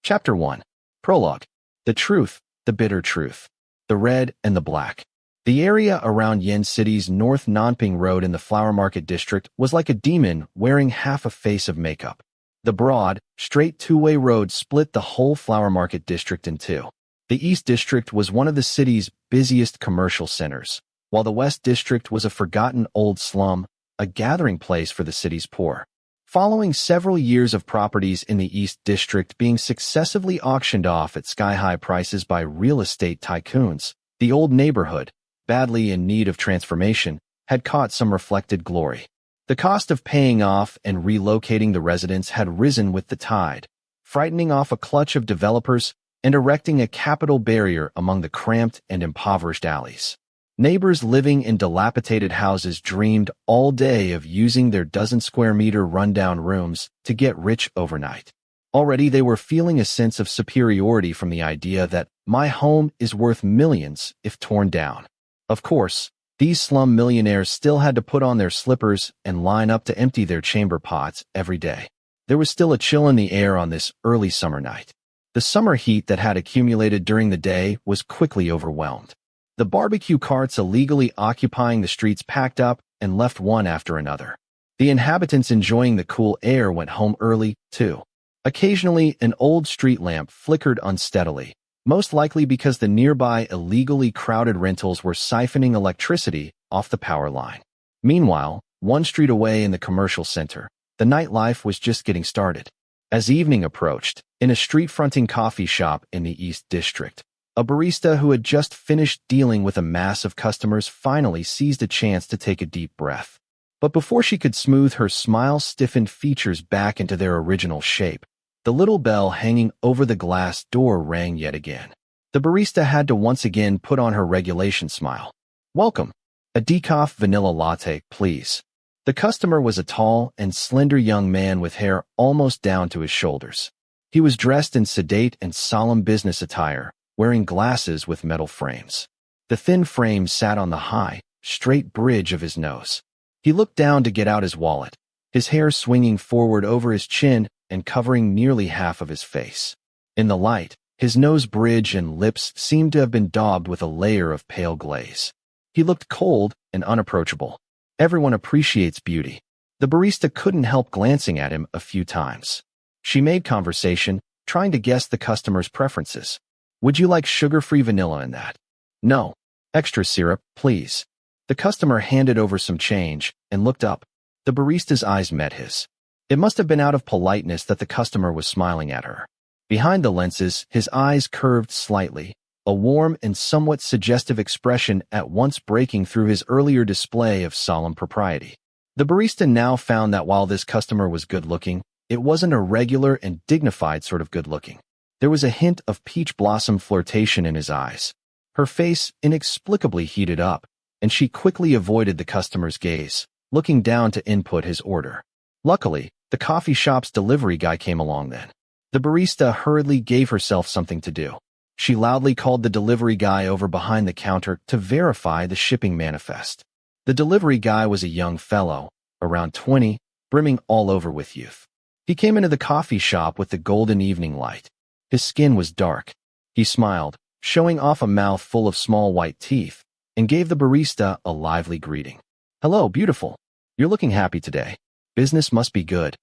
Chapter 1. Prologue. The Truth, the Bitter Truth. The Red and the Black. The area around Yen City's North Nanping Road in the Flower Market District was like a demon wearing half a face of makeup. The broad, straight two-way road split the whole Flower Market District in two. The East District was one of the city's busiest commercial centers, while the West District was a forgotten old slum, a gathering place for the city's poor. Following several years of properties in the East District being successively auctioned off at sky-high prices by real estate tycoons, the old neighborhood, badly in need of transformation, had caught some reflected glory. The cost of paying off and relocating the residents had risen with the tide, frightening off a clutch of developers and erecting a capital barrier among the cramped and impoverished alleys. Neighbors living in dilapidated houses dreamed all day of using their dozen-square-meter rundown rooms to get rich overnight. Already they were feeling a sense of superiority from the idea that my home is worth millions if torn down. Of course, these slum millionaires still had to put on their slippers and line up to empty their chamber pots every day. There was still a chill in the air on this early summer night. The summer heat that had accumulated during the day was quickly overwhelmed. The barbecue carts illegally occupying the streets packed up and left one after another. The inhabitants enjoying the cool air went home early, too. Occasionally, an old street lamp flickered unsteadily, most likely because the nearby illegally crowded rentals were siphoning electricity off the power line. Meanwhile, one street away in the commercial center, the nightlife was just getting started. As evening approached, in a street-fronting coffee shop in the East District, a barista who had just finished dealing with a mass of customers finally seized a chance to take a deep breath. But before she could smooth her smile-stiffened features back into their original shape, the little bell hanging over the glass door rang yet again. The barista had to once again put on her regulation smile. "Welcome. A decaf vanilla latte, please." The customer was a tall and slender young man with hair almost down to his shoulders. He was dressed in sedate and solemn business attire, wearing glasses with metal frames. The thin frame sat on the high, straight bridge of his nose. He looked down to get out his wallet, his hair swinging forward over his chin and covering nearly half of his face. In the light, his nose bridge and lips seemed to have been daubed with a layer of pale glaze. He looked cold and unapproachable. Everyone appreciates beauty. The barista couldn't help glancing at him a few times. She made conversation, trying to guess the customer's preferences. "Would you like sugar-free vanilla in that?" "No. Extra syrup, please." The customer handed over some change and looked up. The barista's eyes met his. It must have been out of politeness that the customer was smiling at her. Behind the lenses, his eyes curved slightly, a warm and somewhat suggestive expression at once breaking through his earlier display of solemn propriety. The barista now found that while this customer was good-looking, it wasn't a regular and dignified sort of good-looking. There was a hint of peach blossom flirtation in his eyes. Her face inexplicably heated up, and she quickly avoided the customer's gaze, looking down to input his order. Luckily, the coffee shop's delivery guy came along then. The barista hurriedly gave herself something to do. She loudly called the delivery guy over behind the counter to verify the shipping manifest. The delivery guy was a young fellow, around 20, brimming all over with youth. He came into the coffee shop with the golden evening light. His skin was dark. He smiled, showing off a mouth full of small white teeth, and gave the barista a lively greeting. "Hello, beautiful. You're looking happy today. Business must be good."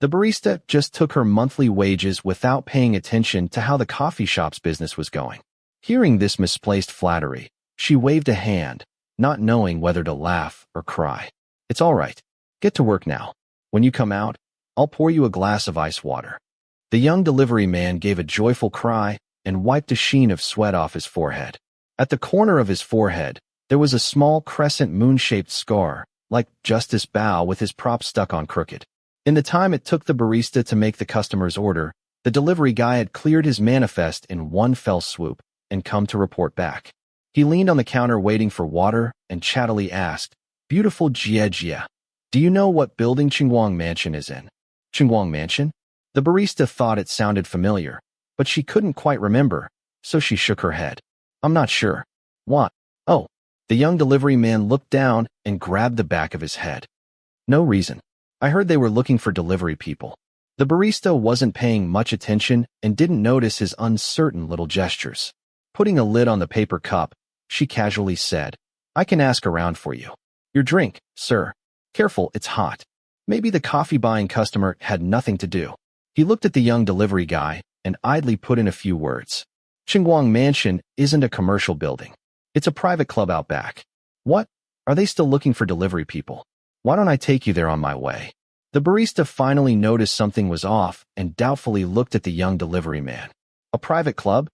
The barista just took her monthly wages without paying attention to how the coffee shop's business was going. Hearing this misplaced flattery, she waved a hand, not knowing whether to laugh or cry. "It's all right. Get to work now. When you come out, I'll pour you a glass of ice water." The young delivery man gave a joyful cry and wiped a sheen of sweat off his forehead. At the corner of his forehead, there was a small crescent moon-shaped scar, like Justice Bow with his prop stuck on crooked. In the time it took the barista to make the customer's order, the delivery guy had cleared his manifest in one fell swoop and come to report back. He leaned on the counter waiting for water and chattily asked, "Beautiful Jie, do you know what building Qingguang Mansion is in?" "Qingguang Mansion?" The barista thought it sounded familiar, but she couldn't quite remember, so she shook her head. "I'm not sure." "What?" "Oh." The young delivery man looked down and grabbed the back of his head. "No reason. I heard they were looking for delivery people." The barista wasn't paying much attention and didn't notice his uncertain little gestures. Putting a lid on the paper cup, she casually said, "I can ask around for you. Your drink, sir. Careful, it's hot." Maybe the coffee-buying customer had nothing to do. He looked at the young delivery guy and idly put in a few words. "Guang Mansion isn't a commercial building. It's a private club out back." "What? Are they still looking for delivery people? Why don't I take you there on my way?" The barista finally noticed something was off and doubtfully looked at the young delivery man. "A private club?"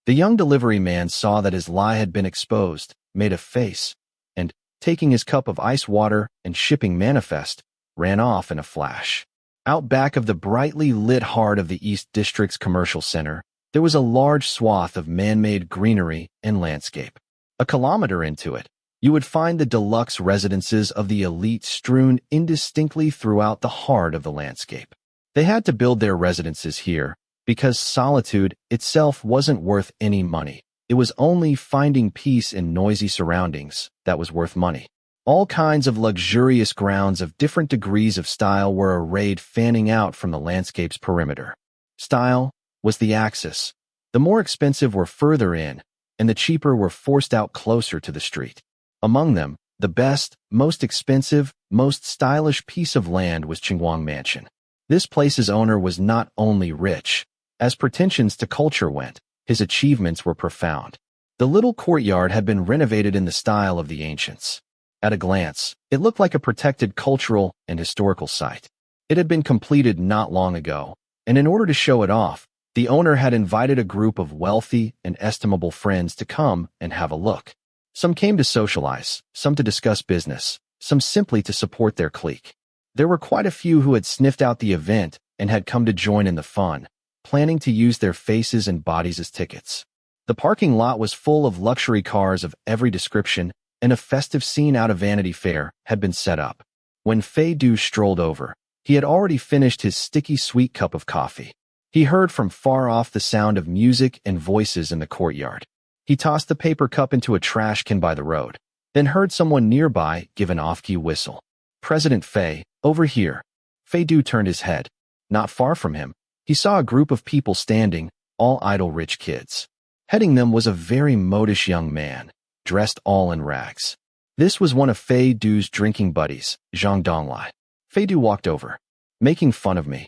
The young delivery man saw that his lie had been exposed, made a face, and, taking his cup of ice water and shipping manifest, ran off in a flash. Out back of the brightly lit heart of the East District's commercial center, there was a large swath of man-made greenery and landscape. A kilometer into it, you would find the deluxe residences of the elite strewn indistinctly throughout the heart of the landscape. They had to build their residences here because solitude itself wasn't worth any money. It was only finding peace in noisy surroundings that was worth money. All kinds of luxurious grounds of different degrees of style were arrayed fanning out from the landscape's perimeter. Style was the axis. The more expensive were further in, and the cheaper were forced out closer to the street. Among them, the best, most expensive, most stylish piece of land was Guang Mansion. This place's owner was not only rich. As pretensions to culture went, his achievements were profound. The little courtyard had been renovated in the style of the ancients. At a glance, it looked like a protected cultural and historical site. It had been completed not long ago, and in order to show it off, the owner had invited a group of wealthy and estimable friends to come and have a look. Some came to socialize, some to discuss business, some simply to support their clique. There were quite a few who had sniffed out the event and had come to join in the fun, planning to use their faces and bodies as tickets. The parking lot was full of luxury cars of every description, and a festive scene out of Vanity Fair had been set up. When Fei Du strolled over, he had already finished his sticky sweet cup of coffee. He heard from far off the sound of music and voices in the courtyard. He tossed the paper cup into a trash can by the road, then heard someone nearby give an off-key whistle. "President Fei, over here." Fei Du turned his head. Not far from him, he saw a group of people standing, all idle rich kids. Heading them was a very modish young man, dressed all in rags. This was one of Fei Du's drinking buddies, Zhang Donglai. Fei Du walked over. "Making fun of me?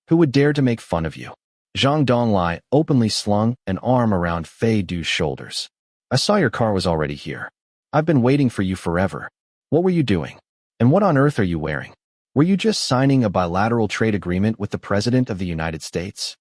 Who would dare to make fun of you?" Zhang Donglai openly slung an arm around Fei Du's shoulders. "I saw your car was already here. I've been waiting for you forever. What were you doing? And what on earth are you wearing? Were you just signing a bilateral trade agreement with the President of the United States?"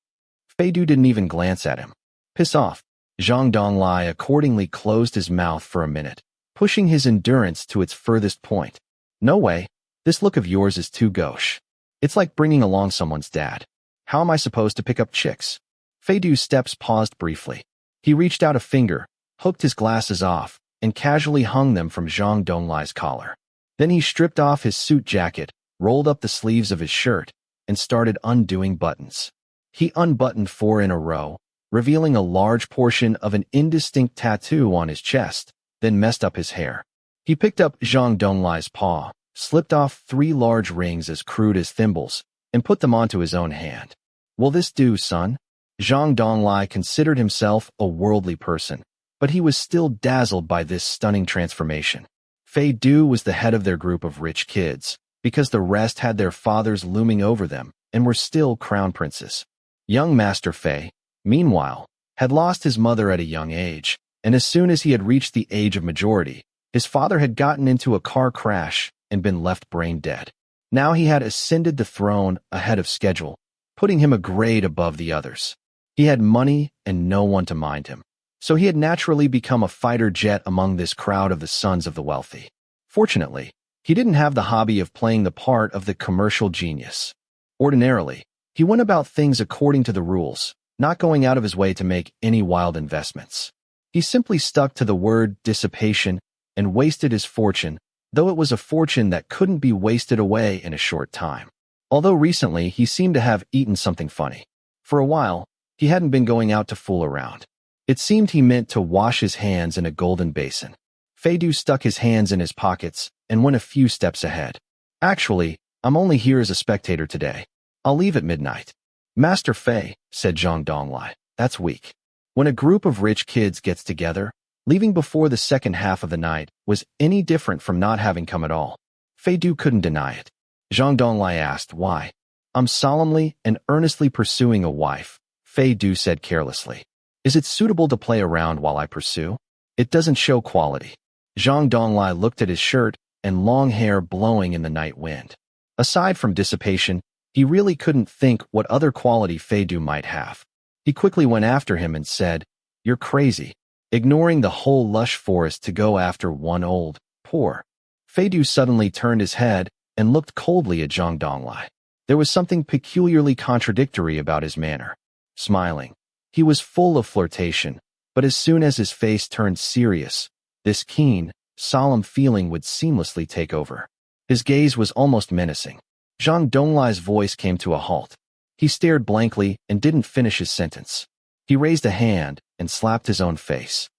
Fei Du didn't even glance at him. "Piss off." Zhang Donglai accordingly closed his mouth for a minute, pushing his endurance to its furthest point. "No way. This look of yours is too gauche. It's like bringing along someone's dad. How am I supposed to pick up chicks?" Fei Du's steps paused briefly. He reached out a finger, hooked his glasses off, and casually hung them from Zhang Donglai's collar. Then he stripped off his suit jacket, rolled up the sleeves of his shirt, and started undoing buttons. He unbuttoned 4 in a row, revealing a large portion of an indistinct tattoo on his chest, then messed up his hair. He picked up Zhang Donglai's paw, slipped off 3 large rings as crude as thimbles, and put them onto his own hand. "Will this do, son?" Zhang Donglai considered himself a worldly person, but he was still dazzled by this stunning transformation. Fei Du was the head of their group of rich kids, because the rest had their fathers looming over them and were still crown princes. Young Master Fei, meanwhile, had lost his mother at a young age, and as soon as he had reached the age of majority, his father had gotten into a car crash and been left brain dead. Now he had ascended the throne ahead of schedule, putting him a grade above the others. He had money and no one to mind him, so he had naturally become a fighter jet among this crowd of the sons of the wealthy. Fortunately, he didn't have the hobby of playing the part of the commercial genius. Ordinarily, he went about things according to the rules, not going out of his way to make any wild investments. He simply stuck to the word dissipation and wasted his fortune, though it was a fortune that couldn't be wasted away in a short time. Although recently he seemed to have eaten something funny. For a while, he hadn't been going out to fool around. It seemed he meant to wash his hands in a golden basin. Fei Du stuck his hands in his pockets and went a few steps ahead. "Actually, I'm only here as a spectator today. I'll leave at midnight. Master Fei, said Zhang Donglai, that's weak. When a group of rich kids gets together, leaving before the second half of the night was any different from not having come at all. Fei Du couldn't deny it. Zhang Donglai asked why. I'm solemnly and earnestly pursuing a wife, Fei Du said carelessly. Is it suitable to play around while I pursue? It doesn't show quality. Zhang Donglai looked at his shirt and long hair blowing in the night wind. Aside from dissipation, he really couldn't think what other quality Fei Du might have. He quickly went after him and said, You're crazy, ignoring the whole lush forest to go after one old, poor. Fei Du suddenly turned his head and looked coldly at Zhang Donglai. There was something peculiarly contradictory about his manner. Smiling, he was full of flirtation, but as soon as his face turned serious, this keen, solemn feeling would seamlessly take over. His gaze was almost menacing. Zhang Donglai's voice came to a halt. He stared blankly and didn't finish his sentence. He raised a hand and slapped his own face.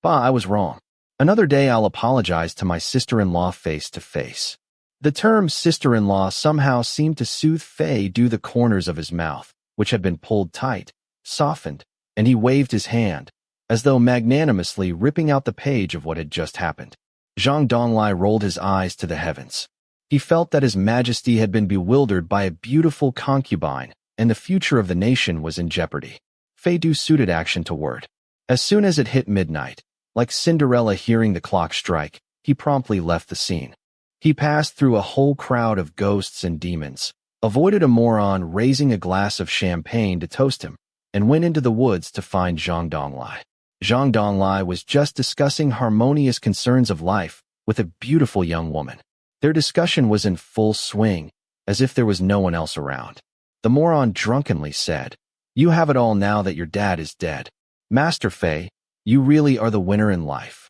Bah, I was wrong. Another day I'll apologize to my sister-in-law face to face. The term sister-in-law somehow seemed to soothe Fei Du. The corners of his mouth, which had been pulled tight, softened, and he waved his hand, as though magnanimously ripping out the page of what had just happened. Zhang Donglai rolled his eyes to the heavens. He felt that his majesty had been bewildered by a beautiful concubine, and the future of the nation was in jeopardy. Fei Du suited action to word. As soon as it hit midnight, like Cinderella hearing the clock strike, he promptly left the scene. He passed through a whole crowd of ghosts and demons, avoided a moron raising a glass of champagne to toast him, and went into the woods to find Zhang Donglai. Zhang Donglai was just discussing harmonious concerns of life with a beautiful young woman. Their discussion was in full swing, as if there was no one else around. The moron drunkenly said, You have it all now that your dad is dead. Master Fei, you really are the winner in life.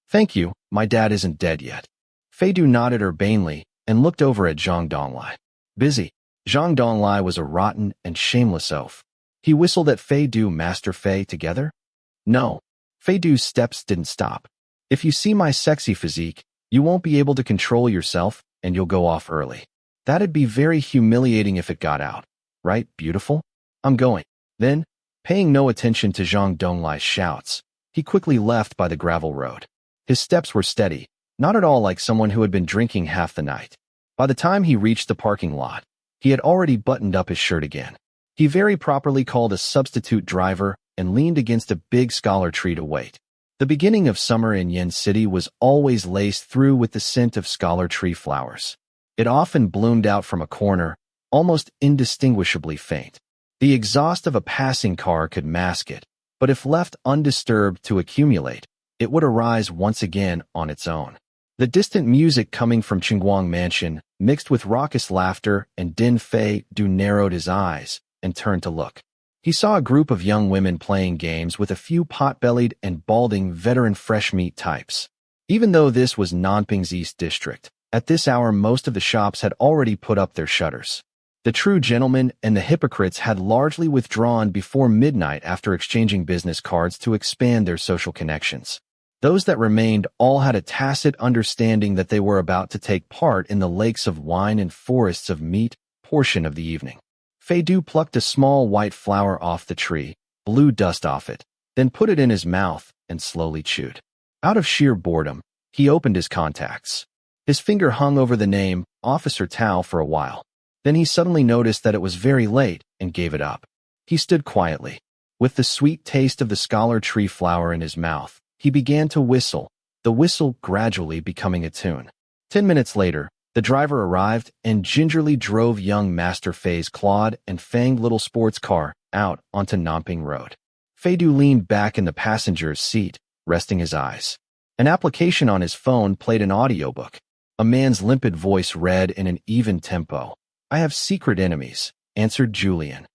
Thank you, my dad isn't dead yet. Fei Du nodded urbanely and looked over at Zhang Donglai. Busy. Zhang Donglai was a rotten and shameless oaf. He whistled at Fei Du. Master Fei, together? No. Fei Du's steps didn't stop. If you see my sexy physique, you won't be able to control yourself, and you'll go off early. That'd be very humiliating if it got out. Right, beautiful? I'm going. Then, paying no attention to Zhang Donglai's shouts, he quickly left by the gravel road. His steps were steady, not at all like someone who had been drinking half the night. By the time he reached the parking lot, he had already buttoned up his shirt again. He very properly called a substitute driver and leaned against a big scholar tree to wait. The beginning of summer in Yen City was always laced through with the scent of scholar tree flowers. It often bloomed out from a corner, almost indistinguishably faint. The exhaust of a passing car could mask it, but if left undisturbed to accumulate, it would arise once again on its own. The distant music coming from Guang Mansion, mixed with raucous laughter and din. Fei Du narrowed his eyes and turned to look. He saw a group of young women playing games with a few pot-bellied and balding veteran fresh meat types. Even though this was Nanping's East District, at this hour most of the shops had already put up their shutters. The true gentlemen and the hypocrites had largely withdrawn before midnight after exchanging business cards to expand their social connections. Those that remained all had a tacit understanding that they were about to take part in the lakes of wine and forests of meat portion of the evening. Fei Du plucked a small white flower off the tree, blew dust off it, then put it in his mouth and slowly chewed. Out of sheer boredom, he opened his contacts. His finger hung over the name, Officer Tao, for a while. Then he suddenly noticed that it was very late and gave it up. He stood quietly. With the sweet taste of the scholar tree flower in his mouth, he began to whistle, the whistle gradually becoming a tune. 10 minutes later, the driver arrived and gingerly drove young Master Fei's clawed and fanged little sports car out onto Nanping Road. Fei Du leaned back in the passenger's seat, resting his eyes. An application on his phone played an audiobook. A man's limpid voice read in an even tempo. I have secret enemies, answered Julian.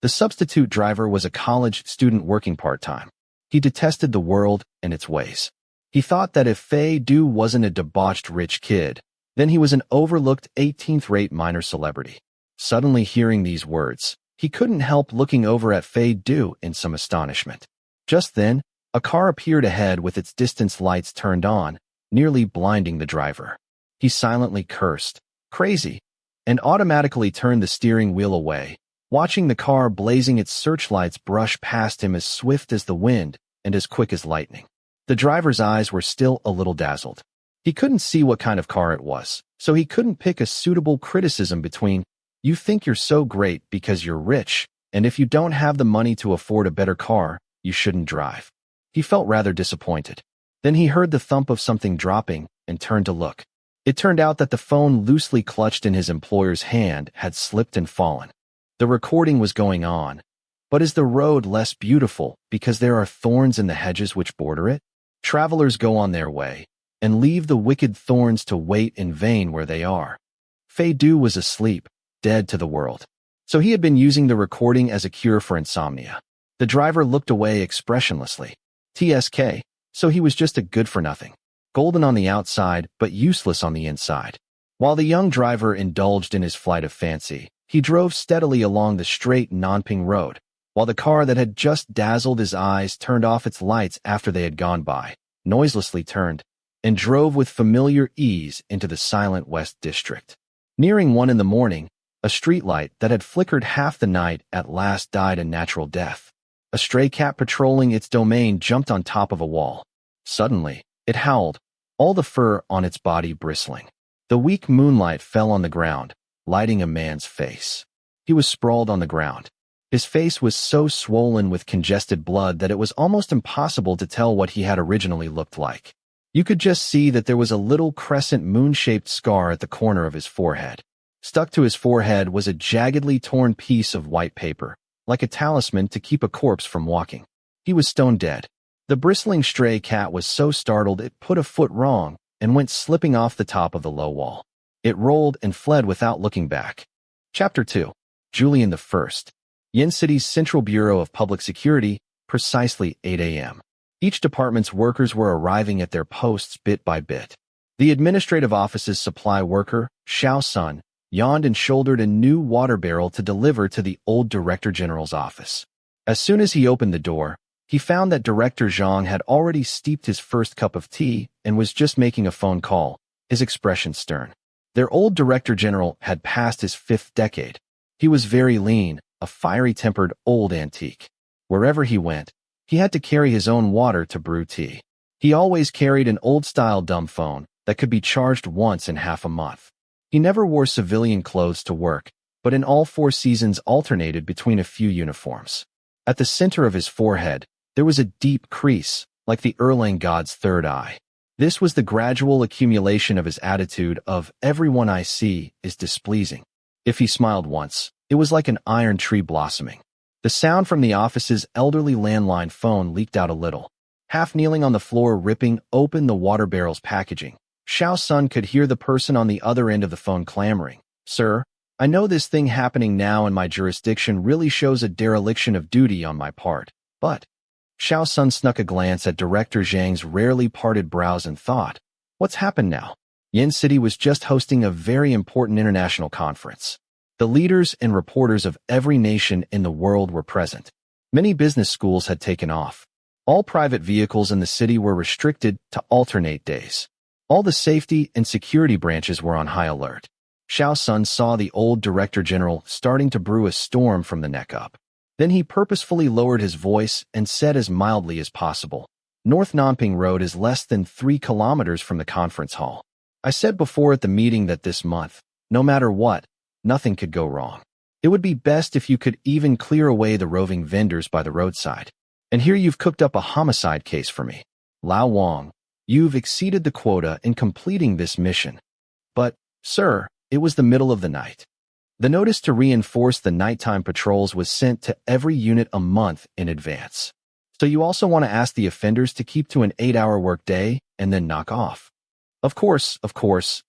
The substitute driver was a college student working part-time. He detested the world and its ways. He thought that if Fei Du wasn't a debauched rich kid, then he was an overlooked 18th-rate minor celebrity. Suddenly hearing these words, he couldn't help looking over at Fei Du in some astonishment. Just then, a car appeared ahead with its distance lights turned on, nearly blinding the driver. He silently cursed. Crazy. and automatically turned the steering wheel away, watching the car blazing its searchlights brush past him as swift as the wind and as quick as lightning. The driver's eyes were still a little dazzled. He couldn't see what kind of car it was, so he couldn't pick a suitable criticism between, "You think you're so great because you're rich, and if you don't have the money to afford a better car, you shouldn't drive." He felt rather disappointed. Then he heard the thump of something dropping and turned to look. It turned out that the phone loosely clutched in his employer's hand had slipped and fallen. The recording was going on. "But is the road less beautiful because there are thorns in the hedges which border it? Travelers go on their way, and leave the wicked thorns to wait in vain where they are." Fei Du was asleep, dead to the world. So he had been using the recording as a cure for insomnia. The driver looked away expressionlessly. TSK, so he was just a good-for-nothing. Golden on the outside, but useless on the inside. While the young driver indulged in his flight of fancy, he drove steadily along the straight Nanping road, while the car that had just dazzled his eyes turned off its lights after they had gone by, noiselessly turned, and drove with familiar ease into the silent West District. Nearing 1 in the morning, a streetlight that had flickered half the night at last died a natural death. A stray cat patrolling its domain jumped on top of a wall. Suddenly, it howled, all the fur on its body bristling. The weak moonlight fell on the ground, lighting a man's face. He was sprawled on the ground. His face was so swollen with congested blood that it was almost impossible to tell what he had originally looked like. You could just see that there was a little crescent moon-shaped scar at the corner of his forehead. Stuck to his forehead was a jaggedly torn piece of white paper, like a talisman to keep a corpse from walking. He was stone dead. The bristling stray cat was so startled it put a foot wrong and went slipping off the top of the low wall. It rolled and fled without looking back. Chapter 2. Julian I. Yin City's Central Bureau of Public Security, precisely 8 a.m. Each department's workers were arriving at their posts bit by bit. The administrative office's supply worker, Xiao Sun, yawned and shouldered a new water barrel to deliver to the old Director General's office. As soon as he opened the door, he found that Director Zhang had already steeped his first cup of tea and was just making a phone call, his expression stern. Their old Director General had passed his 5th decade. He was very lean, a fiery-tempered old antique. Wherever he went, he had to carry his own water to brew tea. He always carried an old-style dumb phone that could be charged once in half a month. He never wore civilian clothes to work, but in all 4 seasons alternated between a few uniforms. At the center of his forehead, there was a deep crease, like the Erlang god's third eye. This was the gradual accumulation of his attitude of, "Everyone I see is displeasing." If he smiled once, it was like an iron tree blossoming. The sound from the office's elderly landline phone leaked out a little. Half kneeling on the floor ripping open the water barrel's packaging, Xiao Sun could hear the person on the other end of the phone clamoring, "Sir, I know this thing happening now in my jurisdiction really shows a dereliction of duty on my part, but..." Xiao Sun snuck a glance at Director Zhang's rarely parted brows and thought, "What's happened now?" Yin City was just hosting a very important international conference. The leaders and reporters of every nation in the world were present. Many business schools had taken off. All private vehicles in the city were restricted to alternate days. All the safety and security branches were on high alert. Xiao Sun saw the old Director General starting to brew a storm from the neck up. Then he purposefully lowered his voice and said as mildly as possible, "North Nanping Road is less than 3 kilometers from the conference hall. I said before at the meeting that this month, no matter what, nothing could go wrong. It would be best if you could even clear away the roving vendors by the roadside. And here you've cooked up a homicide case for me. Lao Wang, you've exceeded the quota in completing this mission. But, sir, it was the middle of the night." The notice to reinforce the nighttime patrols was sent to every unit a month in advance. So you also want to ask the offenders to keep to an 8-hour workday and then knock off. Of course,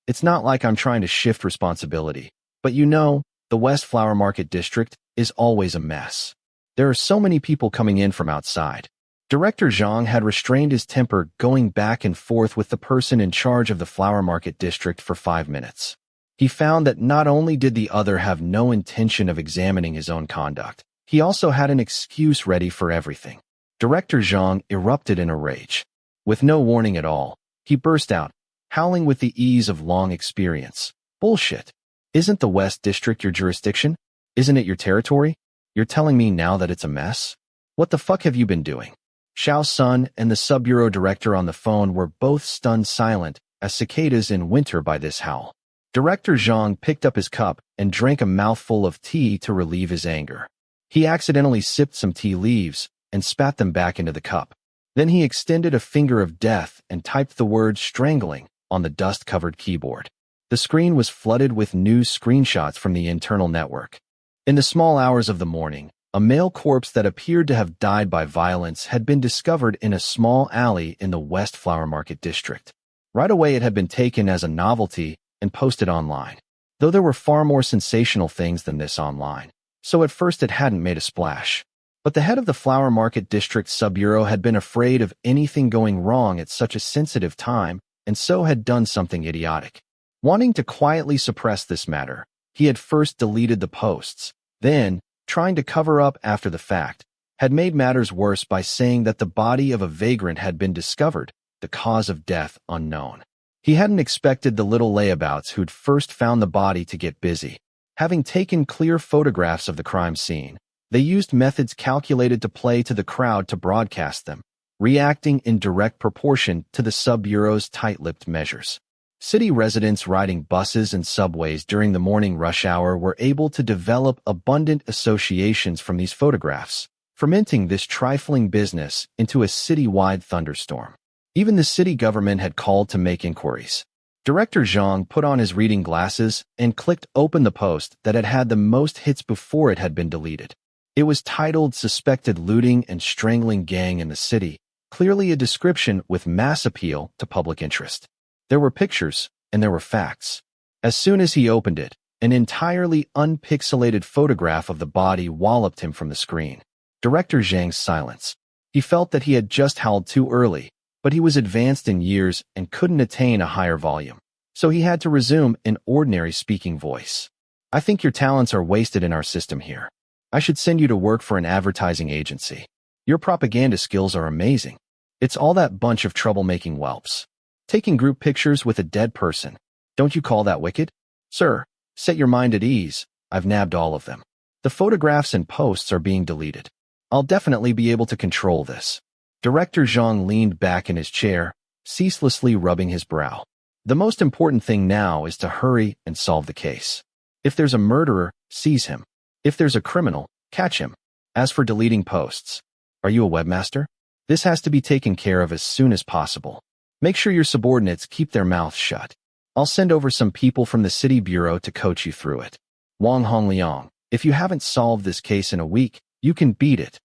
it's not like I'm trying to shift responsibility. But you know, the West Flower Market District is always a mess. There are so many people coming in from outside. Director Zhang had restrained his temper going back and forth with the person in charge of the Flower Market District for 5 minutes. He found that not only did the other have no intention of examining his own conduct, he also had an excuse ready for everything. Director Zhang erupted in a rage. With no warning at all, he burst out, howling with the ease of long experience. "Bullshit. Isn't the West District your jurisdiction? Isn't it your territory? You're telling me now that it's a mess? What the fuck have you been doing? Xiao Sun and the sub-bureau director on the phone were both stunned silent as cicadas in winter by this howl. Director Zhang picked up his cup and drank a mouthful of tea to relieve his anger. He accidentally sipped some tea leaves and spat them back into the cup. Then he extended a finger of death and typed the word strangling on the dust-covered keyboard. The screen was flooded with news screenshots from the internal network. In the small hours of the morning, a male corpse that appeared to have died by violence had been discovered in a small alley in the West Flower Market district. Right away it had been taken as a novelty and posted online, though there were far more sensational things than this online, so at first it hadn't made a splash. But the head of the Flower Market District Sub-Bureau had been afraid of anything going wrong at such a sensitive time, and so had done something idiotic. Wanting to quietly suppress this matter, he had first deleted the posts, then, trying to cover up after the fact, had made matters worse by saying that the body of a vagrant had been discovered, the cause of death unknown. He hadn't expected the little layabouts who'd first found the body to get busy. Having taken clear photographs of the crime scene, they used methods calculated to play to the crowd to broadcast them, reacting in direct proportion to the sub-bureau's tight-lipped measures. City residents riding buses and subways during the morning rush hour were able to develop abundant associations from these photographs, fermenting this trifling business into a city-wide thunderstorm. Even the city government had called to make inquiries. Director Zhang put on his reading glasses and clicked open the post that had had the most hits before it had been deleted. It was titled Suspected Looting and Strangling Gang in the City, clearly a description with mass appeal to public interest. There were pictures, and there were facts. As soon as he opened it, an entirely unpixelated photograph of the body walloped him from the screen. Director Zhang's silence. He felt that he had just howled too early, but he was advanced in years and couldn't attain a higher volume. So he had to resume an ordinary speaking voice. I think your talents are wasted in our system here. I should send you to work for an advertising agency. Your propaganda skills are amazing. It's all that bunch of troublemaking whelps. Taking group pictures with a dead person. Don't you call that wicked? Sir, set your mind at ease. I've nabbed all of them. The photographs and posts are being deleted. I'll definitely be able to control this. Director Zhang leaned back in his chair, ceaselessly rubbing his brow. The most important thing now is to hurry and solve the case. If there's a murderer, seize him. If there's a criminal, catch him. As for deleting posts, are you a webmaster? This has to be taken care of as soon as possible. Make sure your subordinates keep their mouths shut. I'll send over some people from the city bureau to coach you through it. Wang Hongliang, if you haven't solved this case in a week, you can beat it.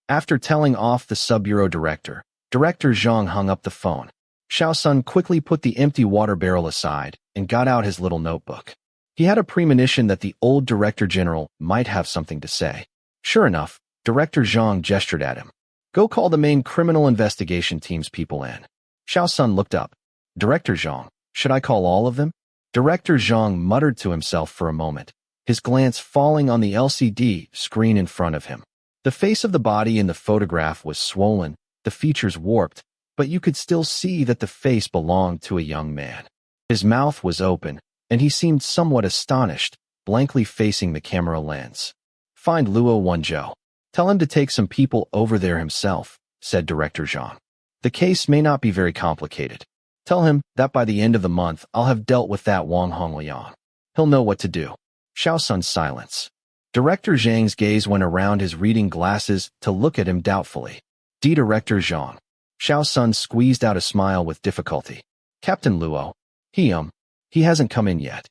After telling off the sub-bureau director, Director Zhang hung up the phone. Xiao Sun quickly put the empty water barrel aside and got out his little notebook. He had a premonition that the old director general might have something to say. Sure enough, Director Zhang gestured at him. Go call the main criminal investigation team's people in. Xiao Sun looked up. Director Zhang, should I call all of them? Director Zhang muttered to himself for a moment, his glance falling on the LCD screen in front of him. The face of the body in the photograph was swollen, the features warped, but you could still see that the face belonged to a young man. His mouth was open, and he seemed somewhat astonished, blankly facing the camera lens. Find Luo Wenzhou. Tell him to take some people over there himself, said Director Zhang. The case may not be very complicated. Tell him that by the end of the month I'll have dealt with that Wang Hongliang. He'll know what to do. Xiao Sun's silence. Director Zhang's gaze went around his reading glasses to look at him doubtfully. Director Zhang. Xiao Sun squeezed out a smile with difficulty. Captain Luo. He hasn't come in yet.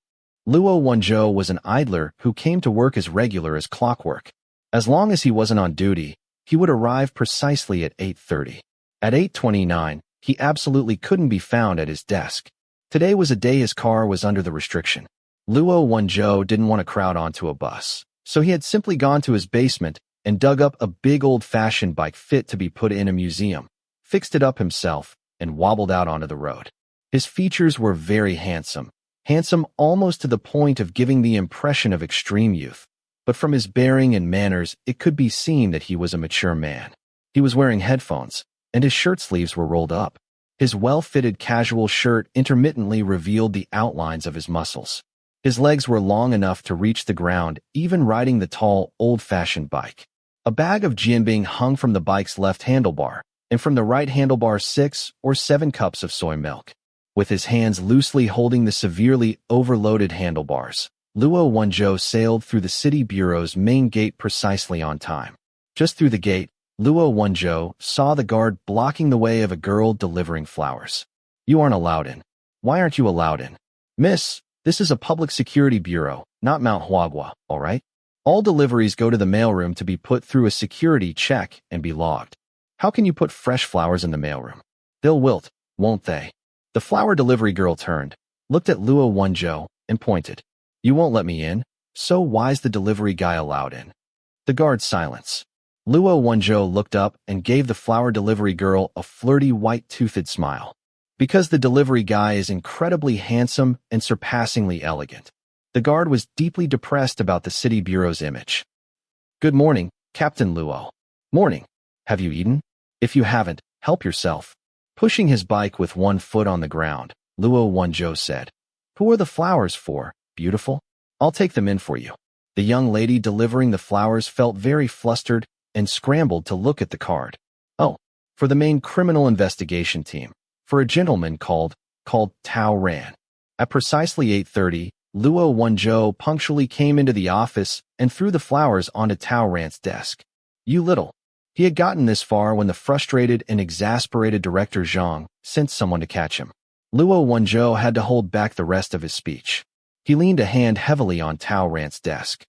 Luo Wenzhou was an idler who came to work as regular as clockwork. As long as he wasn't on duty, he would arrive precisely at 8:30. At 8:29, he absolutely couldn't be found at his desk. Today was a day his car was under the restriction. Luo Wenzhou didn't want to crowd onto a bus, so he had simply gone to his basement and dug up a big old-fashioned bike fit to be put in a museum, fixed it up himself, and wobbled out onto the road. His features were very handsome almost to the point of giving the impression of extreme youth, but from his bearing and manners it could be seen that he was a mature man. He was wearing headphones, and his shirt sleeves were rolled up. His well-fitted casual shirt intermittently revealed the outlines of his muscles. His legs were long enough to reach the ground, even riding the tall, old-fashioned bike. A bag of jianbing hung from the bike's left handlebar, and from the right handlebar 6 or 7 cups of soy milk. With his hands loosely holding the severely overloaded handlebars, Luo Wenzhou sailed through the city bureau's main gate precisely on time. Just through the gate, Luo Wenzhou saw the guard blocking the way of a girl delivering flowers. "You aren't allowed in." "Why aren't you allowed in?" "Miss, this is a public security bureau, not Mount Huagua, all right? All deliveries go to the mailroom to be put through a security check and be logged. How can you put fresh flowers in the mailroom? They'll wilt, won't they?" The flower delivery girl turned, looked at Luo Wenzhou, and pointed. "You won't let me in? So why's the delivery guy allowed in?" The guard's silence. Luo Wenzhou looked up and gave the flower delivery girl a flirty white-toothed smile. "Because the delivery guy is incredibly handsome and surpassingly elegant." The guard was deeply depressed about the city bureau's image. "Good morning, Captain Luo." "Morning. Have you eaten? If you haven't, help yourself." Pushing his bike with one foot on the ground, Luo Wenzhou said, "Who are the flowers for, beautiful? I'll take them in for you." The young lady delivering the flowers felt very flustered and scrambled to look at the card. "Oh, for the main criminal investigation team, for a gentleman called Tao Ran." At precisely 8:30, Luo Wenzhou punctually came into the office and threw the flowers onto Tao Ran's desk. "You little." He had gotten this far when the frustrated and exasperated director Zhang sent someone to catch him. Luo Wenzhou had to hold back the rest of his speech. He leaned a hand heavily on Tao Ran's desk.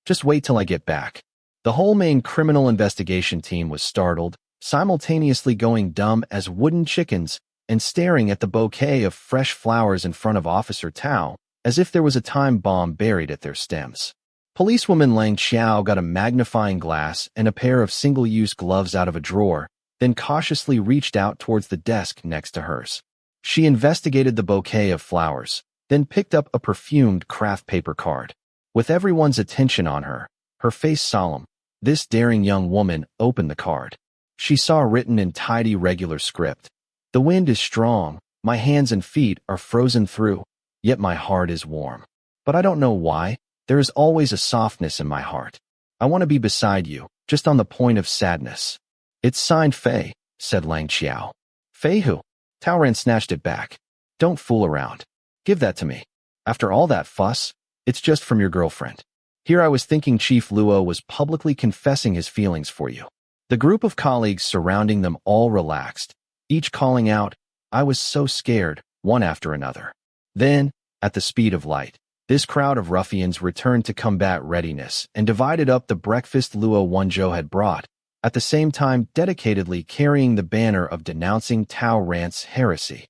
"Just wait till I get back." The whole main criminal investigation team was startled, simultaneously going dumb as wooden chickens and staring at the bouquet of fresh flowers in front of Officer Tao, as if there was a time bomb buried at their stems. Policewoman Lang Xiao got a magnifying glass and a pair of single-use gloves out of a drawer, then cautiously reached out towards the desk next to hers. She investigated the bouquet of flowers, then picked up a perfumed craft paper card. With everyone's attention on her, her face solemn, this daring young woman opened the card. She saw written in tidy regular script, "The wind is strong, my hands and feet are frozen through, yet my heart is warm. But I don't know why. There is always a softness in my heart. I want to be beside you, just on the point of sadness." "It's signed Fei," said Lang Xiao. "Fei who?" Tao Ran snatched it back. "Don't fool around. Give that to me. After all that fuss, it's just from your girlfriend." Here I was thinking Chief Luo was publicly confessing his feelings for you. The group of colleagues surrounding them all relaxed, each calling out, "I was so scared," one after another. Then, at the speed of light, this crowd of ruffians returned to combat readiness and divided up the breakfast Luo Wenzhou had brought, at the same time dedicatedly carrying the banner of denouncing Tao Ran's heresy.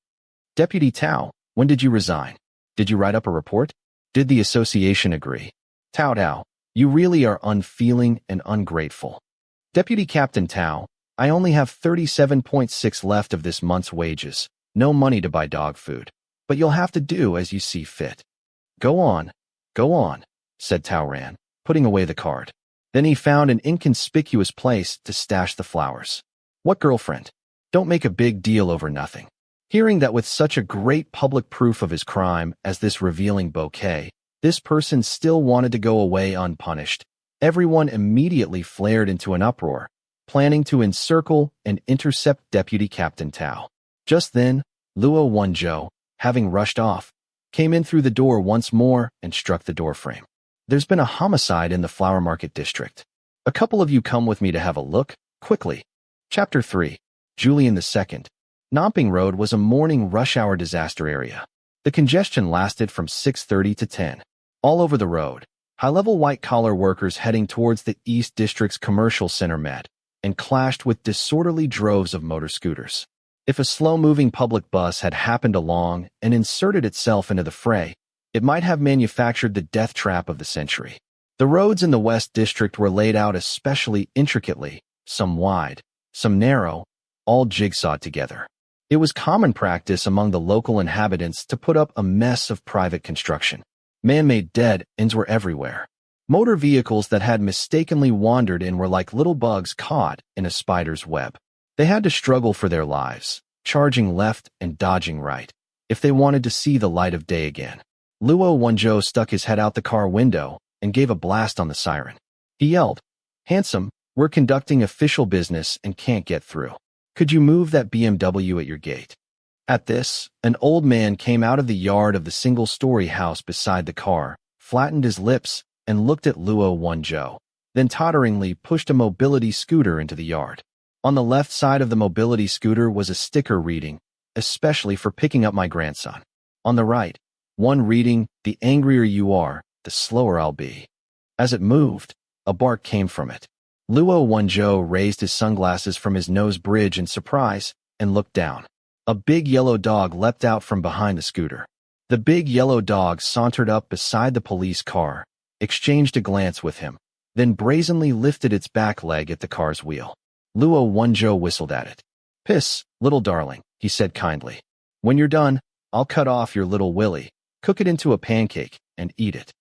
"Deputy Tao, when did you resign? Did you write up a report? Did the association agree? Tao, you really are unfeeling and ungrateful." "Deputy Captain Tao, I only have 37.6 left of this month's wages, no money to buy dog food, but you'll have to do as you see fit." Go on," said Tao Ran, putting away the card. Then he found an inconspicuous place to stash the flowers. "What girlfriend? Don't make a big deal over nothing." Hearing that with such a great public proof of his crime as this revealing bouquet, this person still wanted to go away unpunished, everyone immediately flared into an uproar, planning to encircle and intercept Deputy Captain Tao. Just then, Luo Wenzhou, having rushed off, came in through the door once more and struck the doorframe. "There's been a homicide in the Flower Market District. A couple of you come with me to have a look, quickly." Chapter 3. Julian II. Nanping Road was a morning rush-hour disaster area. The congestion lasted from 6:30 to 10. All over the road, high-level white-collar workers heading towards the East District's commercial center met and clashed with disorderly droves of motor scooters. If a slow-moving public bus had happened along and inserted itself into the fray, it might have manufactured the death trap of the century. The roads in the West District were laid out especially intricately, some wide, some narrow, all jigsawed together. It was common practice among the local inhabitants to put up a mess of private construction. Man-made dead ends were everywhere. Motor vehicles that had mistakenly wandered in were like little bugs caught in a spider's web. They had to struggle for their lives, charging left and dodging right, if they wanted to see the light of day again. Luo Wenzhou stuck his head out the car window and gave a blast on the siren. He yelled, "Handsome, we're conducting official business and can't get through. Could you move that BMW at your gate?" At this, an old man came out of the yard of the single-story house beside the car, flattened his lips, and looked at Luo Wenzhou, then totteringly pushed a mobility scooter into the yard. On the left side of the mobility scooter was a sticker reading, "Especially for picking up my grandson." On the right, one reading, "The angrier you are, the slower I'll be." As it moved, a bark came from it. Luo Wenzhou raised his sunglasses from his nose bridge in surprise and looked down. A big yellow dog leapt out from behind the scooter. The big yellow dog sauntered up beside the police car, exchanged a glance with him, then brazenly lifted its back leg at the car's wheel. Luo Wenzhou whistled at it. "Piss, little darling," he said kindly. "When you're done, I'll cut off your little willy, cook it into a pancake, and eat it."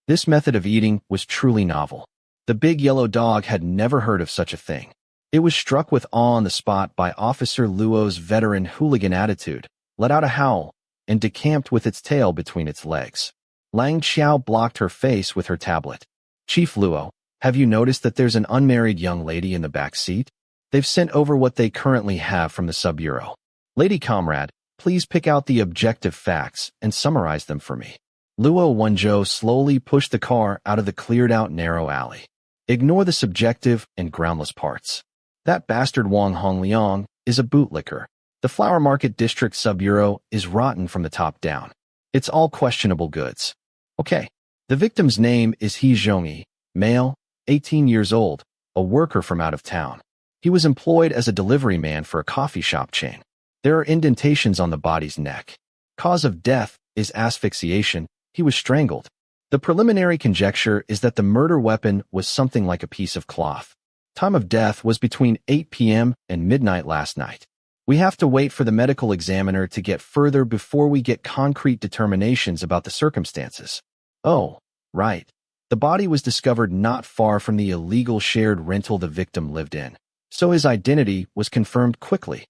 This method of eating was truly novel. The big yellow dog had never heard of such a thing. It was struck with awe on the spot by Officer Luo's veteran hooligan attitude, let out a howl, and decamped with its tail between its legs. Lang Xiao blocked her face with her tablet. "Chief Luo, have you noticed that there's an unmarried young lady in the back seat? They've sent over what they currently have from the sub-bureau. Lady comrade, please pick out the objective facts and summarize them for me." Luo Wenzhou slowly pushed the car out of the cleared-out narrow alley. "Ignore the subjective and groundless parts. That bastard Wang Hongliang is a bootlicker. The Flower Market District Sub-Bureau is rotten from the top down. It's all questionable goods. Okay, the victim's name is He Zhongyi, male, 18 years old, a worker from out of town. He was employed as a delivery man for a coffee shop chain. There are indentations on the body's neck. Cause of death is asphyxiation. He was strangled. The preliminary conjecture is that the murder weapon was something like a piece of cloth. Time of death was between 8 p.m. and midnight last night. We have to wait for the medical examiner to get further before we get concrete determinations about the circumstances." "Oh, right. The body was discovered not far from the illegal shared rental the victim lived in, so his identity was confirmed quickly."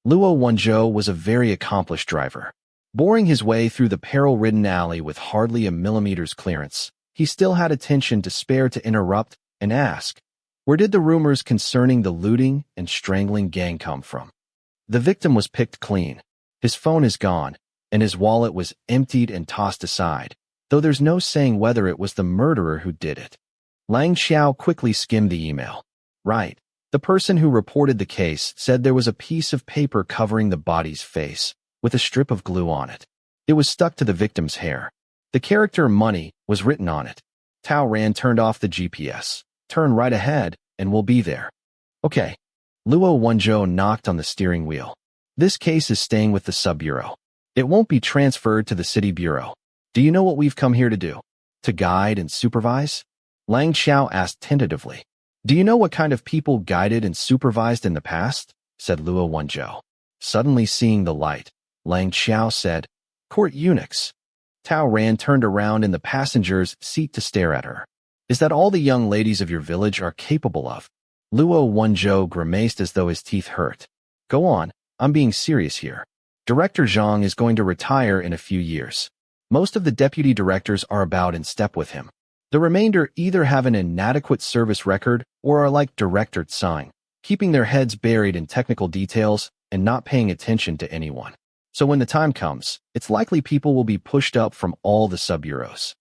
Luo Wenzhou was a very accomplished driver. Boring his way through the peril-ridden alley with hardly a millimeter's clearance, he still had attention to spare to interrupt and ask, "Where did the rumors concerning the looting and strangling gang come from?" The victim was picked clean. His phone is gone, and his wallet was emptied and tossed aside, though there's no saying whether it was the murderer who did it. Lang Xiao quickly skimmed the email. "Right. The person who reported the case said there was a piece of paper covering the body's face, with a strip of glue on it. It was stuck to the victim's hair. The character money was written on it. Tao Ran turned off the GPS. Turn right ahead, and we'll be there." "Okay." Luo Wenzhou knocked on the steering wheel. "This case is staying with the sub-bureau. It won't be transferred to the city bureau. Do you know what we've come here to do? To guide and supervise?" Lang Xiao asked tentatively. "Do you know what kind of people guided and supervised in the past?" said Luo Wenzhou. Suddenly seeing the light, Lang Xiao said, "Court eunuchs." Tao Ran turned around in the passenger's seat to stare at her. "Is that all the young ladies of your village are capable of?" Luo Wenzhou grimaced as though his teeth hurt. "Go on, I'm being serious here. Director Zhang is going to retire in a few years. Most of the deputy directors are about in step with him. The remainder either have an inadequate service record or are like Director Tsang, keeping their heads buried in technical details and not paying attention to anyone. So when the time comes, it's likely people will be pushed up from all the sub-bureaus."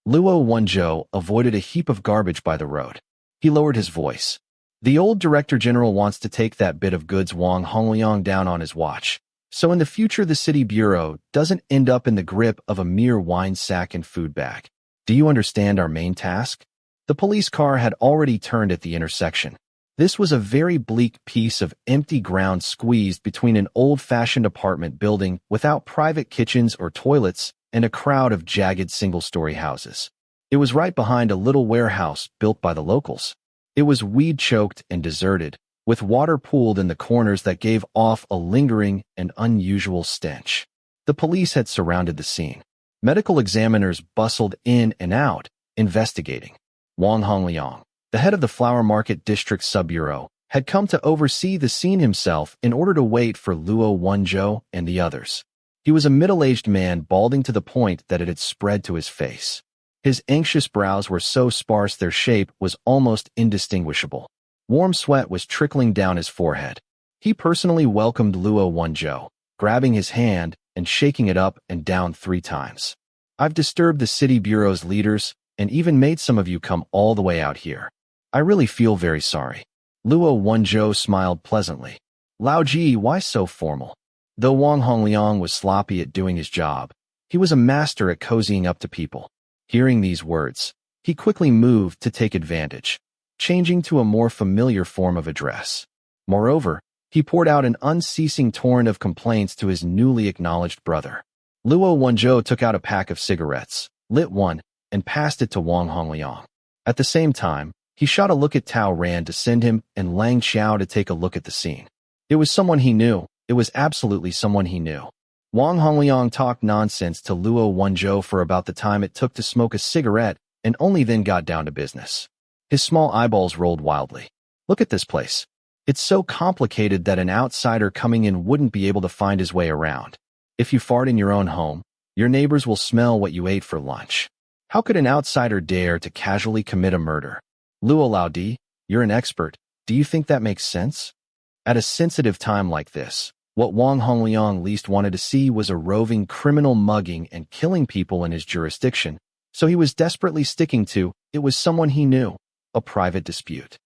Luo Wenzhou avoided a heap of garbage by the road. He lowered his voice. "The old Director General wants to take that bit of goods Wang Hongliang down on his watch, so in the future the city bureau doesn't end up in the grip of a mere wine sack and food bag. Do you understand our main task?" The police car had already turned at the intersection. This was a very bleak piece of empty ground squeezed between an old-fashioned apartment building without private kitchens or toilets and a crowd of jagged single-story houses. It was right behind a little warehouse built by the locals. It was weed-choked and deserted, with water pooled in the corners that gave off a lingering and unusual stench. The police had surrounded the scene. Medical examiners bustled in and out, investigating. Wang Hongliang, the head of the Flower Market District Sub-Bureau, had come to oversee the scene himself in order to wait for Luo Wenzhou and the others. He was a middle-aged man, balding to the point that it had spread to his face. His anxious brows were so sparse their shape was almost indistinguishable. Warm sweat was trickling down his forehead. He personally welcomed Luo Wenzhou, grabbing his hand and shaking it up and down 3 times. "I've disturbed the city bureau's leaders and even made some of you come all the way out here. I really feel very sorry." Luo Wenzhou smiled pleasantly. "Lao Ji, why so formal?" Though Wang Hongliang was sloppy at doing his job, he was a master at cozying up to people. Hearing these words, he quickly moved to take advantage, changing to a more familiar form of address. Moreover, he poured out an unceasing torrent of complaints to his newly acknowledged brother. Luo Wenzhou took out a pack of cigarettes, lit one, and passed it to Wang Hongliang. At the same time, he shot a look at Tao Ran to send him and Lang Qiao to take a look at the scene. It was someone he knew. It was absolutely someone he knew. Wang Hongliang talked nonsense to Luo Wenzhou for about the time it took to smoke a cigarette and only then got down to business. His small eyeballs rolled wildly. "Look at this place. It's so complicated that an outsider coming in wouldn't be able to find his way around. If you fart in your own home, your neighbors will smell what you ate for lunch. How could an outsider dare to casually commit a murder? Luo Laodi, you're an expert. Do you think that makes sense?" At a sensitive time like this, what Wang Hongliang least wanted to see was a roving criminal mugging and killing people in his jurisdiction, so he was desperately sticking to, it was someone he knew, a private dispute.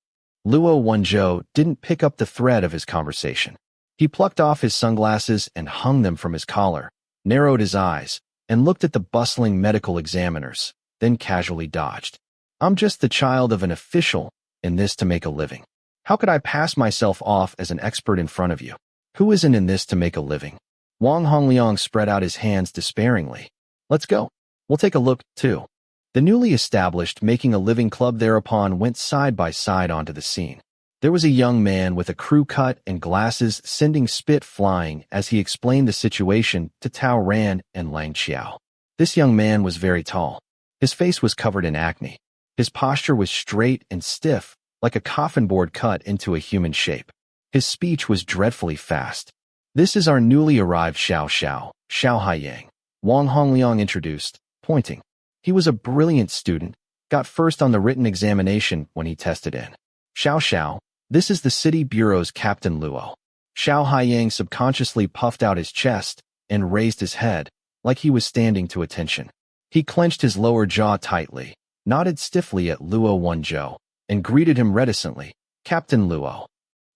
Luo Wenzhou didn't pick up the thread of his conversation. He plucked off his sunglasses and hung them from his collar, narrowed his eyes, and looked at the bustling medical examiners, then casually dodged. "I'm just the child of an official, in this to make a living. How could I pass myself off as an expert in front of you? Who isn't in this to make a living?" Wang Hongliang spread out his hands despairingly. "Let's go. We'll take a look, too." The newly established Making a Living Club thereupon went side by side onto the scene. There was a young man with a crew cut and glasses sending spit flying as he explained the situation to Tao Ran and Lang Qiao. This young man was very tall. His face was covered in acne. His posture was straight and stiff, like a coffin board cut into a human shape. His speech was dreadfully fast. "This is our newly arrived Xiao Haiyang," Wang Hongliang introduced, pointing. He was a brilliant student, got first on the written examination when he tested in. "Xiao, this is the city bureau's Captain Luo." Xiao Haiyang subconsciously puffed out his chest and raised his head, like he was standing to attention. He clenched his lower jaw tightly, nodded stiffly at Luo Wenzhou, and greeted him reticently, "Captain Luo."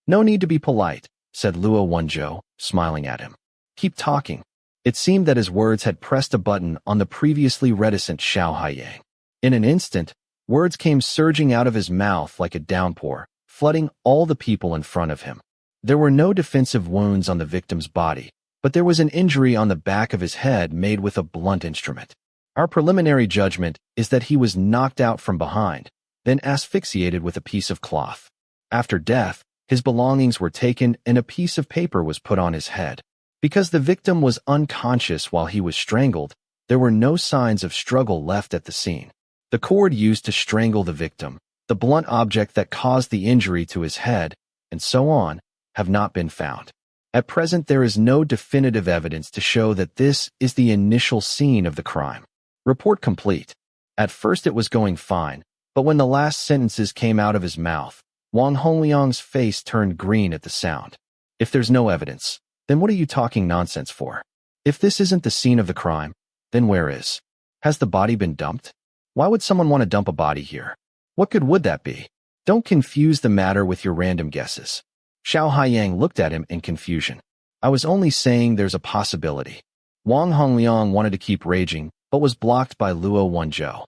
"No need to be polite," said Luo Wenzhou, smiling at him. "Keep talking." It seemed that his words had pressed a button on the previously reticent Xiao Haiyang. In an instant, words came surging out of his mouth like a downpour, flooding all the people in front of him. There were no defensive wounds on the victim's body, but there was an injury on the back of his head made with a blunt instrument. "Our preliminary judgment is that he was knocked out from behind, then asphyxiated with a piece of cloth. After death, his belongings were taken and a piece of paper was put on his head. Because the victim was unconscious while he was strangled, there were no signs of struggle left at the scene. The cord used to strangle the victim, the blunt object that caused the injury to his head, and so on, have not been found. At present, there is no definitive evidence to show that this is the initial scene of the crime. Report complete." At first it was going fine, but when the last sentences came out of his mouth, Wang Hongliang's face turned green at the sound. "If there's no evidence, then what are you talking nonsense for? If this isn't the scene of the crime, then where is? Has the body been dumped? Why would someone want to dump a body here? What good would that be? Don't confuse the matter with your random guesses." Xiao Haiyang looked at him in confusion. "I was only saying there's a possibility." Wang Hongliang wanted to keep raging, but was blocked by Luo Wenzhou.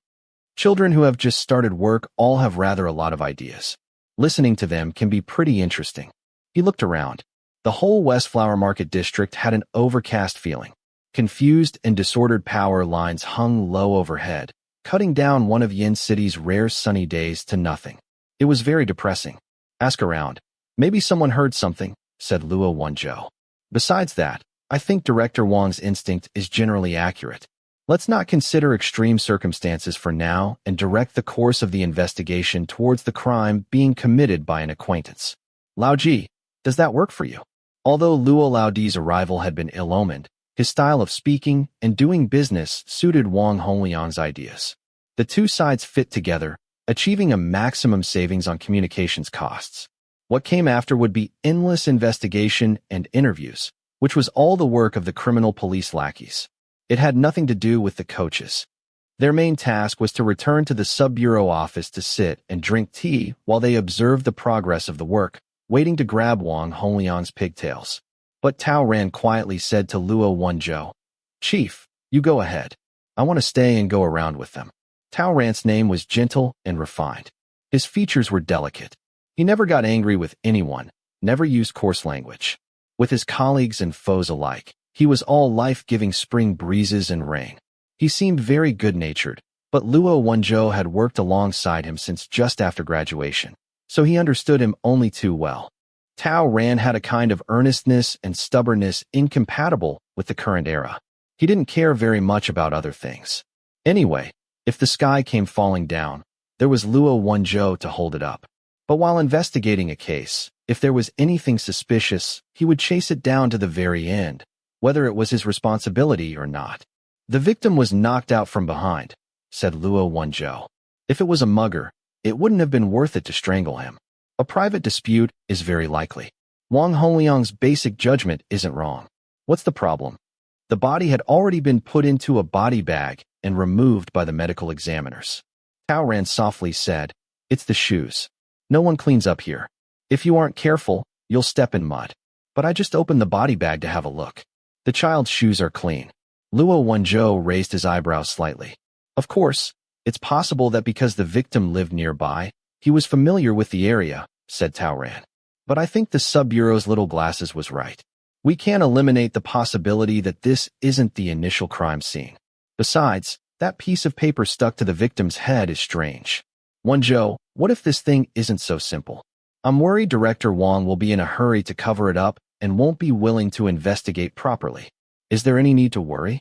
Children who have just started work all have rather a lot of ideas. Listening to them can be pretty interesting. He looked around. The whole West Flower Market district had an overcast feeling. Confused and disordered power lines hung low overhead, cutting down one of Yin City's rare sunny days to nothing. It was very depressing. "Ask around. Maybe someone heard something," said Luo Wenzhou. "Besides that, I think Director Wang's instinct is generally accurate. Let's not consider extreme circumstances for now and direct the course of the investigation towards the crime being committed by an acquaintance. Lao Ji, does that work for you?" Although Luo Laodi's arrival had been ill-omened, His style of speaking and doing business suited Wang Hongliang's ideas. The two sides fit together, achieving a maximum savings on communications costs. What came after would be endless investigation and interviews, which was all the work of the criminal police lackeys. It had nothing to do with the coaches. Their main task was to return to the sub-bureau office to sit and drink tea while they observed the progress of the work, waiting to grab Wang Hongliang's pigtails. But Tao Ran quietly said to Luo Wenzhou, "Chief, you go ahead. I want to stay and go around with them." Tao Ran's name was gentle and refined. His features were delicate. He never got angry with anyone, never used coarse language. With his colleagues and foes alike, he was all life-giving spring breezes and rain. He seemed very good-natured, but Luo Wenzhou had worked alongside him since just after graduation, so he understood him only too well. Tao Ran had a kind of earnestness and stubbornness incompatible with the current era. He didn't care very much about other things. Anyway, if the sky came falling down, there was Luo Wenzhou to hold it up. But while investigating a case, if there was anything suspicious, he would chase it down to the very end, whether it was his responsibility or not. "The victim was knocked out from behind," said Luo Wenzhou. "If it was a mugger, it wouldn't have been worth it to strangle him. A private dispute is very likely. Wang Hongliang's basic judgment isn't wrong. What's the problem?" The body had already been put into a body bag and removed by the medical examiners. Tao Ran softly said, "It's the shoes. No one cleans up here. If you aren't careful, you'll step in mud. But I just opened the body bag to have a look. The child's shoes are clean." Luo Wenzhou raised his eyebrows slightly. Of course, it's possible that because the victim lived nearby, he was familiar with the area, said Tao Ran. But I think the sub-bureau's little glasses was right. We can't eliminate the possibility that this isn't the initial crime scene. Besides, that piece of paper stuck to the victim's head is strange. Wenzhou, what if this thing isn't so simple? I'm worried Director Wang will be in a hurry to cover it up and won't be willing to investigate properly. Is there any need to worry?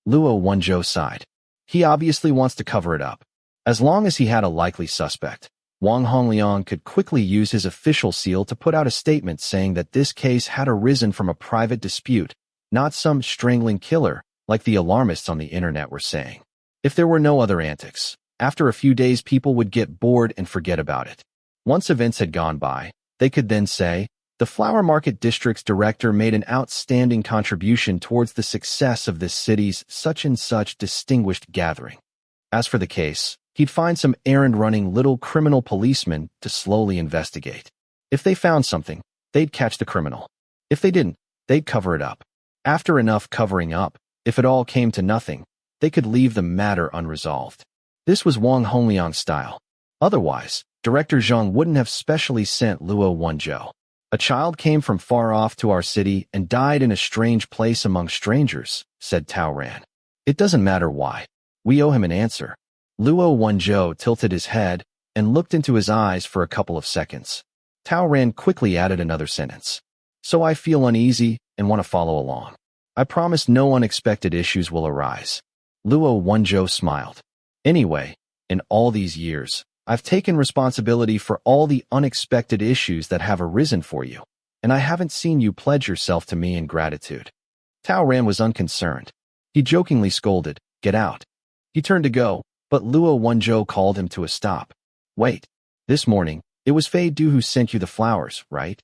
Luo Wenzhou sighed. He obviously wants to cover it up. As long as he had a likely suspect, Wang Hongliang could quickly use his official seal to put out a statement saying that this case had arisen from a private dispute, not some strangling killer, like the alarmists on the internet were saying. If there were no other antics, after a few days people would get bored and forget about it. Once events had gone by, they could then say, the Flower Market District's director made an outstanding contribution towards the success of this city's such-and-such distinguished gathering. As for the case, he'd find some errand-running little criminal policemen to slowly investigate. If they found something, they'd catch the criminal. If they didn't, they'd cover it up. After enough covering up, if it all came to nothing, they could leave the matter unresolved. This was Wang Hongliang's style. Otherwise, Director Zhang wouldn't have specially sent Luo Wenzhou. A child came from far off to our city and died in a strange place among strangers, said Tao Ran. It doesn't matter why. We owe him an answer. Luo Wenzhou tilted his head and looked into his eyes for a couple of seconds. Tao Ran quickly added another sentence. So I feel uneasy and want to follow along. I promise no unexpected issues will arise. Luo Wenzhou smiled. Anyway, in all these years, I've taken responsibility for all the unexpected issues that have arisen for you, and I haven't seen you pledge yourself to me in gratitude. Tao Ran was unconcerned. He jokingly scolded, "Get out." He turned to go, but Luo Wenzhou called him to a stop. Wait. This morning, it was Fei Du who sent you the flowers, right?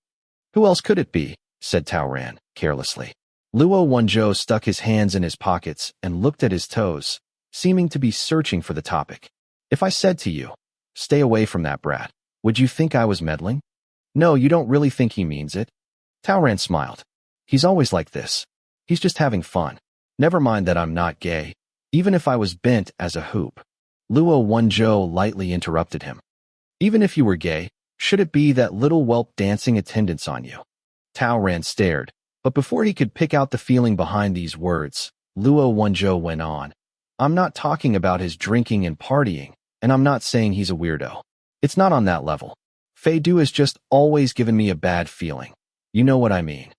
Who else could it be? Said Tao Ran, carelessly. Luo Wenzhou stuck his hands in his pockets and looked at his toes, seeming to be searching for the topic. If I said to you, stay away from that brat, would you think I was meddling? No, you don't really think he means it? Tao Ran smiled. He's always like this. He's just having fun. Never mind that I'm not gay, even if I was bent as a hoop. Luo Wenzhou lightly interrupted him. Even if you were gay, should it be that little whelp dancing attendance on you? Tao Ran stared, but before he could pick out the feeling behind these words, Luo Wenzhou went on. I'm not talking about his drinking and partying, and I'm not saying he's a weirdo. It's not on that level. Fei Du has just always given me a bad feeling. You know what I mean.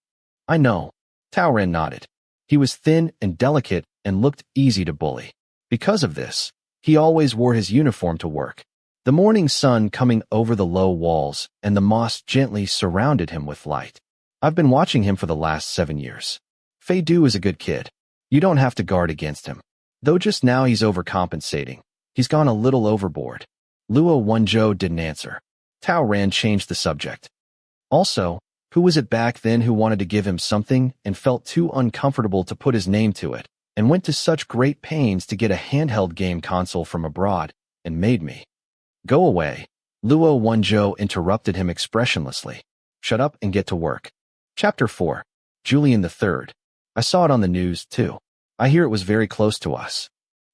I know. Tao Ran nodded. He was thin and delicate and looked easy to bully. Because of this, he always wore his uniform to work. The morning sun coming over the low walls and the moss gently surrounded him with light. I've been watching him for the last 7 years. Fei Du is a good kid. You don't have to guard against him. Though just now he's overcompensating. He's gone a little overboard. Luo Wenzhou didn't answer. Tao Ran changed the subject. Also, who was it back then who wanted to give him something and felt too uncomfortable to put his name to it, and went to such great pains to get a handheld game console from abroad, and made me? Go away. Luo Wenzhou interrupted him expressionlessly. Shut up and get to work. Chapter 4. Julian III. I saw it on the news, too. I hear it was very close to us.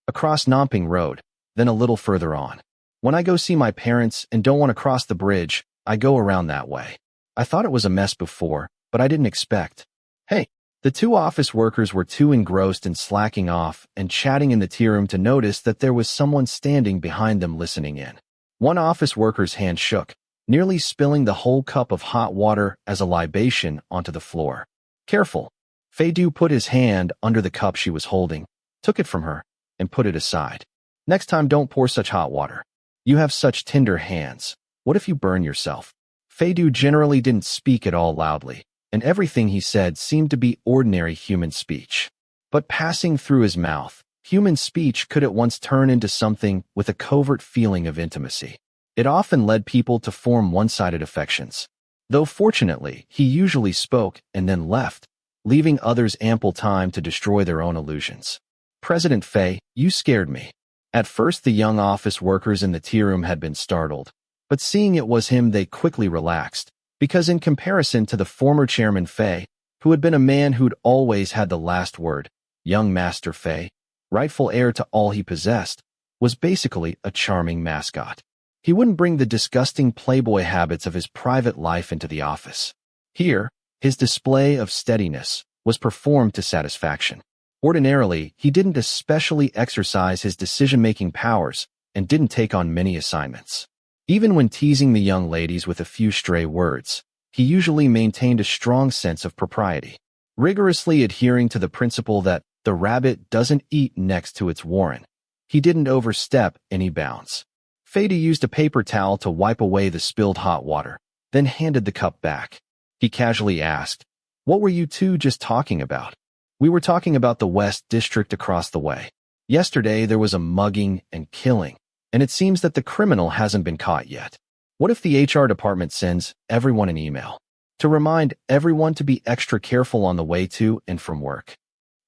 Across Nanping Road, then a little further on. When I go see my parents and don't want to cross the bridge, I go around that way. I thought it was a mess before, but I didn't expect. Hey, the two office workers were too engrossed in slacking off and chatting in the tea room to notice that there was someone standing behind them listening in. One office worker's hand shook, nearly spilling the whole cup of hot water as a libation onto the floor. Careful. Fei Du put his hand under the cup she was holding, took it from her, and put it aside. Next time don't pour such hot water. You have such tender hands. What if you burn yourself? Fei Du generally didn't speak at all loudly, and everything he said seemed to be ordinary human speech. But passing through his mouth, human speech could at once turn into something with a covert feeling of intimacy. It often led people to form one-sided affections. Though fortunately, he usually spoke and then left, leaving others ample time to destroy their own illusions. President Fei, you scared me. At first the young office workers in the tea room had been startled, but seeing it was him they quickly relaxed, because in comparison to the former chairman Fei, who had been a man who'd always had the last word, young Master Fei, rightful heir to all he possessed, was basically a charming mascot. He wouldn't bring the disgusting playboy habits of his private life into the office. Here, his display of steadiness was performed to satisfaction. Ordinarily, he didn't especially exercise his decision-making powers and didn't take on many assignments. Even when teasing the young ladies with a few stray words, he usually maintained a strong sense of propriety, rigorously adhering to the principle that the rabbit doesn't eat next to its warren. He didn't overstep any bounds. Fei Du used a paper towel to wipe away the spilled hot water, then handed the cup back. He casually asked, "What were you two just talking about?" "We were talking about the West District across the way. Yesterday there was a mugging and killing, and it seems that the criminal hasn't been caught yet. What if the HR department sends everyone an email to remind everyone to be extra careful on the way to and from work?"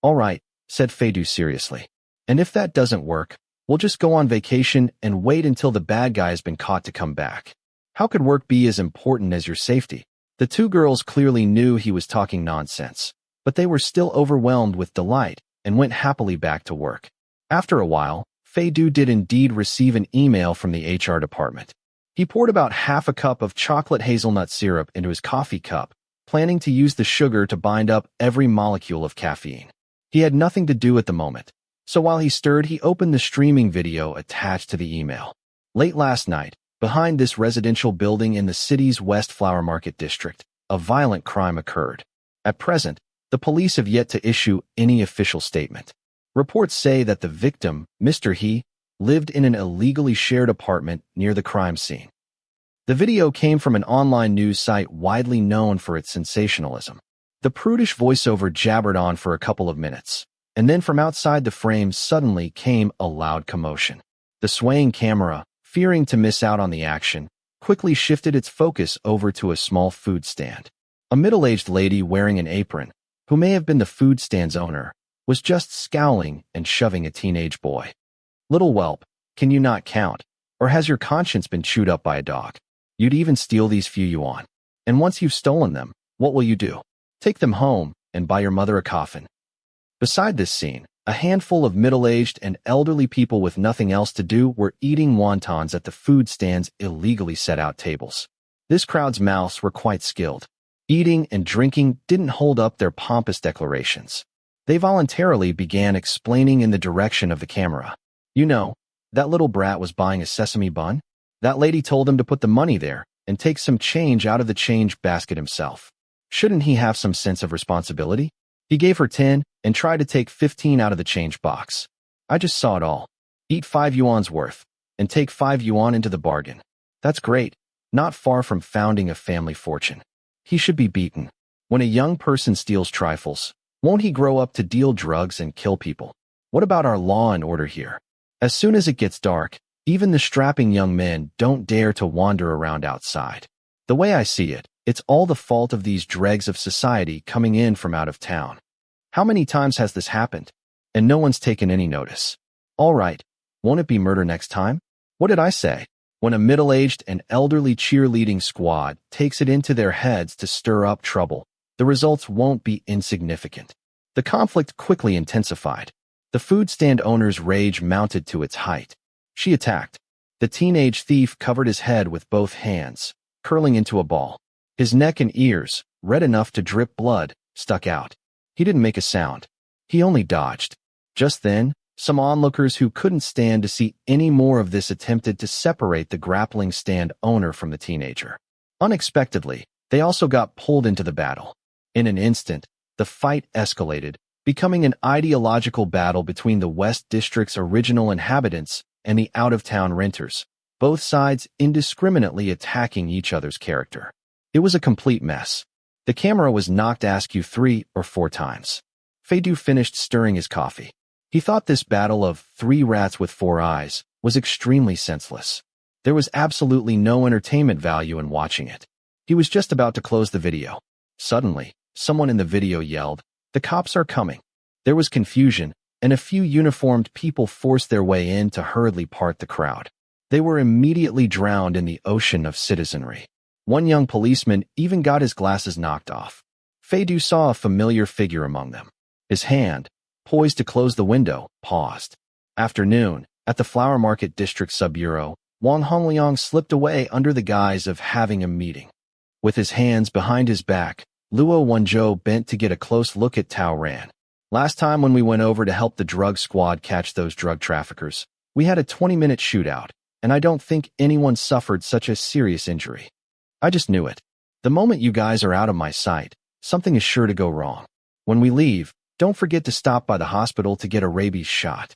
"All right," said Fei Du seriously. "And if that doesn't work, we'll just go on vacation and wait until the bad guy has been caught to come back. How could work be as important as your safety?" The two girls clearly knew he was talking nonsense, but they were still overwhelmed with delight and went happily back to work. After a while, Fei Du did indeed receive an email from the HR department. He poured about half a cup of chocolate hazelnut syrup into his coffee cup, planning to use the sugar to bind up every molecule of caffeine. He had nothing to do at the moment, so while he stirred, he opened the streaming video attached to the email. Late last night, behind this residential building in the city's West Flower Market district, a violent crime occurred. At present, the police have yet to issue any official statement. Reports say that the victim, Mr. He, lived in an illegally shared apartment near the crime scene. The video came from an online news site widely known for its sensationalism. The prudish voiceover jabbered on for a couple of minutes, and then from outside the frame suddenly came a loud commotion. The swaying camera, fearing to miss out on the action, quickly shifted its focus over to a small food stand. A middle-aged lady wearing an apron, who may have been the food stand's owner, was just scowling and shoving a teenage boy. "Little whelp, can you not count? Or has your conscience been chewed up by a dog? You'd even steal these few yuan. And once you've stolen them, what will you do? Take them home and buy your mother a coffin." Beside this scene, a handful of middle-aged and elderly people with nothing else to do were eating wontons at the food stand's illegally set out tables. This crowd's mouths were quite skilled. Eating and drinking didn't hold up their pompous declarations. They voluntarily began explaining in the direction of the camera. "You know, that little brat was buying a sesame bun? That lady told him to put the money there and take some change out of the change basket himself. Shouldn't he have some sense of responsibility? He gave her 10 and tried to take 15 out of the change box. I just saw it all. Eat 5 yuan's worth and take 5 yuan into the bargain. That's great, not far from founding a family fortune. He should be beaten. When a young person steals trifles, Won't he grow up to deal drugs and kill people? What about our law and order here? As soon as it gets dark, even the strapping young men don't dare to wander around outside. The way I see it, it's all the fault of these dregs of society coming in from out of town. How many times has this happened? And no one's taken any notice. All right, won't it be murder next time? What did I say? When a middle-aged and elderly cheerleading squad takes it into their heads to stir up trouble, the results won't be insignificant. The conflict quickly intensified. The food stand owner's rage mounted to its height. She attacked. The teenage thief covered his head with both hands, curling into a ball. His neck and ears, red enough to drip blood, stuck out. He didn't make a sound. He only dodged. Just then, some onlookers who couldn't stand to see any more of this attempted to separate the grappling stand owner from the teenager. Unexpectedly, they also got pulled into the battle. In an instant, the fight escalated, becoming an ideological battle between the West District's original inhabitants and the out-of-town renters, both sides indiscriminately attacking each other's character. It was a complete mess. The camera was knocked askew 3 or 4 times. Feidu finished stirring his coffee. He thought this battle of 3 rats with 4 eyes was extremely senseless. There was absolutely no entertainment value in watching it. He was just about to close the video. Suddenly, someone in the video yelled, "The cops are coming." There was confusion, and a few uniformed people forced their way in to hurriedly part the crowd. They were immediately drowned in the ocean of citizenry. One young policeman even got his glasses knocked off. Feidu saw a familiar figure among them. His hand, poised to close the window, paused. Afternoon, at the Flower Market District Sub-Bureau, Wang Hongliang slipped away under the guise of having a meeting. With his hands behind his back, Luo Wenzhou bent to get a close look at Tao Ran. Last time when we went over to help the drug squad catch those drug traffickers, we had a 20-minute shootout, and I don't think anyone suffered such a serious injury. I just knew it. The moment you guys are out of my sight, something is sure to go wrong. When we leave, don't forget to stop by the hospital to get a rabies shot.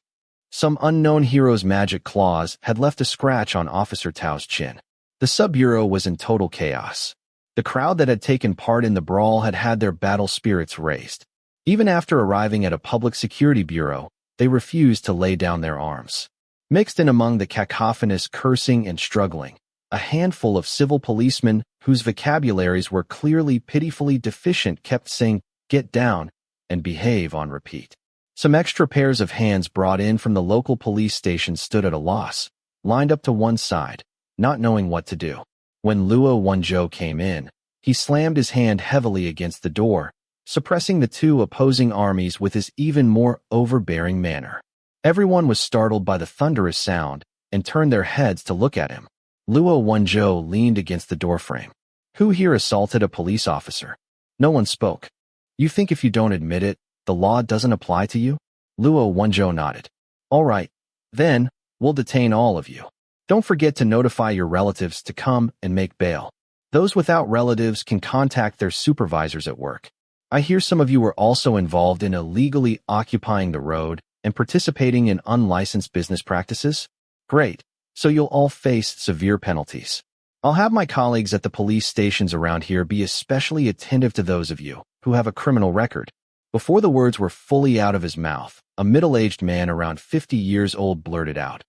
Some unknown hero's magic claws had left a scratch on Officer Tao's chin. The sub-bureau was in total chaos. The crowd that had taken part in the brawl had had their battle spirits raised. Even after arriving at a public security bureau, they refused to lay down their arms. Mixed in among the cacophonous cursing and struggling, a handful of civil policemen whose vocabularies were clearly pitifully deficient kept saying, "Get down," and "behave" on repeat. Some extra pairs of hands brought in from the local police station stood at a loss, lined up to one side, not knowing what to do. When Luo Wenzhou came in, he slammed his hand heavily against the door, suppressing the two opposing armies with his even more overbearing manner. Everyone was startled by the thunderous sound and turned their heads to look at him. Luo Wenzhou leaned against the doorframe. Who here assaulted a police officer? No one spoke. You think if you don't admit it, the law doesn't apply to you? Luo Wenzhou nodded. All right, then, we'll detain all of you. Don't forget to notify your relatives to come and make bail. Those without relatives can contact their supervisors at work. I hear some of you were also involved in illegally occupying the road and participating in unlicensed business practices? Great, so you'll all face severe penalties. I'll have my colleagues at the police stations around here be especially attentive to those of you who have a criminal record. Before the words were fully out of his mouth, a middle-aged man around 50 years old blurted out,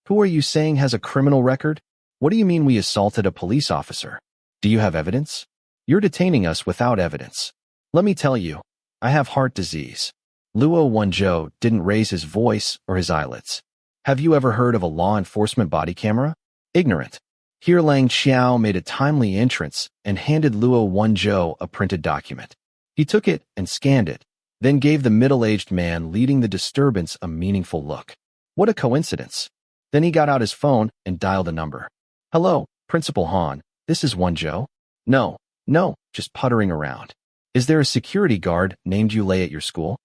"Who are you saying has a criminal record? What do you mean we assaulted a police officer? Do you have evidence? You're detaining us without evidence. Let me tell you, I have heart disease." Luo Wenzhou didn't raise his voice or his eyelids. Have you ever heard of a law enforcement body camera? Ignorant. Here Lang Xiao made a timely entrance and handed Luo Wenzhou a printed document. He took it and scanned it, then gave the middle-aged man leading the disturbance a meaningful look. What a coincidence. Then he got out his phone and dialed a number. "Hello, Principal Han, this is Wenzhou." No, just puttering around. "Is there a security guard named Yulei at your school?"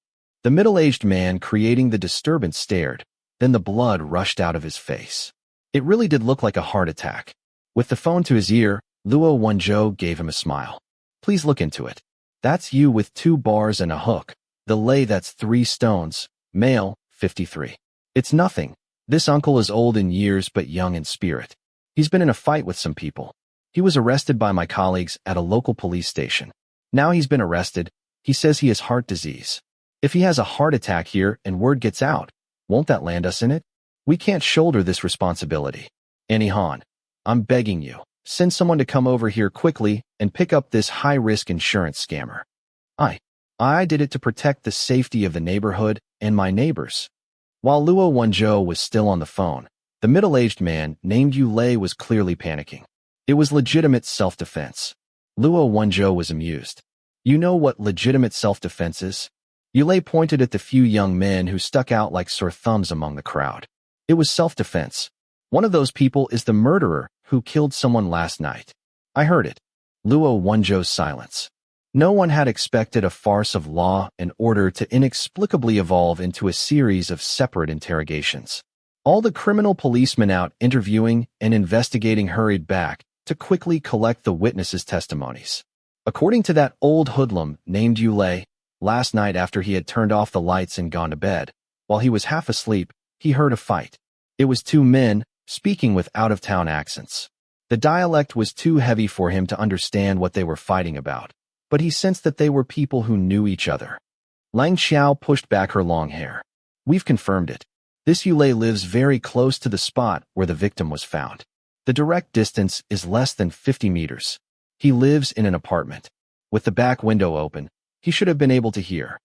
The middle-aged man creating the disturbance stared, then the blood rushed out of his face. It really did look like a heart attack. With the phone to his ear, Luo Wenzhou gave him a smile. "Please look into it. That's you with 2 bars and a hook. The lay that's 3 stones, male, 53. It's nothing. This uncle is old in years but young in spirit. He's been in a fight with some people. He was arrested by my colleagues at a local police station. Now he's been arrested, He says he has heart disease. If he has a heart attack here and word gets out, won't that land us in it? We can't shoulder this responsibility. Annie Han, I'm begging you, send someone to come over here quickly and pick up this high-risk insurance scammer. I did it to protect the safety of the neighborhood and my neighbors. While Luo Wenzhou was still on the phone, the middle-aged man named Yulei was clearly panicking. It was legitimate self-defense. Luo Wenzhou was amused. You know what legitimate self-defense is? Yulei pointed at the few young men who stuck out like sore thumbs among the crowd. It was self-defense. One of those people is the murderer who killed someone last night. I heard it. Luo Wenzhou's silence. No one had expected a farce of law and order to inexplicably evolve into a series of separate interrogations. All the criminal policemen out interviewing and investigating hurried back to quickly collect the witnesses' testimonies. According to that old hoodlum named Yulei, last night after he had turned off the lights and gone to bed, while he was half asleep, he heard a fight. It was two men, speaking with out-of-town accents. The dialect was too heavy for him to understand what they were fighting about, but he sensed that they were people who knew each other. Lang Xiao pushed back her long hair. We've confirmed it. This Yulei lives very close to the spot where the victim was found. The direct distance is less than 50 meters. He lives in an apartment. With the back window open, he should have been able to hear.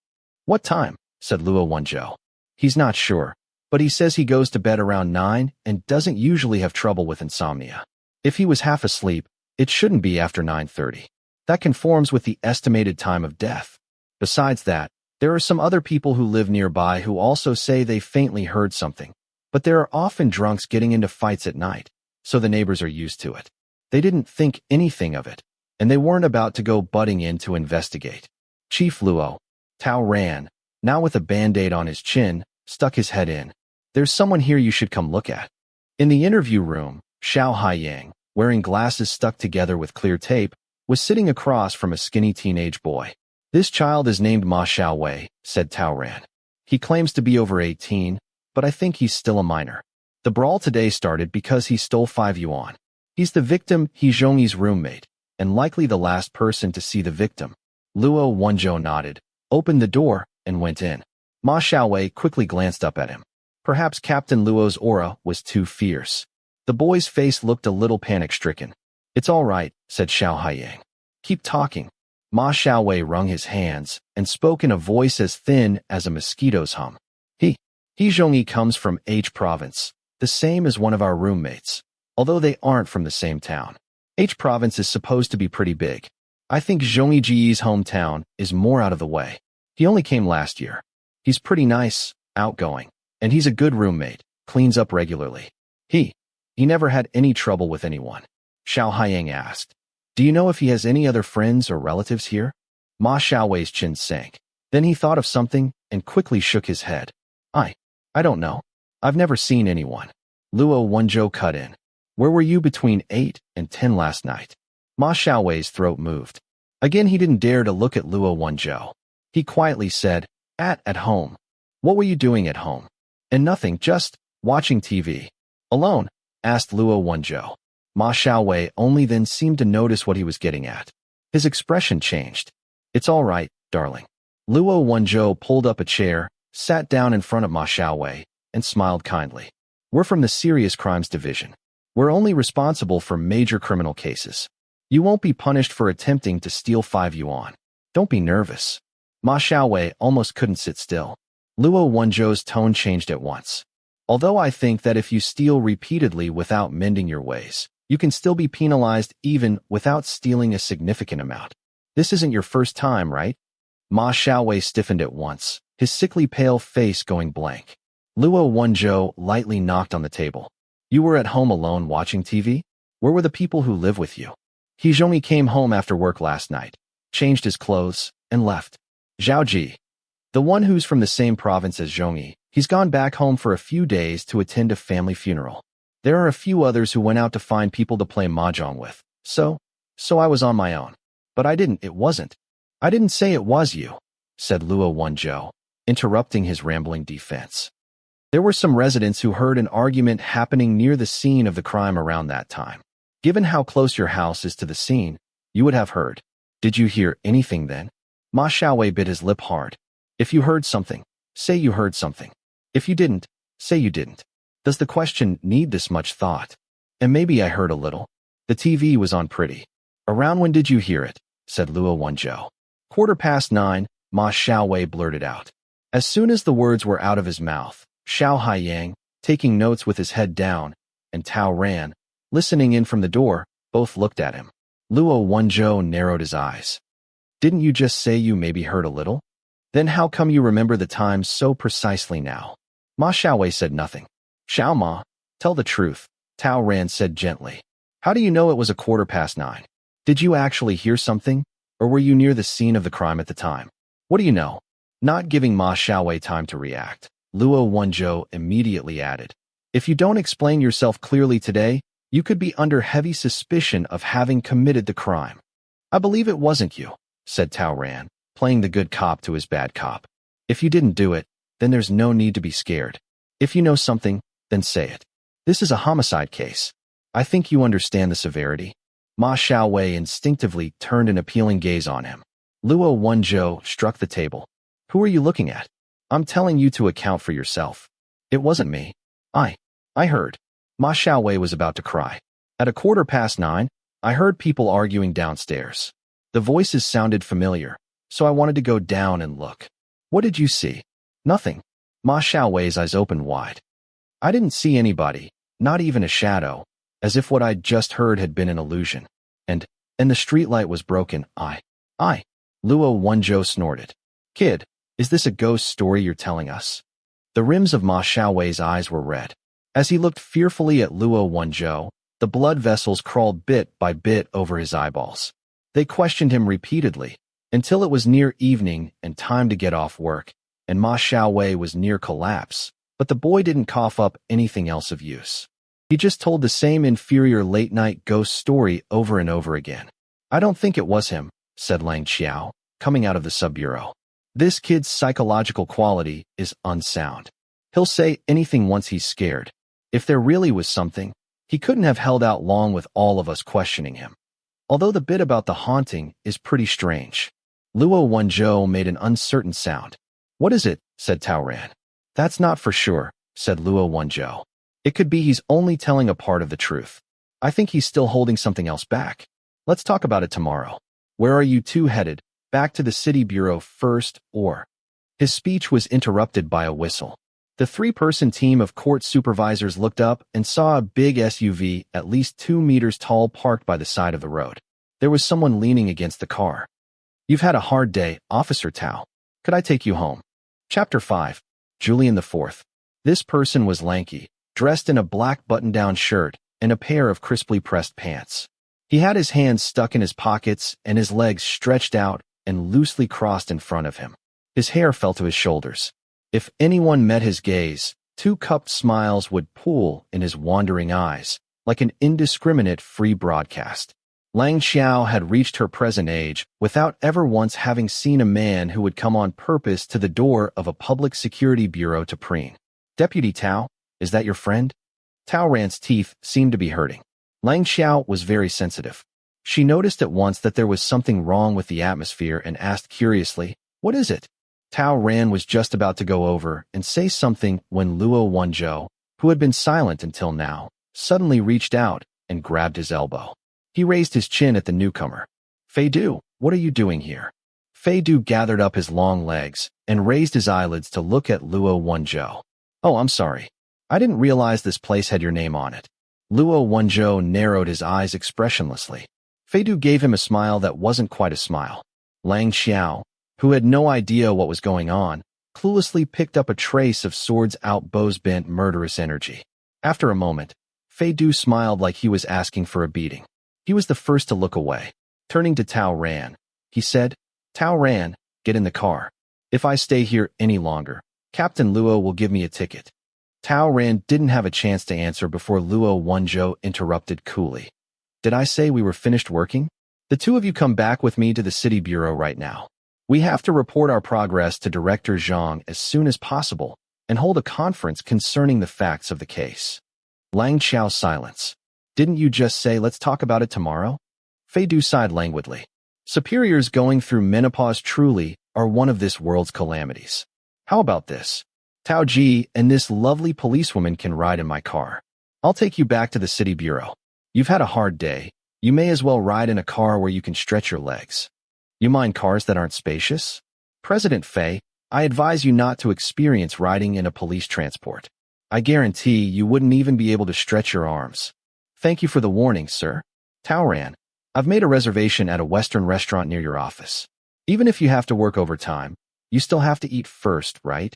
What time? Said Luo Wenzhou. He's not sure, but he says he goes to bed around 9 and doesn't usually have trouble with insomnia. If he was half asleep, it shouldn't be after 9:30. That conforms with the estimated time of death. Besides that, there are some other people who live nearby who also say they faintly heard something, but there are often drunks getting into fights at night, so the neighbors are used to it. They didn't think anything of it, and they weren't about to go butting in to investigate. Chief Luo, Tao Ran, now with a band-aid on his chin, stuck his head in. There's someone here you should come look at. In the interview room, Xiao Haiyang, wearing glasses stuck together with clear tape, was sitting across from a skinny teenage boy. This child is named Ma Xiaowei, said Tao Ran. He claims to be over 18, but I think he's still a minor. The brawl today started because he stole 5 yuan. He's the victim, He Zhongyi's roommate, and likely the last person to see the victim. Luo Wenzhou nodded, opened the door, and went in. Ma Xiaowei quickly glanced up at him. Perhaps Captain Luo's aura was too fierce. The boy's face looked a little panic-stricken. It's all right, said Xiao Haiyang. Keep talking. Ma Xiaowei wrung his hands and spoke in a voice as thin as a mosquito's hum. He Zhongyi comes from H province, the same as one of our roommates, although they aren't from the same town. H province is supposed to be pretty big. I think Zhongyi Ji's hometown is more out of the way. He only came last year. He's pretty nice, outgoing, and he's a good roommate, cleans up regularly. He never had any trouble with anyone. Xiao Haiyang asked. Do you know if he has any other friends or relatives here? Ma Xiaowei's chin sank. Then he thought of something and quickly shook his head. I don't know. I've never seen anyone. Luo Wenzhou cut in. Where were you between 8 and 10 last night? Ma Xiaowei's throat moved. Again he didn't dare to look at Luo Wenzhou. He quietly said, At home. What were you doing at home? And nothing, just watching TV. Alone? Asked Luo Wenzhou. Ma Xiaowei only then seemed to notice what he was getting at. His expression changed. It's all right, darling. Luo Wenzhou pulled up a chair, sat down in front of Ma Xiaowei, and smiled kindly. We're from the Serious Crimes Division. We're only responsible for major criminal cases. You won't be punished for attempting to steal 5 yuan. Don't be nervous. Ma Xiaowei almost couldn't sit still. Luo Wenzhou's tone changed at once. Although I think that if you steal repeatedly without mending your ways, you can still be penalized even without stealing a significant amount. This isn't your first time, right? Ma Xiaowei stiffened at once, his sickly pale face going blank. Luo Wenzhou lightly knocked on the table. You were at home alone watching TV? Where were the people who live with you? He Zhongyi came home after work last night, changed his clothes, and left. Zhaoji, the one who's from the same province as Zhongyi, he's gone back home for a few days to attend a family funeral. There are a few others who went out to find people to play mahjong with, so I was on my own. But I didn't say it was you, said Luo Wenzhou, interrupting his rambling defense. There were some residents who heard an argument happening near the scene of the crime around that time. Given how close your house is to the scene, you would have heard. Did you hear anything then? Ma Xiaowei bit his lip hard. If you heard something, say you heard something. If you didn't, say you didn't. Does the question need this much thought? And maybe I heard a little. The TV was on pretty. Around when did you hear it? Said Luo Wenzhou. 9:15, Ma Xiaowei blurted out. As soon as the words were out of his mouth, Xiao Haiyang, taking notes with his head down, and Tao Ran, listening in from the door, both looked at him. Luo Wenzhou narrowed his eyes. Didn't you just say you maybe heard a little? Then how come you remember the time so precisely now? Ma Xiaowei said nothing. Xiao Ma, tell the truth, Tao Ran said gently. How do you know it was 9:15? Did you actually hear something, or were you near the scene of the crime at the time? What do you know? Not giving Ma Xiaowei time to react, Luo Wenzhou immediately added. If you don't explain yourself clearly today, you could be under heavy suspicion of having committed the crime. I believe it wasn't you, said Tao Ran, playing the good cop to his bad cop. If you didn't do it, then there's no need to be scared. If you know something, then say it. This is a homicide case. I think you understand the severity. Ma Xiaowei instinctively turned an appealing gaze on him. Luo Wenzhou struck the table. Who are you looking at? I'm telling you to account for yourself. It wasn't me. I heard. Ma Xiaowei was about to cry. At 9:15, I heard people arguing downstairs. The voices sounded familiar, so I wanted to go down and look. What did you see? Nothing. Ma Xiaowei's eyes opened wide. I didn't see anybody, not even a shadow, as if what I'd just heard had been an illusion. And the streetlight was broken. I. Luo Wenzhou snorted. Kid, is this a ghost story you're telling us? The rims of Ma Xiaowei's eyes were red. As he looked fearfully at Luo Wenzhou, the blood vessels crawled bit by bit over his eyeballs. They questioned him repeatedly, until it was near evening and time to get off work, and Ma Xiaowei was near collapse, but the boy didn't cough up anything else of use. He just told the same inferior late-night ghost story over and over again. I don't think it was him, said Lang Xiao, coming out of the sub-bureau. This kid's psychological quality is unsound. He'll say anything once he's scared. If there really was something, he couldn't have held out long with all of us questioning him. Although the bit about the haunting is pretty strange. Luo Wenzhou made an uncertain sound. What is it? Said Tao Ran. That's not for sure, said Luo Wenzhou. It could be he's only telling a part of the truth. I think he's still holding something else back. Let's talk about it tomorrow. Where are you two headed? Back to the city bureau first, or? His speech was interrupted by a whistle. The three-person team of court supervisors looked up and saw a big SUV at least 2 meters tall parked by the side of the road. There was someone leaning against the car. You've had a hard day, Officer Tao. Could I take you home? Chapter 5. Julian IV. This person was lanky, dressed in a black button-down shirt and a pair of crisply pressed pants. He had his hands stuck in his pockets and his legs stretched out and loosely crossed in front of him. His hair fell to his shoulders. If anyone met his gaze, 2 cupped smiles would pool in his wandering eyes, like an indiscriminate free broadcast. Lang Xiao had reached her present age without ever once having seen a man who would come on purpose to the door of a public security bureau to preen. Deputy Tao, is that your friend? Tao Ran's teeth seemed to be hurting. Lang Xiao was very sensitive. She noticed at once that there was something wrong with the atmosphere and asked curiously, what is it? Tao Ran was just about to go over and say something when Luo Wenzhou, who had been silent until now, suddenly reached out and grabbed his elbow. He raised his chin at the newcomer. Fei Du, what are you doing here? Fei Du gathered up his long legs and raised his eyelids to look at Luo Wenzhou. Oh, I'm sorry. I didn't realize this place had your name on it. Luo Wenzhou narrowed his eyes expressionlessly. Fei Du gave him a smile that wasn't quite a smile. Lang Xiao, who had no idea what was going on, cluelessly picked up a trace of swords out bows bent murderous energy. After a moment, Fei Du smiled like he was asking for a beating. He was the first to look away. Turning to Tao Ran, he said, Tao Ran, get in the car. If I stay here any longer, Captain Luo will give me a ticket. Tao Ran didn't have a chance to answer before Luo Wenzhou interrupted coolly. Did I say we were finished working? The two of you come back with me to the city bureau right now. We have to report our progress to Director Zhang as soon as possible and hold a conference concerning the facts of the case. Lang Xiao's silence. Didn't you just say let's talk about it tomorrow? Fei Du sighed languidly. Superiors going through menopause truly are one of this world's calamities. How about this? Tao Ji and this lovely policewoman can ride in my car. I'll take you back to the city bureau. You've had a hard day. You may as well ride in a car where you can stretch your legs. You mind cars that aren't spacious? President Fei, I advise you not to experience riding in a police transport. I guarantee you wouldn't even be able to stretch your arms. Thank you for the warning, sir. Tao Ran, I've made a reservation at a Western restaurant near your office. Even if you have to work overtime, you still have to eat first, right?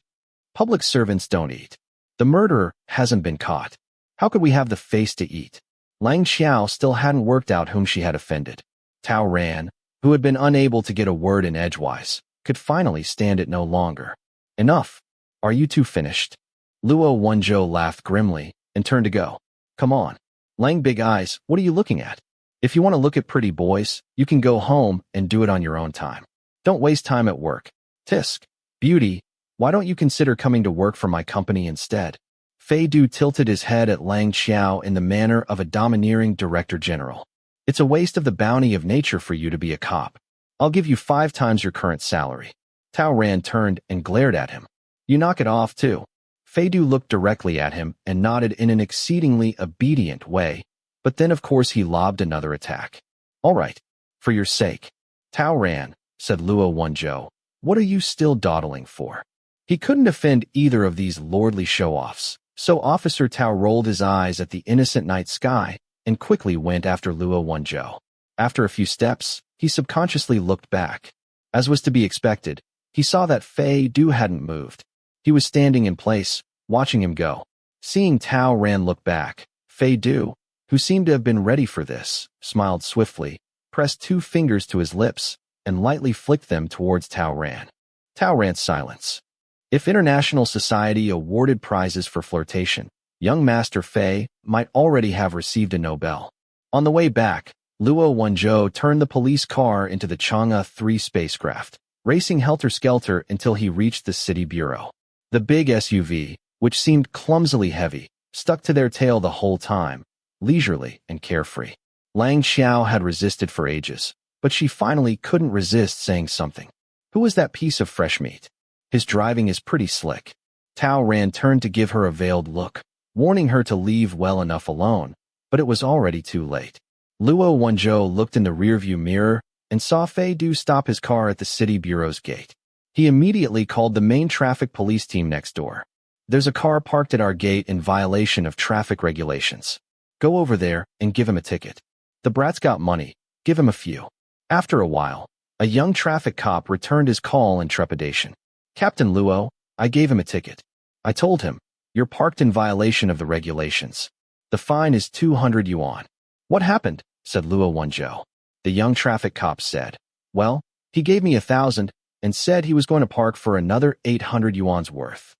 Public servants don't eat. The murderer hasn't been caught. How could we have the face to eat? Lang Xiao still hadn't worked out whom she had offended. Tao Ran, who had been unable to get a word in edgewise, could finally stand it no longer. Enough. Are you two finished? Luo Wenzhou laughed grimly and turned to go. Come on. Lang Big Eyes, what are you looking at? If you want to look at pretty boys, you can go home and do it on your own time. Don't waste time at work. Tisk. Beauty, why don't you consider coming to work for my company instead? Fei Du tilted his head at Lang Xiao in the manner of a domineering director general. It's a waste of the bounty of nature for you to be a cop. I'll give you 5 times your current salary. Tao Ran turned and glared at him. You knock it off, too. Fei Du looked directly at him and nodded in an exceedingly obedient way, but then of course he lobbed another attack. All right, for your sake. Tao Ran, said Luo Wenzhou, what are you still dawdling for? He couldn't offend either of these lordly show-offs, so Officer Tao rolled his eyes at the innocent night sky and quickly went after Luo Wenzhou. After a few steps, he subconsciously looked back. As was to be expected, he saw that Fei Du hadn't moved. He was standing in place, watching him go. Seeing Tao Ran look back, Fei Du, who seemed to have been ready for this, smiled swiftly, pressed 2 fingers to his lips, and lightly flicked them towards Tao Ran. Tao Ran's silence. If international society awarded prizes for flirtation, young Master Fei might already have received a Nobel. On the way back, Luo Wenzhou turned the police car into the Chang'e 3 spacecraft, racing helter-skelter until he reached the city bureau. The big SUV, which seemed clumsily heavy, stuck to their tail the whole time, leisurely and carefree. Lang Xiao had resisted for ages, but she finally couldn't resist saying something. Who was that piece of fresh meat? His driving is pretty slick. Tao Ran turned to give her a veiled look, warning her to leave well enough alone, but it was already too late. Luo Wenzhou looked in the rearview mirror and saw Fei Du stop his car at the city bureau's gate. He immediately called the main traffic police team next door. There's a car parked at our gate in violation of traffic regulations. Go over there and give him a ticket. The brat's got money. Give him a few. After a while, a young traffic cop returned his call in trepidation. Captain Luo, I gave him a ticket. I told him, you're parked in violation of the regulations. The fine is 200 yuan. What happened? Said Luo Wenzhou. The young traffic cop said, well, he gave me 1,000 and said he was going to park for another 800 yuan's worth.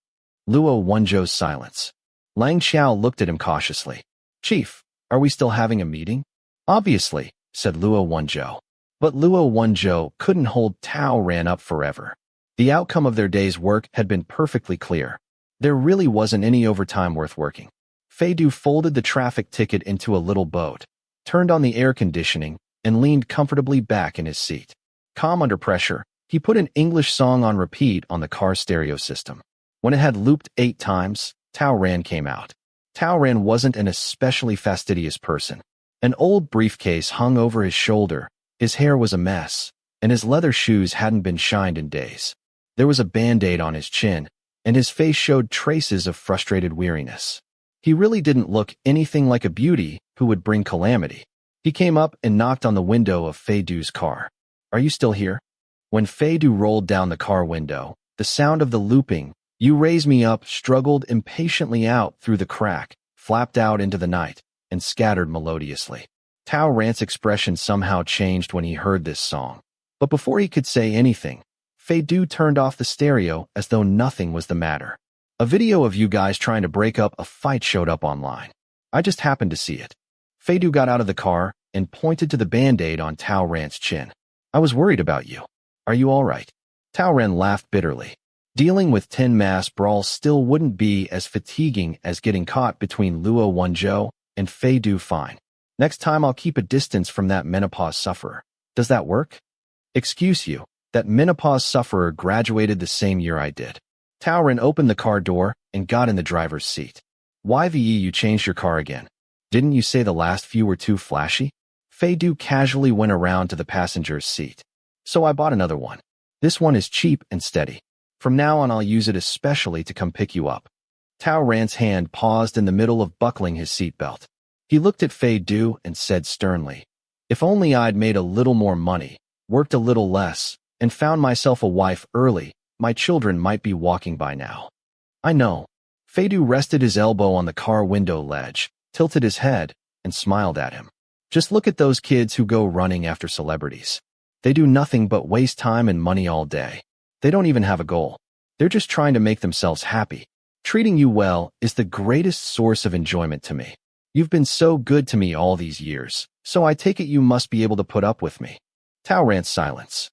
Luo Wenzhou's silence. Lang Xiao looked at him cautiously. Chief, are we still having a meeting? Obviously, said Luo Wenzhou. But Luo Wenzhou couldn't hold Tao Ran up forever. The outcome of their day's work had been perfectly clear. There really wasn't any overtime worth working. Fei Du folded the traffic ticket into a little boat, turned on the air conditioning, and leaned comfortably back in his seat. Calm under pressure, he put an English song on repeat on the car stereo system. When it had looped 8 times, Tao Ran came out. Tao Ran wasn't an especially fastidious person. An old briefcase hung over his shoulder, his hair was a mess, and his leather shoes hadn't been shined in days. There was a band-aid on his chin, and his face showed traces of frustrated weariness. He really didn't look anything like a beauty who would bring calamity. He came up and knocked on the window of Fei Du's car. Are you still here? When Fei Du rolled down the car window, the sound of the looping, "You raise me up," struggled impatiently out through the crack, flapped out into the night, and scattered melodiously. Tao Ran's expression somehow changed when he heard this song. But before he could say anything, Fei Du turned off the stereo as though nothing was the matter. A video of you guys trying to break up a fight showed up online. I just happened to see it. Fei Du got out of the car and pointed to the band-aid on Tao Ran's chin. I was worried about you. Are you all right? Tao Ran laughed bitterly. Dealing with 10 mass brawls still wouldn't be as fatiguing as getting caught between Luo Wenzhou and Fei Du. Fine. Next time I'll keep a distance from that menopause sufferer. Does that work? Excuse you, that menopause sufferer graduated the same year I did. Tao Ren opened the car door and got in the driver's seat. YVE, you changed your car again. Didn't you say the last few were too flashy? Fei Du casually went around to the passenger's seat. So I bought another one. This one is cheap and steady. From now on I'll use it especially to come pick you up. Tao Ran's hand paused in the middle of buckling his seatbelt. He looked at Fei Du and said sternly, if only I'd made a little more money, worked a little less, and found myself a wife early, my children might be walking by now. I know. Fei Du rested his elbow on the car window ledge, tilted his head, and smiled at him. Just look at those kids who go running after celebrities. They do nothing but waste time and money all day. They don't even have a goal. They're just trying to make themselves happy. Treating you well is the greatest source of enjoyment to me. You've been so good to me all these years, so I take it you must be able to put up with me. Tao Ran's silence.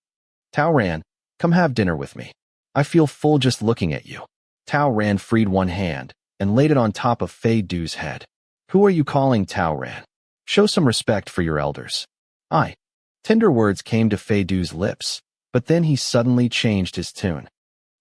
Tao Ran, come have dinner with me. I feel full just looking at you. Tao Ran freed one hand and laid it on top of Fei Du's head. Who are you calling Tao Ran? Show some respect for your elders. I. Tender words came to Fei Du's lips, but then he suddenly changed his tune.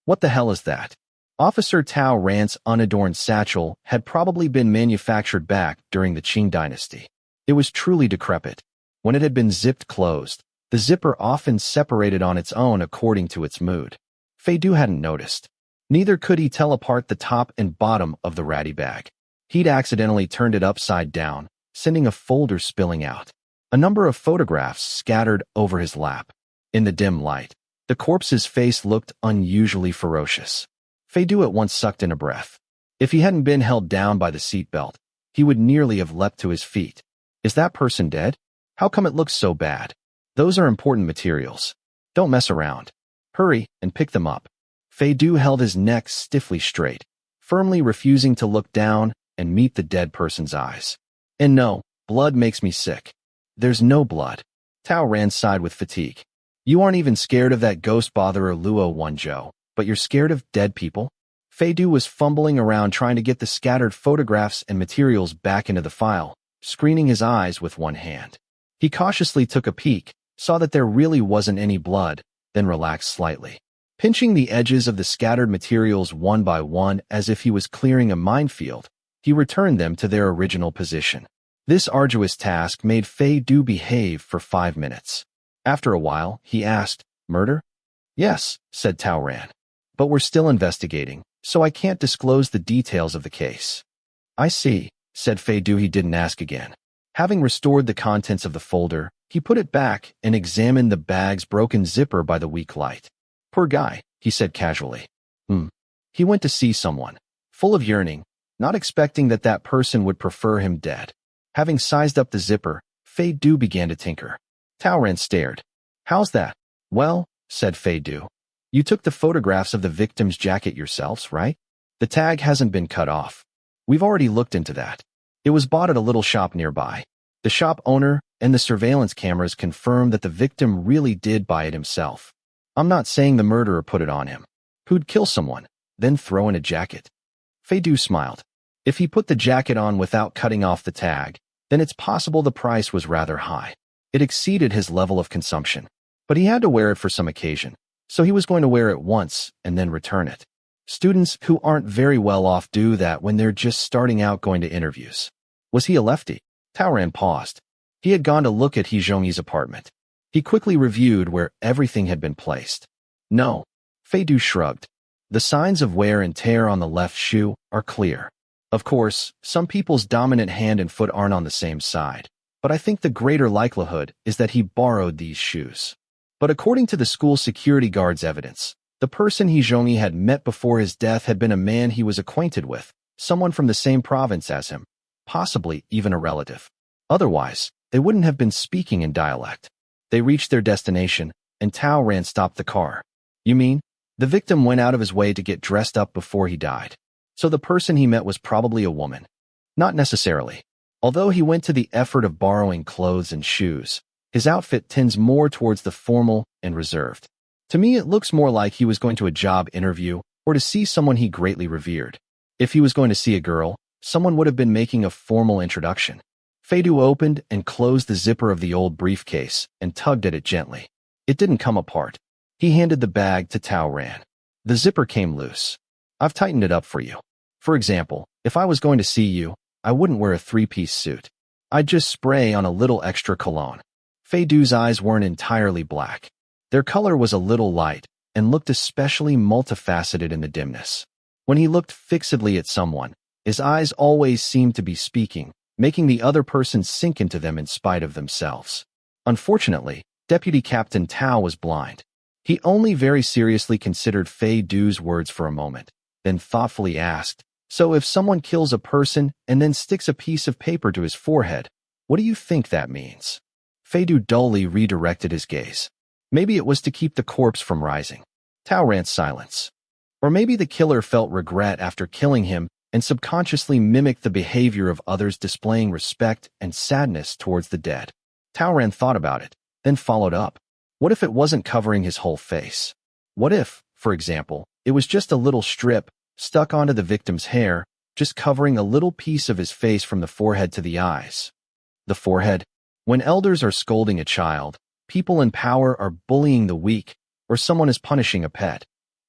What the hell is that? Officer Tao Ran's unadorned satchel had probably been manufactured back during the Qing dynasty. It was truly decrepit. When it had been zipped closed, the zipper often separated on its own according to its mood. Fei Du hadn't noticed. Neither could he tell apart the top and bottom of the ratty bag. He'd accidentally turned it upside down, sending a folder spilling out. A number of photographs scattered over his lap. In the dim light, the corpse's face looked unusually ferocious. Fei Du at once sucked in a breath. If he hadn't been held down by the seatbelt, he would nearly have leapt to his feet. Is that person dead? How come it looks so bad? Those are important materials. Don't mess around. Hurry and pick them up. Fei Du held his neck stiffly straight, firmly refusing to look down and meet the dead person's eyes. And no, blood makes me sick. There's no blood. Tao Ran sighed with fatigue. You aren't even scared of that ghost botherer Luo Wenzhou, but you're scared of dead people? Fei Du was fumbling around trying to get the scattered photographs and materials back into the file, screening his eyes with one hand. He cautiously took a peek, saw that there really wasn't any blood, then relaxed slightly. Pinching the edges of the scattered materials one by one as if he was clearing a minefield, he returned them to their original position. This arduous task made Fei Du behave for 5 minutes. After a while, he asked, Murder? Yes, said Tao Ran. But we're still investigating, so I can't disclose the details of the case. I see, said Fei Du. He didn't ask again. Having restored the contents of the folder, he put it back and examined the bag's broken zipper by the weak light. Poor guy, he said casually. He went to see someone, full of yearning, not expecting that person would prefer him dead. Having sized up the zipper, Fei Du began to tinker. Tao Ran stared. How's that? Well, said Fei Du. You took the photographs of the victim's jacket yourselves, right? The tag hasn't been cut off. We've already looked into that. It was bought at a little shop nearby. The shop owner and the surveillance cameras confirmed that the victim really did buy it himself. I'm not saying the murderer put it on him. Who'd kill someone, then throw in a jacket? Fei Du smiled. If he put the jacket on without cutting off the tag, then it's possible the price was rather high. It exceeded his level of consumption. But he had to wear it for some occasion, so he was going to wear it once and then return it. Students who aren't very well off do that when they're just starting out going to interviews. Was he a lefty? Tao Ran paused. He had gone to look at He Zhongyi's apartment. He quickly reviewed where everything had been placed. No. Fei Du shrugged. The signs of wear and tear on the left shoe are clear. Of course, some people's dominant hand and foot aren't on the same side, but I think the greater likelihood is that he borrowed these shoes. But according to the school security guard's evidence, the person He Zhongyi had met before his death had been a man he was acquainted with, someone from the same province as him, possibly even a relative. Otherwise, they wouldn't have been speaking in dialect. They reached their destination, and Tao Ran stopped the car. You mean? The victim went out of his way to get dressed up before he died. So the person he met was probably a woman. Not necessarily. Although he went to the effort of borrowing clothes and shoes, his outfit tends more towards the formal and reserved. To me, it looks more like he was going to a job interview or to see someone he greatly revered. If he was going to see a girl, someone would have been making a formal introduction. Fei Du opened and closed the zipper of the old briefcase and tugged at it gently. It didn't come apart. He handed the bag to Tao Ran. The zipper came loose. I've tightened it up for you. For example, if I was going to see you, I wouldn't wear a three-piece suit. I'd just spray on a little extra cologne. Fei Du's eyes weren't entirely black. Their color was a little light and looked especially multifaceted in the dimness. When he looked fixedly at someone, his eyes always seemed to be speaking, making the other person sink into them in spite of themselves. Unfortunately, Deputy Captain Tao was blind. He only very seriously considered Fei Du's words for a moment, then thoughtfully asked, "So if someone kills a person and then sticks a piece of paper to his forehead, what do you think that means?" Fei Du dully redirected his gaze. Maybe it was to keep the corpse from rising. Tao Ran's silence. Or maybe the killer felt regret after killing him and subconsciously mimicked the behavior of others, displaying respect and sadness towards the dead. Tao Ran thought about it, then followed up. What if it wasn't covering his whole face? What if, for example, it was just a little strip stuck onto the victim's hair, just covering a little piece of his face from the forehead to the eyes? The forehead. When elders are scolding a child, people in power are bullying the weak, or someone is punishing a pet,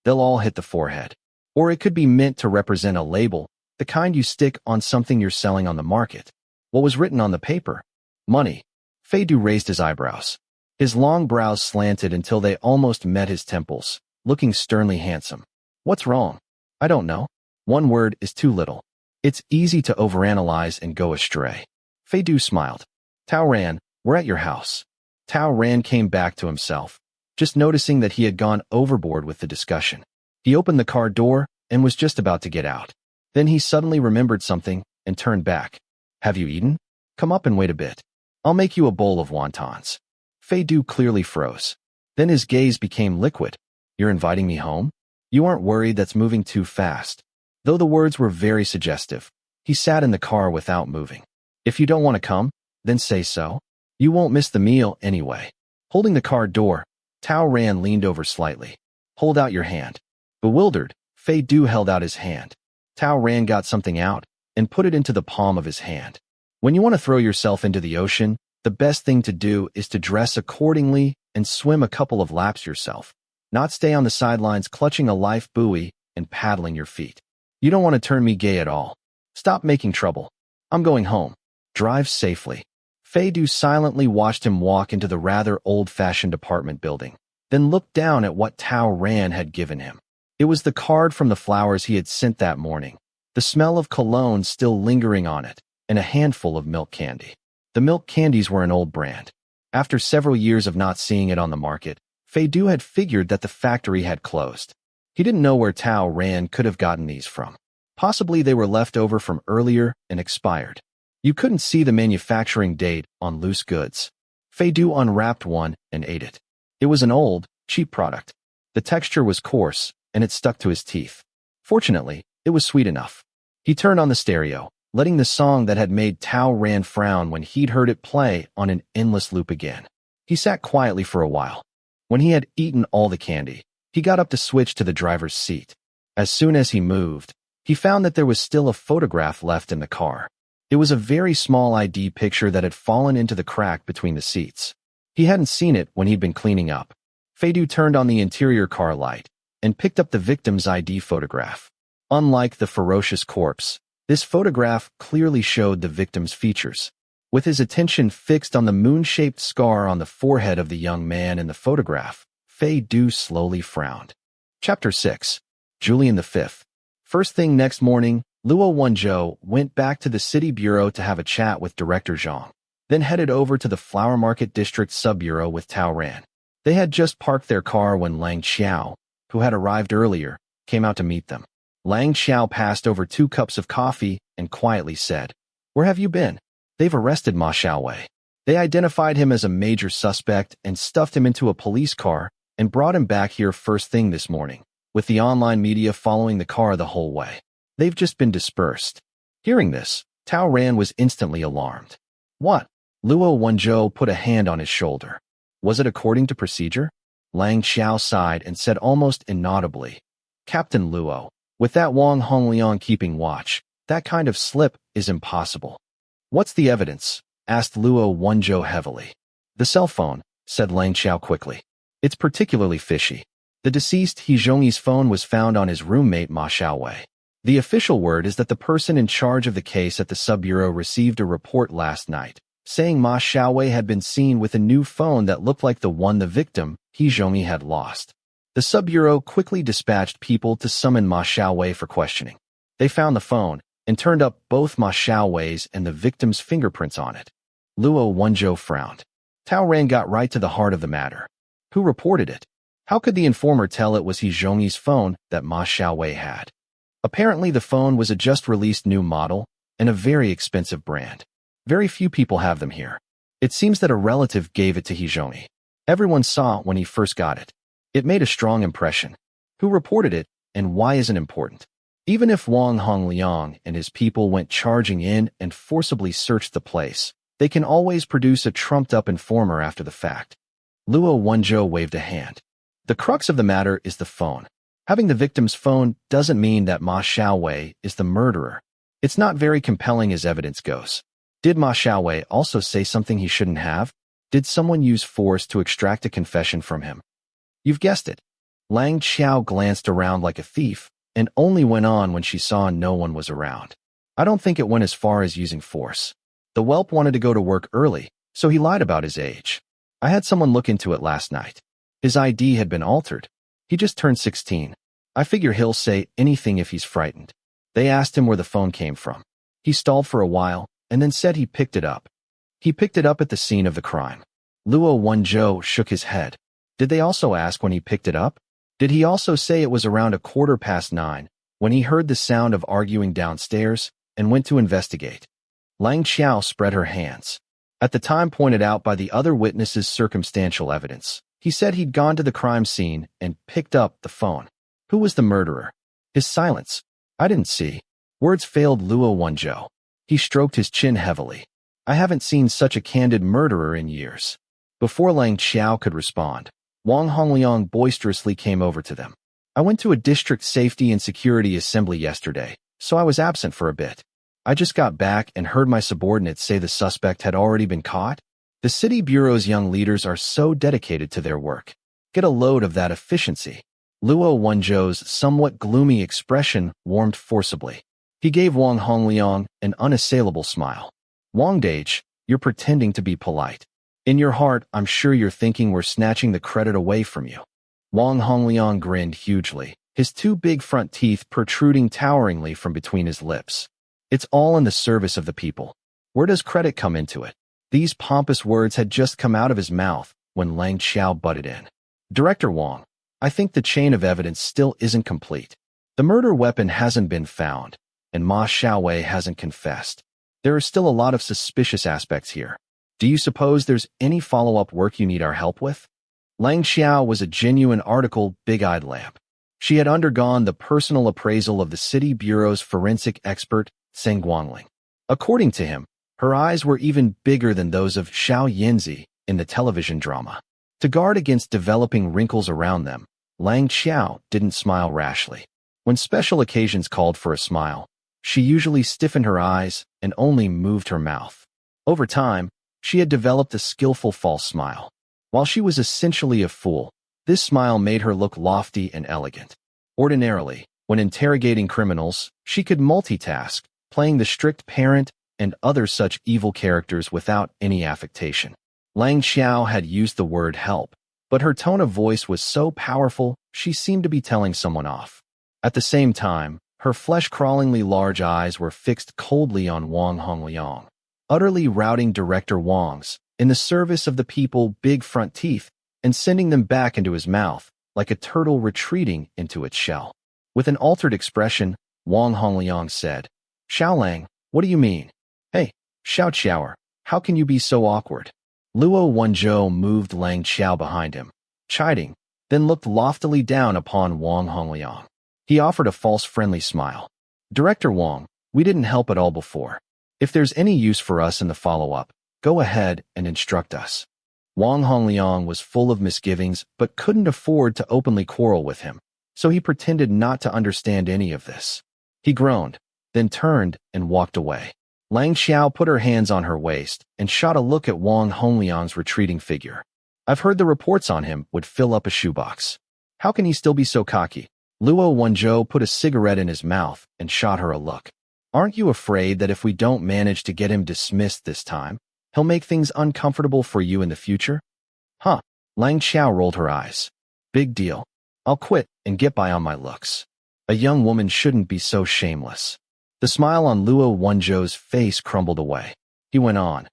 they'll all hit the forehead. Or it could be meant to represent a label, the kind you stick on something you're selling on the market. What was written on the paper? Money. Fei Du raised his eyebrows. His long brows slanted until they almost met his temples, looking sternly handsome. What's wrong? I don't know. One word is too little. It's easy to overanalyze and go astray. Fei Du smiled. Tao Ran, we're at your house. Tao Ran came back to himself, just noticing that he had gone overboard with the discussion. He opened the car door and was just about to get out. Then he suddenly remembered something and turned back. Have you eaten? Come up and wait a bit. I'll make you a bowl of wontons. Fei Du clearly froze. Then his gaze became liquid. You're inviting me home? You aren't worried that's moving too fast? Though the words were very suggestive, he sat in the car without moving. If you don't want to come, then say so. You won't miss the meal anyway. Holding the car door, Tao Ran leaned over slightly. Hold out your hand. Bewildered, Fei Du held out his hand. Tao Ran got something out and put it into the palm of his hand. When you want to throw yourself into the ocean, the best thing to do is to dress accordingly and swim a couple of laps yourself, not stay on the sidelines clutching a life buoy and paddling your feet. You don't want to turn me gay at all. Stop making trouble. I'm going home. Drive safely. Fei Du silently watched him walk into the rather old-fashioned apartment building, then looked down at what Tao Ran had given him. It was the card from the flowers he had sent that morning, the smell of cologne still lingering on it, and a handful of milk candy. The milk candies were an old brand. After several years of not seeing it on the market, Fei Du had figured that the factory had closed. He didn't know where Tao Ran could have gotten these from. Possibly they were left over from earlier and expired. You couldn't see the manufacturing date on loose goods. Fei Du unwrapped one and ate it. It was an old, cheap product. The texture was coarse, and it stuck to his teeth. Fortunately, it was sweet enough. He turned on the stereo, letting the song that had made Tao Ran frown when he'd heard it play on an endless loop again. He sat quietly for a while. When he had eaten all the candy, he got up to switch to the driver's seat. As soon as he moved, he found that there was still a photograph left in the car. It was a very small ID picture that had fallen into the crack between the seats. He hadn't seen it when he'd been cleaning up. Fei Du turned on the interior car light and picked up the victim's ID photograph. Unlike the ferocious corpse, this photograph clearly showed the victim's features. With his attention fixed on the moon-shaped scar on the forehead of the young man in the photograph, Fei Du slowly frowned. Chapter 6. Julian V. First thing next morning, Luo Wenzhou went back to the city bureau to have a chat with Director Zhang, then headed over to the Flower Market District Sub-Bureau with Tao Ran. They had just parked their car when Lang Xiao, who had arrived earlier, came out to meet them. Lang Xiao passed over 2 cups of coffee and quietly said, "Where have you been?" "They've arrested Ma Xiaowei. They identified him as a major suspect and stuffed him into a police car and brought him back here first thing this morning, with the online media following the car the whole way. They've just been dispersed." Hearing this, Tao Ran was instantly alarmed. "What?" Luo Wenzhou put a hand on his shoulder. "Was it according to procedure?" Lang Xiao sighed and said almost inaudibly, "Captain Luo, with that Wang Hongliang keeping watch, that kind of slip is impossible." "What's the evidence?" asked Luo Wenzhou heavily. "The cell phone," said Lang Xiao quickly. It's particularly fishy. The deceased He Zhongyi's phone was found on his roommate Ma Xiaowei. The official word is that the person in charge of the case at the sub-bureau received a report last night, saying Ma Xiaowei had been seen with a new phone that looked like the one the victim, He Zhongyi, had lost. The sub-bureau quickly dispatched people to summon Ma Xiaowei for questioning. They found the phone and turned up both Ma Xiaowei's and the victim's fingerprints on it. Luo Wenzhou frowned. Tao Ran got right to the heart of the matter. Who reported it? How could the informer tell it was He Zhongyi's phone that Ma Xiaowei had? Apparently the phone was a just-released new model and a very expensive brand. Very few people have them here. It seems that a relative gave it to He Zhongyi. Everyone saw it when he first got it. It made a strong impression. Who reported it, and why isn't important? Even if Wang Hongliang and his people went charging in and forcibly searched the place, they can always produce a trumped-up informer after the fact. Luo Wenzhou waved a hand. The crux of the matter is the phone. Having the victim's phone doesn't mean that Ma Xiaowei is the murderer. It's not very compelling as evidence goes. Did Ma Xiaowei also say something he shouldn't have? Did someone use force to extract a confession from him? You've guessed it. Lang Xiao glanced around like a thief and only went on when she saw no one was around. I don't think it went as far as using force. The whelp wanted to go to work early, so he lied about his age. I had someone look into it last night. His ID had been altered. He just turned 16. I figure he'll say anything if he's frightened. They asked him where the phone came from. He stalled for a while and then said he picked it up. He picked it up at the scene of the crime. Luo Wenzhou shook his head. Did they also ask when he picked it up? Did he also say it was around 9:15 when he heard the sound of arguing downstairs and went to investigate? Lang Xiao spread her hands. At the time pointed out by the other witnesses' circumstantial evidence, he said he'd gone to the crime scene and picked up the phone. Who was the murderer? His silence. I didn't see. Words failed Luo Wenzhou. He stroked his chin heavily. I haven't seen such a candid murderer in years. Before Lang Xiao could respond, Wang Hongliang boisterously came over to them. I went to a district safety and security assembly yesterday, so I was absent for a bit. I just got back and heard my subordinates say the suspect had already been caught. The city bureau's young leaders are so dedicated to their work. Get a load of that efficiency. Luo Wenzhou's somewhat gloomy expression warmed forcibly. He gave Wang Hongliang an unassailable smile. Wang Dage, you're pretending to be polite. In your heart, I'm sure you're thinking we're snatching the credit away from you. Wang Hongliang grinned hugely, his two big front teeth protruding toweringly from between his lips. It's all in the service of the people. Where does credit come into it? These pompous words had just come out of his mouth when Lang Xiao butted in. Director Wang, I think the chain of evidence still isn't complete. The murder weapon hasn't been found, and Ma Xiaowei hasn't confessed. There are still a lot of suspicious aspects here. Do you suppose there's any follow-up work you need our help with? Lang Xiao was a genuine article big-eyed lamp. She had undergone the personal appraisal of the city bureau's forensic expert, Zheng Guangling. According to him, her eyes were even bigger than those of Xiao Yanzi in the television drama. To guard against developing wrinkles around them, Lang Xiao didn't smile rashly. When special occasions called for a smile, she usually stiffened her eyes and only moved her mouth. Over time, she had developed a skillful false smile. While she was essentially a fool, this smile made her look lofty and elegant. Ordinarily, when interrogating criminals, she could multitask, playing the strict parent and other such evil characters without any affectation. Lang Xiao had used the word help, but her tone of voice was so powerful she seemed to be telling someone off. At the same time, her flesh-crawlingly large eyes were fixed coldly on Wang Hongliang, utterly routing Director Wang's, in the service of the people, big front teeth, and sending them back into his mouth, like a turtle retreating into its shell. With an altered expression, Wang Hongliang said, Xiaolang, what do you mean? Hey, Xiao Qiaoer, how can you be so awkward? Luo Wenzhou moved Lang Xiao behind him, chiding, then looked loftily down upon Wang Hongliang. He offered a false friendly smile. Director Wang, we didn't help at all before. If there's any use for us in the follow-up, go ahead and instruct us. Wang Hongliang was full of misgivings but couldn't afford to openly quarrel with him, so he pretended not to understand any of this. He groaned, then turned and walked away. Lang Xiao put her hands on her waist and shot a look at Wang Hongliang's retreating figure. I've heard the reports on him would fill up a shoebox. How can he still be so cocky? Luo Wenzhou put a cigarette in his mouth and shot her a look. Aren't you afraid that if we don't manage to get him dismissed this time, he'll make things uncomfortable for you in the future? Huh. Lang Xiao rolled her eyes. Big deal. I'll quit and get by on my looks. A young woman shouldn't be so shameless. The smile on Luo Wenzhou's face crumbled away. He went on.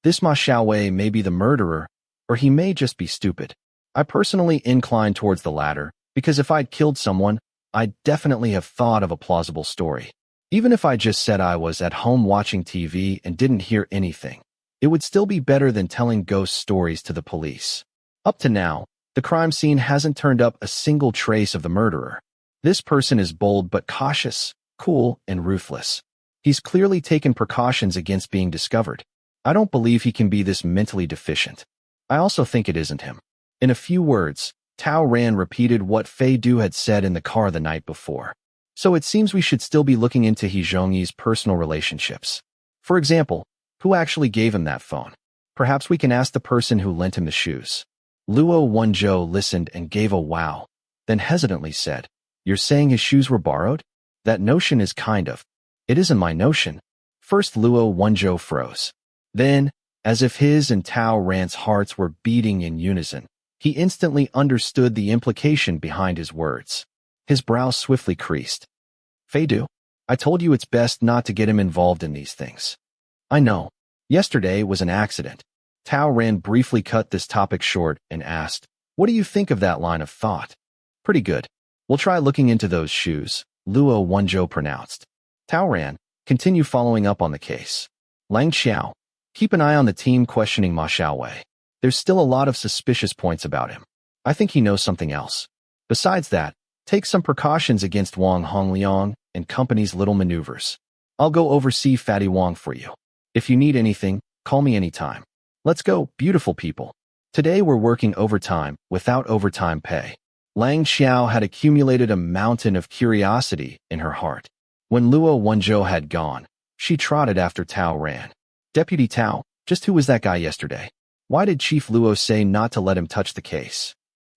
This Ma Xiaowei may be the murderer, or he may just be stupid. I personally incline towards the latter, because if I'd killed someone, I'd definitely have thought of a plausible story. Even if I just said I was at home watching TV and didn't hear anything, it would still be better than telling ghost stories to the police. Up to now, the crime scene hasn't turned up a single trace of the murderer. This person is bold but cautious, cool, and ruthless. He's clearly taken precautions against being discovered. I don't believe he can be this mentally deficient. I also think it isn't him. In a few words, Tao Ran repeated what Fei Du had said in the car the night before. So it seems we should still be looking into He Zhongyi's personal relationships. For example, who actually gave him that phone? Perhaps we can ask the person who lent him the shoes. Luo Wenzhou listened and gave a wow, then hesitantly said, You're saying his shoes were borrowed? That notion is kind of. It isn't my notion. First Luo Wenzhou froze. Then, as if his and Tao Ran's hearts were beating in unison, he instantly understood the implication behind his words. His brow swiftly creased. Fei Du, I told you it's best not to get him involved in these things. I know. Yesterday was an accident. Tao Ran briefly cut this topic short and asked, What do you think of that line of thought? Pretty good. We'll try looking into those shoes, Luo Wenzhou pronounced. Tao Ran, continue following up on the case. Lang Xiao, keep an eye on the team questioning Ma Xiaowei. There's still a lot of suspicious points about him. I think he knows something else. Besides that, take some precautions against Wang Hongliang and company's little maneuvers. I'll go oversee Fatty Wang for you. If you need anything, call me anytime. Let's go, beautiful people. Today we're working overtime without overtime pay. Lang Xiao had accumulated a mountain of curiosity in her heart. When Luo Wenzhou had gone, she trotted after Tao Ran. Deputy Tao, just who was that guy yesterday? Why did Chief Luo say not to let him touch the case?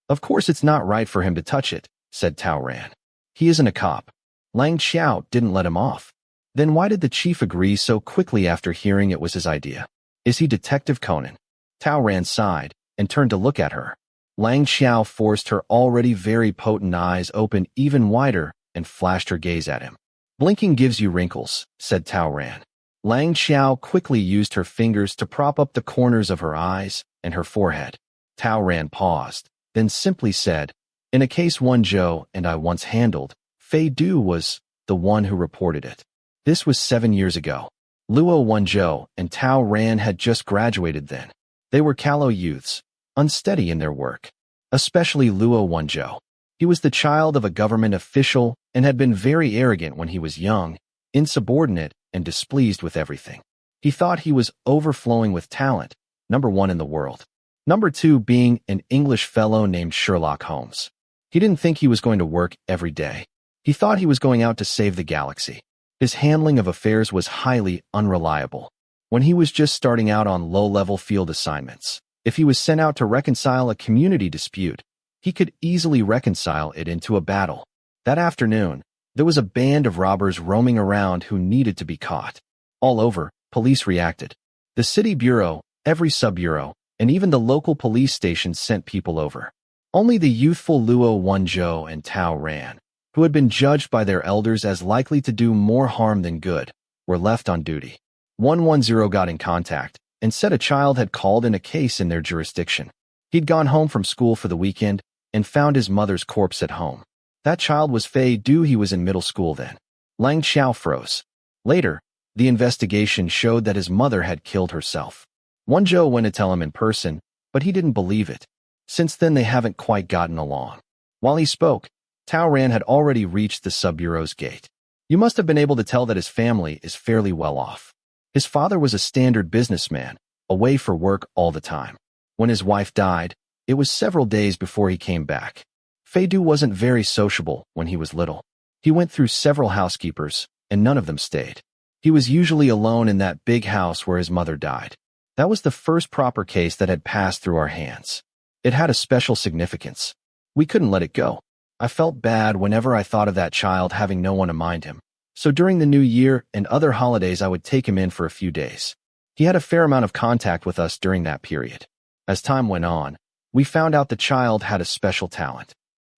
Of course it's not right for him to touch it, said Tao Ran. He isn't a cop. Lang Xiao didn't let him off. Then why did the chief agree so quickly after hearing it was his idea? Is he Detective Conan? Tao Ran sighed and turned to look at her. Lang Xiao forced her already very potent eyes open even wider and flashed her gaze at him. Blinking gives you wrinkles, said Tao Ran. Lang Xiao quickly used her fingers to prop up the corners of her eyes and her forehead. Tao Ran paused, then simply said, In a case Wenzhou and I once handled, Fei Du was the one who reported it. This was 7 years ago. Luo Wenzhou and Tao Ran had just graduated then. They were callow youths, unsteady in their work. Especially Luo Wenzhou. He was the child of a government official and had been very arrogant when he was young, insubordinate, and displeased with everything. He thought he was overflowing with talent, number one in the world. Number two being an English fellow named Sherlock Holmes. He didn't think he was going to work every day. He thought he was going out to save the galaxy. His handling of affairs was highly unreliable. When he was just starting out on low-level field assignments, if he was sent out to reconcile a community dispute, he could easily reconcile it into a battle. That afternoon, there was a band of robbers roaming around who needed to be caught. All over, police reacted. The city bureau, every sub-bureau, and even the local police station sent people over. Only the youthful Luo Wenzhou and Tao Ran, who had been judged by their elders as likely to do more harm than good, were left on duty. 110 got in contact and said a child had called in a case in their jurisdiction. He'd gone home from school for the weekend and found his mother's corpse at home. That child was Fei Du. He was in middle school then. Lang Xiao froze. Later, the investigation showed that his mother had killed herself. Wenzhou went to tell him in person, but he didn't believe it. Since then they haven't quite gotten along. While he spoke, Tao Ran had already reached the sub-bureau's gate. You must have been able to tell that his family is fairly well off. His father was a standard businessman, away for work all the time. When his wife died, it was several days before he came back. Fei Du wasn't very sociable when he was little. He went through several housekeepers, and none of them stayed. He was usually alone in that big house where his mother died. That was the first proper case that had passed through our hands. It had a special significance. We couldn't let it go. I felt bad whenever I thought of that child having no one to mind him. So during the New Year and other holidays I would take him in for a few days. He had a fair amount of contact with us during that period. As time went on, we found out the child had a special talent.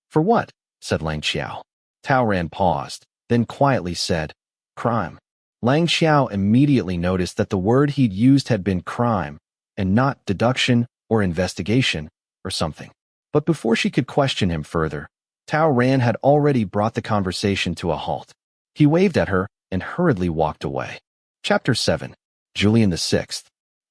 For what? Said Lang Xiao. Tao Ran paused, then quietly said, crime. Lang Xiao immediately noticed that the word he'd used had been crime, and not deduction or investigation or something. But before she could question him further, Tao Ran had already brought the conversation to a halt. He waved at her and hurriedly walked away. Chapter 7. Julian VI.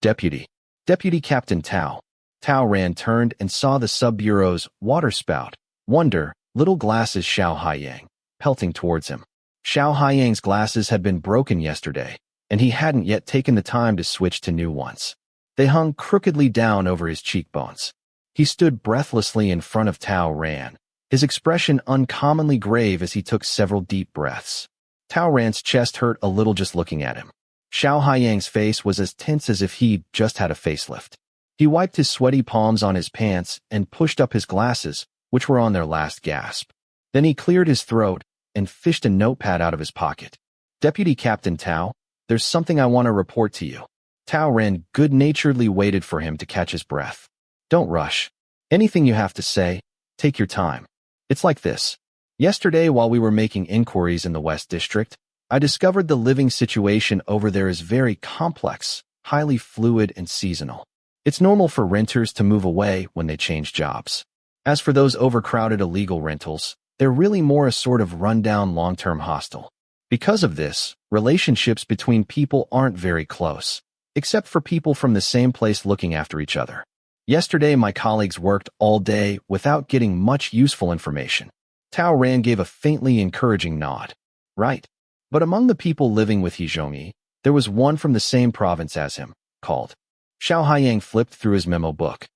Deputy. Deputy Captain Tao. Tao Ran turned and saw the sub-bureau's waterspout, Wonder, little glasses Xiao Haiyang, pelting towards him. Xiao Haiyang's glasses had been broken yesterday, and he hadn't yet taken the time to switch to new ones. They hung crookedly down over his cheekbones. He stood breathlessly in front of Tao Ran, his expression uncommonly grave as he took several deep breaths. Tao Ran's chest hurt a little just looking at him. Xiao Haiyang's face was as tense as if he'd just had a facelift. He wiped his sweaty palms on his pants and pushed up his glasses, which were on their last gasp. Then he cleared his throat and fished a notepad out of his pocket. Deputy Captain Tao, there's something I want to report to you. Tao Ran good-naturedly waited for him to catch his breath. Don't rush. Anything you have to say, take your time. It's like this. Yesterday, while we were making inquiries in the West District, I discovered the living situation over there is very complex, highly fluid and seasonal. It's normal for renters to move away when they change jobs. As for those overcrowded illegal rentals, they're really more a sort of rundown long-term hostel. Because of this, relationships between people aren't very close, except for people from the same place looking after each other. Yesterday, my colleagues worked all day without getting much useful information. Tao Ran gave a faintly encouraging nod. Right. But among the people living with Hizhongyi, there was one from the same province as him, called. Xiao Haiyang flipped through his memo book.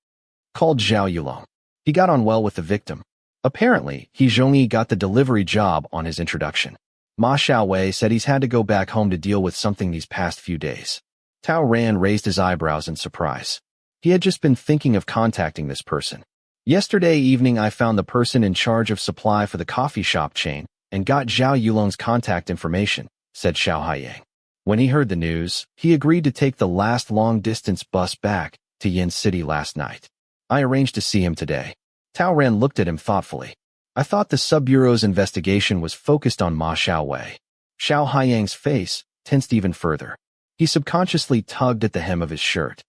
Called Zhao Yulong. He got on well with the victim. Apparently, Hizhongyi got the delivery job on his introduction. Ma Xiaowei said he's had to go back home to deal with something these past few days. Tao Ran raised his eyebrows in surprise. He had just been thinking of contacting this person. Yesterday evening I found the person in charge of supply for the coffee shop chain and got Zhao Yulong's contact information, said Xiao Haiyang. When he heard the news, he agreed to take the last long-distance bus back to Yin City last night. I arranged to see him today. Tao Ran looked at him thoughtfully. I thought the sub-bureau's investigation was focused on Ma Xiaowei. Xiao Haiyang's face tensed even further. He subconsciously tugged at the hem of his shirt.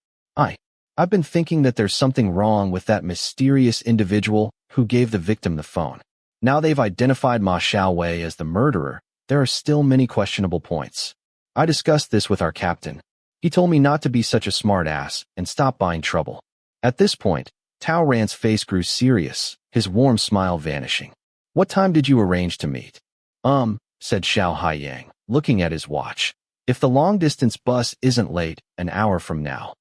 I've been thinking that there's something wrong with that mysterious individual who gave the victim the phone. Now they've identified Ma Xiaowei as the murderer, there are still many questionable points. I discussed this with our captain. He told me not to be such a smart ass and stop buying trouble. At this point, Tao Ran's face grew serious, his warm smile vanishing. What time did you arrange to meet? Said Xiao Haiyang, looking at his watch. If the long-distance bus isn't late, an hour from now.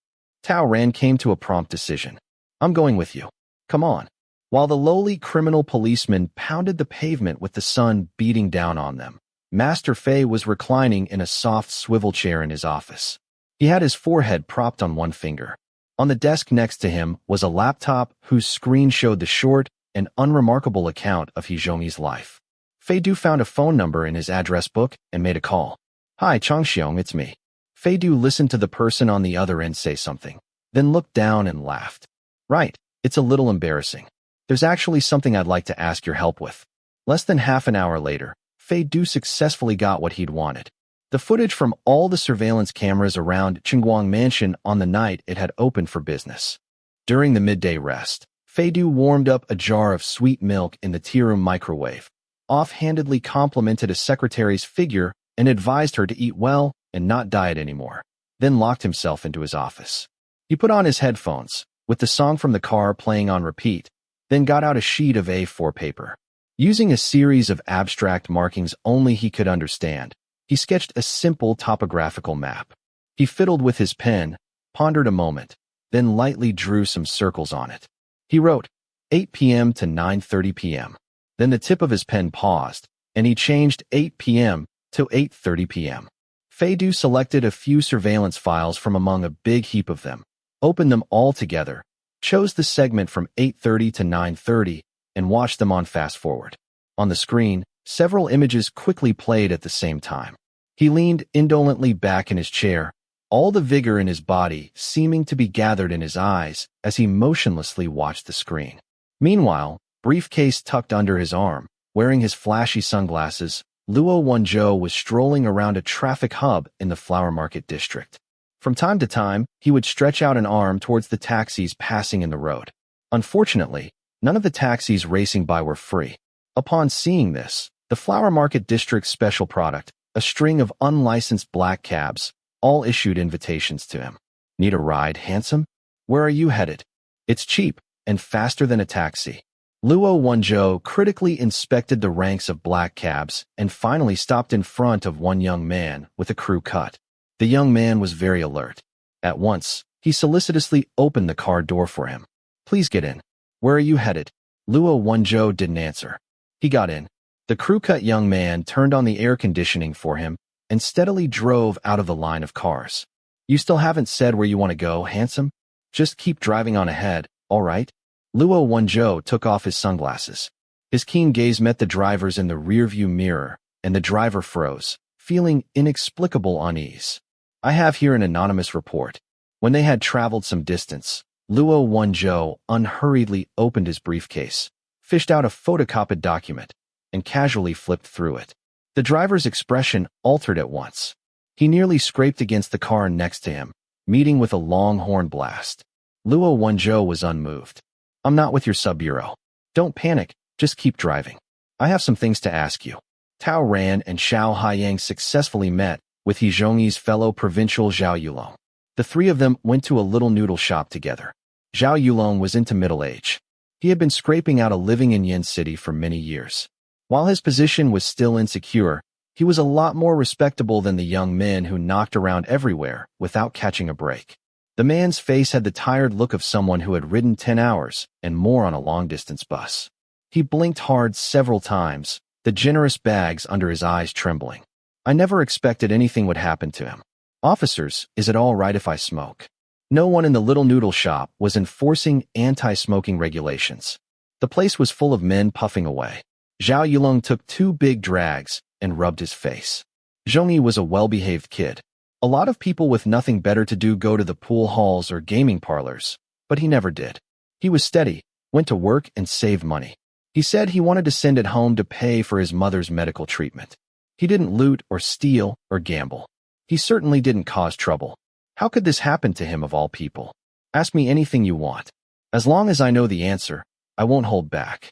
Tao Ran came to a prompt decision. I'm going with you. Come on. While the lowly criminal policeman pounded the pavement with the sun beating down on them, Master Fei was reclining in a soft swivel chair in his office. He had his forehead propped on one finger. On the desk next to him was a laptop whose screen showed the short and unremarkable account of Hizhongyi's life. Fei Du found a phone number in his address book and made a call. Hi, Changxiong, it's me. Fei Du listened to the person on the other end say something, then looked down and laughed. Right, it's a little embarrassing. There's actually something I'd like to ask your help with. Less than half an hour later, Fei Du successfully got what he'd wanted. The footage from all the surveillance cameras around Guang Mansion on the night it had opened for business. During the midday rest, Fei Du warmed up a jar of sweet milk in the tea-room microwave, offhandedly complimented a secretary's figure and advised her to eat well and not diet anymore, then locked himself into his office. He put on his headphones, with the song from the car playing on repeat, then got out a sheet of A4 paper. Using a series of abstract markings only he could understand, he sketched a simple topographical map. He fiddled with his pen, pondered a moment, then lightly drew some circles on it. He wrote, 8 p.m. to 9:30 p.m. Then the tip of his pen paused, and he changed 8 p.m. to 8:30 p.m. Fei Du selected a few surveillance files from among a big heap of them, opened them all together, chose the segment from 8:30 to 9:30, and watched them on fast forward. On the screen, several images quickly played at the same time. He leaned indolently back in his chair, all the vigor in his body seeming to be gathered in his eyes as he motionlessly watched the screen. Meanwhile, briefcase tucked under his arm, wearing his flashy sunglasses, Luo Wenzhou was strolling around a traffic hub in the flower market district. From time to time, he would stretch out an arm towards the taxis passing in the road. Unfortunately, none of the taxis racing by were free. Upon seeing this, the flower market district's special product, a string of unlicensed black cabs, all issued invitations to him. Need a ride, handsome? Where are you headed? It's cheap and faster than a taxi. Luo Wenzhou critically inspected the ranks of black cabs and finally stopped in front of one young man with a crew cut. The young man was very alert. At once, he solicitously opened the car door for him. Please get in. Where are you headed? Luo Wenzhou didn't answer. He got in. The crew-cut young man turned on the air conditioning for him and steadily drove out of the line of cars. You still haven't said where you want to go, handsome? Just keep driving on ahead, all right? Luo Wenzhou took off his sunglasses. His keen gaze met the driver's in the rearview mirror, and the driver froze, feeling inexplicable unease. I have here an anonymous report. When they had traveled some distance, Luo Wenzhou unhurriedly opened his briefcase, fished out a photocopied document, and casually flipped through it. The driver's expression altered at once. He nearly scraped against the car next to him, meeting with a long horn blast. Luo Wenzhou was unmoved. I'm not with your sub-bureau. Don't panic, just keep driving. I have some things to ask you. Tao Ran and Xiao Haiyang successfully met with He Zhongyi's fellow provincial Zhao Yulong. The three of them went to a little noodle shop together. Zhao Yulong was into middle age. He had been scraping out a living in Yan City for many years. While his position was still insecure, he was a lot more respectable than the young men who knocked around everywhere without catching a break. The man's face had the tired look of someone who had ridden 10 hours and more on a long-distance bus. He blinked hard several times, the generous bags under his eyes trembling. I never expected anything would happen to him. Officers, is it all right if I smoke? No one in the little noodle shop was enforcing anti-smoking regulations. The place was full of men puffing away. Zhao Yulong took 2 big drags and rubbed his face. Zhongyi was a well-behaved kid. A lot of people with nothing better to do go to the pool halls or gaming parlors, but he never did. He was steady, went to work and saved money. He said he wanted to send it home to pay for his mother's medical treatment. He didn't loot or steal or gamble. He certainly didn't cause trouble. How could this happen to him of all people? Ask me anything you want. As long as I know the answer, I won't hold back.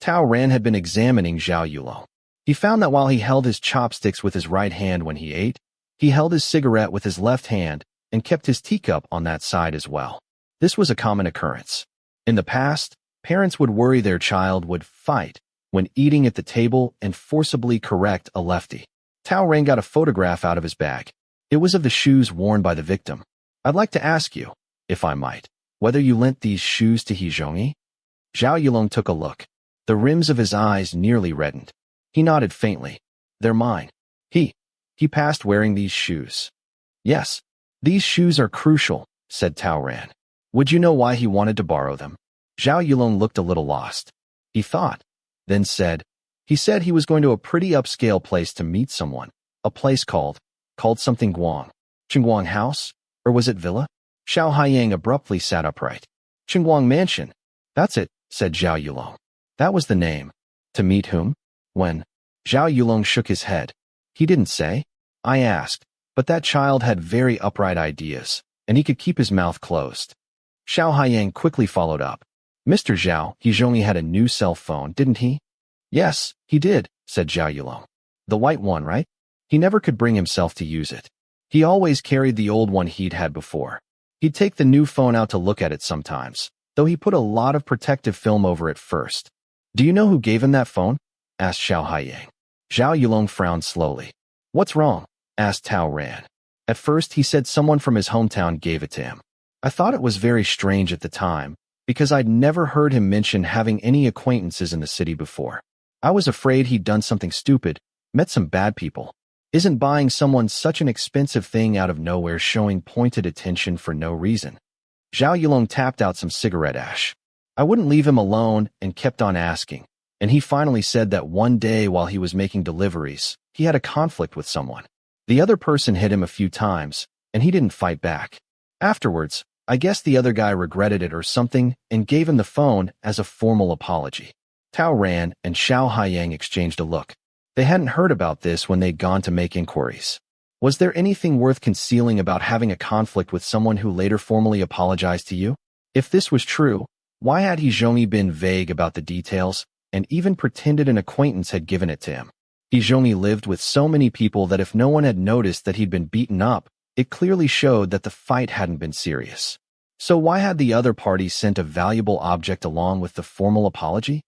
Tao Ran had been examining Zhao Yulong. He found that while he held his chopsticks with his right hand when he ate, he held his cigarette with his left hand and kept his teacup on that side as well. This was a common occurrence. In the past, parents would worry their child would fight when eating at the table and forcibly correct a lefty. Tao Ran got a photograph out of his bag. It was of the shoes worn by the victim. I'd like to ask you, if I might, whether you lent these shoes to He Zhongyi? Zhao Yulong took a look. The rims of his eyes nearly reddened. He nodded faintly. They're mine. He passed wearing these shoes. Yes, these shoes are crucial, said Tao Ran. Would you know why he wanted to borrow them? Zhao Yulong looked a little lost. He thought, then said, he said he was going to a pretty upscale place to meet someone, a place called something Guang. Guang House? Or was it Villa? Xiao Haiyang abruptly sat upright. Guang Mansion. That's it, said Zhao Yulong. That was the name. To meet whom? When? Zhao Yulong shook his head. He didn't say. I asked, but that child had very upright ideas, and he could keep his mouth closed. Xiao Haiyang quickly followed up. Mr. Zhao, He Zhongyi had a new cell phone, didn't he? Yes, he did, said Zhao Yulong. The white one, right? He never could bring himself to use it. He always carried the old one he'd had before. He'd take the new phone out to look at it sometimes, though he put a lot of protective film over it first. Do you know who gave him that phone? Asked Xiao Haiyang. Zhao Yulong frowned slowly. What's wrong? Asked Tao Ran. At first he said someone from his hometown gave it to him. I thought it was very strange at the time, because I'd never heard him mention having any acquaintances in the city before. I was afraid he'd done something stupid, met some bad people. Isn't buying someone such an expensive thing out of nowhere showing pointed attention for no reason? Zhao Yulong tapped out some cigarette ash. I wouldn't leave him alone and kept on asking, and he finally said that one day while he was making deliveries, he had a conflict with someone. The other person hit him a few times, and he didn't fight back. Afterwards, I guess the other guy regretted it or something and gave him the phone as a formal apology. Tao Ran and Xiao Haiyang exchanged a look. They hadn't heard about this when they'd gone to make inquiries. Was there anything worth concealing about having a conflict with someone who later formally apologized to you? If this was true, why had he Zhongyi been vague about the details and even pretended an acquaintance had given it to him? He Zhongyi lived with so many people that if no one had noticed that he'd been beaten up, it clearly showed that the fight hadn't been serious. So why had the other party sent a valuable object along with the formal apology?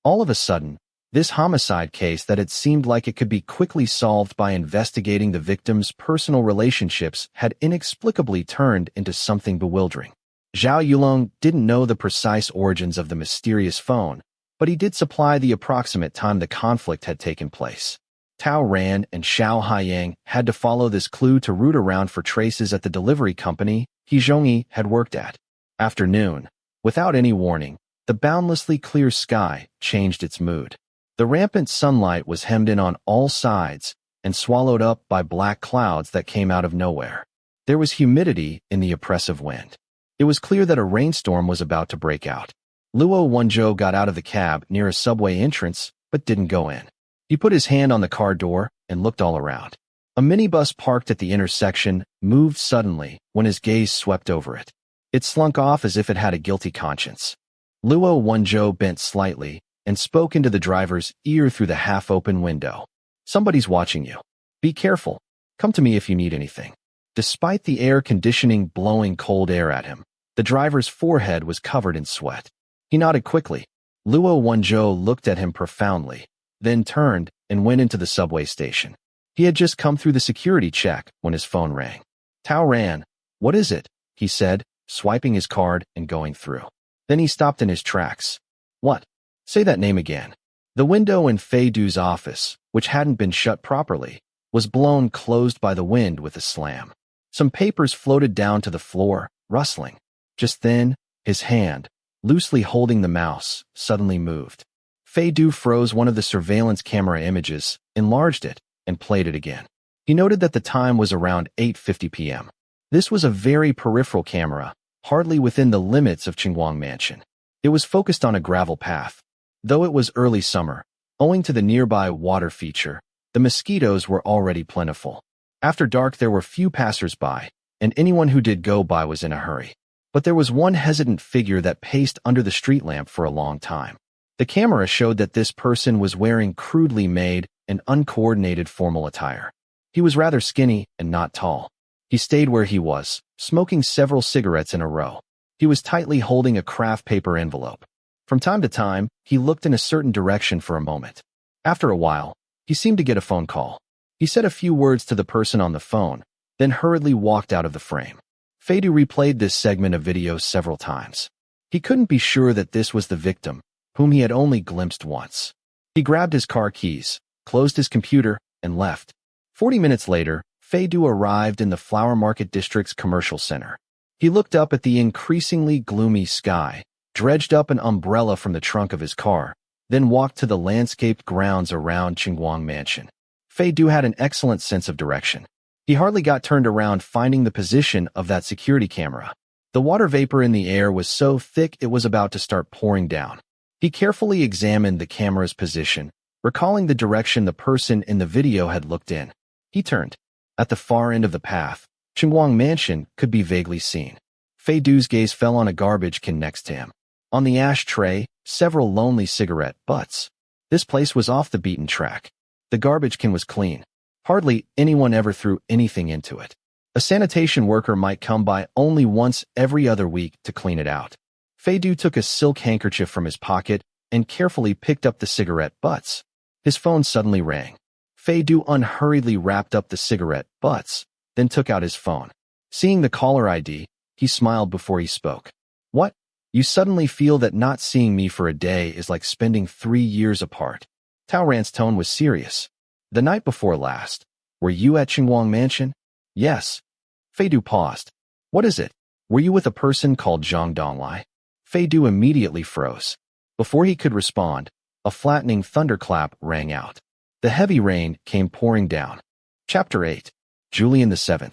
All of a sudden, this homicide case that had seemed like it could be quickly solved by investigating the victim's personal relationships had inexplicably turned into something bewildering. Zhao Yulong didn't know the precise origins of the mysterious phone, but he did supply the approximate time the conflict had taken place. Tao Ran and Xiao Haiyang had to follow this clue to root around for traces at the delivery company he Zhongyi had worked at. After noon, without any warning, the boundlessly clear sky changed its mood. The rampant sunlight was hemmed in on all sides and swallowed up by black clouds that came out of nowhere. There was humidity in the oppressive wind. It was clear that a rainstorm was about to break out. Luo Wenzhou got out of the cab near a subway entrance but didn't go in. He put his hand on the car door and looked all around. A minibus parked at the intersection moved suddenly when his gaze swept over it. It slunk off as if it had a guilty conscience. Luo Wenzhou bent slightly and spoke into the driver's ear through the half-open window. Somebody's watching you. Be careful. Come to me if you need anything. Despite the air conditioning blowing cold air at him, the driver's forehead was covered in sweat. He nodded quickly. Luo Wenzhou looked at him profoundly, then turned and went into the subway station. He had just come through the security check when his phone rang. Tao Ran, what is it? He said, swiping his card and going through. Then he stopped in his tracks. What? Say that name again. The window in Fei Du's office, which hadn't been shut properly, was blown closed by the wind with a slam. Some papers floated down to the floor, rustling. Just then, his hand, loosely holding the mouse, suddenly moved. Fei Du froze one of the surveillance camera images, enlarged it, and played it again. He noted that the time was around 8:50 p.m. This was a very peripheral camera, hardly within the limits of Guang Mansion. It was focused on a gravel path. Though it was early summer, owing to the nearby water feature, the mosquitoes were already plentiful. After dark there were few passers-by, and anyone who did go by was in a hurry. But there was one hesitant figure that paced under the street lamp for a long time. The camera showed that this person was wearing crudely made and uncoordinated formal attire. He was rather skinny and not tall. He stayed where he was, smoking several cigarettes in a row. He was tightly holding a craft paper envelope. From time to time, he looked in a certain direction for a moment. After a while, he seemed to get a phone call. He said a few words to the person on the phone, then hurriedly walked out of the frame. Fei Du replayed this segment of video several times. He couldn't be sure that this was the victim, whom he had only glimpsed once. He grabbed his car keys, closed his computer, and left. 40 minutes later, Fei Du arrived in the Flower Market District's commercial center. He looked up at the increasingly gloomy sky, dredged up an umbrella from the trunk of his car, then walked to the landscaped grounds around Guang Mansion. Fei Du had an excellent sense of direction. He hardly got turned around finding the position of that security camera. The water vapor in the air was so thick it was about to start pouring down. He carefully examined the camera's position, recalling the direction the person in the video had looked in. He turned. At the far end of the path, Guang Mansion could be vaguely seen. Fei Du's gaze fell on a garbage can next to him. On the ashtray, several lonely cigarette butts. This place was off the beaten track. The garbage can was clean. Hardly anyone ever threw anything into it. A sanitation worker might come by only once every other week to clean it out. Fei Du took a silk handkerchief from his pocket and carefully picked up the cigarette butts. His phone suddenly rang. Fei Du unhurriedly wrapped up the cigarette butts, then took out his phone. Seeing the caller ID, he smiled before he spoke. What? You suddenly feel that not seeing me for a day is like spending 3 years apart. Tao Ran's tone was serious. The night before last, were you at Guang Mansion? Yes. Fei Du paused. What is it? Were you with a person called Zhang Donglai? Fei Du immediately froze. Before he could respond, a flattening thunderclap rang out. The heavy rain came pouring down. Chapter 8. Julian VII.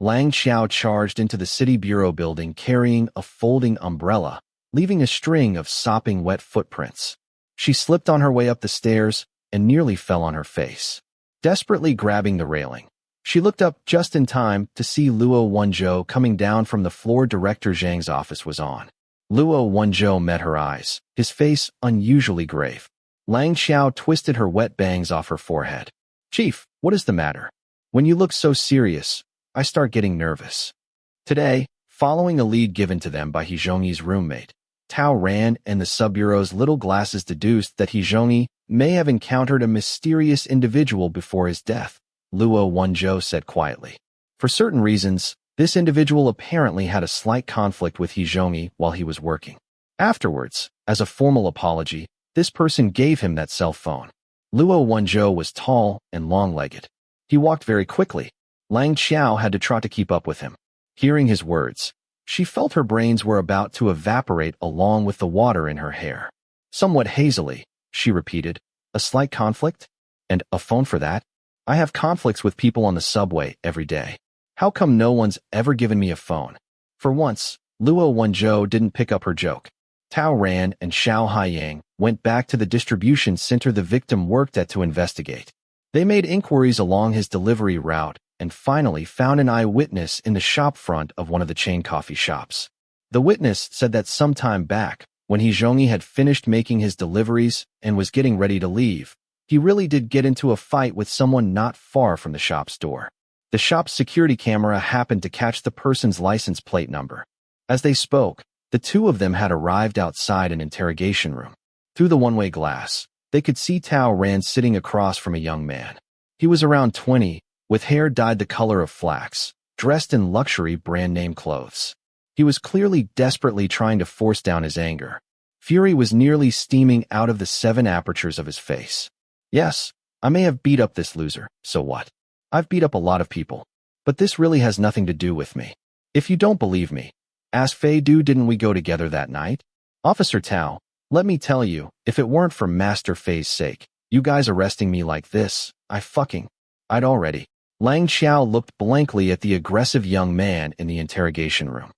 Lang Xiao charged into the city bureau building carrying a folding umbrella, leaving a string of sopping wet footprints. She slipped on her way up the stairs and nearly fell on her face. Desperately grabbing the railing, she looked up just in time to see Luo Wenzhou coming down from the floor. Director Zhang's office was on. Luo Wenzhou met her eyes, his face unusually grave. Lang Xiao twisted her wet bangs off her forehead. Chief, what is the matter? When you look so serious, I start getting nervous. Today, following a lead given to them by He Zhongyi's roommate, Tao Ran and the sub-bureau's little glasses deduced that He Zhongyi may have encountered a mysterious individual before his death, Luo Wenzhou said quietly. For certain reasons, this individual apparently had a slight conflict with He Zhongyi while he was working. Afterwards, as a formal apology, this person gave him that cell phone. Luo Wenzhou was tall and long-legged. He walked very quickly. Lang Xiao had to trot to keep up with him. Hearing his words, she felt her brains were about to evaporate along with the water in her hair. Somewhat hazily, she repeated, a slight conflict? And a phone for that? I have conflicts with people on the subway every day. How come no one's ever given me a phone? For once, Luo Wenzhou didn't pick up her joke. Tao Ran and Xiao Haiyang went back to the distribution center the victim worked at to investigate. They made inquiries along his delivery route and finally found an eyewitness in the shop front of one of the chain coffee shops. The witness said that some time back, when He Zhongyi had finished making his deliveries and was getting ready to leave, he really did get into a fight with someone not far from the shop's door. The shop's security camera happened to catch the person's license plate number. As they spoke, the two of them had arrived outside an interrogation room. Through the one-way glass, they could see Tao Ran sitting across from a young man. He was around 20, with hair dyed the color of flax, dressed in luxury brand-name clothes. He was clearly desperately trying to force down his anger. Fury was nearly steaming out of the 7 apertures of his face. Yes, I may have beat up this loser, so what? I've beat up a lot of people. But this really has nothing to do with me. If you don't believe me, ask Fei Du. Didn't we go together that night? Officer Tao, let me tell you, if it weren't for Master Fei's sake, you guys arresting me like this, I'd already. Lang Xiao looked blankly at the aggressive young man in the interrogation room.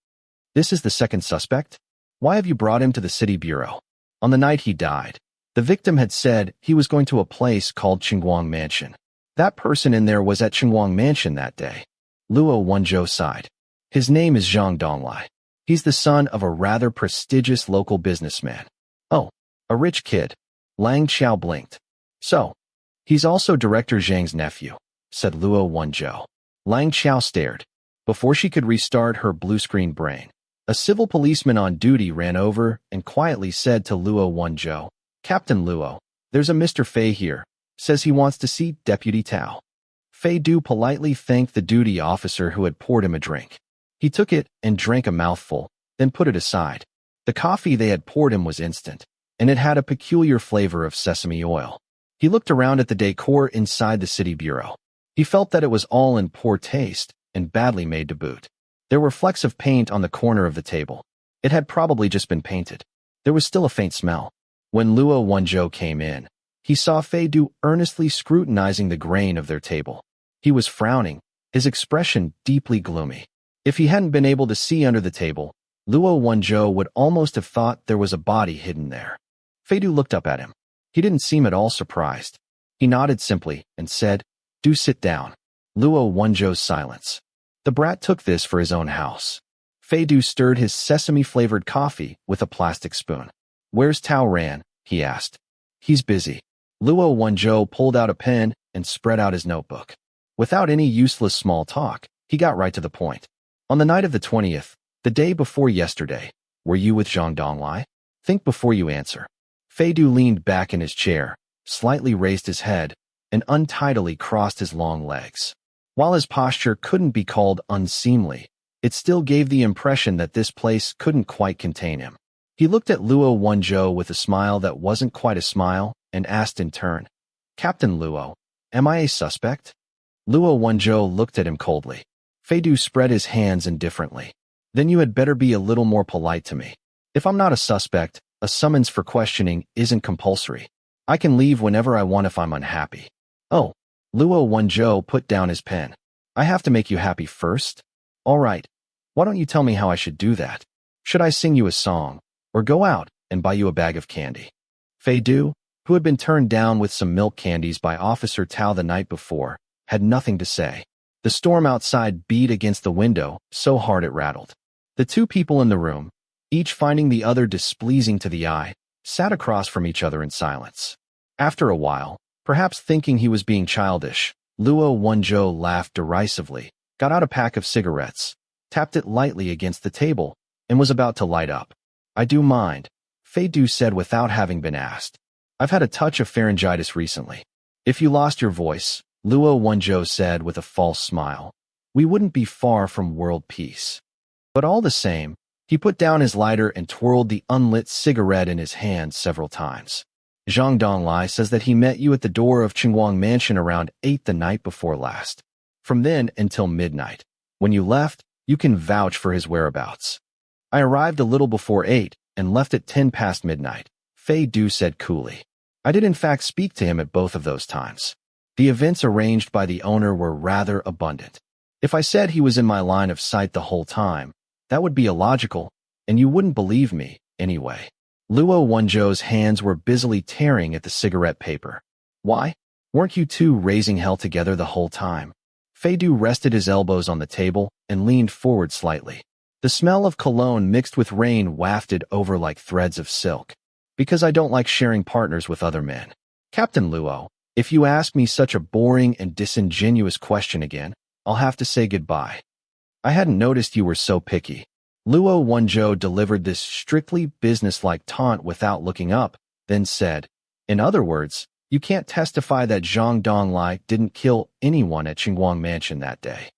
This is the second suspect? Why have you brought him to the city bureau? On the night he died, the victim had said he was going to a place called Guang Mansion. That person in there was at Guang Mansion that day. Luo Wenzhou sighed. His name is Zhang Donglai. He's the son of a rather prestigious local businessman. Oh, a rich kid. Lang Xiao blinked. So, he's also Director Zhang's nephew, said Luo Wenzhou. Lang Xiao stared. Before she could restart her blue-screen brain, a civil policeman on duty ran over and quietly said to Luo Wenzhou, Captain Luo, there's a Mr. Fei here. Says he wants to see Deputy Tao. Fei Du politely thanked the duty officer who had poured him a drink. He took it and drank a mouthful, then put it aside. The coffee they had poured him was instant, and it had a peculiar flavor of sesame oil. He looked around at the decor inside the city bureau. He felt that it was all in poor taste and badly made to boot. There were flecks of paint on the corner of the table. It had probably just been painted. There was still a faint smell. When Luo Wenzhou came in, he saw Fei Du earnestly scrutinizing the grain of their table. He was frowning, his expression deeply gloomy. If he hadn't been able to see under the table, Luo Wenzhou would almost have thought there was a body hidden there. Fei Du looked up at him. He didn't seem at all surprised. He nodded simply and said, Do sit down. Luo Wenzhou's silence. The brat took this for his own house. Fei Du stirred his sesame-flavored coffee with a plastic spoon. Where's Tao Ran? He asked. He's busy. Luo Wenzhou pulled out a pen and spread out his notebook. Without any useless small talk, he got right to the point. On the night of the 20th, the day before yesterday, were you with Zhang Donglai? Think before you answer. Fei Du leaned back in his chair, slightly raised his head, and untidily crossed his long legs. While his posture couldn't be called unseemly, it still gave the impression that this place couldn't quite contain him. He looked at Luo Wenzhou with a smile that wasn't quite a smile and asked in turn, Captain Luo, am I a suspect? Luo Wenzhou looked at him coldly. Fei Du spread his hands indifferently. Then you had better be a little more polite to me. If I'm not a suspect, a summons for questioning isn't compulsory. I can leave whenever I want if I'm unhappy. Oh, Luo Wenzhou put down his pen. I have to make you happy first? All right. Why don't you tell me how I should do that? Should I sing you a song, or go out and buy you a bag of candy? Fei Du, who had been turned down with some milk candies by Officer Tao the night before, had nothing to say. The storm outside beat against the window so hard it rattled. The two people in the room, each finding the other displeasing to the eye, sat across from each other in silence. After a while, perhaps thinking he was being childish, Luo Wenzhou laughed derisively, got out a pack of cigarettes, tapped it lightly against the table, and was about to light up. I do mind, Fei Du said without having been asked. I've had a touch of pharyngitis recently. If you lost your voice, Luo Wenzhou said with a false smile, we wouldn't be far from world peace. But all the same, he put down his lighter and twirled the unlit cigarette in his hand several times. Zhang Donglai says that he met you at the door of Qinguang Mansion around 8 the night before last. From then until midnight. When you left, you can vouch for his whereabouts. I arrived a little before 8 and left at 10 past midnight, Fei Du said coolly. I did in fact speak to him at both of those times. The events arranged by the owner were rather abundant. If I said he was in my line of sight the whole time, that would be illogical, and you wouldn't believe me, anyway. Luo Wenzhou's hands were busily tearing at the cigarette paper. Why? Weren't you two raising hell together the whole time? Fei Du rested his elbows on the table and leaned forward slightly. The smell of cologne mixed with rain wafted over like threads of silk. Because I don't like sharing partners with other men. Captain Luo, if you ask me such a boring and disingenuous question again, I'll have to say goodbye. I hadn't noticed you were so picky. Luo Wenzhou delivered this strictly businesslike taunt without looking up, then said, in other words, you can't testify that Zhang Donglai didn't kill anyone at Qinguang Mansion that day.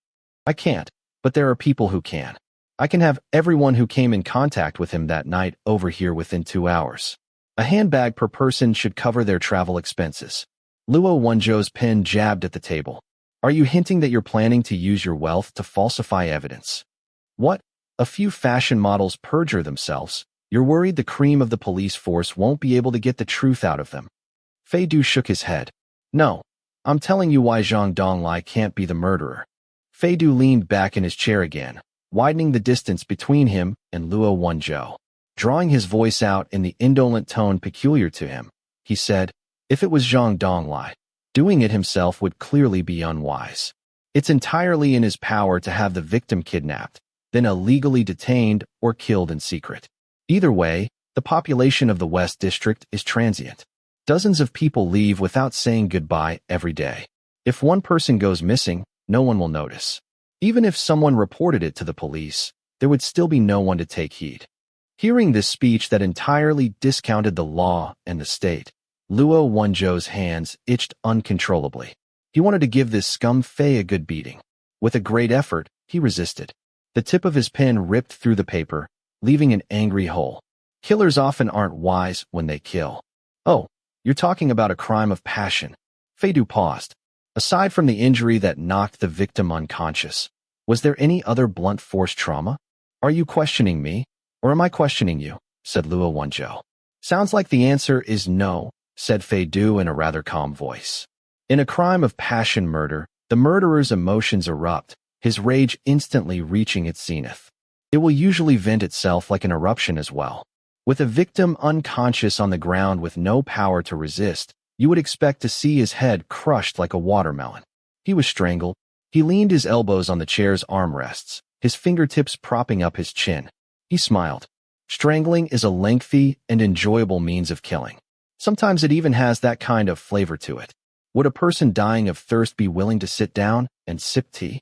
I can't, but there are people who can. I can have everyone who came in contact with him that night over here within 2 hours. A handbag per person should cover their travel expenses. Luo Wenzhou's pen jabbed at the table. Are you hinting that you're planning to use your wealth to falsify evidence? What? A few fashion models perjure themselves. You're worried the cream of the police force won't be able to get the truth out of them. Fei Du shook his head. No, I'm telling you why Zhang Donglai can't be the murderer. Fei Du leaned back in his chair again, widening the distance between him and Luo Wenzhou. Drawing his voice out in the indolent tone peculiar to him, he said, if it was Zhang Donglai, doing it himself would clearly be unwise. It's entirely in his power to have the victim kidnapped, then illegally detained or killed in secret. Either way, the population of the West District is transient. Dozens of people leave without saying goodbye every day. If one person goes missing, no one will notice. Even if someone reported it to the police, there would still be no one to take heed. Hearing this speech that entirely discounted the law and the state, Luo Wenzhou's hands itched uncontrollably. He wanted to give this scum Fei a good beating. With a great effort, he resisted. The tip of his pen ripped through the paper, leaving an angry hole. Killers often aren't wise when they kill. Oh, you're talking about a crime of passion. Fei Du paused. Aside from the injury that knocked the victim unconscious, was there any other blunt force trauma? Are you questioning me, or am I questioning you? Said Luo Wenzhou. Sounds like the answer is no, said Fei Du in a rather calm voice. In a crime of passion murder, the murderer's emotions erupt, his rage instantly reaching its zenith. It will usually vent itself like an eruption as well. With a victim unconscious on the ground with no power to resist, you would expect to see his head crushed like a watermelon. He was strangled. He leaned his elbows on the chair's armrests, his fingertips propping up his chin. He smiled. Strangling is a lengthy and enjoyable means of killing. Sometimes it even has that kind of flavor to it. Would a person dying of thirst be willing to sit down and sip tea?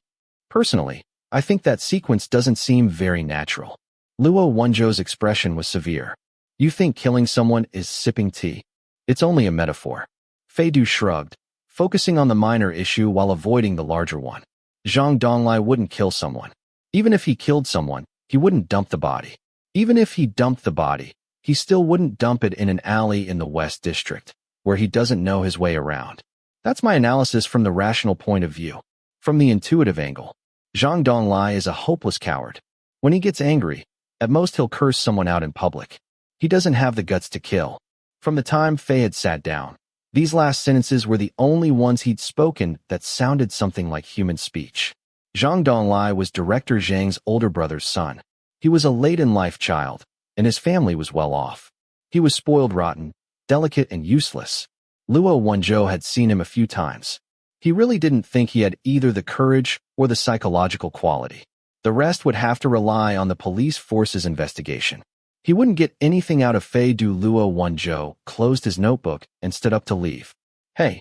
Personally, I think that sequence doesn't seem very natural. Luo Wenzhou's expression was severe. You think killing someone is sipping tea? It's only a metaphor. Fei Du shrugged, focusing on the minor issue while avoiding the larger one. Zhang Donglai wouldn't kill someone. Even if he killed someone, he wouldn't dump the body. Even if he dumped the body, he still wouldn't dump it in an alley in the West District, where he doesn't know his way around. That's my analysis from the rational point of view. From the intuitive angle, Zhang Donglai is a hopeless coward. When he gets angry, at most he'll curse someone out in public. He doesn't have the guts to kill. From the time Fei had sat down, these last sentences were the only ones he'd spoken that sounded something like human speech. Zhang Donglai was Director Zhang's older brother's son. He was a late-in-life child, and his family was well off. He was spoiled rotten, delicate and useless. Luo Wenzhou had seen him a few times. He really didn't think he had either the courage or the psychological quality. The rest would have to rely on the police force's investigation. He wouldn't get anything out of Fei Du. Luo Wenzhou closed his notebook and stood up to leave. Hey!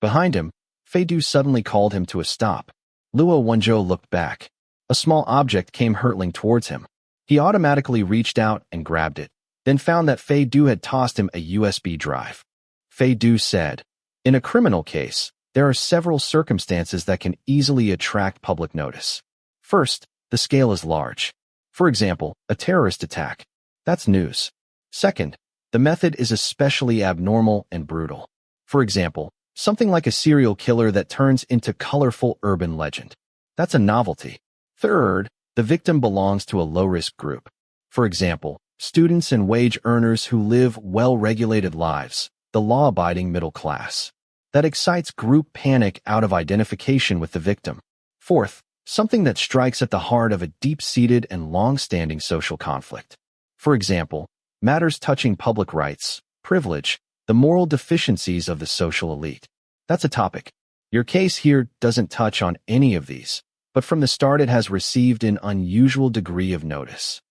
Behind him, Fei Du suddenly called him to a stop. Luo Wenzhou looked back. A small object came hurtling towards him. He automatically reached out and grabbed it, then found that Fei Du had tossed him a USB drive. Fei Du said, "In a criminal case, there are several circumstances that can easily attract public notice. First, the scale is large. For example, a terrorist attack. That's news. Second, the method is especially abnormal and brutal. For example, something like a serial killer that turns into colorful urban legend. That's a novelty. Third, the victim belongs to a low-risk group. For example, students and wage earners who live well-regulated lives, the law-abiding middle class. That excites group panic out of identification with the victim. Fourth, something that strikes at the heart of a deep-seated and long-standing social conflict. For example, matters touching public rights, privilege, the moral deficiencies of the social elite. That's a topic. Your case here doesn't touch on any of these, but from the start it has received an unusual degree of notice."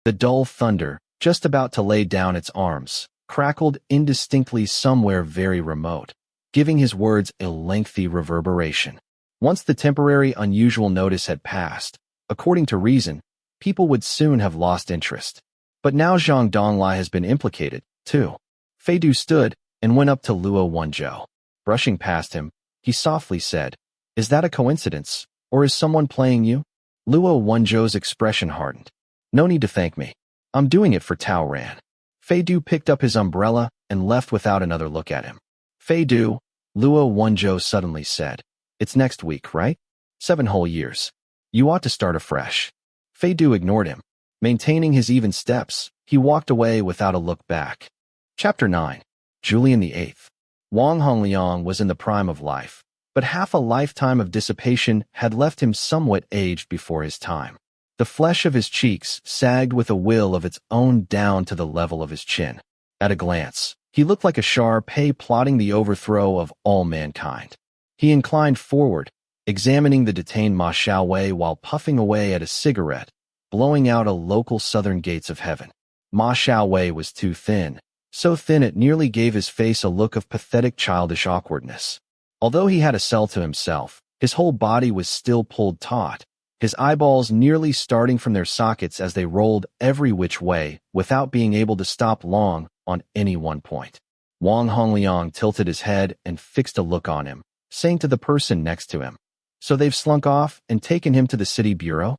The dull thunder, just about to lay down its arms, crackled indistinctly somewhere very remote, giving his words a lengthy reverberation. Once the temporary unusual notice had passed, according to reason, people would soon have lost interest. But now Zhang Donglai has been implicated, too. Fei Du stood and went up to Luo Wenzhou. Brushing past him, he softly said, "Is that a coincidence, or is someone playing you?" Luo Wenzhou's expression hardened. "No need to thank me. I'm doing it for Tao Ran." Fei Du picked up his umbrella and left without another look at him. "Fei Du," Luo Wenzhou suddenly said, "it's next week, right? 7 whole years. You ought to start afresh." Fei Du ignored him. Maintaining his even steps, he walked away without a look back. Chapter 9. Julian VIII. Wang Hongliang was in the prime of life, but half a lifetime of dissipation had left him somewhat aged before his time. The flesh of his cheeks sagged with a will of its own down to the level of his chin. At a glance, he looked like a Shar-Pei plotting the overthrow of all mankind. He inclined forward, examining the detained Ma Xiaowei while puffing away at a cigarette, blowing out a local southern gates of heaven. Ma Xiaowei was too thin, so thin it nearly gave his face a look of pathetic childish awkwardness. Although he had a cell to himself, his whole body was still pulled taut, his eyeballs nearly starting from their sockets as they rolled every which way without being able to stop long on any one point. Wang Hongliang tilted his head and fixed a look on him, saying to the person next to him, "So they've slunk off and taken him to the city bureau?"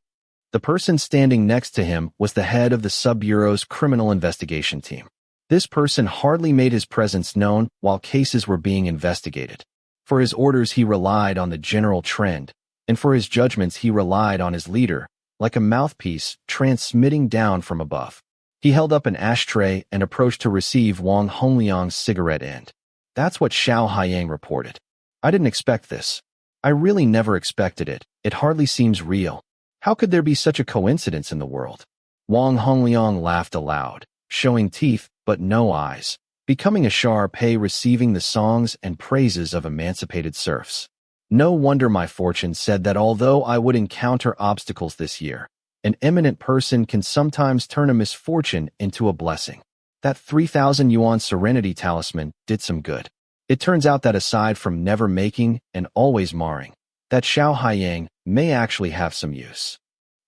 The person standing next to him was the head of the sub-bureau's criminal investigation team. This person hardly made his presence known while cases were being investigated. For his orders he relied on the general trend, and for his judgments he relied on his leader, like a mouthpiece transmitting down from above. He held up an ashtray and approached to receive Wang Hongliang's cigarette end. "That's what Xiao Haiyang reported. I didn't expect this. I really never expected it. It hardly seems real. How could there be such a coincidence in the world?" Wang Hongliang laughed aloud, showing teeth but no eyes, becoming a Shar-Pei receiving the songs and praises of emancipated serfs. "No wonder my fortune said that although I would encounter obstacles this year, an eminent person can sometimes turn a misfortune into a blessing. That 3,000 yuan serenity talisman did some good. It turns out that aside from never making and always marring, that Xiao Haiyang may actually have some use."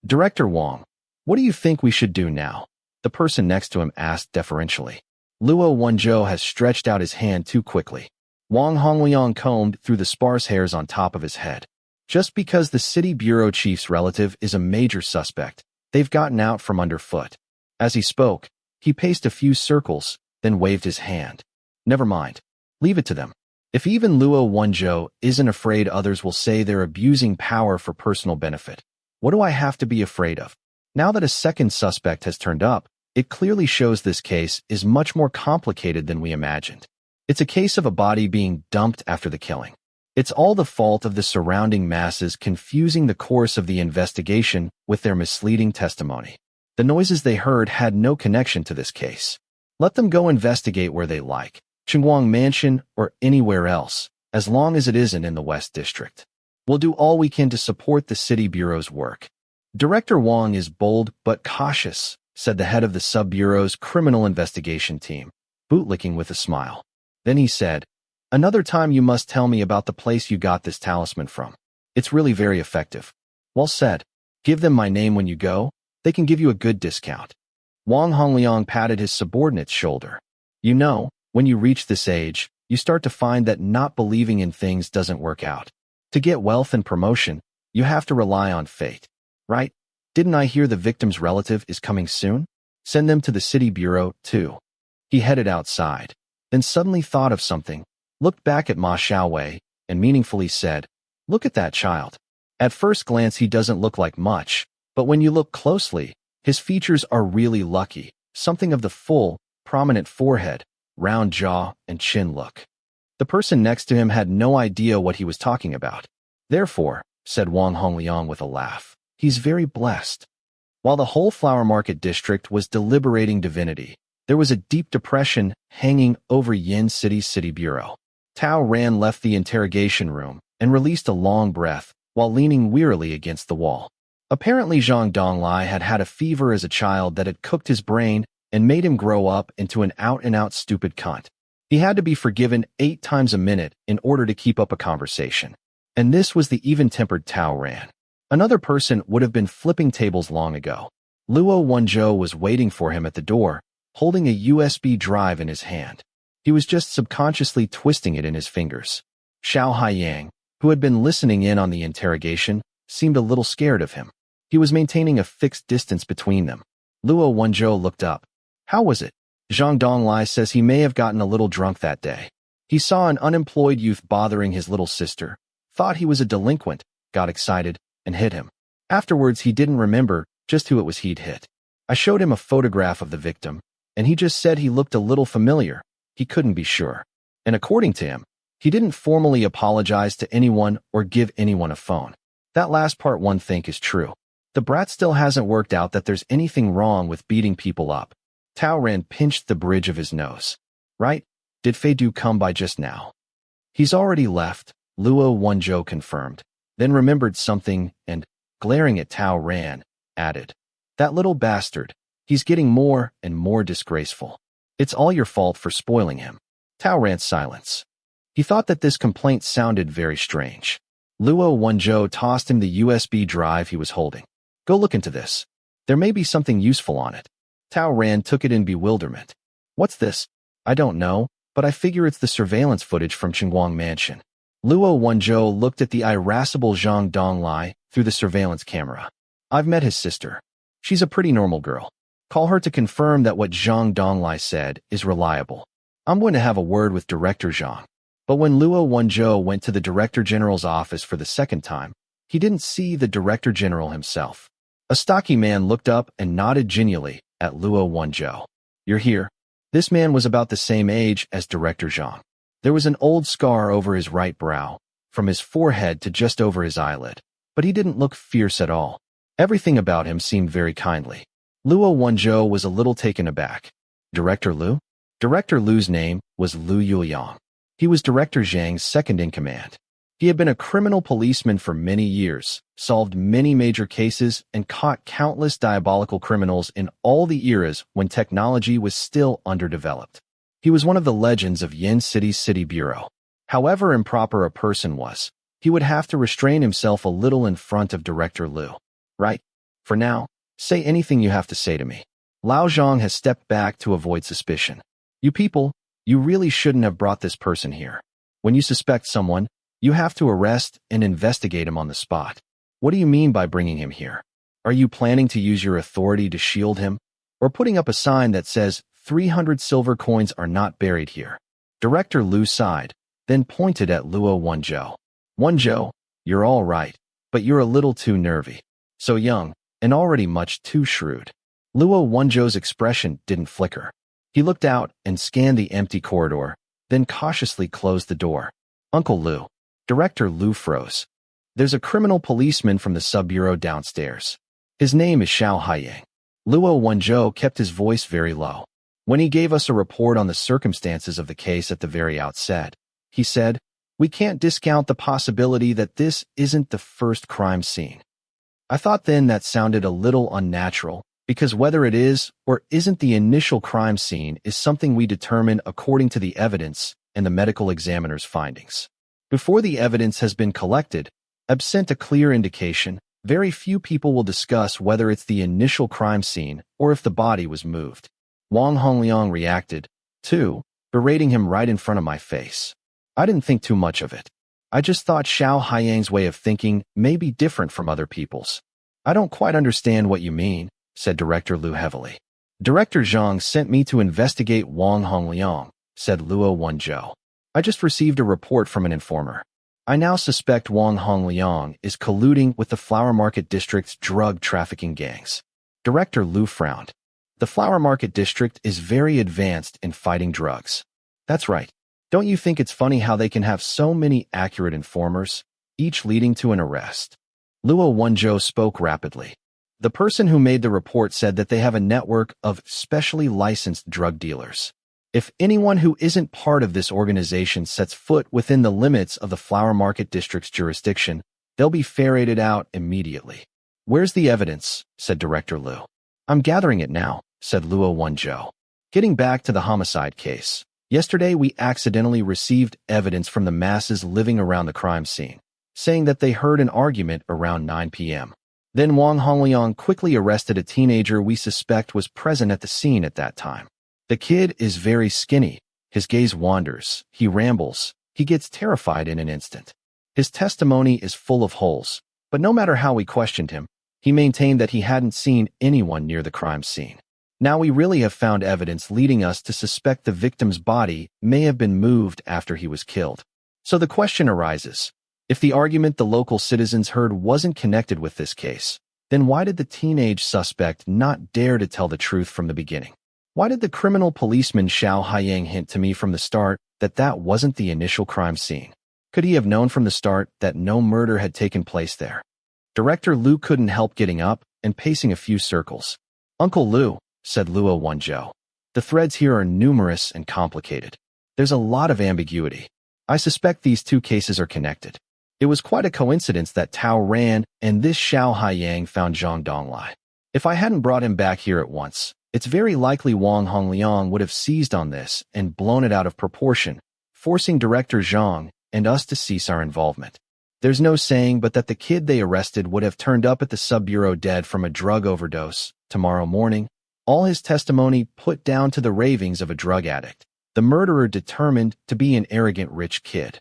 "Director Wang, what do you think we should do now?" the person next to him asked deferentially. Luo Wenzhou has stretched out his hand too quickly. Wang Hongliang combed through the sparse hairs on top of his head. "Just because the city bureau chief's relative is a major suspect, they've gotten out from underfoot." As he spoke, he paced a few circles, then waved his hand. "Never mind. Leave it to them. If even Luo Wenzhou isn't afraid others will say they're abusing power for personal benefit, what do I have to be afraid of?" Now that a second suspect has turned up, it clearly shows this case is much more complicated than we imagined. It's a case of a body being dumped after the killing. It's all the fault of the surrounding masses confusing the course of the investigation with their misleading testimony. The noises they heard had no connection to this case. Let them go investigate where they like, Guang Mansion or anywhere else, as long as it isn't in the West District. We'll do all we can to support the City Bureau's work. Director Wang is bold but cautious, said the head of the Sub-Bureau's criminal investigation team, bootlicking with a smile. Then he said, "Another time you must tell me about the place you got this talisman from. It's really very effective." Well said. Give them my name when you go. They can give you a good discount. Wang Hongliang patted his subordinate's shoulder. You know, when you reach this age, you start to find that not believing in things doesn't work out. To get wealth and promotion, you have to rely on fate. Right? Didn't I hear the victim's relative is coming soon? Send them to the City Bureau, too. He headed outside, then suddenly thought of something, looked back at Ma Xiaowei, and meaningfully said, "Look at that child. At first glance he doesn't look like much, but when you look closely, his features are really lucky, something of the full, prominent forehead, round jaw, and chin look." The person next to him had no idea what he was talking about. Therefore, said Wang Hongliang with a laugh, he's very blessed. While the whole flower market district was deliberating divinity, there was a deep depression hanging over Yin City's City Bureau. Tao Ran left the interrogation room and released a long breath while leaning wearily against the wall. Apparently Zhang Donglai had had a fever as a child that had cooked his brain and made him grow up into an out-and-out stupid cunt. He had to be forgiven 8 times a minute in order to keep up a conversation. And this was the even-tempered Tao Ran. Another person would have been flipping tables long ago. Luo Wenzhou was waiting for him at the door, holding a USB drive in his hand. He was just subconsciously twisting it in his fingers. Xiao Haiyang, who had been listening in on the interrogation, seemed a little scared of him. He was maintaining a fixed distance between them. Luo Wenzhou looked up. How was it? Zhang Donglai says he may have gotten a little drunk that day. He saw an unemployed youth bothering his little sister, thought he was a delinquent, got excited, and hit him. Afterwards, he didn't remember just who it was he'd hit. I showed him a photograph of the victim, and he just said he looked a little familiar. He couldn't be sure. And according to him, he didn't formally apologize to anyone or give anyone a phone. That last part one think is true. The brat still hasn't worked out that there's anything wrong with beating people up. Tao Ran pinched the bridge of his nose. Right? Did Fei Du come by just now? He's already left, Luo Wenzhou confirmed, then remembered something and, glaring at Tao Ran, added, "That little bastard, he's getting more and more disgraceful. It's all your fault for spoiling him." Tao Ran's silence. He thought that this complaint sounded very strange. Luo Wenzhou tossed him the USB drive he was holding. "Go look into this. There may be something useful on it." Tao Ran took it in bewilderment. "What's this?" "I don't know, but I figure it's the surveillance footage from Guang Mansion." Luo Wenzhou looked at the irascible Zhang Donglai through the surveillance camera. "I've met his sister. She's a pretty normal girl. Call her to confirm that what Zhang Donglai said is reliable. I'm going to have a word with Director Zhang." But when Luo Wenzhou went to the Director General's office for the second time, he didn't see the Director General himself. A stocky man looked up and nodded genially at Luo Wenzhou. "You're here." This man was about the same age as Director Zhang. There was an old scar over his right brow, from his forehead to just over his eyelid, but he didn't look fierce at all. Everything about him seemed very kindly. Luo Wenzhou was a little taken aback. Director Lu? Director Lu's name was Lu Yuan. He was Director Zhang's second-in-command. He had been a criminal policeman for many years, solved many major cases, and caught countless diabolical criminals in all the eras when technology was still underdeveloped. He was one of the legends of Yin City's City Bureau. However improper a person was, he would have to restrain himself a little in front of Director Lu. "Right? For now, say anything you have to say to me." Lao Zhang has stepped back to avoid suspicion. "You people, you really shouldn't have brought this person here. When you suspect someone, you have to arrest and investigate him on the spot. What do you mean by bringing him here? Are you planning to use your authority to shield him? Or putting up a sign that says 300 silver coins are not buried here?" Director Lu sighed, then pointed at Luo Wenzhou. "Wenzhou, you're all right, but you're a little too nervy. So young, and already much too shrewd. Luo Wenzhou's expression didn't flicker. He looked out and scanned the empty corridor, then cautiously closed the door. Uncle Lu. Director Lu froze. There's a criminal policeman from the sub-bureau downstairs. His name is Xiao Haiyang. Luo Wenzhou kept his voice very low. When he gave us a report on the circumstances of the case at the very outset, he said, "We can't discount the possibility that this isn't the first crime scene." I thought then that sounded a little unnatural, because whether it is or isn't the initial crime scene is something we determine according to the evidence and the medical examiner's findings. Before the evidence has been collected, absent a clear indication, very few people will discuss whether it's the initial crime scene or if the body was moved. Wang Hongliang reacted, too, berating him right in front of my face. I didn't think too much of it. I just thought Xiao Haiyang's way of thinking may be different from other people's. I don't quite understand what you mean, said Director Lu heavily. Director Zhang sent me to investigate Wang Hongliang, said Luo Wenzhou. I just received a report from an informer. I now suspect Wang Hongliang is colluding with the Flower Market District's drug trafficking gangs. Director Lu frowned. The Flower Market District is very advanced in fighting drugs. That's right. Don't you think it's funny how they can have so many accurate informers, each leading to an arrest? Luo Wenzhou spoke rapidly. The person who made the report said that they have a network of specially licensed drug dealers. If anyone who isn't part of this organization sets foot within the limits of the Flower Market District's jurisdiction, they'll be ferreted out immediately. Where's the evidence? Said Director Lu. I'm gathering it now, said Luo Wenzhou. Getting back to the homicide case. Yesterday we accidentally received evidence from the masses living around the crime scene, saying that they heard an argument around 9 p.m. Then Wang Hongliang quickly arrested a teenager we suspect was present at the scene at that time. The kid is very skinny. His gaze wanders. He rambles. He gets terrified in an instant. His testimony is full of holes, but no matter how we questioned him, he maintained that he hadn't seen anyone near the crime scene. Now we really have found evidence leading us to suspect the victim's body may have been moved after he was killed. So the question arises, if the argument the local citizens heard wasn't connected with this case, then why did the teenage suspect not dare to tell the truth from the beginning? Why did the criminal policeman Xiao Haiyang hint to me from the start that that wasn't the initial crime scene? Could he have known from the start that no murder had taken place there? Director Lu couldn't help getting up and pacing a few circles. Uncle Lu, said Luo Wenzhou. The threads here are numerous and complicated. There's a lot of ambiguity. I suspect these two cases are connected. It was quite a coincidence that Tao ran and this Xiao Haiyang found Zhang Donglai. If I hadn't brought him back here at once, it's very likely Wang Hongliang would have seized on this and blown it out of proportion, forcing Director Zhang and us to cease our involvement. There's no saying but that the kid they arrested would have turned up at the sub-bureau dead from a drug overdose tomorrow morning, all his testimony put down to the ravings of a drug addict, the murderer determined to be an arrogant rich kid.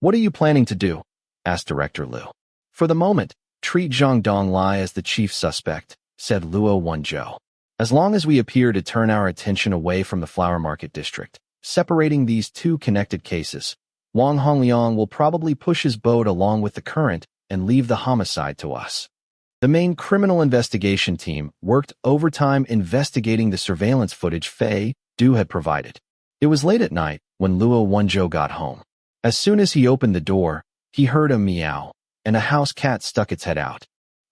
What are you planning to do? Asked Director Lu. For the moment, treat Zhang Donglai as the chief suspect, said Luo Wenzhou. As long as we appear to turn our attention away from the Flower Market District, separating these two connected cases, Wang Hongliang will probably push his boat along with the current and leave the homicide to us. The main criminal investigation team worked overtime investigating the surveillance footage Fei Du had provided. It was late at night when Luo Wenzhou got home. As soon as he opened the door, he heard a meow, and a house cat stuck its head out.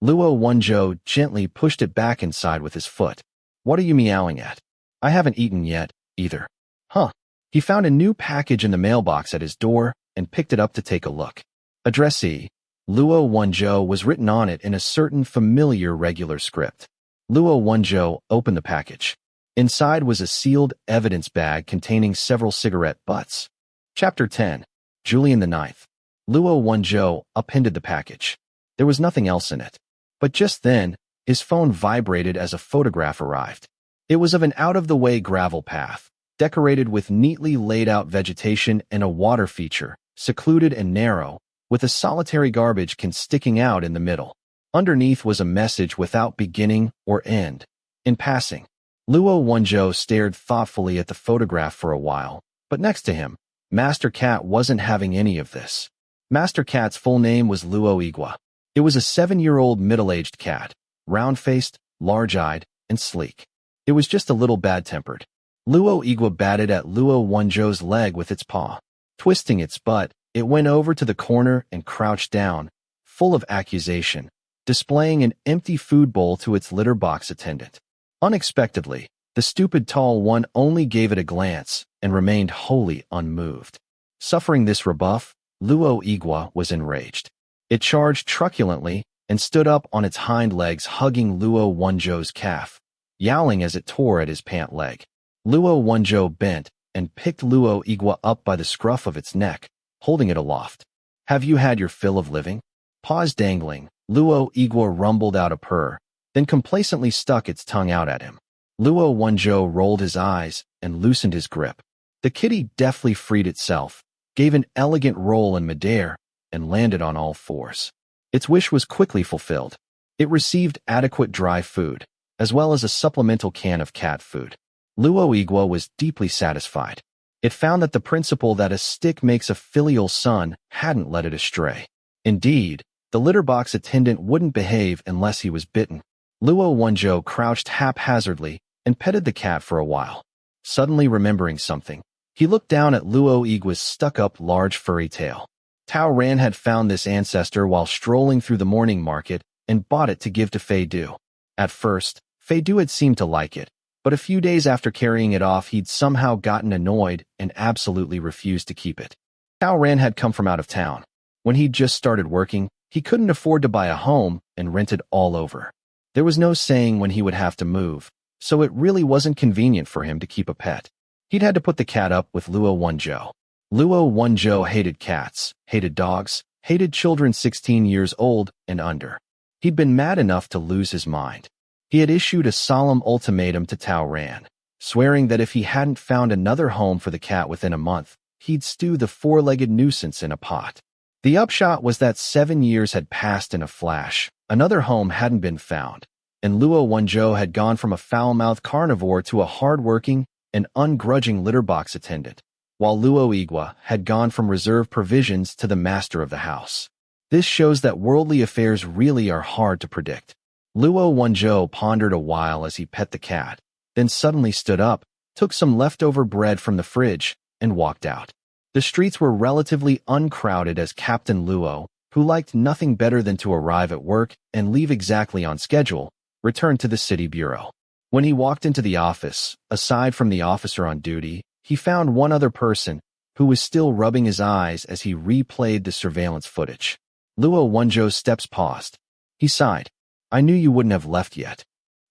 Luo Wenzhou gently pushed it back inside with his foot. What are you meowing at? I haven't eaten yet, either. Huh. He found a new package in the mailbox at his door and picked it up to take a look. Addressee, Luo Wenzhou was written on it in a certain familiar regular script. Luo Wenzhou opened the package. Inside was a sealed evidence bag containing several cigarette butts. Chapter 10. Julian the Ninth. Luo Wenzhou appended the package. There was nothing else in it. But just then, his phone vibrated as a photograph arrived. It was of an out-of-the-way gravel path, decorated with neatly laid-out vegetation and a water feature, secluded and narrow, with a solitary garbage can sticking out in the middle. Underneath was a message without beginning or end. In passing, Luo Wenzhou stared thoughtfully at the photograph for a while, but next to him, Master Cat wasn't having any of this. Master Cat's full name was Luo Igua. It was a 7-year-old middle-aged cat. round-faced, large-eyed, and sleek. It was just a little bad-tempered. Luo Igua batted at Luo Wenzhou's leg with its paw. Twisting its butt, it went over to the corner and crouched down, full of accusation, displaying an empty food bowl to its litter box attendant. Unexpectedly, the stupid tall one only gave it a glance and remained wholly unmoved. Suffering this rebuff, Luo Igua was enraged. It charged truculently and stood up on its hind legs, hugging Luo Wenzhou's calf, yowling as it tore at his pant leg. Luo Wenzhou bent and picked Luo Igua up by the scruff of its neck, holding it aloft. "Have you had your fill of living?" Paws dangling, Luo Igua rumbled out a purr, then complacently stuck its tongue out at him. Luo Wenzhou rolled his eyes and loosened his grip. The kitty deftly freed itself, gave an elegant roll in midair, and landed on all fours. Its wish was quickly fulfilled. It received adequate dry food, as well as a supplemental can of cat food. Luo Igua was deeply satisfied. It found that the principle that a stick makes a filial son hadn't led it astray. Indeed, the litter box attendant wouldn't behave unless he was bitten. Luo Wenzhou crouched haphazardly and petted the cat for a while. Suddenly remembering something, he looked down at Luo Igua's stuck-up large furry tail. Tao Ran had found this ancestor while strolling through the morning market and bought it to give to Fei Du. At first, Fei Du had seemed to like it, but a few days after carrying it off, he'd somehow gotten annoyed and absolutely refused to keep it. Tao Ran had come from out of town. When he'd just started working, he couldn't afford to buy a home and rented all over. There was no saying when he would have to move, so it really wasn't convenient for him to keep a pet. He'd had to put the cat up with Luo Wenzhou. Luo Wenzhou hated cats, hated dogs, hated children 16 years old and under. He'd been mad enough to lose his mind. He had issued a solemn ultimatum to Tao Ran, swearing that if he hadn't found another home for the cat within a month, he'd stew the four-legged nuisance in a pot. The upshot was that 7 years had passed in a flash, another home hadn't been found, and Luo Wenzhou had gone from a foul-mouthed carnivore to a hard-working and ungrudging litter box attendant, while Luo Igua had gone from reserve provisions to the master of the house. This shows that worldly affairs really are hard to predict. Luo Wenzhou pondered a while as he pet the cat, then suddenly stood up, took some leftover bread from the fridge, and walked out. The streets were relatively uncrowded as Captain Luo, who liked nothing better than to arrive at work and leave exactly on schedule, returned to the city bureau. When he walked into the office, aside from the officer on duty, he found one other person, who was still rubbing his eyes as he replayed the surveillance footage. Luo Wenzhou's steps paused. He sighed. "I knew you wouldn't have left yet."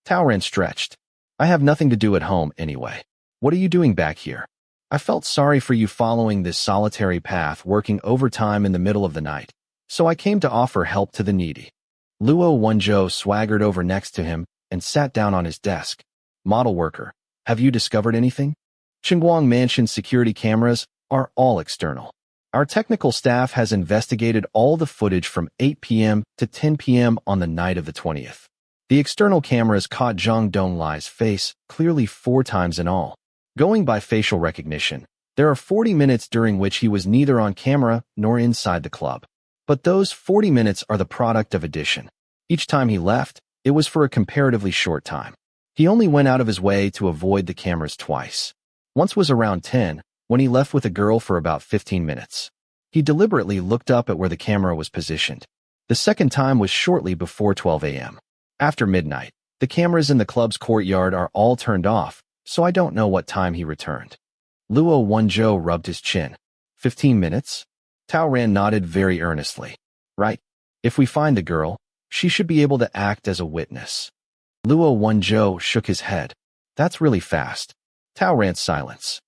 Tao Ran stretched. "I have nothing to do at home anyway. What are you doing back here? I felt sorry for you following this solitary path, working overtime in the middle of the night, so I came to offer help to the needy." Luo Wenzhou swaggered over next to him and sat down on his desk. "Model worker, have you discovered anything? Guang Mansion's security cameras are all external. Our technical staff has investigated all the footage from 8 p.m. to 10 p.m. on the night of the 20th. The external cameras caught Zhang Donglai's face clearly 4 times in all. Going by facial recognition, there are 40 minutes during which he was neither on camera nor inside the club. But those 40 minutes are the product of addition. Each time he left, it was for a comparatively short time. He only went out of his way to avoid the cameras twice. Once was around 10, when he left with a girl for about 15 minutes. He deliberately looked up at where the camera was positioned. The second time was shortly before 12 a.m. After midnight, the cameras in the club's courtyard are all turned off, so I don't know what time he returned. Luo Wenzhou rubbed his chin. 15 minutes? Tao Ran nodded very earnestly. Right. If we find the girl, she should be able to act as a witness. Luo Wenzhou shook his head. That's really fast. Tao Ran's silence.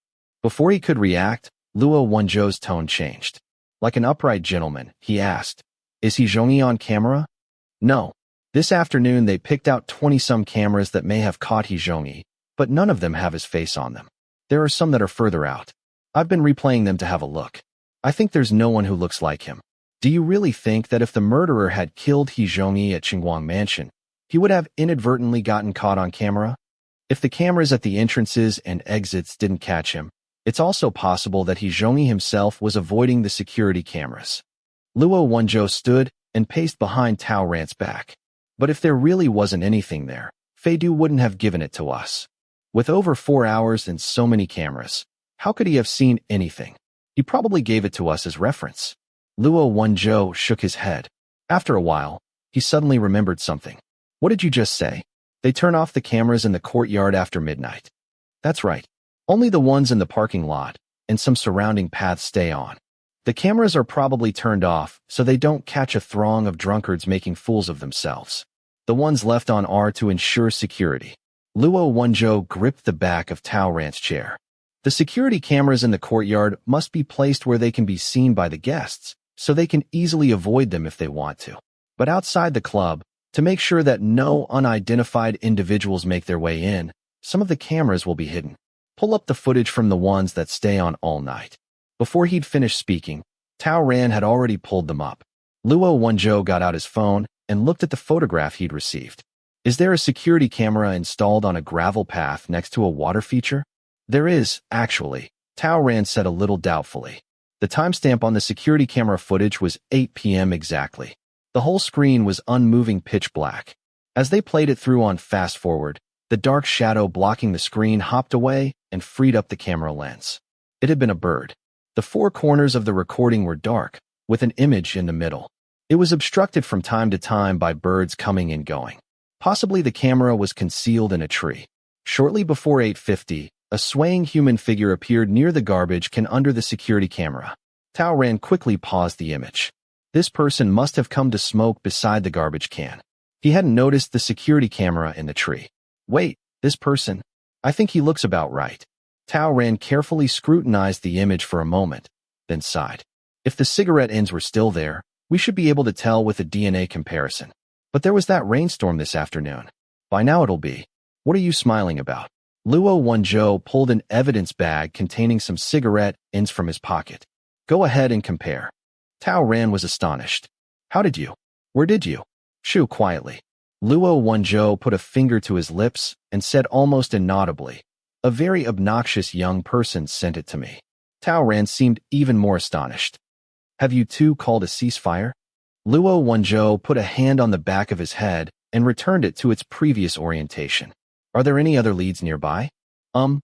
Before he could react, Luo Wenzhou's tone changed. Like an upright gentleman, he asked, "Is he Zhongyi on camera?" "No. This afternoon they picked out 20-some cameras that may have caught he Zhongyi, but none of them have his face on them. There are some that are further out. I've been replaying them to have a look. I think there's no one who looks like him. Do you really think that if the murderer had killed he Zhongyi at Guang Mansion, he would have inadvertently gotten caught on camera? If the cameras at the entrances and exits didn't catch him, it's also possible that he Zhongyi himself was avoiding the security cameras." Luo Wenzhou stood and paced behind Tao Ran's back. But if there really wasn't anything there, Feidu wouldn't have given it to us. With over 4 hours and so many cameras, how could he have seen anything? He probably gave it to us as reference. Luo Wenzhou shook his head. After a while, he suddenly remembered something. What did you just say? They turn off the cameras in the courtyard after midnight. That's right. Only the ones in the parking lot and some surrounding paths stay on. The cameras are probably turned off so they don't catch a throng of drunkards making fools of themselves. The ones left on are to ensure security. Luo Wenzhou gripped the back of Tao Ran's chair. The security cameras in the courtyard must be placed where they can be seen by the guests, so they can easily avoid them if they want to. But outside the club, to make sure that no unidentified individuals make their way in, some of the cameras will be hidden. Pull up the footage from the ones that stay on all night. Before he'd finished speaking, Tao Ran had already pulled them up. Luo Wenzhou got out his phone and looked at the photograph he'd received. Is there a security camera installed on a gravel path next to a water feature? There is, actually, Tao Ran said a little doubtfully. The timestamp on the security camera footage was 8 p.m. exactly. The whole screen was unmoving pitch black. As they played it through on fast forward, the dark shadow blocking the screen hopped away and freed up the camera lens. It had been a bird. The 4 corners of the recording were dark, with an image in the middle. It was obstructed from time to time by birds coming and going. Possibly the camera was concealed in a tree. Shortly before 8:50, a swaying human figure appeared near the garbage can under the security camera. Tao Ran quickly paused the image. This person must have come to smoke beside the garbage can. He hadn't noticed the security camera in the tree. Wait, this person? I think he looks about right. Tao Ran carefully scrutinized the image for a moment, then sighed. If the cigarette ends were still there, we should be able to tell with a DNA comparison. But there was that rainstorm this afternoon. By now it'll be. What are you smiling about? Luo Wenzhou pulled an evidence bag containing some cigarette ends from his pocket. Go ahead and compare. Tao Ran was astonished. How did you? Where did you? Shoo quietly. Luo Wenzhou put a finger to his lips and said almost inaudibly, a very obnoxious young person sent it to me. Tao Ran seemed even more astonished. Have you two called a ceasefire? Luo Wenzhou put a hand on the back of his head and returned it to its previous orientation. Are there any other leads nearby?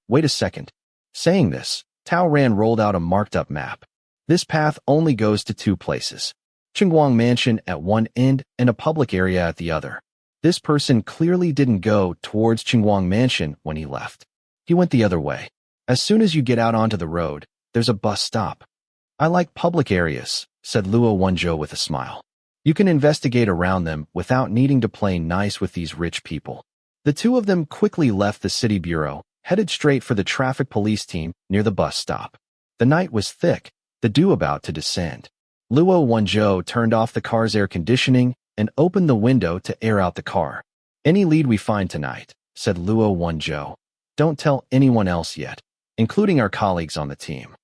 Wait a second. Saying this, Tao Ran rolled out a marked-up map. This path only goes to 2 places. Guang Mansion at one end and a public area at the other. This person clearly didn't go towards Guang Mansion when he left. He went the other way. As soon as you get out onto the road, there's a bus stop. I like public areas, said Luo Wenzhou with a smile. You can investigate around them without needing to play nice with these rich people. The two of them quickly left the city bureau, headed straight for the traffic police team near the bus stop. The night was thick, the dew about to descend. Luo Wenzhou turned off the car's air conditioning and opened the window to air out the car. Any lead we find tonight, said Luo Wenzhou. Don't tell anyone else yet, including our colleagues on the team.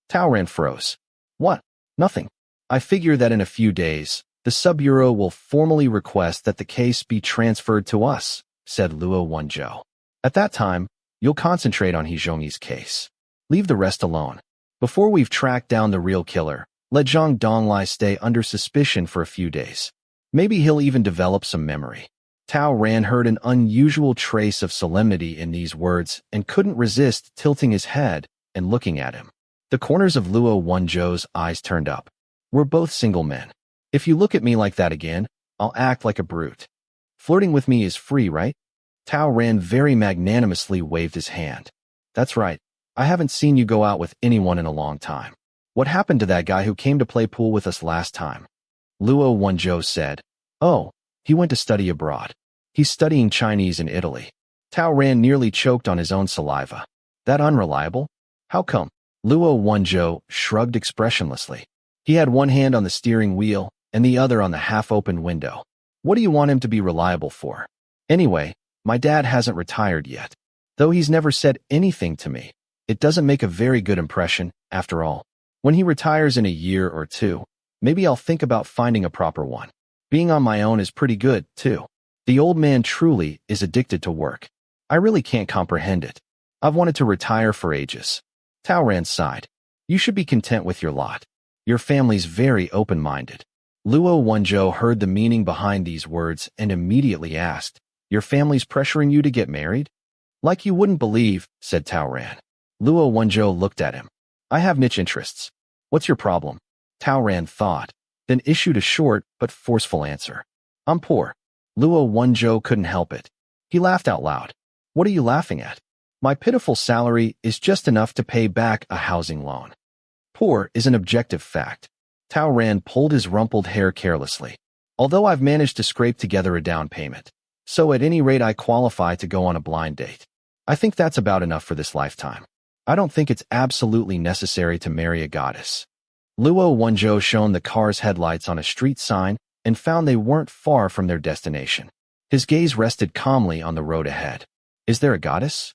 Tao Ran froze. What? Nothing. I figure that in a few days, the sub-bureau will formally request that the case be transferred to us, said Luo Wenzhou. At that time, you'll concentrate on He Zhongyi's case. Leave the rest alone. Before we've tracked down the real killer, let Zhang Donglai stay under suspicion for a few days. Maybe he'll even develop some memory. Tao Ran heard an unusual trace of solemnity in these words and couldn't resist tilting his head and looking at him. The corners of Luo Wenzhou's eyes turned up. We're both single men. If you look at me like that again, I'll act like a brute. Flirting with me is free, right? Tao Ran very magnanimously waved his hand. That's right. I haven't seen you go out with anyone in a long time. What happened to that guy who came to play pool with us last time? Luo Wenzhou said. Oh, he went to study abroad. He's studying Chinese in Italy. Tao Ran nearly choked on his own saliva. That unreliable? How come? Luo Wenzhou shrugged expressionlessly. He had one hand on the steering wheel and the other on the half-open window. What do you want him to be reliable for? Anyway, my dad hasn't retired yet. Though he's never said anything to me, it doesn't make a very good impression, after all. When he retires in a year or 2, maybe I'll think about finding a proper one. Being on my own is pretty good, too. The old man truly is addicted to work. I really can't comprehend it. I've wanted to retire for ages. Tao Ran sighed. You should be content with your lot. Your family's very open-minded. Luo Wenzhou heard the meaning behind these words and immediately asked, "Your family's pressuring you to get married?" "Like you wouldn't believe," said Tao Ran. Luo Wenzhou looked at him. "I have niche interests. What's your problem?" Tao Ran thought, then issued a short but forceful answer. "I'm poor." Luo Wenzhou couldn't help it. He laughed out loud. "What are you laughing at? My pitiful salary is just enough to pay back a housing loan." Poor is an objective fact. Tao Ran pulled his rumpled hair carelessly. "Although I've managed to scrape together a down payment. So at any rate I qualify to go on a blind date. I think that's about enough for this lifetime. I don't think it's absolutely necessary to marry a goddess." Luo Wenzhou shone the car's headlights on a street sign and found they weren't far from their destination. His gaze rested calmly on the road ahead. Is there a goddess?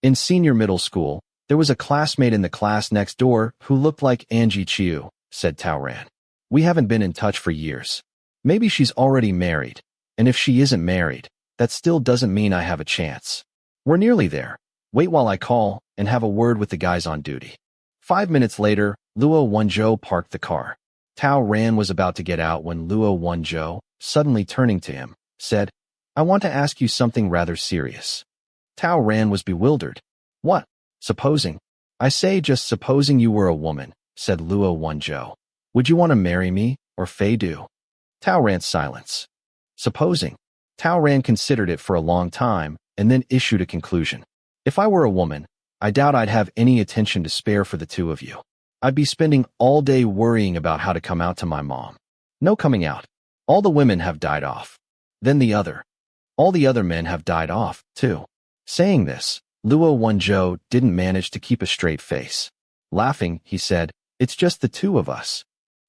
In senior middle school, there was a classmate in the class next door who looked like Angie Chiu, said Tao Ran. We haven't been in touch for years. Maybe she's already married, and if she isn't married, that still doesn't mean I have a chance. We're nearly there. Wait while I call and have a word with the guys on duty. 5 minutes later, Luo Wenzhou parked the car. Tao Ran was about to get out when Luo Wenzhou, suddenly turning to him, said, I want to ask you something rather serious. Tao Ran was bewildered. What? Supposing? I say just supposing you were a woman, said Luo Wenzhou. Would you want to marry me, or Fei Du? Tao Ran's silence. Supposing. Tao Ran considered it for a long time, and then issued a conclusion. If I were a woman, I doubt I'd have any attention to spare for the two of you. I'd be spending all day worrying about how to come out to my mom. No coming out. All the women have died off. Then the other. All the other men have died off, too. Saying this, Luo Wenzhou didn't manage to keep a straight face. Laughing, he said, it's just the two of us.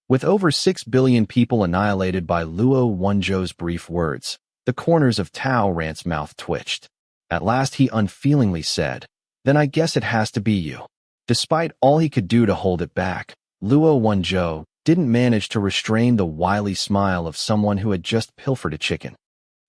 With over 6 billion people annihilated by Luo Wenzhou's brief words, the corners of Tao Ran's mouth twitched. At last he unfeelingly said, Then I guess it has to be you. Despite all he could do to hold it back, Luo Wenzhou didn't manage to restrain the wily smile of someone who had just pilfered a chicken.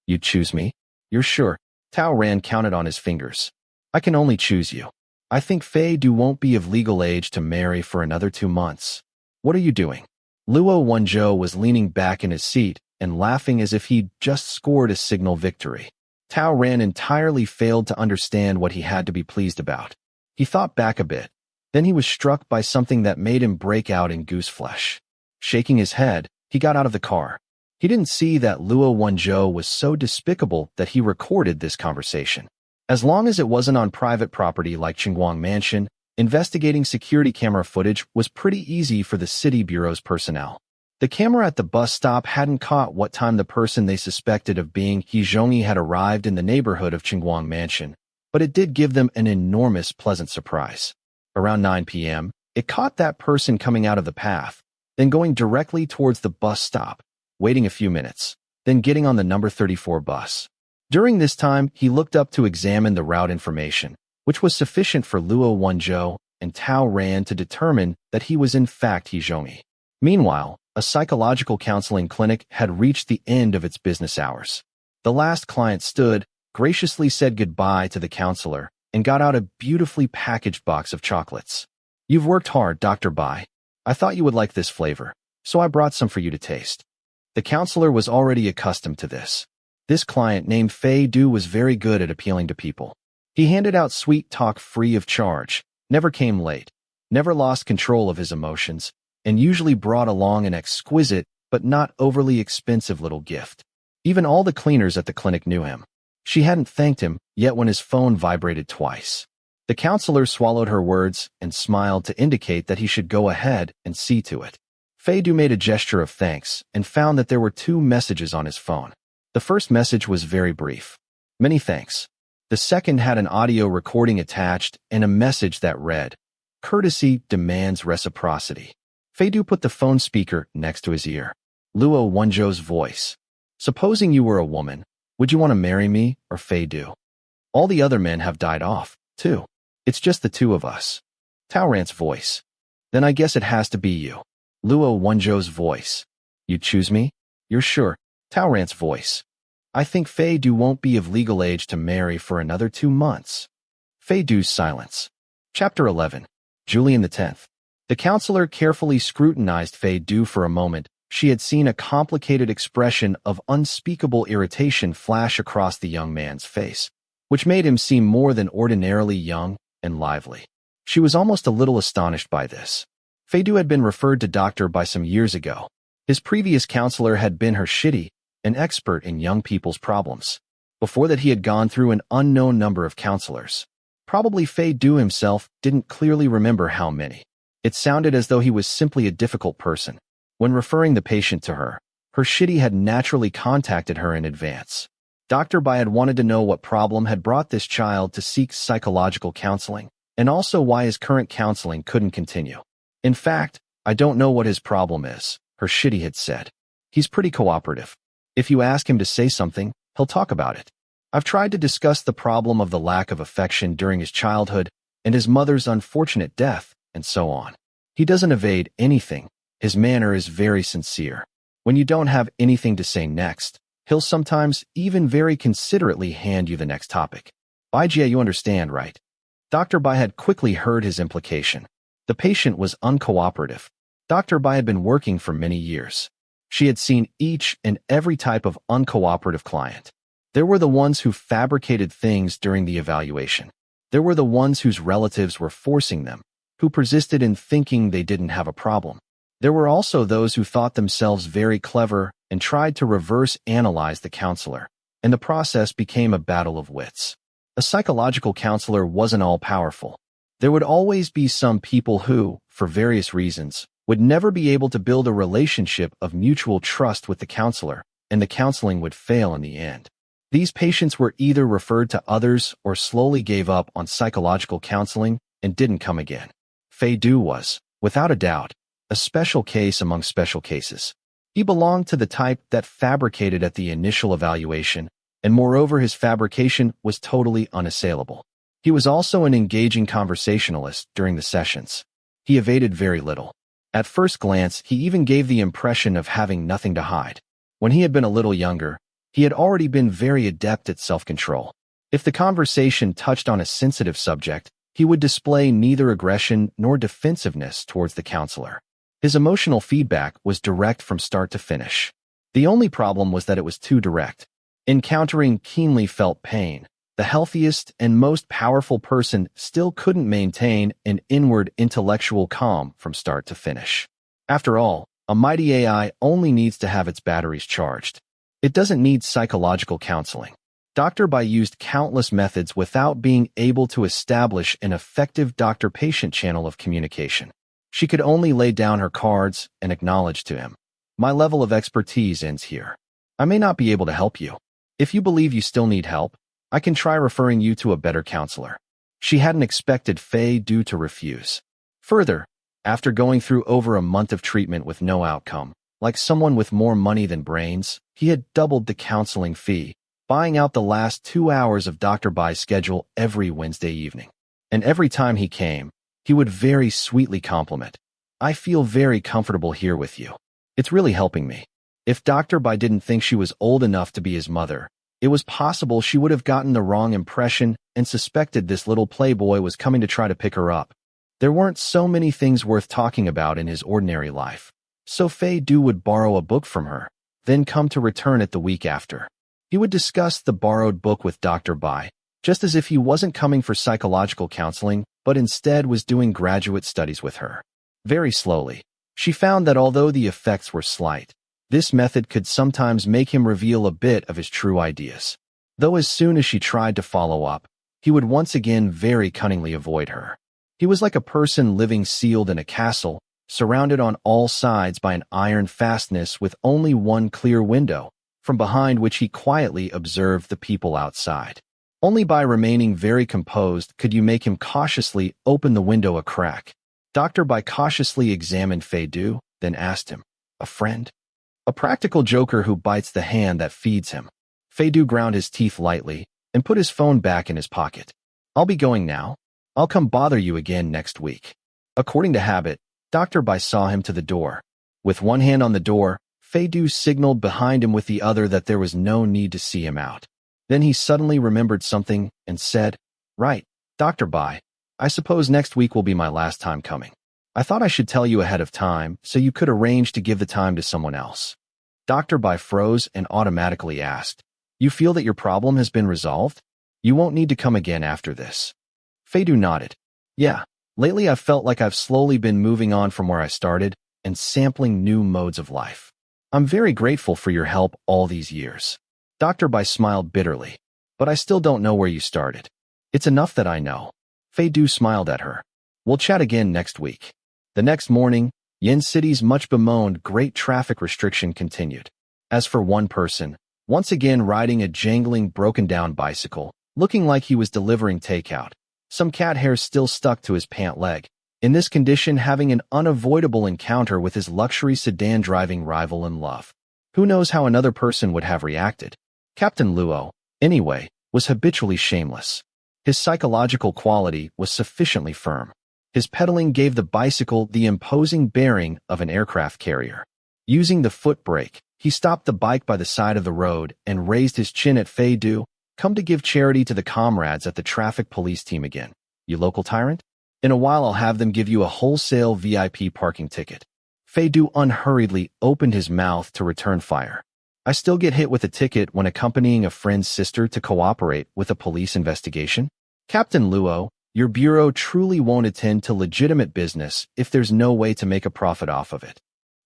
You choose me? You're sure? Tao Ran counted on his fingers. I can only choose you. I think Fei Du won't be of legal age to marry for another 2 months. What are you doing? Luo Wenzhou was leaning back in his seat and laughing as if he'd just scored a signal victory. Tao Ran entirely failed to understand what he had to be pleased about. He thought back a bit. Then he was struck by something that made him break out in gooseflesh. Shaking his head, he got out of the car. He didn't see that Luo Wenzhou was so despicable that he recorded this conversation. As long as it wasn't on private property like Guang Mansion, investigating security camera footage was pretty easy for the city bureau's personnel. The camera at the bus stop hadn't caught what time the person they suspected of being He Zhongyi had arrived in the neighborhood of Guang Mansion, but it did give them an enormous pleasant surprise. Around 9 p.m., it caught that person coming out of the path, then going directly towards the bus stop, waiting a few minutes, then getting on the number 34 bus. During this time, he looked up to examine the route information, which was sufficient for Luo Wenzhou and Tao Ran to determine that he was in fact He Zhongyi. Meanwhile, a psychological counseling clinic had reached the end of its business hours. The last client stood, graciously said goodbye to the counselor, and got out a beautifully packaged box of chocolates. You've worked hard, Dr. Bai. I thought you would like this flavor, so I brought some for you to taste. The counselor was already accustomed to this. This client named Fei Du was very good at appealing to people. He handed out sweet talk free of charge, never came late, never lost control of his emotions, and usually brought along an exquisite but not overly expensive little gift. Even all the cleaners at the clinic knew him. She hadn't thanked him yet when his phone vibrated twice. The counselor swallowed her words and smiled to indicate that he should go ahead and see to it. Fei Du made a gesture of thanks and found that there were 2 messages on his phone. The first message was very brief. Many thanks. The second had an audio recording attached and a message that read, Courtesy demands reciprocity. Fei Du put the phone speaker next to his ear. Luo Wenzhou's voice. Supposing you were a woman, would you want to marry me or Fei Du? All the other men have died off, too. It's just the 2 of us. Tao Ran's voice. Then I guess it has to be you. Luo Wenzhou's voice. You choose me? You're sure? Tao Ran's voice. I think Fei Du won't be of legal age to marry for another 2 months. Fei Du's silence. Chapter 11. Julian X. The counselor carefully scrutinized Fei Du for a moment She had seen a complicated expression of unspeakable irritation flash across the young man's face, which made him seem more than ordinarily young and lively. She was almost a little astonished by this. Feidu had been referred to Dr. Bai some years ago. His previous counselor had been her shitty, an expert in young people's problems. Before that, he had gone through an unknown number of counselors. Probably Feidu himself didn't clearly remember how many. It sounded as though he was simply a difficult person. When referring the patient to her, her shitty had naturally contacted her in advance. Dr. Bai had wanted to know what problem had brought this child to seek psychological counseling, and also why his current counseling couldn't continue. In fact, I don't know what his problem is, her shitty had said. He's pretty cooperative. If you ask him to say something, he'll talk about it. I've tried to discuss the problem of the lack of affection during his childhood and his mother's unfortunate death, and so on. He doesn't evade anything. His manner is very sincere. When you don't have anything to say next, he'll sometimes even very considerately hand you the next topic. Baijie, you understand, right? Dr. Bai had quickly heard his implication. The patient was uncooperative. Dr. Bai had been working for many years. She had seen each and every type of uncooperative client. There were the ones who fabricated things during the evaluation. There were the ones whose relatives were forcing them, who persisted in thinking they didn't have a problem. There were also those who thought themselves very clever and tried to reverse analyze the counselor, and the process became a battle of wits. A psychological counselor wasn't all-powerful. There would always be some people who, for various reasons, would never be able to build a relationship of mutual trust with the counselor, and the counseling would fail in the end. These patients were either referred to others or slowly gave up on psychological counseling and didn't come again. Feidu was, without a doubt, a special case among special cases. He belonged to the type that fabricated at the initial evaluation, and moreover his fabrication was totally unassailable. He was also an engaging conversationalist during the sessions. He evaded very little. At first glance, he even gave the impression of having nothing to hide. When he had been a little younger, he had already been very adept at self-control. If the conversation touched on a sensitive subject, he would display neither aggression nor defensiveness towards the counselor. His emotional feedback was direct from start to finish. The only problem was that it was too direct. Encountering keenly felt pain, the healthiest and most powerful person still couldn't maintain an inward intellectual calm from start to finish. After all, a mighty AI only needs to have its batteries charged. It doesn't need psychological counseling. Dr. Bai used countless methods without being able to establish an effective doctor-patient channel of communication. She could only lay down her cards and acknowledge to him, "My level of expertise ends here. I may not be able to help you. If you believe you still need help, I can try referring you to a better counselor." She hadn't expected Feidu to refuse. Further, after going through over a month of treatment with no outcome, like someone with more money than brains, he had doubled the counseling fee, buying out the last 2 hours of Dr. Bai's schedule every Wednesday evening. And every time he came, he would very sweetly compliment, "I feel very comfortable here with you. It's really helping me." If Dr. Bai didn't think she was old enough to be his mother, it was possible she would have gotten the wrong impression and suspected this little playboy was coming to try to pick her up. There weren't so many things worth talking about in his ordinary life, so Feidu would borrow a book from her, then come to return it the week after. He would discuss the borrowed book with Dr. Bai, just as if he wasn't coming for psychological counseling, but instead was doing graduate studies with her. Very slowly, she found that although the effects were slight, this method could sometimes make him reveal a bit of his true ideas. Though as soon as she tried to follow up, he would once again very cunningly avoid her. He was like a person living sealed in a castle, surrounded on all sides by an iron fastness with only one clear window, from behind which he quietly observed the people outside. Only by remaining very composed could you make him cautiously open the window a crack. Dr. Bai cautiously examined Feidu, then asked him, "A friend?" "A practical joker who bites the hand that feeds him." Feidu ground his teeth lightly and put his phone back in his pocket. "I'll be going now. I'll come bother you again next week." According to habit, Dr. Bai saw him to the door. With one hand on the door, Feidu signaled behind him with the other that there was no need to see him out. Then he suddenly remembered something and said, "Right, Dr. Bai, I suppose next week will be my last time coming." I thought I should tell you ahead of time so you could arrange to give the time to someone else. Dr. Bai froze and automatically asked, You feel that your problem has been resolved? You won't need to come again after this. Feidu nodded. Yeah, lately I've felt like I've slowly been moving on from where I started and sampling new modes of life. I'm very grateful for your help all these years. Dr. Bai smiled bitterly. But I still don't know where you started. It's enough that I know. Feidu smiled at her. We'll chat again next week. The next morning, Yin City's much bemoaned great traffic restriction continued. As for one person, once again riding a jangling broken-down bicycle, looking like he was delivering takeout, some cat hairs still stuck to his pant leg, in this condition having an unavoidable encounter with his luxury sedan driving rival in love. Who knows how another person would have reacted? Captain Luo, anyway, was habitually shameless. His psychological quality was sufficiently firm. His pedaling gave the bicycle the imposing bearing of an aircraft carrier. Using the foot brake, he stopped the bike by the side of the road and raised his chin at Feidu. Come to give charity to the comrades at the traffic police team again. You local tyrant? In a while I'll have them give you a wholesale VIP parking ticket. Feidu unhurriedly opened his mouth to return fire. I still get hit with a ticket when accompanying a friend's sister to cooperate with a police investigation. Captain Luo, your bureau truly won't attend to legitimate business if there's no way to make a profit off of it.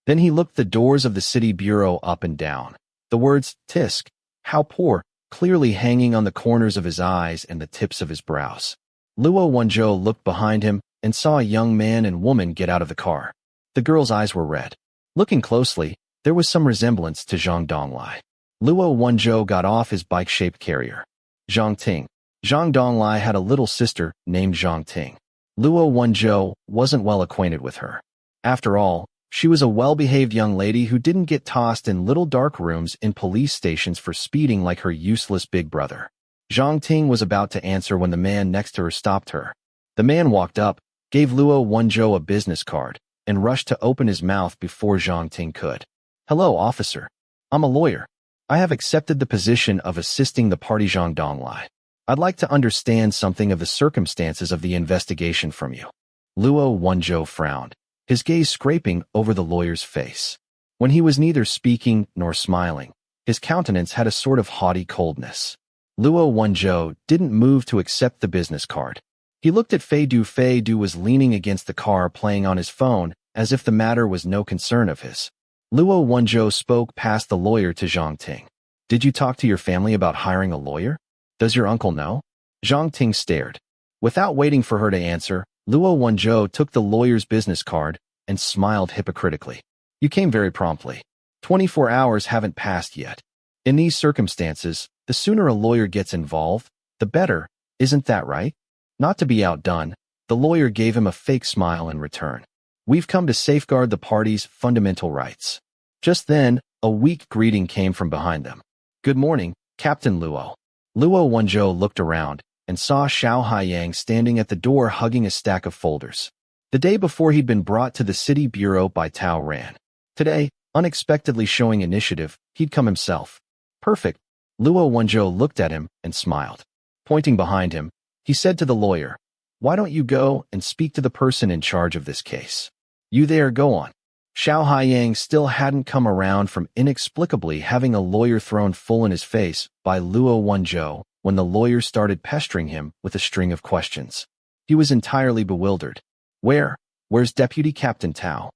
Then he looked the doors of the city bureau up and down. The words, Tisk, how poor, clearly hanging on the corners of his eyes and the tips of his brows. Luo Wenzhou looked behind him and saw a young man and woman get out of the car. The girl's eyes were red. Looking closely, there was some resemblance to Zhang Donglai. Luo Wenzhou got off his bike-shaped carrier. Zhang Ting. Zhang Donglai had a little sister named Zhang Ting. Luo Wenzhou wasn't well acquainted with her. After all, she was a well-behaved young lady who didn't get tossed in little dark rooms in police stations for speeding like her useless big brother. Zhang Ting was about to answer when the man next to her stopped her. The man walked up, gave Luo Wenzhou a business card, and rushed to open his mouth before Zhang Ting could. Hello, officer. I'm a lawyer. I have accepted the position of assisting the party Zhang Donglai. I'd like to understand something of the circumstances of the investigation from you. Luo Wenzhou frowned, his gaze scraping over the lawyer's face. When he was neither speaking nor smiling, his countenance had a sort of haughty coldness. Luo Wenzhou didn't move to accept the business card. He looked at Feidu. Feidu was leaning against the car playing on his phone as if the matter was no concern of his. Luo Wenzhou spoke past the lawyer to Zhang Ting. Did you talk to your family about hiring a lawyer? Does your uncle know? Zhang Ting stared. Without waiting for her to answer, Luo Wenzhou took the lawyer's business card and smiled hypocritically. You came very promptly. 24 hours haven't passed yet. In these circumstances, the sooner a lawyer gets involved, the better, isn't that right? Not to be outdone, the lawyer gave him a fake smile in return. We've come to safeguard the party's fundamental rights. Just then, a weak greeting came from behind them. Good morning, Captain Luo. Luo Wenzhou looked around and saw Xiao Haiyang standing at the door hugging a stack of folders. The day before he'd been brought to the city bureau by Tao Ran. Today, unexpectedly showing initiative, he'd come himself. Perfect. Luo Wenzhou looked at him and smiled. Pointing behind him, he said to the lawyer, Why don't you go and speak to the person in charge of this case? You there, go on. Xiao Haiyang still hadn't come around from inexplicably having a lawyer thrown full in his face by Luo Wenzhou when the lawyer started pestering him with a string of questions. He was entirely bewildered. Where's Deputy Captain Tao?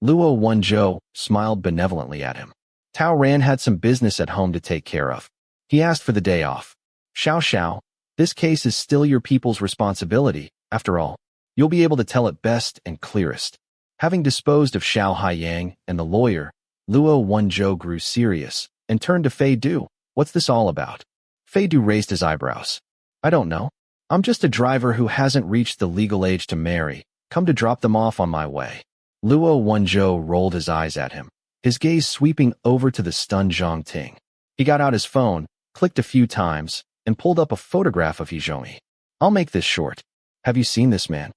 Luo Wenzhou smiled benevolently at him. Tao Ran had some business at home to take care of. He asked for the day off. Xiao, this case is still your people's responsibility, after all. You'll be able to tell it best and clearest. Having disposed of Xiao Haiyang and the lawyer, Luo Wenzhou grew serious and turned to Feidu. What's this all about? Feidu raised his eyebrows. I don't know. I'm just a driver who hasn't reached the legal age to marry, come to drop them off on my way. Luo Wenzhou rolled his eyes at him, his gaze sweeping over to the stunned Zhang Ting. He got out his phone, clicked a few times, and pulled up a photograph of Hizhomi. I'll make this short. Have you seen this man?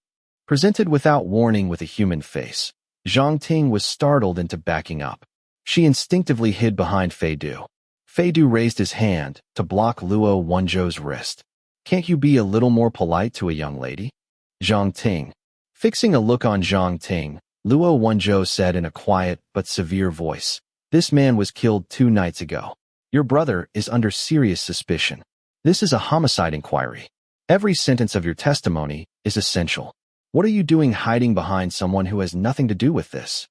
Presented without warning with a human face, Zhang Ting was startled into backing up. She instinctively hid behind Feidu. Feidu raised his hand to block Luo Wenzhou's wrist. Can't you be a little more polite to a young lady? Zhang Ting. Fixing a look on Zhang Ting, Luo Wenzhou said in a quiet but severe voice, "This man was killed 2 nights ago. Your brother is under serious suspicion. This is a homicide inquiry. Every sentence of your testimony is essential. What are you doing hiding behind someone who has nothing to do with this?"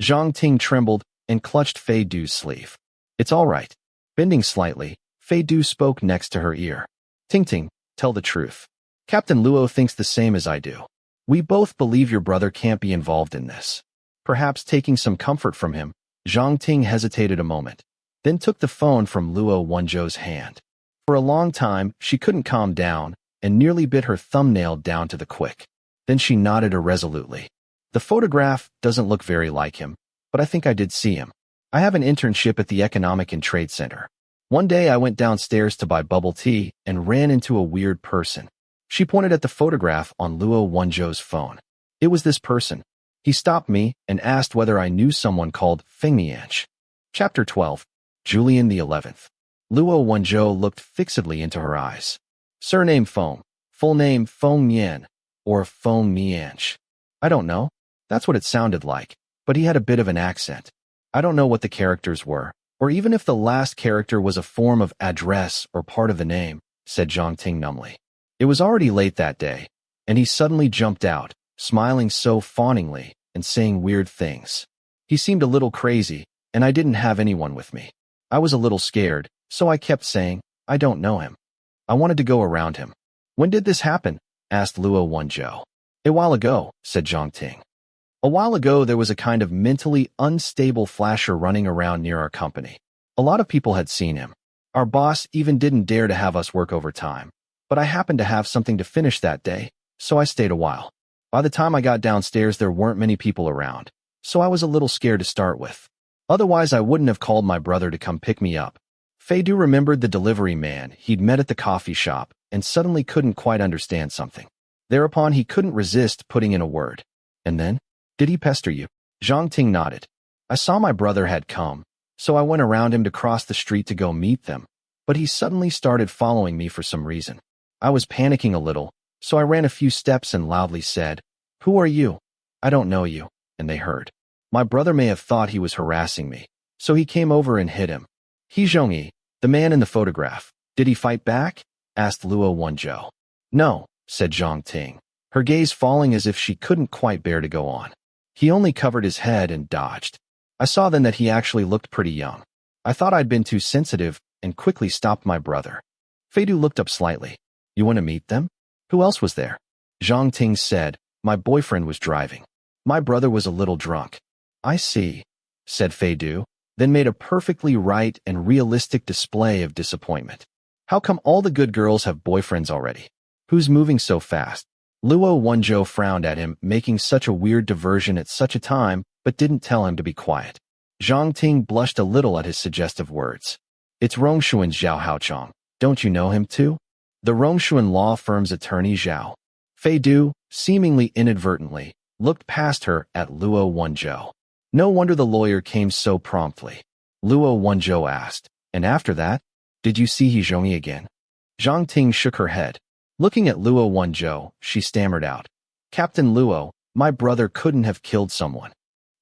Zhang Ting trembled and clutched Fei Du's sleeve. "It's all right." Bending slightly, Fei Du spoke next to her ear. "Ting Ting, tell the truth. Captain Luo thinks the same as I do. We both believe your brother can't be involved in this." Perhaps taking some comfort from him, Zhang Ting hesitated a moment, then took the phone from Luo Wenzhou's hand. For a long time, she couldn't calm down and nearly bit her thumbnail down to the quick. Then she nodded irresolutely. "The photograph doesn't look very like him, but I think I did see him. I have an internship at the Economic and Trade Center. One day I went downstairs to buy bubble tea and ran into a weird person." She pointed at the photograph on Luo Wenzhou's phone. "It was this person. He stopped me and asked whether I knew someone called Feng Mianch." Chapter 12. Julian the 11th. Luo Wenzhou looked fixedly into her eyes. "Surname Feng, full name Feng Mian, or Feng Mianch. I don't know. That's what it sounded like, but he had a bit of an accent. I don't know what the characters were, or even if the last character was a form of address or part of the name," said Zhang Ting numbly. It was already late that day, and he suddenly jumped out, smiling so fawningly and saying weird things. He seemed a little crazy, and I didn't have anyone with me. I was a little scared, so I kept saying, "I don't know him." I wanted to go around him. "When did this happen?" asked Luo Wenzhou. "A while ago," said Zhang Ting. "A while ago there was a kind of mentally unstable flasher running around near our company. A lot of people had seen him. Our boss even didn't dare to have us work overtime. But I happened to have something to finish that day, so I stayed a while. By the time I got downstairs there weren't many people around, so I was a little scared to start with. Otherwise I wouldn't have called my brother to come pick me up." Fei Du remembered the delivery man he'd met at the coffee shop and suddenly couldn't quite understand something. Thereupon he couldn't resist putting in a word. "And then? Did he pester you?" Zhang Ting nodded. "I saw my brother had come, so I went around him to cross the street to go meet them, but he suddenly started following me for some reason. I was panicking a little, so I ran a few steps and loudly said, 'Who are you?' 'I don't know you,' and they heard. My brother may have thought he was harassing me, so he came over and hit him. He Zhongyi, the man in the photograph. Did he fight back?" asked Luo Wenzhou. "No," said Zhang Ting, her gaze falling as if she couldn't quite bear to go on. "He only covered his head and dodged. I saw then that he actually looked pretty young. I thought I'd been too sensitive and quickly stopped my brother." Fei Du looked up slightly. "You want to meet them? Who else was there?" Zhang Ting said, "My boyfriend was driving. My brother was a little drunk." "I see," said Fei Du, then made a perfectly right and realistic display of disappointment. "How come all the good girls have boyfriends already? Who's moving so fast?" Luo Wenzhou frowned at him, making such a weird diversion at such a time, but didn't tell him to be quiet. Zhang Ting blushed a little at his suggestive words. "It's Rongshuan Zhao Haochong. Don't you know him too? The Rongshuan law firm's attorney Zhao." Fei Du, seemingly inadvertently, looked past her at Luo Wenzhou. "No wonder the lawyer came so promptly." Luo Wenzhou asked, "And after that, did you see He Zhongyi again?" Zhang Ting shook her head. Looking at Luo Wenzhou, she stammered out, "Captain Luo, my brother couldn't have killed someone."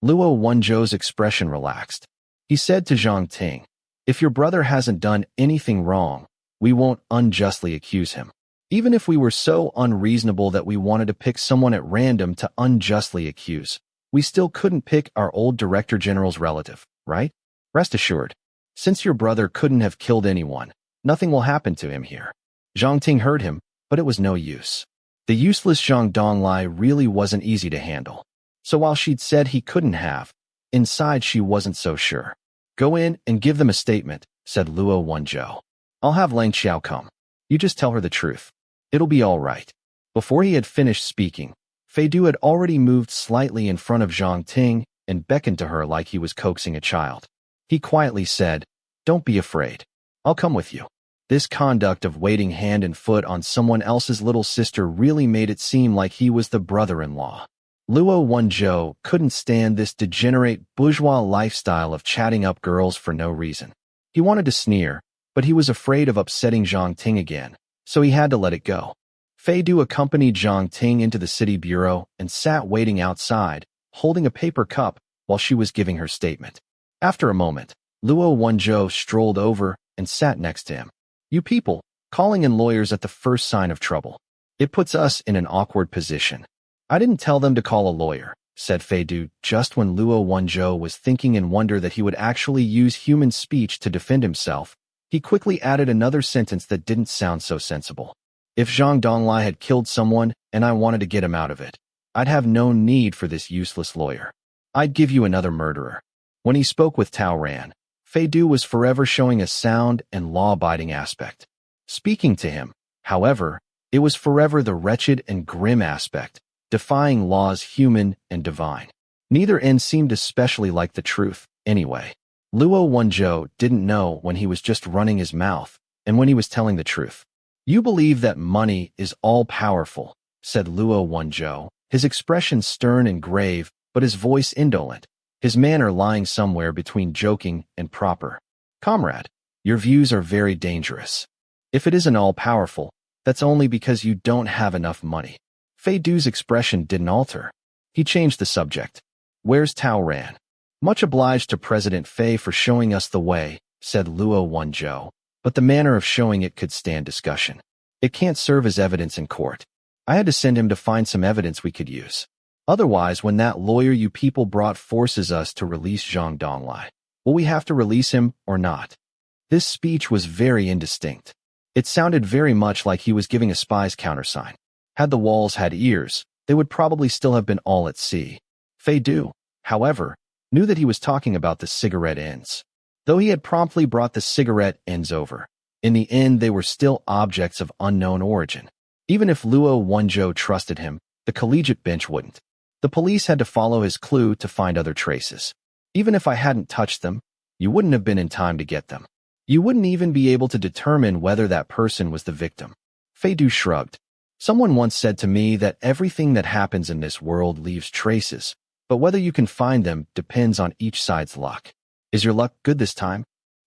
Luo Wenzhou's expression relaxed. He said to Zhang Ting, "If your brother hasn't done anything wrong, we won't unjustly accuse him. Even if we were so unreasonable that we wanted to pick someone at random to unjustly accuse, we still couldn't pick our old Director General's relative, right? Rest assured, since your brother couldn't have killed anyone, nothing will happen to him here." Zhang Ting heard him, but it was no use. The useless Zhang Donglai really wasn't easy to handle. So while she'd said he couldn't have, inside she wasn't so sure. "Go in and give them a statement," said Luo Wenzhou. "I'll have Lang Xiao come. You just tell her the truth. It'll be all right." Before he had finished speaking, Fei Du had already moved slightly in front of Zhang Ting and beckoned to her like he was coaxing a child. He quietly said, "Don't be afraid. I'll come with you." This conduct of waiting hand and foot on someone else's little sister really made it seem like he was the brother-in-law. Luo Wenzhou couldn't stand this degenerate bourgeois lifestyle of chatting up girls for no reason. He wanted to sneer, but he was afraid of upsetting Zhang Ting again, so he had to let it go. Fei Du accompanied Zhang Ting into the city bureau and sat waiting outside, holding a paper cup while she was giving her statement. After a moment, Luo Wenzhou strolled over and sat next to him. You people, calling in lawyers at the first sign of trouble. It puts us in an awkward position. I didn't tell them to call a lawyer, said Fei Du, just when Luo Wenzhou was thinking in wonder that he would actually use human speech to defend himself. He quickly added another sentence that didn't sound so sensible. If Zhang Donglai had killed someone and I wanted to get him out of it, I'd have no need for this useless lawyer. I'd give you another murderer. When he spoke with Tao Ran, Fei Du was forever showing a sound and law-abiding aspect. Speaking to him, however, it was forever the wretched and grim aspect, defying laws human and divine. Neither end seemed especially like the truth, anyway. Luo Wenzhou didn't know when he was just running his mouth and when he was telling the truth. You believe that money is all-powerful, said Luo Wenzhou, his expression stern and grave, but his voice indolent, his manner lying somewhere between joking and proper. Comrade, your views are very dangerous. If it isn't all-powerful, that's only because you don't have enough money. Fei Du's expression didn't alter. He changed the subject. Where's Tao Ran? Much obliged to President Fei for showing us the way, said Luo Wenzhou, but the manner of showing it could stand discussion. It can't serve as evidence in court. I had to send him to find some evidence we could use. Otherwise, when that lawyer you people brought forces us to release Zhang Donglai, will we have to release him or not? This speech was very indistinct. It sounded very much like he was giving a spy's countersign. Had the walls had ears, they would probably still have been all at sea. Fei Du, however, knew that he was talking about the cigarette ends. Though he had promptly brought the cigarette ends over, in the end they were still objects of unknown origin. Even if Luo Wenzhou trusted him, the collegiate bench wouldn't. The police had to follow his clue to find other traces. Even if I hadn't touched them, you wouldn't have been in time to get them. You wouldn't even be able to determine whether that person was the victim. Fei Du shrugged. Someone once said to me that everything that happens in this world leaves traces, but whether you can find them depends on each side's luck. Is your luck good this time?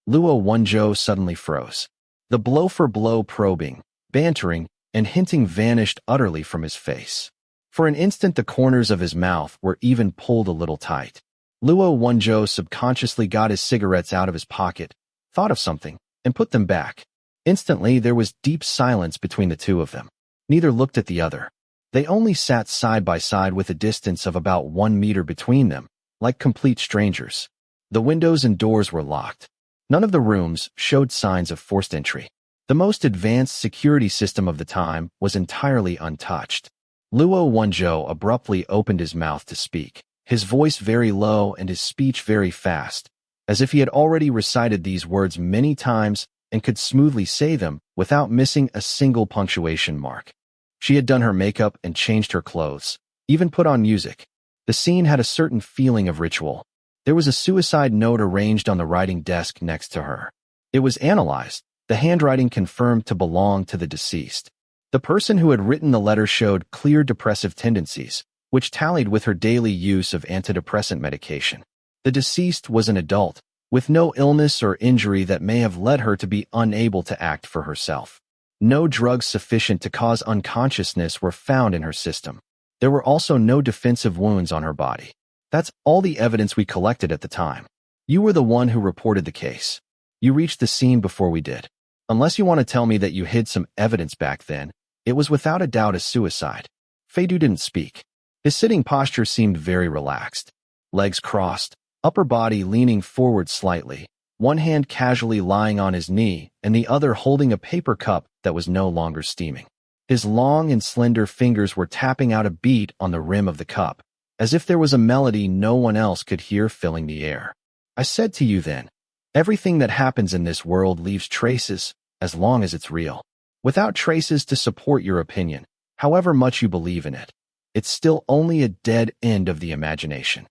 Luo Wenzhou suddenly froze. The blow-for-blow probing, bantering, and hinting vanished utterly from his face. For an instant the corners of his mouth were even pulled a little tight. Luo Wenzhou subconsciously got his cigarettes out of his pocket, thought of something, and put them back. Instantly there was deep silence between the two of them. Neither looked at the other. They only sat side by side with a distance of about 1 meter between them, like complete strangers. The windows and doors were locked. None of the rooms showed signs of forced entry. The most advanced security system of the time was entirely untouched. Luo Wenzhou abruptly opened his mouth to speak, his voice very low and his speech very fast, as if he had already recited these words many times and could smoothly say them without missing a single punctuation mark. She had done her makeup and changed her clothes, even put on music. The scene had a certain feeling of ritual. There was a suicide note arranged on the writing desk next to her. It was analyzed, the handwriting confirmed to belong to the deceased. The person who had written the letter showed clear depressive tendencies, which tallied with her daily use of antidepressant medication. The deceased was an adult, with no illness or injury that may have led her to be unable to act for herself. No drugs sufficient to cause unconsciousness were found in her system. There were also no defensive wounds on her body. That's all the evidence we collected at the time. You were the one who reported the case. You reached the scene before we did. Unless you want to tell me that you hid some evidence back then, it was without a doubt a suicide. Fei Du didn't speak. His sitting posture seemed very relaxed. Legs crossed, upper body leaning forward slightly, one hand casually lying on his knee and the other holding a paper cup that was no longer steaming. His long and slender fingers were tapping out a beat on the rim of the cup, as if there was a melody no one else could hear filling the air. I said to you then, everything that happens in this world leaves traces, as long as it's real. Without traces to support your opinion, however much you believe in it, it's still only a dead end of the imagination.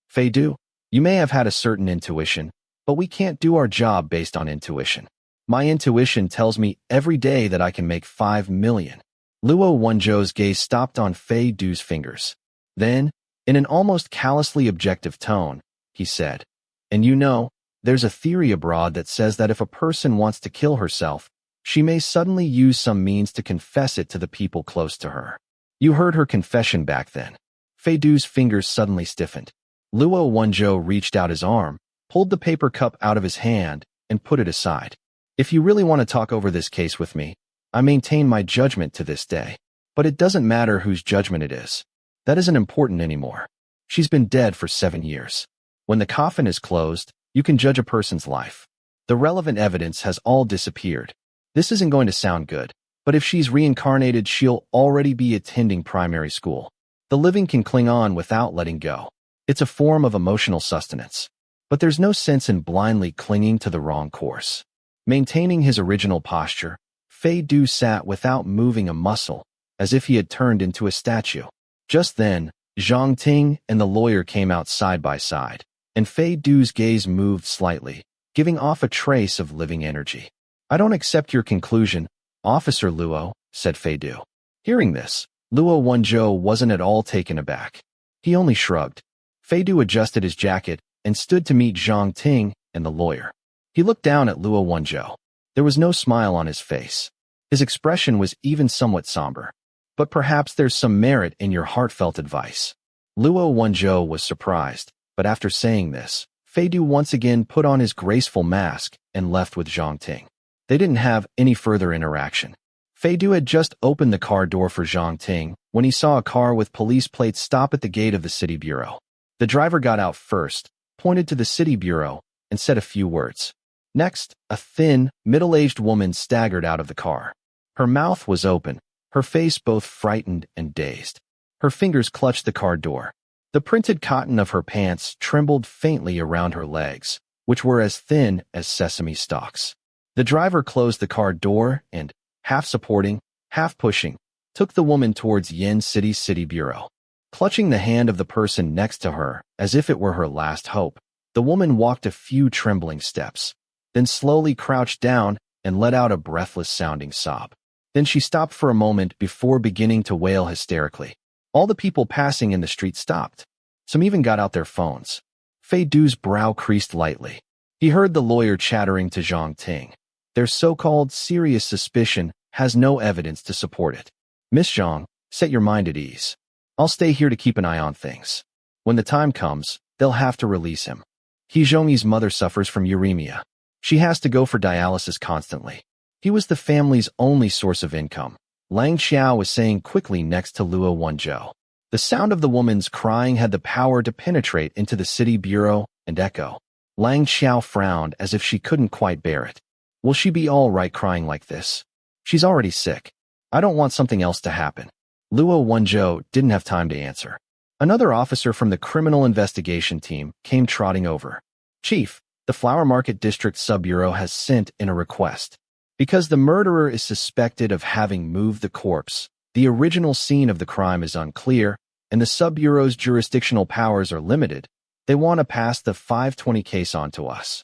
Fei Du, you may have had a certain intuition, but we can't do our job based on intuition. My intuition tells me every day that I can make 5 million. Luo Wenzhou's gaze stopped on Fei Du's fingers. Then, in an almost callously objective tone, he said, and you know, there's a theory abroad that says that if a person wants to kill herself, she may suddenly use some means to confess it to the people close to her. You heard her confession back then. Fei Du's fingers suddenly stiffened. Luo Wenzhou reached out his arm, pulled the paper cup out of his hand, and put it aside. If you really want to talk over this case with me, I maintain my judgment to this day. But it doesn't matter whose judgment it is. That isn't important anymore. She's been dead for 7 years. When the coffin is closed, you can judge a person's life. The relevant evidence has all disappeared. This isn't going to sound good, but if she's reincarnated, she'll already be attending primary school. The living can cling on without letting go. It's a form of emotional sustenance. But there's no sense in blindly clinging to the wrong course. Maintaining his original posture, Fei Du sat without moving a muscle, as if he had turned into a statue. Just then, Zhang Ting and the lawyer came out side by side, and Fei Du's gaze moved slightly, giving off a trace of living energy. I don't accept your conclusion, Officer Luo, said Fei Du. Hearing this, Luo Wenzhou wasn't at all taken aback. He only shrugged. Fei Du adjusted his jacket and stood to meet Zhang Ting and the lawyer. He looked down at Luo Wenzhou. There was no smile on his face. His expression was even somewhat somber. But perhaps there's some merit in your heartfelt advice. Luo Wenzhou was surprised, but after saying this, Fei Du once again put on his graceful mask and left with Zhang Ting. They didn't have any further interaction. Fei Du had just opened the car door for Zhang Ting when he saw a car with police plates stop at the gate of the city bureau. The driver got out first, pointed to the city bureau, and said a few words. Next, a thin, middle-aged woman staggered out of the car. Her mouth was open, her face both frightened and dazed. Her fingers clutched the car door. The printed cotton of her pants trembled faintly around her legs, which were as thin as sesame stalks. The driver closed the car door and, half supporting, half pushing, took the woman towards Yan City's city bureau. Clutching the hand of the person next to her as if it were her last hope, the woman walked a few trembling steps, then slowly crouched down and let out a breathless-sounding sob. Then she stopped for a moment before beginning to wail hysterically. All the people passing in the street stopped. Some even got out their phones. Fei Du's brow creased lightly. He heard the lawyer chattering to Zhang Ting. Their so-called serious suspicion has no evidence to support it. Miss Zhang, set your mind at ease. I'll stay here to keep an eye on things. When the time comes, they'll have to release him. He Zhongyi's mother suffers from uremia. She has to go for dialysis constantly. He was the family's only source of income, Lang Xiao was saying quickly next to Luo Wenzhou. The sound of the woman's crying had the power to penetrate into the city bureau and echo. Lang Xiao frowned as if she couldn't quite bear it. Will she be all right crying like this? She's already sick. I don't want something else to happen. Luo Wenzhou didn't have time to answer. Another officer from the criminal investigation team came trotting over. Chief, the Flower Market District Sub-Bureau has sent in a request. Because the murderer is suspected of having moved the corpse, the original scene of the crime is unclear, and the Sub-Bureau's jurisdictional powers are limited, they want to pass the 520 case on to us.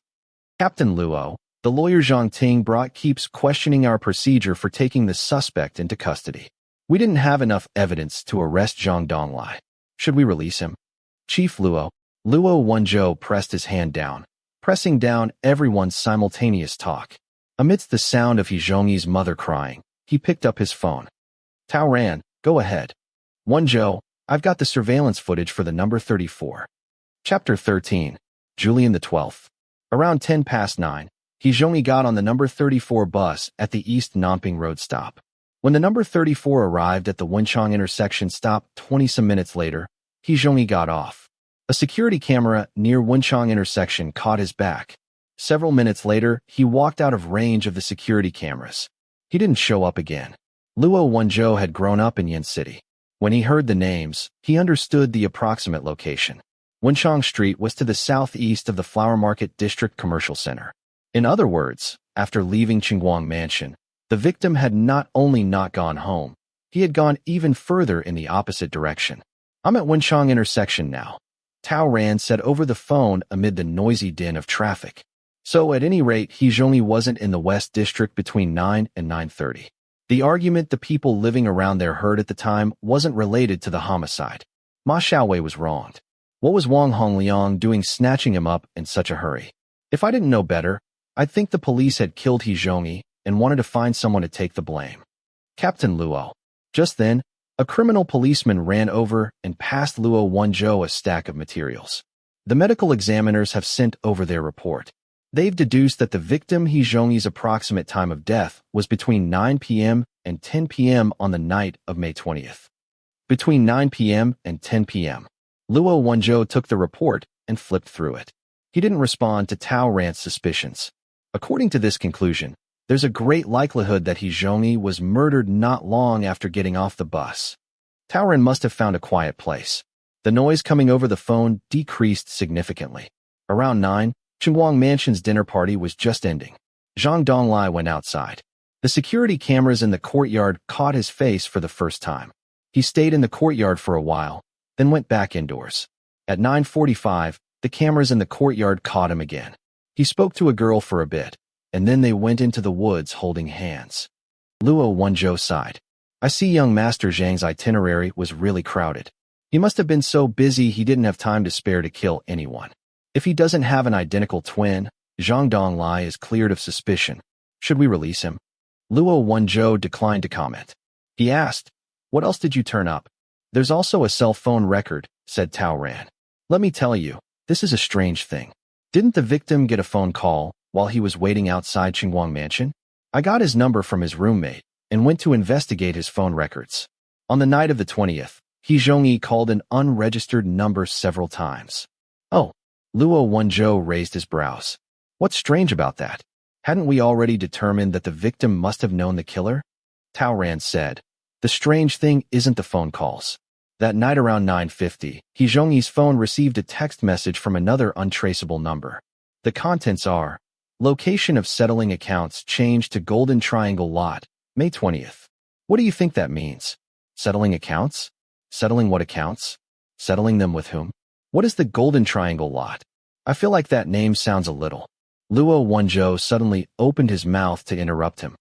Captain Luo, the lawyer Zhang Ting brought keeps questioning our procedure for taking the suspect into custody. We didn't have enough evidence to arrest Zhang Donglai. Should we release him? Chief Luo Wenzhou pressed his hand down, pressing down everyone's simultaneous talk. Amidst the sound of Zhongyi's mother crying, he picked up his phone. Tao Ran, go ahead. Wenzhou, I've got the surveillance footage for the number 34. Chapter 13. Julian the 12th. Around 9:10, Zhongyi got on the number 34 bus at the East Nanping Road stop. When the number 34 arrived at the Wenchang intersection stop 20-some minutes later, Zhongyi got off. A security camera near Wenchang intersection caught his back. Several minutes later, he walked out of range of the security cameras. He didn't show up again. Luo Wenzhou had grown up in Yan City. When he heard the names, he understood the approximate location. Wenchang Street was to the southeast of the Flower Market District Commercial Center. In other words, after leaving Qingguang Mansion, the victim had not only not gone home, he had gone even further in the opposite direction. I'm at Wenchang intersection now, Tao Ran said over the phone amid the noisy din of traffic. So at any rate, Zhongyi wasn't in the West District between 9 and 9:30. The argument the people living around there heard at the time wasn't related to the homicide. Ma Xiaowei was wronged. What was Wang Hongliang doing snatching him up in such a hurry? If I didn't know better, I'd think the police had killed Zhongyi and wanted to find someone to take the blame. Captain Luo. Just then, a criminal policeman ran over and passed Luo Wenzhou a stack of materials. The medical examiners have sent over their report. They've deduced that the victim He Zhongyi's approximate time of death was between 9 p.m. and 10 p.m. on the night of May 20th. Between 9 p.m. and 10 p.m. Luo Wenzhou took the report and flipped through it. He didn't respond to Tao Ran's suspicions. According to this conclusion, there's a great likelihood that He Zhongyi was murdered not long after getting off the bus. Tao Ran must have found a quiet place. The noise coming over the phone decreased significantly. Around 9, Guang Mansion's dinner party was just ending. Zhang Donglai went outside. The security cameras in the courtyard caught his face for the first time. He stayed in the courtyard for a while, then went back indoors. At 9:45, the cameras in the courtyard caught him again. He spoke to a girl for a bit, and then they went into the woods holding hands. Luo Wenzhou sighed. I see young Master Zhang's itinerary was really crowded. He must have been so busy he didn't have time to spare to kill anyone. If he doesn't have an identical twin, Zhang Donglai is cleared of suspicion. Should we release him? Luo Wenzhou declined to comment. He asked, what else did you turn up? There's also a cell phone record, said Tao Ran. Let me tell you, this is a strange thing. Didn't the victim get a phone call while he was waiting outside Guang Mansion? I got his number from his roommate and went to investigate his phone records. On the night of the 20th, He Zhongyi called an unregistered number several times. Oh, Luo Wenzhou raised his brows. What's strange about that? Hadn't we already determined that the victim must have known the killer? Tao Ran said. The strange thing isn't the phone calls. That night around 9:50, He Zhongyi's phone received a text message from another untraceable number. The contents are, location of settling accounts changed to Golden Triangle Lot, May 20th. What do you think that means? Settling accounts? Settling what accounts? Settling them with whom? What is the Golden Triangle Lot? I feel like that name sounds a little. Luo Wenzhou suddenly opened his mouth to interrupt him.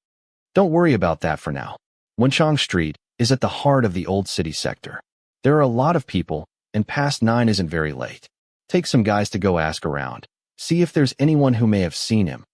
Don't worry about that for now. Wenchang Street is at the heart of the old city sector. There are a lot of people, and past 9 isn't very late. Take some guys to go ask around. See if there's anyone who may have seen him.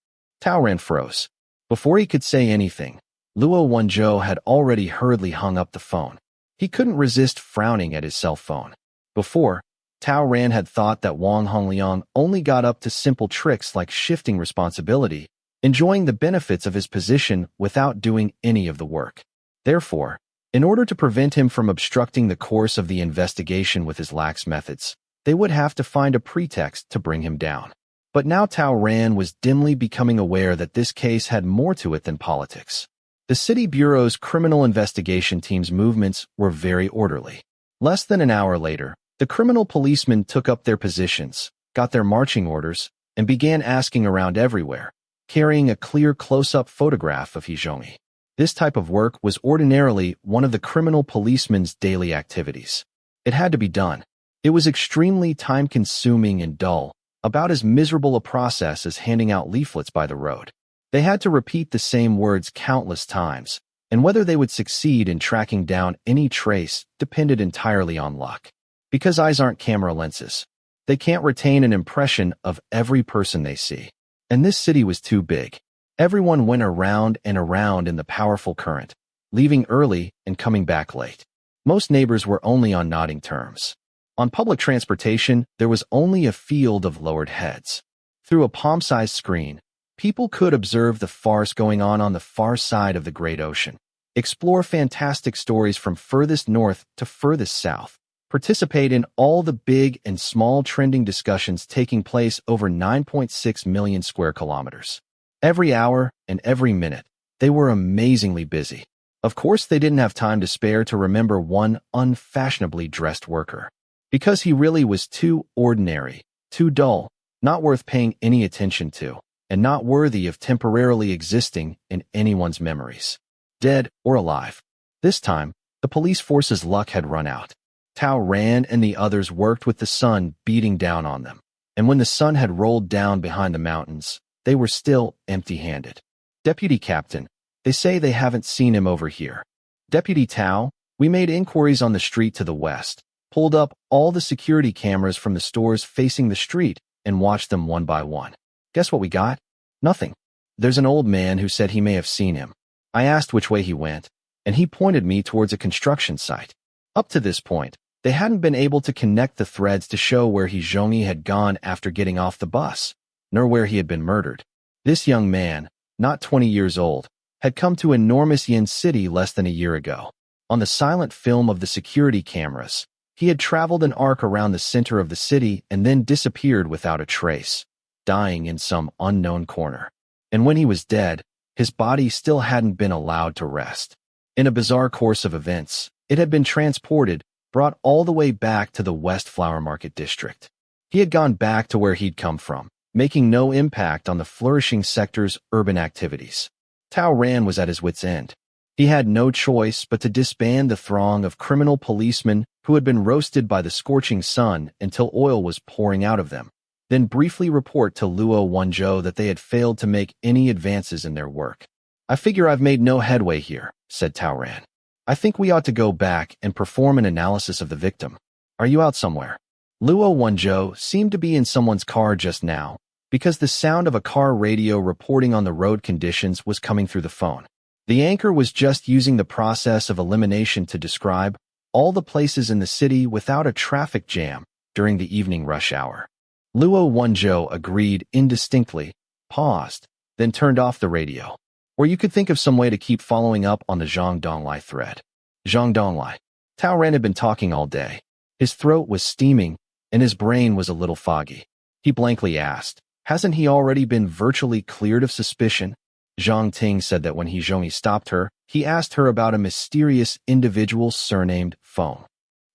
Tao Ran froze. Before he could say anything, Luo Wenzhou had already hurriedly hung up the phone. He couldn't resist frowning at his cell phone. Before, Tao Ran had thought that Wang Hongliang only got up to simple tricks like shifting responsibility, enjoying the benefits of his position without doing any of the work. Therefore, in order to prevent him from obstructing the course of the investigation with his lax methods, they would have to find a pretext to bring him down. But now Tao Ran was dimly becoming aware that this case had more to it than politics. The City Bureau's criminal investigation team's movements were very orderly. Less than an hour later, the criminal policemen took up their positions, got their marching orders, and began asking around everywhere, carrying a clear close-up photograph of He Zhongyi. This type of work was ordinarily one of the criminal policemen's daily activities. It had to be done. It was extremely time-consuming and dull, about as miserable a process as handing out leaflets by the road. They had to repeat the same words countless times, and whether they would succeed in tracking down any trace depended entirely on luck. Because eyes aren't camera lenses, they can't retain an impression of every person they see. And this city was too big. Everyone went around and around in the powerful current, leaving early and coming back late. Most neighbors were only on nodding terms. On public transportation, there was only a field of lowered heads. Through a palm-sized screen, people could observe the farce going on the far side of the great ocean, explore fantastic stories from furthest north to furthest south, participate in all the big and small trending discussions taking place over 9.6 million square kilometers. Every hour and every minute, they were amazingly busy. Of course, they didn't have time to spare to remember one unfashionably dressed worker. Because he really was too ordinary, too dull, not worth paying any attention to, and not worthy of temporarily existing in anyone's memories. Dead or alive. This time, the police force's luck had run out. Tao Ran and the others worked with the sun beating down on them, and when the sun had rolled down behind the mountains, they were still empty-handed. Deputy Captain, they say they haven't seen him over here. Deputy Tao, we made inquiries on the street to the west, pulled up all the security cameras from the stores facing the street, and watched them one by one. Guess what we got? Nothing. There's an old man who said he may have seen him. I asked which way he went, and he pointed me towards a construction site. Up to this point, they hadn't been able to connect the threads to show where He Zhongyi had gone after getting off the bus, nor where he had been murdered. This young man, not 20 years old, had come to enormous Yin City less than a year ago. On the silent film of the security cameras, he had traveled an arc around the center of the city and then disappeared without a trace, dying in some unknown corner. And when he was dead, his body still hadn't been allowed to rest. In a bizarre course of events, it had been transported, brought all the way back to the West Flower Market District. He had gone back to where he'd come from, making no impact on the flourishing sector's urban activities. Tao Ran was at his wit's end. He had no choice but to disband the throng of criminal policemen who had been roasted by the scorching sun until oil was pouring out of them, then briefly report to Luo Wenzhou that they had failed to make any advances in their work. I figure I've made no headway here, said Tao Ran. I think we ought to go back and perform an analysis of the victim. Are you out somewhere? Luo Wenzhou seemed to be in someone's car just now, because the sound of a car radio reporting on the road conditions was coming through the phone. The anchor was just using the process of elimination to describe all the places in the city without a traffic jam during the evening rush hour. Luo Wenzhou agreed indistinctly, paused, then turned off the radio. Or you could think of some way to keep following up on the Zhang Donglai thread. Zhang Donglai. Tao Ran had been talking all day. His throat was steaming, and his brain was a little foggy. He blankly asked, hasn't he already been virtually cleared of suspicion? Zhang Ting said that when He Zhongyi stopped her, he asked her about a mysterious individual surnamed Feng.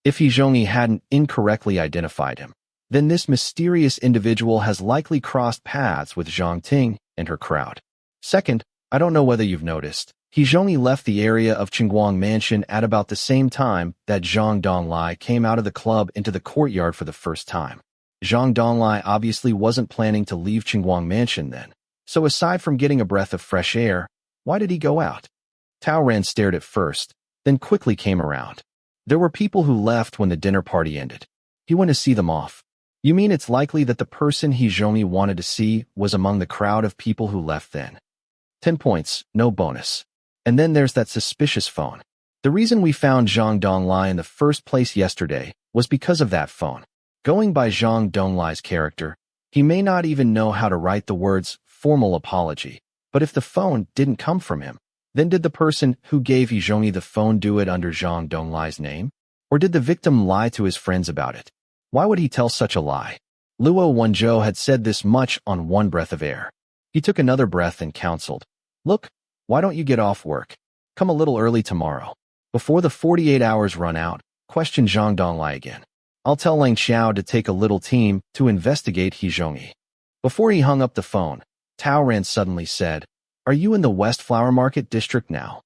If He Zhongyi hadn't incorrectly identified him, then this mysterious individual has likely crossed paths with Zhang Ting and her crowd. Second, I don't know whether you've noticed, He Zhongyi left the area of Guang Mansion at about the same time that Zhang Donglai came out of the club into the courtyard for the first time. Zhang Donglai obviously wasn't planning to leave Guang Mansion then, so aside from getting a breath of fresh air, why did he go out? Tao Ran stared at first, then quickly came around. There were people who left when the dinner party ended. He went to see them off. You mean it's likely that the person He Zhongyi wanted to see was among the crowd of people who left then? 10 points, no bonus. And then there's that suspicious phone. The reason we found Zhang Donglai in the first place yesterday was because of that phone. Going by Zhang Donglai's character, he may not even know how to write the words formal apology, but if the phone didn't come from him, then did the person who gave He Zhongyi the phone do it under Zhang Donglai's name? Or did the victim lie to his friends about it? Why would he tell such a lie? Luo Wenzhou had said this much on one breath of air. He took another breath and counseled, look, why don't you get off work? Come a little early tomorrow. Before the 48 hours run out, question Zhang Donglai again. I'll tell Lang Xiao to take a little team to investigate He Zhongyi. Before he hung up the phone, Tao Ran suddenly said, are you in the West Flower Market District now?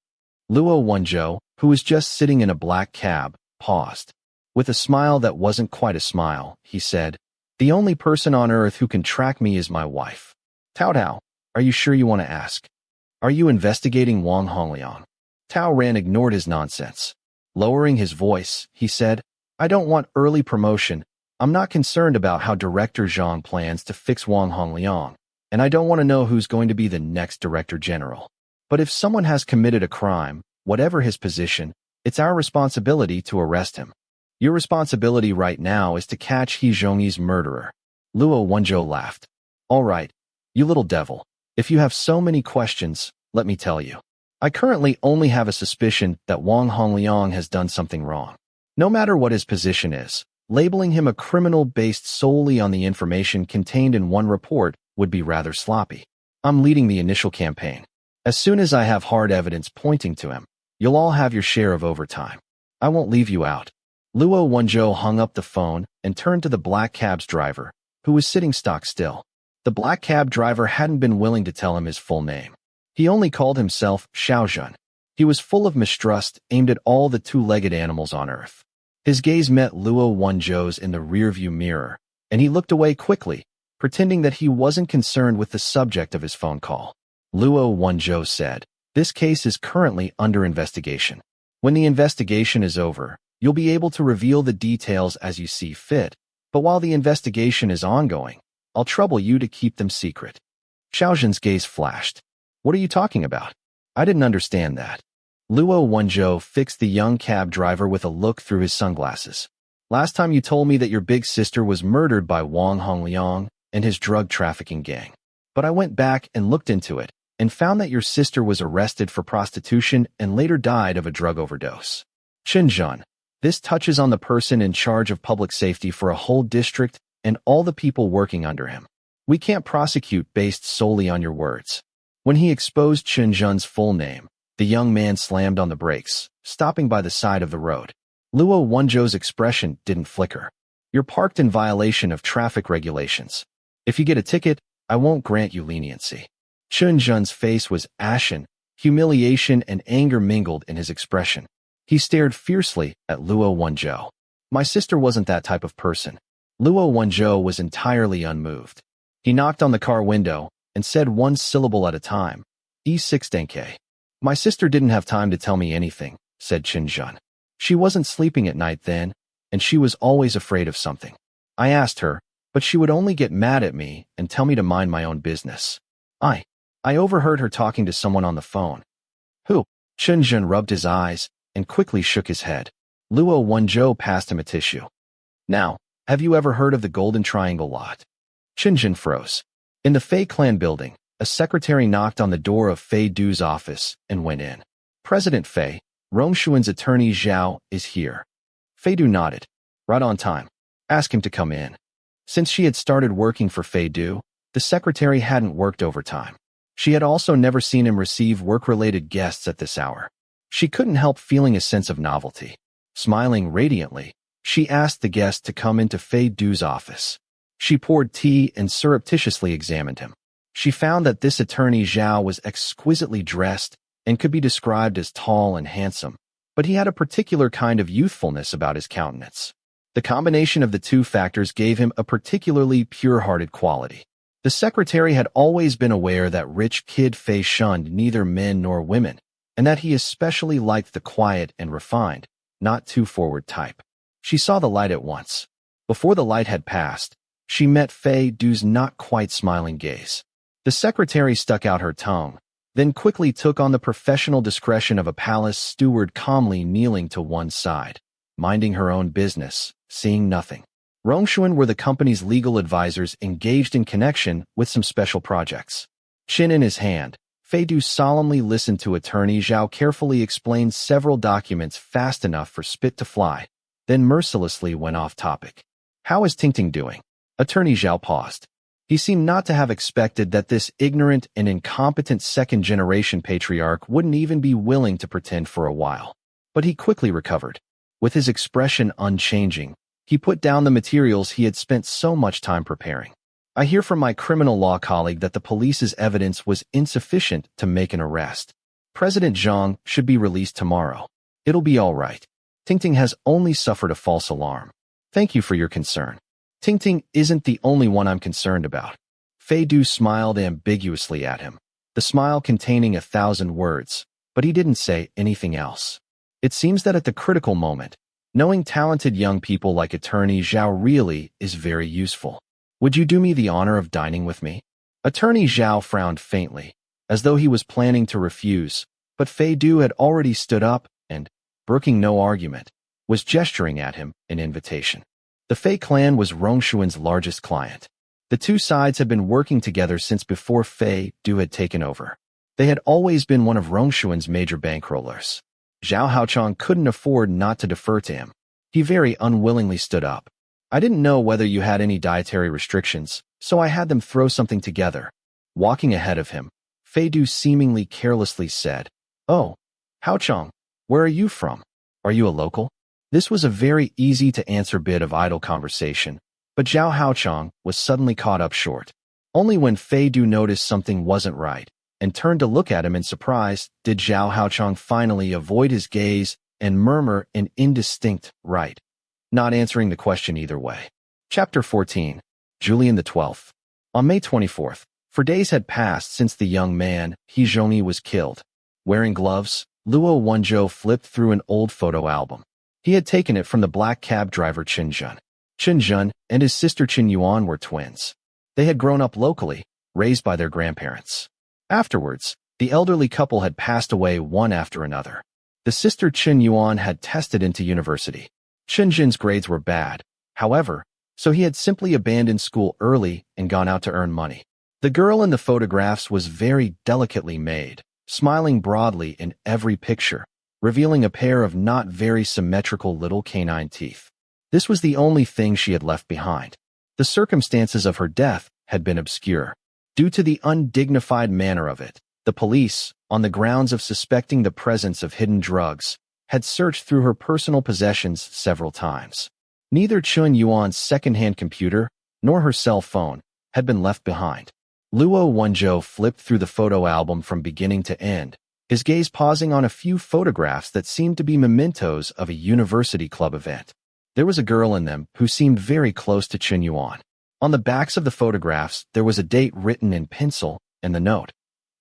Luo Wenzhou, who was just sitting in a black cab, paused. With a smile that wasn't quite a smile, he said, the only person on earth who can track me is my wife. Tao Tao, are you sure you want to ask? Are you investigating Wang Hongliang? Tao Ran ignored his nonsense. Lowering his voice, he said, I don't want early promotion. I'm not concerned about how Director Zhang plans to fix Wang Hongliang, and I don't want to know who's going to be the next Director General. But if someone has committed a crime, whatever his position, it's our responsibility to arrest him. Your responsibility right now is to catch He Zhongyi's murderer. Luo Wenzhou laughed. All right, you little devil. If you have so many questions, let me tell you. I currently only have a suspicion that Wang Hongliang has done something wrong. No matter what his position is, labeling him a criminal based solely on the information contained in one report would be rather sloppy. I'm leading the initial campaign. As soon as I have hard evidence pointing to him, you'll all have your share of overtime. I won't leave you out. Luo Wenzhou hung up the phone and turned to the black cab's driver, who was sitting stock still. The black cab driver hadn't been willing to tell him his full name. He only called himself Xiaozhen. He was full of mistrust aimed at all the two-legged animals on Earth. His gaze met Luo Wenzhou's in the rearview mirror, and he looked away quickly, pretending that he wasn't concerned with the subject of his phone call. Luo Wenzhou said, this case is currently under investigation. When the investigation is over, you'll be able to reveal the details as you see fit, but while the investigation is ongoing, I'll trouble you to keep them secret. Xiaozhen's gaze flashed. What are you talking about? I didn't understand that. Luo Wenzhou fixed the young cab driver with a look through his sunglasses. Last time you told me that your big sister was murdered by Wang Hongliang and his drug trafficking gang. But I went back and looked into it and found that your sister was arrested for prostitution and later died of a drug overdose. Xinjiang. This touches on the person in charge of public safety for a whole district and all the people working under him. We can't prosecute based solely on your words. When he exposed Xinjiang's full name, the young man slammed on the brakes, stopping by the side of the road. Luo Wenzhou's expression didn't flicker. You're parked in violation of traffic regulations. If you get a ticket, I won't grant you leniency. Xinjiang's face was ashen, humiliation and anger mingled in his expression. He stared fiercely at Luo Wenzhou. My sister wasn't that type of person. Luo Wenzhou was entirely unmoved. He knocked on the car window and said one syllable at a time. E6 Danmei. My sister didn't have time to tell me anything, said Xinjiang. She wasn't sleeping at night then, and she was always afraid of something. I asked her, but she would only get mad at me and tell me to mind my own business. I overheard her talking to someone on the phone. Who? Xinjiang rubbed his eyes and quickly shook his head. Luo Wenzhou passed him a tissue. Now, have you ever heard of the Golden Triangle lot? Xinjiang froze. In the Fei clan building, a secretary knocked on the door of Fei Du's office and went in. President Fei, Rongshuan's attorney Zhao, is here. Fei Du nodded. Right on time. Ask him to come in. Since she had started working for Fei Du, the secretary hadn't worked overtime. She had also never seen him receive work-related guests at this hour. She couldn't help feeling a sense of novelty. Smiling radiantly, she asked the guest to come into Fei Du's office. She poured tea and surreptitiously examined him. She found that this attorney Zhao was exquisitely dressed and could be described as tall and handsome, but he had a particular kind of youthfulness about his countenance. The combination of the two factors gave him a particularly pure-hearted quality. The secretary had always been aware that rich kid Fei shunned neither men nor women, and that he especially liked the quiet and refined, not too forward type. She saw the light at once. Before the light had passed, she met Fei Du's not quite smiling gaze. The secretary stuck out her tongue, then quickly took on the professional discretion of a palace steward calmly kneeling to one side, minding her own business, seeing nothing. Rongshuan were the company's legal advisors engaged in connection with some special projects. Chin in his hand, Fei Du solemnly listened to attorney Zhao carefully explain several documents fast enough for spit to fly, then mercilessly went off topic. How is Tingting doing? Attorney Zhao paused. He seemed not to have expected that this ignorant and incompetent second-generation patriarch wouldn't even be willing to pretend for a while. But he quickly recovered. With his expression unchanging, he put down the materials he had spent so much time preparing. I hear from my criminal law colleague that the police's evidence was insufficient to make an arrest. President Zhang should be released tomorrow. It'll be all right. Tingting has only suffered a false alarm. Thank you for your concern. Tingting isn't the only one I'm concerned about. Fei Du smiled ambiguously at him, the smile containing 1,000 words, but he didn't say anything else. It seems that at the critical moment, knowing talented young people like attorney Zhao really is very useful. Would you do me the honor of dining with me? Attorney Zhao frowned faintly, as though he was planning to refuse, but Fei Du had already stood up and, brooking no argument, was gesturing at him an invitation. The Fei clan was Rongshuan's largest client. The two sides had been working together since before Fei Du had taken over. They had always been one of Rongshuan's major bankrollers. Zhao Haochang couldn't afford not to defer to him. He very unwillingly stood up. I didn't know whether you had any dietary restrictions, so I had them throw something together. Walking ahead of him, Fei Du seemingly carelessly said, Oh, Haochang, where are you from? Are you a local? This was a very easy-to-answer bit of idle conversation, but Zhao Haochang was suddenly caught up short. Only when Fei Du noticed something wasn't right and turned to look at him in surprise did Zhao Haochang finally avoid his gaze and murmur an indistinct right, not answering the question either way. Chapter 14. Julian the 12th. On May 24th, for days had passed since the young man, He Zhongyi, was killed. Wearing gloves, Luo Wenzhou flipped through an old photo album. He had taken it from the black cab driver Xinjiang. Xinjiang and his sister Yuan were twins. They had grown up locally, raised by their grandparents. Afterwards, The elderly couple had passed away one after another. The sister Qin Yuan had tested into university. Qin Jin's grades were bad, however, so he had simply abandoned school early and gone out to earn money. The girl in the photographs was very delicately made, smiling broadly in every picture, revealing a pair of not very symmetrical little canine teeth. This was the only thing she had left behind. The circumstances of her death had been obscure. Due to the undignified manner of it, the police, on the grounds of suspecting the presence of hidden drugs, had searched through her personal possessions several times. Neither Qin Yuan's second-hand computer nor her cell phone had been left behind. Luo Wenzhou flipped through the photo album from beginning to end, his gaze pausing on a few photographs that seemed to be mementos of a university club event. There was a girl in them who seemed very close to Qin Yuan. On the backs of the photographs, there was a date written in pencil and the note,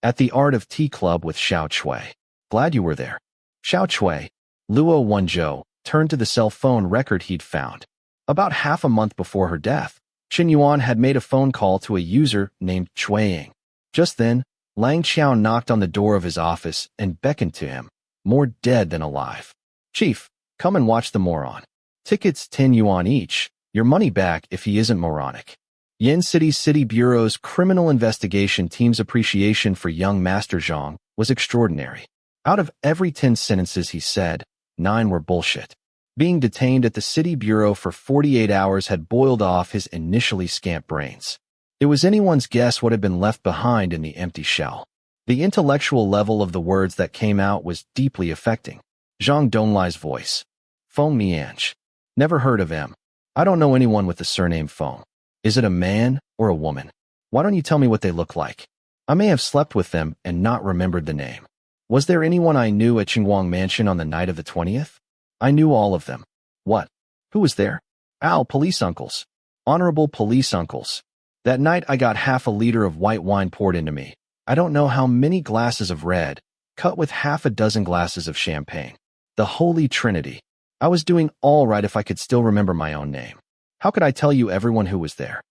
"At the Art of Tea Club with Xiao Chui. Glad you were there." Xiao Chui. Luo Wenzhou turned to the cell phone record he'd found. About half a month before her death, Qin Yuan had made a phone call to a user named Chuiying. Just then, Lang Qiao knocked on the door of his office and beckoned to him, more dead than alive. "Chief, come and watch the moron. Tickets 10 yuan each, your money back if he isn't moronic." Yen City Bureau's Criminal Investigation Team's appreciation for young Master Zhang was extraordinary. Out of every 10 sentences he said, 9 were bullshit. Being detained at the City Bureau for 48 hours had boiled off his initially scant brains. It was anyone's guess what had been left behind in the empty shell. The intellectual level of the words that came out was deeply affecting. Zhang Donglai's voice. "Feng Mianch. Never heard of him. I don't know anyone with the surname Feng. Is it a man or a woman? Why don't you tell me what they look like? I may have slept with them and not remembered the name. Was there anyone I knew at Qingguang Mansion on the night of the 20th? I knew all of them. What? Who was there? Police uncles. Honorable police uncles. That night I got half a liter of white wine poured into me. I don't know how many glasses of red, cut with half a dozen glasses of champagne. The Holy Trinity. I was doing all right if I could still remember my own name. How could I tell you everyone who was there?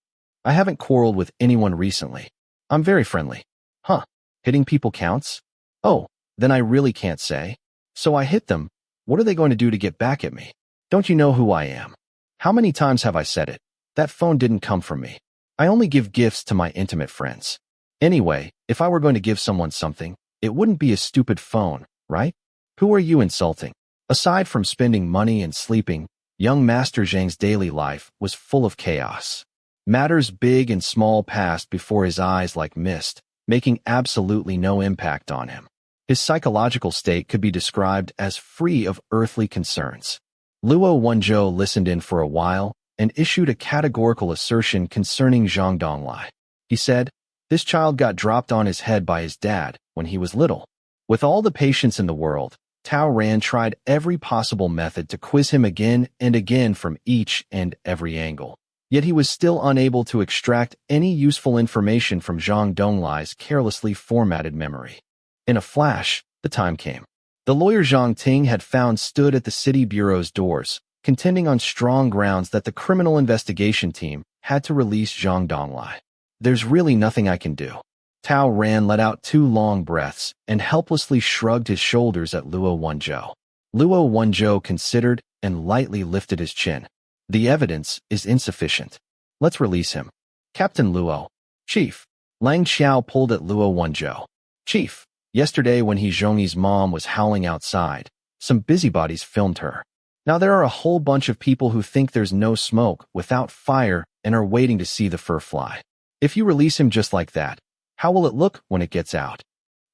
I haven't quarreled with anyone recently. I'm very friendly." "Huh. Hitting people counts? Oh, then I really can't say. So I hit them. What are they going to do to get back at me? Don't you know who I am? How many times have I said it? That phone didn't come from me. I only give gifts to my intimate friends. Anyway, if I were going to give someone something, it wouldn't be a stupid phone, right? Who are you insulting?" Aside from spending money and sleeping, young Master Zhang's daily life was full of chaos. Matters big and small passed before his eyes like mist, making absolutely no impact on him. His psychological state could be described as free of earthly concerns. Luo Wenzhou listened in for a while and issued a categorical assertion concerning Zhang Donglai. He said, "This child got dropped on his head by his dad when he was little." With all the patience in the world, Tao Ran tried every possible method to quiz him again and again from each and every angle. Yet he was still unable to extract any useful information from Zhang Donglai's carelessly formatted memory. In a flash, the time came. The lawyer Zhang Ting had found stood at the City Bureau's doors, contending on strong grounds that the Criminal Investigation Team had to release Zhang Donglai. "There's really nothing I can do." Tao Ran let out 2 long breaths and helplessly shrugged his shoulders at Luo Wenzhou. Luo Wenzhou considered and lightly lifted his chin. "The evidence is insufficient. Let's release him." "Captain Luo." "Chief." Lang Xiao pulled at Luo Wenzhou. "Chief, yesterday when Zhongyi's mom was howling outside, some busybodies filmed her. Now there are a whole bunch of people who think there's no smoke without fire and are waiting to see the fur fly. If you release him just like that, how will it look when it gets out?"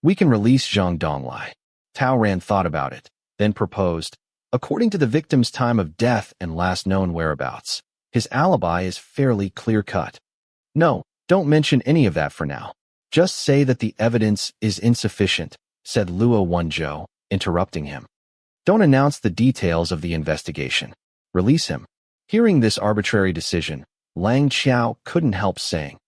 "We can release Zhang Donglai." Tao Ran thought about it, then proposed, "According to the victim's time of death and last known whereabouts, his alibi is fairly clear-cut." "No, don't mention any of that for now. Just say that the evidence is insufficient," said Luo Wenzhou, interrupting him. "Don't announce the details of the investigation. Release him." Hearing this arbitrary decision, Lang Qiao couldn't help saying,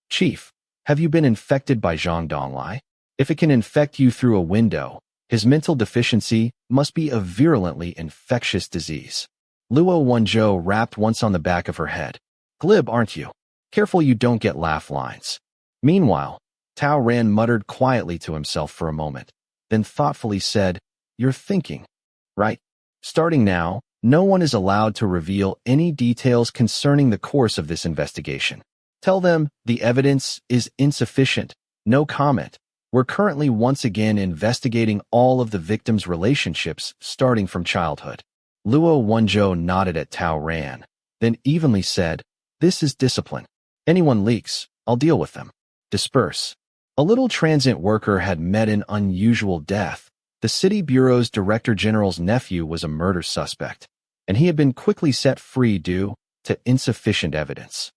"Chief, have you been infected by Zhang Donglai? If it can infect you through a window, his mental deficiency must be a virulently infectious disease." Luo Wenzhou rapped once on the back of her head. "Glib, aren't you? Careful you don't get laugh lines." Meanwhile, Tao Ran muttered quietly to himself for a moment, then thoughtfully said, "You're thinking, right? Starting now, no one is allowed to reveal any details concerning the course of this investigation. Tell them the evidence is insufficient. No comment. We're currently once again investigating all of the victims' relationships starting from childhood." Luo Wenzhou nodded at Tao Ran, then evenly said, "This is discipline. Anyone leaks, I'll deal with them. Disperse." A little transient worker had met an unusual death. The city bureau's director general's nephew was a murder suspect, and he had been quickly set free due to insufficient evidence.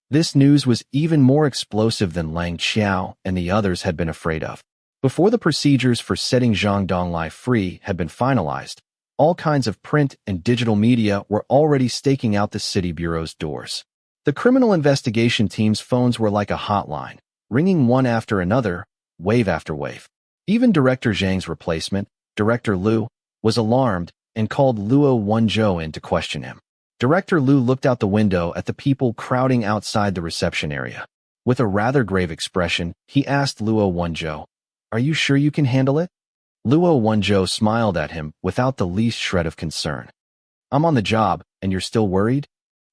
This news was even more explosive than Lang Qiao and the others had been afraid of. Before the procedures for setting Zhang Donglai free had been finalized, all kinds of print and digital media were already staking out the city bureau's doors. The criminal investigation team's phones were like a hotline, ringing one after another, wave after wave. Even Director Zhang's replacement, Director Liu, was alarmed and called Luo Wenzhou in to question him. Director Liu looked out the window at the people crowding outside the reception area. With a rather grave expression, he asked Luo Wenzhou, "Are you sure you can handle it?" Luo Wenzhou smiled at him without the least shred of concern. "I'm on the job, and you're still worried?"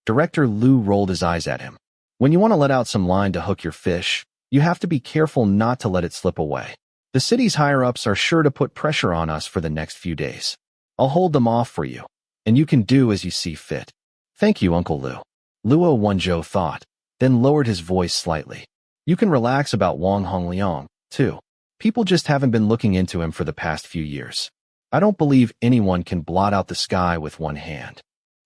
Director Liu rolled his eyes at him. "When you want to let out some line to hook your fish, you have to be careful not to let it slip away. The city's higher-ups are sure to put pressure on us for the next few days. I'll hold them off for you, and you can do as you see fit." "Thank you, Uncle Liu," Luo Wenzhou thought, then lowered his voice slightly. "You can relax about Wang Hongliang, too. People just haven't been looking into him for the past few years. I don't believe anyone can blot out the sky with one hand."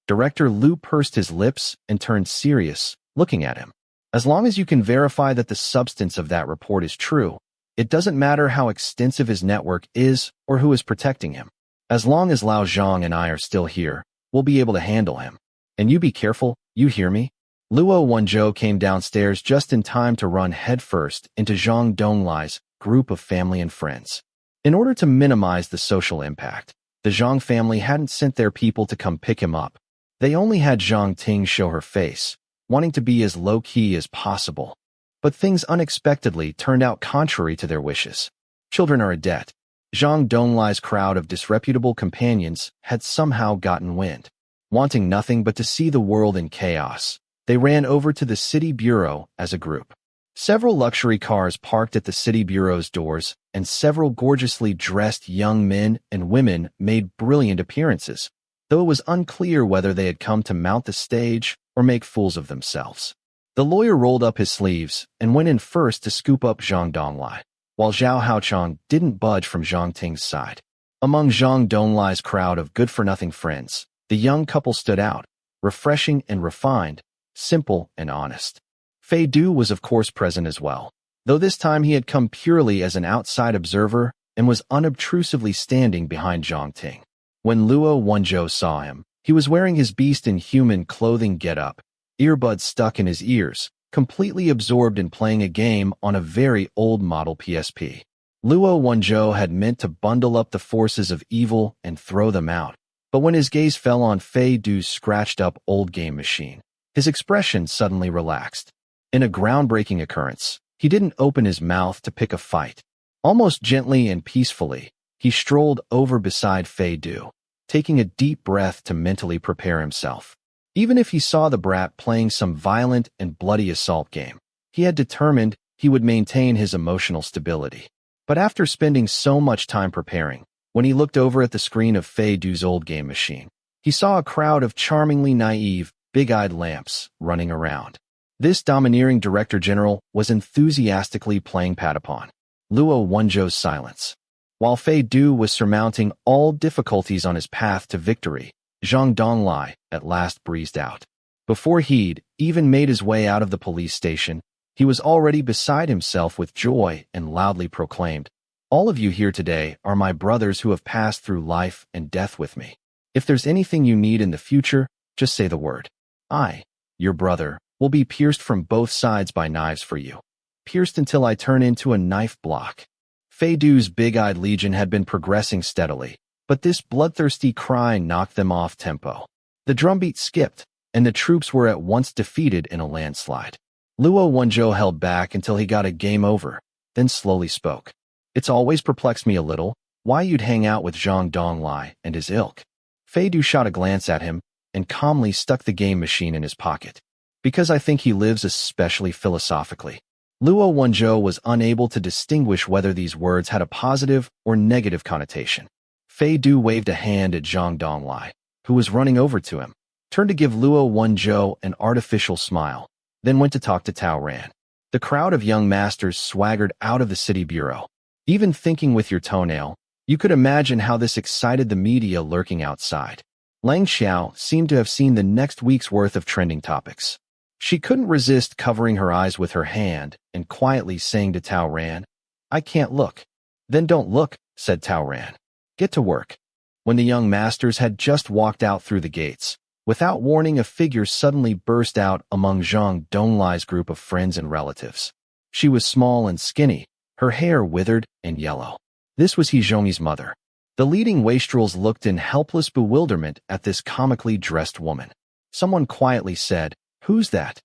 Director Liu pursed his lips and turned serious, looking at him. "As long as you can verify that the substance of that report is true, it doesn't matter how extensive his network is or who is protecting him. As long as Lao Zhang and I are still here, we'll be able to handle him. And you be careful, you hear me?" Luo Wenzhou came downstairs just in time to run headfirst into Zhang Donglai's group of family and friends. In order to minimize the social impact, the Zhang family hadn't sent their people to come pick him up. They only had Zhang Ting show her face, wanting to be as low-key as possible. But things unexpectedly turned out contrary to their wishes. Children are a debt. Zhang Donglai's crowd of disreputable companions had somehow gotten wind. Wanting nothing but to see the world in chaos, they ran over to the city bureau as a group. Several luxury cars parked at the city bureau's doors, and several gorgeously dressed young men and women made brilliant appearances, though it was unclear whether they had come to mount the stage or make fools of themselves. The lawyer rolled up his sleeves and went in first to scoop up Zhang Donglai, while Zhao Haochang didn't budge from Zhang Ting's side. Among Zhang Donglai's crowd of good-for-nothing friends, the young couple stood out, refreshing and refined, simple and honest. Fei Du was of course present as well, though this time he had come purely as an outside observer and was unobtrusively standing behind Zhang Ting. When Luo Wenzhou saw him, he was wearing his beast in human clothing getup, earbuds stuck in his ears, completely absorbed in playing a game on a very old model PSP. Luo Wenzhou had meant to bundle up the forces of evil and throw them out, but when his gaze fell on Fei Du's scratched-up old game machine, his expression suddenly relaxed. In a groundbreaking occurrence, he didn't open his mouth to pick a fight. Almost gently and peacefully, he strolled over beside Fei Du, taking a deep breath to mentally prepare himself. Even if he saw the brat playing some violent and bloody assault game, he had determined he would maintain his emotional stability. But after spending so much time preparing, when he looked over at the screen of Fei Du's old game machine, he saw a crowd of charmingly naive, big-eyed lamps running around. This domineering director general was enthusiastically playing patapon. Luo Wenzhou's silence. While Fei Du was surmounting all difficulties on his path to victory, Zhang Donglai at last breezed out. Before he'd even made his way out of the police station, he was already beside himself with joy and loudly proclaimed, "All of you here today are my brothers who have passed through life and death with me. If there's anything you need in the future, just say the word. I, your brother, will be pierced from both sides by knives for you. Pierced until I turn into a knife block." Fei Du's big-eyed legion had been progressing steadily, but this bloodthirsty cry knocked them off tempo. The drumbeat skipped, and the troops were at once defeated in a landslide. Luo Wenzhou held back until he got a game over, then slowly spoke. It's always perplexed me a little why you'd hang out with Zhang Donglai and his ilk. Fei Du shot a glance at him and calmly stuck the game machine in his pocket. Because I think he lives especially philosophically. Luo Wenzhou was unable to distinguish whether these words had a positive or negative connotation. Fei Du waved a hand at Zhang Donglai, who was running over to him, turned to give Luo Wenzhou an artificial smile, then went to talk to Tao Ran. The crowd of young masters swaggered out of the city bureau. Even thinking with your toenail, you could imagine how this excited the media lurking outside. Lang Xiao seemed to have seen the next week's worth of trending topics. She couldn't resist covering her eyes with her hand and quietly saying to Tao Ran, "I can't look." "Then don't look," said Tao Ran. "Get to work." When the young masters had just walked out through the gates, without warning, a figure suddenly burst out among Zhang Donglai's group of friends and relatives. She was small and skinny, her hair withered and yellow. This was He Zhongyi's mother. The leading wastrels looked in helpless bewilderment at this comically dressed woman. Someone quietly said, "Who's that?"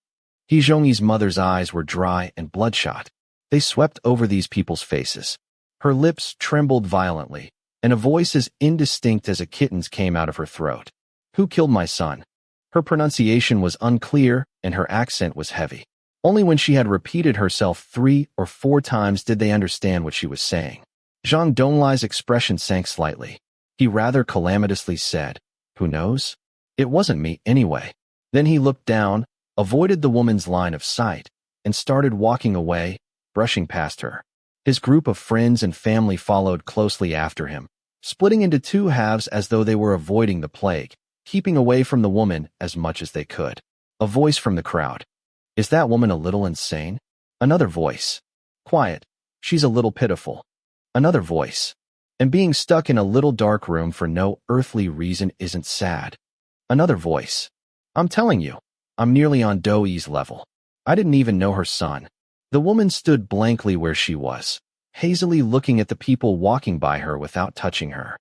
He Zhongyi's mother's eyes were dry and bloodshot. They swept over these people's faces. Her lips trembled violently, and a voice as indistinct as a kitten's came out of her throat. "Who killed my son?" Her pronunciation was unclear, and her accent was heavy. Only when she had repeated herself 3 or 4 times did they understand what she was saying. Zhang Donglai's expression sank slightly. He rather calamitously said, "Who knows? It wasn't me, anyway." Then he looked down, avoided the woman's line of sight, and started walking away, brushing past her. His group of friends and family followed closely after him, splitting into 2 halves as though they were avoiding the plague, keeping away from the woman as much as they could. A voice from the crowd. "Is that woman a little insane?" Another voice. "Quiet. She's a little pitiful." Another voice. "And being stuck in a little dark room for no earthly reason isn't sad." Another voice. "I'm telling you, I'm nearly on Douyi's level. I didn't even know her son." The woman stood blankly where she was, hazily looking at the people walking by her without touching her.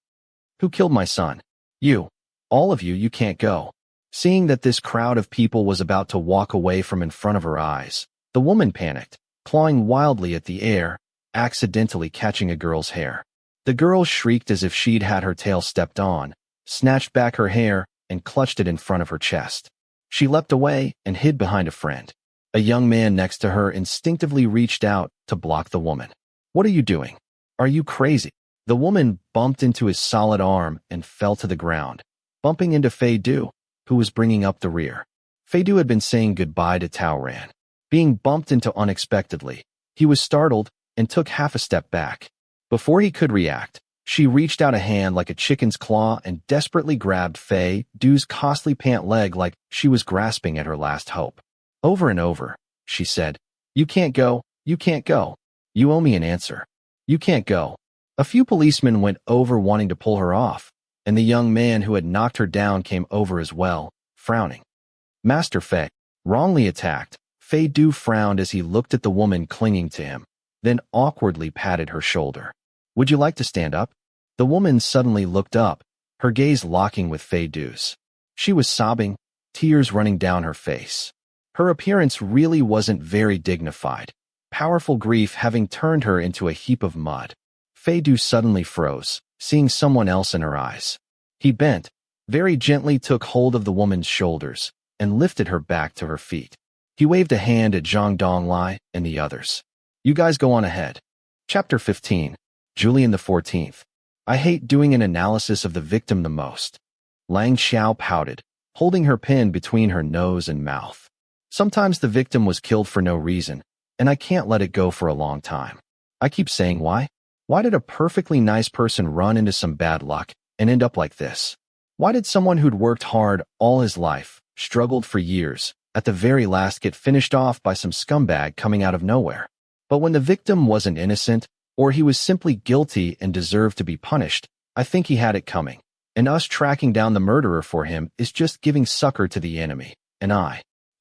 "Who killed my son?" "You. All of you, you can't go." Seeing that this crowd of people was about to walk away from in front of her eyes, the woman panicked, clawing wildly at the air, accidentally catching a girl's hair. The girl shrieked as if she'd had her tail stepped on, snatched back her hair, and clutched it in front of her chest. She leapt away and hid behind a friend. A young man next to her instinctively reached out to block the woman. "What are you doing? Are you crazy?" The woman bumped into his solid arm and fell to the ground, bumping into Fei Du, who was bringing up the rear. Fei Du had been saying goodbye to Tao Ran. Being bumped into unexpectedly, he was startled and took half a step back. Before he could react, she reached out a hand like a chicken's claw and desperately grabbed Fei Du's costly pant leg like she was grasping at her last hope. Over and over, she said, "You can't go, you can't go. You owe me an answer. You can't go." A few policemen went over wanting to pull her off, and the young man who had knocked her down came over as well, frowning. "Master Fei." Wrongly attacked, Fei Du frowned as he looked at the woman clinging to him, then awkwardly patted her shoulder. "Would you like to stand up?" The woman suddenly looked up, her gaze locking with Fei Du's. She was sobbing, tears running down her face. Her appearance really wasn't very dignified, powerful grief having turned her into a heap of mud. Fei Du suddenly froze, seeing someone else in her eyes. He bent, very gently took hold of the woman's shoulders, and lifted her back to her feet. He waved a hand at Zhang Donglai and the others. "You guys go on ahead." Chapter 15. Julian the 14th. I hate doing an analysis of the victim the most. Lang Xiao pouted, holding her pen between her nose and mouth. Sometimes the victim was killed for no reason, and I can't let it go for a long time. I keep saying why? Why did a perfectly nice person run into some bad luck and end up like this? Why did someone who'd worked hard all his life, struggled for years, at the very last get finished off by some scumbag coming out of nowhere? But when the victim wasn't innocent, or he was simply guilty and deserved to be punished, I think he had it coming. And us tracking down the murderer for him is just giving succor to the enemy. And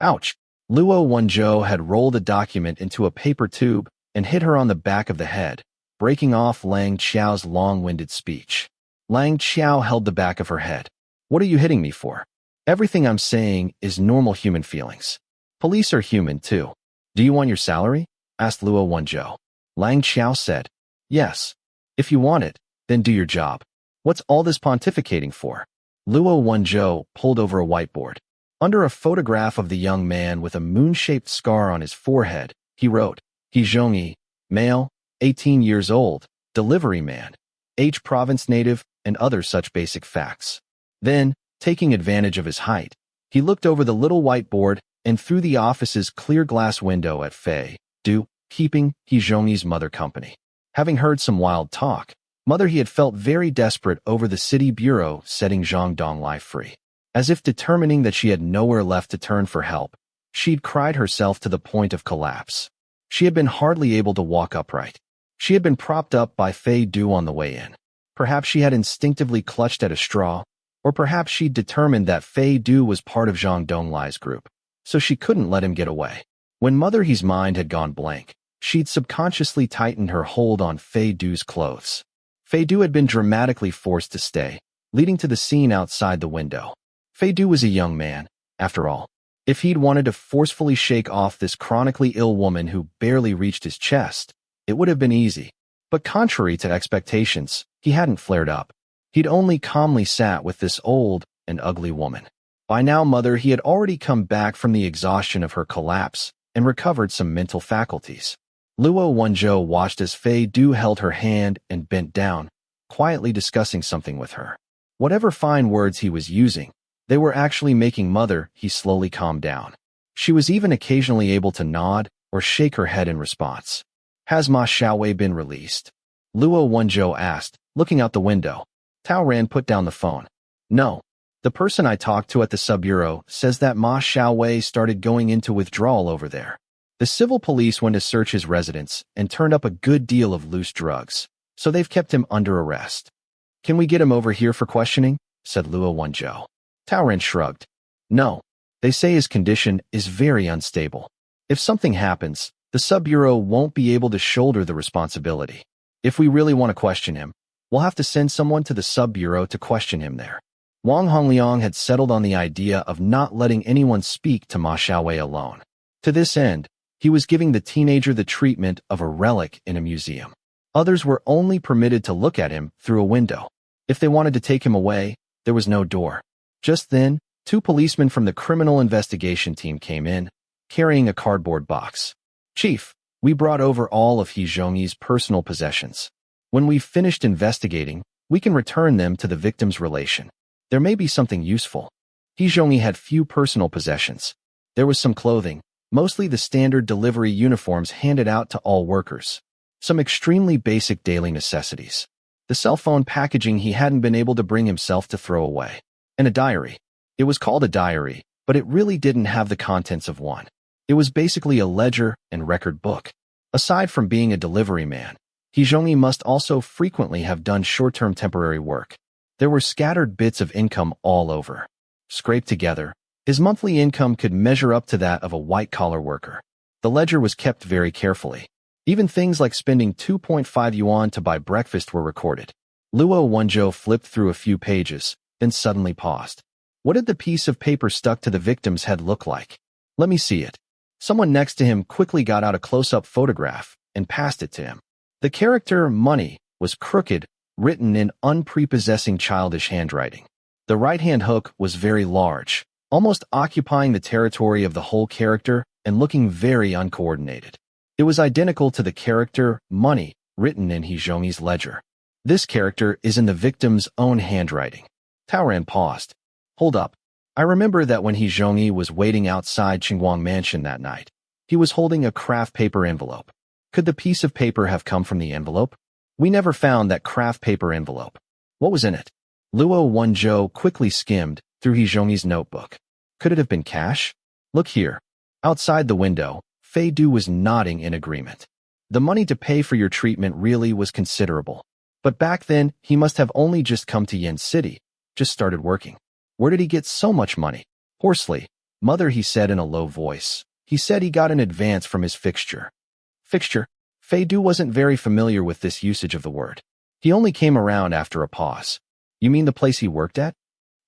ouch. Luo Wenzhou had rolled a document into a paper tube and hit her on the back of the head, breaking off Lang Xiao's long-winded speech. Lang Xiao held the back of her head. "What are you hitting me for? Everything I'm saying is normal human feelings. Police are human too. Do you want your salary?" asked Luo Wenzhou. Lang Qiao said. Yes. If you want it, then do your job. What's all this pontificating for? Luo Wenzhou pulled over a whiteboard. Under a photograph of the young man with a moon-shaped scar on his forehead, he wrote, He Zhongyi, male, 18 years old, delivery man, H province native, and other such basic facts. Then, taking advantage of his height, he looked over the little whiteboard and through the office's clear glass window at Fei Du, keeping He Zhongyi's mother company. Having heard some wild talk, he had felt very desperate over the city bureau setting Zhang Donglai free. As if determining that she had nowhere left to turn for help, she'd cried herself to the point of collapse. She had been hardly able to walk upright. She had been propped up by Fei Du on the way in. Perhaps she had instinctively clutched at a straw, or perhaps she'd determined that Fei Du was part of Zhang Donglai's group, so she couldn't let him get away. When Mother He's mind had gone blank, she'd subconsciously tightened her hold on Fei Du's clothes. Fei Du had been dramatically forced to stay, leading to the scene outside the window. Fei Du was a young man, after all. If he'd wanted to forcefully shake off this chronically ill woman who barely reached his chest, it would have been easy. But contrary to expectations, he hadn't flared up. He'd only calmly sat with this old and ugly woman. By now, he had already come back from the exhaustion of her collapse and recovered some mental faculties. Luo Wenzhou watched as Fei Du held her hand and bent down, quietly discussing something with her. Whatever fine words he was using, they were actually making he slowly calmed down. She was even occasionally able to nod or shake her head in response. Has Ma Xiaowei been released? Luo Wenzhou asked, looking out the window. Tao Ran put down the phone. No. The person I talked to at the sub-bureau says that Ma Xiaowei started going into withdrawal over there. The civil police went to search his residence and turned up a good deal of loose drugs, so they've kept him under arrest. Can we get him over here for questioning? Said Luo Wenzhou. Tao Ran shrugged. No. They say his condition is very unstable. If something happens, the sub-bureau won't be able to shoulder the responsibility. If we really want to question him, we'll have to send someone to the sub-bureau to question him there. Wang Hongliang had settled on the idea of not letting anyone speak to Ma Xiaowei alone. To this end, he was giving the teenager the treatment of a relic in a museum. Others were only permitted to look at him through a window. If they wanted to take him away, there was no door. Just then, 2 policemen from the criminal investigation team came in, carrying a cardboard box. Chief, we brought over all of He Zhongyi's personal possessions. When we've finished investigating, we can return them to the victim's relation. There may be something useful. He Zhongyi had few personal possessions. There was some clothing, mostly the standard delivery uniforms handed out to all workers. Some extremely basic daily necessities. The cell phone packaging he hadn't been able to bring himself to throw away. And a diary. It was called a diary, but it really didn't have the contents of one. It was basically a ledger and record book. Aside from being a delivery man, He Zhongyi must also frequently have done short-term temporary work. There were scattered bits of income all over. Scraped together, his monthly income could measure up to that of a white-collar worker. The ledger was kept very carefully. Even things like spending 2.5 yuan to buy breakfast were recorded. Luo Wenzhou flipped through a few pages, then suddenly paused. What did the piece of paper stuck to the victim's head look like? Let me see it. Someone next to him quickly got out a close-up photograph and passed it to him. The character money was crooked, written in unprepossessing childish handwriting. The right-hand hook was very large, almost occupying the territory of the whole character and looking very uncoordinated. It was identical to the character money written in He Zhongyi's ledger. This character is in the victim's own handwriting. Tao Ran paused. Hold up. I remember that when He Zhongyi was waiting outside Qingguang Mansion that night, he was holding a craft paper envelope. Could the piece of paper have come from the envelope? We never found that craft paper envelope. What was in it? Luo Wenzhou quickly skimmed through He Zhongyi's notebook. Could it have been cash? Look here. Outside the window, Fei Du was nodding in agreement. The money to pay for your treatment really was considerable. But back then, he must have only just come to Yen City, just started working. Where did he get so much money? Hoarsely, Mother, he said in a low voice. He said he got an advance from his fixture. Fixture? Fei Du wasn't very familiar with this usage of the word. He only came around after a pause. You mean the place he worked at?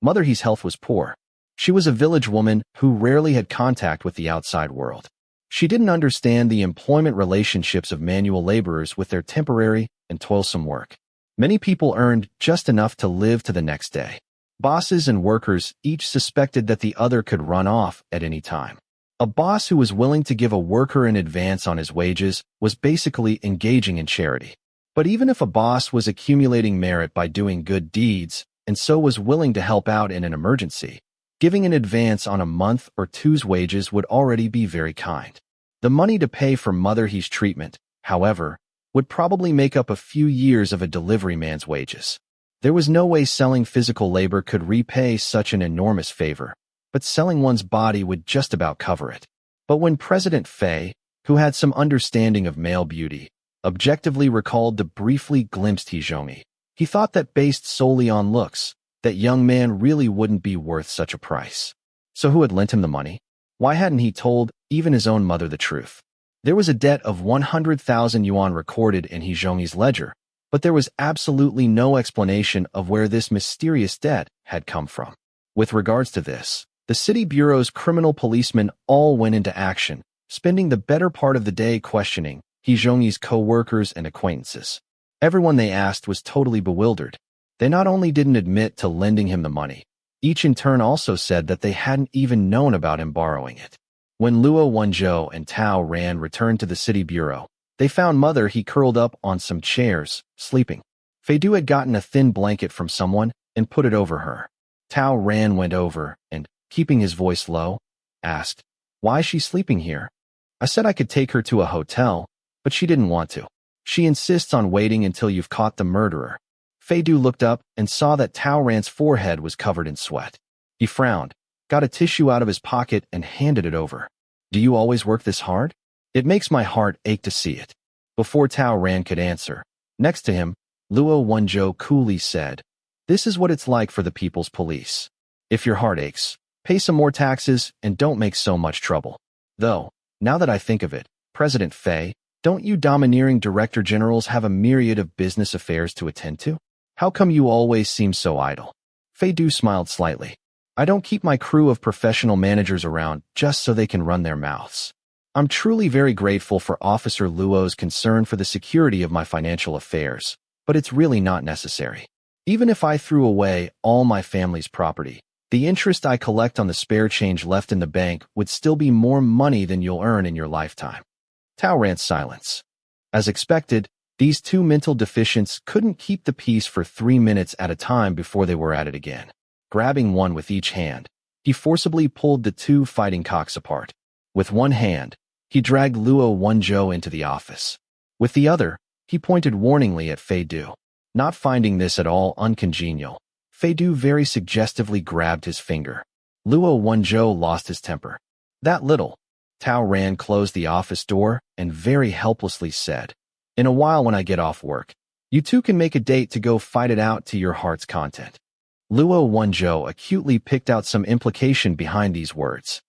Mother, his health was poor. She was a village woman who rarely had contact with the outside world. She didn't understand the employment relationships of manual laborers with their temporary and toilsome work. Many people earned just enough to live to the next day. Bosses and workers each suspected that the other could run off at any time. A boss who was willing to give a worker an advance on his wages was basically engaging in charity. But even if a boss was accumulating merit by doing good deeds, and so was willing to help out in an emergency, giving an advance on a month or two's wages would already be very kind. The money to pay for Mother He's treatment, however, would probably make up a few years of a delivery man's wages. There was no way selling physical labor could repay such an enormous favor, but selling one's body would just about cover it. But when President Fei, who had some understanding of male beauty, objectively recalled the briefly glimpsed Hizhomi, he thought that based solely on looks, that young man really wouldn't be worth such a price. So who had lent him the money? Why hadn't he told even his own mother the truth? There was a debt of 100,000 yuan recorded in Hizhomi's ledger, but there was absolutely no explanation of where this mysterious debt had come from. With regards to this, the city bureau's criminal policemen all went into action, spending the better part of the day questioning Hizhomi's co-workers and acquaintances. Everyone they asked was totally bewildered. They not only didn't admit to lending him the money, each in turn also said that they hadn't even known about him borrowing it. When Luo Wenzhou and Tao Ran returned to the city bureau, they found Mother He curled up on some chairs, sleeping. Fei Du had gotten a thin blanket from someone and put it over her. Tao Ran went over and, keeping his voice low, asked, "Why is she sleeping here?" I said I could take her to a hotel, but she didn't want to. She insists on waiting until you've caught the murderer. Fei Du looked up and saw that Tao Ran's forehead was covered in sweat. He frowned, got a tissue out of his pocket and handed it over. "Do you always work this hard? It makes my heart ache to see it." Before Tao Ran could answer, next to him, Luo Wenzhou coolly said, "This is what it's like for the people's police. If your heart aches, pay some more taxes and don't make so much trouble. Though, now that I think of it, President Fei, don't you domineering director generals have a myriad of business affairs to attend to? How come you always seem so idle?" Fei Du smiled slightly. "I don't keep my crew of professional managers around just so they can run their mouths. I'm truly very grateful for Officer Luo's concern for the security of my financial affairs, but it's really not necessary. Even if I threw away all my family's property, the interest I collect on the spare change left in the bank would still be more money than you'll earn in your lifetime." Tao Ran's silence. As expected, these two mental deficients couldn't keep the peace for 3 minutes at a time before they were at it again. Grabbing one with each hand, he forcibly pulled the two fighting cocks apart. With one hand, he dragged Luo Wenzhou into the office. With the other, he pointed warningly at Fei Du. Not finding this at all uncongenial, Fei Du very suggestively grabbed his finger. Luo Wenzhou lost his temper. "That little." Tao Ran closed the office door and very helplessly said, "In a while when I get off work, you two can make a date to go fight it out to your heart's content." Luo Wenzhou acutely picked out some implication behind these words.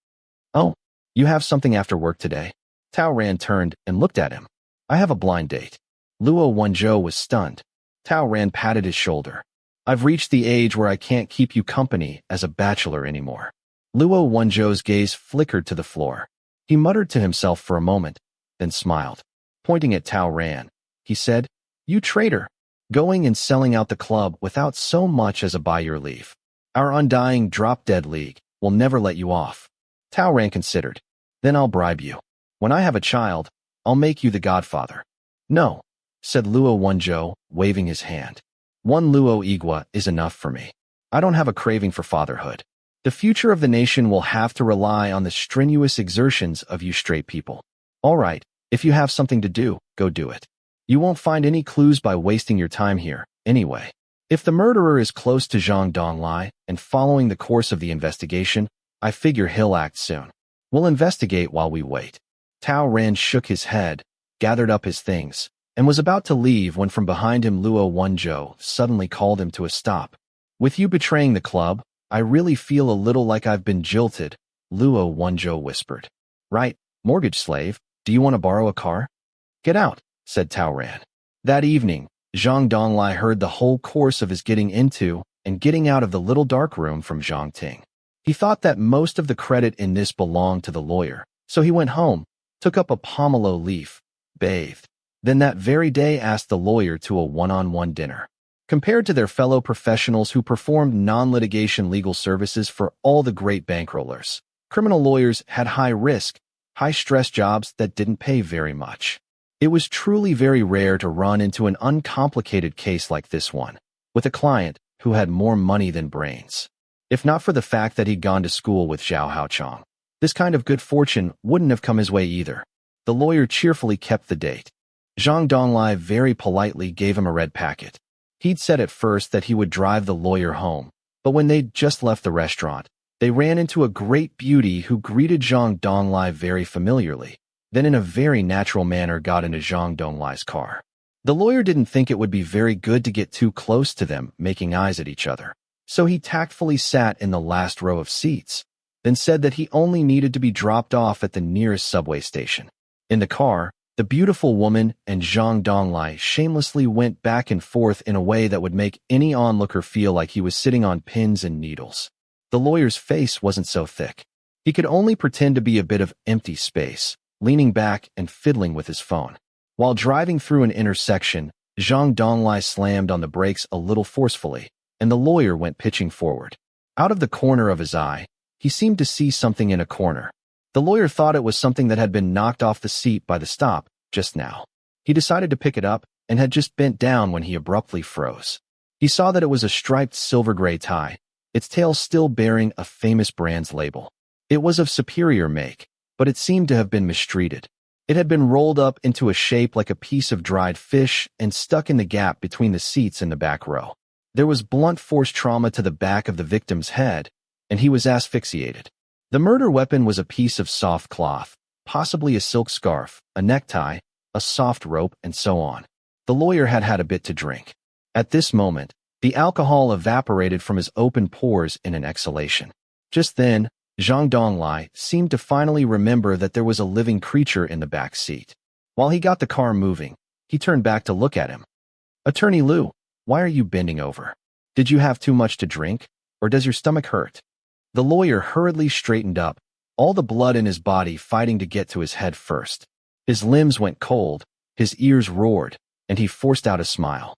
"Oh, you have something after work today?" Tao Ran turned and looked at him. "I have a blind date." Luo Wenzhou was stunned. Tao Ran patted his shoulder. "I've reached the age where I can't keep you company as a bachelor anymore." Luo Wenzhou's gaze flickered to the floor. He muttered to himself for a moment, then smiled. Pointing at Tao Ran, he said, "You traitor, going and selling out the club without so much as a by your leave. Our undying drop-dead league will never let you off." Tao Ran considered. "Then I'll bribe you. When I have a child, I'll make you the godfather." "No," said Luo Wenzhou, waving his hand. "One Luo Igua is enough for me. I don't have a craving for fatherhood. The future of the nation will have to rely on the strenuous exertions of you straight people. All right, if you have something to do, go do it. You won't find any clues by wasting your time here, anyway. If the murderer is close to Zhang Donglai and following the course of the investigation, I figure he'll act soon. We'll investigate while we wait." Tao Ran shook his head, gathered up his things, and was about to leave when from behind him Luo Wenzhou suddenly called him to a stop. "With you betraying the club, I really feel a little like I've been jilted," Luo Wenzhou whispered. "Right, mortgage slave, do you want to borrow a car?" "Get out," said Tao Ran. That evening, Zhang Donglai heard the whole course of his getting into and getting out of the little dark room from Zhang Ting. He thought that most of the credit in this belonged to the lawyer, so he went home, took up a pomelo leaf, bathed. Then that very day asked the lawyer to a one-on-one dinner. Compared to their fellow professionals who performed non-litigation legal services for all the great bankrollers, criminal lawyers had high-risk, high-stress jobs that didn't pay very much. It was truly very rare to run into an uncomplicated case like this one, with a client who had more money than brains. If not for the fact that he'd gone to school with Zhao Haochang, this kind of good fortune wouldn't have come his way either. The lawyer cheerfully kept the date. Zhang Donglai very politely gave him a red packet. He'd said at first that he would drive the lawyer home, but when they'd just left the restaurant, they ran into a great beauty who greeted Zhang Donglai very familiarly, then in a very natural manner got into Zhang Donglai's car. The lawyer didn't think it would be very good to get too close to them, making eyes at each other, so he tactfully sat in the last row of seats, then said that he only needed to be dropped off at the nearest subway station. In the car, the beautiful woman and Zhang Donglai shamelessly went back and forth in a way that would make any onlooker feel like he was sitting on pins and needles. The lawyer's face wasn't so thick. He could only pretend to be a bit of empty space, leaning back and fiddling with his phone. While driving through an intersection, Zhang Donglai slammed on the brakes a little forcefully, and the lawyer went pitching forward. Out of the corner of his eye, he seemed to see something in a corner. The lawyer thought it was something that had been knocked off the seat by the stop just now. He decided to pick it up and had just bent down when he abruptly froze. He saw that it was a striped silver-gray tie, its tail still bearing a famous brand's label. It was of superior make, but it seemed to have been mistreated. It had been rolled up into a shape like a piece of dried fish and stuck in the gap between the seats in the back row. There was blunt force trauma to the back of the victim's head, and he was asphyxiated. The murder weapon was a piece of soft cloth, possibly a silk scarf, a necktie, a soft rope, and so on. The lawyer had had a bit to drink. At this moment, the alcohol evaporated from his open pores in an exhalation. Just then, Zhang Donglai seemed to finally remember that there was a living creature in the back seat. While he got the car moving, he turned back to look at him. "Attorney Liu, why are you bending over? Did you have too much to drink, or does your stomach hurt?" The lawyer hurriedly straightened up, all the blood in his body fighting to get to his head first. His limbs went cold, his ears roared, and he forced out a smile.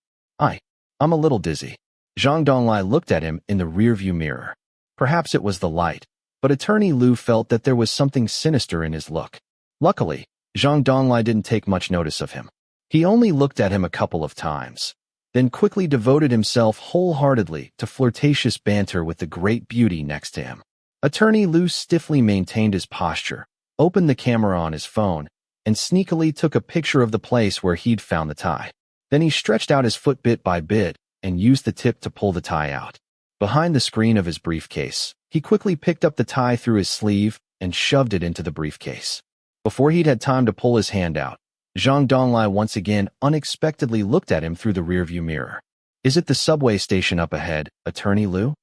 I'm a little dizzy." Zhang Donglai looked at him in the rearview mirror. Perhaps it was the light, but Attorney Liu felt that there was something sinister in his look. Luckily, Zhang Donglai didn't take much notice of him. He only looked at him a couple of times, then quickly devoted himself wholeheartedly to flirtatious banter with the great beauty next to him. Attorney Liu stiffly maintained his posture, opened the camera on his phone, and sneakily took a picture of the place where he'd found the tie. Then he stretched out his foot bit by bit and used the tip to pull the tie out. Behind the screen of his briefcase, he quickly picked up the tie through his sleeve and shoved it into the briefcase. Before he'd had time to pull his hand out, Zhang Donglai once again unexpectedly looked at him through the rearview mirror. "Is it the subway station up ahead, Attorney Liu?"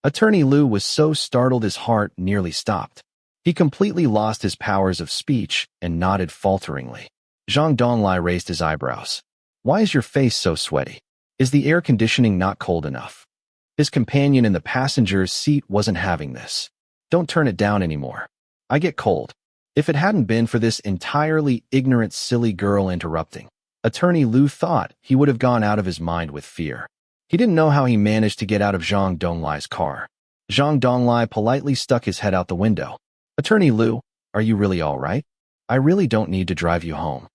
Attorney Liu was so startled his heart nearly stopped. He completely lost his powers of speech and nodded falteringly. Zhang Donglai raised his eyebrows. "Why is your face so sweaty? Is the air conditioning not cold enough?" His companion in the passenger's seat wasn't having this. "Don't turn it down anymore. I get cold." If it hadn't been for this entirely ignorant, silly girl interrupting, Attorney Liu thought he would have gone out of his mind with fear. He didn't know how he managed to get out of Zhang Donglai's car. Zhang Donglai politely stuck his head out the window. "Attorney Liu, are you really all right? I really don't need to drive you home."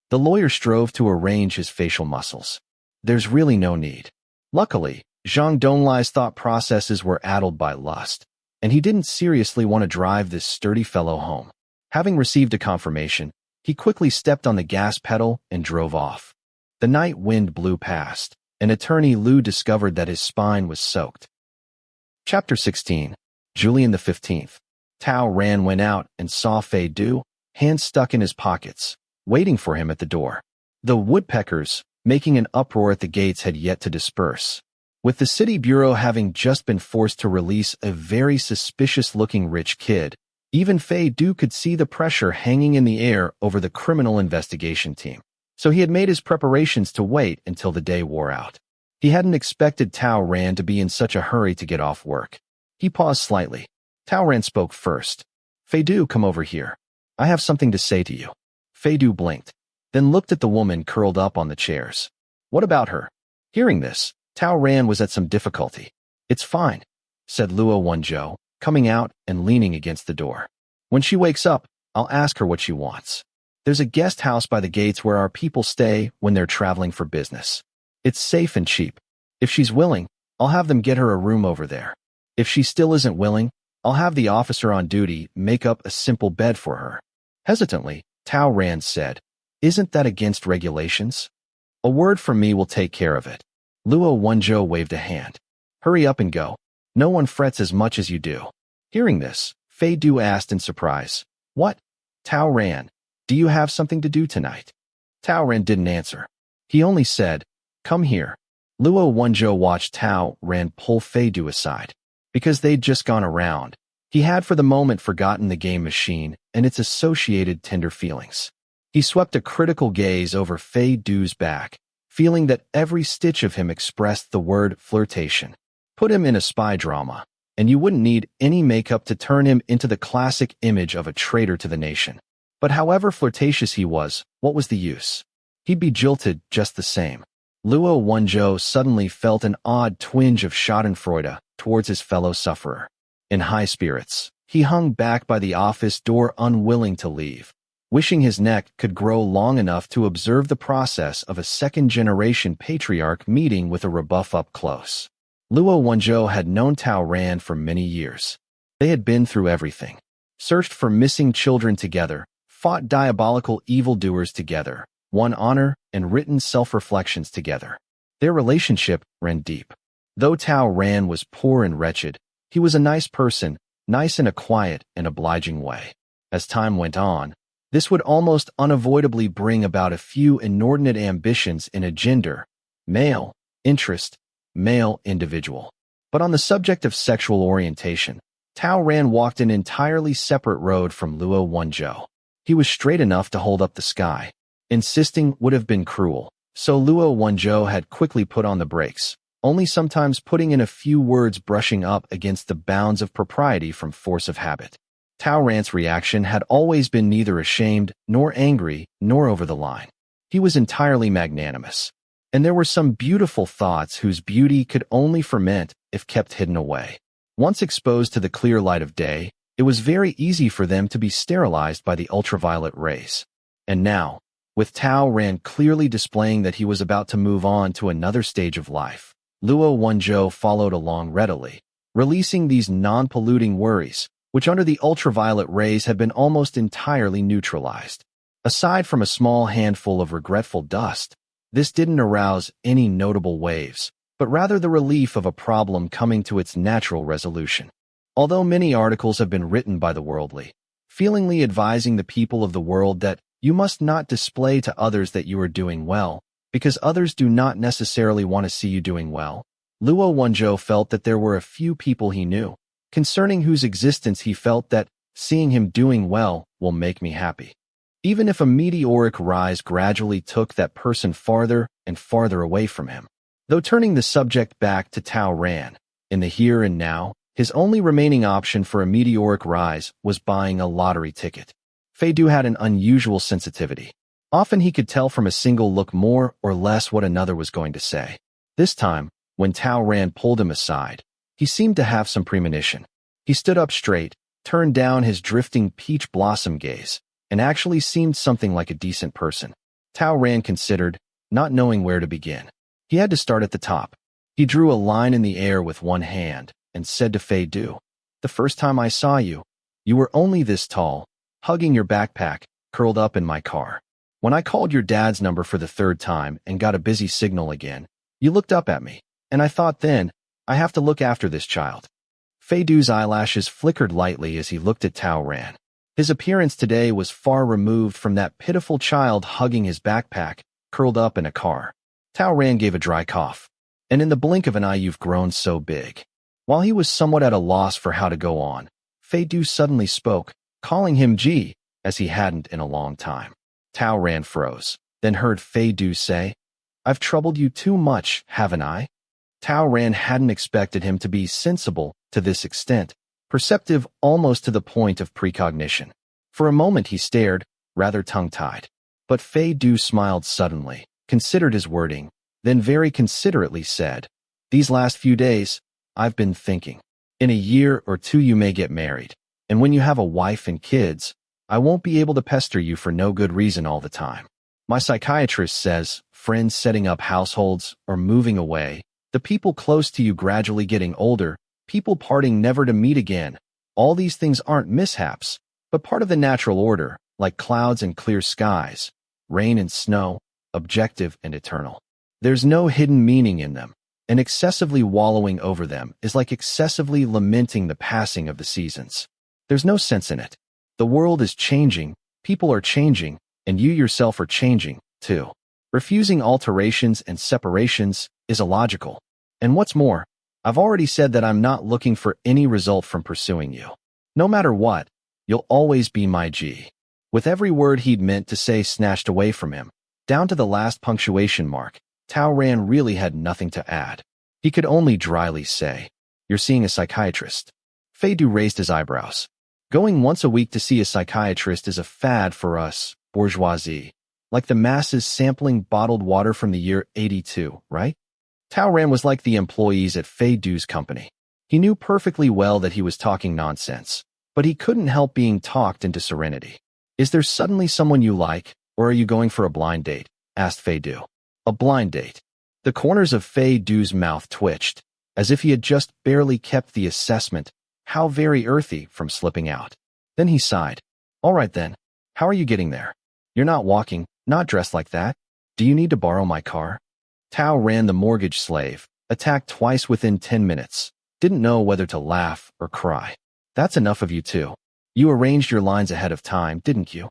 The lawyer strove to arrange his facial muscles. "There's really no need." Luckily, Zhang Donglai's thought processes were addled by lust, and he didn't seriously want to drive this sturdy fellow home. Having received a confirmation, he quickly stepped on the gas pedal and drove off. The night wind blew past, and Attorney Liu discovered that his spine was soaked. Chapter 16. Julian the 15th. Tao Ran went out and saw Fei Du, hands stuck in his pockets, waiting for him at the door. The woodpeckers, making an uproar at the gates, had yet to disperse. With the city bureau having just been forced to release a very suspicious-looking rich kid, even Fei Du could see the pressure hanging in the air over the criminal investigation team. So he had made his preparations to wait until the day wore out. He hadn't expected Tao Ran to be in such a hurry to get off work. He paused slightly. Tao Ran spoke first. "Fei Du, come over here. I have something to say to you." Fei Du blinked, then looked at the woman curled up on the chairs. What about her? Hearing this, Tao Ran was at some difficulty. It's fine, said Luo Wenzhou, coming out and leaning against the door. When she wakes up, I'll ask her what she wants. There's a guest house by the gates where our people stay when they're traveling for business. It's safe and cheap. If she's willing, I'll have them get her a room over there. If she still isn't willing, I'll have the officer on duty make up a simple bed for her. Hesitantly, Tao Ran said, Isn't that against regulations? A word from me will take care of it. Luo Wenzhou waved a hand. Hurry up and go. No one frets as much as you do. Hearing this, Fei Du asked in surprise, What? Tao Ran, do you have something to do tonight? Tao Ran didn't answer. He only said, Come here. Luo Wenzhou watched Tao Ran pull Fei Du aside. Because they'd just gone around, he had for the moment forgotten the game machine and its associated tender feelings. He swept a critical gaze over Fei Du's back, feeling that every stitch of him expressed the word flirtation. Put him in a spy drama, and you wouldn't need any makeup to turn him into the classic image of a traitor to the nation. But however flirtatious he was, what was the use? He'd be jilted just the same. Luo Wenzhou suddenly felt an odd twinge of schadenfreude towards his fellow sufferer. In high spirits, he hung back by the office door unwilling to leave, wishing his neck could grow long enough to observe the process of a second-generation patriarch meeting with a rebuff up close. Luo Wenzhou had known Tao Ran for many years. They had been through everything. Searched for missing children together, fought diabolical evildoers together, won honor and written self-reflections together. Their relationship ran deep. Though Tao Ran was poor and wretched, he was a nice person, nice in a quiet and obliging way. As time went on, this would almost unavoidably bring about a few inordinate ambitions in a gender, male, interest, male individual. But on the subject of sexual orientation, Tao Ran walked an entirely separate road from Luo Wenzhou. He was straight enough to hold up the sky. Insisting would have been cruel, so Luo Wenzhou had quickly put on the brakes, only sometimes putting in a few words brushing up against the bounds of propriety from force of habit. Tao Ran's reaction had always been neither ashamed, nor angry, nor over the line. He was entirely magnanimous. And there were some beautiful thoughts whose beauty could only ferment if kept hidden away. Once exposed to the clear light of day, it was very easy for them to be sterilized by the ultraviolet rays. And now, with Tao Ran clearly displaying that he was about to move on to another stage of life, Luo Wenzhou followed along readily, releasing these non-polluting worries, which under the ultraviolet rays had been almost entirely neutralized. Aside from a small handful of regretful dust, this didn't arouse any notable waves, but rather the relief of a problem coming to its natural resolution. Although many articles have been written by the worldly, feelingly advising the people of the world that you must not display to others that you are doing well, because others do not necessarily want to see you doing well, Luo Wenzhou felt that there were a few people he knew, concerning whose existence he felt that seeing him doing well will make me happy. Even if a meteoric rise gradually took that person farther and farther away from him. Though turning the subject back to Tao Ran, in the here and now, his only remaining option for a meteoric rise was buying a lottery ticket. Fei Du had an unusual sensitivity. Often he could tell from a single look more or less what another was going to say. This time, when Tao Ran pulled him aside, he seemed to have some premonition. He stood up straight, turned down his drifting peach blossom gaze, and actually seemed something like a decent person. Tao Ran considered, not knowing where to begin. He had to start at the top. He drew a line in the air with one hand and said to Fei Du, "The first time I saw you, you were only this tall, hugging your backpack, curled up in my car. When I called your dad's number for the third time and got a busy signal again, you looked up at me, and I thought then, I have to look after this child." Fei Du's eyelashes flickered lightly as he looked at Tao Ran. His appearance today was far removed from that pitiful child hugging his backpack, curled up in a car. Tao Ran gave a dry cough. "And in the blink of an eye you've grown so big." While he was somewhat at a loss for how to go on, Fei Du suddenly spoke, calling him Ji, as he hadn't in a long time. Tao Ran froze, then heard Fei Du say, "I've troubled you too much, haven't I?" Tao Ran hadn't expected him to be sensible to this extent, perceptive almost to the point of precognition. For a moment he stared, rather tongue-tied. But Fei Du smiled suddenly, considered his wording, then very considerately said, "These last few days, I've been thinking. In a year or two you may get married, and when you have a wife and kids, I won't be able to pester you for no good reason all the time. My psychiatrist says, friends setting up households or moving away, the people close to you gradually getting older, people parting never to meet again, all these things aren't mishaps, but part of the natural order, like clouds and clear skies, rain and snow, objective and eternal. There's no hidden meaning in them, and excessively wallowing over them is like excessively lamenting the passing of the seasons. There's no sense in it. The world is changing, people are changing, and you yourself are changing, too. Refusing alterations and separations is illogical. And what's more, I've already said that I'm not looking for any result from pursuing you. No matter what, you'll always be my G." With every word he'd meant to say snatched away from him, down to the last punctuation mark, Tao Ran really had nothing to add. He could only dryly say, "You're seeing a psychiatrist." Fei Du raised his eyebrows. "Going once a week to see a psychiatrist is a fad for us, bourgeoisie. Like the masses sampling bottled water from the year 82, right?" Tao Ran was like the employees at Fei Du's company. He knew perfectly well that he was talking nonsense, but he couldn't help being talked into serenity. "Is there suddenly someone you like, or are you going for a blind date?" asked Fei Du. "A blind date." The corners of Fei Du's mouth twitched, as if he had just barely kept the assessment, how very earthy, from slipping out. Then he sighed. "All right then, how are you getting there? You're not walking, not dressed like that. Do you need to borrow my car?" Tao Ran, the mortgage slave, attacked twice within 10 minutes, didn't know whether to laugh or cry. "That's enough of you too. You arranged your lines ahead of time, didn't you?"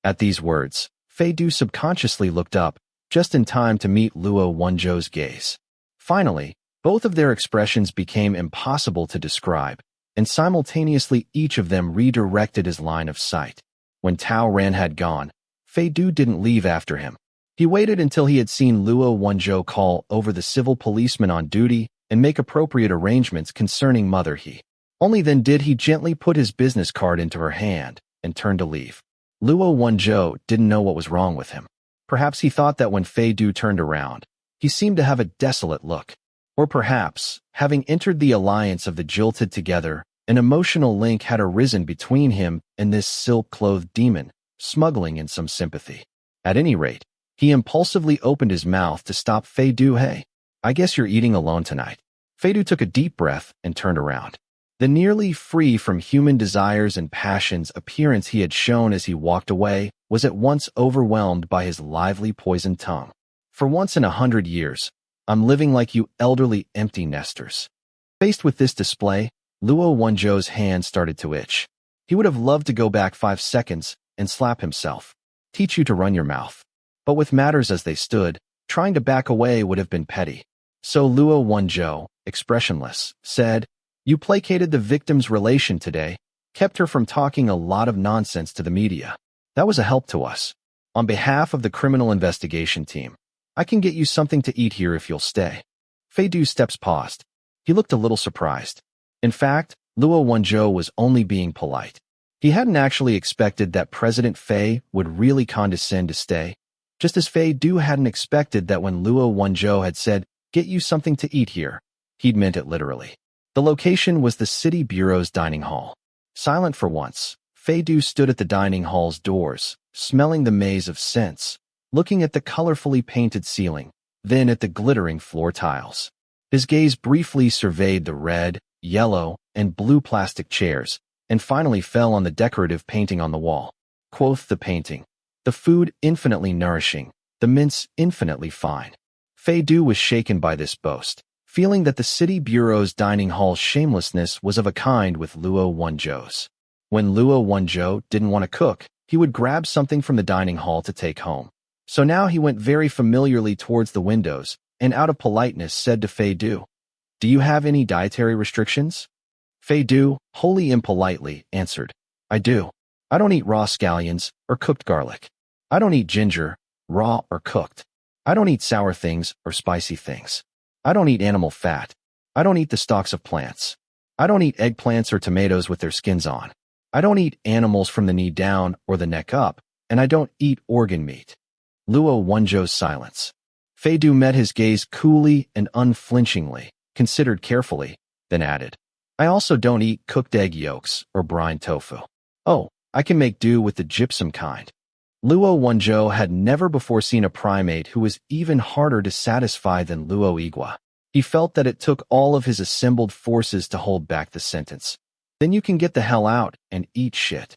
At these words, Fei Du subconsciously looked up, just in time to meet Luo Wenzhou's gaze. Finally, both of their expressions became impossible to describe, and simultaneously each of them redirected his line of sight. When Tao Ran had gone, Fei Du didn't leave after him. He waited until he had seen Luo Wenzhou call over the civil policeman on duty and make appropriate arrangements concerning Mother He. Only then did he gently put his business card into her hand and turn to leave. Luo Wenzhou didn't know what was wrong with him. Perhaps he thought that when Fei Du turned around, he seemed to have a desolate look. Or perhaps, having entered the alliance of the jilted together, an emotional link had arisen between him and this silk-clothed demon, smuggling in some sympathy. At any rate, he impulsively opened his mouth to stop Fei Du. "Hey, I guess you're eating alone tonight." Fei Du took a deep breath and turned around. The nearly free from human desires and passions appearance he had shown as he walked away was at once overwhelmed by his lively poisoned tongue. "For once in 100 years, I'm living like you elderly empty nesters." Faced with this display, Luo Wenzhou's hand started to itch. He would have loved to go back 5 seconds and slap himself. "Teach you to run your mouth." But with matters as they stood, trying to back away would have been petty. So Luo Wenzhou, expressionless, said, "You placated the victim's relation today, kept her from talking a lot of nonsense to the media. That was a help to us. On behalf of the criminal investigation team, I can get you something to eat here if you'll stay." Fei Du's steps paused. He looked a little surprised. In fact, Luo Wenzhou was only being polite. He hadn't actually expected that President Fei would really condescend to stay, just as Fei Du hadn't expected that when Luo Wenzhou had said, "Get you something to eat here," he'd meant it literally. The location was the city bureau's dining hall. Silent for once, Fei Du stood at the dining hall's doors, smelling the maze of scents, looking at the colorfully painted ceiling, then at the glittering floor tiles. His gaze briefly surveyed the red, yellow, and blue plastic chairs, and finally fell on the decorative painting on the wall. Quoth the painting, "The food infinitely nourishing, the mince infinitely fine." Fei Du was shaken by this boast, feeling that the city bureau's dining hall's shamelessness was of a kind with Luo Wenzhou's. When Luo Wenzhou didn't want to cook, he would grab something from the dining hall to take home. So now he went very familiarly towards the windows, and out of politeness said to Fei Du, "Do you have any dietary restrictions?" Fei Du, wholly impolitely, answered, "I do. I don't eat raw scallions or cooked garlic. I don't eat ginger, raw or cooked. I don't eat sour things or spicy things. I don't eat animal fat. I don't eat the stalks of plants. I don't eat eggplants or tomatoes with their skins on. I don't eat animals from the knee down or the neck up, and I don't eat organ meat. Luo Wenzhou's silence. Fei Du met his gaze coolly and unflinchingly, considered carefully, then added, I also don't eat cooked egg yolks or brine tofu. Oh, I can make do with the gypsum kind. Luo Wenzhou had never before seen a primate who was even harder to satisfy than Luo Igua. He felt that it took all of his assembled forces to hold back the sentence. Then you can get the hell out and eat shit.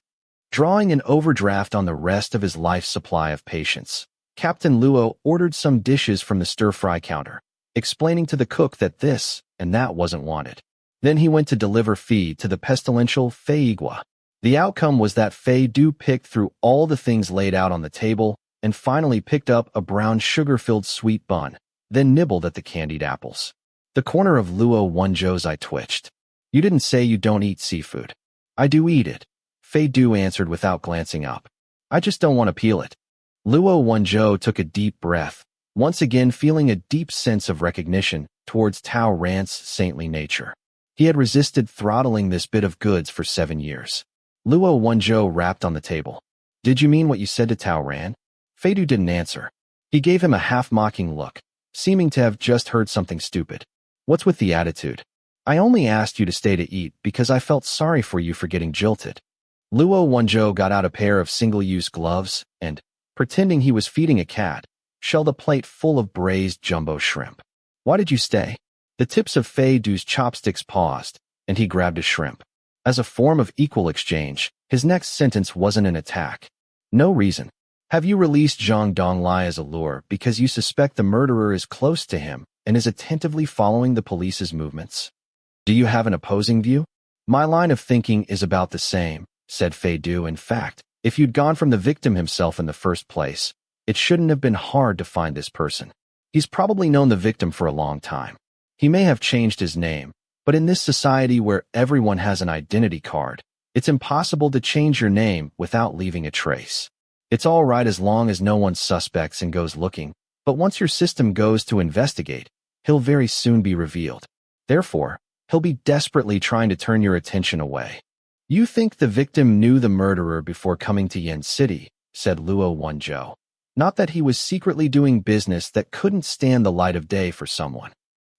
Drawing an overdraft on the rest of his life's supply of patience, Captain Luo ordered some dishes from the stir-fry counter, explaining to the cook that this and that wasn't wanted. Then he went to deliver feed to the pestilential Fei Igua. The outcome was that Fei Du picked through all the things laid out on the table and finally picked up a brown sugar-filled sweet bun, then nibbled at the candied apples. The corner of Luo Wenzhou's eye twitched. You didn't say you don't eat seafood. I do eat it, Fei Du answered without glancing up. I just don't want to peel it. Luo Wenzhou took a deep breath, once again feeling a deep sense of recognition towards Tao Ran's saintly nature. He had resisted throttling this bit of goods for 7 years. Luo Wenzhou rapped on the table. Did you mean what you said to Tao Ran? Fei Du didn't answer. He gave him a half-mocking look, seeming to have just heard something stupid. What's with the attitude? I only asked you to stay to eat because I felt sorry for you for getting jilted. Luo Wenzhou got out a pair of single-use gloves and, pretending he was feeding a cat, shelled a plate full of braised jumbo shrimp. Why did you stay? The tips of Fei Du's chopsticks paused, and he grabbed a shrimp. As a form of equal exchange, his next sentence wasn't an attack. No reason. Have you released Zhang Donglai as a lure because you suspect the murderer is close to him and is attentively following the police's movements? Do you have an opposing view? My line of thinking is about the same, said Fei Du. In fact, if you'd gone from the victim himself in the first place, it shouldn't have been hard to find this person. He's probably known the victim for a long time. He may have changed his name, but in this society where everyone has an identity card, it's impossible to change your name without leaving a trace. It's all right as long as no one suspects and goes looking, but once your system goes to investigate, he'll very soon be revealed. Therefore, he'll be desperately trying to turn your attention away. You think the victim knew the murderer before coming to Yen City, said Luo Wenzhou. Not that he was secretly doing business that couldn't stand the light of day for someone.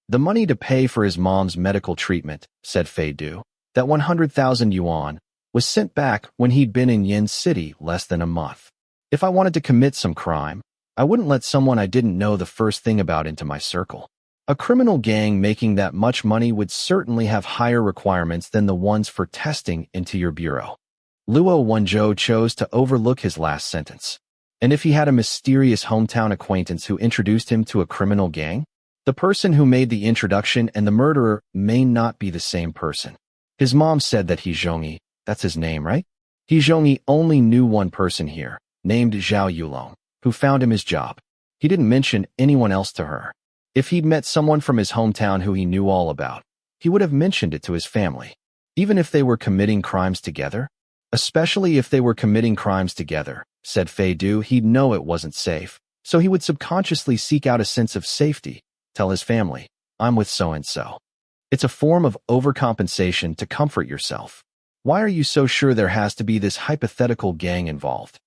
The money to pay for his mom's medical treatment, said Fei Du, that 100,000 yuan, was sent back when he'd been in Yen City less than a month. If I wanted to commit some crime, I wouldn't let someone I didn't know the first thing about into my circle. A criminal gang making that much money would certainly have higher requirements than the ones for testing into your bureau. Luo Wenzhou chose to overlook his last sentence. And if he had a mysterious hometown acquaintance who introduced him to a criminal gang? The person who made the introduction and the murderer may not be the same person. His mom said that He Zhongyi, that's his name, right? He Zhongyi only knew one person here, named Zhao Yulong, who found him his job. He didn't mention anyone else to her. If he'd met someone from his hometown who he knew all about, he would have mentioned it to his family. Even if they were committing crimes together? Especially if they were committing crimes together, said Fei Du, he'd know it wasn't safe, so he would subconsciously seek out a sense of safety. Tell his family, I'm with so-and-so. It's a form of overcompensation to comfort yourself. Why are you so sure there has to be this hypothetical gang involved?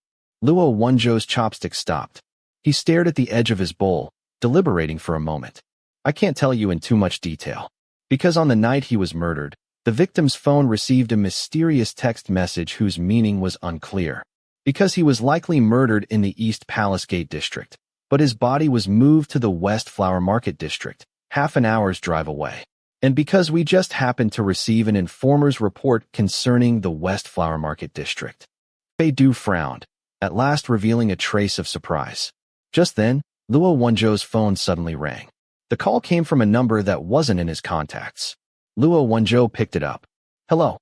Luo Wenzhou's chopstick stopped. He stared at the edge of his bowl, deliberating for a moment. I can't tell you in too much detail. Because on the night he was murdered, the victim's phone received a mysterious text message whose meaning was unclear. Because he was likely murdered in the East Palace Gate district, but his body was moved to the West Flower Market district, half an hour's drive away. And because we just happened to receive an informer's report concerning the West Flower Market district. Fei Du frowned, at last revealing a trace of surprise. Just then, Luo Wenzhou's phone suddenly rang. The call came from a number that wasn't in his contacts. Luo Wenzhou picked it up. Hello.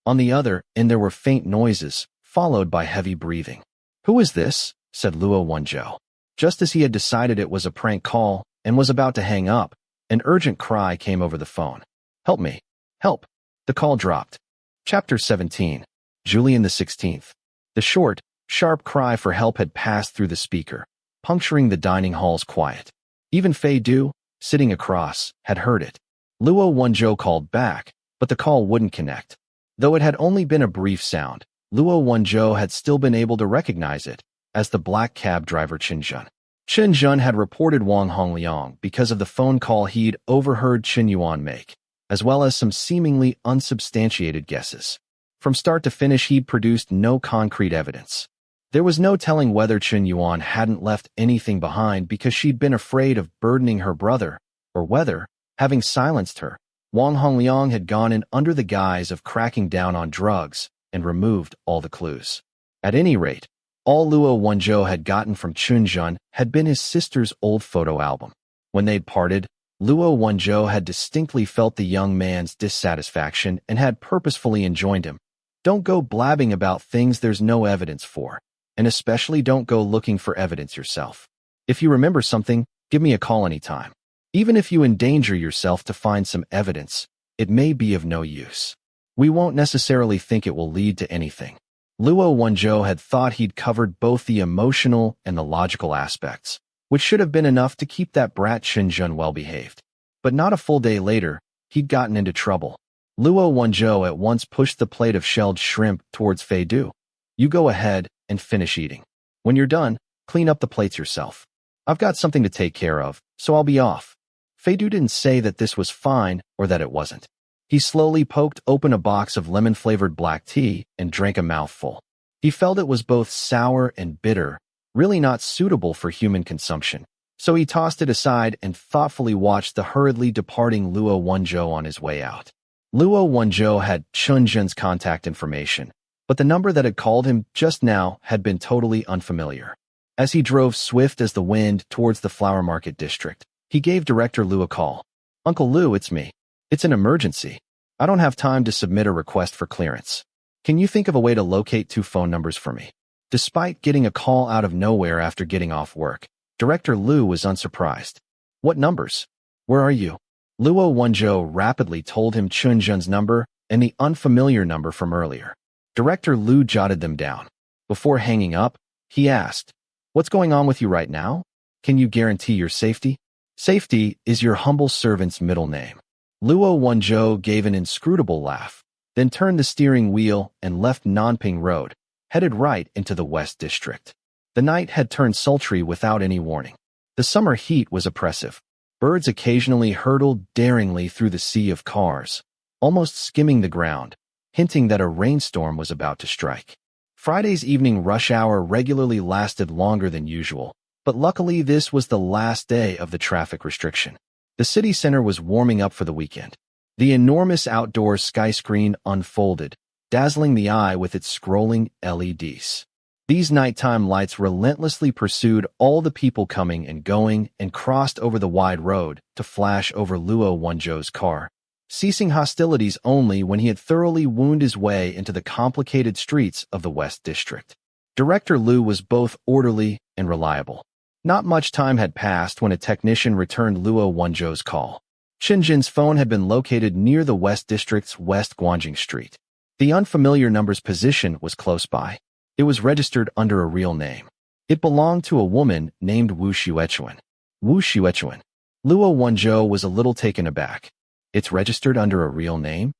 On the other end there were faint noises, followed by heavy breathing. Who is this? Said Luo Wenzhou. Just as he had decided it was a prank call and was about to hang up, an urgent cry came over the phone. Help me. Help. The call dropped. Chapter 17. Julian the 16th. The short, sharp cry for help had passed through the speaker, puncturing the dining hall's quiet. Even Fei Du, sitting across, had heard it. Luo Wenzhou called back, but the call wouldn't connect. Though it had only been a brief sound, Luo Wenzhou had still been able to recognize it, as the black cab driver Chen Zhen. Chen Zhen had reported Wang Hongliang because of the phone call he'd overheard Chen Yuan make, as well as some seemingly unsubstantiated guesses. From start to finish, he'd produced no concrete evidence. There was no telling whether Chen Yuan hadn't left anything behind because she'd been afraid of burdening her brother, or whether, having silenced her, Wang Hongliang had gone in under the guise of cracking down on drugs and removed all the clues. At any rate, all Luo Wenzhou had gotten from Chen Zhen had been his sister's old photo album. When they'd parted, Luo Wenzhou had distinctly felt the young man's dissatisfaction and had purposefully enjoined him. Don't go blabbing about things there's no evidence for, and especially don't go looking for evidence yourself. If you remember something, give me a call anytime. Even if you endanger yourself to find some evidence, it may be of no use. We won't necessarily think it will lead to anything. Luo Wenzhou had thought he'd covered both the emotional and the logical aspects, which should have been enough to keep that brat Chen Zhen well-behaved. But not a full day later, he'd gotten into trouble. Luo Wenzhou at once pushed the plate of shelled shrimp towards Fei Du. You go ahead and finish eating. When you're done, clean up the plates yourself. I've got something to take care of, so I'll be off. Fei Du didn't say that this was fine or that it wasn't. He slowly poked open a box of lemon-flavored black tea and drank a mouthful. He felt it was both sour and bitter, really not suitable for human consumption, so he tossed it aside and thoughtfully watched the hurriedly departing Luo Wenzhou on his way out. Luo Wenzhou had Chen Zhen's contact information, but the number that had called him just now had been totally unfamiliar. As he drove swift as the wind towards the flower market district, he gave Director Lu a call. Uncle Lu, it's me. It's an emergency. I don't have time to submit a request for clearance. Can you think of a way to locate 2 phone numbers for me? Despite getting a call out of nowhere after getting off work, Director Lu was unsurprised. What numbers? Where are you? Luo Wenzhou rapidly told him Chen Zhen's number and the unfamiliar number from earlier. Director Lu jotted them down. Before hanging up, he asked, "What's going on with you right now? Can you guarantee your safety?" Safety is your humble servant's middle name. Luo Wenzhou gave an inscrutable laugh, then turned the steering wheel and left Nanping Road, headed right into the West District. The night had turned sultry without any warning. The summer heat was oppressive. Birds occasionally hurtled daringly through the sea of cars, almost skimming the ground, hinting that a rainstorm was about to strike. Friday's evening rush hour regularly lasted longer than usual, but luckily this was the last day of the traffic restriction. The city center was warming up for the weekend. The enormous outdoor sky screen unfolded, dazzling the eye with its scrolling LEDs. These nighttime lights relentlessly pursued all the people coming and going and crossed over the wide road to flash over Luo Wenzhou's car, ceasing hostilities only when he had thoroughly wound his way into the complicated streets of the West District. Director Lu was both orderly and reliable. Not much time had passed when a technician returned Luo Wenzhou's call. Chen Zhen's phone had been located near the West District's West Guangjing Street. The unfamiliar number's position was close by. It was registered under a real name. It belonged to a woman named Wu Xuechuan. Wu Xuechuan. Luo Wenzhou was a little taken aback. It's registered under a real name?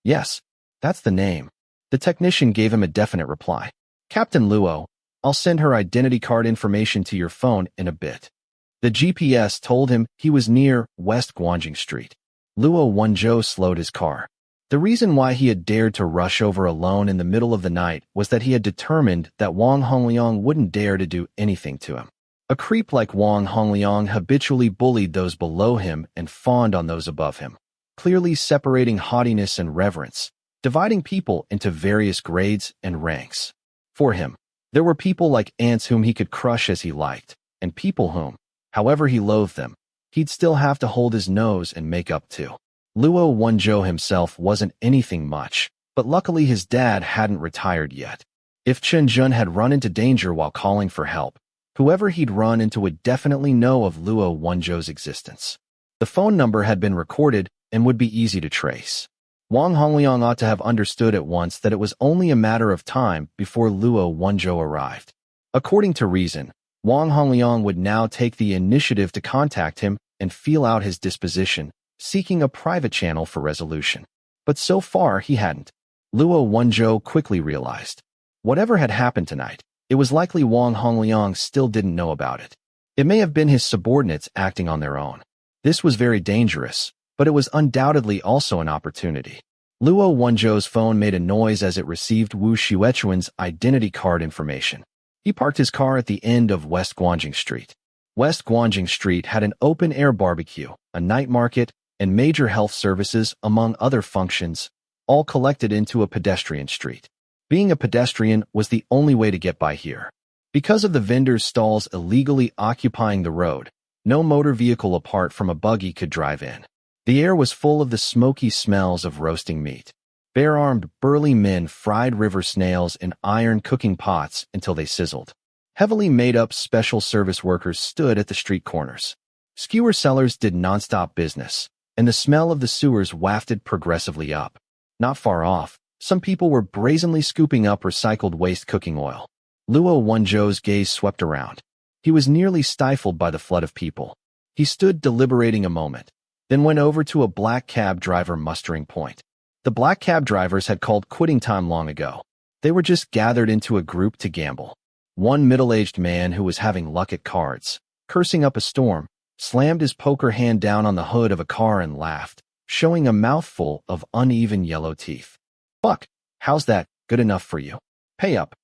Yes, that's the name. The technician gave him a definite reply. Captain Luo, I'll send her identity card information to your phone in a bit. The GPS told him he was near West Guangjing Street. Luo Wenzhou slowed his car. The reason why he had dared to rush over alone in the middle of the night was that he had determined that Wang Hongliang wouldn't dare to do anything to him. A creep like Wang Hongliang habitually bullied those below him and fawned on those above him, clearly separating haughtiness and reverence, dividing people into various grades and ranks. For him, there were people like ants whom he could crush as he liked, and people whom, however he loathed them, he'd still have to hold his nose and make up to. Luo Wenzhou himself wasn't anything much, but luckily his dad hadn't retired yet. If Chen Zhen had run into danger while calling for help, whoever he'd run into would definitely know of Luo Wenzhou's existence. The phone number had been recorded and would be easy to trace. Wang Hongliang ought to have understood at once that it was only a matter of time before Luo Wenzhou arrived. According to reason, Wang Hongliang would now take the initiative to contact him and feel out his disposition, seeking a private channel for resolution. But so far he hadn't. Luo Wenzhou quickly realized. Whatever had happened tonight, It was likely Wang Hongliang still didn't know about it. It may have been his subordinates acting on their own. This was very dangerous, but it was undoubtedly also an opportunity. Luo Wenzhou's phone made a noise as it received Wu Xuechuan's identity card information. He parked his car at the end of West Guanjing Street. West Guanjing Street had an open-air barbecue, a night market, and major health services, among other functions, all collected into a pedestrian street. Being a pedestrian was the only way to get by here. Because of the vendors' stalls illegally occupying the road, no motor vehicle apart from a buggy could drive in. The air was full of the smoky smells of roasting meat. Bare-armed, burly men fried river snails in iron cooking pots until they sizzled. Heavily made-up special service workers stood at the street corners. Skewer sellers did non-stop business, and the smell of the sewers wafted progressively up. Not far off, some people were brazenly scooping up recycled waste cooking oil. Luo Wenzhou's gaze swept around. He was nearly stifled by the flood of people. He stood deliberating a moment, then went over to a black cab driver mustering point. The black cab drivers had called quitting time long ago. They were just gathered into a group to gamble. One middle-aged man who was having luck at cards, cursing up a storm, slammed his poker hand down on the hood of a car and laughed, showing a mouthful of uneven yellow teeth. "Fuck, how's that, good enough for you? Pay up."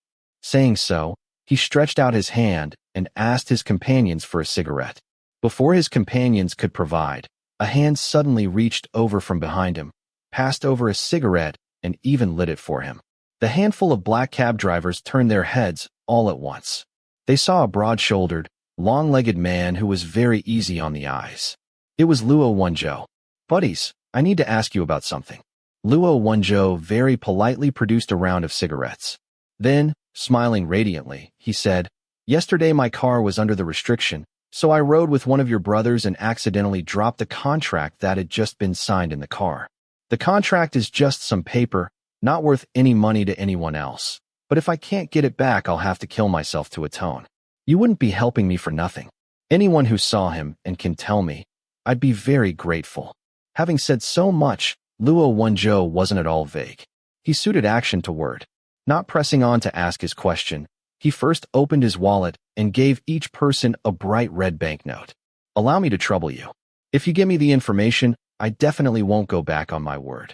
Saying so, he stretched out his hand and asked his companions for a cigarette. Before his companions could provide, a hand suddenly reached over from behind him, passed over a cigarette, and even lit it for him. The handful of black cab drivers turned their heads all at once. They saw a broad-shouldered, long-legged man who was very easy on the eyes. It was Luo Wenzhou. "Buddies, I need to ask you about something." Luo Wenzhou very politely produced a round of cigarettes. Then, smiling radiantly, he said, "Yesterday my car was under the restriction, so I rode with one of your brothers and accidentally dropped the contract that had just been signed in the car. The contract is just some paper, not worth any money to anyone else. But if I can't get it back, I'll have to kill myself to atone. You wouldn't be helping me for nothing. Anyone who saw him and can tell me, I'd be very grateful." Having said so much, Luo Wenzhou wasn't at all vague. He suited action to word. Not pressing on to ask his question, he first opened his wallet and gave each person a bright red banknote. "Allow me to trouble you. If you give me the information, I definitely won't go back on my word."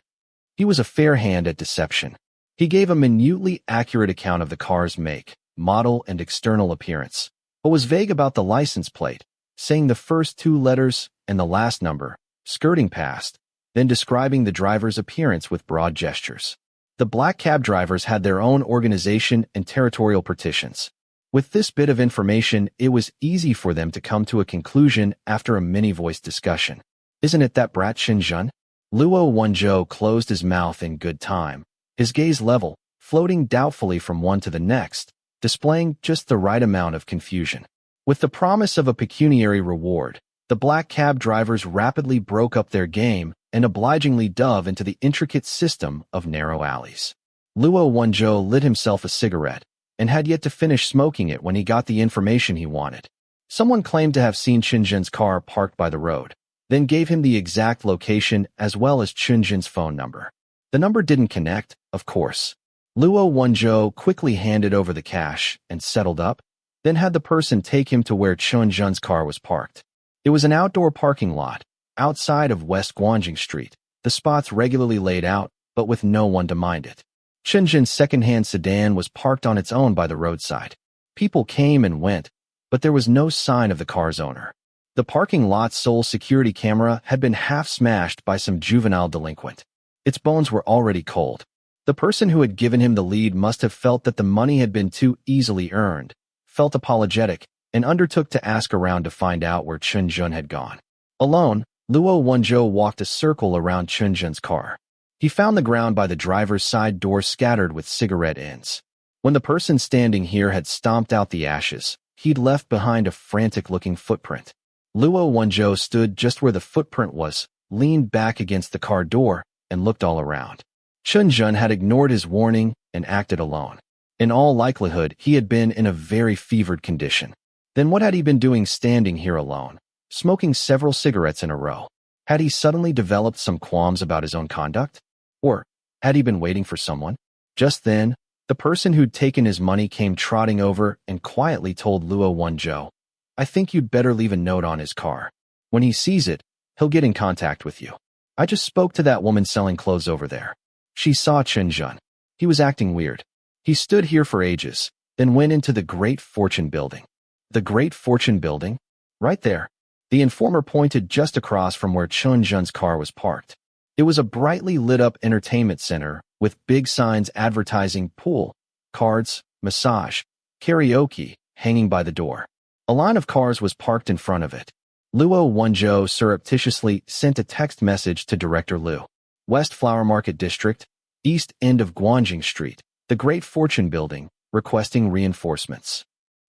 He was a fair hand at deception. He gave a minutely accurate account of the car's make, model, and external appearance, but was vague about the license plate, saying the first two letters and the last number, skirting past, then describing the driver's appearance with broad gestures. The black cab drivers had their own organization and territorial partitions. With this bit of information, it was easy for them to come to a conclusion after a many-voiced discussion. "Isn't it that brat Shenzhen?" Luo Wenzhou closed his mouth in good time, his gaze level, floating doubtfully from one to the next, displaying just the right amount of confusion. With the promise of a pecuniary reward, the black cab drivers rapidly broke up their game and obligingly dove into the intricate system of narrow alleys. Luo Wenzhou lit himself a cigarette and had yet to finish smoking it when he got the information he wanted. Someone claimed to have seen Shenzhen's car parked by the road, then gave him the exact location as well as Shenzhen's phone number. The number didn't connect, of course. Luo Wenzhou quickly handed over the cash and settled up, then had the person take him to where Shenzhen's car was parked. It was an outdoor parking lot, outside of West Guanjing Street, the spots regularly laid out, but with no one to mind it. Shenzhen's second-hand sedan was parked on its own by the roadside. People came and went, but there was no sign of the car's owner. The parking lot's sole security camera had been half smashed by some juvenile delinquent. Its bones were already cold. The person who had given him the lead must have felt that the money had been too easily earned, felt apologetic, and undertook to ask around to find out where Shenzhen had gone. Alone, Luo Wenzhou walked a circle around Shenzhen's car. He found the ground by the driver's side door scattered with cigarette ends. When the person standing here had stomped out the ashes, he'd left behind a frantic-looking footprint. Luo Wenzhou stood just where the footprint was, leaned back against the car door, and looked all around. Shenzhen had ignored his warning and acted alone. In all likelihood, he had been in a very fevered condition. Then what had he been doing standing here alone, smoking several cigarettes in a row? Had he suddenly developed some qualms about his own conduct? Or had he been waiting for someone? Just then, The person who'd taken his money came trotting over and quietly told Luo Wenzhou, "I think you'd better leave a note on his car. When he sees it, he'll get in contact with you. I just spoke to that woman selling clothes over there. She saw Chen Jun. He was acting weird. He stood here for ages, then went into the Great Fortune Building." The Great Fortune Building? Right there. The informer pointed just across from where Chen Jun's car was parked. It was a brightly lit up entertainment center with big signs advertising pool, cards, massage, karaoke hanging by the door. A line of cars was parked in front of it. Luo Wenzhou surreptitiously sent a text message to Director Liu. West Flower Market District, east end of Guangjing Street, the Great Fortune Building, requesting reinforcements.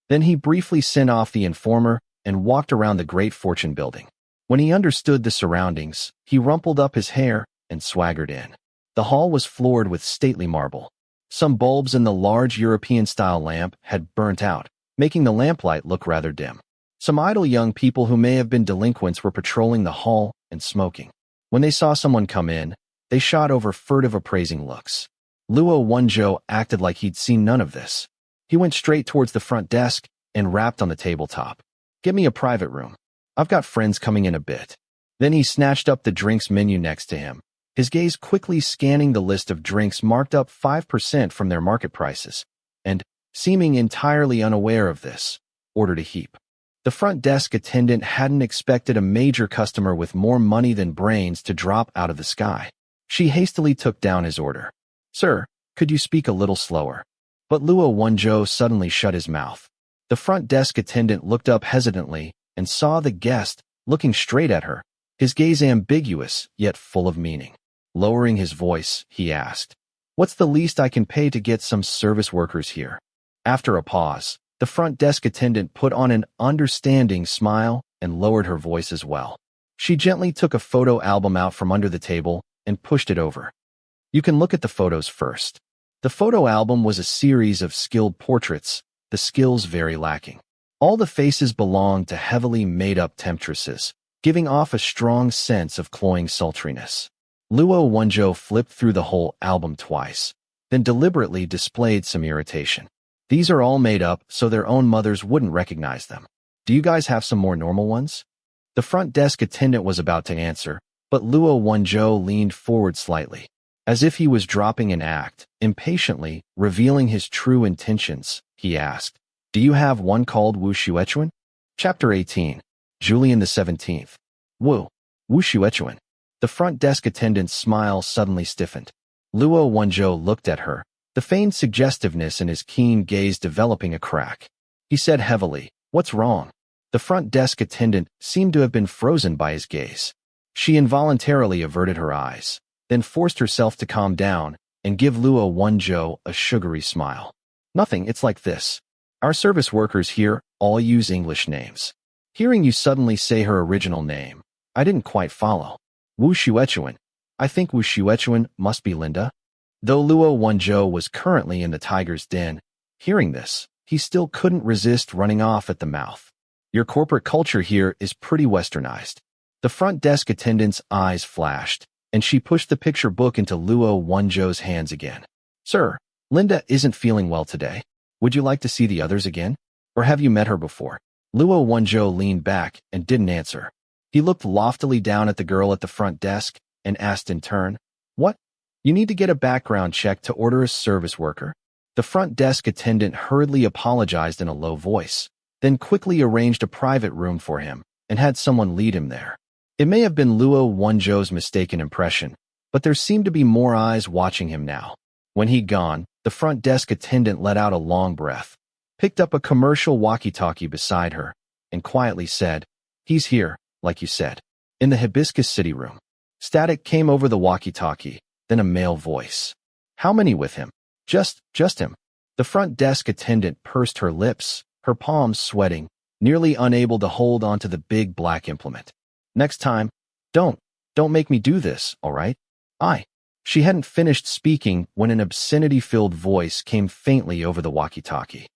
Then he briefly sent off the informer and walked around the Great Fortune Building. When he understood the surroundings, he rumpled up his hair and swaggered in. The hall was floored with stately marble. Some bulbs in the large European-style lamp had burnt out, making the lamplight look rather dim. Some idle young people who may have been delinquents were patrolling the hall and smoking. When they saw someone come in, they shot over furtive appraising looks. Luo Wenzhou acted like he'd seen none of this. He went straight towards the front desk and rapped on the tabletop. "Get me a private room. I've got friends coming in a bit." Then he snatched up the drinks menu next to him, his gaze quickly scanning the list of drinks marked up 5% from their market prices, and, seeming entirely unaware of this, ordered a heap. The front desk attendant hadn't expected a major customer with more money than brains to drop out of the sky. She hastily took down his order. "Sir, could you speak a little slower?" But Luo Wenzhou suddenly shut his mouth. The front desk attendant looked up hesitantly and saw the guest looking straight at her, his gaze ambiguous yet full of meaning. Lowering his voice, he asked, "What's the least I can pay to get some service workers here?" After a pause, the front desk attendant put on an understanding smile and lowered her voice as well. She gently took a photo album out from under the table and pushed it over. "You can look at the photos first." The photo album was a series of skilled portraits, the skills very lacking. All the faces belonged to heavily made-up temptresses, giving off a strong sense of cloying sultriness. Luo Wenzhou flipped through the whole album twice, then deliberately displayed some irritation. "These are all made up so their own mothers wouldn't recognize them. Do you guys have some more normal ones?" The front desk attendant was about to answer, but Luo Wenzhou leaned forward slightly, as if he was dropping an act, impatiently revealing his true intentions. He asked, "Do you have one called Wu Xuechuan?" Chapter 18. Julian the 17th. Wu Xuechuan. The front desk attendant's smile suddenly stiffened. Luo Wenzhou looked at her, the feigned suggestiveness in his keen gaze developing a crack. He said heavily, "What's wrong?" The front desk attendant seemed to have been frozen by his gaze. She involuntarily averted her eyes, then forced herself to calm down and give Luo Wenzhou a sugary smile. "Nothing, it's like this. Our service workers here all use English names." Hearing you suddenly say her original name, I didn't quite follow. "Wu Xuechuan. I think Wu Xuechuan must be Linda." Though Luo Wenzhou was currently in the tiger's den, hearing this, he still couldn't resist running off at the mouth. "Your corporate culture here is pretty westernized." The front desk attendant's eyes flashed, and she pushed the picture book into Luo Wenzhou's hands again. "Sir, Linda isn't feeling well today. Would you like to see the others again? Or have you met her before?" Luo Wenzhou leaned back and didn't answer. He looked loftily down at the girl at the front desk and asked in turn, "What? You need to get a background check to order a service worker?" The front desk attendant hurriedly apologized in a low voice, then quickly arranged a private room for him and had someone lead him there. It may have been Luo Wenzhou's mistaken impression, but there seemed to be more eyes watching him now. When he'd gone, the front desk attendant let out a long breath, picked up a commercial walkie-talkie beside her, and quietly said, "He's here, like you said, in the Hibiscus City room." Static came over the walkie-talkie, then a male voice. "How many with him?" Just him." The front desk attendant pursed her lips, her palms sweating, nearly unable to hold onto the big black implement. "Next time, don't make me do this, all right?" She hadn't finished speaking when an obscenity-filled voice came faintly over the walkie-talkie.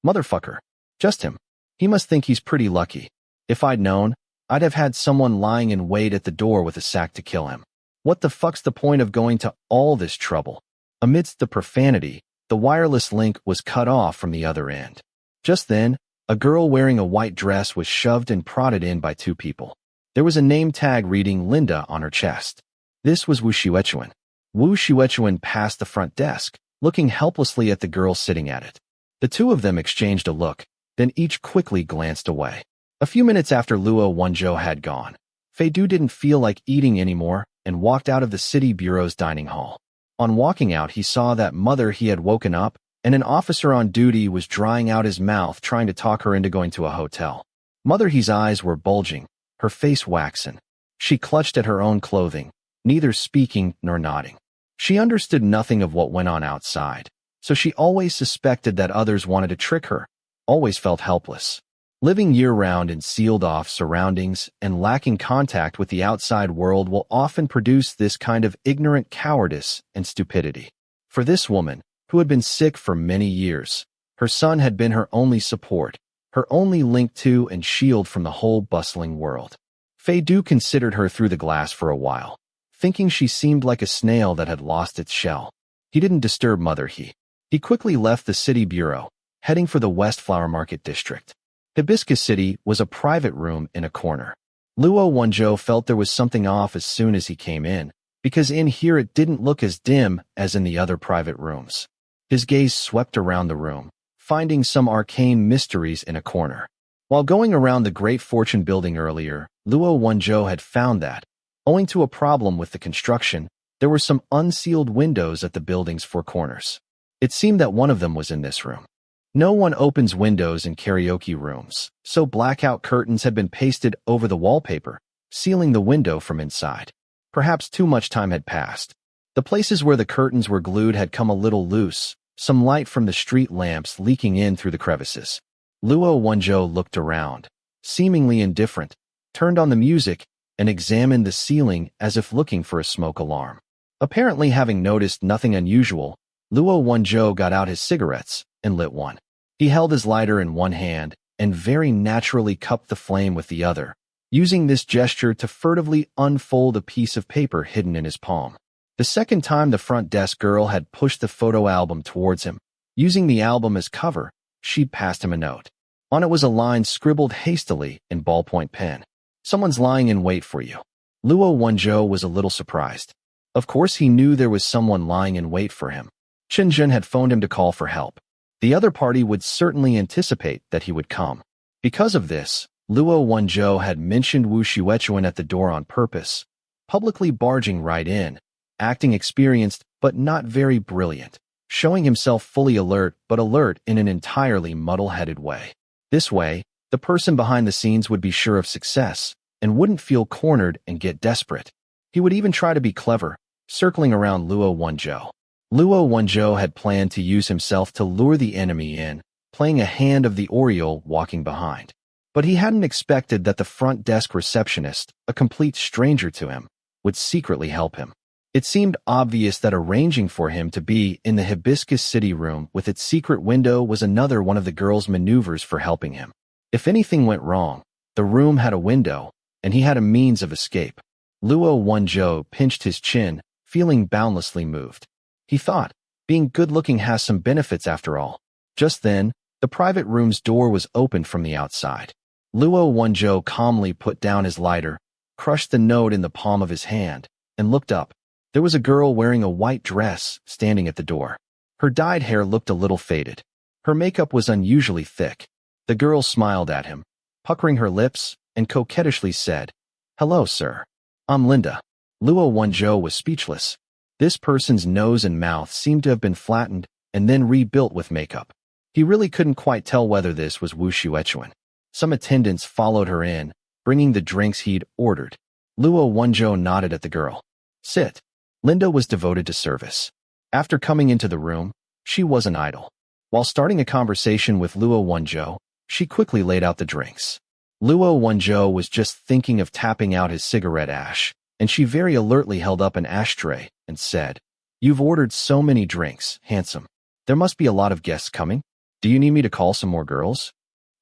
"Motherfucker. Just him. He must think he's pretty lucky. If I'd known, I'd have had someone lying in wait at the door with a sack to kill him. What the fuck's the point of going to all this trouble?" Amidst the profanity, The wireless link was cut off from the other end. Just then, a girl wearing a white dress was shoved and prodded in by two people. There was a name tag reading Linda on her chest. This was Wu Xuechuan. Wu Xuechuan passed the front desk, looking helplessly at the girl sitting at it. The two of them exchanged a look, then each quickly glanced away. A few minutes after Luo Wenzhou had gone, Fei Du didn't feel like eating anymore and walked out of the city bureau's dining hall. On walking out, he saw that mother he had woken up, and an officer on duty was drying out his mouth trying to talk her into going to a hotel. Mother He's eyes were bulging, her face waxen. She clutched at her own clothing, neither speaking nor nodding. She understood nothing of what went on outside, so she always suspected that others wanted to trick her, always felt helpless. Living year-round in sealed-off surroundings and lacking contact with the outside world will often produce this kind of ignorant cowardice and stupidity. For this woman, who had been sick for many years, her son had been her only support, her only link to and shield from the whole bustling world. Fei Du considered her through the glass for a while, thinking she seemed like a snail that had lost its shell. He didn't disturb Mother He. He quickly left the city bureau, heading for the West Flower Market district. Hibiscus City was a private room in a corner. Luo Wenzhou felt there was something off as soon as he came in, because in here it didn't look as dim as in the other private rooms. His gaze swept around the room, finding some arcane mysteries in a corner. While going around the Great Fortune building earlier, Luo Wenzhou had found that, owing to a problem with the construction, there were some unsealed windows at the building's four corners. It seemed that one of them was in this room. No one opens windows in karaoke rooms, so blackout curtains had been pasted over the wallpaper, sealing the window from inside. Perhaps too much time had passed. The places where the curtains were glued had come a little loose, some light from the street lamps leaking in through the crevices. Luo Wenzhou looked around, seemingly indifferent, turned on the music, and examined the ceiling as if looking for a smoke alarm. Apparently having noticed nothing unusual, Luo Wenzhou got out his cigarettes and lit one. He held his lighter in one hand and very naturally cupped the flame with the other, using this gesture to furtively unfold a piece of paper hidden in his palm. The second time the front desk girl had pushed the photo album towards him, using the album as cover, she passed him a note. On it was a line scribbled hastily in ballpoint pen. "Someone's lying in wait for you." Luo Wenzhou was a little surprised. Of course he knew there was someone lying in wait for him. Qinzhen had phoned him to call for help. The other party would certainly anticipate that he would come. Because of this, Luo Wenzhou had mentioned Wu Xuechuan at the door on purpose, publicly barging right in, acting experienced but not very brilliant, showing himself fully alert but alert in an entirely muddle-headed way. This way, the person behind the scenes would be sure of success and wouldn't feel cornered and get desperate. He would even try to be clever, circling around Luo Wenzhou. Luo Wenzhou had planned to use himself to lure the enemy in, playing a hand of the Oriole walking behind. But he hadn't expected that the front desk receptionist, a complete stranger to him, would secretly help him. It seemed obvious that arranging for him to be in the Hibiscus City room with its secret window was another one of the girl's maneuvers for helping him. If anything went wrong, the room had a window, and he had a means of escape. Luo Wenzhou pinched his chin, feeling boundlessly moved. He thought, being good-looking has some benefits after all. Just then, the private room's door was opened from the outside. Luo Wenzhou calmly put down his lighter, crushed the note in the palm of his hand, and looked up. There was a girl wearing a white dress standing at the door. Her dyed hair looked a little faded. Her makeup was unusually thick. The girl smiled at him, puckering her lips, and coquettishly said, "Hello, sir. I'm Linda." Luo Wenzhou was speechless. This person's nose and mouth seemed to have been flattened and then rebuilt with makeup. He really couldn't quite tell whether this was Wu Xuechuan. Some attendants followed her in, bringing the drinks he'd ordered. Luo Wenzhou nodded at the girl. "Sit." Linda was devoted to service. After coming into the room, she wasn't idle. While starting a conversation with Luo Wenzhou, she quickly laid out the drinks. Luo Wenzhou was just thinking of tapping out his cigarette ash, and she very alertly held up an ashtray and said, "You've ordered so many drinks, handsome. There must be a lot of guests coming. Do you need me to call some more girls?"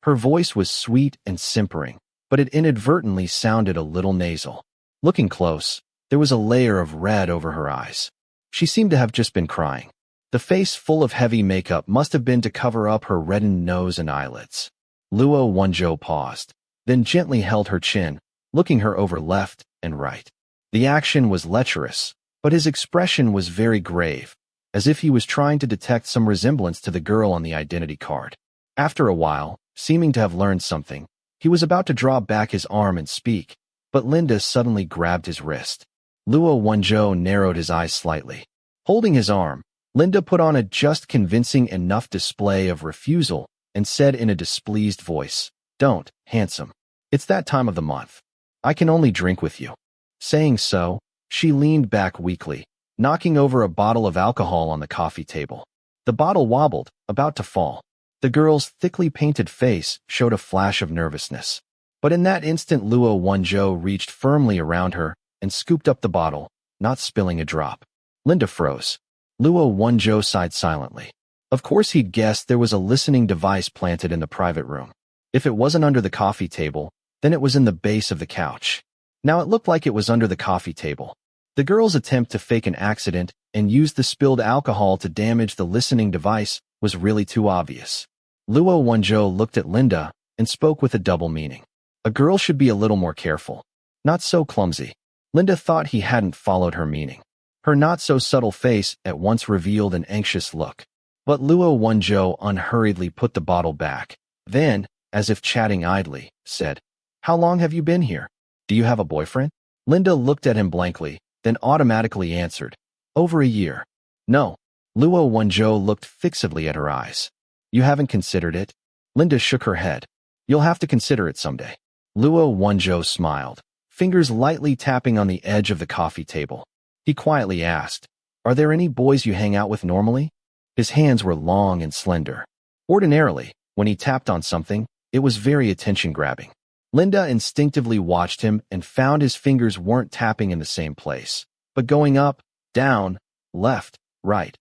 Her voice was sweet and simpering, but it inadvertently sounded a little nasal. Looking close, there was a layer of red over her eyes. She seemed to have just been crying. The face full of heavy makeup must have been to cover up her reddened nose and eyelids. Luo Wenzhou paused, then gently held her chin, looking her over left and right. The action was lecherous, but his expression was very grave, as if he was trying to detect some resemblance to the girl on the identity card. After a while, seeming to have learned something, he was about to draw back his arm and speak, but Linda suddenly grabbed his wrist. Luo Wenzhou narrowed his eyes slightly. Holding his arm, Linda put on a just convincing enough display of refusal and said in a displeased voice, "Don't, handsome. It's that time of the month. I can only drink with you." Saying so, she leaned back weakly, knocking over a bottle of alcohol on the coffee table. The bottle wobbled, about to fall. The girl's thickly painted face showed a flash of nervousness. But in that instant, Luo Wenzhou reached firmly around her and scooped up the bottle, not spilling a drop. Linda froze. Luo Wenzhou sighed silently. Of course he'd guessed there was a listening device planted in the private room. If it wasn't under the coffee table, then it was in the base of the couch. Now it looked like it was under the coffee table. The girl's attempt to fake an accident and use the spilled alcohol to damage the listening device was really too obvious. Luo Wenzhou looked at Linda and spoke with a double meaning. A girl should be a little more careful. Not so clumsy. Linda thought he hadn't followed her meaning. Her not-so-subtle face at once revealed an anxious look. But Luo Wenzhou unhurriedly put the bottle back. Then, as if chatting idly, said, "How long have you been here? Do you have a boyfriend?" Linda looked at him blankly, then automatically answered, "Over a year." "No." Luo Wenzhou looked fixedly at her eyes. "You haven't considered it?" Linda shook her head. "You'll have to consider it someday." Luo Wenzhou smiled, fingers lightly tapping on the edge of the coffee table. He quietly asked, "Are there any boys you hang out with normally?" His hands were long and slender. Ordinarily, when he tapped on something, it was very attention-grabbing. Linda instinctively watched him and found his fingers weren't tapping in the same place, but going up, down, left, right,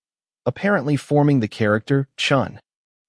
apparently forming the character Chun.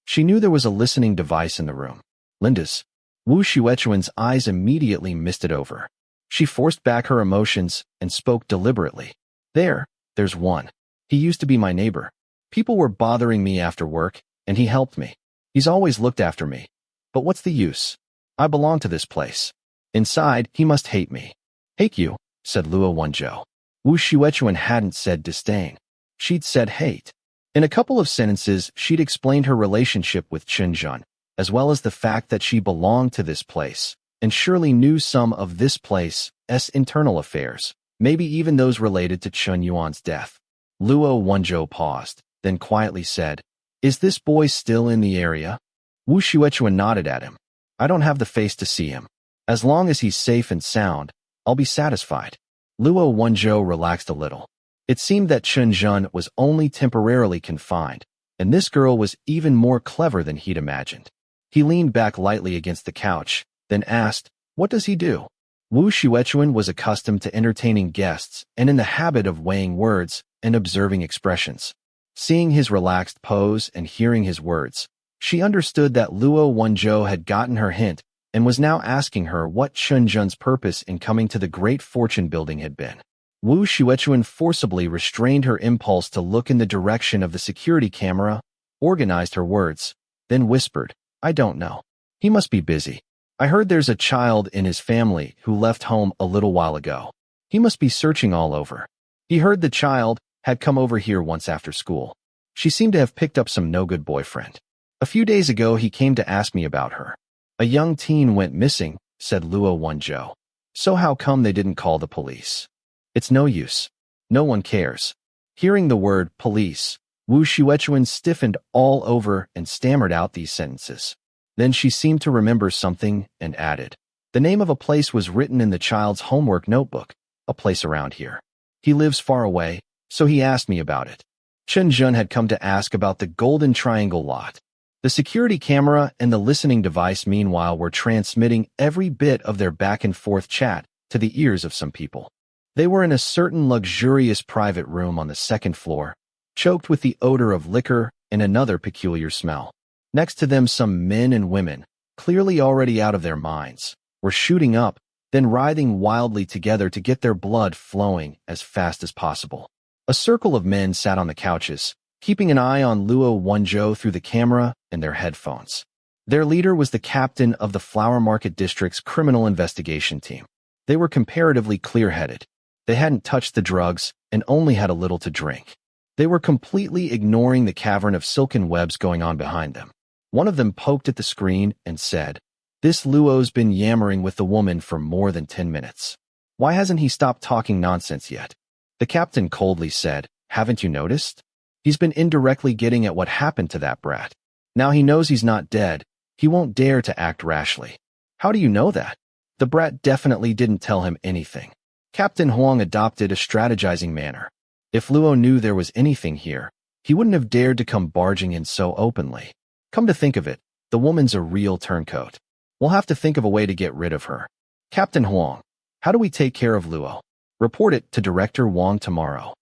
She knew there was a listening device in the room. Linda's. Wu Xuechuan's eyes immediately misted over. She forced back her emotions and spoke deliberately. There's one. He used to be my neighbor. People were bothering me after work, and he helped me. He's always looked after me. But what's the use? I belong to this place. Inside, he must hate me." "Hate you," said Luo Wenzhou. Wu Xuechuan hadn't said disdain. She'd said hate. In a couple of sentences, she'd explained her relationship with Chen Zhen, as well as the fact that she belonged to this place, and surely knew some of this place's internal affairs, maybe even those related to Chen Yuan's death. Luo Wenzhou paused, then quietly said, "Is this boy still in the area?" Wu Xuechuan nodded at him. "I don't have the face to see him. As long as he's safe and sound, I'll be satisfied." Luo Wenzhou relaxed a little. It seemed that Chen Zhen was only temporarily confined, and this girl was even more clever than he'd imagined. He leaned back lightly against the couch, then asked, "What does he do?" Wu Xuechuan was accustomed to entertaining guests and in the habit of weighing words and observing expressions. Seeing his relaxed pose and hearing his words, she understood that Luo Wenzhou had gotten her hint and was now asking her what Chen Zhen's purpose in coming to the great fortune building had been. Wu Xuechuan forcibly restrained her impulse to look in the direction of the security camera, organized her words, then whispered, "I don't know. He must be busy. I heard there's a child in his family who left home a little while ago. He must be searching all over. He heard the child had come over here once after school. She seemed to have picked up some no-good boyfriend. A few days ago he came to ask me about her. A young teen went missing," said Luo Wenzhou. "So how come they didn't call the police?" "It's no use. No one cares." Hearing the word police, Wu Xuechuan stiffened all over and stammered out these sentences. Then she seemed to remember something and added, "The name of a place was written in the child's homework notebook, a place around here. He lives far away, so he asked me about it." Chen Zhen had come to ask about the Golden Triangle lot. The security camera and the listening device, meanwhile, were transmitting every bit of their back-and-forth chat to the ears of some people. They were in a certain luxurious private room on the second floor, choked with the odor of liquor and another peculiar smell. Next to them, some men and women, clearly already out of their minds, were shooting up, then writhing wildly together to get their blood flowing as fast as possible. A circle of men sat on the couches, keeping an eye on Luo Wenzhou through the camera and their headphones. Their leader was the captain of the Flower Market District's criminal investigation team. They were comparatively clear-headed. They hadn't touched the drugs and only had a little to drink. They were completely ignoring the cavern of silken webs going on behind them. One of them poked at the screen and said, "This Luo's been yammering with the woman for more than 10 minutes. Why hasn't he stopped talking nonsense yet?" The captain coldly said, "Haven't you noticed? He's been indirectly getting at what happened to that brat. Now he knows he's not dead. He won't dare to act rashly." "How do you know that?" "The brat definitely didn't tell him anything." Captain Huang adopted a strategizing manner. If Luo knew there was anything here, he wouldn't have dared to come barging in so openly. Come to think of it, the woman's a real turncoat. We'll have to think of a way to get rid of her. "Captain Huang, how do we take care of Luo?" "Report it to Director Wang tomorrow."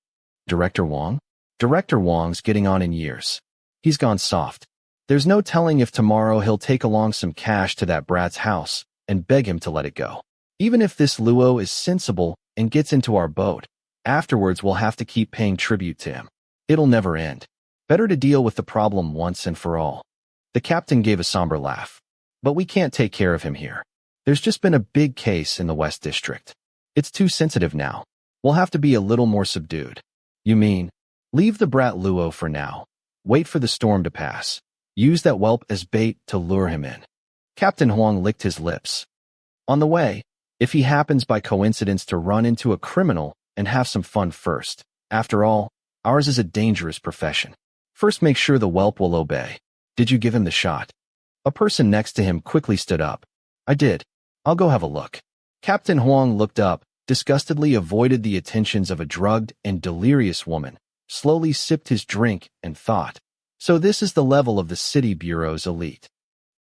"Director Wang?" "Director Wang's getting on in years. He's gone soft. There's no telling if tomorrow he'll take along some cash to that brat's house and beg him to let it go. Even if this Luo is sensible and gets into our boat, afterwards we'll have to keep paying tribute to him. It'll never end. Better to deal with the problem once and for all." The captain gave a somber laugh. "But we can't take care of him here. There's just been a big case in the West District. It's too sensitive now. We'll have to be a little more subdued." "You mean, leave the brat Luo for now. Wait for the storm to pass. Use that whelp as bait to lure him in." Captain Huang licked his lips. "On the way, if he happens by coincidence to run into a criminal and have some fun first. After all, ours is a dangerous profession. First make sure the whelp will obey." "Did you give him the shot?" A person next to him quickly stood up. "I did. I'll go have a look." Captain Huang looked up, disgustedly avoided the attentions of a drugged and delirious woman, slowly sipped his drink, and thought, "So this is the level of the city bureau's elite.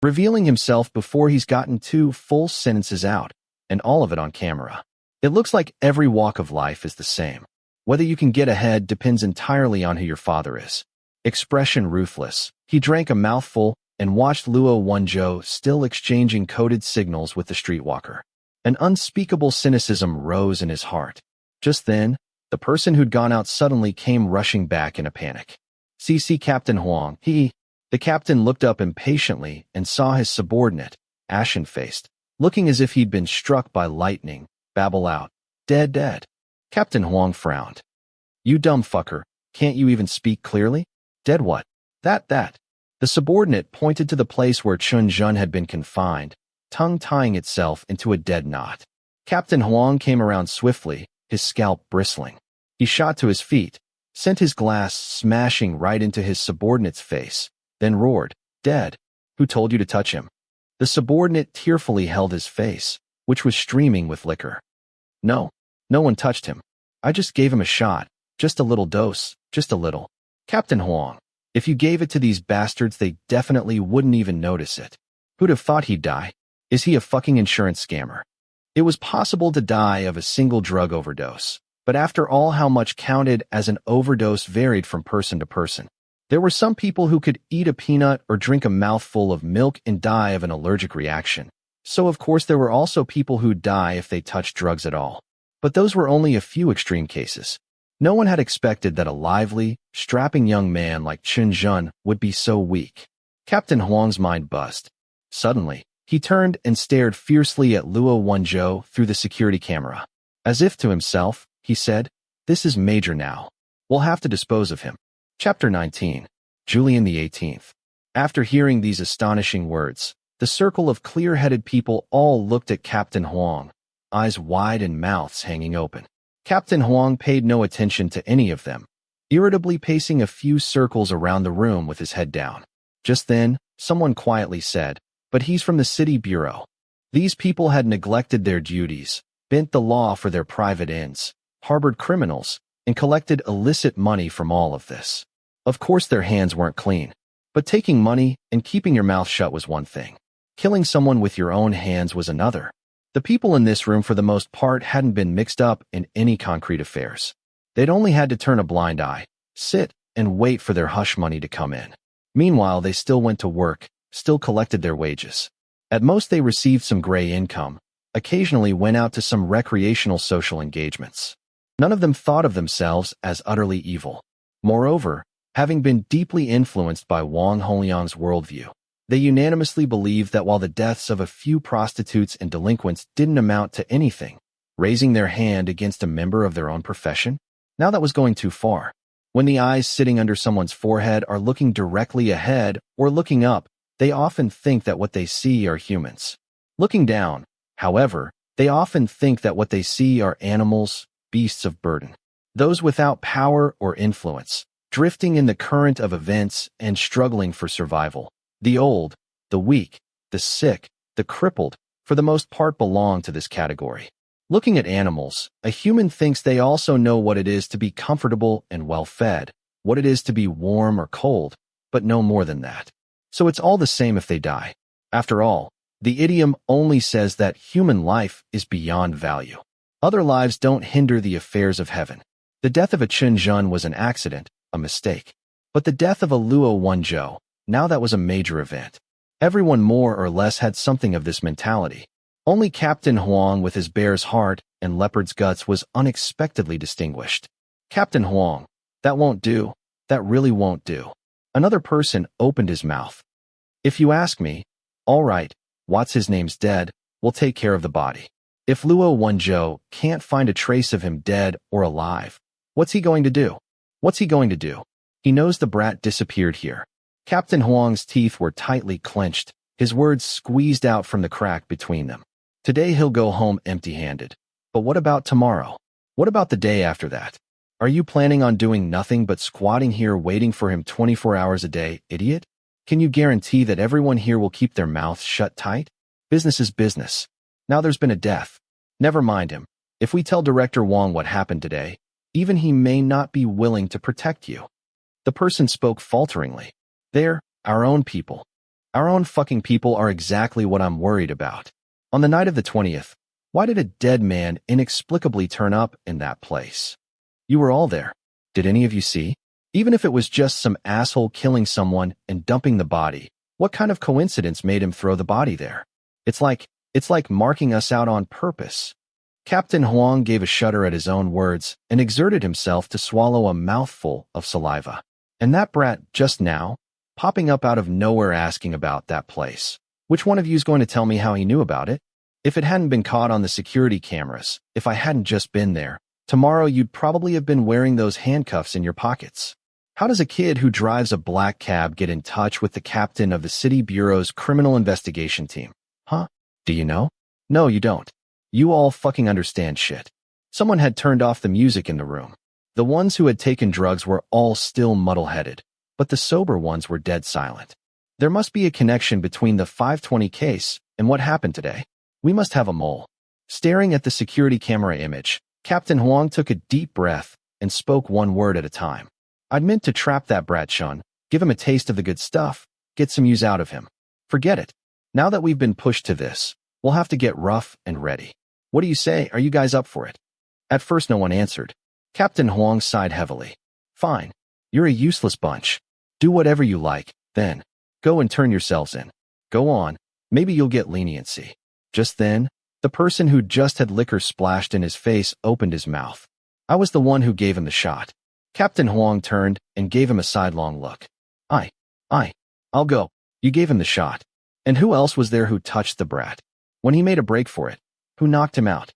Revealing himself before he's gotten 2 full sentences out, and all of it on camera. It looks like every walk of life is the same. Whether you can get ahead depends entirely on who your father is." Expression ruthless, he drank a mouthful and watched Luo Wenzhou still exchanging coded signals with the streetwalker. An unspeakable cynicism rose in his heart. Just then, the person who'd gone out suddenly came rushing back in a panic. "See Captain Huang." The captain looked up impatiently and saw his subordinate, ashen-faced, looking as if he'd been struck by lightning, babble out, Dead. Captain Huang frowned. "You dumb fucker, can't you even speak clearly?" "Dead what?" That. The subordinate pointed to the place where Chun-Jun had been confined, tongue tying itself into a dead knot. Captain Huang came around swiftly, his scalp bristling. He shot to his feet, sent his glass smashing right into his subordinate's face, then roared, "Dead! Who told you to touch him?" The subordinate tearfully held his face, which was streaming with liquor. No one touched him. I just gave him a shot, just a little dose, just a little." "Captain Huang, if you gave it to these bastards they definitely wouldn't even notice it. Who'd have thought he'd die? Is he a fucking insurance scammer?" It was possible to die of a single drug overdose, but after all how much counted as an overdose varied from person to person. There were some people who could eat a peanut or drink a mouthful of milk and die of an allergic reaction. So of course there were also people who'd die if they touched drugs at all. But those were only a few extreme cases. No one had expected that a lively, strapping young man like Chun-Jun would be so weak. Captain Huang's mind buzzed. Suddenly, he turned and stared fiercely at Luo Wenzhou through the security camera. As if to himself, he said, "This is major now. We'll have to dispose of him." Chapter 19. Julian the 18th. After hearing these astonishing words, the circle of clear-headed people all looked at Captain Huang, eyes wide and mouths hanging open. Captain Huang paid no attention to any of them, irritably pacing a few circles around the room with his head down. Just then, someone quietly said, "But he's from the city bureau." These people had neglected their duties, bent the law for their private ends, harbored criminals, and collected illicit money from all of this. Of course their hands weren't clean, but taking money and keeping your mouth shut was one thing. Killing someone with your own hands was another. The people in this room for the most part hadn't been mixed up in any concrete affairs. They'd only had to turn a blind eye, sit, and wait for their hush money to come in. Meanwhile, they still went to work, still collected their wages. At most they received some gray income, occasionally went out to some recreational social engagements. None of them thought of themselves as utterly evil. Moreover, Having been deeply influenced by Wang Holiang's worldview, they unanimously believed that while the deaths of a few prostitutes and delinquents didn't amount to anything, raising their hand against a member of their own profession, now that was going too far. When the eyes sitting under someone's forehead are looking directly ahead or looking up, they often think that what they see are humans. Looking down, however, they often think that what they see are animals, beasts of burden, those without power or influence, drifting in the current of events and struggling for survival. The old, the weak, the sick, the crippled, for the most part belong to this category. Looking at animals, a human thinks they also know what it is to be comfortable and well-fed, what it is to be warm or cold, but no more than that. So it's all the same if they die. After all, the idiom only says that human life is beyond value. Other lives don't hinder the affairs of heaven. The death of a Chen Zhen was an accident, a mistake. But the death of a Luo Wenzhou, now that was a major event. Everyone more or less had something of this mentality. Only Captain Huang with his bear's heart and leopard's guts was unexpectedly distinguished. Captain Huang, that won't do. That really won't do. Another person opened his mouth. If you ask me, all right, what's his name's dead, we'll take care of the body. If Luo Wenzhou can't find a trace of him dead or alive, what's he going to do? What's he going to do? He knows the brat disappeared here. Captain Huang's teeth were tightly clenched, his words squeezed out from the crack between them. Today he'll go home empty-handed. But what about tomorrow? What about the day after that? Are you planning on doing nothing but squatting here waiting for him 24 hours a day, idiot? Can you guarantee that everyone here will keep their mouths shut tight? Business is business. Now there's been a death. Never mind him. If we tell Director Wang what happened today, even he may not be willing to protect you. The person spoke falteringly. They're our own people. Our own fucking people are exactly what I'm worried about. On the night of the 20th, why did a dead man inexplicably turn up in that place? You were all there. Did any of you see? Even if it was just some asshole killing someone and dumping the body, what kind of coincidence made him throw the body there? It's like marking us out on purpose. Captain Huang gave a shudder at his own words and exerted himself to swallow a mouthful of saliva. And that brat just now, popping up out of nowhere asking about that place. Which one of you's going to tell me how he knew about it? If it hadn't been caught on the security cameras, if I hadn't just been there, tomorrow you'd probably have been wearing those handcuffs in your pockets. How does a kid who drives a black cab get in touch with the captain of the city bureau's criminal investigation team? Huh? Do you know? No, you don't. You all fucking understand shit. Someone had turned off the music in the room. The ones who had taken drugs were all still muddle-headed, but the sober ones were dead silent. There must be a connection between the 520 case and what happened today. We must have a mole. Staring at the security camera image, Captain Huang took a deep breath and spoke one word at a time. I'd meant to trap that brat Shun, give him a taste of the good stuff, get some use out of him. Forget it. Now that we've been pushed to this, we'll have to get rough and ready. What do you say? Are you guys up for it? At first no one answered. Captain Huang sighed heavily. Fine. You're a useless bunch. Do whatever you like, then. Go and turn yourselves in. Go on. Maybe you'll get leniency. Just then, the person who just had liquor splashed in his face opened his mouth. I was the one who gave him the shot. Captain Huang turned and gave him a sidelong look. I'll go. You gave him the shot. And who else was there who touched the brat? When he made a break for it, who knocked him out?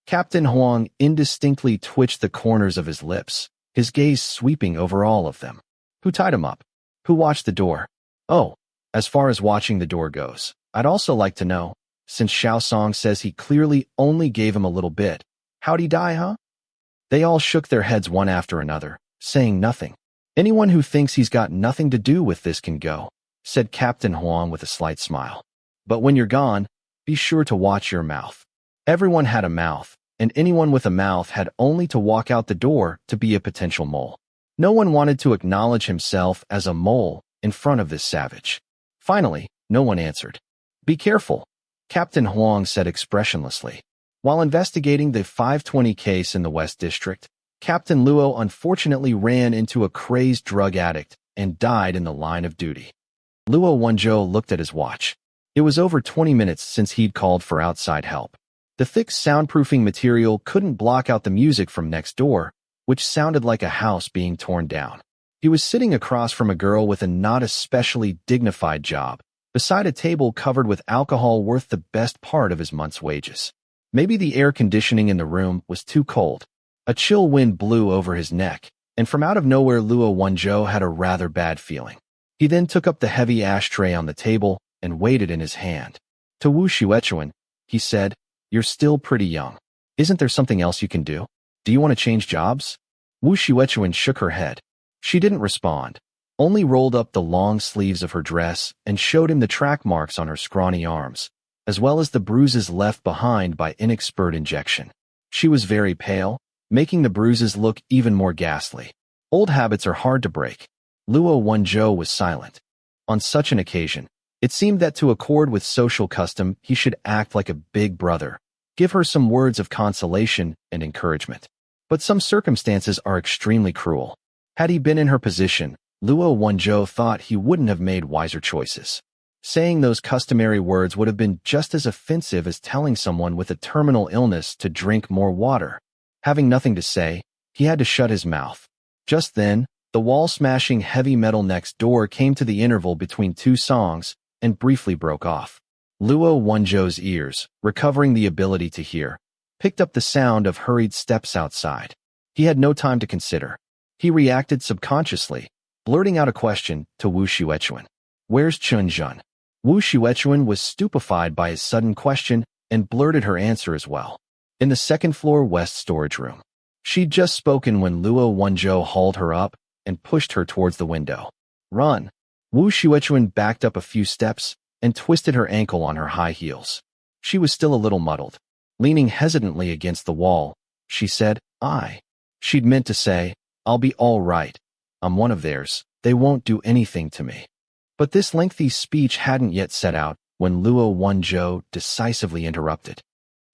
Captain Huang indistinctly twitched the corners of his lips, his gaze sweeping over all of them. Who tied him up? Who watched the door? Oh, as far as watching the door goes, I'd also like to know, since Xiaosong says he clearly only gave him a little bit, how'd he die, huh? They all shook their heads one after another, saying nothing. Anyone who thinks he's got nothing to do with this can go, said Captain Huang with a slight smile. But when you're gone, be sure to watch your mouth. Everyone had a mouth, and anyone with a mouth had only to walk out the door to be a potential mole. No one wanted to acknowledge himself as a mole in front of this savage. Finally, no one answered. Be careful, Captain Huang said expressionlessly. While investigating the 520 case in the West District, Captain Luo unfortunately ran into a crazed drug addict and died in the line of duty. Luo Wenzhou looked at his watch. It was over 20 minutes since he'd called for outside help. The thick soundproofing material couldn't block out the music from next door, which sounded like a house being torn down. He was sitting across from a girl with a not especially dignified job, beside a table covered with alcohol worth the best part of his month's wages. Maybe the air conditioning in the room was too cold. A chill wind blew over his neck, and from out of nowhere Luo Wenzhou had a rather bad feeling. He then took up the heavy ashtray on the table and weighed it in his hand. To Wu Xuechuan, he said, "You're still pretty young. Isn't there something else you can do? Do you want to change jobs?" Wu Xuechuan shook her head. She didn't respond, only rolled up the long sleeves of her dress and showed him the track marks on her scrawny arms, as well as the bruises left behind by inexpert injection. She was very pale, making the bruises look even more ghastly. Old habits are hard to break. Luo Wenzhou was silent. On such an occasion, it seemed that to accord with social custom, he should act like a big brother, give her some words of consolation and encouragement. But some circumstances are extremely cruel. Had he been in her position, Luo Wenzhou thought he wouldn't have made wiser choices. Saying those customary words would have been just as offensive as telling someone with a terminal illness to drink more water. Having nothing to say, he had to shut his mouth. Just then, the wall-smashing heavy metal next door came to the interval between two songs and briefly broke off. Luo Wenzhou's ears, recovering the ability to hear, picked up the sound of hurried steps outside. He had no time to consider. He reacted subconsciously, blurting out a question to Wu Xuechuan. "Where's Chunjun?" Wu Xuechuan was stupefied by his sudden question and blurted her answer as well. "In the second-floor west storage room." She'd just spoken when Luo Wenzhou hauled her up and pushed her towards the window. "Run!" Wu Xuechuan backed up a few steps and twisted her ankle on her high heels. She was still a little muddled. Leaning hesitantly against the wall, she said, She'd meant to say, "I'll be all right. I'm one of theirs. They won't do anything to me." But this lengthy speech hadn't yet set out when Luo Wenzhou decisively interrupted.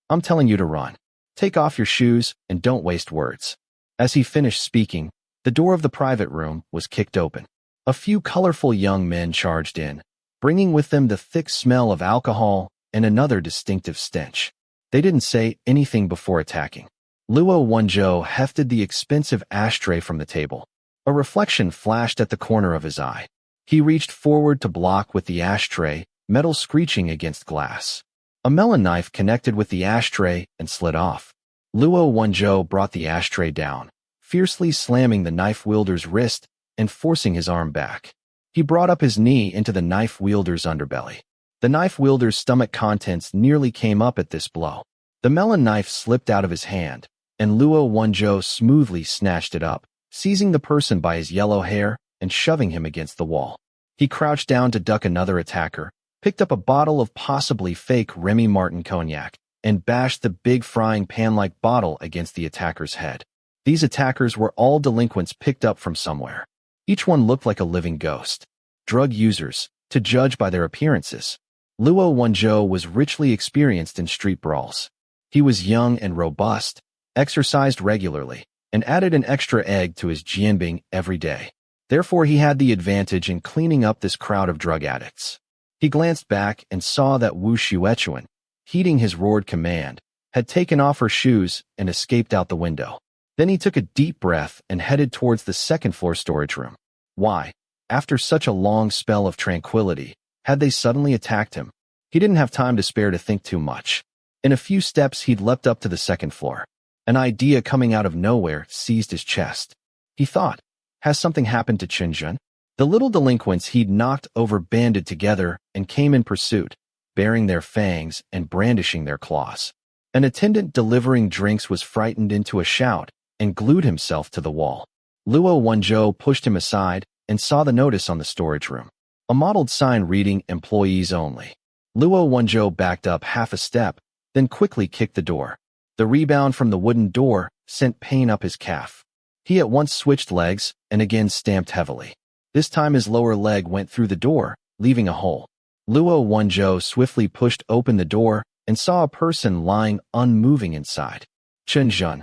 "I'm telling you to run. Take off your shoes and don't waste words." As he finished speaking, the door of the private room was kicked open. A few colorful young men charged in, bringing with them the thick smell of alcohol and another distinctive stench. They didn't say anything before attacking. Luo Wenzhou hefted the expensive ashtray from the table. A reflection flashed at the corner of his eye. He reached forward to block with the ashtray, metal screeching against glass. A melon knife connected with the ashtray and slid off. Luo Wenzhou brought the ashtray down, fiercely slamming the knife wielder's wrist and forcing his arm back. He brought up his knee into the knife wielder's underbelly. The knife wielder's stomach contents nearly came up at this blow. The melon knife slipped out of his hand, and Luo Wenzhou smoothly snatched it up, seizing the person by his yellow hair and shoving him against the wall. He crouched down to duck another attacker, picked up a bottle of possibly fake Remy Martin cognac, and bashed the big frying pan-like bottle against the attacker's head. These attackers were all delinquents picked up from somewhere. Each one looked like a living ghost. Drug users, to judge by their appearances. Luo Wenzhou was richly experienced in street brawls. He was young and robust, exercised regularly, and added an extra egg to his jianbing every day. Therefore, he had the advantage in cleaning up this crowd of drug addicts. He glanced back and saw that Wu Xuechuan, heeding his roared command, had taken off her shoes and escaped out the window. Then he took a deep breath and headed towards the second-floor storage room. Why, after such a long spell of tranquility, had they suddenly attacked him? He didn't have time to spare to think too much. In a few steps, he'd leapt up to the second floor. An idea coming out of nowhere seized his chest. He thought, has something happened to Chunjun? The little delinquents he'd knocked over banded together and came in pursuit, baring their fangs and brandishing their claws. An attendant delivering drinks was frightened into a shout and glued himself to the wall. Luo Wenzhou pushed him aside and saw the notice on the storage room. A mottled sign reading "Employees Only." Luo Wenzhou backed up half a step, then quickly kicked the door. The rebound from the wooden door sent pain up his calf. He at once switched legs and again stamped heavily. This time his lower leg went through the door, leaving a hole. Luo Wenzhou swiftly pushed open the door and saw a person lying unmoving inside. Chunjun.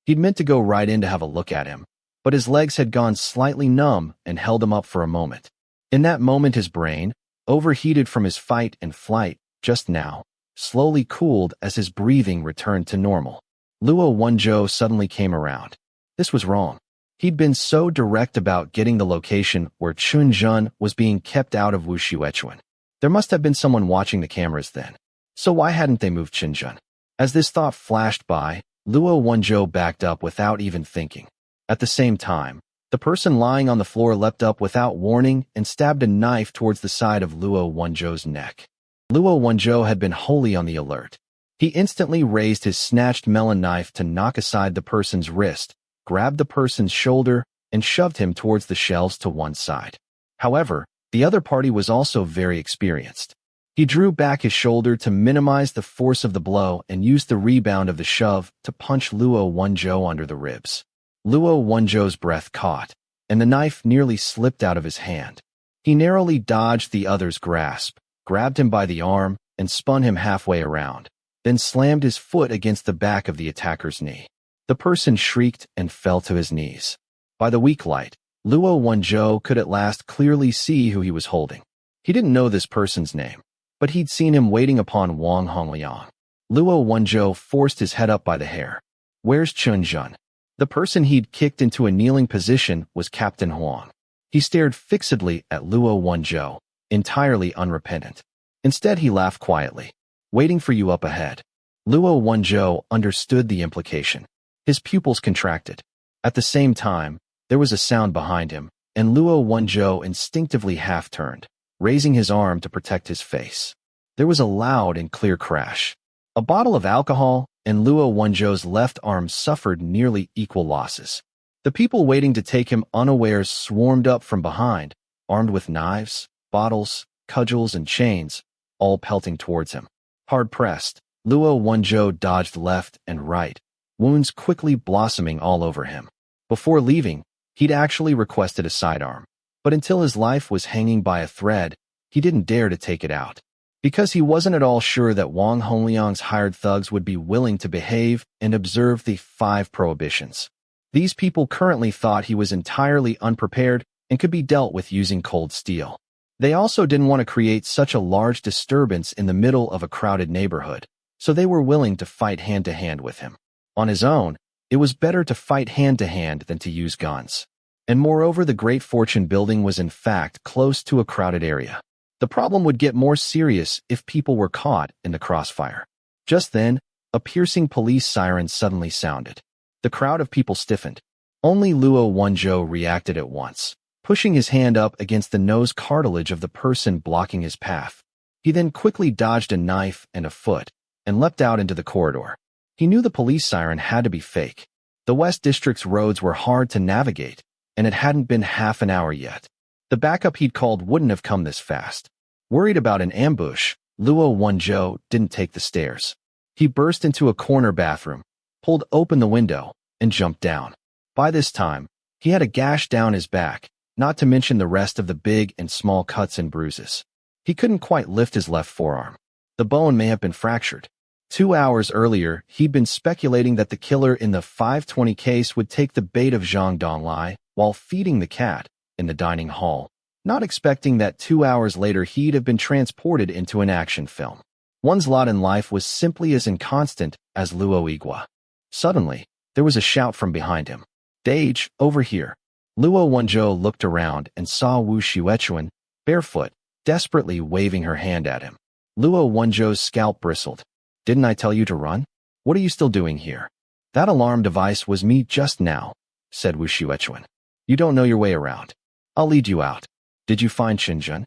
He'd meant to go right in to have a look at him, but his legs had gone slightly numb and held him up for a moment. In that moment his brain, overheated from his fight and flight just now, slowly cooled as his breathing returned to normal. Luo Wenzhou suddenly came around. This was wrong. He'd been so direct about getting the location where Chun Jun was being kept out of Wu Xuechuan. There must have been someone watching the cameras then. So why hadn't they moved Chun Jun? As this thought flashed by, Luo Wenzhou backed up without even thinking. At the same time, the person lying on the floor leapt up without warning and stabbed a knife towards the side of Luo Wenzhou's neck. Luo Wenzhou had been wholly on the alert. He instantly raised his snatched melon knife to knock aside the person's wrist, grabbed the person's shoulder, and shoved him towards the shelves to one side. However, the other party was also very experienced. He drew back his shoulder to minimize the force of the blow and used the rebound of the shove to punch Luo Wenzhou under the ribs. Luo Wenzhou's breath caught, and the knife nearly slipped out of his hand. He narrowly dodged the other's grasp, grabbed him by the arm, and spun him halfway around, then slammed his foot against the back of the attacker's knee. The person shrieked and fell to his knees. By the weak light, Luo Wenzhou could at last clearly see who he was holding. He didn't know this person's name, but he'd seen him waiting upon Wang Hongliang. Luo Wenzhou forced his head up by the hair. Where's Chun Jun? The person he'd kicked into a kneeling position was Captain Huang. He stared fixedly at Luo Wenzhou, entirely unrepentant. Instead, he laughed quietly. Waiting for you up ahead. Luo Wenzhou understood the implication. His pupils contracted. At the same time, there was a sound behind him, and Luo Wenzhou instinctively half-turned, raising his arm to protect his face. There was a loud and clear crash. A bottle of alcohol, and Luo Wenzhou's left arm suffered nearly equal losses. The people waiting to take him unawares swarmed up from behind, armed with knives, bottles, cudgels, and chains, all pelting towards him. Hard-pressed, Luo Wenzhou dodged left and right, wounds quickly blossoming all over him. Before leaving, he'd actually requested a sidearm, but until his life was hanging by a thread, he didn't dare to take it out. Because he wasn't at all sure that Wang Hongliang's hired thugs would be willing to behave and observe the 5 prohibitions. These people currently thought he was entirely unprepared and could be dealt with using cold steel. They also didn't want to create such a large disturbance in the middle of a crowded neighborhood, so they were willing to fight hand-to-hand with him. On his own, it was better to fight hand-to-hand than to use guns. And moreover, the Great Fortune building was in fact close to a crowded area. The problem would get more serious if people were caught in the crossfire. Just then, a piercing police siren suddenly sounded. The crowd of people stiffened. Only Luo Wenzhou reacted at once, pushing his hand up against the nose cartilage of the person blocking his path. He then quickly dodged a knife and a foot, and leapt out into the corridor. He knew the police siren had to be fake. The West District's roads were hard to navigate, and it hadn't been half an hour yet. The backup he'd called wouldn't have come this fast. Worried about an ambush, Luo Wenzhou didn't take the stairs. He burst into a corner bathroom, pulled open the window, and jumped down. By this time, he had a gash down his back, not to mention the rest of the big and small cuts and bruises. He couldn't quite lift his left forearm. The bone may have been fractured. 2 hours earlier, he'd been speculating that the killer in the 520 case would take the bait of Zhang Donglai while feeding the cat in the dining hall, not expecting that 2 hours later he'd have been transported into an action film. One's lot in life was simply as inconstant as Luo Igua. Suddenly, there was a shout from behind him. Dage, over here. Luo Wenzhou looked around and saw Wu Xuechuan, barefoot, desperately waving her hand at him. Luo Wenzhou's scalp bristled. Didn't I tell you to run? What are you still doing here? That alarm device was me just now, said Wu Xuechuan. You don't know your way around. I'll lead you out. Did you find Xinjun?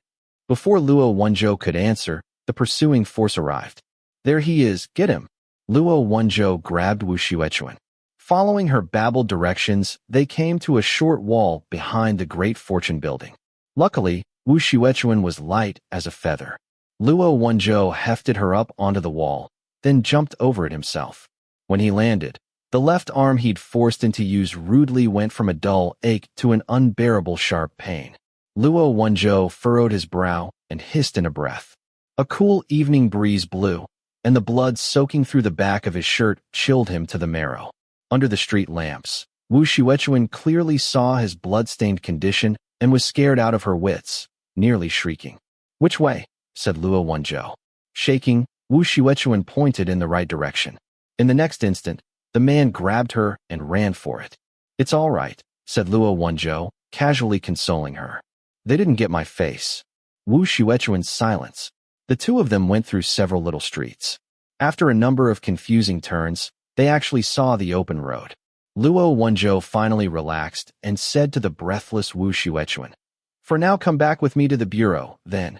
Before Luo Wenzhou could answer, the pursuing force arrived. There he is, get him. Luo Wenzhou grabbed Wu Xuechuan. Following her babbled directions, they came to a short wall behind the Great Fortune building. Luckily, Wu Xuechuan was light as a feather. Luo Wenzhou hefted her up onto the wall, then jumped over it himself. When he landed, the left arm he'd forced into use rudely went from a dull ache to an unbearable sharp pain. Luo Wenzhou furrowed his brow and hissed in a breath. A cool evening breeze blew, and the blood soaking through the back of his shirt chilled him to the marrow. Under the street lamps, Wu Xuechuan clearly saw his blood-stained condition and was scared out of her wits, nearly shrieking. Which way? Said Luo Wenzhou. Shaking, Wu Xuechuan pointed in the right direction. In the next instant, the man grabbed her and ran for it. It's all right, said Luo Wenzhou, casually consoling her. They didn't get my face. Wu Xuechuan's silence. The two of them went through several little streets. After a number of confusing turns, they actually saw the open road. Luo Wenzhou finally relaxed and said to the breathless Wu Xuechuan, "For now, come back with me to the bureau, then."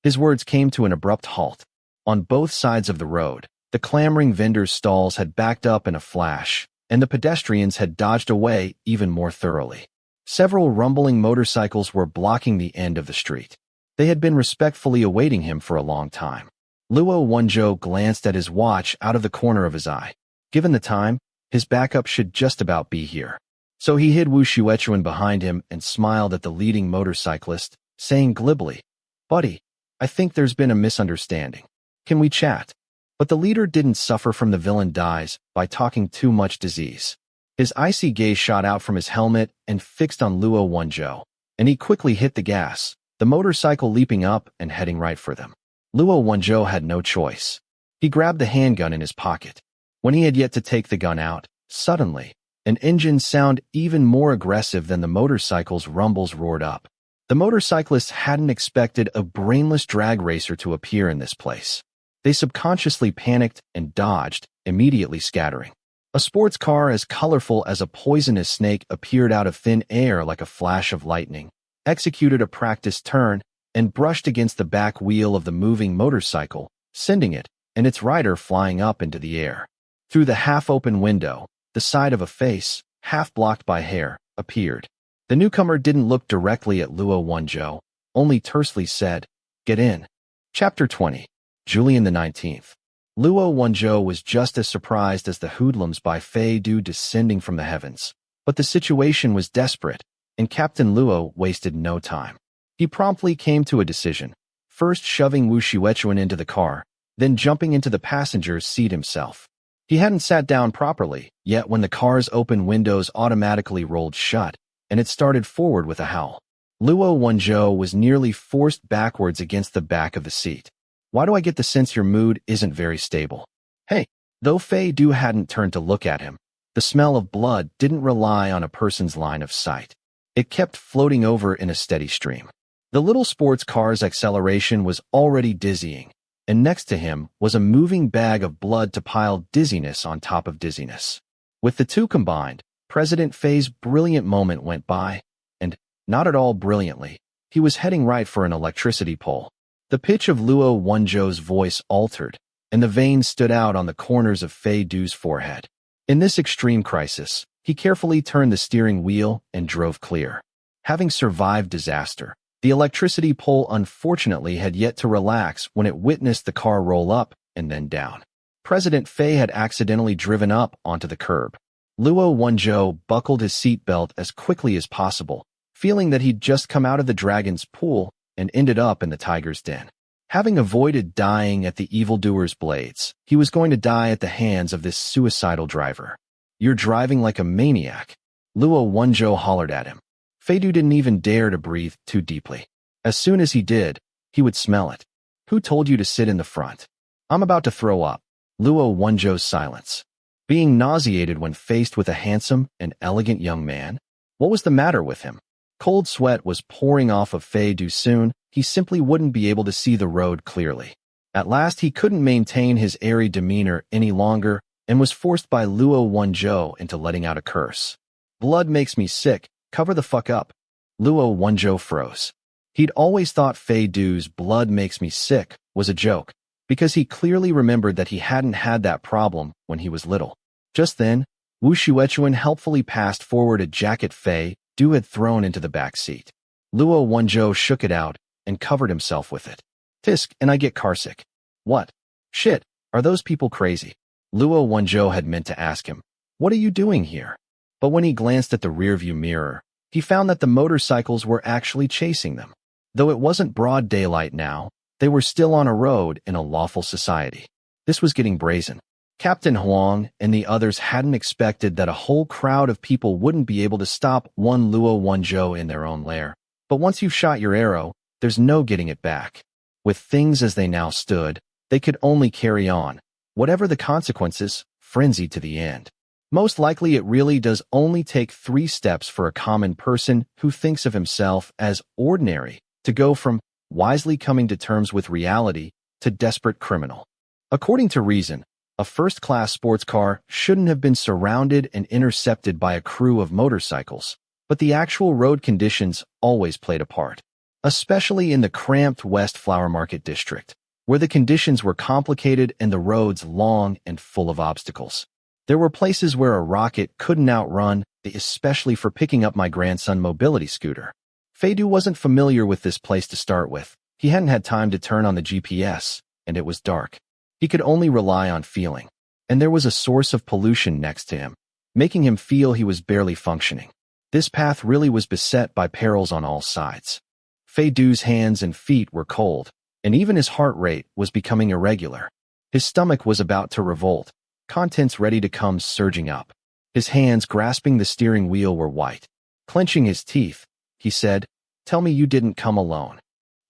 His words came to an abrupt halt. On both sides of the road, the clamoring vendors' stalls had backed up in a flash, and the pedestrians had dodged away even more thoroughly. Several rumbling motorcycles were blocking the end of the street. They had been respectfully awaiting him for a long time. Luo Wenzhou glanced at his watch out of the corner of his eye. Given the time, his backup should just about be here. So he hid Wu Xuechuan behind him and smiled at the leading motorcyclist, saying glibly, "Buddy, I think there's been a misunderstanding. Can we chat?" But the leader didn't suffer from the villain dies by talking too much disease. His icy gaze shot out from his helmet and fixed on Luo Wenzhou, and he quickly hit the gas, the motorcycle leaping up and heading right for them. Luo Wenzhou had no choice. He grabbed the handgun in his pocket. When he had yet to take the gun out, suddenly, an engine sound even more aggressive than the motorcycle's rumbles roared up. The motorcyclists hadn't expected a brainless drag racer to appear in this place. They subconsciously panicked and dodged, immediately scattering. A sports car as colorful as a poisonous snake appeared out of thin air like a flash of lightning, executed a practiced turn, and brushed against the back wheel of the moving motorcycle, sending it and its rider flying up into the air. Through the half-open window, the side of a face, half blocked by hair, appeared. The newcomer didn't look directly at Luo Wenzhou, only tersely said, "Get in." Chapter 20. Julian the 19th. Luo Wenzhou was just as surprised as the hoodlums by Fei Du descending from the heavens. But the situation was desperate, and Captain Luo wasted no time. He promptly came to a decision, first shoving Wu Xuechuan into the car, then jumping into the passenger's seat himself. He hadn't sat down properly, yet when the car's open windows automatically rolled shut, and it started forward with a howl. Luo Wenzhou was nearly forced backwards against the back of the seat. "Why do I get the sense your mood isn't very stable?" Hey, though Fei Du hadn't turned to look at him, the smell of blood didn't rely on a person's line of sight. It kept floating over in a steady stream. The little sports car's acceleration was already dizzying, and next to him was a moving bag of blood to pile dizziness on top of dizziness. With the two combined, President Fei's brilliant moment went by, and, not at all brilliantly, he was heading right for an electricity pole. The pitch of Luo Wenzhou's voice altered, and the veins stood out on the corners of Fei Du's forehead. In this extreme crisis, he carefully turned the steering wheel and drove clear. Having survived disaster, the electricity pole unfortunately had yet to relax when it witnessed the car roll up and then down. President Fei had accidentally driven up onto the curb. Luo Wenzhou buckled his seatbelt as quickly as possible, feeling that he'd just come out of the dragon's pool and ended up in the tiger's den. Having avoided dying at the evildoer's blades, he was going to die at the hands of this suicidal driver. "You're driving like a maniac," Luo Wenzhou hollered at him. Fei Du didn't even dare to breathe too deeply. As soon as he did, he would smell it. "Who told you to sit in the front?" "I'm about to throw up." Luo Wenzhou's silence. Being nauseated when faced with a handsome and elegant young man? What was the matter with him? Cold sweat was pouring off of Fei Du soon. He simply wouldn't be able to see the road clearly. At last he couldn't maintain his airy demeanor any longer and was forced by Luo Wenzhou into letting out a curse. "Blood makes me sick, cover the fuck up." Luo Wenzhou froze. He'd always thought Fei Du's "blood makes me sick" was a joke, because he clearly remembered that he hadn't had that problem when he was little. Just then, Wu Xuechuan helpfully passed forward a jacket Fei Du had thrown into the back seat. Luo Wenzhou shook it out and covered himself with it. "Tisk, and I get carsick." "What? Shit, are those people crazy?" Luo Wenzhou had meant to ask him, "What are you doing here?" But when he glanced at the rearview mirror, he found that the motorcycles were actually chasing them. Though it wasn't broad daylight now, they were still on a road in a lawful society. This was getting brazen. Captain Huang and the others hadn't expected that a whole crowd of people wouldn't be able to stop one Luo Wenzhou in their own lair. But once you've shot your arrow, there's no getting it back. With things as they now stood, they could only carry on, whatever the consequences, frenzied to the end. Most likely it really does only take 3 steps for a common person who thinks of himself as ordinary to go from wisely coming to terms with reality to desperate criminal. According to reason, a first-class sports car shouldn't have been surrounded and intercepted by a crew of motorcycles, but the actual road conditions always played a part, especially in the cramped West Flower Market district, where the conditions were complicated and the roads long and full of obstacles. There were places where a rocket couldn't outrun, especially for picking up my grandson mobility scooter. Feidu wasn't familiar with this place to start with. He hadn't had time to turn on the GPS, and it was dark. He could only rely on feeling, and there was a source of pollution next to him, making him feel he was barely functioning. This path really was beset by perils on all sides. Feidu's hands and feet were cold, and even his heart rate was becoming irregular. His stomach was about to revolt, contents ready to come surging up. His hands grasping the steering wheel were white. Clenching his teeth, he said, "Tell me you didn't come alone."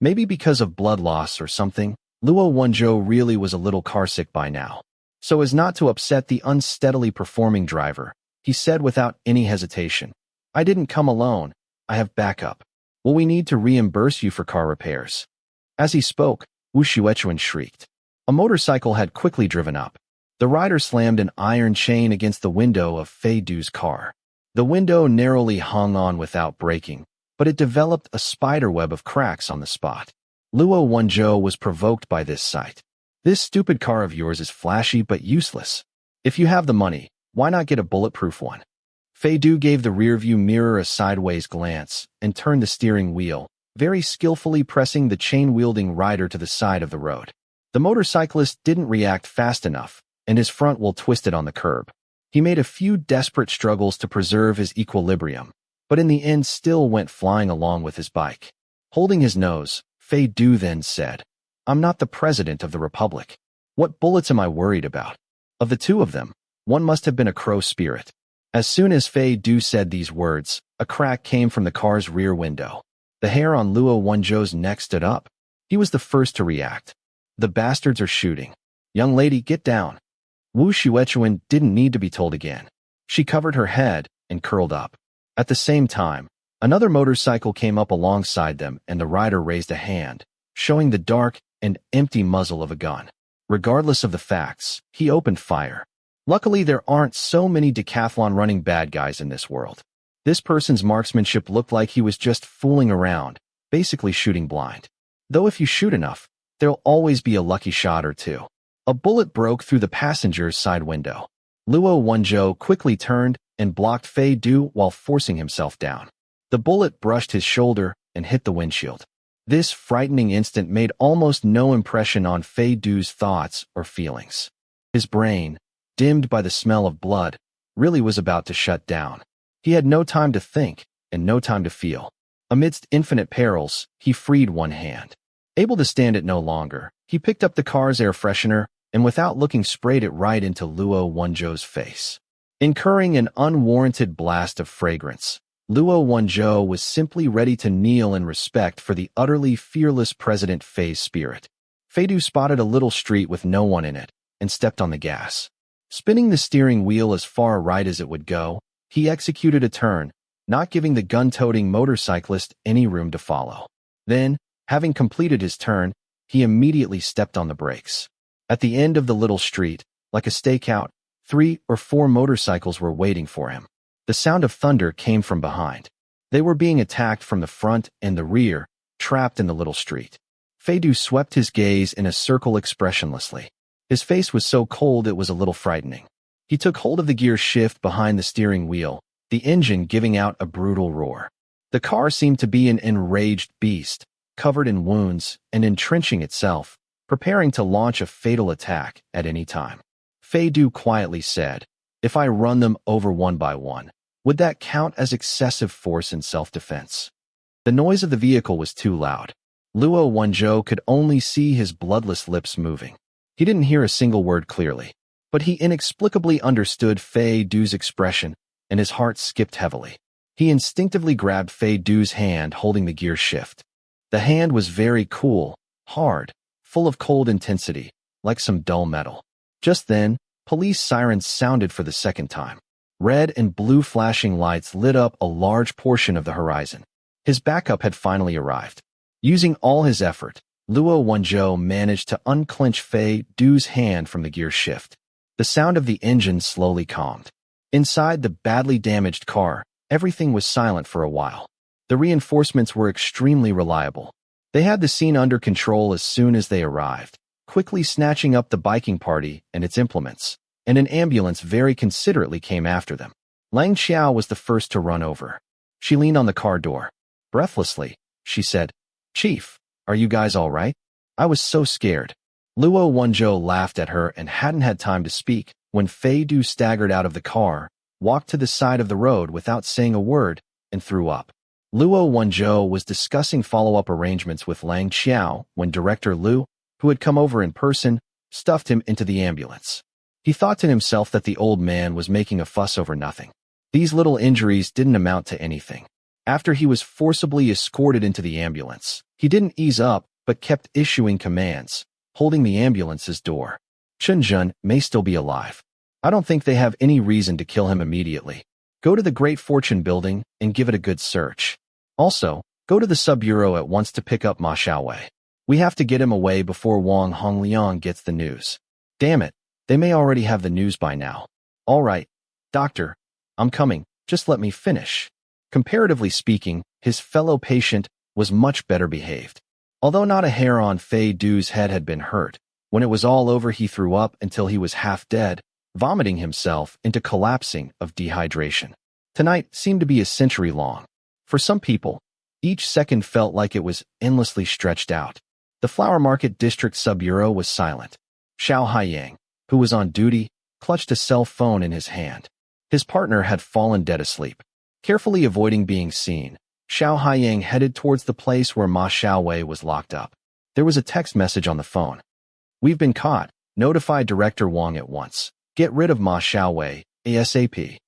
Maybe because of blood loss or something, Luo Wenzhou really was a little carsick by now. So as not to upset the unsteadily performing driver, he said without any hesitation, "I didn't come alone. I have backup. Will we need to reimburse you for car repairs?" As he spoke, Wu Xuechuan shrieked. A motorcycle had quickly driven up. The rider slammed an iron chain against the window of Feidu's car. The window narrowly hung on without breaking, but it developed a spiderweb of cracks on the spot. Luo Wenzhou was provoked by this sight. "This stupid car of yours is flashy but useless. If you have the money, why not get a bulletproof one?" Feidu gave the rearview mirror a sideways glance and turned the steering wheel, very skillfully pressing the chain-wielding rider to the side of the road. The motorcyclist didn't react fast enough, and his front wheel twisted on the curb. He made a few desperate struggles to preserve his equilibrium, but in the end still went flying along with his bike. Holding his nose, Feidu then said, "I'm not the president of the republic. What bullets am I worried about? Of the two of them, one must have been a crow spirit." As soon as Feidu said these words, a crack came from the car's rear window. The hair on Luo Wenzhou's neck stood up. He was the first to react. "The bastards are shooting. Young lady, get down." Wu Xuechuan didn't need to be told again. She covered her head and curled up. At the same time, another motorcycle came up alongside them and the rider raised a hand, showing the dark and empty muzzle of a gun. Regardless of the facts, he opened fire. Luckily, there aren't so many decathlon-running bad guys in this world. This person's marksmanship looked like he was just fooling around, basically shooting blind. Though if you shoot enough, there'll always be a lucky shot or two. A bullet broke through the passenger's side window. Luo Wenzhou quickly turned and blocked Feidu while forcing himself down. The bullet brushed his shoulder and hit the windshield. This frightening instant made almost no impression on Feidu's thoughts or feelings. His brain, dimmed by the smell of blood, really was about to shut down. He had no time to think and no time to feel. Amidst infinite perils, he freed one hand. Able to stand it no longer, he picked up the car's air freshener and without looking sprayed it right into Luo Wenzhou's face. Incurring an unwarranted blast of fragrance, Luo Wenzhou was simply ready to kneel in respect for the utterly fearless President Fei's spirit. Feidu spotted a little street with no one in it and stepped on the gas. Spinning the steering wheel as far right as it would go, he executed a turn, not giving the gun-toting motorcyclist any room to follow. Then, having completed his turn, he immediately stepped on the brakes. At the end of the little street, like a stakeout, 3 or 4 motorcycles were waiting for him. The sound of thunder came from behind. They were being attacked from the front and the rear, trapped in the little street. Feidu swept his gaze in a circle expressionlessly. His face was so cold it was a little frightening. He took hold of the gear shift behind the steering wheel, the engine giving out a brutal roar. The car seemed to be an enraged beast, covered in wounds and entrenching itself, preparing to launch a fatal attack at any time. Feidu quietly said, "If I run them over one by one, would that count as excessive force in self-defense?" The noise of the vehicle was too loud. Luo Wenzhou could only see his bloodless lips moving. He didn't hear a single word clearly, but he inexplicably understood Feidu's expression, and his heart skipped heavily. He instinctively grabbed Feidu's hand holding the gear shift. The hand was very cool, hard, full of cold intensity, like some dull metal. Just then, police sirens sounded for the second time. Red and blue flashing lights lit up a large portion of the horizon. His backup had finally arrived. Using all his effort, Luo Wenzhou managed to unclench Fei Du's hand from the gear shift. The sound of the engine slowly calmed. Inside the badly damaged car, everything was silent for a while. The reinforcements were extremely reliable. They had the scene under control as soon as they arrived, quickly snatching up the biking party and its implements, and an ambulance very considerately came after them. Lang Xiao was the first to run over. She leaned on the car door. Breathlessly, she said, "Chief, are you guys all right? I was so scared." Luo Wenzhou laughed at her and hadn't had time to speak when Fei Du staggered out of the car, walked to the side of the road without saying a word, and threw up. Luo Wenzhou was discussing follow-up arrangements with Lang Xiao when Director Lu, who had come over in person, stuffed him into the ambulance. He thought to himself that the old man was making a fuss over nothing. These little injuries didn't amount to anything. After he was forcibly escorted into the ambulance, he didn't ease up but kept issuing commands, holding the ambulance's door. Chunjun may still be alive. I don't think they have any reason to kill him immediately. Go to the Great Fortune building and give it a good search. Also, go to the sub-bureau at once to pick up Ma Xiaowei. We have to get him away before Wang Hongliang gets the news. Damn it, they may already have the news by now. All right, doctor, I'm coming, just let me finish. Comparatively speaking, his fellow patient was much better behaved. Although not a hair on Fei Du's head had been hurt, when it was all over he threw up until he was half dead, vomiting himself into collapsing of dehydration. Tonight seemed to be a century long. For some people, each second felt like it was endlessly stretched out. The Flower Market District Sub-Bureau was silent. Xiao Haiyang, who was on duty, clutched a cell phone in his hand. His partner had fallen dead asleep. Carefully avoiding being seen, Xiao Haiyang headed towards the place where Ma Xiaowei was locked up. There was a text message on the phone. "We've been caught. Notify Director Wang at once. Get rid of Ma Xiaowei, ASAP."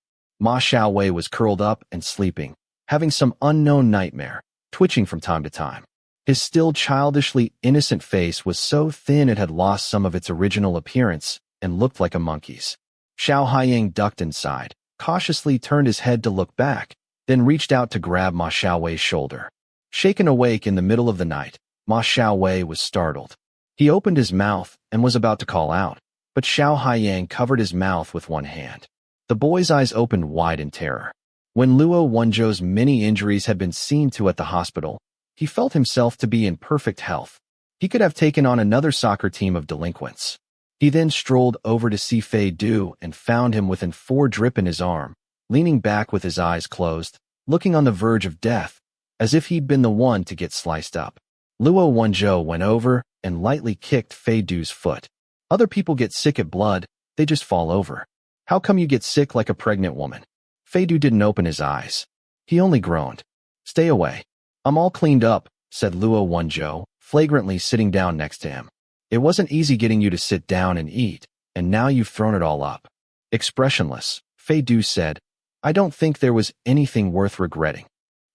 Ma Xiaowei was curled up and sleeping, having some unknown nightmare, twitching from time to time. His still childishly innocent face was so thin it had lost some of its original appearance and looked like a monkey's. Xiao Haiyang ducked inside, cautiously turned his head to look back, then reached out to grab Ma Xiaowei's shoulder. Shaken awake in the middle of the night, Ma Xiaowei was startled. He opened his mouth and was about to call out, but Xiao Haiyang covered his mouth with one hand. The boy's eyes opened wide in terror. When Luo Wenzhou's many injuries had been seen to at the hospital, he felt himself to be in perfect health. He could have taken on another soccer team of delinquents. He then strolled over to see Fei Du and found him with an 4 drip in his arm, leaning back with his eyes closed, looking on the verge of death, as if he'd been the one to get sliced up. Luo Wenzhou went over and lightly kicked Fei Du's foot. Other people get sick at blood, they just fall over. How come you get sick like a pregnant woman? Fei Du didn't open his eyes. He only groaned. Stay away. I'm all cleaned up, said Luo Wenzhou, flagrantly sitting down next to him. It wasn't easy getting you to sit down and eat, and now you've thrown it all up. Expressionless, Fei Du said, I don't think there was anything worth regretting.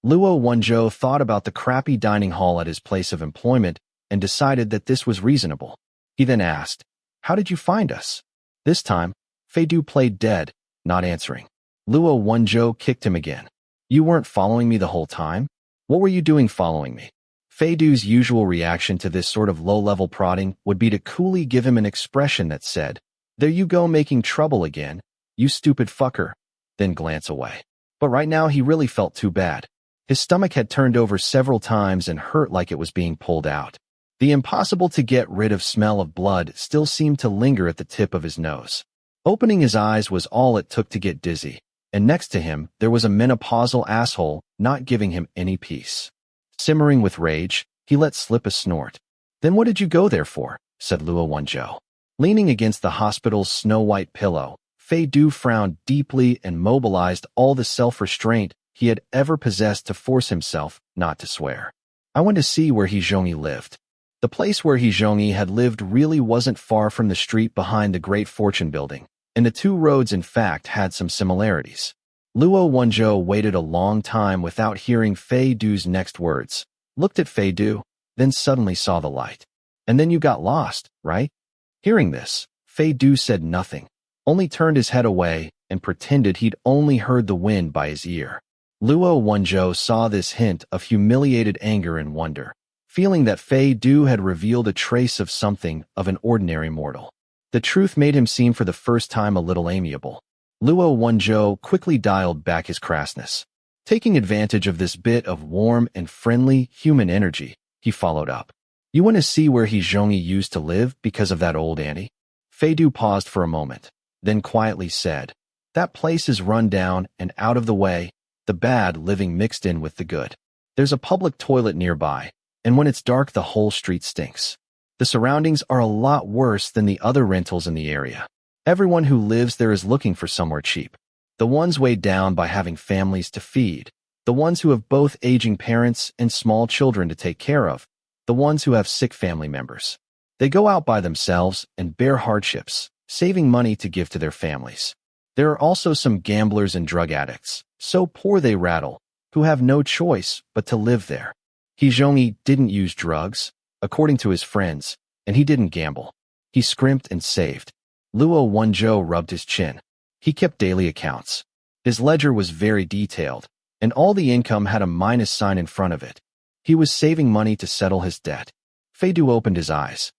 Luo Wenzhou thought about the crappy dining hall at his place of employment and decided that this was reasonable. He then asked, How did you find us? This time, Fei Du played dead, not answering. Luo Wenzhou kicked him again. You weren't following me the whole time? What were you doing following me? Fei Du's usual reaction to this sort of low-level prodding would be to coolly give him an expression that said, There you go making trouble again, you stupid fucker, then glance away. But right now he really felt too bad. His stomach had turned over several times and hurt like it was being pulled out. The impossible to get rid of smell of blood still seemed to linger at the tip of his nose. Opening his eyes was all it took to get dizzy, and next to him there was a menopausal asshole not giving him any peace. Simmering with rage, he let slip a snort. Then what did you go there for? Said Luo Wenzhou. Leaning against the hospital's snow-white pillow, Fei Du frowned deeply and mobilized all the self-restraint he had ever possessed to force himself not to swear. I went to see where He Zhongyi lived. The place where He Zhongyi had lived really wasn't far from the street behind the Great Fortune building, and the two roads in fact had some similarities. Luo Wenzhou waited a long time without hearing Fei Du's next words, looked at Fei Du, then suddenly saw the light. And then you got lost, right? Hearing this, Fei Du said nothing, only turned his head away and pretended he'd only heard the wind by his ear. Luo Wenzhou saw this hint of humiliated anger and wonder, feeling that Fei Du had revealed a trace of something of an ordinary mortal. The truth made him seem for the first time a little amiable. Luo Wenzhou quickly dialed back his crassness. Taking advantage of this bit of warm and friendly human energy, he followed up. You want to see where He Zhongyi used to live because of that old auntie? Fei Du paused for a moment, then quietly said, That place is run down and out of the way, the bad living mixed in with the good. There's a public toilet nearby, and when it's dark the whole street stinks. The surroundings are a lot worse than the other rentals in the area. Everyone who lives there is looking for somewhere cheap. The ones weighed down by having families to feed, the ones who have both aging parents and small children to take care of, the ones who have sick family members. They go out by themselves and bear hardships, saving money to give to their families. There are also some gamblers and drug addicts, so poor they rattle, who have no choice but to live there. He Zhongyi didn't use drugs, according to his friends, and he didn't gamble. He scrimped and saved. Luo Wenzhou rubbed his chin. He kept daily accounts. His ledger was very detailed, and all the income had a minus sign in front of it. He was saving money to settle his debt. Fei Du opened his eyes.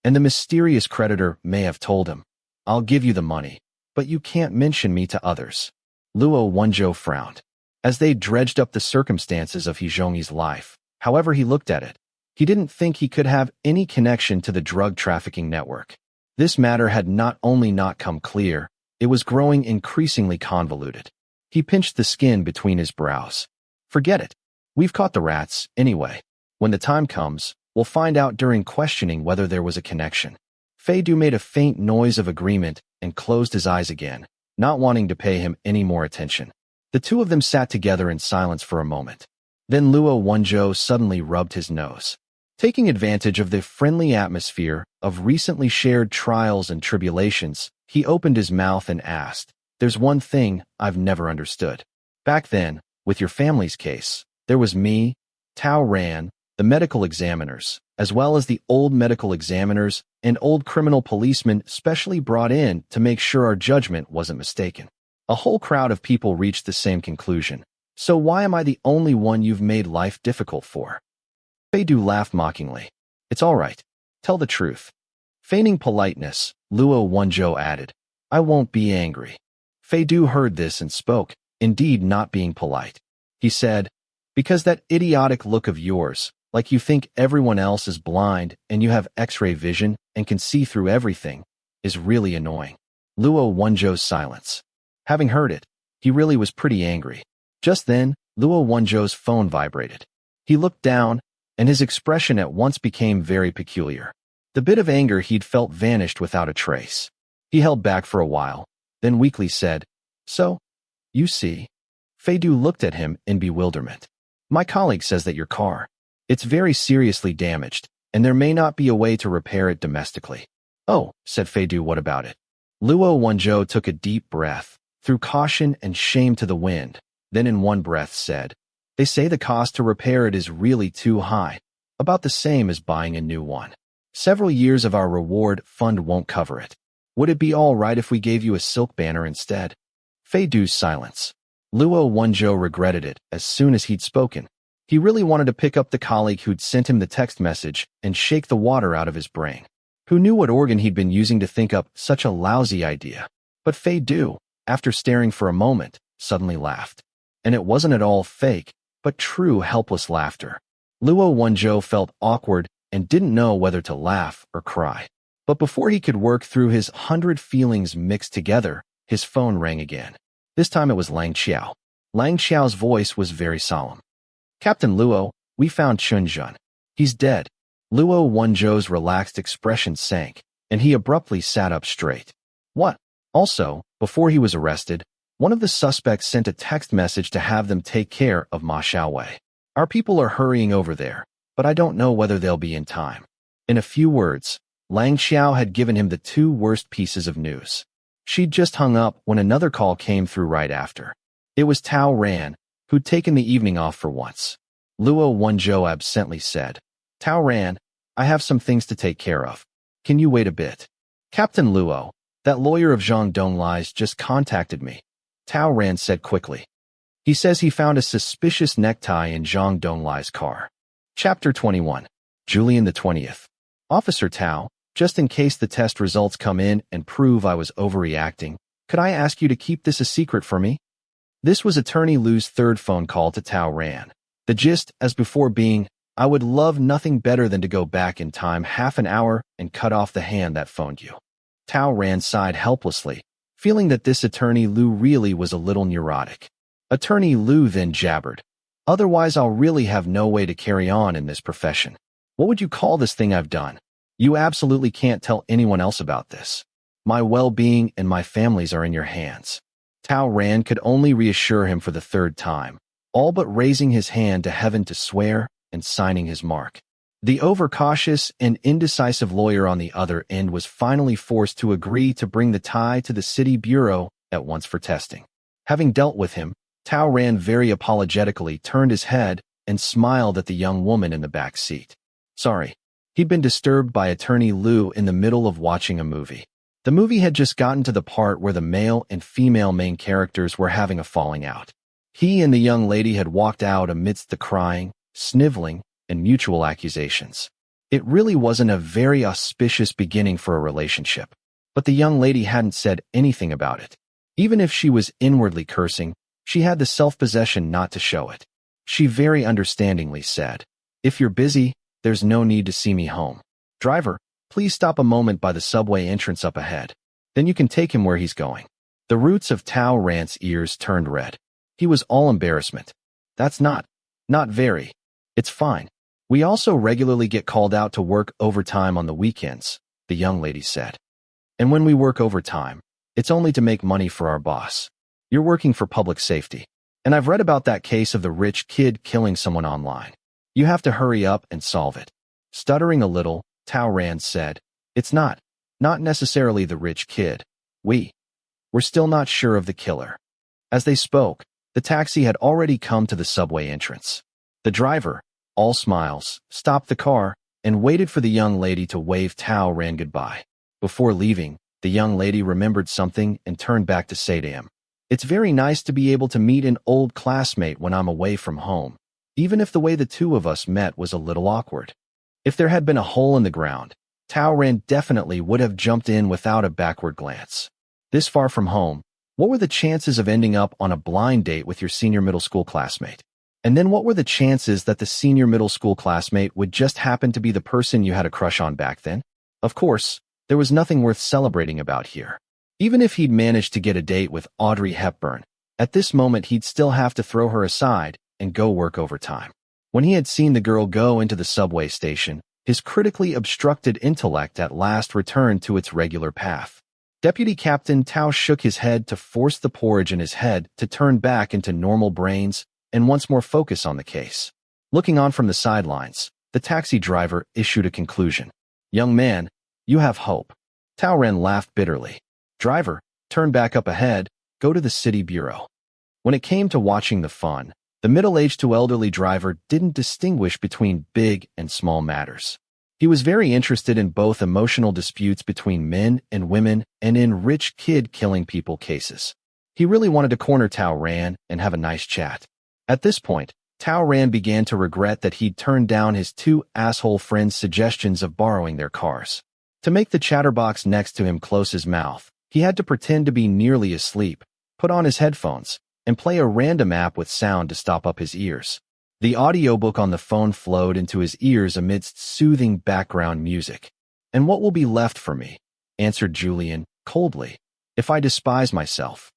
And the mysterious creditor may have told him, I'll give you the money, but you can't mention me to others. Luo Wenzhou frowned. As they dredged up the circumstances of He Zhongyi's life, however he looked at it, he didn't think he could have any connection to the drug trafficking network. This matter had not only not come clear, it was growing increasingly convoluted. He pinched the skin between his brows. Forget it. We've caught the rats, anyway. When the time comes, we'll find out during questioning whether there was a connection. Fei Du made a faint noise of agreement and closed his eyes again, not wanting to pay him any more attention. The two of them sat together in silence for a moment. Then Luo Wenzhou suddenly rubbed his nose. Taking advantage of the friendly atmosphere of recently shared trials and tribulations, he opened his mouth and asked, There's one thing I've never understood. Back then, with your family's case, there was me, Tao Ran, the medical examiners, as well as the old medical examiners and old criminal policemen specially brought in to make sure our judgment wasn't mistaken. A whole crowd of people reached the same conclusion. So why am I the only one you've made life difficult for? Fei Du laughed mockingly. It's all right. Tell the truth. Feigning politeness, Luo Wenzhou added, I won't be angry. Fei Du heard this and spoke, indeed not being polite. He said, Because that idiotic look of yours, like you think everyone else is blind and you have X-ray vision and can see through everything, is really annoying. Luo Wenzhou's silence. Having heard it, he really was pretty angry. Just then, Luo Wenzhou's phone vibrated. He looked down, and his expression at once became very peculiar. The bit of anger he'd felt vanished without a trace. He held back for a while, then weakly said, So, you see. Fei Du looked at him in bewilderment. My colleague says that your car, it's very seriously damaged, and there may not be a way to repair it domestically. Oh, said Fei Du, what about it? Luo Wenzhou took a deep breath, threw caution and shame to the wind, then in one breath said, They say the cost to repair it is really too high, about the same as buying a new one. Several years of our reward fund won't cover it. Would it be all right if we gave you a silk banner instead? Fei Du's silence. Luo Wenzhou regretted it as soon as he'd spoken. He really wanted to pick up the colleague who'd sent him the text message and shake the water out of his brain. Who knew what organ he'd been using to think up such a lousy idea? But Fei Du, after staring for a moment, suddenly laughed. And it wasn't at all fake, but true helpless laughter. Luo Wenzhou felt awkward and didn't know whether to laugh or cry. But before he could work through his 100 feelings mixed together, his phone rang again. This time it was Lang Qiao. Lang Qiao's voice was very solemn. Captain Luo, we found Chunjun. He's dead. Luo Wenzhou's relaxed expression sank, and he abruptly sat up straight. What? Also, before he was arrested, one of the suspects sent a text message to have them take care of Ma Xiaowei. Our people are hurrying over there, but I don't know whether they'll be in time. In a few words, Lang Xiao had given him the two worst pieces of news. She'd just hung up when another call came through right after. It was Tao Ran, who'd taken the evening off for once. Luo Wenzhou absently said, Tao Ran, I have some things to take care of. Can you wait a bit? Captain Luo, That lawyer of Zhang Donglai's just contacted me, Tao Ran said quickly. He says he found a suspicious necktie in Zhang Donglai's car. Chapter 21. Julian the 20th. Officer Tao, just in case the test results come in and prove I was overreacting, could I ask you to keep this a secret for me? This was Attorney Lu's third phone call to Tao Ran. The gist, as before, being, I would love nothing better than to go back in time half an hour and cut off the hand that phoned you. Tao Ran sighed helplessly, feeling that this Attorney Lu really was a little neurotic. Attorney Lu then jabbered. Otherwise, I'll really have no way to carry on in this profession. What would you call this thing I've done? You absolutely can't tell anyone else about this. My well-being and my family's are in your hands. Tao Ran could only reassure him for the third time, all but raising his hand to heaven to swear and signing his mark. The overcautious and indecisive lawyer on the other end was finally forced to agree to bring the tie to the city bureau at once for testing. Having dealt with him, Tao Ran very apologetically turned his head and smiled at the young woman in the back seat. Sorry. He'd been disturbed by Attorney Lu in the middle of watching a movie. The movie had just gotten to the part where the male and female main characters were having a falling out. He and the young lady had walked out amidst the crying, sniveling, and mutual accusations. It really wasn't a very auspicious beginning for a relationship, but the young lady hadn't said anything about it. Even if she was inwardly cursing, she had the self-possession not to show it. She very understandingly said, If you're busy, there's no need to see me home. Driver, please stop a moment by the subway entrance up ahead. Then you can take him where he's going. The roots of Tao Ran's ears turned red. He was all embarrassment. That's not very. It's fine. We also regularly get called out to work overtime on the weekends, the young lady said. And when we work overtime, it's only to make money for our boss. You're working for public safety. And I've read about that case of the rich kid killing someone online. You have to hurry up and solve it. Stuttering a little, Tao Ran said, It's not necessarily the rich kid. We're still not sure of the killer. As they spoke, the taxi had already come to the subway entrance. The driver, all smiles, stopped the car and waited for the young lady to wave Tao Ran goodbye. Before leaving, the young lady remembered something and turned back to say to him, It's very nice to be able to meet an old classmate when I'm away from home, even if the way the two of us met was a little awkward. If there had been a hole in the ground, Tao Ran definitely would have jumped in without a backward glance. This far from home, what were the chances of ending up on a blind date with your senior middle school classmate? And then what were the chances that the senior middle school classmate would just happen to be the person you had a crush on back then? Of course, there was nothing worth celebrating about here. Even if he'd managed to get a date with Audrey Hepburn, at this moment he'd still have to throw her aside and go work overtime. When he had seen the girl go into the subway station, his critically obstructed intellect at last returned to its regular path. Deputy Captain Tao shook his head to force the porridge in his head to turn back into normal brains and once more focus on the case. Looking on from the sidelines, the taxi driver issued a conclusion. Young man, you have hope. Tao Ran laughed bitterly. Driver, turn back up ahead, go to the city bureau. When it came to watching the fun, the middle-aged to elderly driver didn't distinguish between big and small matters. He was very interested in both emotional disputes between men and women and in rich kid killing people cases. He really wanted to corner Tao Ran and have a nice chat. At this point, Tao Ran began to regret that he'd turned down his two asshole friends' suggestions of borrowing their cars. To make the chatterbox next to him close his mouth, he had to pretend to be nearly asleep, put on his headphones, and play a random app with sound to stop up his ears. The audiobook on the phone flowed into his ears amidst soothing background music. And what will be left for me? Answered Julian, coldly, if I despise myself.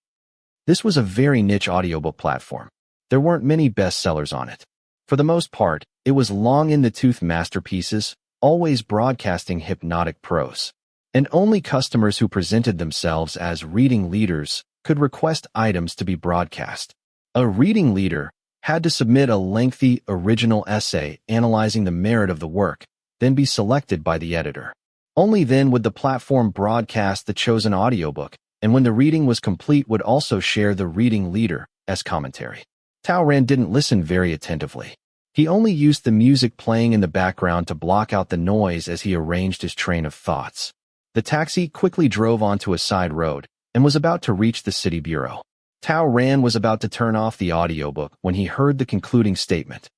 This was a very niche audiobook platform. There weren't many bestsellers on it. For the most part, it was long-in-the-tooth masterpieces, always broadcasting hypnotic prose. And only customers who presented themselves as reading leaders could request items to be broadcast. A reading leader had to submit a lengthy original essay analyzing the merit of the work, then be selected by the editor. Only then would the platform broadcast the chosen audiobook, and when the reading was complete would also share the reading leader's commentary. Tao Ran didn't listen very attentively. He only used the music playing in the background to block out the noise as he arranged his train of thoughts. The taxi quickly drove onto a side road and was about to reach the city bureau. Tao Ran was about to turn off the audiobook when he heard the concluding statement.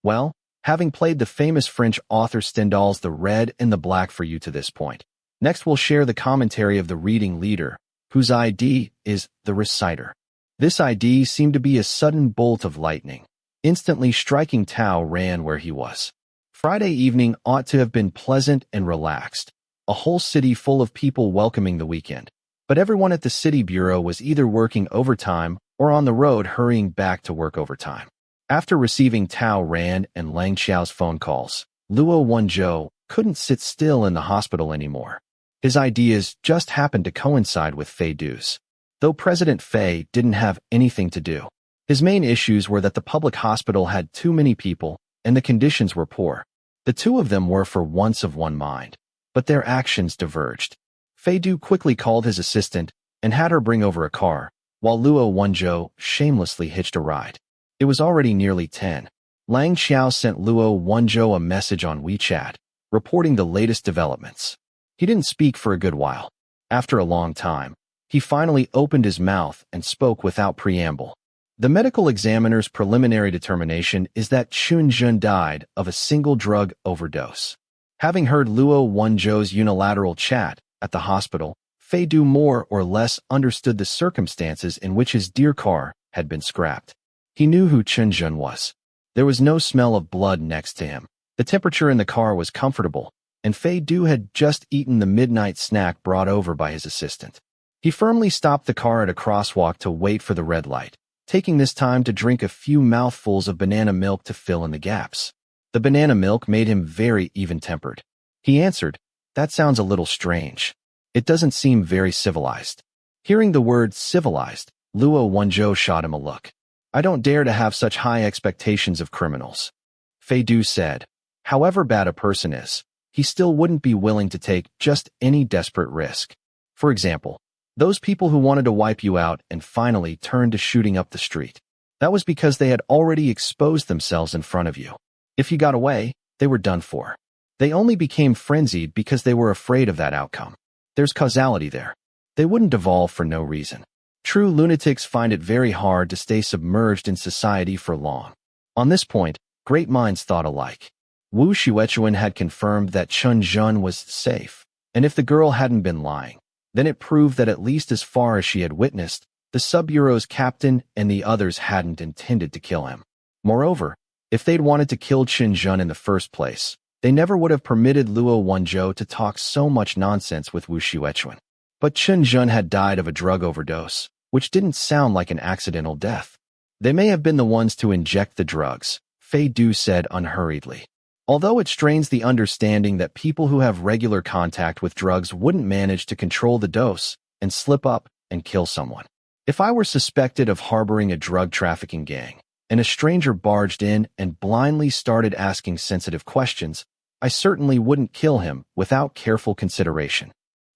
Well, having played the famous French author Stendhal's The Red and the Black for you to this point, next we'll share the commentary of the reading leader, whose ID is the reciter. This ID seemed to be a sudden bolt of lightning, instantly striking Tao Ran where he was. Friday evening ought to have been pleasant and relaxed, a whole city full of people welcoming the weekend. But everyone at the city bureau was either working overtime or on the road hurrying back to work overtime. After receiving Tao Ran and Lang Xiao's phone calls, Luo Wenzhou couldn't sit still in the hospital anymore. His ideas just happened to coincide with Fei Du's. Though President Fei didn't have anything to do, his main issues were that the public hospital had too many people and the conditions were poor. The two of them were for once of one mind, but their actions diverged. Fei Du quickly called his assistant and had her bring over a car, while Luo Wenzhou shamelessly hitched a ride. It was already nearly 10. Lang Xiao sent Luo Wenzhou a message on WeChat, reporting the latest developments. He didn't speak for a good while. After a long time, he finally opened his mouth and spoke without preamble. The medical examiner's preliminary determination is that Chun died of a single drug overdose. Having heard Luo Wenzhou's unilateral chat at the hospital, Fei Du more or less understood the circumstances in which his dear car had been scrapped. He knew who Chun was. There was no smell of blood next to him. The temperature in the car was comfortable, and Fei Du had just eaten the midnight snack brought over by his assistant. He firmly stopped the car at a crosswalk to wait for the red light, taking this time to drink a few mouthfuls of banana milk to fill in the gaps. The banana milk made him very even-tempered. He answered, "That sounds a little strange. It doesn't seem very civilized." Hearing the word civilized, Luo Wenzhou shot him a look. "I don't dare to have such high expectations of criminals." Fei Du said, "However bad a person is, he still wouldn't be willing to take just any desperate risk. For example, those people who wanted to wipe you out and finally turned to shooting up the street. That was because they had already exposed themselves in front of you. If you got away, they were done for. They only became frenzied because they were afraid of that outcome. There's causality there. They wouldn't devolve for no reason. True lunatics find it very hard to stay submerged in society for long." On this point, great minds thought alike. Wu Xuechuan had confirmed that Chun was safe, and if the girl hadn't been lying, then it proved that at least as far as she had witnessed, the sub-bureau's captain and the others hadn't intended to kill him. Moreover, if they'd wanted to kill Chun in the first place, they never would have permitted Luo Wenzhou to talk so much nonsense with Wu Xuechuan. But Chun had died of a drug overdose, which didn't sound like an accidental death. "They may have been the ones to inject the drugs," Fei Du said unhurriedly. "Although it strains the understanding that people who have regular contact with drugs wouldn't manage to control the dose and slip up and kill someone. If I were suspected of harboring a drug trafficking gang, and a stranger barged in and blindly started asking sensitive questions, I certainly wouldn't kill him without careful consideration."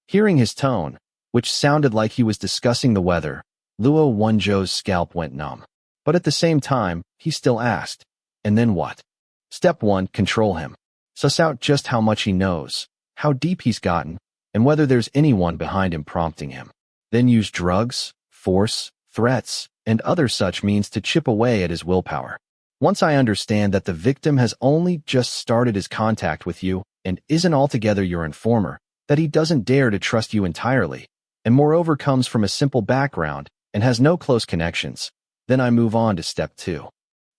Hearing his tone, which sounded like he was discussing the weather, Luo Wenzhou's scalp went numb. But at the same time, he still asked, "And then what?" Step 1, control him. Suss out just how much he knows, how deep he's gotten, and whether there's anyone behind him prompting him. Then use drugs, force, threats, and other such means to chip away at his willpower. Once I understand that the victim has only just started his contact with you and isn't altogether your informer, that he doesn't dare to trust you entirely, and moreover comes from a simple background and has no close connections, then I move on to step 2.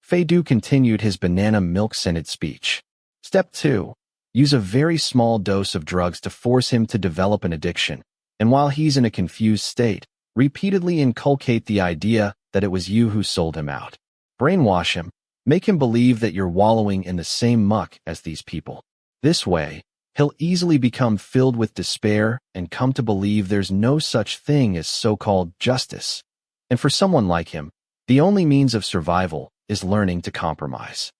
Fei Du continued his banana milk-scented speech. Step 2. Use a very small dose of drugs to force him to develop an addiction, and while he's in a confused state, repeatedly inculcate the idea that it was you who sold him out. Brainwash him, make him believe that you're wallowing in the same muck as these people. This way, he'll easily become filled with despair and come to believe there's no such thing as so-called justice. And for someone like him, the only means of survival is learning to compromise.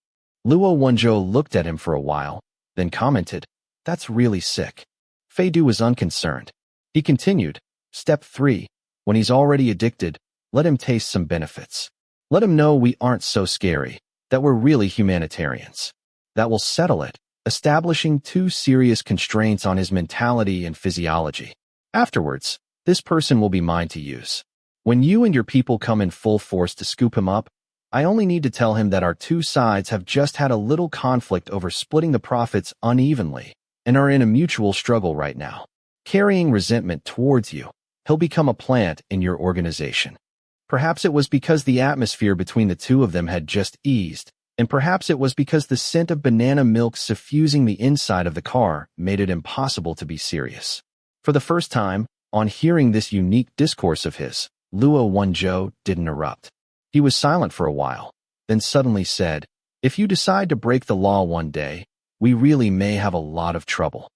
Luo Wenzhou looked at him for a while, then commented, "That's really sick." Fei Du was unconcerned. He continued, Step 3. When he's already addicted, let him taste some benefits. Let him know we aren't so scary, that we're really humanitarians. That will settle it, establishing two serious constraints on his mentality and physiology. Afterwards, this person will be mine to use. When you and your people come in full force to scoop him up, I only need to tell him that our two sides have just had a little conflict over splitting the profits unevenly and are in a mutual struggle right now. Carrying resentment towards you, he'll become a plant in your organization. Perhaps it was because the atmosphere between the two of them had just eased, and perhaps it was because the scent of banana milk suffusing the inside of the car made it impossible to be serious. For the first time, on hearing this unique discourse of his, Luo Wenzhou didn't erupt. He was silent for a while, then suddenly said, "If you decide to break the law one day, we really may have a lot of trouble."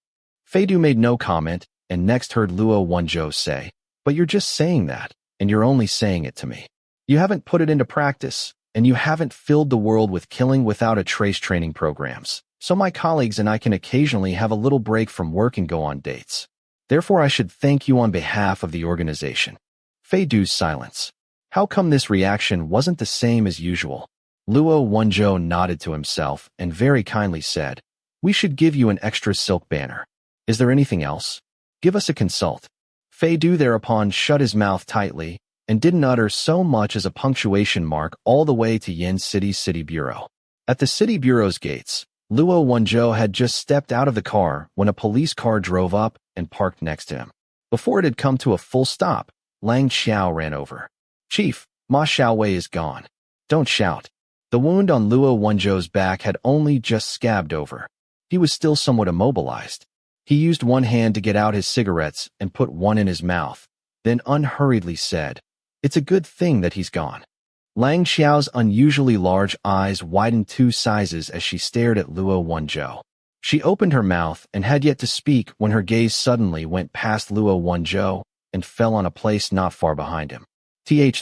Feidu made no comment, and next heard Luo Wenzhou say, "But you're just saying that, and you're only saying it to me. You haven't put it into practice, and you haven't filled the world with killing without a trace training programs, so my colleagues and I can occasionally have a little break from work and go on dates. Therefore I should thank you on behalf of the organization." Feidu's silence. How come this reaction wasn't the same as usual? Luo Wenzhou nodded to himself and very kindly said, "We should give you an extra silk banner. Is there anything else? Give us a consult." Feidu thereupon shut his mouth tightly and didn't utter so much as a punctuation mark all the way to Yin City's city bureau. At the city bureau's gates, Luo Wenzhou had just stepped out of the car when a police car drove up and parked next to him. Before it had come to a full stop, Lang Xiao ran over. "Chief, Ma Xiaowei is gone." "Don't shout." The wound on Luo Wenzhou's back had only just scabbed over. He was still somewhat immobilized. He used one hand to get out his cigarettes and put one in his mouth, then unhurriedly said, "It's a good thing that he's gone." Lang Xiao's unusually large eyes widened 2 sizes as she stared at Luo Wenzhou. She opened her mouth and had yet to speak when her gaze suddenly went past Luo Wenzhou and fell on a place not far behind him.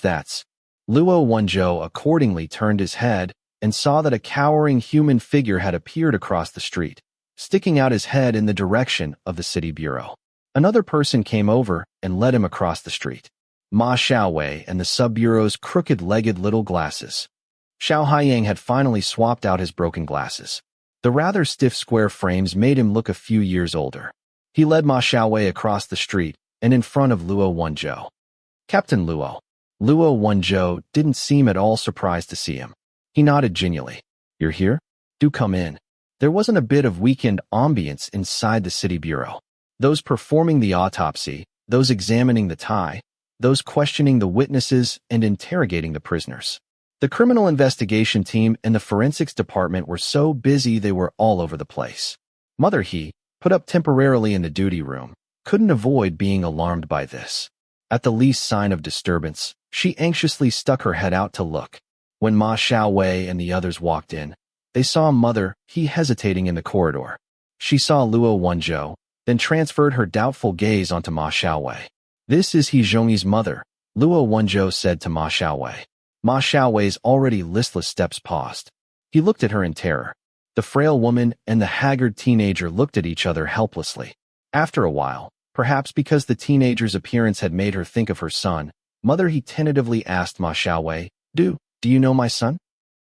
That's. Luo Wenzhou accordingly turned his head and saw that a cowering human figure had appeared across the street, sticking out his head in the direction of the city bureau. Another person came over and led him across the street. Ma Xiaowei and the sub-bureau's crooked-legged little glasses. Xiao Haiyang had finally swapped out his broken glasses. The rather stiff square frames made him look a few years older. He led Ma Xiaowei across the street and in front of Luo Wenzhou. "Captain Luo." Luo Wenzhou didn't seem at all surprised to see him. He nodded genially. "You're here? Do come in." There wasn't a bit of weekend ambience inside the city bureau. Those performing the autopsy, those examining the tie, those questioning the witnesses and interrogating the prisoners. The criminal investigation team and the forensics department were so busy they were all over the place. Mother He, put up temporarily in the duty room, couldn't avoid being alarmed by this. At the least sign of disturbance, she anxiously stuck her head out to look. When Ma Xiaowei and the others walked in, they saw Mother He hesitating in the corridor. She saw Luo Wenzhou, then transferred her doubtful gaze onto Ma Xiaowei. "This is He Zhongyi's mother," Luo Wenzhou said to Ma Xiaowei. Ma Xiaowei's already listless steps paused. He looked at her in terror. The frail woman and the haggard teenager looked at each other helplessly. After a while, perhaps because the teenager's appearance had made her think of her son, Mother He tentatively asked Ma Xiaowei, Do you know my son?"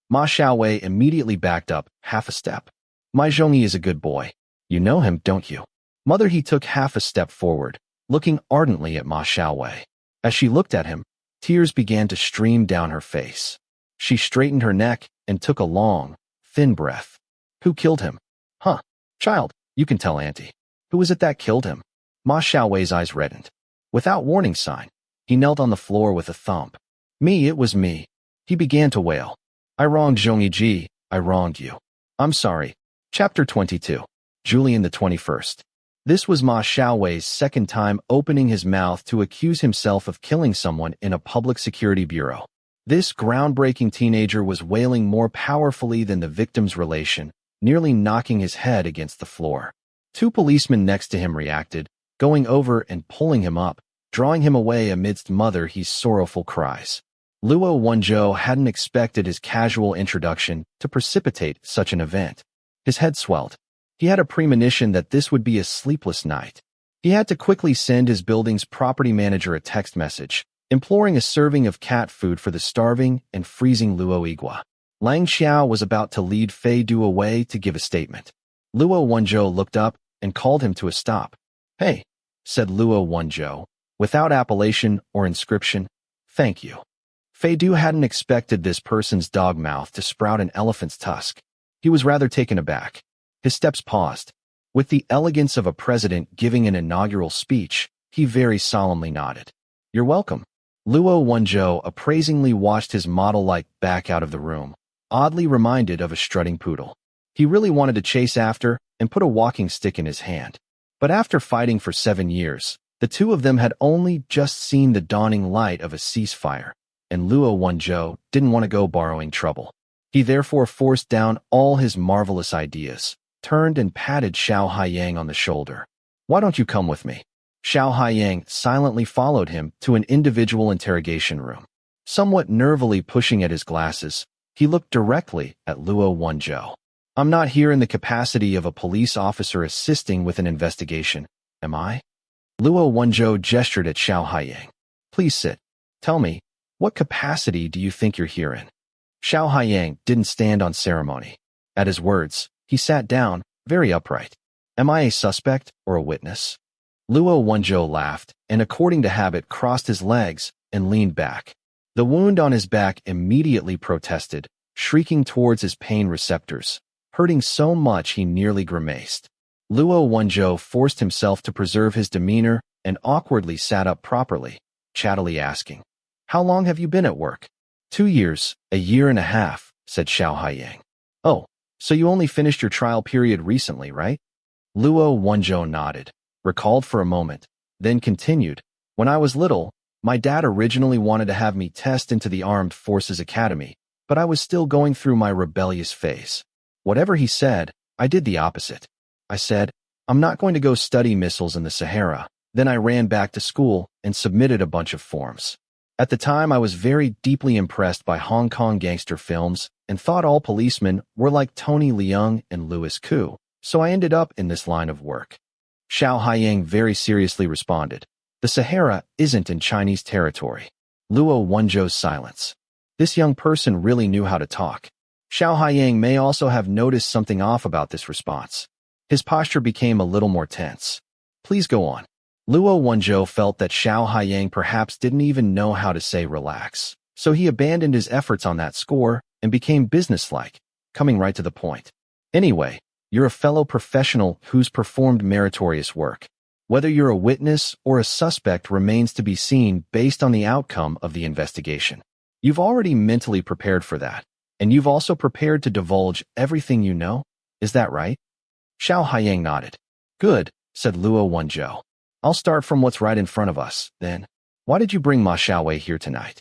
Ma Xiaowei immediately backed up half a step. "My Zhongyi is a good boy. You know him, don't you?" Mother He took half a step forward, looking ardently at Ma Xiaowei. As she looked at him, tears began to stream down her face. She straightened her neck and took a long, thin breath. "Who killed him?" "Huh, child, you can tell Auntie. Who was it that killed him?" Ma Xiaowei's eyes reddened. Without warning sign, he knelt on the floor with a thump. "Me, it was me." He began to wail. "I wronged Zhongyi Ji, I wronged you. I'm sorry." Chapter 22. Julian the 21st. This was Ma Xiaowei's second time opening his mouth to accuse himself of killing someone in a public security bureau. This groundbreaking teenager was wailing more powerfully than the victim's relation, nearly knocking his head against the floor. 2 policemen next to him reacted, going over and pulling him up, drawing him away amidst Mother He's sorrowful cries. Luo Wenzhou hadn't expected his casual introduction to precipitate such an event. His head swelled. He had a premonition that this would be a sleepless night. He had to quickly send his building's property manager a text message, imploring a serving of cat food for the starving and freezing Luo Igua. Lang Xiao was about to lead Fei Du away to give a statement. Luo Wenzhou looked up and called him to a stop. "Hey," said Luo Wenzhou, without appellation or inscription. "Thank you." Fei Du hadn't expected this person's dog mouth to sprout an elephant's tusk. He was rather taken aback. His steps paused. With the elegance of a president giving an inaugural speech, he very solemnly nodded. "You're welcome." Luo Wenzhou appraisingly watched his model-like back out of the room, oddly reminded of a strutting poodle. He really wanted to chase after and put a walking stick in his hand. But after fighting for 7 years, the two of them had only just seen the dawning light of a ceasefire, and Luo Wenzhou didn't want to go borrowing trouble. He therefore forced down all his marvelous ideas, turned and patted Xiao Haiyang on the shoulder. "Why don't you come with me?" Xiao Haiyang silently followed him to an individual interrogation room. Somewhat nervily pushing at his glasses, he looked directly at Luo Wenzhou. "I'm not here in the capacity of a police officer assisting with an investigation, am I?" Luo Wenzhou gestured at Xiao Haiyang. "Please sit. Tell me, what capacity do you think you're here in?" Xiao Haiyang didn't stand on ceremony. At his words, he sat down, very upright. "Am I a suspect or a witness?" Luo Wenzhou laughed, and according to habit crossed his legs and leaned back. The wound on his back immediately protested, shrieking towards his pain receptors, hurting so much he nearly grimaced. Luo Wenzhou forced himself to preserve his demeanor and awkwardly sat up properly, chattily asking, "How long have you been at work?" 2 years, a year and a half, said Xiao Haiyang. "Oh, so you only finished your trial period recently, right?" Luo Wenzhou nodded, recalled for a moment, then continued, "When I was little, my dad originally wanted to have me test into the Armed Forces Academy, but I was still going through my rebellious phase. Whatever he said, I did the opposite. I said, I'm not going to go study missiles in the Sahara. Then I ran back to school and submitted a bunch of forms. At the time, I was very deeply impressed by Hong Kong gangster films and thought all policemen were like Tony Leung and Louis Koo, so I ended up in this line of work." Xiao Haiyang very seriously responded, "The Sahara isn't in Chinese territory." Luo Wenzhou's silence. This young person really knew how to talk. Xiao Haiyang may also have noticed something off about this response. His posture became a little more tense. "Please go on." Luo Wenzhou felt that Xiao Haiyang perhaps didn't even know how to say relax, so he abandoned his efforts on that score and became businesslike, coming right to the point. "Anyway, you're a fellow professional who's performed meritorious work. Whether you're a witness or a suspect remains to be seen based on the outcome of the investigation. You've already mentally prepared for that, and you've also prepared to divulge everything you know. Is that right?" Xiao Haiyang nodded. "Good," said Luo Wenzhou. "I'll start from what's right in front of us, then. Why did you bring Ma Xiaowei here tonight?"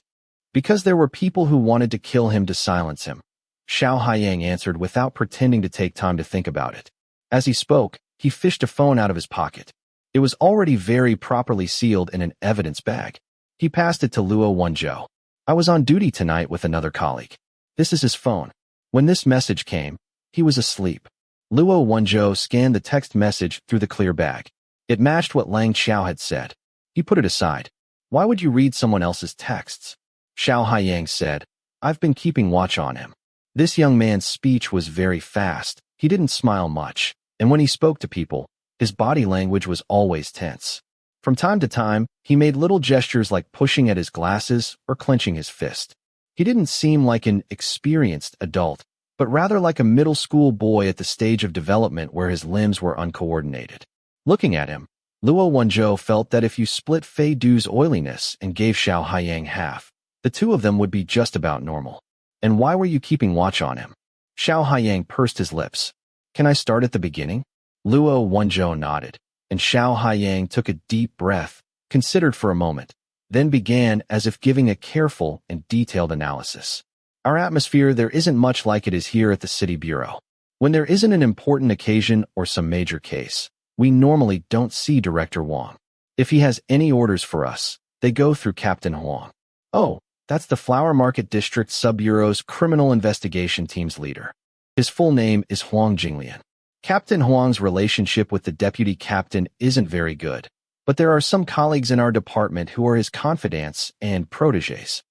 "Because there were people who wanted to kill him to silence him," Xiao Haiyang answered without pretending to take time to think about it. As he spoke, he fished a phone out of his pocket. It was already very properly sealed in an evidence bag. He passed it to Luo Wenzhou. "I was on duty tonight with another colleague. This is his phone. When this message came, he was asleep." Luo Wenzhou scanned the text message through the clear bag. It matched what Lang Xiao had said. He put it aside. "Why would you read someone else's texts?" Xiao Haiyang said, "I've been keeping watch on him." This young man's speech was very fast. He didn't smile much, and when he spoke to people, his body language was always tense. From time to time, he made little gestures like pushing at his glasses or clenching his fist. He didn't seem like an experienced adult, but rather like a middle school boy at the stage of development where his limbs were uncoordinated. Looking at him, Luo Wenzhou felt that if you split Fei Du's oiliness and gave Xiao Haiyang half, the two of them would be just about normal. "And why were you keeping watch on him?" Xiao Haiyang pursed his lips. "Can I start at the beginning?" Luo Wenzhou nodded, and Xiao Haiyang took a deep breath, considered for a moment, then began as if giving a careful and detailed analysis. "Our atmosphere, there isn't much like it is here at the City Bureau. When there isn't an important occasion or some major case, we normally don't see Director Wang. If he has any orders for us, they go through Captain Huang. Oh, that's the Flower Market District Sub-Bureau's Criminal Investigation Team's leader. His full name is Huang Jinglian. Captain Huang's relationship with the deputy captain isn't very good, but there are some colleagues in our department who are his confidants and protégés.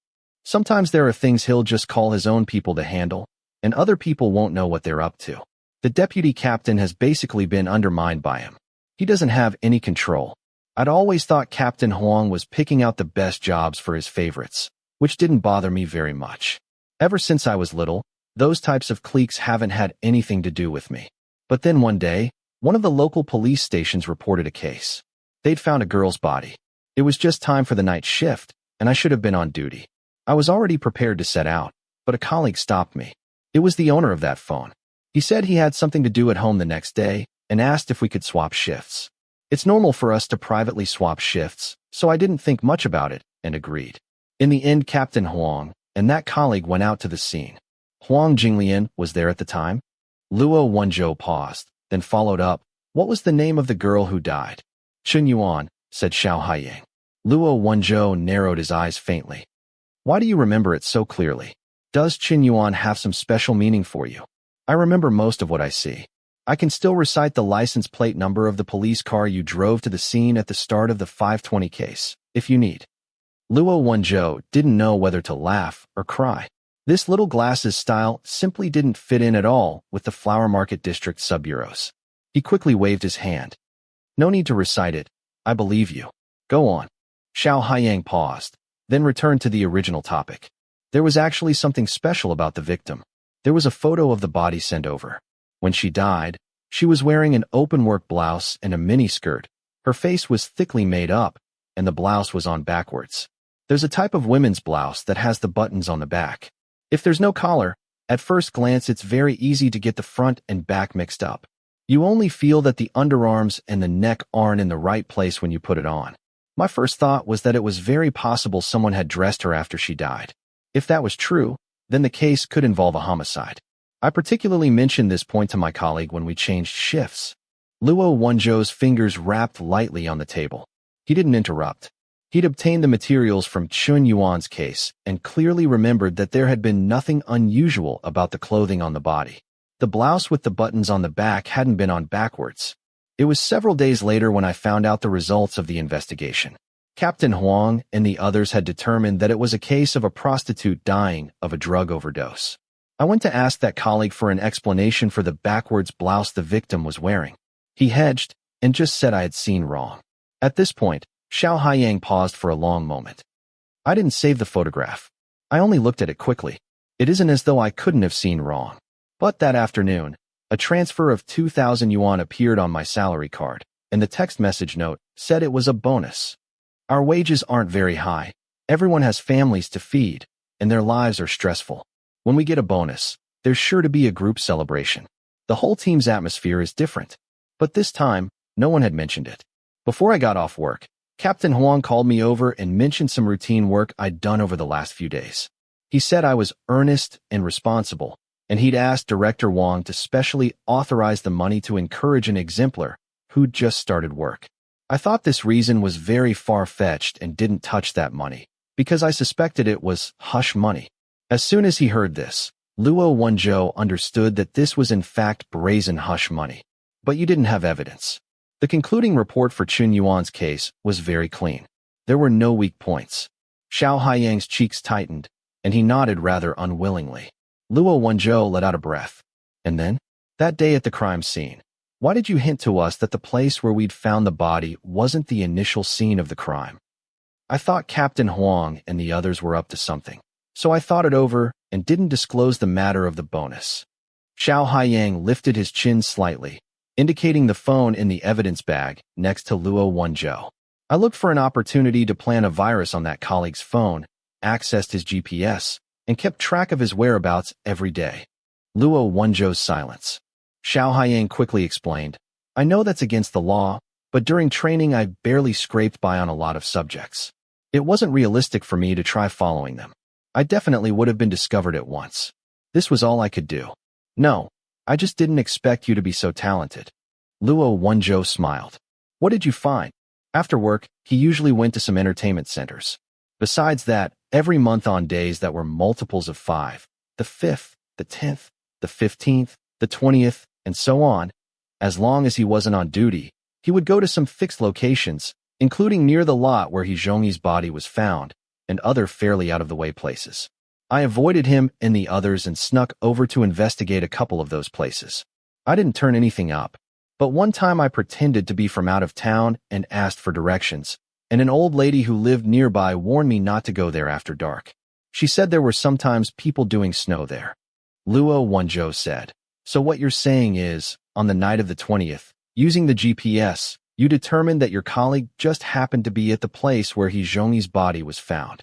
Sometimes there are things he'll just call his own people to handle, and other people won't know what they're up to. The deputy captain has basically been undermined by him. He doesn't have any control. I'd always thought Captain Huang was picking out the best jobs for his favorites, which didn't bother me very much. Ever since I was little, those types of cliques haven't had anything to do with me. But then one day, one of the local police stations reported a case. They'd found a girl's body. It was just time for the night shift, and I should have been on duty. I was already prepared to set out, but a colleague stopped me. It was the owner of that phone. He said he had something to do at home the next day and asked if we could swap shifts. It's normal for us to privately swap shifts, so I didn't think much about it and agreed. In the end, Captain Huang and that colleague went out to the scene. Huang Jinglian was there at the time. Luo Wenzhou paused, then followed up. What was the name of the girl who died? Chen Yuan, said Xiao Haiyang. Luo Wenzhou narrowed his eyes faintly. Why do you remember it so clearly? Does Chen Yuan have some special meaning for you? I remember most of what I see. I can still recite the license plate number of the police car you drove to the scene at the start of the 520 case, if you need. Luo Wenzhou didn't know whether to laugh or cry. This little glasses style simply didn't fit in at all with the Flower Market District sub-bureaus. He quickly waved his hand. No need to recite it. I believe you. Go on. Xiao Haiyang paused, then returned to the original topic. There was actually something special about the victim. There was a photo of the body sent over. When she died, she was wearing an open-work blouse and a miniskirt. Her face was thickly made up, and the blouse was on backwards. There's a type of women's blouse that has the buttons on the back. If there's no collar, at first glance it's very easy to get the front and back mixed up. You only feel that the underarms and the neck aren't in the right place when you put it on. My first thought was that it was very possible someone had dressed her after she died. If that was true, then the case could involve a homicide. I particularly mentioned this point to my colleague when we changed shifts. Luo Wenzhou's fingers rapped lightly on the table. He didn't interrupt. He'd obtained the materials from Chen Yuan's case and clearly remembered that there had been nothing unusual about the clothing on the body. The blouse with the buttons on the back hadn't been on backwards. It was several days later when I found out the results of the investigation. Captain Huang and the others had determined that it was a case of a prostitute dying of a drug overdose. I went to ask that colleague for an explanation for the backwards blouse the victim was wearing. He hedged and just said I had seen wrong. At this point, Xiao Haiyang paused for a long moment. I didn't save the photograph. I only looked at it quickly. It isn't as though I couldn't have seen wrong. But that afternoon, a transfer of 2,000 yuan appeared on my salary card, and the text message note said it was a bonus. Our wages aren't very high. Everyone has families to feed, and their lives are stressful. When we get a bonus, there's sure to be a group celebration. The whole team's atmosphere is different. But this time, no one had mentioned it. Before I got off work, Captain Huang called me over and mentioned some routine work I'd done over the last few days. He said I was earnest and responsible, and he'd asked Director Wang to specially authorize the money to encourage an exemplar who'd just started work. I thought this reason was very far-fetched and didn't touch that money, because I suspected it was hush money. As soon as he heard this, Luo Wenzhou understood that this was in fact brazen hush money. But you didn't have evidence. The concluding report for Chen Yuan's case was very clean. There were no weak points. Xiao Haiyang's cheeks tightened, and he nodded rather unwillingly. Luo Wenzhou let out a breath. And then? That day at the crime scene. Why did you hint to us that the place where we'd found the body wasn't the initial scene of the crime? I thought Captain Huang and the others were up to something. So I thought it over and didn't disclose the matter of the bonus. Xiao Haiyang lifted his chin slightly, indicating the phone in the evidence bag next to Luo Wenzhou. I looked for an opportunity to plant a virus on that colleague's phone, accessed his GPS, and kept track of his whereabouts every day. Luo Wenzhou's silence. Xiao Haiyang quickly explained, I know that's against the law, but during training I barely scraped by on a lot of subjects. It wasn't realistic for me to try following them. I definitely would have been discovered at once. This was all I could do. No, I just didn't expect you to be so talented. Luo Wenzhou smiled. What did you find? After work, he usually went to some entertainment centers. Besides that, every month on days that were multiples of 5, the 5th, the 10th, the 15th, the 20th, and so on, as long as he wasn't on duty, he would go to some fixed locations, including near the lot where Zhongyi's body was found, and other fairly out-of-the-way places. I avoided him and the others and snuck over to investigate a couple of those places. I didn't turn anything up. But one time I pretended to be from out of town and asked for directions, and an old lady who lived nearby warned me not to go there after dark. She said there were sometimes people doing snow there. Luo Wenzhou said. So what you're saying is, on the night of the 20th, using the GPS, you determined that your colleague just happened to be at the place where He Zhongyi's body was found.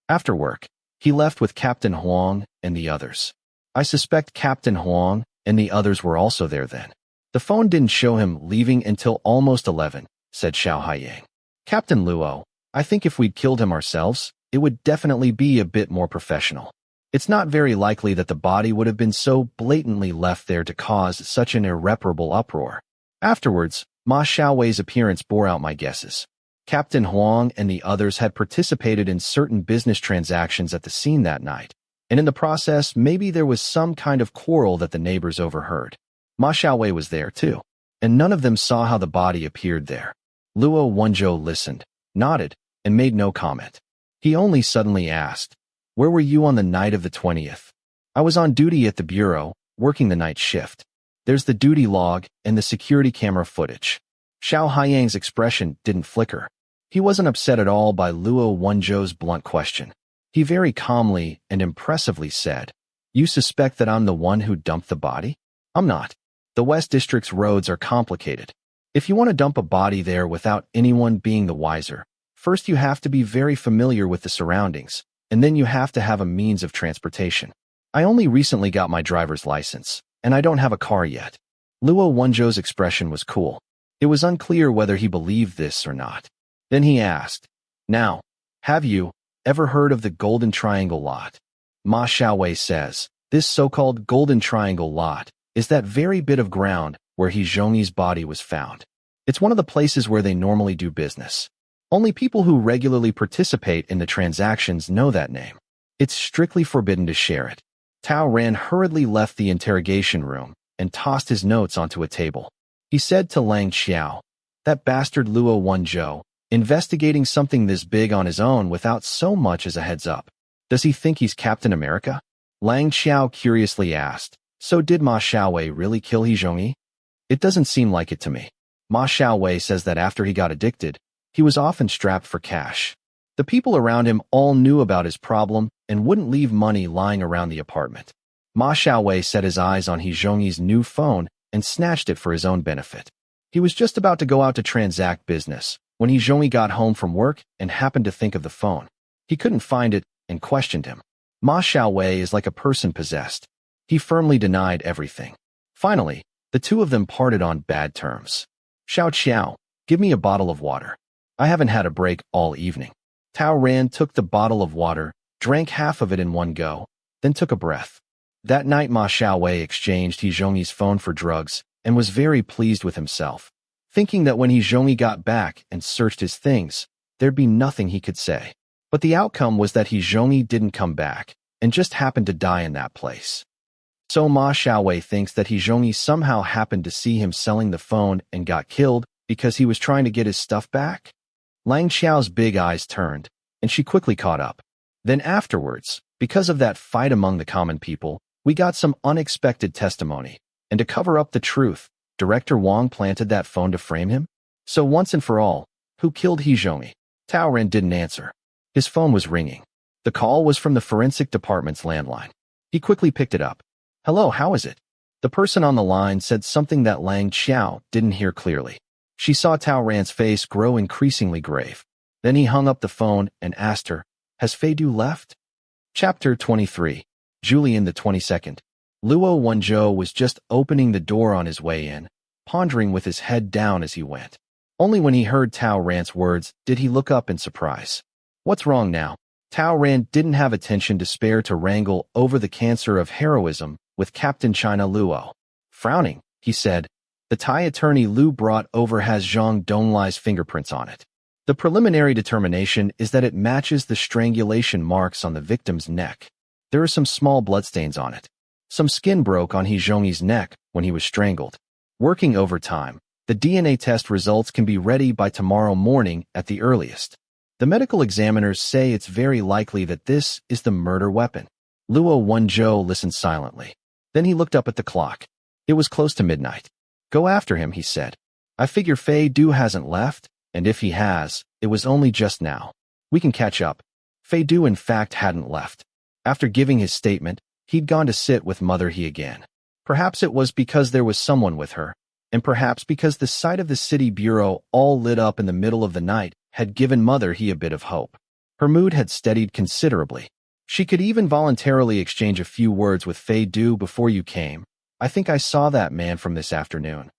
After work, he left with Captain Huang and the others. I suspect Captain Huang and the others were also there then. The phone didn't show him leaving until almost 11, said Xiao Haiyang. Captain Luo, I think if we'd killed him ourselves, it would definitely be a bit more professional. It's not very likely that the body would have been so blatantly left there to cause such an irreparable uproar. Afterwards, Ma Xiaowei's appearance bore out my guesses. Captain Huang and the others had participated in certain business transactions at the scene that night, and in the process, maybe there was some kind of quarrel that the neighbors overheard. Ma Xiaowei was there too, and none of them saw how the body appeared there. Luo Wenzhou listened, nodded, and made no comment. He only suddenly asked, "Where were you on the night of the 20th? I was on duty at the bureau, working the night shift. There's the duty log and the security camera footage." Xiao Haiyang's expression didn't flicker. He wasn't upset at all by Luo Wenzhou's blunt question. He very calmly and impressively said, "You suspect that I'm the one who dumped the body? I'm not. The West District's roads are complicated. If you want to dump a body there without anyone being the wiser, first you have to be very familiar with the surroundings, and then you have to have a means of transportation. I only recently got my driver's license, and I don't have a car yet." Luo Wenzhou's expression was cool. It was unclear whether he believed this or not. Then he asked, "Now, have you ever heard of the Golden Triangle lot?" Ma Xiaowei says, "This so-called Golden Triangle lot is that very bit of ground where He Zhongyi's body was found. It's one of the places where they normally do business. Only people who regularly participate in the transactions know that name. It's strictly forbidden to share it." Tao Ran hurriedly left the interrogation room and tossed his notes onto a table. He said to Lang Xiao, "That bastard Luo Wenzhou, investigating something this big on his own without so much as a heads up. Does he think he's Captain America?" Lang Xiao curiously asked, "So did Ma Xiaowei really kill He Zhongyi?" "It doesn't seem like it to me. Ma Xiaowei says that after he got addicted, he was often strapped for cash. The people around him all knew about his problem and wouldn't leave money lying around the apartment." Ma Xiaowei set his eyes on He Zhongyi's new phone and snatched it for his own benefit. He was just about to go out to transact business when He Zhongyi got home from work and happened to think of the phone. He couldn't find it and questioned him. Ma Xiaowei is like a person possessed. He firmly denied everything. Finally, the two of them parted on bad terms. "Xiao Qiao, give me a bottle of water. I haven't had a break all evening." Tao Ran took the bottle of water, drank half of it in one go, then took a breath. That night Ma Xiaowei exchanged He Zhongyi's phone for drugs and was very pleased with himself, thinking that when He Zhongyi got back and searched his things, there'd be nothing he could say. But the outcome was that He Zhongyi didn't come back and just happened to die in that place. So Ma Xiaowei thinks that He Zhongyi somehow happened to see him selling the phone and got killed because he was trying to get his stuff back? Lang Xiao's big eyes turned, and she quickly caught up. Then afterwards, because of that fight among the common people, we got some unexpected testimony, and to cover up the truth, Director Wang planted that phone to frame him? So once and for all, who killed He Zhongyi? Tao Ren didn't answer. His phone was ringing. The call was from the forensic department's landline. He quickly picked it up. "Hello, how is it?" The person on the line said something that Lang Xiao didn't hear clearly. She saw Tao Ran's face grow increasingly grave. Then he hung up the phone and asked her, "Has Feidu left?" Chapter 23. Julian the 22nd. Luo Wenzhou was just opening the door on his way in, pondering with his head down as he went. Only when he heard Tao Ran's words did he look up in surprise. "What's wrong now?" Tao Ran didn't have attention to spare to wrangle over the cancer of heroism with Captain China Luo. Frowning, he said, "The Thai attorney Lu brought over has Zhang Donglai's fingerprints on it. The preliminary determination is that it matches the strangulation marks on the victim's neck. There are some small bloodstains on it. Some skin broke on He Zhongyi's neck when he was strangled. Working overtime, the DNA test results can be ready by tomorrow morning at the earliest. The medical examiners say it's very likely that this is the murder weapon." Luo Wenzhou listened silently. Then he looked up at the clock. It was close to midnight. Go after him, he said. I figure Fei Du hasn't left, and if he has, it was only just now. We can catch up. Fei Du in fact hadn't left. After giving his statement, he'd gone to sit with Mother He again. Perhaps it was because there was someone with her, and perhaps because the sight of the city bureau all lit up in the middle of the night had given Mother He a bit of hope. Her mood had steadied considerably. She could even voluntarily exchange a few words with Fei Du before you came. I think I saw that man from this afternoon.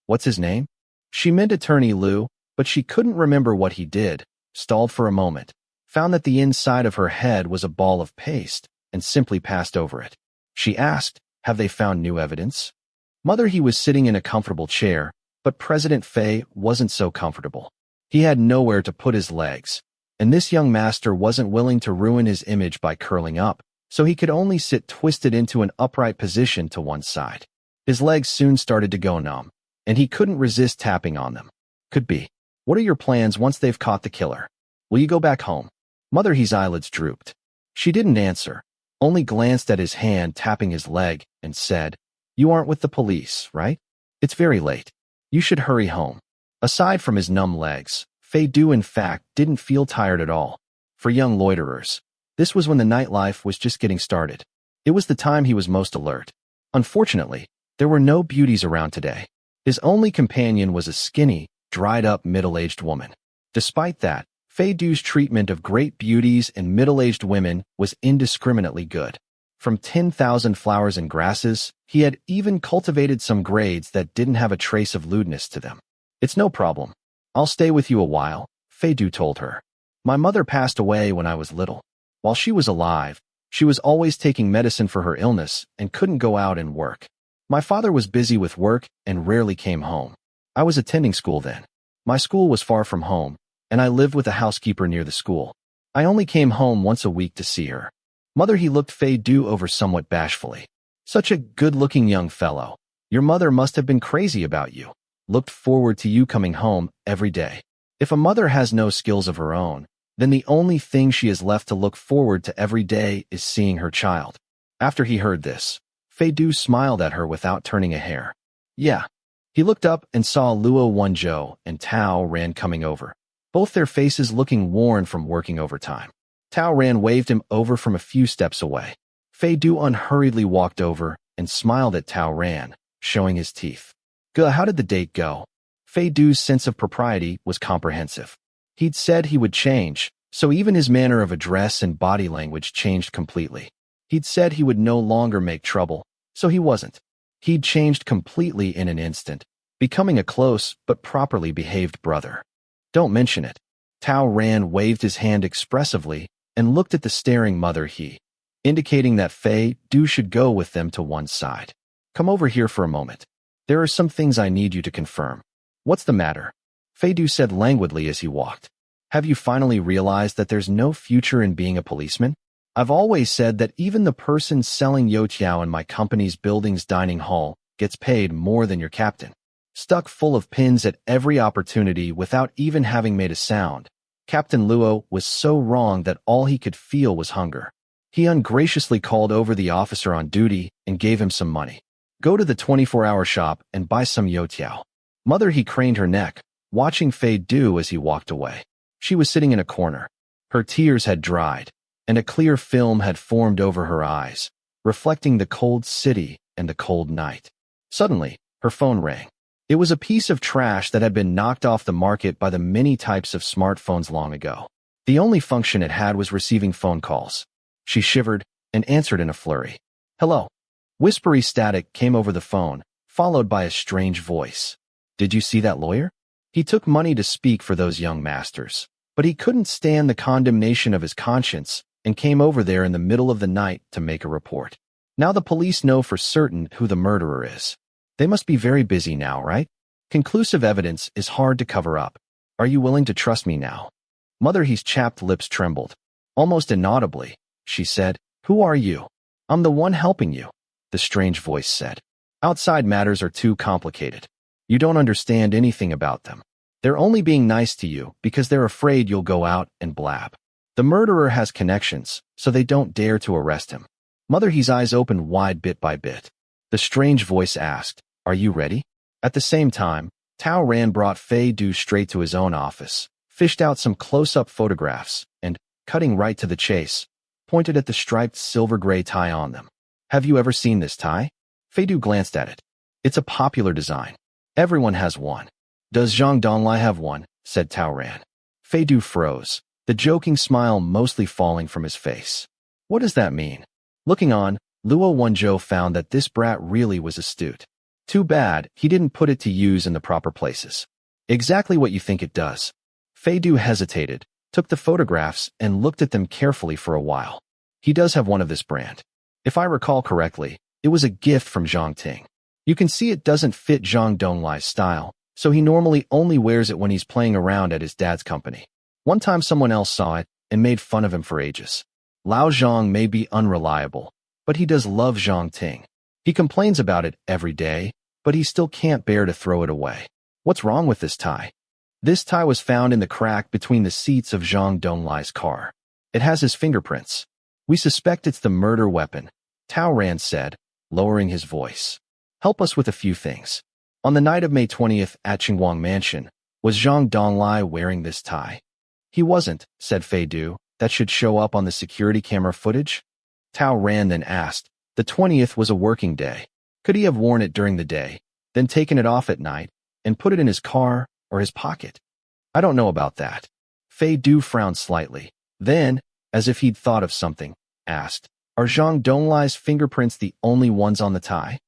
What's his name? She meant Attorney Liu, but she couldn't remember what he did, stalled for a moment, found that the inside of her head was a ball of paste, and simply passed over it. She asked, have they found new evidence? Mother He was sitting in a comfortable chair, but President Fei wasn't so comfortable. He had nowhere to put his legs, and this young master wasn't willing to ruin his image by curling up, so he could only sit twisted into an upright position to one side. His legs soon started to go numb, and he couldn't resist tapping on them. Could be. What are your plans once they've caught the killer? Will you go back home? Mother He's eyelids drooped. She didn't answer, only glanced at his hand tapping his leg, and said, You aren't with the police, right? It's very late. You should hurry home. Aside from his numb legs, Fei Du in fact didn't feel tired at all. For young loiterers, this was when the nightlife was just getting started. It was the time he was most alert. Unfortunately, there were no beauties around today. His only companion was a skinny, dried-up middle-aged woman. Despite that, Fei Du's treatment of great beauties and middle-aged women was indiscriminately good. From 10,000 flowers and grasses, he had even cultivated some grades that didn't have a trace of lewdness to them. It's no problem. I'll stay with you a while, Fei Du told her. My mother passed away when I was little. While she was alive, she was always taking medicine for her illness and couldn't go out and work. My father was busy with work and rarely came home. I was attending school then. My school was far from home, and I lived with a housekeeper near the school. I only came home once a week to see her. Mother He looked Fei Du over somewhat bashfully. Such a good-looking young fellow. Your mother must have been crazy about you. Looked forward to you coming home every day. If a mother has no skills of her own, then the only thing she is left to look forward to every day is seeing her child. After he heard this, Fei Du smiled at her without turning a hair. Yeah. He looked up and saw Luo Wenzhou and Tao Ran coming over, both their faces looking worn from working overtime. Tao Ran waved him over from a few steps away. Fei Du unhurriedly walked over and smiled at Tao Ran, showing his teeth. How did the date go? Fei Du's sense of propriety was comprehensive. He'd said he would change, so even his manner of address and body language changed completely. He'd said he would no longer make trouble, so he wasn't. He'd changed completely in an instant, becoming a close but properly behaved brother. Don't mention it. Tao Ran waved his hand expressively and looked at the staring Mother He, indicating that Fei Du should go with them to one side. Come over here for a moment. There are some things I need you to confirm. What's the matter? Fei Du said languidly as he walked. Have you finally realized that there's no future in being a policeman? I've always said that even the person selling youtiao in my company's building's dining hall gets paid more than your captain. Stuck full of pins at every opportunity without even having made a sound. Captain Luo was so wrong that all he could feel was hunger. He ungraciously called over the officer on duty and gave him some money. Go to the 24-hour shop and buy some youtiao. Mother He craned her neck, watching Fei Du as he walked away. She was sitting in a corner. Her tears had dried, and a clear film had formed over her eyes, reflecting the cold city and the cold night. Suddenly, her phone rang. It was a piece of trash that had been knocked off the market by the many types of smartphones long ago. The only function it had was receiving phone calls. She shivered and answered in a flurry. Hello. Whispery static came over the phone, followed by a strange voice. Did you see that lawyer? He took money to speak for those young masters, but he couldn't stand the condemnation of his conscience and came over there in the middle of the night to make a report. Now the police know for certain who the murderer is. They must be very busy now, right? Conclusive evidence is hard to cover up. Are you willing to trust me now? Mother He's chapped lips trembled. Almost inaudibly, she said, Who are you? I'm the one helping you, the strange voice said. Outside matters are too complicated. You don't understand anything about them. They're only being nice to you because they're afraid you'll go out and blab. The murderer has connections, so they don't dare to arrest him. Mother He's eyes opened wide bit by bit. The strange voice asked, "Are you ready?" At the same time, Tao Ran brought Fei Du straight to his own office, fished out some close-up photographs, and, cutting right to the chase, pointed at the striped silver-gray tie on them. "Have you ever seen this tie?" Fei Du glanced at it. "It's a popular design. Everyone has one." "Does Zhang Donglai have one?" said Tao Ran. Fei Du froze, the joking smile mostly falling from his face. "What does that mean?" Looking on, Luo Wenzhou found that this brat really was astute. Too bad he didn't put it to use in the proper places. "Exactly what you think it does." Fei Du hesitated, took the photographs, and looked at them carefully for a while. "He does have one of this brand. If I recall correctly, it was a gift from Zhang Ting. You can see it doesn't fit Zhang Donglai's style, so he normally only wears it when he's playing around at his dad's company. One time someone else saw it and made fun of him for ages. Lao Zhang may be unreliable, but he does love Zhang Ting. He complains about it every day, but he still can't bear to throw it away. What's wrong with this tie?" "This tie was found in the crack between the seats of Zhang Donglai's car. It has his fingerprints. We suspect it's the murder weapon," Tao Ran said, lowering his voice. "Help us with a few things. On the night of May 20th at Qinguang Mansion, was Zhang Donglai wearing this tie?" "He wasn't," said Fei Du. "That should show up on the security camera footage." Tao Ran then asked, "The 20th was a working day. Could he have worn it during the day, then taken it off at night, and put it in his car or his pocket?" "I don't know about that." Fei Du frowned slightly. Then, as if he'd thought of something, asked, "Are Zhang Donglai's fingerprints the only ones on the tie?"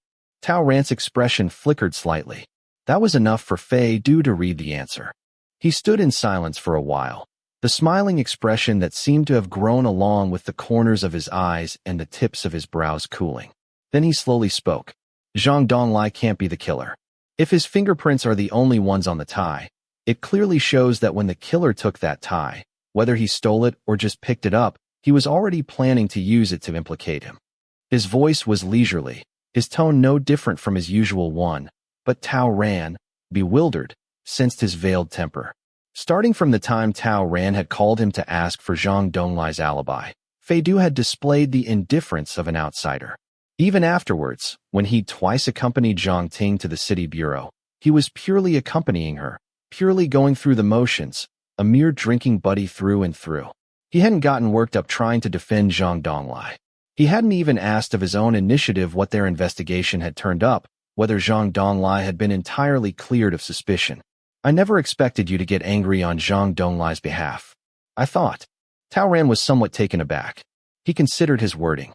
Tao Ran's expression flickered slightly. That was enough for Fei Du to read the answer. He stood in silence for a while, the smiling expression that seemed to have grown along with the corners of his eyes and the tips of his brows cooling. Then he slowly spoke. "Zhang Donglai can't be the killer. If his fingerprints are the only ones on the tie, it clearly shows that when the killer took that tie, whether he stole it or just picked it up, he was already planning to use it to implicate him." His voice was leisurely, his tone no different from his usual one, but Tao Ran, bewildered, sensed his veiled temper. Starting from the time Tao Ran had called him to ask for Zhang Donglai's alibi, Fei Du had displayed the indifference of an outsider. Even afterwards, when he'd twice accompanied Zhang Ting to the city bureau, he was purely accompanying her, purely going through the motions, a mere drinking buddy through and through. He hadn't gotten worked up trying to defend Zhang Donglai. He hadn't even asked of his own initiative what their investigation had turned up, whether Zhang Donglai had been entirely cleared of suspicion. "I never expected you to get angry on Zhang Donglai's behalf. I thought." Tao Ran was somewhat taken aback. He considered his wording.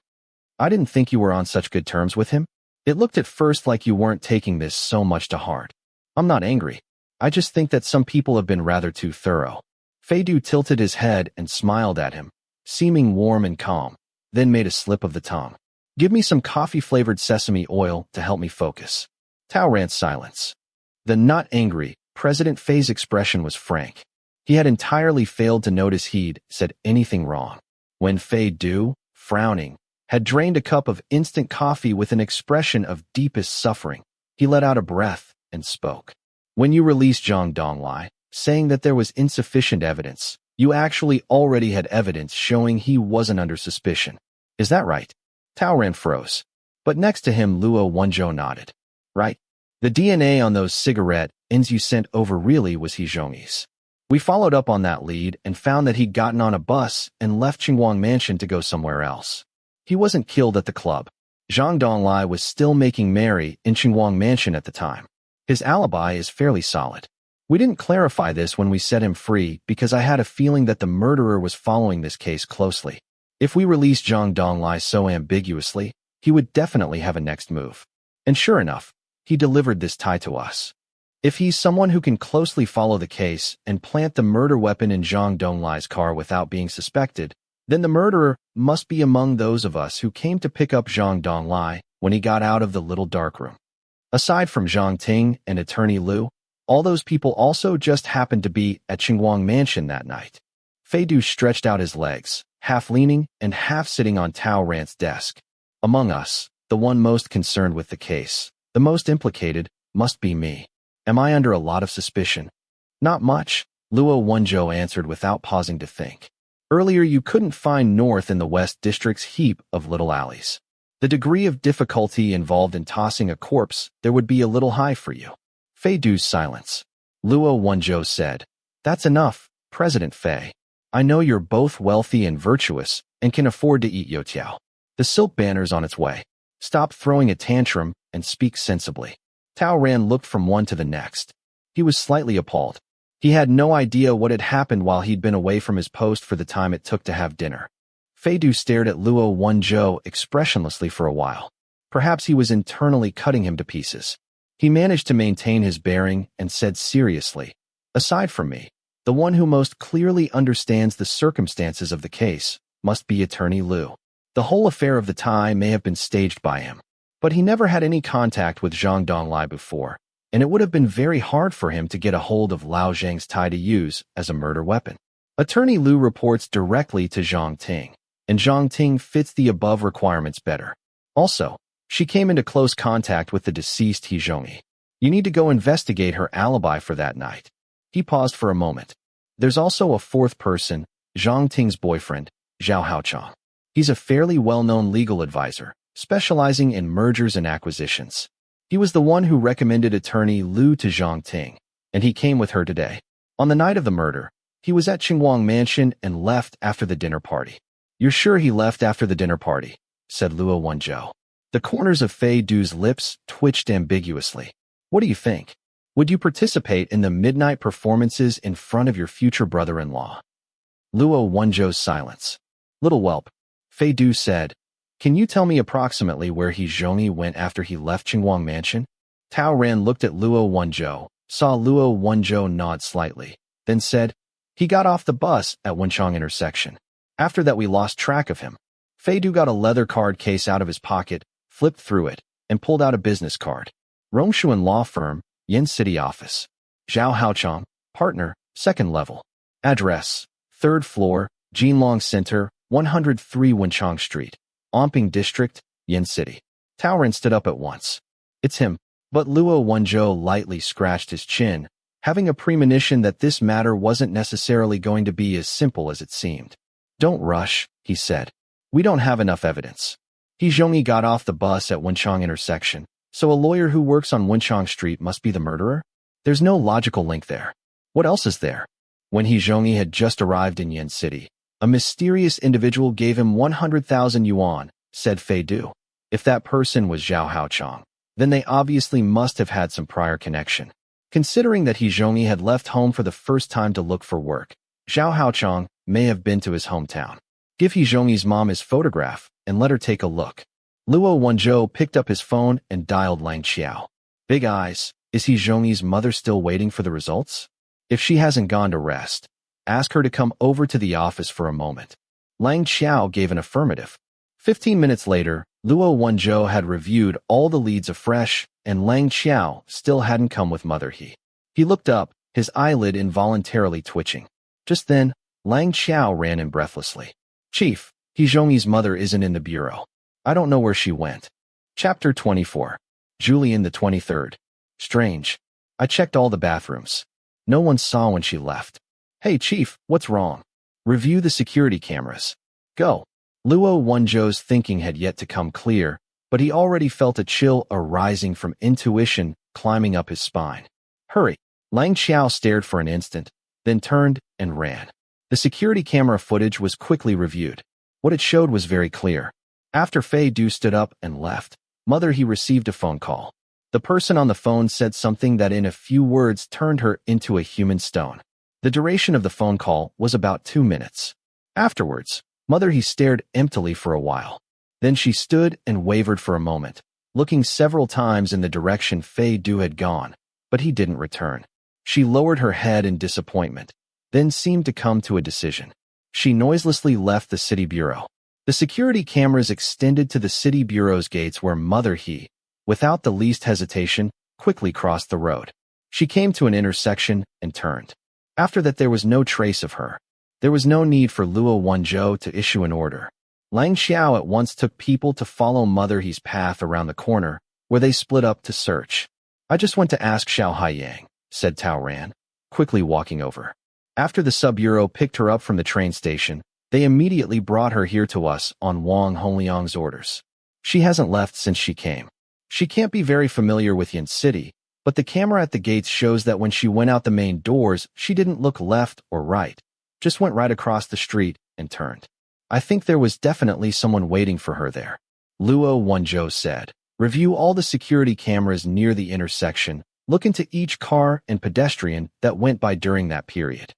"I didn't think you were on such good terms with him. It looked at first like you weren't taking this so much to heart." "I'm not angry. I just think that some people have been rather too thorough." Fei Du tilted his head and smiled at him, seeming warm and calm, then made a slip of the tongue. "Give me some coffee-flavored sesame oil to help me focus." Tao Ran's silence. The not angry, President Fei's expression was frank. He had entirely failed to notice he'd said anything wrong. When Fei Du, frowning, had drained a cup of instant coffee with an expression of deepest suffering, he let out a breath and spoke. "When you released Zhang Donglai, saying that there was insufficient evidence, you actually already had evidence showing he wasn't under suspicion. Is that right?" Tao Ran froze. But next to him Luo Wenzhou nodded. "Right. The DNA on those cigarette ends you sent over really was He Zhongyi's. We followed up on that lead and found that he'd gotten on a bus and left Qinguang Mansion to go somewhere else. He wasn't killed at the club. Zhang Donglai was still making merry in Qinguang Mansion at the time. His alibi is fairly solid. We didn't clarify this when we set him free because I had a feeling that the murderer was following this case closely. If we released Zhang Donglai so ambiguously, he would definitely have a next move. And sure enough, he delivered this tie to us. If he's someone who can closely follow the case and plant the murder weapon in Zhang Donglai's car without being suspected, then the murderer must be among those of us who came to pick up Zhang Donglai when he got out of the little dark room. Aside from Zhang Ting and Attorney Liu, all those people also just happened to be at Qinguang Mansion that night." Fei Du stretched out his legs, half leaning and half sitting on Tao Ran's desk. "Among us, the one most concerned with the case, the most implicated, must be me. Am I under a lot of suspicion?" "Not much," Luo Wenzhou answered without pausing to think. "Earlier you couldn't find north in the West District's heap of little alleys. The degree of difficulty involved in tossing a corpse there would be a little high for you. Fei Du's silence. Luo Wenzhou said, "That's enough, President Fei. I know you're both wealthy and virtuous and can afford to eat youtiao. The silk banner's on its way. Stop throwing a tantrum and speak sensibly." Tao Ran looked from one to the next. He was slightly appalled. He had no idea what had happened while he'd been away from his post for the time it took to have dinner. Fei Du stared at Luo Wenzhou expressionlessly for a while. Perhaps he was internally cutting him to pieces. He managed to maintain his bearing and said seriously, "Aside from me, the one who most clearly understands the circumstances of the case must be Attorney Lu. The whole affair of the tie may have been staged by him, but he never had any contact with Zhang Donglai before, and it would have been very hard for him to get a hold of Lao Zhang's tie to use as a murder weapon. Attorney Lu reports directly to Zhang Ting, and Zhang Ting fits the above requirements better. Also, she came into close contact with the deceased He Zhongyi. You need to go investigate her alibi for that night." He paused for a moment. "There's also a fourth person, Zhang Ting's boyfriend, Zhao Haochang. He's a fairly well-known legal advisor, specializing in mergers and acquisitions. He was the one who recommended Attorney Lu to Zhang Ting, and he came with her today. On the night of the murder, he was at Qingguang Mansion and left after the dinner party." "You're sure he left after the dinner party?" said Luo Wenzhou. The corners of Fei Du's lips twitched ambiguously. "What do you think? Would you participate in the midnight performances in front of your future brother-in-law?" Luo Wenzhou's silence. "Little whelp," Fei Du said, "can you tell me approximately where He Zhongyi went after he left Qingguang Mansion?" Tao Ran looked at Luo Wenzhou, saw Luo Wenzhou nod slightly, then said, "He got off the bus at Wenchang intersection. After that we lost track of him." Fei Du got a leather card case out of his pocket, flipped through it, and pulled out a business card. "Rongshuan Law Firm, Yin City Office. Zhao Haochang, Partner, 2nd level. Address, 3rd floor, Jinlong Center, 103 Wenchang Street, Onping District, Yin City." Tao Ran stood up at once. "It's him." But Luo Wenzhou lightly scratched his chin, having a premonition that this matter wasn't necessarily going to be as simple as it seemed. "Don't rush," he said. "We don't have enough evidence. He Zhongyi got off the bus at Wenchang intersection, so a lawyer who works on Wenchang Street must be the murderer? There's no logical link there. What else is there?" When He Zhongyi had just arrived in Yin City, a mysterious individual gave him 100,000 yuan, said Fei Du. If that person was Zhao Haochang, then they obviously must have had some prior connection. Considering that He Zhongyi had left home for the first time to look for work, Zhao Haochang may have been to his hometown. Give He Zhongyi's mom his photograph and let her take a look. Luo Wenzhou picked up his phone and dialed Lang Xiao. "Big eyes, is He Zhongyi's mother still waiting for the results? If she hasn't gone to rest, ask her to come over to the office for a moment." Lang Xiao gave an affirmative. 15 minutes later, Luo Wenzhou had reviewed all the leads afresh, and Lang Xiao still hadn't come with Mother He. He looked up, his eyelid involuntarily twitching. Just then, Lang Xiao ran in breathlessly. "Chief, He Zhongyi's mother isn't in the bureau. I don't know where she went." Chapter 24. Julian the 23rd. Strange. I checked all the bathrooms. No one saw when she left. "Hey, Chief, what's wrong?" "Review the security cameras." "Go." Luo Wenzhou's thinking had yet to come clear, but he already felt a chill arising from intuition climbing up his spine. "Hurry." Lang Xiao stared for an instant, then turned and ran. The security camera footage was quickly reviewed. What it showed was very clear. After Fei Du stood up and left, Mother He received a phone call. The person on the phone said something that in a few words turned her into a human stone. The duration of the phone call was about 2 minutes. Afterwards, Mother He stared emptily for a while. Then she stood and wavered for a moment, looking several times in the direction Fei Du had gone, but he didn't return. She lowered her head in disappointment, then seemed to come to a decision. She noiselessly left the city bureau. The security cameras extended to the city bureau's gates where Mother He, without the least hesitation, quickly crossed the road. She came to an intersection and turned. After that there was no trace of her. There was no need for Luo Wenzhou to issue an order. Lang Xiao at once took people to follow Mother He's path around the corner, where they split up to search. "I just went to ask Xiao Haiyang," said Tao Ran, quickly walking over. "After the sub-bureau picked her up from the train station, they immediately brought her here to us on Wang Hongliang's orders." She hasn't left since she came. She can't be very familiar with Yin City, but the camera at the gates shows that when she went out the main doors, she didn't look left or right, just went right across the street and turned. I think there was definitely someone waiting for her there. Luo Wenzhou said. Review all the security cameras near the intersection. Look into each car and pedestrian that went by during that period.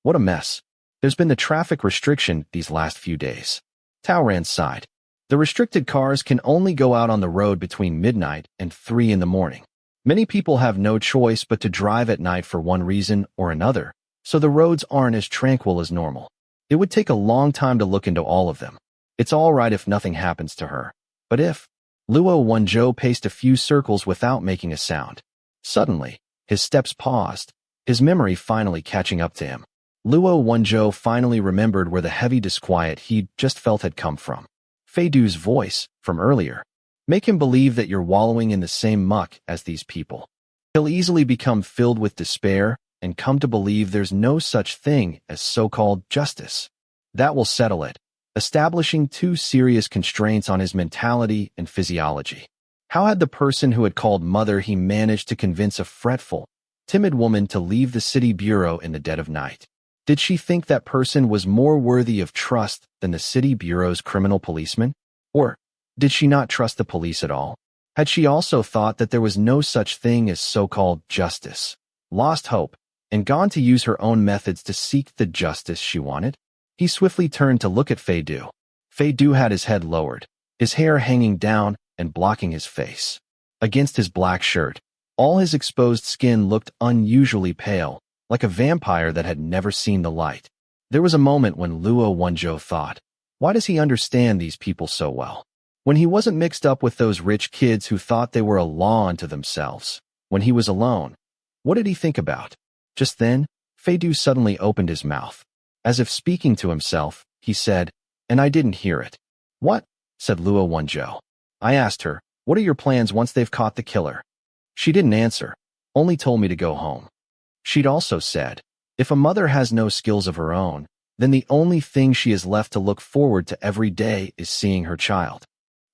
What a mess. There's been the traffic restriction these last few days. Tao Ran sighed. The restricted cars can only go out on the road between midnight and 3 in the morning. Many people have no choice but to drive at night for one reason or another, so the roads aren't as tranquil as normal. It would take a long time to look into all of them. It's all right if nothing happens to her. But if... Luo Wenzhou paced a few circles without making a sound. Suddenly, his steps paused, his memory finally catching up to him. Luo Wenzhou finally remembered where the heavy disquiet he'd just felt had come from. Fei Du's voice, from earlier. Make him believe that you're wallowing in the same muck as these people. He'll easily become filled with despair and come to believe there's no such thing as so-called justice. That will settle it, establishing 2 serious constraints on his mentality and physiology. How had the person who had called mother he managed to convince a fretful, timid woman to leave the city bureau in the dead of night? Did she think that person was more worthy of trust than the city bureau's criminal policeman? Or did she not trust the police at all? Had she also thought that there was no such thing as so-called justice, lost hope, and gone to use her own methods to seek the justice she wanted? He swiftly turned to look at Fei Du. Fei Du had his head lowered, his hair hanging down and blocking his face. Against his black shirt, all his exposed skin looked unusually pale, like a vampire that had never seen the light. There was a moment when Luo Wenzhou thought, why does he understand these people so well? When he wasn't mixed up with those rich kids who thought they were a law unto themselves, when he was alone, what did he think about? Just then, Fei Du suddenly opened his mouth. As if speaking to himself, he said, and I didn't hear it. What? Said Luo Wenzhou. I asked her, what are your plans once they've caught the killer? She didn't answer, only told me to go home. She'd also said, if a mother has no skills of her own, then the only thing she is left to look forward to every day is seeing her child.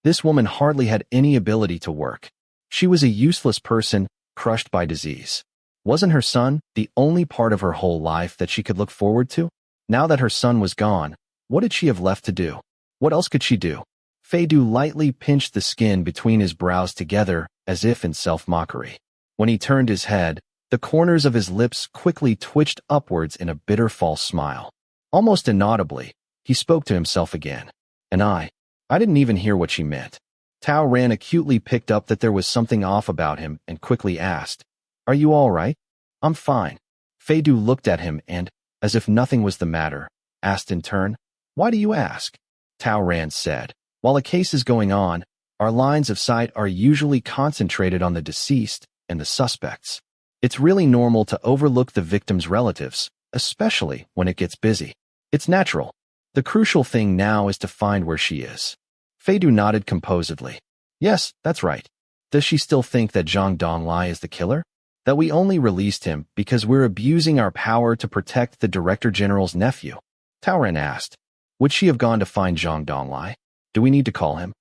This woman hardly had any ability to work. She was a useless person, crushed by disease. Wasn't her son the only part of her whole life that she could look forward to? Now that her son was gone, what did she have left to do? What else could she do? Fei Du lightly pinched the skin between his brows together, as if in self-mockery. When he turned his head, the corners of his lips quickly twitched upwards in a bitter false smile. Almost inaudibly, he spoke to himself again. And I didn't even hear what she meant. Tao Ran acutely picked up that there was something off about him and quickly asked, are you all right? I'm fine. Fei Du looked at him and, as if nothing was the matter, asked in turn, why do you ask? Tao Ran said, while a case is going on, our lines of sight are usually concentrated on the deceased and the suspects. It's really normal to overlook the victim's relatives, especially when it gets busy. It's natural. The crucial thing now is to find where she is. Fei Du nodded composedly. Yes, that's right. Does she still think that Zhang Donglai is the killer? That we only released him because we're abusing our power to protect the Director General's nephew? Tao Ran asked. Would she have gone to find Zhang Donglai? Do we need to call him?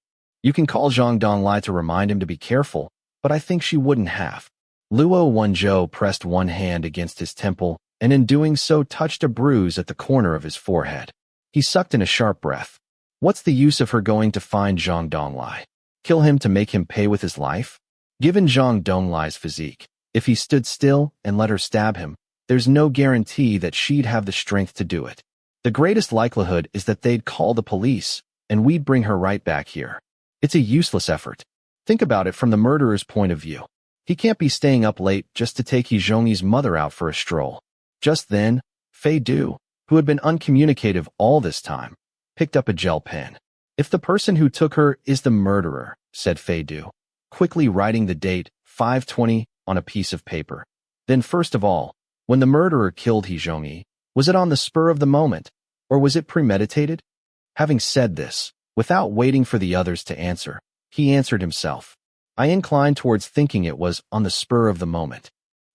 You can call Zhang Donglai to remind him to be careful, but I think she wouldn't have. Luo Wenzhou pressed one hand against his temple and in doing so touched a bruise at the corner of his forehead. He sucked in a sharp breath. What's the use of her going to find Zhang Donglai? Kill him to make him pay with his life? Given Zhang Donglai's physique, if he stood still and let her stab him, there's no guarantee that she'd have the strength to do it. The greatest likelihood is that they'd call the police, and we'd bring her right back here. It's a useless effort. Think about it from the murderer's point of view. He can't be staying up late just to take Hizhongyi's mother out for a stroll. Just then, Fei Du, who had been uncommunicative all this time, picked up a gel pen. If the person who took her is the murderer, said Fei Du, quickly writing the date, 5/20, on a piece of paper. Then first of all, when the murderer killed Hizhongyi, was it on the spur of the moment, or was it premeditated? Having said this, without waiting for the others to answer, he answered himself. I incline towards thinking it was on the spur of the moment.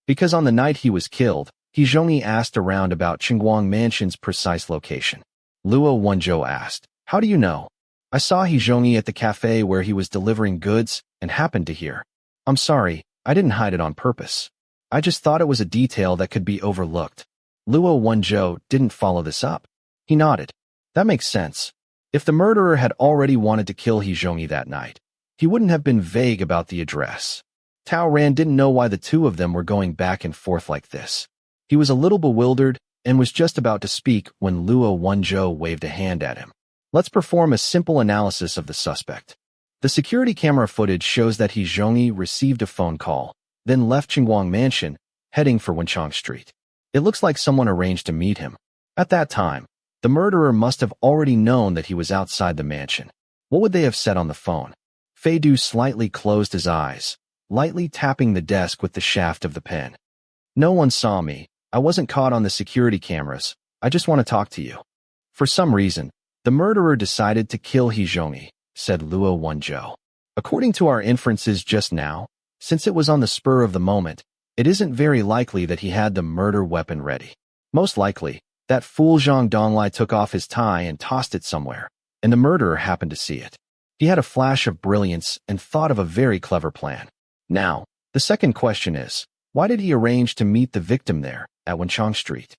Because on the night he was killed, Hizhongyi asked around about Qingguang Mansion's precise location. Luo Wenzhou asked, how do you know? I saw Hizhongi at the cafe where he was delivering goods and happened to hear. I'm sorry, I didn't hide it on purpose. I just thought it was a detail that could be overlooked. Luo Wenzhou didn't follow this up. He nodded. That makes sense. If the murderer had already wanted to kill Hizhongi that night, he wouldn't have been vague about the address. Tao Ran didn't know why the two of them were going back and forth like this. He was a little bewildered and was just about to speak when Luo Wenzhou waved a hand at him. Let's perform a simple analysis of the suspect. The security camera footage shows that Hizhongi received a phone call, then left Qingguang Mansion, heading for Wenchang Street. It looks like someone arranged to meet him. At that time, the murderer must have already known that he was outside the mansion. What would they have said on the phone? Fei Du slightly closed his eyes, lightly tapping the desk with the shaft of the pen. No one saw me. I wasn't caught on the security cameras. I just want to talk to you. For some reason, the murderer decided to kill Hizhongi, said Luo Wenzhou. According to our inferences just now, since it was on the spur of the moment, it isn't very likely that he had the murder weapon ready. Most likely, that fool Zhang Donglai took off his tie and tossed it somewhere, and the murderer happened to see it. He had a flash of brilliance and thought of a very clever plan. Now, the second question is, why did he arrange to meet the victim there, at Wenchang Street?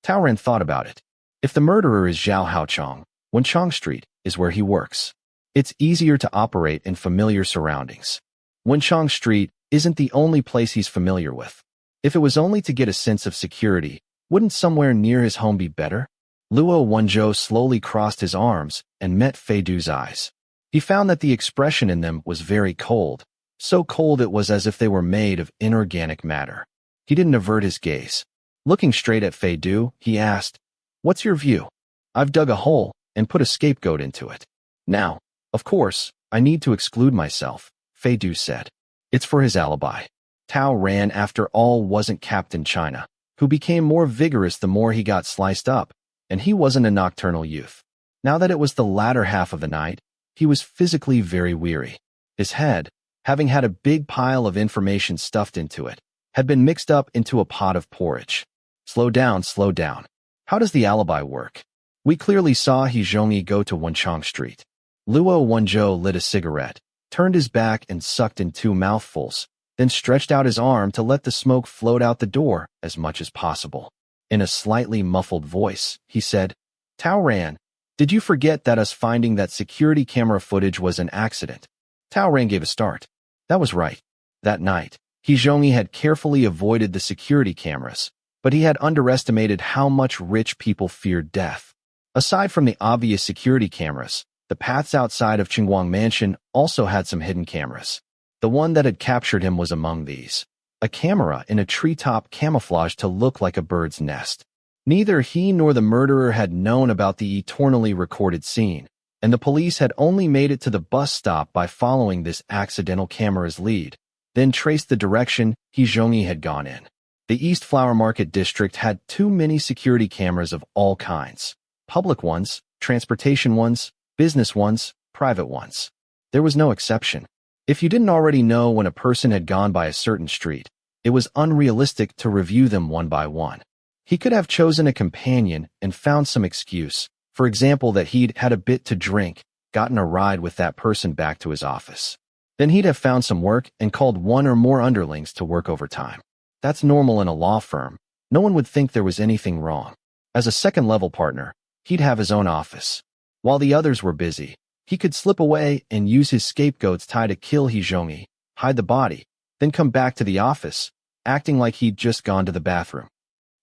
Tao Ran thought about it. If the murderer is Zhao Haochong, Wenchang Street is where he works. It's easier to operate in familiar surroundings. Wenchang Street isn't the only place he's familiar with. If it was only to get a sense of security, wouldn't somewhere near his home be better? Luo Wenzhou slowly crossed his arms and met Fei Du's eyes. He found that the expression in them was very cold, so cold it was as if they were made of inorganic matter. He didn't avert his gaze. Looking straight at Fei Du, he asked, "What's your view?" "I've dug a hole and put a scapegoat into it. Now, of course, I need to exclude myself," Fei Du said. "It's for his alibi." Tao Ran, after all, wasn't Captain China, who became more vigorous the more he got sliced up, and he wasn't a nocturnal youth. Now that it was the latter half of the night, he was physically very weary. His head, having had a big pile of information stuffed into it, had been mixed up into a pot of porridge. Slow down, slow down. How does the alibi work? We clearly saw Hizhongi go to Wenchang Street. Luo Wenzhou lit a cigarette, turned his back and sucked in 2 mouthfuls, then stretched out his arm to let the smoke float out the door as much as possible. In a slightly muffled voice, he said, "Tao Ran, did you forget that us finding that security camera footage was an accident?" Tao Ran gave a start. That was right. That night, Hizhongi had carefully avoided the security cameras, but he had underestimated how much rich people feared death. Aside from the obvious security cameras, the paths outside of Qingguang Mansion also had some hidden cameras. The one that had captured him was among these. A camera in a treetop camouflaged to look like a bird's nest. Neither he nor the murderer had known about the eternally recorded scene, and the police had only made it to the bus stop by following this accidental camera's lead, then traced the direction Hizhongi had gone in. The East Flower Market District had too many security cameras of all kinds. Public ones, transportation ones, business ones, private ones. There was no exception. If you didn't already know when a person had gone by a certain street, it was unrealistic to review them one by one. He could have chosen a companion and found some excuse, for example that he'd had a bit to drink, gotten a ride with that person back to his office. Then he'd have found some work and called one or more underlings to work overtime. That's normal in a law firm. No one would think there was anything wrong. As a second-level partner, he'd have his own office. While the others were busy, he could slip away and use his scapegoat's tie to kill Hizhongi, hide the body, then come back to the office, acting like he'd just gone to the bathroom.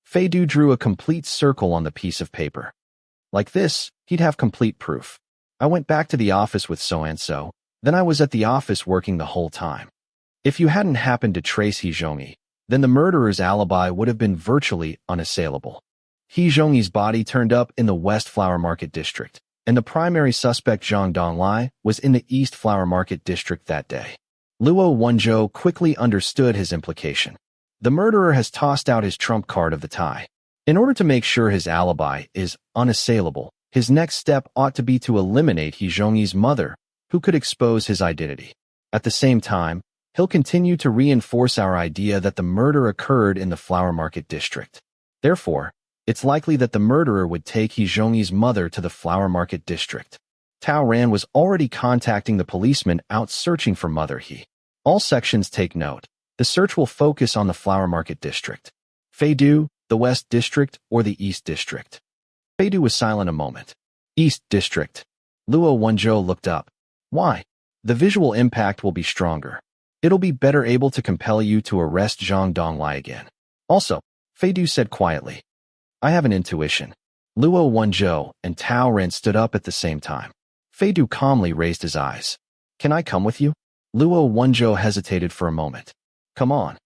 Fei Du drew a complete circle on the piece of paper. Like this, he'd have complete proof. I went back to the office with so-and-so, then I was at the office working the whole time. If you hadn't happened to trace Hizhongi, then the murderer's alibi would have been virtually unassailable. Hizhongi's body turned up in the West Flower Market District, and the primary suspect Zhang Donglai was in the East Flower Market District that day. Luo Wenzhou quickly understood his implication. The murderer has tossed out his trump card of the tie. In order to make sure his alibi is unassailable, his next step ought to be to eliminate Hizhongi's mother, who could expose his identity. At the same time, he'll continue to reinforce our idea that the murder occurred in the Flower Market District. Therefore, it's likely that the murderer would take Hizhongi's mother to the Flower Market District. Tao Ran was already contacting the policeman out searching for Mother He. All sections take note. The search will focus on the Flower Market District. Feidu, the West District, or the East District? Feidu was silent a moment. East District. Luo Wenzhou looked up. Why? The visual impact will be stronger. It'll be better able to compel you to arrest Zhang Donglai again. Also, Feidu said quietly. I have an intuition. Luo Wenzhou and Tao Ren stood up at the same time. Feidu calmly raised his eyes. Can I come with you? Luo Wenzhou hesitated for a moment. Come on.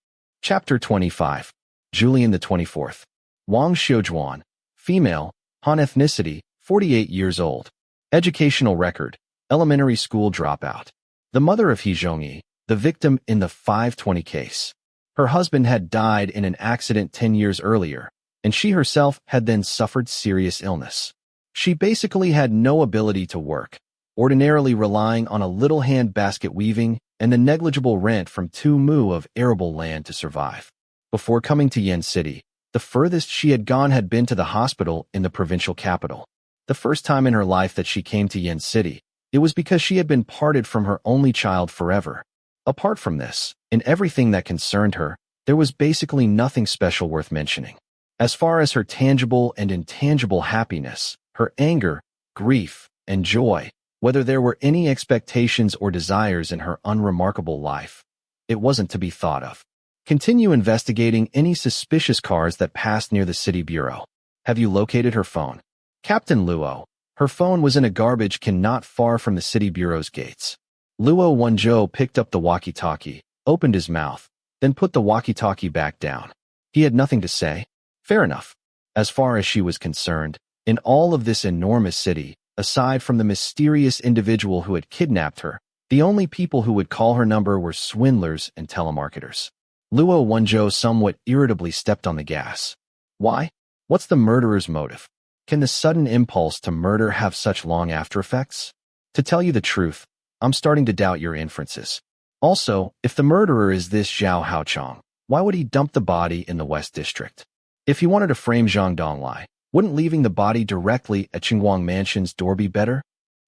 Chapter 25. Julian the 24th. Wang Xiujuan. Female. Han ethnicity. 48 years old. Educational record. Elementary school dropout. The mother of He Zhongyi, the victim in the 520 case. Her husband had died in an accident 10 years earlier, and she herself had then suffered serious illness. She basically had no ability to work, ordinarily relying on a little hand basket weaving and the negligible rent from 2 mu of arable land to survive. Before coming to Yan City, the furthest she had gone had been to the hospital in the provincial capital. The first time in her life that she came to Yan City, it was because she had been parted from her only child forever. Apart from this, in everything that concerned her, there was basically nothing special worth mentioning. As far as her tangible and intangible happiness, her anger, grief, and joy, whether there were any expectations or desires in her unremarkable life, it wasn't to be thought of. Continue investigating any suspicious cars that passed near the city bureau. Have you located her phone? Captain Luo. Her phone was in a garbage can not far from the city bureau's gates. Luo Wenzhou picked up the walkie-talkie, opened his mouth, then put the walkie-talkie back down. He had nothing to say. Fair enough. As far as she was concerned, in all of this enormous city, aside from the mysterious individual who had kidnapped her, the only people who would call her number were swindlers and telemarketers. Luo Wenzhou somewhat irritably stepped on the gas. Why? What's the murderer's motive? Can the sudden impulse to murder have such long after-effects? To tell you the truth, I'm starting to doubt your inferences. Also, if the murderer is this Zhao Haochong, why would he dump the body in the West District? If he wanted to frame Zhang Donglai, wouldn't leaving the body directly at Qingguang Mansion's door be better?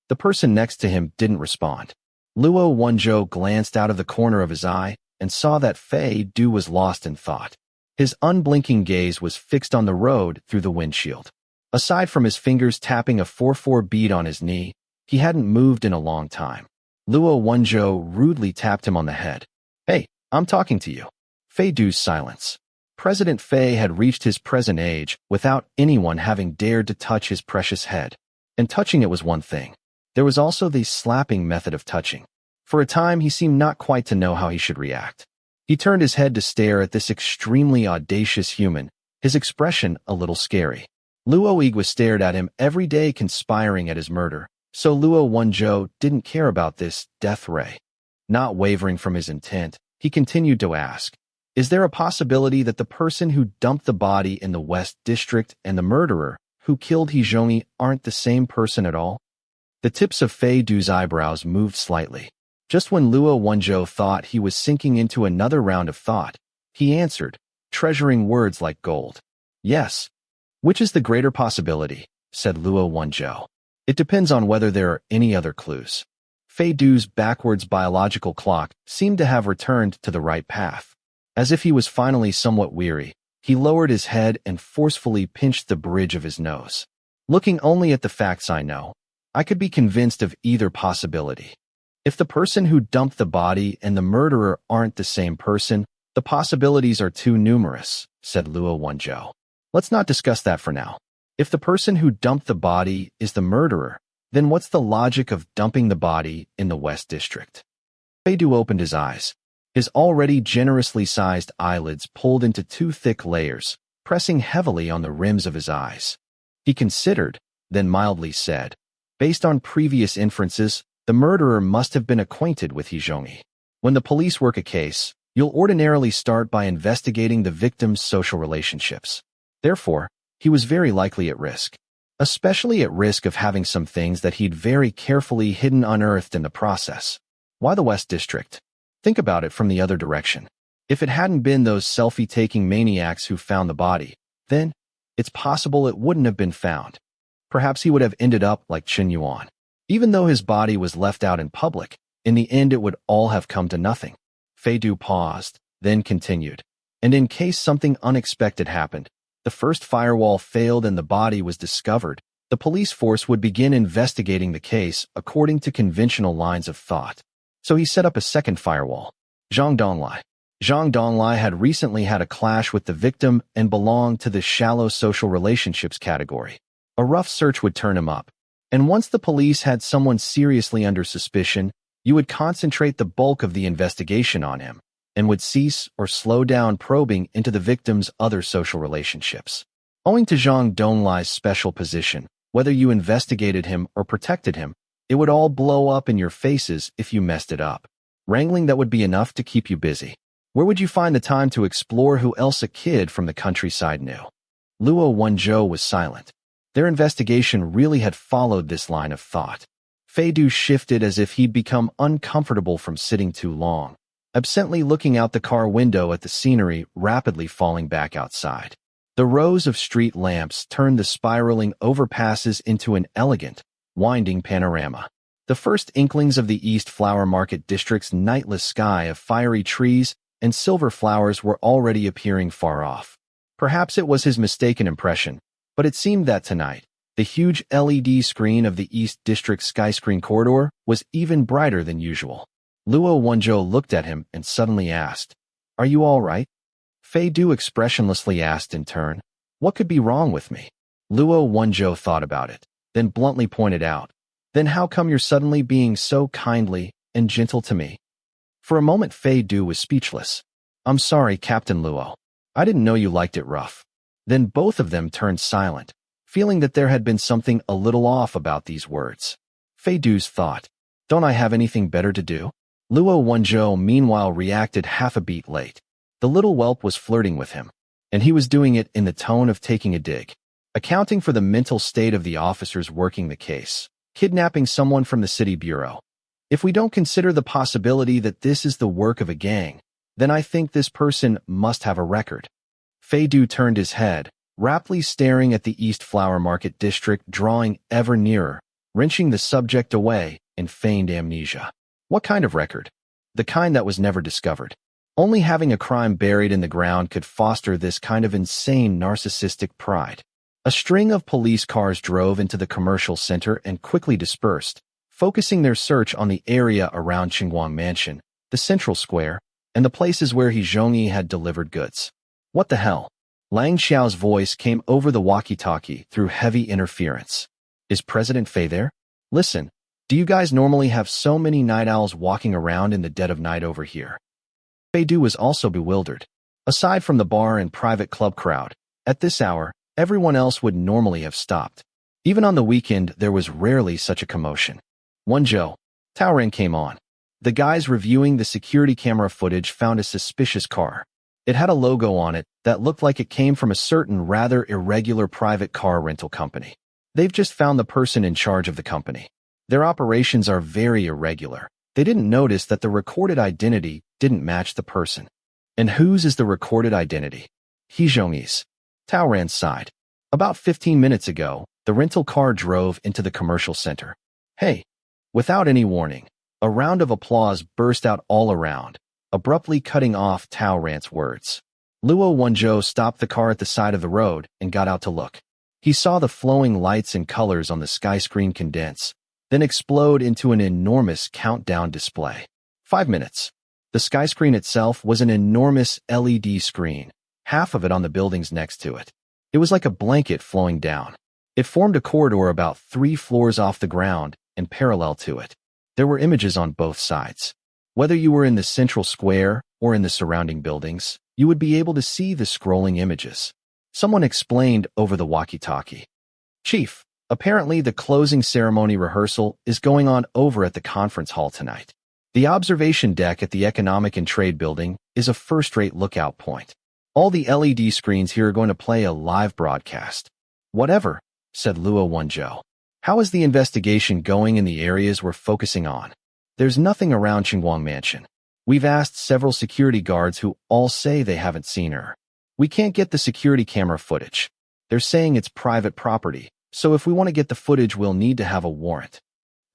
The person next to him didn't respond. Luo Wenzhou glanced out of the corner of his eye and saw that Fei Du was lost in thought. His unblinking gaze was fixed on the road through the windshield. Aside from his fingers tapping a 4/4 beat on his knee, he hadn't moved in a long time. Luo Wenzhou rudely tapped him on the head. Hey, I'm talking to you. Fei Du's silence. President Fei had reached his present age without anyone having dared to touch his precious head. And touching it was one thing. There was also the slapping method of touching. For a time, he seemed not quite to know how he should react. He turned his head to stare at this extremely audacious human, his expression a little scary. Luo Igwa stared at him every day conspiring at his murder, so Luo Wenzhou didn't care about this death ray. Not wavering from his intent, he continued to ask, is there a possibility that the person who dumped the body in the West District and the murderer who killed He Zhongyi aren't the same person at all? The tips of Fei Du's eyebrows moved slightly. Just when Luo Wenzhou thought he was sinking into another round of thought, he answered, treasuring words like gold. Yes. Which is the greater possibility, said Luo Wenzhou. It depends on whether there are any other clues. Fei Du's backwards biological clock seemed to have returned to the right path. As if he was finally somewhat weary, he lowered his head and forcefully pinched the bridge of his nose. Looking only at the facts I know, I could be convinced of either possibility. If the person who dumped the body and the murderer aren't the same person, the possibilities are too numerous, said Luo Wenzhou. Let's not discuss that for now. If the person who dumped the body is the murderer, then what's the logic of dumping the body in the West District? Fei Du opened his eyes. His already generously sized eyelids pulled into 2 thick layers, pressing heavily on the rims of his eyes. He considered, then mildly said, based on previous inferences, the murderer must have been acquainted with He Zhongyi. When the police work a case, you'll ordinarily start by investigating the victim's social relationships. Therefore, he was very likely at risk, especially at risk of having some things that he'd very carefully hidden unearthed in the process. Why the West District? Think about it from the other direction. If it hadn't been those selfie-taking maniacs who found the body, then it's possible it wouldn't have been found. Perhaps he would have ended up like Chen Yuan. Even though his body was left out in public, in the end it would all have come to nothing. Fei Du paused, then continued. And in case something unexpected happened, the first firewall failed and the body was discovered, the police force would begin investigating the case according to conventional lines of thought. So he set up a second firewall. Zhang Donglai. Zhang Donglai had recently had a clash with the victim and belonged to the shallow social relationships category. A rough search would turn him up. And once the police had someone seriously under suspicion, you would concentrate the bulk of the investigation on him, and would cease or slow down probing into the victim's other social relationships. Owing to Zhang Donglai's special position, whether you investigated him or protected him, it would all blow up in your faces if you messed it up. Wrangling that would be enough to keep you busy. Where would you find the time to explore who else a kid from the countryside knew? Luo Wenzhou was silent. Their investigation really had followed this line of thought. Fei Du shifted as if he'd become uncomfortable from sitting too long, absently looking out the car window at the scenery rapidly falling back outside. The rows of street lamps turned the spiraling overpasses into an elegant, winding panorama. The first inklings of the East Flower Market District's nightless sky of fiery trees and silver flowers were already appearing far off. Perhaps it was his mistaken impression, but it seemed that tonight, the huge LED screen of the East District skyscreen corridor was even brighter than usual. Luo Wenzhou looked at him and suddenly asked, "Are you all right?" Fei Du expressionlessly asked in turn, "What could be wrong with me?" Luo Wenzhou thought about it, then bluntly pointed out, "Then how come you're suddenly being so kindly and gentle to me?" For a moment Fei Du was speechless. "I'm sorry, Captain Luo. I didn't know you liked it rough." Then both of them turned silent, feeling that there had been something a little off about these words. Fei Du's thought, "Don't I have anything better to do?" Luo Wenzhou meanwhile reacted half a beat late. The little whelp was flirting with him, and he was doing it in the tone of taking a dig. Accounting for the mental state of the officers working the case, kidnapping someone from the city bureau. If we don't consider the possibility that this is the work of a gang, then I think this person must have a record. Fei Du turned his head, raptly staring at the East Flower Market District, drawing ever nearer, wrenching the subject away in feigned amnesia. What kind of record? The kind that was never discovered. Only having a crime buried in the ground could foster this kind of insane narcissistic pride. A string of police cars drove into the commercial center and quickly dispersed, focusing their search on the area around Guang Mansion, the central square, and the places where he Zhongyi had delivered goods. What the hell? Lang Xiao's voice came over the walkie-talkie through heavy interference. Is President Fei there? Listen, do you guys normally have so many night owls walking around in the dead of night over here? Fei Du was also bewildered. Aside from the bar and private club crowd, at this hour, everyone else would normally have stopped. Even on the weekend, there was rarely such a commotion. Wenzhou, Taoren came on. The guys reviewing the security camera footage found a suspicious car. It had a logo on it that looked like it came from a certain rather irregular private car rental company. They've just found the person in charge of the company. Their operations are very irregular. They didn't notice that the recorded identity didn't match the person. And whose is the recorded identity? He Zhongyi's. Taoren sighed. About 15 minutes ago, the rental car drove into the commercial center. Hey! Without any warning, a round of applause burst out all around, abruptly cutting off Taoren's words. Luo Wenzhou stopped the car at the side of the road and got out to look. He saw the flowing lights and colors on the sky screen condense, then explode into an enormous countdown display. 5 minutes. The sky screen itself was an enormous LED screen, half of it on the buildings next to it. It was like a blanket flowing down. It formed a corridor about 3 floors off the ground and parallel to it. There were images on both sides. Whether you were in the central square or in the surrounding buildings, you would be able to see the scrolling images. Someone explained over the walkie-talkie. Chief, apparently the closing ceremony rehearsal is going on over at the conference hall tonight. The observation deck at the Economic and Trade Building is a first-rate lookout point. All the LED screens here are going to play a live broadcast. Whatever, said Luo Wenzhou. How is the investigation going in the areas we're focusing on? There's nothing around Guang Mansion. We've asked several security guards who all say they haven't seen her. We can't get the security camera footage. They're saying it's private property, so if we want to get the footage we'll need to have a warrant.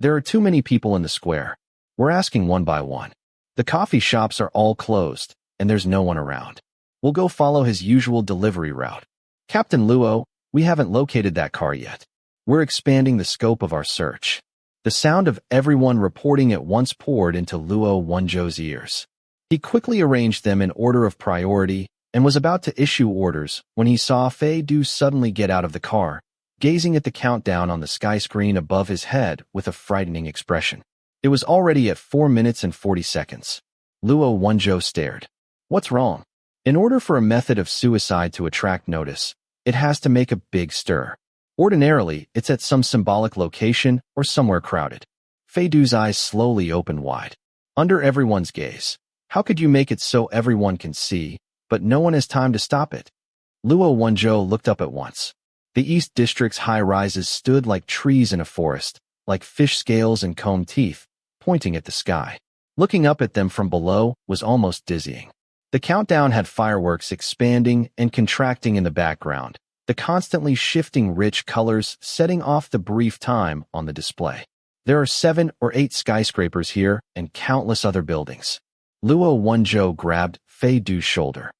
There are too many people in the square. We're asking one by one. The coffee shops are all closed, and there's no one around. We'll go follow his usual delivery route. Captain Luo, we haven't located that car yet. We're expanding the scope of our search. The sound of everyone reporting at once poured into Luo Wenzhou's ears. He quickly arranged them in order of priority and was about to issue orders when he saw Fei Du suddenly get out of the car, gazing at the countdown on the sky screen above his head with a frightening expression. It was already at 4 minutes and 40 seconds. Luo Wenzhou stared. What's wrong? In order for a method of suicide to attract notice, it has to make a big stir. Ordinarily, it's at some symbolic location or somewhere crowded. Fei Du's eyes slowly opened wide. Under everyone's gaze. How could you make it so everyone can see, but no one has time to stop it? Luo Wenzhou looked up at once. The East District's high-rises stood like trees in a forest, like fish scales and combed teeth, pointing at the sky. Looking up at them from below was almost dizzying. The countdown had fireworks expanding and contracting in the background, the constantly shifting rich colors setting off the brief time on the display. There are 7 or 8 skyscrapers here and countless other buildings. Luo Wenzhou grabbed Fei Du's shoulder.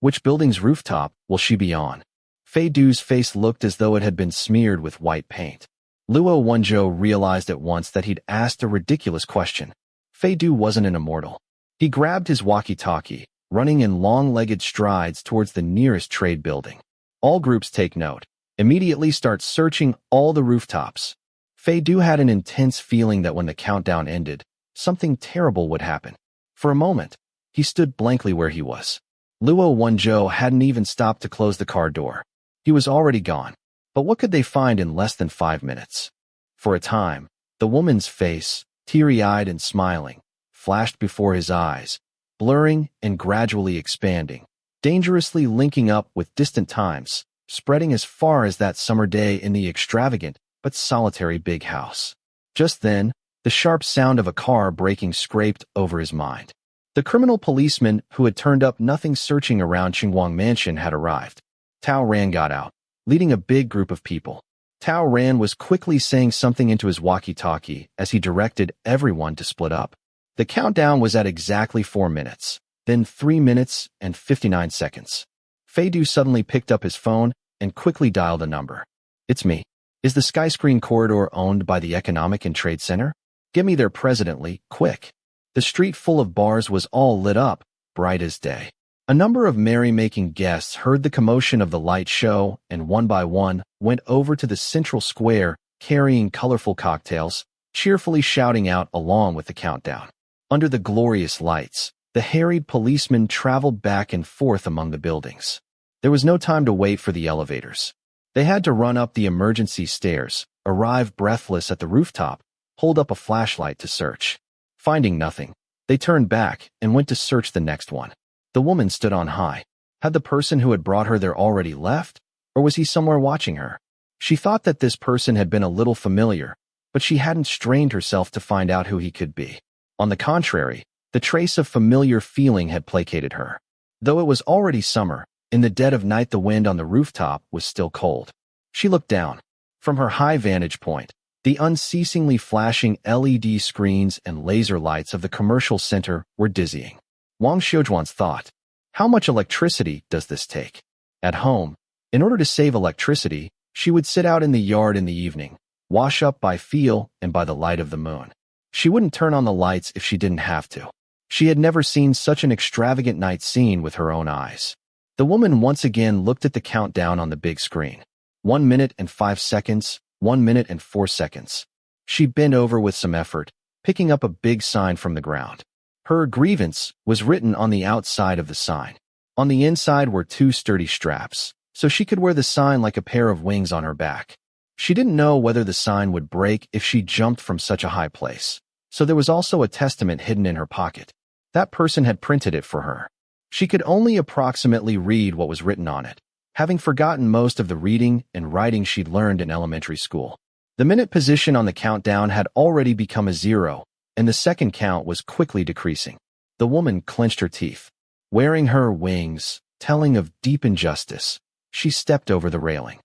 Which building's rooftop will she be on? Fei Du's face looked as though it had been smeared with white paint. Luo Wenzhou realized at once that he'd asked a ridiculous question. Fei Du wasn't an immortal. He grabbed his walkie-talkie, running in long-legged strides towards the nearest trade building. All groups take note. Immediately start searching all the rooftops. Fei Du had an intense feeling that when the countdown ended, something terrible would happen. For a moment, he stood blankly where he was. Luo Wenzhou hadn't even stopped to close the car door. He was already gone. But what could they find in less than 5 minutes? For a time, the woman's face, teary-eyed and smiling, flashed before his eyes, blurring and gradually expanding, dangerously linking up with distant times, spreading as far as that summer day in the extravagant but solitary big house. Just then, the sharp sound of a car braking scraped over his mind. The criminal policeman who had turned up nothing searching around Qinguang Mansion had arrived. Tao Ran got out, leading a big group of people. Tao Ran was quickly saying something into his walkie-talkie as he directed everyone to split up. The countdown was at exactly 4 minutes, then 3 minutes and 59 seconds. Fei Du suddenly picked up his phone and quickly dialed a number. It's me. Is the skyscreen corridor owned by the Economic and Trade Center? Get me there presently, quick. The street full of bars was all lit up, bright as day. A number of merry-making guests heard the commotion of the light show and one by one went over to the central square carrying colorful cocktails, cheerfully shouting out along with the countdown. Under the glorious lights, the harried policemen traveled back and forth among the buildings. There was no time to wait for the elevators. They had to run up the emergency stairs, arrive breathless at the rooftop, hold up a flashlight to search. Finding nothing, they turned back and went to search the next one. The woman stood on high. Had the person who had brought her there already left, or was he somewhere watching her? She thought that this person had been a little familiar, but she hadn't strained herself to find out who he could be. On the contrary, the trace of familiar feeling had placated her. Though it was already summer, in the dead of night the wind on the rooftop was still cold. She looked down. From her high vantage point, the unceasingly flashing LED screens and laser lights of the commercial center were dizzying. Wang Xiujuan's thought, how much electricity does this take? At home, in order to save electricity, she would sit out in the yard in the evening, wash up by feel and by the light of the moon. She wouldn't turn on the lights if she didn't have to. She had never seen such an extravagant night scene with her own eyes. The woman once again looked at the countdown on the big screen. 1 minute and 5 seconds, 1 minute and 4 seconds. She bent over with some effort, picking up a big sign from the ground. Her grievance was written on the outside of the sign. On the inside were 2 sturdy straps, so she could wear the sign like a pair of wings on her back. She didn't know whether the sign would break if she jumped from such a high place, so there was also a testament hidden in her pocket. That person had printed it for her. She could only approximately read what was written on it, having forgotten most of the reading and writing she'd learned in elementary school. The minute position on the countdown had already become a 0, and the second count was quickly decreasing. The woman clenched her teeth. Wearing her wings, telling of deep injustice, she stepped over the railing.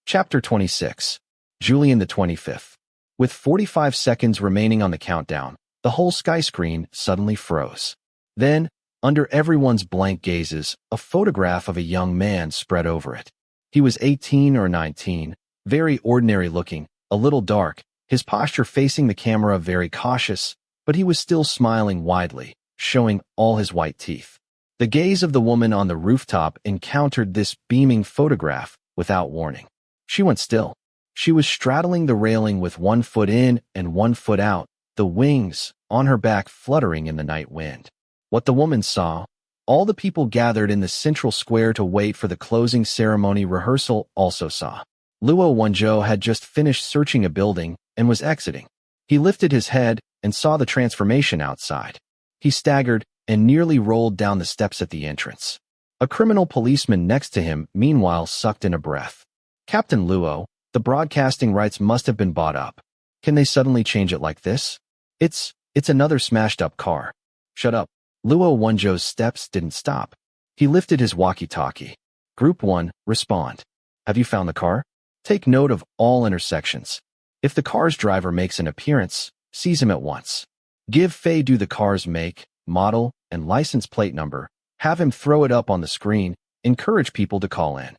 Chapter 26. Julian the 25th. With 45 seconds remaining on the countdown, the whole sky screen suddenly froze. Then, under everyone's blank gazes, a photograph of a young man spread over it. He was 18 or 19, very ordinary looking, a little dark, his posture facing the camera very cautious, but he was still smiling widely, showing all his white teeth. The gaze of the woman on the rooftop encountered this beaming photograph without warning. She went still. She was straddling the railing with 1 foot in and 1 foot out, the wings on her back fluttering in the night wind. What the woman saw, all the people gathered in the central square to wait for the closing ceremony rehearsal also saw. Luo Wenzhou had just finished searching a building and was exiting. He lifted his head and saw the transformation outside. He staggered and nearly rolled down the steps at the entrance. A criminal policeman next to him, meanwhile, sucked in a breath. Captain Luo, the broadcasting rights must have been bought up. Can they suddenly change it like this? It's another smashed-up car. Shut up. Luo Wenzhou's steps didn't stop. He lifted his walkie-talkie. Group 1, respond. Have you found the car? Take note of all intersections. If the car's driver makes an appearance, seize him at once. Give Fei Du the car's make, model, and license plate number. Have him throw it up on the screen. Encourage people to call in.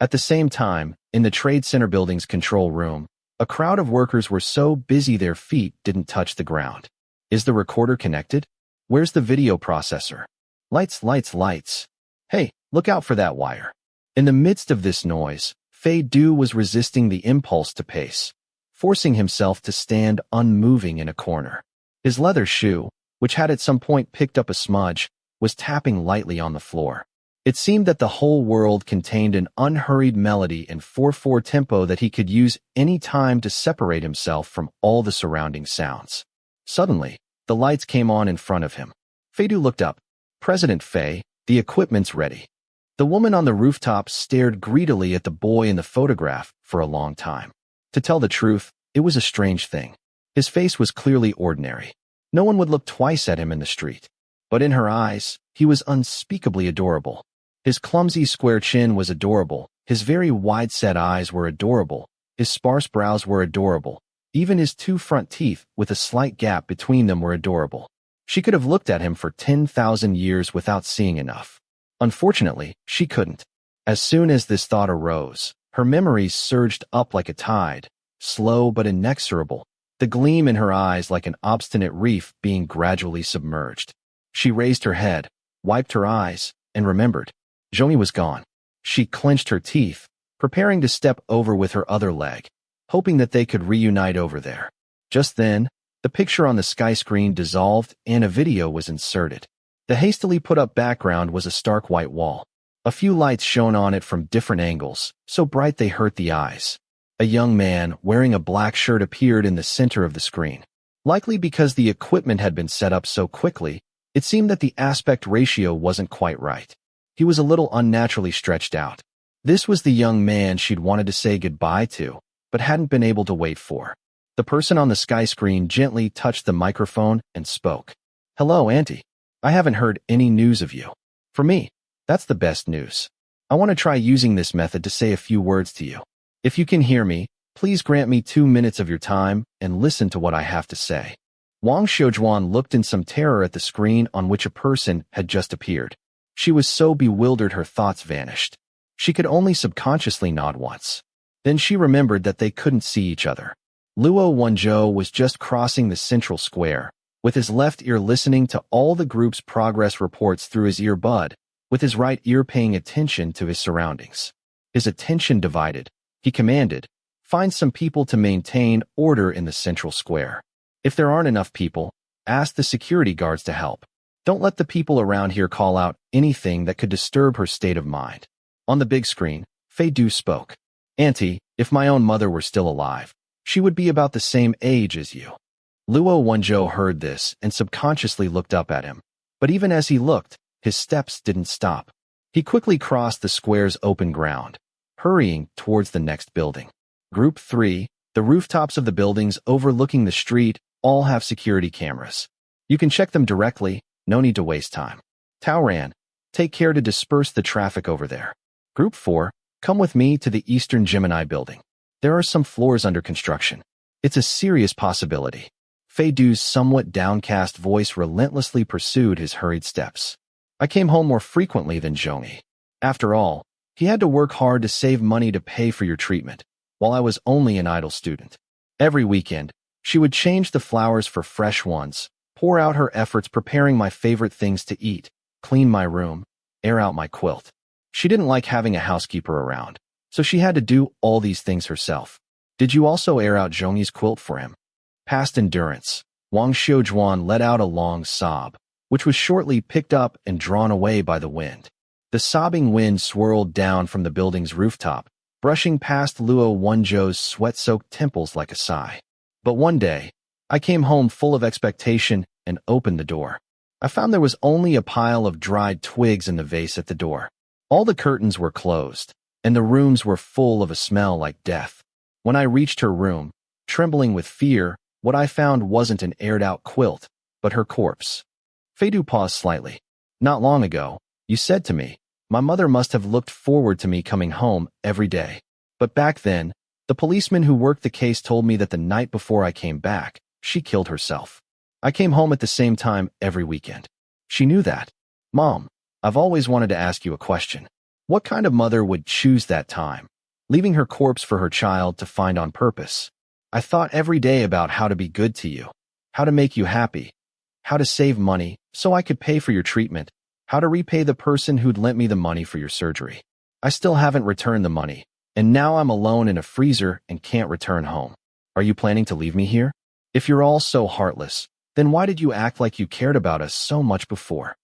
At the same time, in the Trade Center building's control room, a crowd of workers were so busy their feet didn't touch the ground. Is the recorder connected? Where's the video processor? Lights, lights, lights. Hey, look out for that wire. In the midst of this noise, Fei Du was resisting the impulse to pace, forcing himself to stand unmoving in a corner. His leather shoe, which had at some point picked up a smudge, was tapping lightly on the floor. It seemed that the whole world contained an unhurried melody in 4/4 tempo that he could use any time to separate himself from all the surrounding sounds. Suddenly, the lights came on in front of him. Fei Du looked up. President Fei, the equipment's ready. The woman on the rooftop stared greedily at the boy in the photograph for a long time. To tell the truth, it was a strange thing. His face was clearly ordinary. No one would look twice at him in the street. But in her eyes, he was unspeakably adorable. His clumsy square chin was adorable. His very wide-set eyes were adorable. His sparse brows were adorable. Even his 2 front teeth, with a slight gap between them, were adorable. She could have looked at him for 10,000 years without seeing enough. Unfortunately, she couldn't. As soon as this thought arose, her memories surged up like a tide, slow but inexorable, the gleam in her eyes like an obstinate reef being gradually submerged. She raised her head, wiped her eyes, and remembered. Zhongyi was gone. She clenched her teeth, preparing to step over with her other leg, hoping that they could reunite over there. Just then, the picture on the sky screen dissolved and a video was inserted. The hastily put-up background was a stark white wall. A few lights shone on it from different angles, so bright they hurt the eyes. A young man wearing a black shirt appeared in the center of the screen. Likely because the equipment had been set up so quickly, it seemed that the aspect ratio wasn't quite right. He was a little unnaturally stretched out. This was the young man she'd wanted to say goodbye to, but hadn't been able to wait for. The person on the sky screen gently touched the microphone and spoke. Hello, Auntie. I haven't heard any news of you. For me, that's the best news. I want to try using this method to say a few words to you. If you can hear me, please grant me 2 minutes of your time and listen to what I have to say. Wang Shoujuan looked in some terror at the screen on which a person had just appeared. She was so bewildered her thoughts vanished. She could only subconsciously nod once. Then she remembered that they couldn't see each other. Luo Wenzhou was just crossing the central square, with his left ear listening to all the group's progress reports through his earbud, with his right ear paying attention to his surroundings. His attention divided. He commanded, find some people to maintain order in the central square. If there aren't enough people, ask the security guards to help. Don't let the people around here call out anything that could disturb her state of mind. On the big screen, Fei Du spoke. Auntie, if my own mother were still alive, she would be about the same age as you. Luo Wenzhou heard this and subconsciously looked up at him. But even as he looked, his steps didn't stop. He quickly crossed the square's open ground, hurrying towards the next building. Group 3, the rooftops of the buildings overlooking the street, all have security cameras. You can check them directly, no need to waste time. Taoran, take care to disperse the traffic over there. Group 4, come with me to the Eastern Gemini building. There are some floors under construction. It's a serious possibility. Fei Du's somewhat downcast voice relentlessly pursued his hurried steps. I came home more frequently than Zhongyi. After all, he had to work hard to save money to pay for your treatment, while I was only an idle student. Every weekend, she would change the flowers for fresh ones, pour out her efforts preparing my favorite things to eat, clean my room, air out my quilt. She didn't like having a housekeeper around, so she had to do all these things herself. Did you also air out Zhongyi's quilt for him? Past endurance. Wang Xiujuan let out a long sob, which was shortly picked up and drawn away by the wind. The sobbing wind swirled down from the building's rooftop, brushing past Luo Wenzhou's sweat-soaked temples like a sigh. But one day, I came home full of expectation and opened the door. I found there was only a pile of dried twigs in the vase at the door. All the curtains were closed, and the rooms were full of a smell like death. When I reached her room, trembling with fear, what I found wasn't an aired-out quilt, but her corpse. Fei Du paused slightly. Not long ago, you said to me, my mother must have looked forward to me coming home every day. But back then, the policeman who worked the case told me that the night before I came back, she killed herself. I came home at the same time every weekend. She knew that. Mom, I've always wanted to ask you a question. What kind of mother would choose that time, leaving her corpse for her child to find on purpose? I thought every day about how to be good to you, how to make you happy, how to save money so I could pay for your treatment, how to repay the person who'd lent me the money for your surgery. I still haven't returned the money, and now I'm alone in a freezer and can't return home. Are you planning to leave me here? If you're all so heartless, then why did you act like you cared about us so much before?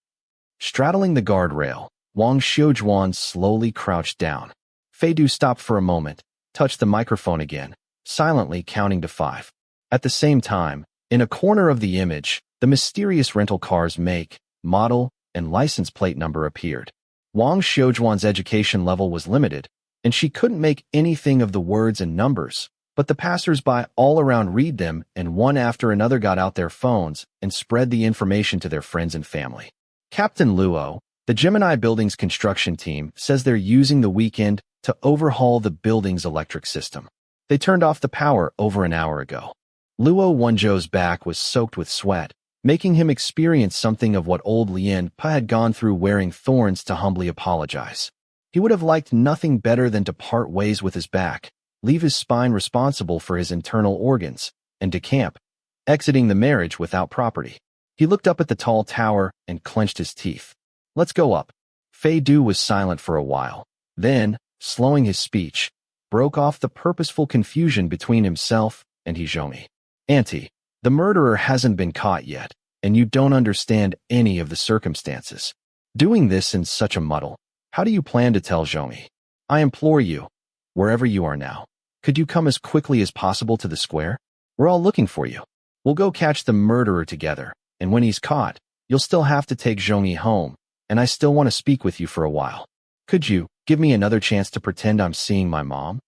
Straddling the guardrail, Wang Xiujuan slowly crouched down. Fei Du stopped for a moment, touched the microphone again, silently counting to 5. At the same time, in a corner of the image, the mysterious rental car's make, model, and license plate number appeared. Wang Xiujuan's education level was limited, and she couldn't make anything of the words and numbers, but the passers-by all around read them, and one after another got out their phones and spread the information to their friends and family. Captain Luo, the Gemini Building's construction team, says they're using the weekend to overhaul the building's electric system. They turned off the power over an hour ago. Luo Wenzhou's back was soaked with sweat, making him experience something of what old Lian Pa had gone through wearing thorns to humbly apologize. He would have liked nothing better than to part ways with his back, leave his spine responsible for his internal organs, and decamp, exiting the marriage without property. He looked up at the tall tower and clenched his teeth. Let's go up. Fei Du was silent for a while. Then, slowing his speech, broke off the purposeful confusion between himself and Zhongyi. Auntie, the murderer hasn't been caught yet, and you don't understand any of the circumstances. Doing this in such a muddle, how do you plan to tell Zhongyi? I implore you, wherever you are now, could you come as quickly as possible to the square? We're all looking for you. We'll go catch the murderer together, and when he's caught, you'll still have to take Zhongyi home, and I still want to speak with you for a while. Could you give me another chance to pretend I'm seeing my mom?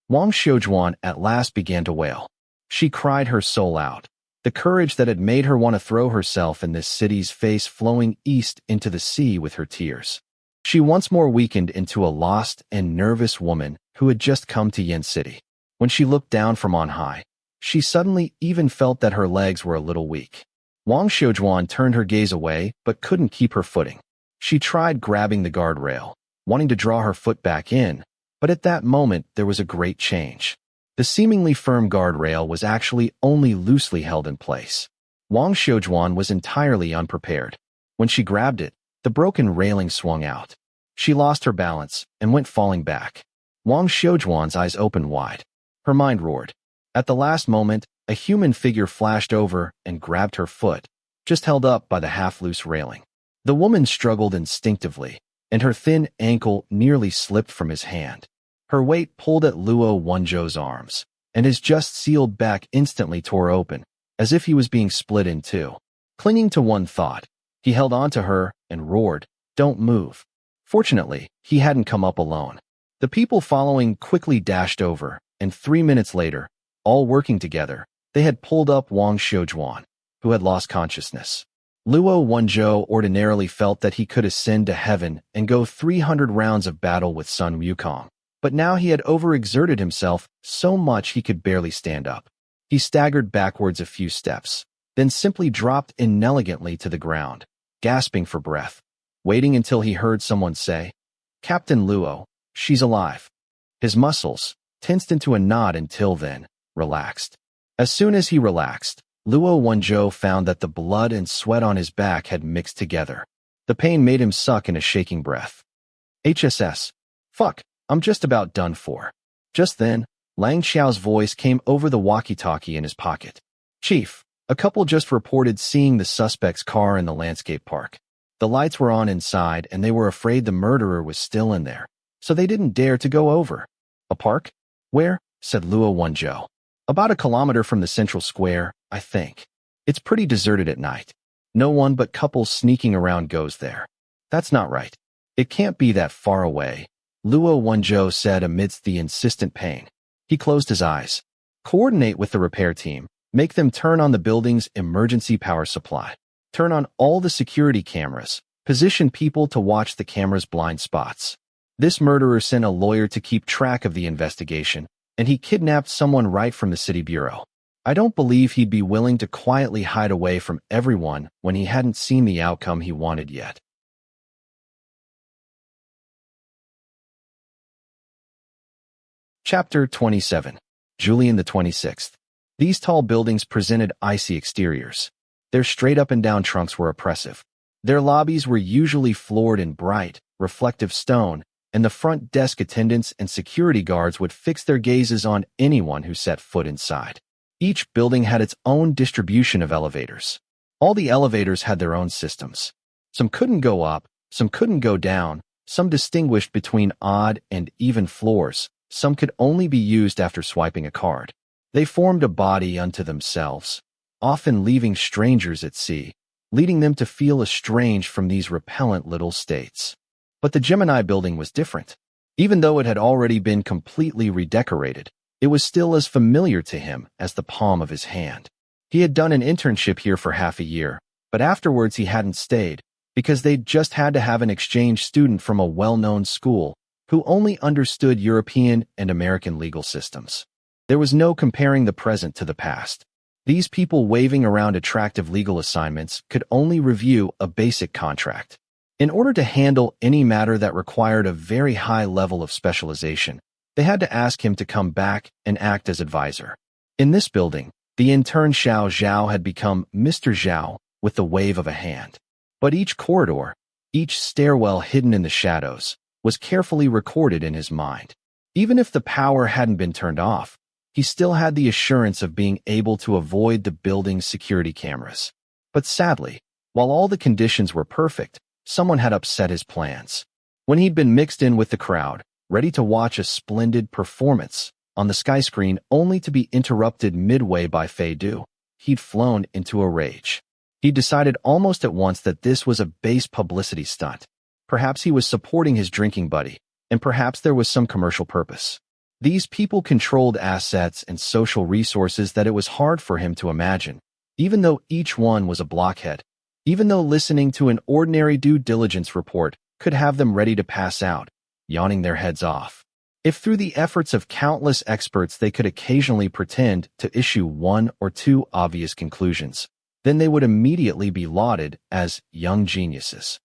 Wang Xiujuan at last began to wail. She cried her soul out, the courage that had made her want to throw herself in this city's face flowing east into the sea with her tears. She once more weakened into a lost and nervous woman who had just come to Yin City. When she looked down from on high, she suddenly even felt that her legs were a little weak. Wang Xiujuan turned her gaze away but couldn't keep her footing. She tried grabbing the guardrail, wanting to draw her foot back in, but at that moment there was a great change. The seemingly firm guardrail was actually only loosely held in place. Wang Xiujuan was entirely unprepared. When she grabbed it, the broken railing swung out. She lost her balance and went falling back. Wang Xiujuan's eyes opened wide. Her mind roared. At the last moment, a human figure flashed over and grabbed her foot, just held up by the half-loose railing. The woman struggled instinctively, and her thin ankle nearly slipped from his hand. Her weight pulled at Luo Wenzhou's arms, and his just sealed back instantly tore open, as if he was being split in two. Clinging to one thought, he held on to her and roared, "Don't move." Fortunately, he hadn't come up alone. The people following quickly dashed over, and 3 minutes later, all working together, they had pulled up Wang Xiujuan, who had lost consciousness. Luo Wenzhou ordinarily felt that he could ascend to heaven and go 300 rounds of battle with Sun Wukong, but now he had overexerted himself so much he could barely stand up. He staggered backwards a few steps, then simply dropped inelegantly to the ground, gasping for breath, waiting until he heard someone say, "Captain Luo, she's alive." His muscles, tensed into a knot until then, relaxed. As soon as he relaxed, Luo Wenzhou found that the blood and sweat on his back had mixed together. The pain made him suck in a shaking breath. HSS. Fuck, I'm just about done for. Just then, Lang Xiao's voice came over the walkie-talkie in his pocket. Chief, a couple just reported seeing the suspect's car in the landscape park. The lights were on inside and they were afraid the murderer was still in there, so they didn't dare to go over. A park? Where? Said Luo Wenzhou. About a kilometer from the central square, I think. It's pretty deserted at night. No one but couples sneaking around goes there. That's not right. It can't be that far away, Luo Wenzhou said amidst the insistent pain. He closed his eyes. Coordinate with the repair team. Make them turn on the building's emergency power supply. Turn on all the security cameras. Position people to watch the camera's blind spots. This murderer sent a lawyer to keep track of the investigation, and he kidnapped someone right from the city bureau. I don't believe he'd be willing to quietly hide away from everyone when he hadn't seen the outcome he wanted yet. Chapter 27. Julian the 26th. These tall buildings presented icy exteriors. Their straight up and down trunks were oppressive. Their lobbies were usually floored in bright, reflective stone, and the front desk attendants and security guards would fix their gazes on anyone who set foot inside. Each building had its own distribution of elevators. All the elevators had their own systems. Some couldn't go up, some couldn't go down, some distinguished between odd and even floors, some could only be used after swiping a card. They formed a body unto themselves, often leaving strangers at sea, leading them to feel estranged from these repellent little states. But the Gemini building was different. Even though it had already been completely redecorated, it was still as familiar to him as the palm of his hand. He had done an internship here for half a year, but afterwards he hadn't stayed, because they'd just had to have an exchange student from a well-known school who only understood European and American legal systems. There was no comparing the present to the past. These people waving around attractive legal assignments could only review a basic contract. In order to handle any matter that required a very high level of specialization, they had to ask him to come back and act as advisor. In this building, the intern Xiao Zhao had become Mr. Zhao with the wave of a hand. But each corridor, each stairwell hidden in the shadows, was carefully recorded in his mind. Even if the power hadn't been turned off, he still had the assurance of being able to avoid the building's security cameras. But sadly, while all the conditions were perfect, someone had upset his plans. When he'd been mixed in with the crowd, ready to watch a splendid performance on the sky screen only to be interrupted midway by Fei Du, he'd flown into a rage. He decided almost at once that this was a base publicity stunt. Perhaps he was supporting his drinking buddy, and perhaps there was some commercial purpose. These people controlled assets and social resources that it was hard for him to imagine, even though each one was a blockhead, even though listening to an ordinary due diligence report could have them ready to pass out, yawning their heads off. If through the efforts of countless experts they could occasionally pretend to issue one or two obvious conclusions, then they would immediately be lauded as young geniuses.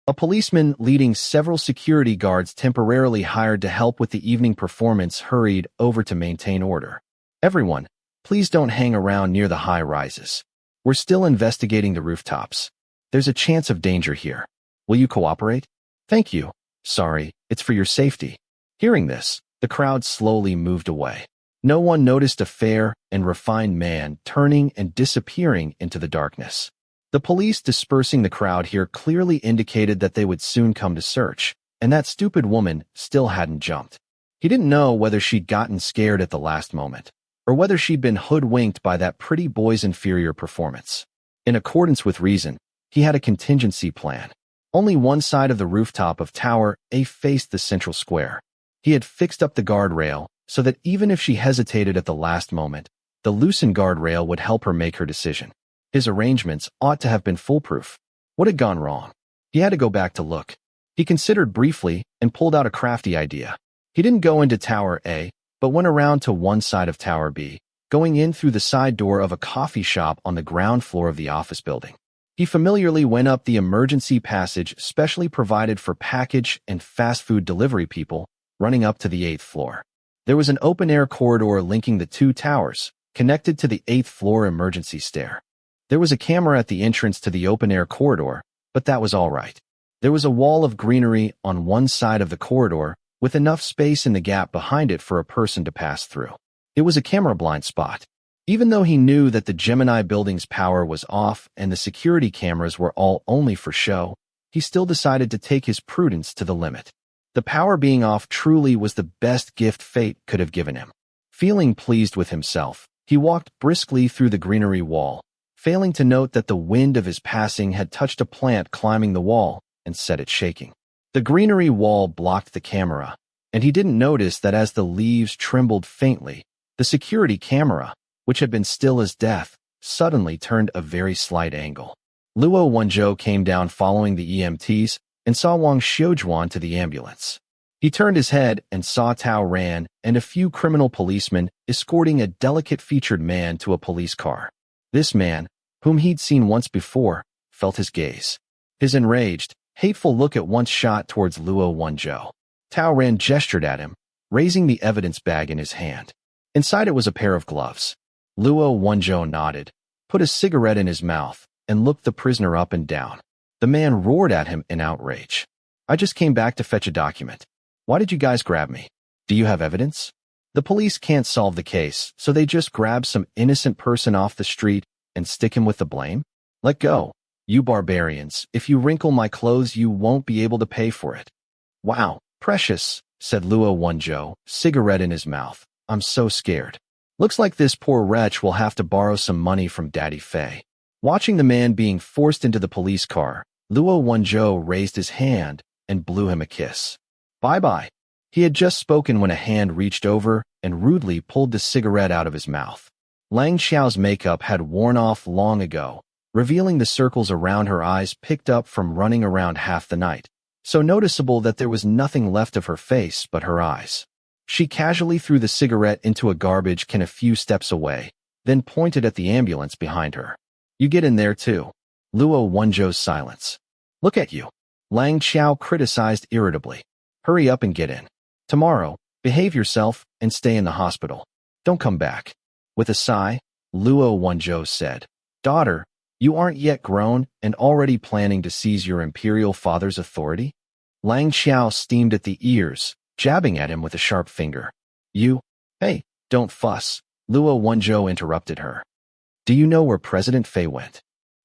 A policeman leading several security guards temporarily hired to help with the evening performance hurried over to maintain order. Everyone, please don't hang around near the high rises. We're still investigating the rooftops. There's a chance of danger here. Will you cooperate? Thank you. Sorry, it's for your safety. Hearing this, the crowd slowly moved away. No one noticed a fair and refined man turning and disappearing into the darkness. The police dispersing the crowd here clearly indicated that they would soon come to search, and that stupid woman still hadn't jumped. He didn't know whether she'd gotten scared at the last moment, or whether she'd been hoodwinked by that pretty boy's inferior performance. In accordance with reason, he had a contingency plan. Only one side of the rooftop of Tower A faced the central square. He had fixed up the guardrail so that even if she hesitated at the last moment, the loosened guardrail would help her make her decision. His arrangements ought to have been foolproof. What had gone wrong? He had to go back to look. He considered briefly and pulled out a crafty idea. He didn't go into Tower A, but went around to one side of Tower B, going in through the side door of a coffee shop on the ground floor of the office building. He familiarly went up the emergency passage specially provided for package and fast food delivery people, running up to the 8th floor. There was an open-air corridor linking the two towers, connected to the 8th floor emergency stair. There was a camera at the entrance to the open-air corridor, but that was all right. There was a wall of greenery on one side of the corridor, with enough space in the gap behind it for a person to pass through. It was a camera blind spot. Even though he knew that the Gemini building's power was off and the security cameras were all only for show, he still decided to take his prudence to the limit. The power being off truly was the best gift fate could have given him. Feeling pleased with himself, he walked briskly through the greenery wall, failing to note that the wind of his passing had touched a plant climbing the wall and set it shaking. The greenery wall blocked the camera, and he didn't notice that as the leaves trembled faintly, the security camera, which had been still as death, suddenly turned a very slight angle. Luo Wenzhou came down following the EMTs and saw Wang Xiujuan to the ambulance. He turned his head and saw Tao Ran and a few criminal policemen escorting a delicate-featured man to a police car. This man, whom he'd seen once before, felt his gaze. His enraged, hateful look at once shot towards Luo Wenzhou. Tao Ran gestured at him, raising the evidence bag in his hand. Inside it was a pair of gloves. Luo Wenzhou nodded, put a cigarette in his mouth, and looked the prisoner up and down. The man roared at him in outrage. "I just came back to fetch a document. Why did you guys grab me? Do you have evidence?" The police can't solve the case, so they just grab some innocent person off the street and stick him with the blame? Let go, you barbarians. If you wrinkle my clothes, you won't be able to pay for it. Wow, precious, said Luo Wenzhou, cigarette in his mouth. I'm so scared. Looks like this poor wretch will have to borrow some money from Daddy Fei. Watching the man being forced into the police car, Luo Wenzhou raised his hand and blew him a kiss. Bye-bye. He had just spoken when a hand reached over and rudely pulled the cigarette out of his mouth. Lang Xiao's makeup had worn off long ago, revealing the circles around her eyes picked up from running around half the night, so noticeable that there was nothing left of her face but her eyes. She casually threw the cigarette into a garbage can a few steps away, then pointed at the ambulance behind her. You get in there too. Luo Wenzhou's silence. Look at you. Lang Xiao criticized irritably. Hurry up and get in. Tomorrow, behave yourself and stay in the hospital. Don't come back. With a sigh, Luo Wenzhou said, Daughter, you aren't yet grown and already planning to seize your imperial father's authority? Lang Xiao steamed at the ears, jabbing at him with a sharp finger. Hey, don't fuss, Luo Wenzhou interrupted her. Do you know where President Fei went?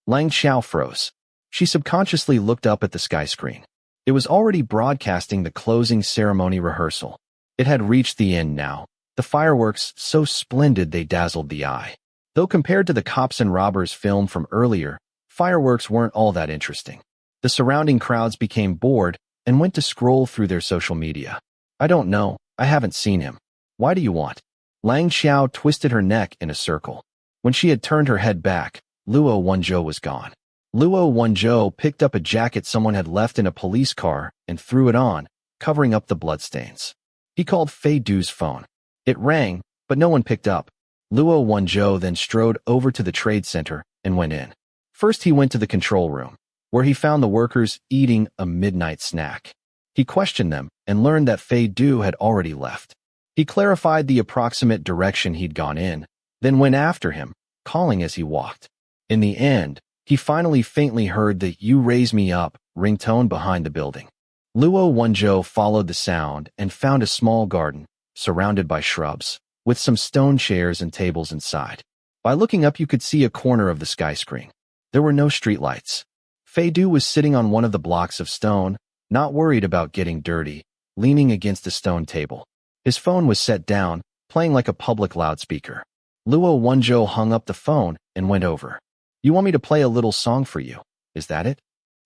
Lang Xiao froze. She subconsciously looked up at the sky screen. It was already broadcasting the closing ceremony rehearsal. It had reached the end now, the fireworks so splendid they dazzled the eye. Though compared to the cops and robbers film from earlier, fireworks weren't all that interesting. The surrounding crowds became bored and went to scroll through their social media. I don't know, I haven't seen him. Why do you want? Lang Xiao twisted her neck in a circle. When she had turned her head back, Luo Wenzhou was gone. Luo Wenzhou picked up a jacket someone had left in a police car and threw it on, covering up the bloodstains. He called Fei Du's phone. It rang, but no one picked up. Luo Wenzhou then strode over to the trade center and went in. First he went to the control room, where he found the workers eating a midnight snack. He questioned them and learned that Fei Du had already left. He clarified the approximate direction he'd gone in, then went after him, calling as he walked. In the end, he finally faintly heard the "You Raise Me Up" ringtone behind the building. Luo Wenzhou followed the sound and found a small garden, surrounded by shrubs, with some stone chairs and tables inside. By looking up you could see a corner of the sky screen. There were no streetlights. Fei Du was sitting on one of the blocks of stone, not worried about getting dirty, leaning against a stone table. His phone was set down, playing like a public loudspeaker. Luo Wenzhou hung up the phone and went over. You want me to play a little song for you, is that it?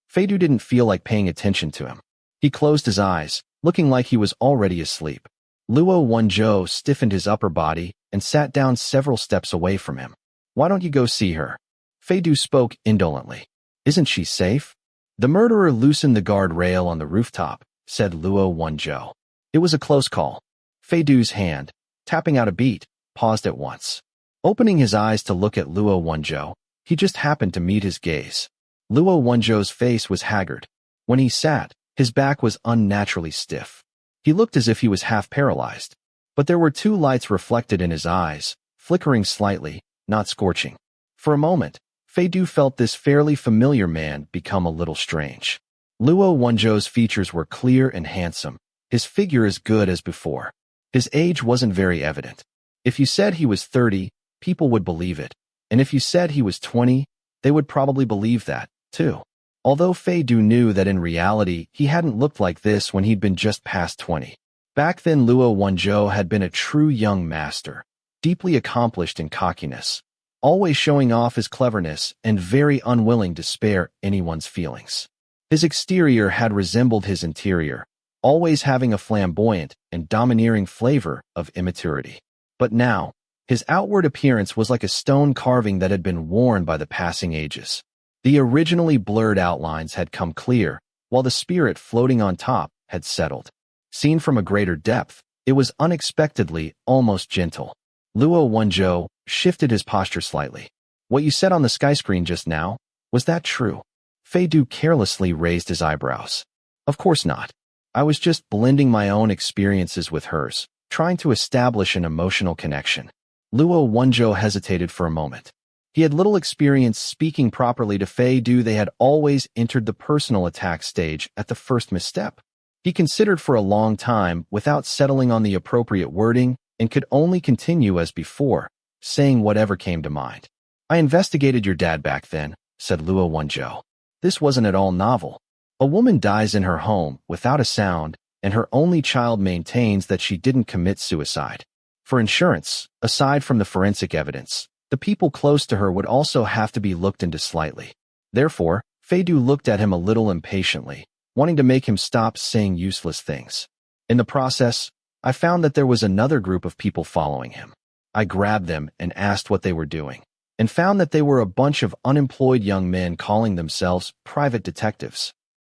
Fei Du didn't feel like paying attention to him. He closed his eyes, looking like he was already asleep. Luo Wenzhou stiffened his upper body and sat down several steps away from him. Why don't you go see her? Fei Du spoke indolently. Isn't she safe? The murderer loosened the guard rail on the rooftop, said Luo Wenzhou. It was a close call. Fei Du's hand, tapping out a beat, paused at once. Opening his eyes to look at Luo Wenzhou, he just happened to meet his gaze. Luo Wenzhou's face was haggard. When he sat, his back was unnaturally stiff. He looked as if he was half paralyzed. But there were two lights reflected in his eyes, flickering slightly, not scorching. For a moment, Fei Du felt this fairly familiar man become a little strange. Luo Wenzhou's features were clear and handsome, his figure as good as before. His age wasn't very evident. If you said he was 30, people would believe it, and if you said he was 20, they would probably believe that, too. Although Fei Du knew that in reality he hadn't looked like this when he'd been just past 20. Back then Luo Wenzhou had been a true young master, deeply accomplished in cockiness, always showing off his cleverness and very unwilling to spare anyone's feelings. His exterior had resembled his interior, always having a flamboyant and domineering flavor of immaturity. But now, his outward appearance was like a stone carving that had been worn by the passing ages. The originally blurred outlines had come clear, while the spirit floating on top had settled. Seen from a greater depth, it was unexpectedly almost gentle. Luo Wenzhou shifted his posture slightly. What you said on the skyscreen just now, was that true? Fei Du carelessly raised his eyebrows. Of course not. I was just blending my own experiences with hers, trying to establish an emotional connection. Luo Wenzhou hesitated for a moment. He had little experience speaking properly to Fei Du. They had always entered the personal attack stage at the first misstep. He considered for a long time without settling on the appropriate wording and could only continue as before, saying whatever came to mind. I investigated your dad back then, said Luo Wenzhou. This wasn't at all novel. A woman dies in her home without a sound, and her only child maintains that she didn't commit suicide. For insurance, aside from the forensic evidence, the people close to her would also have to be looked into slightly. Therefore, Fei Du looked at him a little impatiently, wanting to make him stop saying useless things. In the process, I found that there was another group of people following him. I grabbed them and asked what they were doing, and found that they were a bunch of unemployed young men calling themselves private detectives.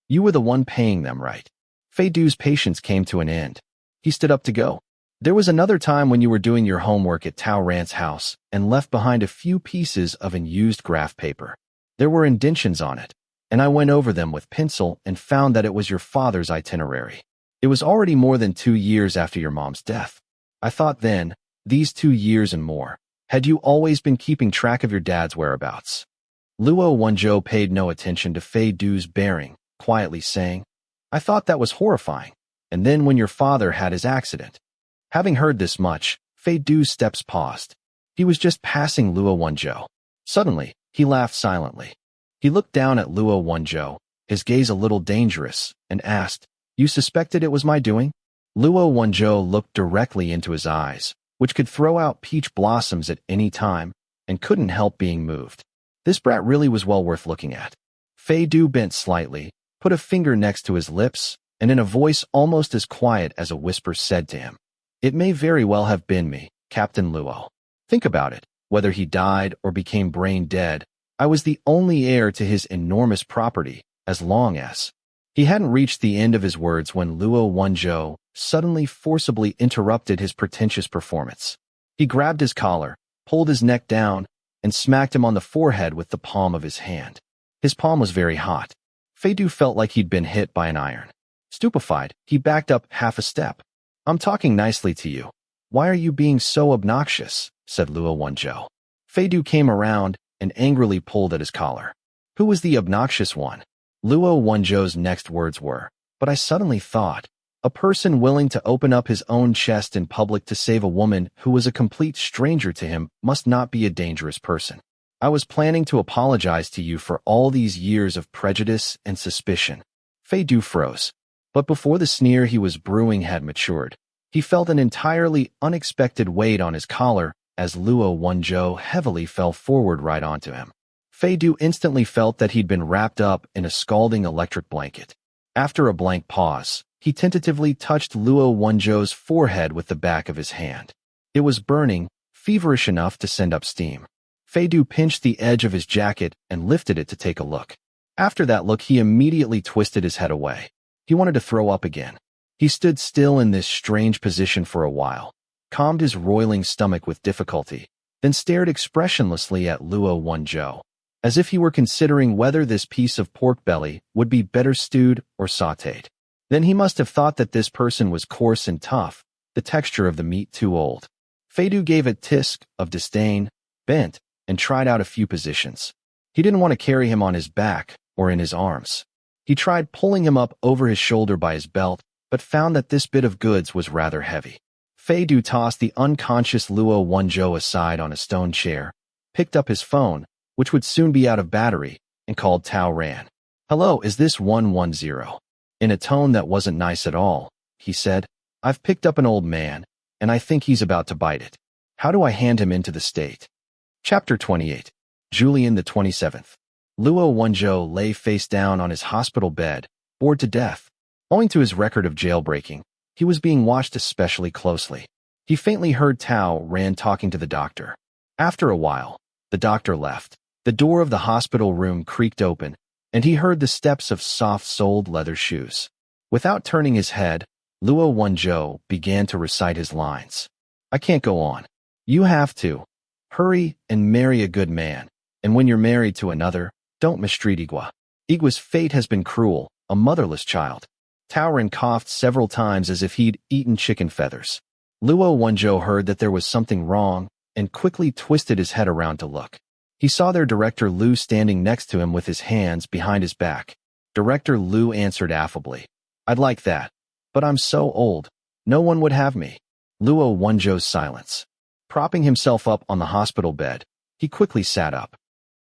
You were the one paying them, right? Fei Du's patience came to an end. He stood up to go. There was another time when you were doing your homework at Tao Ran's house and left behind a few pieces of unused graph paper. There were indentions on it, and I went over them with pencil and found that it was your father's itinerary. It was already more than 2 years after your mom's death. I thought then, these 2 years and more, had you always been keeping track of your dad's whereabouts? Luo Wenzhou paid no attention to Fei Du's bearing, quietly saying, I thought that was horrifying, and then when your father had his accident. Having heard this much, Fei Du's steps paused. He was just passing Luo Wenzhou. Suddenly, he laughed silently. He looked down at Luo Wenzhou, his gaze a little dangerous, and asked, You suspected it was my doing? Luo Wenzhou looked directly into his eyes, which could throw out peach blossoms at any time, and couldn't help being moved. This brat really was well worth looking at. Fei Du bent slightly, put a finger next to his lips, and in a voice almost as quiet as a whisper said to him, It may very well have been me, Captain Luo. Think about it, whether he died or became brain dead, I was the only heir to his enormous property, as long as... He hadn't reached the end of his words when Luo Wenzhou suddenly forcibly interrupted his pretentious performance. He grabbed his collar, pulled his neck down, and smacked him on the forehead with the palm of his hand. His palm was very hot. Fei Du felt like he'd been hit by an iron. Stupefied, he backed up half a step. I'm talking nicely to you. Why are you being so obnoxious? Said Luo Wenzhou. Fei Du came around and angrily pulled at his collar. Who was the obnoxious one? Luo Wenzhou's next words were, but I suddenly thought, a person willing to open up his own chest in public to save a woman who was a complete stranger to him must not be a dangerous person. I was planning to apologize to you for all these years of prejudice and suspicion. Fei Du froze. But before the sneer he was brewing had matured, he felt an entirely unexpected weight on his collar as Luo Wenzhou heavily fell forward right onto him. Fei Du instantly felt that he'd been wrapped up in a scalding electric blanket. After a blank pause, he tentatively touched Luo Wenzhou's forehead with the back of his hand. It was burning, feverish enough to send up steam. Fei Du pinched the edge of his jacket and lifted it to take a look. After that look, he immediately twisted his head away. He wanted to throw up again. He stood still in this strange position for a while, calmed his roiling stomach with difficulty, then stared expressionlessly at Luo Wenzhou, as if he were considering whether this piece of pork belly would be better stewed or sautéed. Then he must have thought that this person was coarse and tough, the texture of the meat too old. Feidu gave a tisk of disdain, bent, and tried out a few positions. He didn't want to carry him on his back or in his arms. He tried pulling him up over his shoulder by his belt, but found that this bit of goods was rather heavy. Feidu tossed the unconscious Luo Wenzhou aside on a stone chair, picked up his phone, which would soon be out of battery, and called Tao Ran. "Hello, is this 110? In a tone that wasn't nice at all, he said, "I've picked up an old man, and I think he's about to bite it. How do I hand him into the state?" Chapter 28. Julian the 27th. Luo Wenzhou lay face down on his hospital bed, bored to death. Owing to his record of jailbreaking, he was being watched especially closely. He faintly heard Tao Ran talking to the doctor. After a while, the doctor left. The door of the hospital room creaked open, and he heard the steps of soft-soled leather shoes. Without turning his head, Luo Wenzhou began to recite his lines. "I can't go on. You have to. Hurry and marry a good man, and when you're married to another, don't mistreat Igua. Igua's fate has been cruel, a motherless child." Tao Ran coughed several times as if he'd eaten chicken feathers. Luo Wenzhou heard that there was something wrong and quickly twisted his head around to look. He saw their director Lu standing next to him with his hands behind his back. Director Lu answered affably, "I'd like that, but I'm so old. No one would have me." Luo Wenzhou's silence. Propping himself up on the hospital bed, he quickly sat up.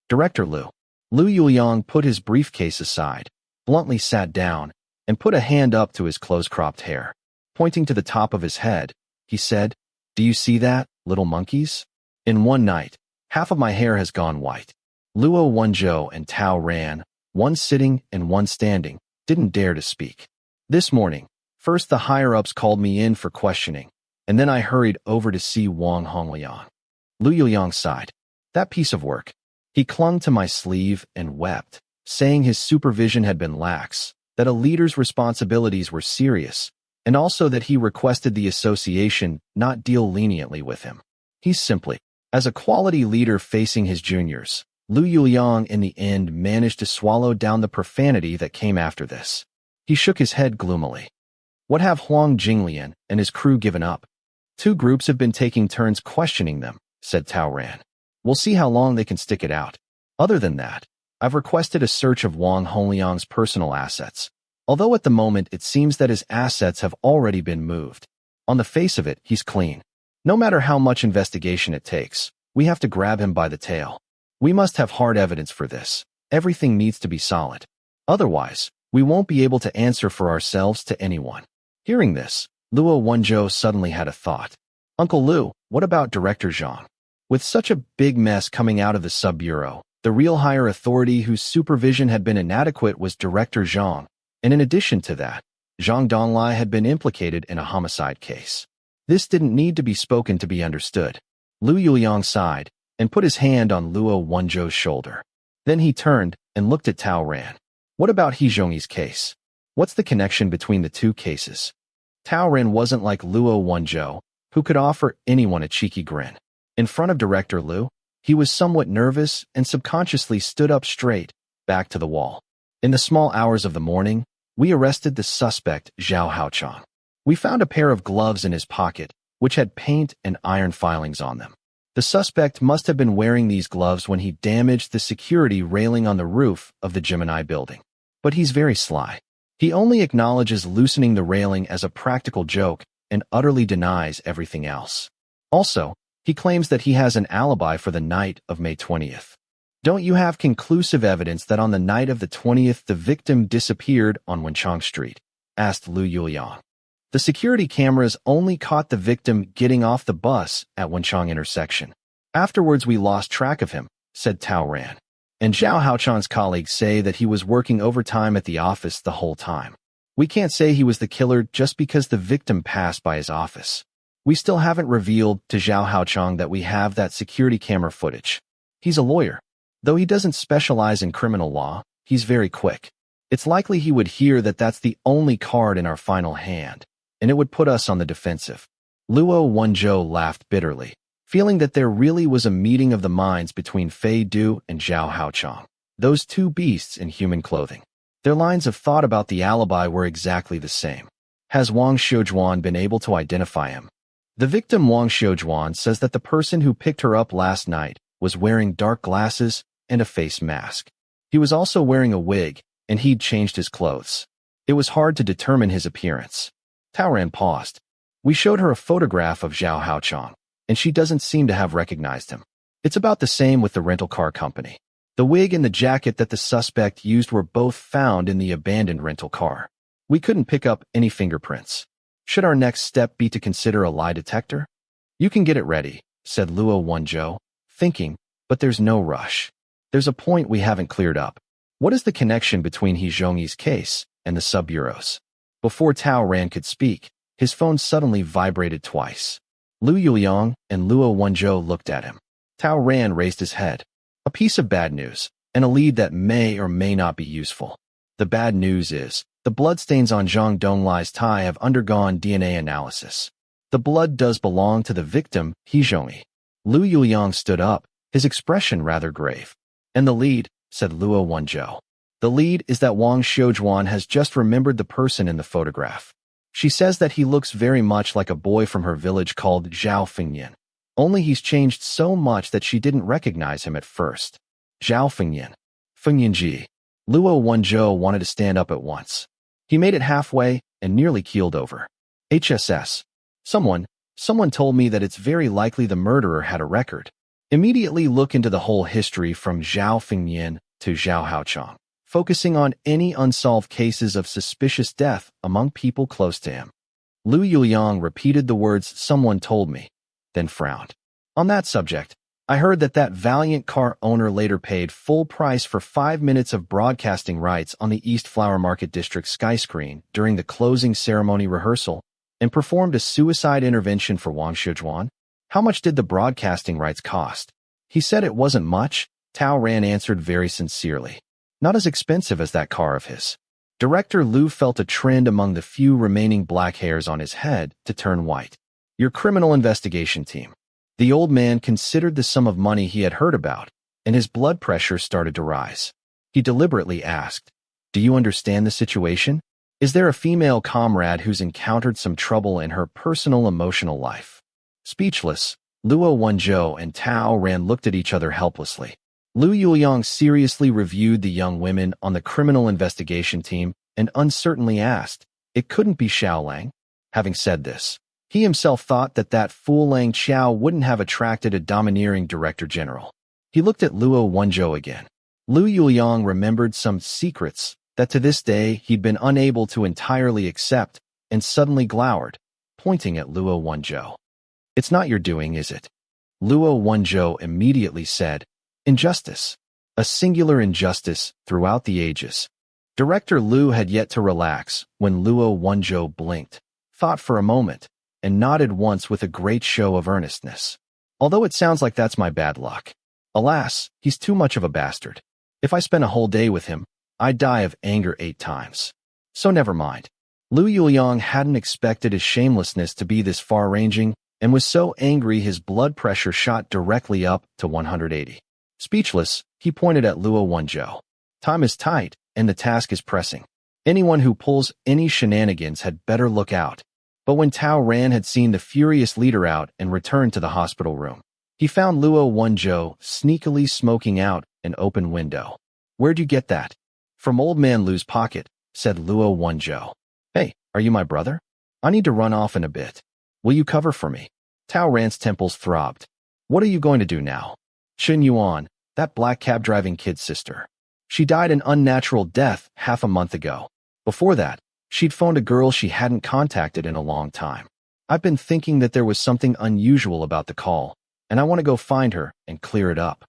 "Director Lu." Lu Yuliang put his briefcase aside, bluntly sat down, and put a hand up to his close-cropped hair. Pointing to the top of his head, he said, "Do you see that, little monkeys? In one night, half of my hair has gone white." Luo Wenzhou and Tao Ran, one sitting and one standing, didn't dare to speak. "This morning, first the higher-ups called me in for questioning, and then I hurried over to see Wang Hongliang." Lu Yuliang sighed. "That piece of work." He clung to my sleeve and wept, saying his supervision had been lax, that a leader's responsibilities were serious, and also that he requested the association not deal leniently with him. He's simply, as a quality leader facing his juniors, Lu Yuliang in the end managed to swallow down the profanity that came after this. He shook his head gloomily. "What have Huang Jinglian and his crew given up?" "Two groups have been taking turns questioning them," said Tao Ran. "We'll see how long they can stick it out. Other than that, I've requested a search of Wang Hongliang's personal assets, although at the moment it seems that his assets have already been moved. On the face of it, he's clean. No matter how much investigation it takes, we have to grab him by the tail. We must have hard evidence for this. Everything needs to be solid. Otherwise, we won't be able to answer for ourselves to anyone." Hearing this, Luo Wenzhou suddenly had a thought. "Uncle Lu, what about Director Zhang? With such a big mess coming out of the sub-bureau, the real higher authority whose supervision had been inadequate was Director Zhang, and in addition to that, Zhang Donglai had been implicated in a homicide case. This didn't need to be spoken to be understood." Lu Yuliang sighed and put his hand on Luo Wenzhou's shoulder. Then he turned and looked at Tao Ran. "What about He Zhongyi's case? What's the connection between the two cases?" Tao Ran wasn't like Luo Wenzhou, who could offer anyone a cheeky grin. In front of Director Lu, he was somewhat nervous and subconsciously stood up straight, back to the wall. "In the small hours of the morning, we arrested the suspect, Zhao Haochang. We found a pair of gloves in his pocket, which had paint and iron filings on them. The suspect must have been wearing these gloves when he damaged the security railing on the roof of the Gemini building. But he's very sly. He only acknowledges loosening the railing as a practical joke and utterly denies everything else. Also, he claims that he has an alibi for the night of May 20th. Don't you have conclusive evidence that on the night of the 20th the victim disappeared on Wenchang Street?" asked Lu Yuliang. "The security cameras only caught the victim getting off the bus at Wenchang intersection. Afterwards we lost track of him," said Tao Ran. "And Zhao Haochang's colleagues say that he was working overtime at the office the whole time. We can't say he was the killer just because the victim passed by his office. We still haven't revealed to Zhao Haochang that we have that security camera footage. He's a lawyer. Though he doesn't specialize in criminal law, he's very quick. It's likely he would hear that that's the only card in our final hand, and it would put us on the defensive." Luo Wenzhou laughed bitterly, feeling that there really was a meeting of the minds between Fei Du and Zhao Haochang, those two beasts in human clothing. Their lines of thought about the alibi were exactly the same. Has Wang Shoujuan been able to identify him? The victim Wang Shoujuan says that the person who picked her up last night was wearing dark glasses and a face mask. He was also wearing a wig, and he'd changed his clothes. It was hard to determine his appearance. Taoran paused. We showed her a photograph of Zhao Haochang, and she doesn't seem to have recognized him. It's about the same with the rental car company. The wig and the jacket that the suspect used were both found in the abandoned rental car. We couldn't pick up any fingerprints. Should our next step be to consider a lie detector? You can get it ready, said Luo Wenzhou, thinking, but there's no rush. There's a point we haven't cleared up. What is the connection between He Zhongyi's case and the sub-bureaus? Before Tao Ran could speak, his phone suddenly vibrated twice. Lu Yuliang and Luo Wenzhou looked at him. Tao Ran raised his head. A piece of bad news, and a lead that may or may not be useful. The bad news is, the bloodstains on Zhang Donglai's tie have undergone DNA analysis. The blood does belong to the victim, He Zhongyi. Lu Yuliang stood up, his expression rather grave. And the lead, said Luo Wenzhou. The lead is that Wang Shoujuan has just remembered the person in the photograph. She says that he looks very much like a boy from her village called Zhao Fengyan. Only he's changed so much that she didn't recognize him at first. Zhao Fengyan. Fengyanji. Luo Wenzhou wanted to stand up at once. He made it halfway and nearly keeled over. HSS. Someone told me that it's very likely the murderer had a record. Immediately look into the whole history from Zhao Fengyan to Zhao Haochang, focusing on any unsolved cases of suspicious death among people close to him. Lu Yuliang repeated the words someone told me, then frowned. On that subject, I heard that valiant car owner later paid full price for 5 minutes of broadcasting rights on the East Flower Market District skyscreen during the closing ceremony rehearsal and performed a suicide intervention for Wang Shoujuan. How much did the broadcasting rights cost? He said it wasn't much. Tao Ran answered very sincerely. Not as expensive as that car of his. Director Lu felt a trend among the few remaining black hairs on his head to turn white. Your criminal investigation team. The old man considered the sum of money he had heard about, and his blood pressure started to rise. He deliberately asked, "Do you understand the situation? Is there a female comrade who's encountered some trouble in her personal emotional life?" Speechless, Luo Wenzhou and Tao Ran looked at each other helplessly. Lu Yuliang seriously reviewed the young women on the criminal investigation team and uncertainly asked, "It couldn't be Xiao Lang?" Having said this, he himself thought that fool Lang Qiao wouldn't have attracted a domineering director general. He looked at Luo Wenzhou again. Lu Yuliang remembered some secrets that to this day he'd been unable to entirely accept and suddenly glowered, pointing at Luo Wenzhou. "It's not your doing, is it?" Luo Wenzhou immediately said, "Injustice. A singular injustice throughout the ages." Director Lu had yet to relax when Luo Wenzhou blinked, thought for a moment, and nodded once with a great show of earnestness. "Although it sounds like that's my bad luck. Alas, he's too much of a bastard. If I spent a whole day with him, I'd die of anger 8 times. So never mind." Lu Yuliang hadn't expected his shamelessness to be this far-ranging, and was so angry his blood pressure shot directly up to 180. Speechless, he pointed at Luo Wenzhou. "Time is tight, and the task is pressing. Anyone who pulls any shenanigans had better look out." But when Tao Ran had seen the furious leader out and returned to the hospital room, he found Luo Wenzhou sneakily smoking out an open window. "Where'd you get that?" "From old man Lu's pocket," said Luo Wenzhou. "Hey, are you my brother? I need to run off in a bit. Will you cover for me?" Tao Ran's temples throbbed. "What are you going to do now?" "Chen Yuan, that black cab-driving kid's sister. She died an unnatural death half a month ago. Before that, she'd phoned a girl she hadn't contacted in a long time. I've been thinking that there was something unusual about the call, and I want to go find her and clear it up."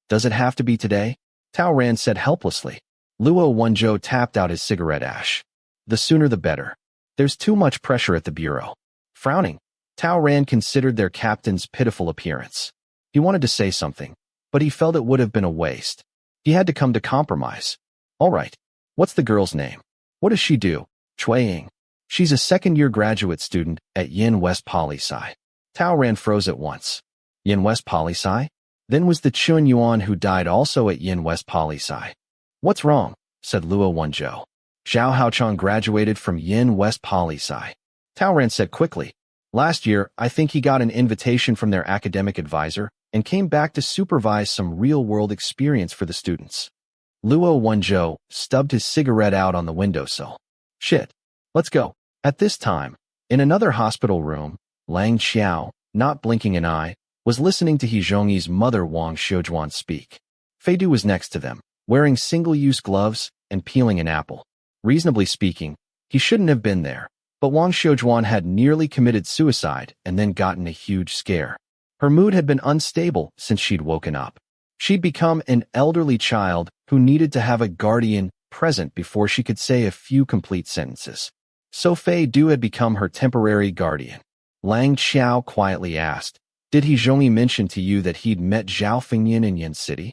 "Does it have to be today?" Tao Ran said helplessly. Luo Wenzhou tapped out his cigarette ash. "The sooner the better. There's too much pressure at the bureau." Frowning, Tao Ran considered their captain's pitiful appearance. He wanted to say something, but he felt it would have been a waste. He had to come to compromise. "All right. What's the girl's name? What does she do?" "Chuaying. She's a second-year graduate student at Yin West Poli Sci." Tao Ran froze at once. Yin West Poli-Sci? Then was the Chun Yuan who died also at Yin West Poli-Sci. What's wrong? Said Luo Wenzhou. Zhao Haochang graduated from Yin West Poli-Sci. Taoran said quickly. Last year, I think he got an invitation from their academic advisor and came back to supervise some real-world experience for the students. Luo Wenzhou stubbed his cigarette out on the windowsill. Shit. Let's go. At this time, in another hospital room, Lang Xiao, not blinking an eye, was listening to He Zhongyi's mother Wang Xiujuan speak. Fei Du was next to them, wearing single-use gloves and peeling an apple. Reasonably speaking, he shouldn't have been there, but Wang Xiujuan had nearly committed suicide and then gotten a huge scare. Her mood had been unstable since she'd woken up. She'd become an elderly child who needed to have a guardian present before she could say a few complete sentences. So Fei Du had become her temporary guardian. Lang Xiao quietly asked, Did He Zhongyi mention to you that he'd met Zhao Fengyan in Yin City?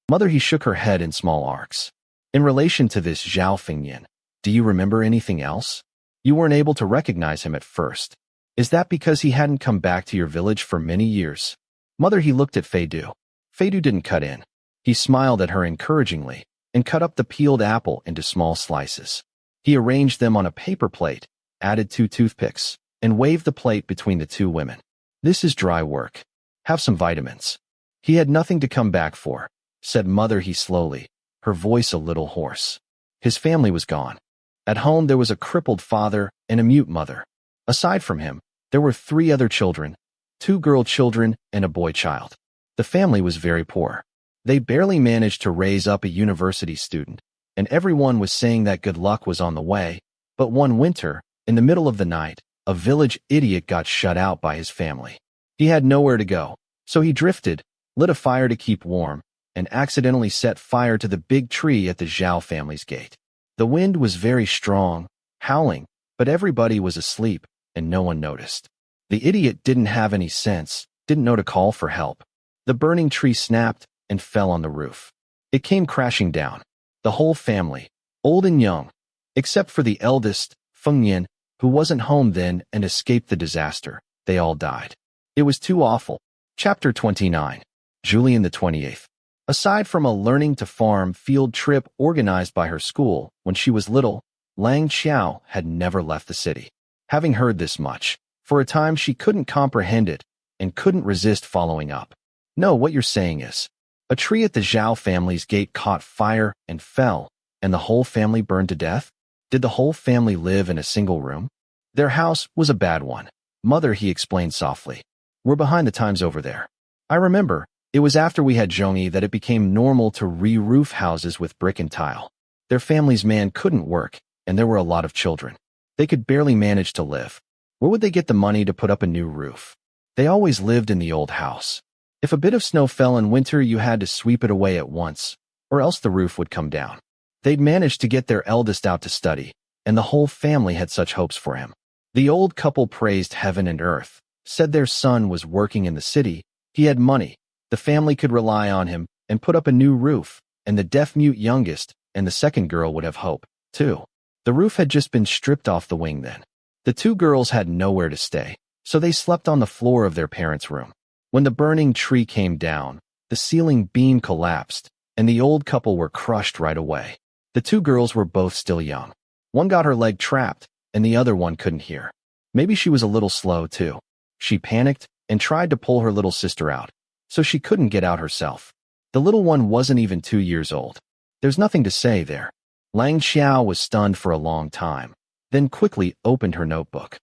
Mother, he shook her head in small arcs. In relation to this Zhao Fengyan, do you remember anything else? You weren't able to recognize him at first. Is that because he hadn't come back to your village for many years? Mother, he looked at Fei Du. Fei Du didn't cut in. He smiled at her encouragingly and cut up the peeled apple into small slices. He arranged them on a paper plate, added 2 toothpicks, and waved the plate between the 2 women. This is dry work. Have some vitamins. He had nothing to come back for, said Mother he slowly, her voice a little hoarse. His family was gone. At home there was a crippled father and a mute mother. Aside from him, there were 3 other children, 2 girl children and a boy child. The family was very poor. They barely managed to raise up a university student, and everyone was saying that good luck was on the way, but one winter, in the middle of the night, a village idiot got shut out by his family. He had nowhere to go, so he drifted, lit a fire to keep warm, and accidentally set fire to the big tree at the Zhao family's gate. The wind was very strong, howling, but everybody was asleep, and no one noticed. The idiot didn't have any sense, didn't know to call for help. The burning tree snapped and fell on the roof. It came crashing down. The whole family, old and young, except for the eldest, Feng Yin, who wasn't home then and escaped the disaster, they all died. It was too awful. Chapter 29. Julian the 28th. Aside from a learning to farm field trip organized by her school when she was little, Lang Xiao had never left the city. Having heard this much, for a time she couldn't comprehend it and couldn't resist following up. No, what you're saying is, a tree at the Zhao family's gate caught fire and fell, and the whole family burned to death? Did the whole family live in a single room? Their house was a bad one. Mother, he explained softly. We're behind the times over there. I remember, it was after we had Zhongyi that it became normal to re-roof houses with brick and tile. Their family's man couldn't work, and there were a lot of children. They could barely manage to live. Where would they get the money to put up a new roof? They always lived in the old house. If a bit of snow fell in winter, you had to sweep it away at once, or else the roof would come down. They'd managed to get their eldest out to study, and the whole family had such hopes for him. The old couple praised heaven and earth, said their son was working in the city, he had money, the family could rely on him, and put up a new roof, and the deaf-mute youngest and the second girl would have hope, too. The roof had just been stripped off the wing then. The 2 girls had nowhere to stay, so they slept on the floor of their parents' room. When the burning tree came down, the ceiling beam collapsed, and the old couple were crushed right away. The 2 girls were both still young. One got her leg trapped, and the other one couldn't hear. Maybe she was a little slow, too. She panicked and tried to pull her little sister out, so she couldn't get out herself. The little one wasn't even 2 years old. There's nothing to say there. Lang Xiao was stunned for a long time, then quickly opened her notebook.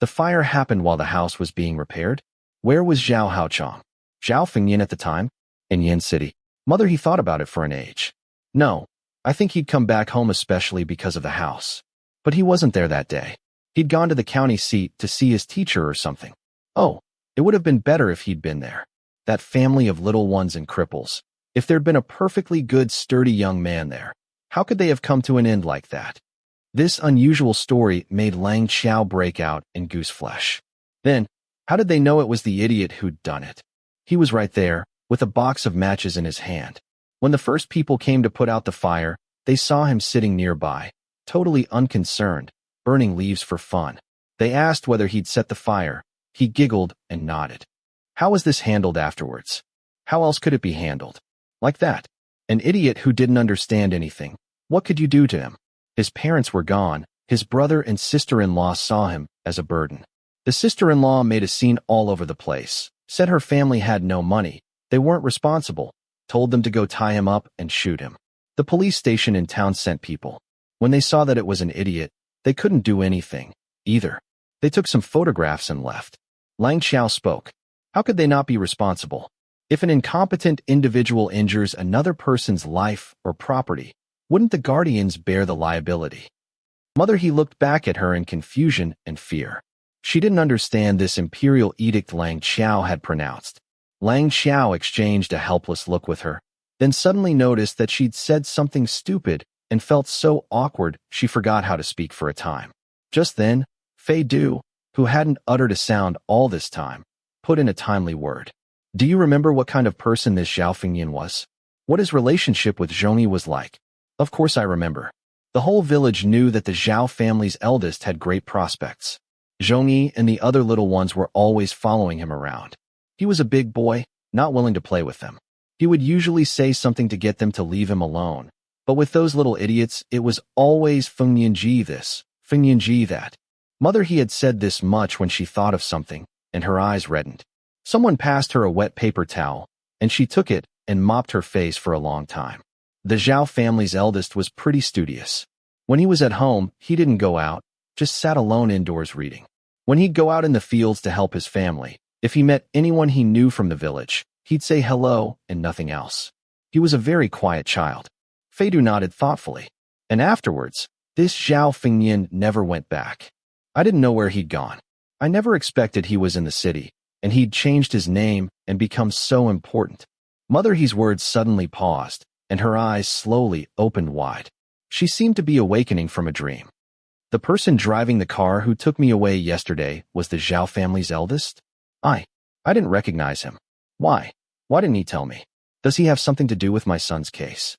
The fire happened while the house was being repaired. Where was Zhao Haochang? Zhao Fengyan at the time? In Yin City. Mother, he thought about it for an age. No, I think he'd come back home especially because of the house. But he wasn't there that day. He'd gone to the county seat to see his teacher or something. Oh, it would have been better if he'd been there. That family of little ones and cripples. If there'd been a perfectly good, sturdy young man there, how could they have come to an end like that? This unusual story made Lang Xiao break out in gooseflesh. Then, how did they know it was the idiot who'd done it? He was right there, with a box of matches in his hand. When the first people came to put out the fire, they saw him sitting nearby, totally unconcerned, burning leaves for fun. They asked whether he'd set the fire. He giggled and nodded. How was this handled afterwards? How else could it be handled? Like that. An idiot who didn't understand anything. What could you do to him? His parents were gone. His brother and sister-in-law saw him as a burden. The sister-in-law made a scene all over the place, said her family had no money, they weren't responsible, told them to go tie him up and shoot him. The police station in town sent people. When they saw that it was an idiot, they couldn't do anything, either. They took some photographs and left. Lang Xiao spoke. How could they not be responsible? If an incompetent individual injures another person's life or property, wouldn't the guardians bear the liability? Mother, he looked back at her in confusion and fear. She didn't understand this imperial edict Lang Xiao had pronounced. Lang Xiao exchanged a helpless look with her, then suddenly noticed that she'd said something stupid and felt so awkward she forgot how to speak for a time. Just then, Fei Du, who hadn't uttered a sound all this time, put in a timely word. Do you remember what kind of person this Zhao Fengyan was? What his relationship with Zhongyi was like? Of course I remember. The whole village knew that the Zhao family's eldest had great prospects. Zhongyi and the other little ones were always following him around. He was a big boy, not willing to play with them. He would usually say something to get them to leave him alone. But with those little idiots, it was always Fengyanji this, Fengyanji that. Mother, he had said this much when she thought of something, and her eyes reddened. Someone passed her a wet paper towel, and she took it and mopped her face for a long time. The Zhao family's eldest was pretty studious. When he was at home, he didn't go out, just sat alone indoors reading. When he'd go out in the fields to help his family, if he met anyone he knew from the village, he'd say hello and nothing else. He was a very quiet child. Fei Du nodded thoughtfully. And afterwards, this Zhao Fengyan never went back. I didn't know where he'd gone. I never expected he was in the city, and he'd changed his name and become so important. Mother He's words suddenly paused, and her eyes slowly opened wide. She seemed to be awakening from a dream. The person driving the car who took me away yesterday was the Zhao family's eldest? I didn't recognize him. Why? Why didn't he tell me? Does he have something to do with my son's case?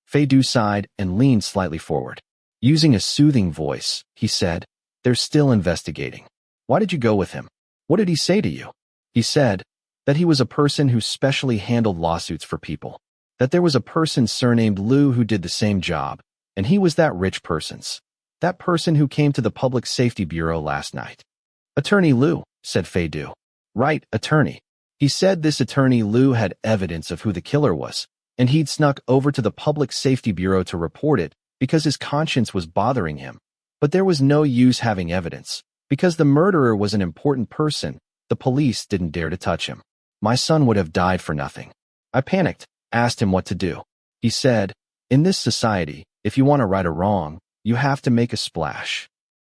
Fei Du sighed and leaned slightly forward. Using a soothing voice, he said, they're still investigating. Why did you go with him? What did he say to you? He said that he was a person who specially handled lawsuits for people, that there was a person surnamed Lu who did the same job, and he was that rich person's. That person who came to the Public Safety Bureau last night. Attorney Lu, said Fei Du. Right, attorney. He said this attorney Lu had evidence of who the killer was, and he'd snuck over to the Public Safety Bureau to report it because his conscience was bothering him. But there was no use having evidence. Because the murderer was an important person, the police didn't dare to touch him. My son would have died for nothing. I panicked, asked him what to do. He said, in this society, if you want to right a wrong, you have to make a splash.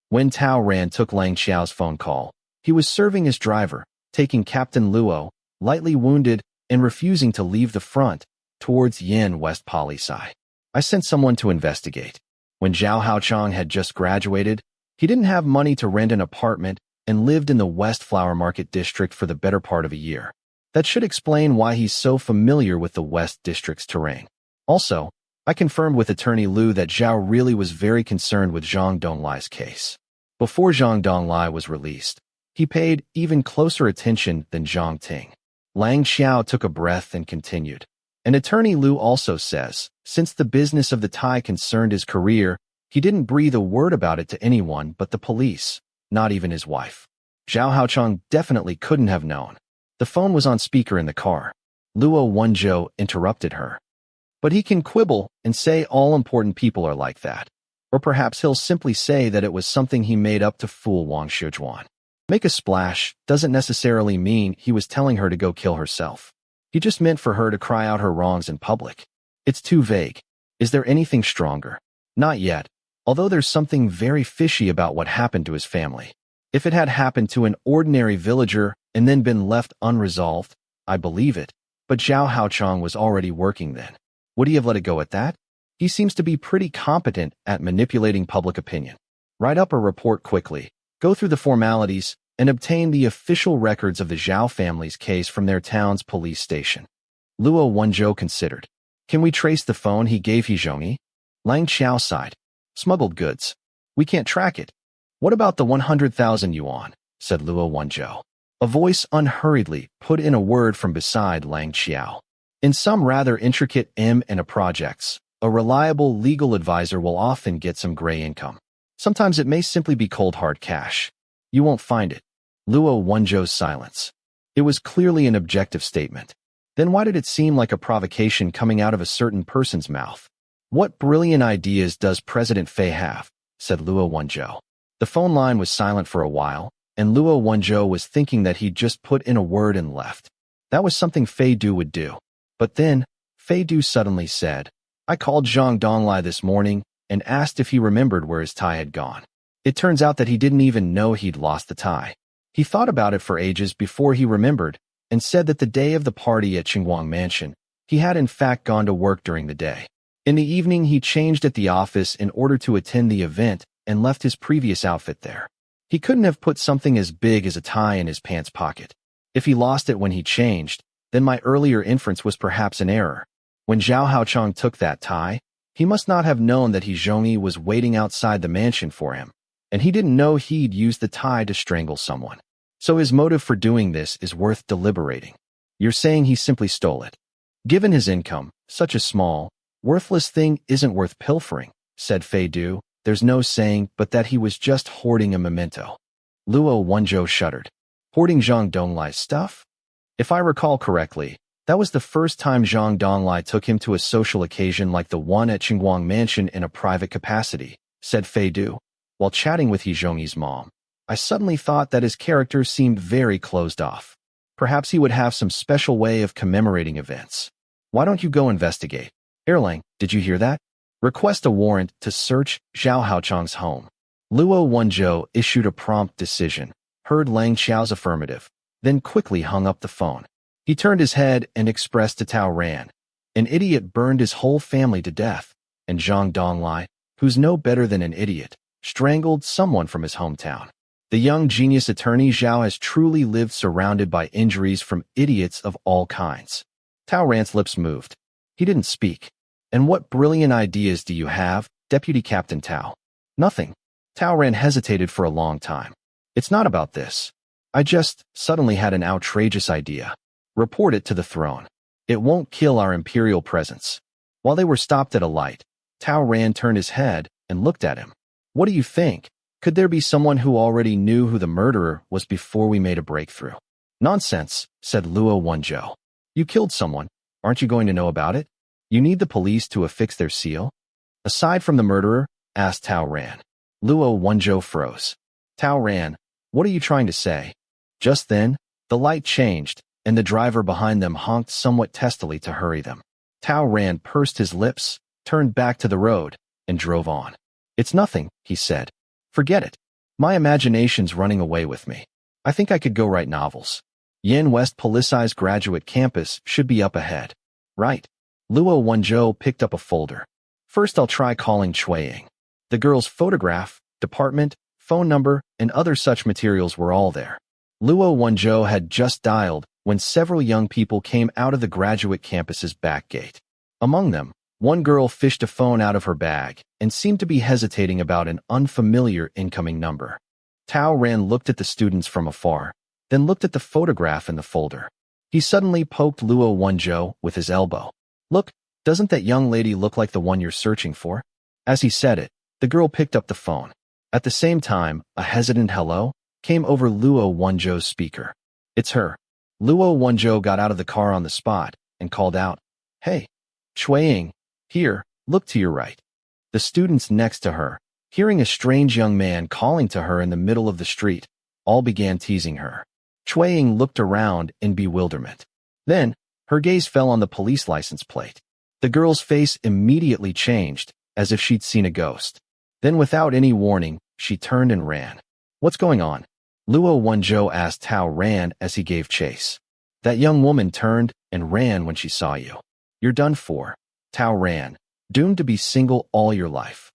When Tao Ran took Lang Xiao's phone call, he was serving as driver, taking Captain Luo, lightly wounded and refusing to leave the front, towards Yin West Palisai. I sent someone to investigate. When Zhao Haochang had just graduated, he didn't have money to rent an apartment and lived in the West Flower Market District for the better part of a year. That should explain why he's so familiar with the West District's terrain. Also, I confirmed with Attorney Lu that Zhao really was very concerned with Zhang Donglai's case. Before Zhang Donglai was released, he paid even closer attention than Zhang Ting. Lang Xiao took a breath and continued. And Attorney Lu also says, since the business of the tie concerned his career, he didn't breathe a word about it to anyone but the police, not even his wife. Zhao Haochang definitely couldn't have known. The phone was on speaker in the car. Luo Wenzhou interrupted her. But he can quibble and say all important people are like that. Or perhaps he'll simply say that it was something he made up to fool Wang Shijuan. Make a splash doesn't necessarily mean he was telling her to go kill herself. He just meant for her to cry out her wrongs in public. It's too vague. Is there anything stronger? Not yet, although there's something very fishy about what happened to his family. If it had happened to an ordinary villager and then been left unresolved, I believe it. But Zhao Haochang was already working then. Would he have let it go at that? He seems to be pretty competent at manipulating public opinion. Write up a report quickly, go through the formalities, and obtain the official records of the Zhao family's case from their town's police station. Luo Wenzhou considered. Can we trace the phone he gave Zhongyi? Lang Xiao sighed. Smuggled goods. We can't track it. What about the 100,000 yuan? Said Luo Wenzhou. A voice unhurriedly put in a word from beside Lang Qiao. In some rather intricate M&A projects, a reliable legal advisor will often get some gray income. Sometimes it may simply be cold hard cash. You won't find it. Luo Wenzhou's silence. It was clearly an objective statement. Then why did it seem like a provocation coming out of a certain person's mouth? What brilliant ideas does President Fei have? Said Luo Wenzhou. The phone line was silent for a while, and Luo Wenzhou was thinking that he'd just put in a word and left. That was something Fei Du would do. But then, Fei Du suddenly said, I called Zhang Donglai this morning and asked if he remembered where his tie had gone. It turns out that he didn't even know he'd lost the tie. He thought about it for ages before he remembered and said that the day of the party at Qinguang Mansion, he had in fact gone to work during the day. In the evening, he changed at the office in order to attend the event and left his previous outfit there. He couldn't have put something as big as a tie in his pants pocket. If he lost it when he changed, then my earlier inference was perhaps an error. When Zhao Haochang took that tie, he must not have known that He Zhongyi was waiting outside the mansion for him, and he didn't know he'd used the tie to strangle someone. So his motive for doing this is worth deliberating. You're saying he simply stole it. Given his income, such a small, worthless thing isn't worth pilfering, said Fei Du. There's no saying but that he was just hoarding a memento. Luo Wenzhou shuddered. Hoarding Zhang Donglai's stuff? If I recall correctly, that was the first time Zhang Donglai took him to a social occasion like the one at Qinguang Mansion in a private capacity, said Fei Du. While chatting with He Zhongyi's mom, I suddenly thought that his character seemed very closed off. Perhaps he would have some special way of commemorating events. Why don't you go investigate? Erlang, did you hear that? Request a warrant to search Zhao Haochang's home. Luo Wenzhou issued a prompt decision, heard Lang Qiao's affirmative, then quickly hung up the phone. He turned his head and expressed to Tao Ran. An idiot burned his whole family to death, and Zhang Donglai, who's no better than an idiot, strangled someone from his hometown. The young genius attorney Zhao has truly lived surrounded by injuries from idiots of all kinds. Tao Ran's lips moved. He didn't speak. And what brilliant ideas do you have, Deputy Captain Tao? Nothing. Tao Ran hesitated for a long time. It's not about this. I just suddenly had an outrageous idea. Report it to the throne. It won't kill our imperial presence. While they were stopped at a light, Tao Ran turned his head and looked at him. What do you think? Could there be someone who already knew who the murderer was before we made a breakthrough? Nonsense, said Luo Wenzhou. You killed someone. Aren't you going to know about it? You need the police to affix their seal? Aside from the murderer? Asked Tao Ran. Luo Wenzhou froze. Tao Ran, what are you trying to say? Just then, the light changed, and the driver behind them honked somewhat testily to hurry them. Tao Ran pursed his lips, turned back to the road, and drove on. It's nothing, he said. Forget it. My imagination's running away with me. I think I could go write novels. Yen West Policized Graduate Campus should be up ahead. Right. Luo Wenzhou picked up a folder. First I'll try calling Chueying. The girl's photograph, department, phone number, and other such materials were all there. Luo Wenzhou had just dialed when several young people came out of the graduate campus's back gate. Among them, one girl fished a phone out of her bag and seemed to be hesitating about an unfamiliar incoming number. Tao Ran looked at the students from afar, then looked at the photograph in the folder. He suddenly poked Luo Wenzhou with his elbow. Look, doesn't that young lady look like the one you're searching for? As he said it, the girl picked up the phone. At the same time, a hesitant hello came over Luo Wenzhou's speaker. It's her. Luo Wenzhou got out of the car on the spot and called out, Hey, Chueying, here, look to your right. The students next to her, hearing a strange young man calling to her in the middle of the street, all began teasing her. Chueying looked around in bewilderment. Then, her gaze fell on the police license plate. The girl's face immediately changed, as if she'd seen a ghost. Then without any warning, she turned and ran. What's going on? Luo Wenzhou asked Tao Ran as he gave chase. That young woman turned and ran when she saw you. You're done for. Tao Ran, doomed to be single all your life.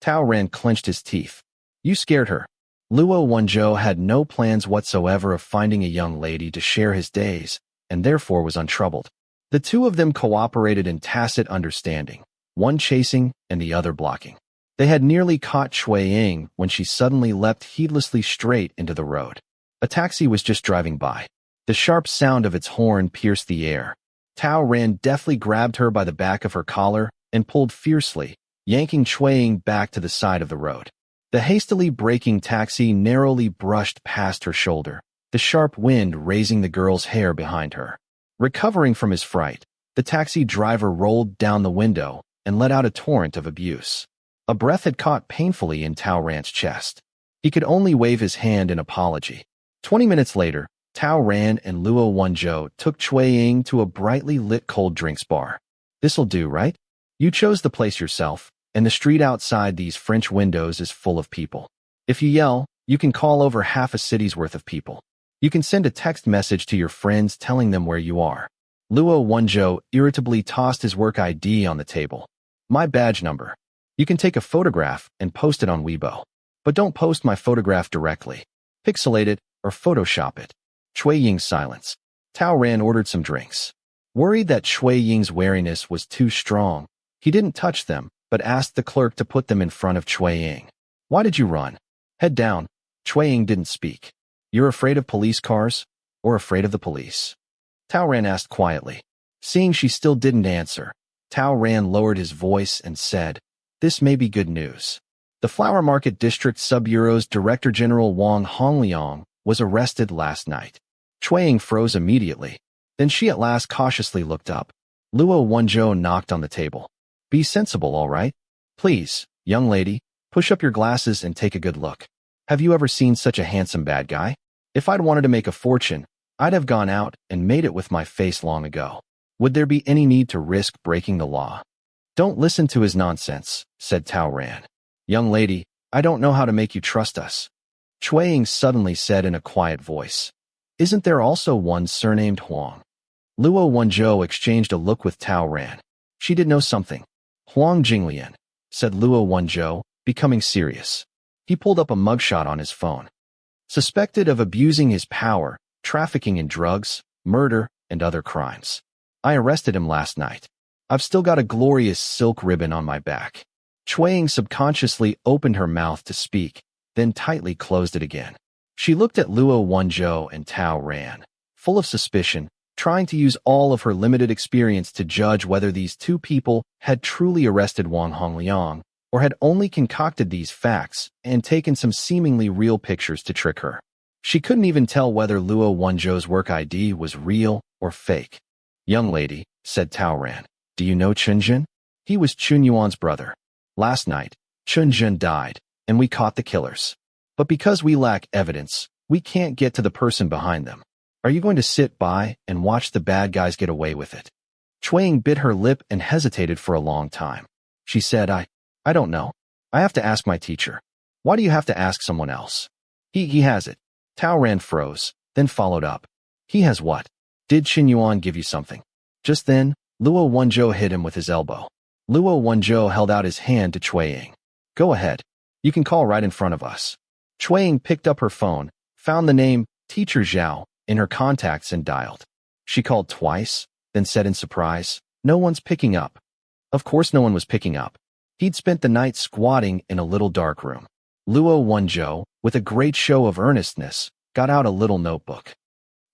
Tao Ran clenched his teeth. You scared her. Luo Wenzhou had no plans whatsoever of finding a young lady to share his days, and therefore was untroubled. The two of them cooperated in tacit understanding, one chasing and the other blocking. They had nearly caught Chueying when she suddenly leapt heedlessly straight into the road. A taxi was just driving by. The sharp sound of its horn pierced the air. Tao Ran deftly grabbed her by the back of her collar and pulled fiercely, yanking Cui Ying back to the side of the road. The hastily braking taxi narrowly brushed past her shoulder, the sharp wind raising the girl's hair behind her. Recovering from his fright, the taxi driver rolled down the window and let out a torrent of abuse. A breath had caught painfully in Tao Ran's chest. He could only wave his hand in apology. 20 minutes later, Tao Ran and Luo Wenzhou took Cui Ying to a brightly lit cold drinks bar. This'll do, right? You chose the place yourself, and the street outside these French windows is full of people. If you yell, you can call over half a city's worth of people. You can send a text message to your friends telling them where you are. Luo Wenzhou irritably tossed his work ID on the table. My badge number. You can take a photograph and post it on Weibo. But don't post my photograph directly. Pixelate it or Photoshop it. Cui Ying's silence. Tao Ran ordered some drinks. Worried that Cui Ying's wariness was too strong, he didn't touch them, but asked the clerk to put them in front of Cui Ying. Why did you run? Head down. Cui Ying didn't speak. You're afraid of police cars? Or afraid of the police? Tao Ran asked quietly. Seeing she still didn't answer, Tao Ran lowered his voice and said, This may be good news. The Flower Market District Sub-Bureau's Director General Wang Hongliang was arrested last night. Cui Ying froze immediately. Then she at last cautiously looked up. Luo Wenzhou knocked on the table. Be sensible, all right? Please, young lady, push up your glasses and take a good look. Have you ever seen such a handsome bad guy? If I'd wanted to make a fortune, I'd have gone out and made it with my face long ago. Would there be any need to risk breaking the law? Don't listen to his nonsense, said Tao Ran. Young lady, I don't know how to make you trust us. Cui Ying suddenly said in a quiet voice. Isn't there also one surnamed Huang? Luo Wenzhou exchanged a look with Tao Ran. She did know something. Huang Jinglian, said Luo Wenzhou, becoming serious. He pulled up a mugshot on his phone. Suspected of abusing his power, trafficking in drugs, murder, and other crimes. I arrested him last night. I've still got a glorious silk ribbon on my back. Cui Ying subconsciously opened her mouth to speak, then tightly closed it again. She looked at Luo Wenzhou and Tao Ran, full of suspicion, trying to use all of her limited experience to judge whether these two people had truly arrested Wang Hongliang or had only concocted these facts and taken some seemingly real pictures to trick her. She couldn't even tell whether Luo Wenzhou's work ID was real or fake. Young lady, said Tao Ran, do you know Chunjun? He was Chun Yuan's brother. Last night, Chunjun died, and we caught the killers. But because we lack evidence, we can't get to the person behind them. Are you going to sit by and watch the bad guys get away with it? Cui Ying bit her lip and hesitated for a long time. She said, I don't know. I have to ask my teacher. Why do you have to ask someone else? He has it. Tao Ran froze, then followed up. He has what? Did Qin Yuan give you something? Just then, Luo Wenzhou hit him with his elbow. Luo Wenzhou held out his hand to Cui Ying. Go ahead. You can call right in front of us. Cui Ying picked up her phone, found the name Teacher Zhao in her contacts and dialed. She called twice, then said in surprise, No one's picking up. Of course no one was picking up. He'd spent the night squatting in a little dark room. Luo Wenzhou, with a great show of earnestness, got out a little notebook.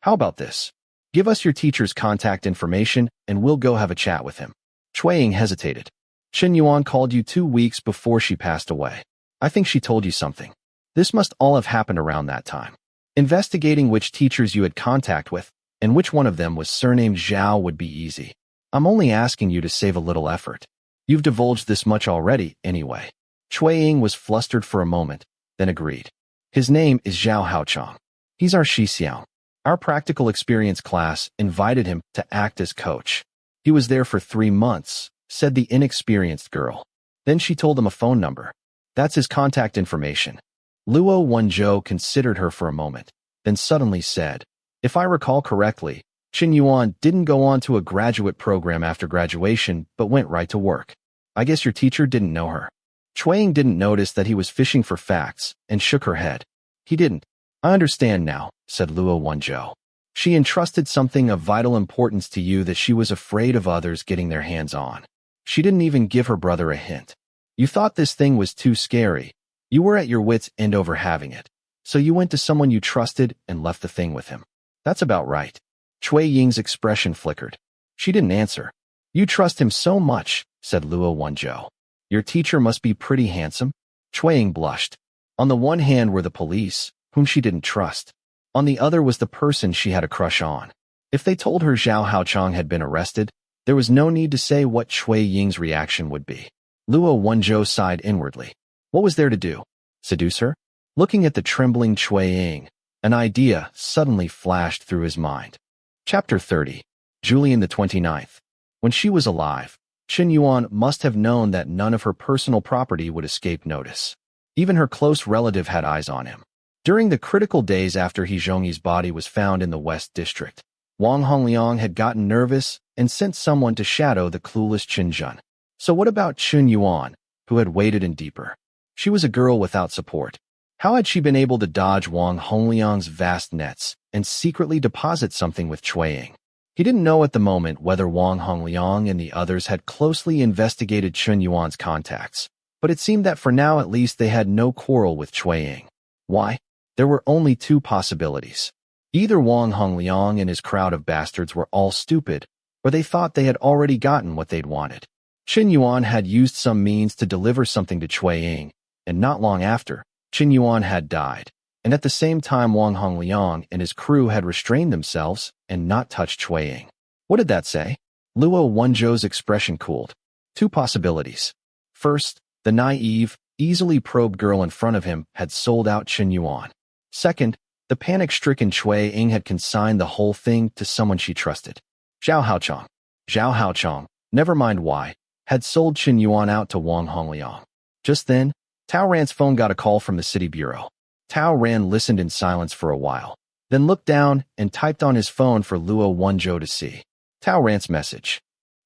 How about this? Give us your teacher's contact information and we'll go have a chat with him. Cui Ying hesitated. Qin Yuan called you 2 weeks before she passed away. I think she told you something. This must all have happened around that time. Investigating which teachers you had contact with and which one of them was surnamed Zhao would be easy. I'm only asking you to save a little effort. You've divulged this much already, anyway. Cui Ying was flustered for a moment, then agreed. His name is Zhao Haochang. He's our Xixiang. Our practical experience class invited him to act as coach. He was there for 3 months, said the inexperienced girl. Then she told him a phone number. That's his contact information. Luo Wenzhou considered her for a moment, then suddenly said, If I recall correctly, Qin Yuan didn't go on to a graduate program after graduation, but went right to work. I guess your teacher didn't know her. Cui Ying didn't notice that he was fishing for facts and shook her head. He didn't. I understand now, said Luo Wenzhou. She entrusted something of vital importance to you that she was afraid of others getting their hands on. She didn't even give her brother a hint. You thought this thing was too scary. You were at your wits' end over having it. So you went to someone you trusted and left the thing with him. That's about right. Cui Ying's expression flickered. She didn't answer. You trust him so much, said Luo Wenzhou. Your teacher must be pretty handsome. Cui Ying blushed. On the one hand were the police, whom she didn't trust. On the other was the person she had a crush on. If they told her Zhao Haochang had been arrested, there was no need to say what Cui Ying's reaction would be. Luo Wenzhou sighed inwardly. What was there to do? Seduce her? Looking at the trembling Cui Ying, an idea suddenly flashed through his mind. Chapter 30. Julian the 29th. When she was alive, Qin Yuan must have known that none of her personal property would escape notice. Even her close relative had eyes on him. During the critical days after He Zhongyi's body was found in the West District, Wang Hongliang had gotten nervous and sent someone to shadow the clueless Qin Zhen. So what about Qin Yuan, who had waded in deeper? She was a girl without support. How had she been able to dodge Wang Hongliang's vast nets and secretly deposit something with Cui Ying? He didn't know at the moment whether Wang Hongliang and the others had closely investigated Qin Yuan's contacts, but it seemed that for now at least they had no quarrel with Cui Ying. Why? There were only two possibilities. Either Wang Hongliang and his crowd of bastards were all stupid, or they thought they had already gotten what they'd wanted. Qin Yuan had used some means to deliver something to Cui Ying, and not long after, Qin Yuan had died, and at the same time Wang Hongliang and his crew had restrained themselves and not touched Cui Ying. What did that say? Luo Wenzhou's expression cooled. Two possibilities. First, the naive, easily probed girl in front of him had sold out Qin Yuan. Second, the panic-stricken Cui Ying had consigned the whole thing to someone she trusted. Zhao Haochang. Zhao Haochang, never mind why, had sold Qin Yuan out to Wang Hongliang. Just then, Tao Ran's phone got a call from the city bureau. Tao Ran listened in silence for a while, then looked down and typed on his phone for Luo Wenzhou to see. Tao Ran's message.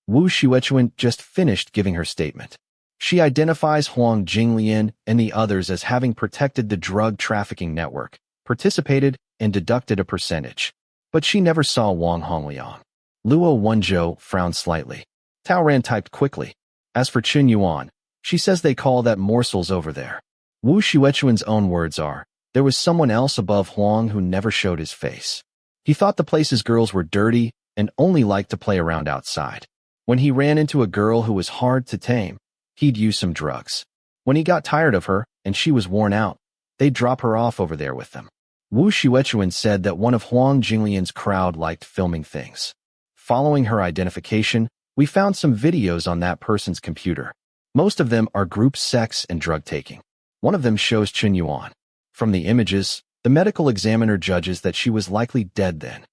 Wu Xuechuan just finished giving her statement. She identifies Huang Jinglian and the others as having protected the drug trafficking network, participated, and deducted a percentage. But she never saw Wang Hongliang. Luo Wenzhou frowned slightly. Tao Ran typed quickly. As for Qin Yuan, she says they call that morsels over there. Wu Xuechuan's own words are, there was someone else above Huang who never showed his face. He thought the place's girls were dirty and only liked to play around outside. When he ran into a girl who was hard to tame, he'd use some drugs. When he got tired of her and she was worn out, they'd drop her off over there with them. Wu Xuechuan said that one of Huang Jinglian's crowd liked filming things. Following her identification, we found some videos on that person's computer. Most of them are group sex and drug taking. One of them shows Qin Yuan. From the images, the medical examiner judges that she was likely dead then.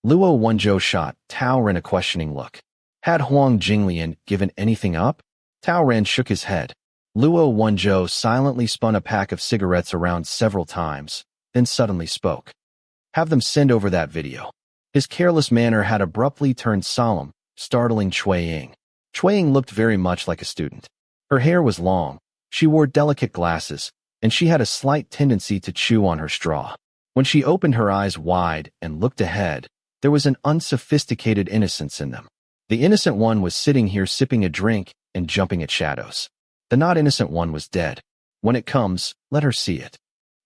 Luo Wenzhou shot Tao Ran a questioning look. Had Huang Jinglian given anything up? Tao Ran shook his head. Luo Wenzhou silently spun a pack of cigarettes around several times, then suddenly spoke. Have them send over that video. His careless manner had abruptly turned solemn, startling Cui Ying. Cui Ying looked very much like a student. Her hair was long, she wore delicate glasses, and she had a slight tendency to chew on her straw. When she opened her eyes wide and looked ahead, there was an unsophisticated innocence in them. The innocent one was sitting here sipping a drink and jumping at shadows. The not innocent one was dead. When it comes, let her see it.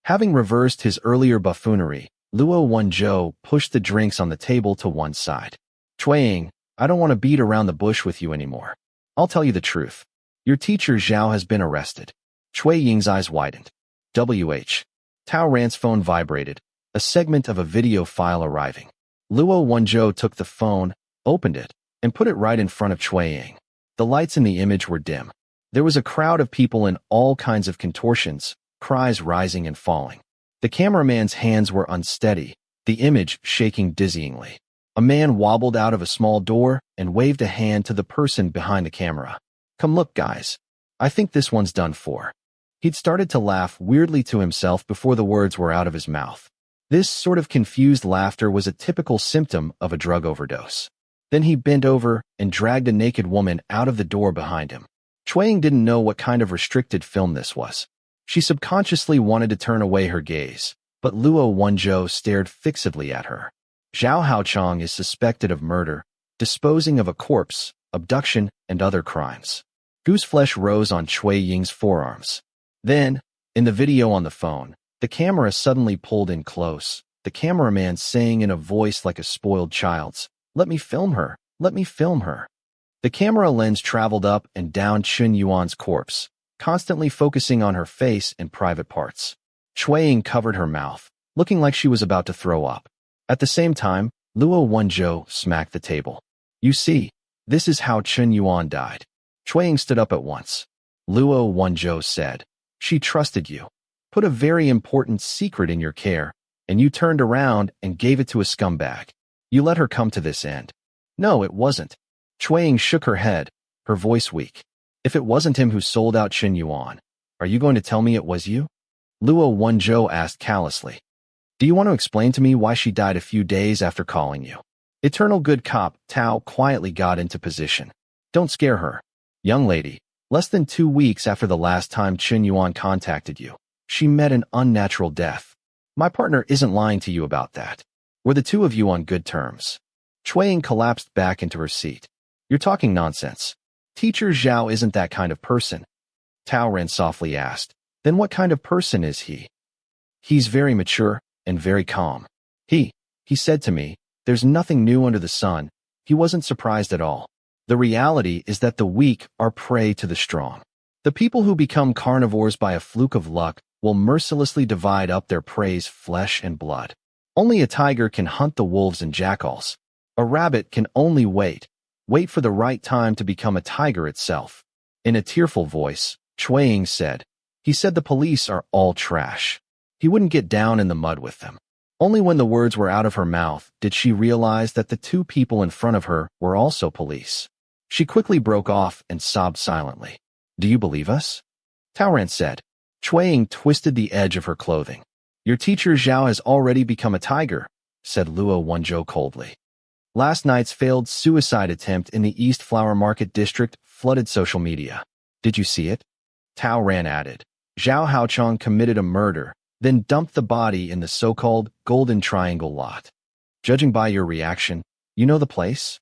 Having reversed his earlier buffoonery, Luo Wenzhou pushed the drinks on the table to one side. Cui Ying, I don't want to beat around the bush with you anymore. I'll tell you the truth. Your teacher Zhao has been arrested. Cui Ying's eyes widened. WH. Tao Ran's phone vibrated, a segment of a video file arriving. Luo Wenzhou took the phone, opened it, and put it right in front of Cui Ying. The lights in the image were dim. There was a crowd of people in all kinds of contortions, cries rising and falling. The cameraman's hands were unsteady, the image shaking dizzyingly. A man wobbled out of a small door and waved a hand to the person behind the camera. Come look, guys. I think this one's done for. He'd started to laugh weirdly to himself before the words were out of his mouth. This sort of confused laughter was a typical symptom of a drug overdose. Then he bent over and dragged a naked woman out of the door behind him. Cui Ying didn't know what kind of restricted film this was. She subconsciously wanted to turn away her gaze, but Luo Wenzhou stared fixedly at her. Zhao Haochang is suspected of murder, disposing of a corpse, abduction, and other crimes. Gooseflesh rose on Cui Ying's forearms. Then, in the video on the phone, The camera suddenly pulled in close, the cameraman saying in a voice like a spoiled child's, "Let me film her, let me film her." The camera lens traveled up and down Chun Yuan's corpse, constantly focusing on her face and private parts. Shuiying covered her mouth, looking like she was about to throw up. At the same time, Luo Wenzhou smacked the table. "You see, this is how Chun Yuan died." Shuiying stood up at once. Luo Wenzhou said, "She trusted you, put a very important secret in your care, and you turned around and gave it to a scumbag. You let her come to this end." "No, it wasn't." Shuiying shook her head, her voice weak. "If it wasn't him who sold out Chun Yuan, are you going to tell me it was you?" Luo Wenzhou asked callously. "Do you want to explain to me why she died a few days after calling you?" Eternal good cop Tao quietly got into position. "Don't scare her. Young lady, less than 2 weeks after the last time Chun Yuan contacted you, she met an unnatural death. My partner isn't lying to you about that. Were the two of you on good terms?" Shuiying collapsed back into her seat. "You're talking nonsense. Teacher Zhao isn't that kind of person." Tao Ren softly asked, "Then what kind of person is he?" "He's very mature and very calm. He said to me, there's nothing new under the sun." He wasn't surprised at all. The reality is that the weak are prey to the strong. The people who become carnivores by a fluke of luck will mercilessly divide up their prey's flesh and blood. Only a tiger can hunt the wolves and jackals. A rabbit can only wait for the right time to become a tiger itself. In a tearful voice, Shuiying said, "He said the police are all trash. He wouldn't get down in the mud with them." Only when the words were out of her mouth did she realize that the two people in front of her were also police. She quickly broke off and sobbed silently. "Do you believe us?" Taoran said. Shuiying twisted the edge of her clothing. "Your teacher Zhao has already become a tiger," said Luo Wenzhou coldly. Last night's failed suicide attempt in the East Flower Market District flooded social media. "Did you see it?" Tao Ran added. "Zhao Haochong committed a murder, then dumped the body in the so-called Golden Triangle lot. Judging by your reaction, you know the place?"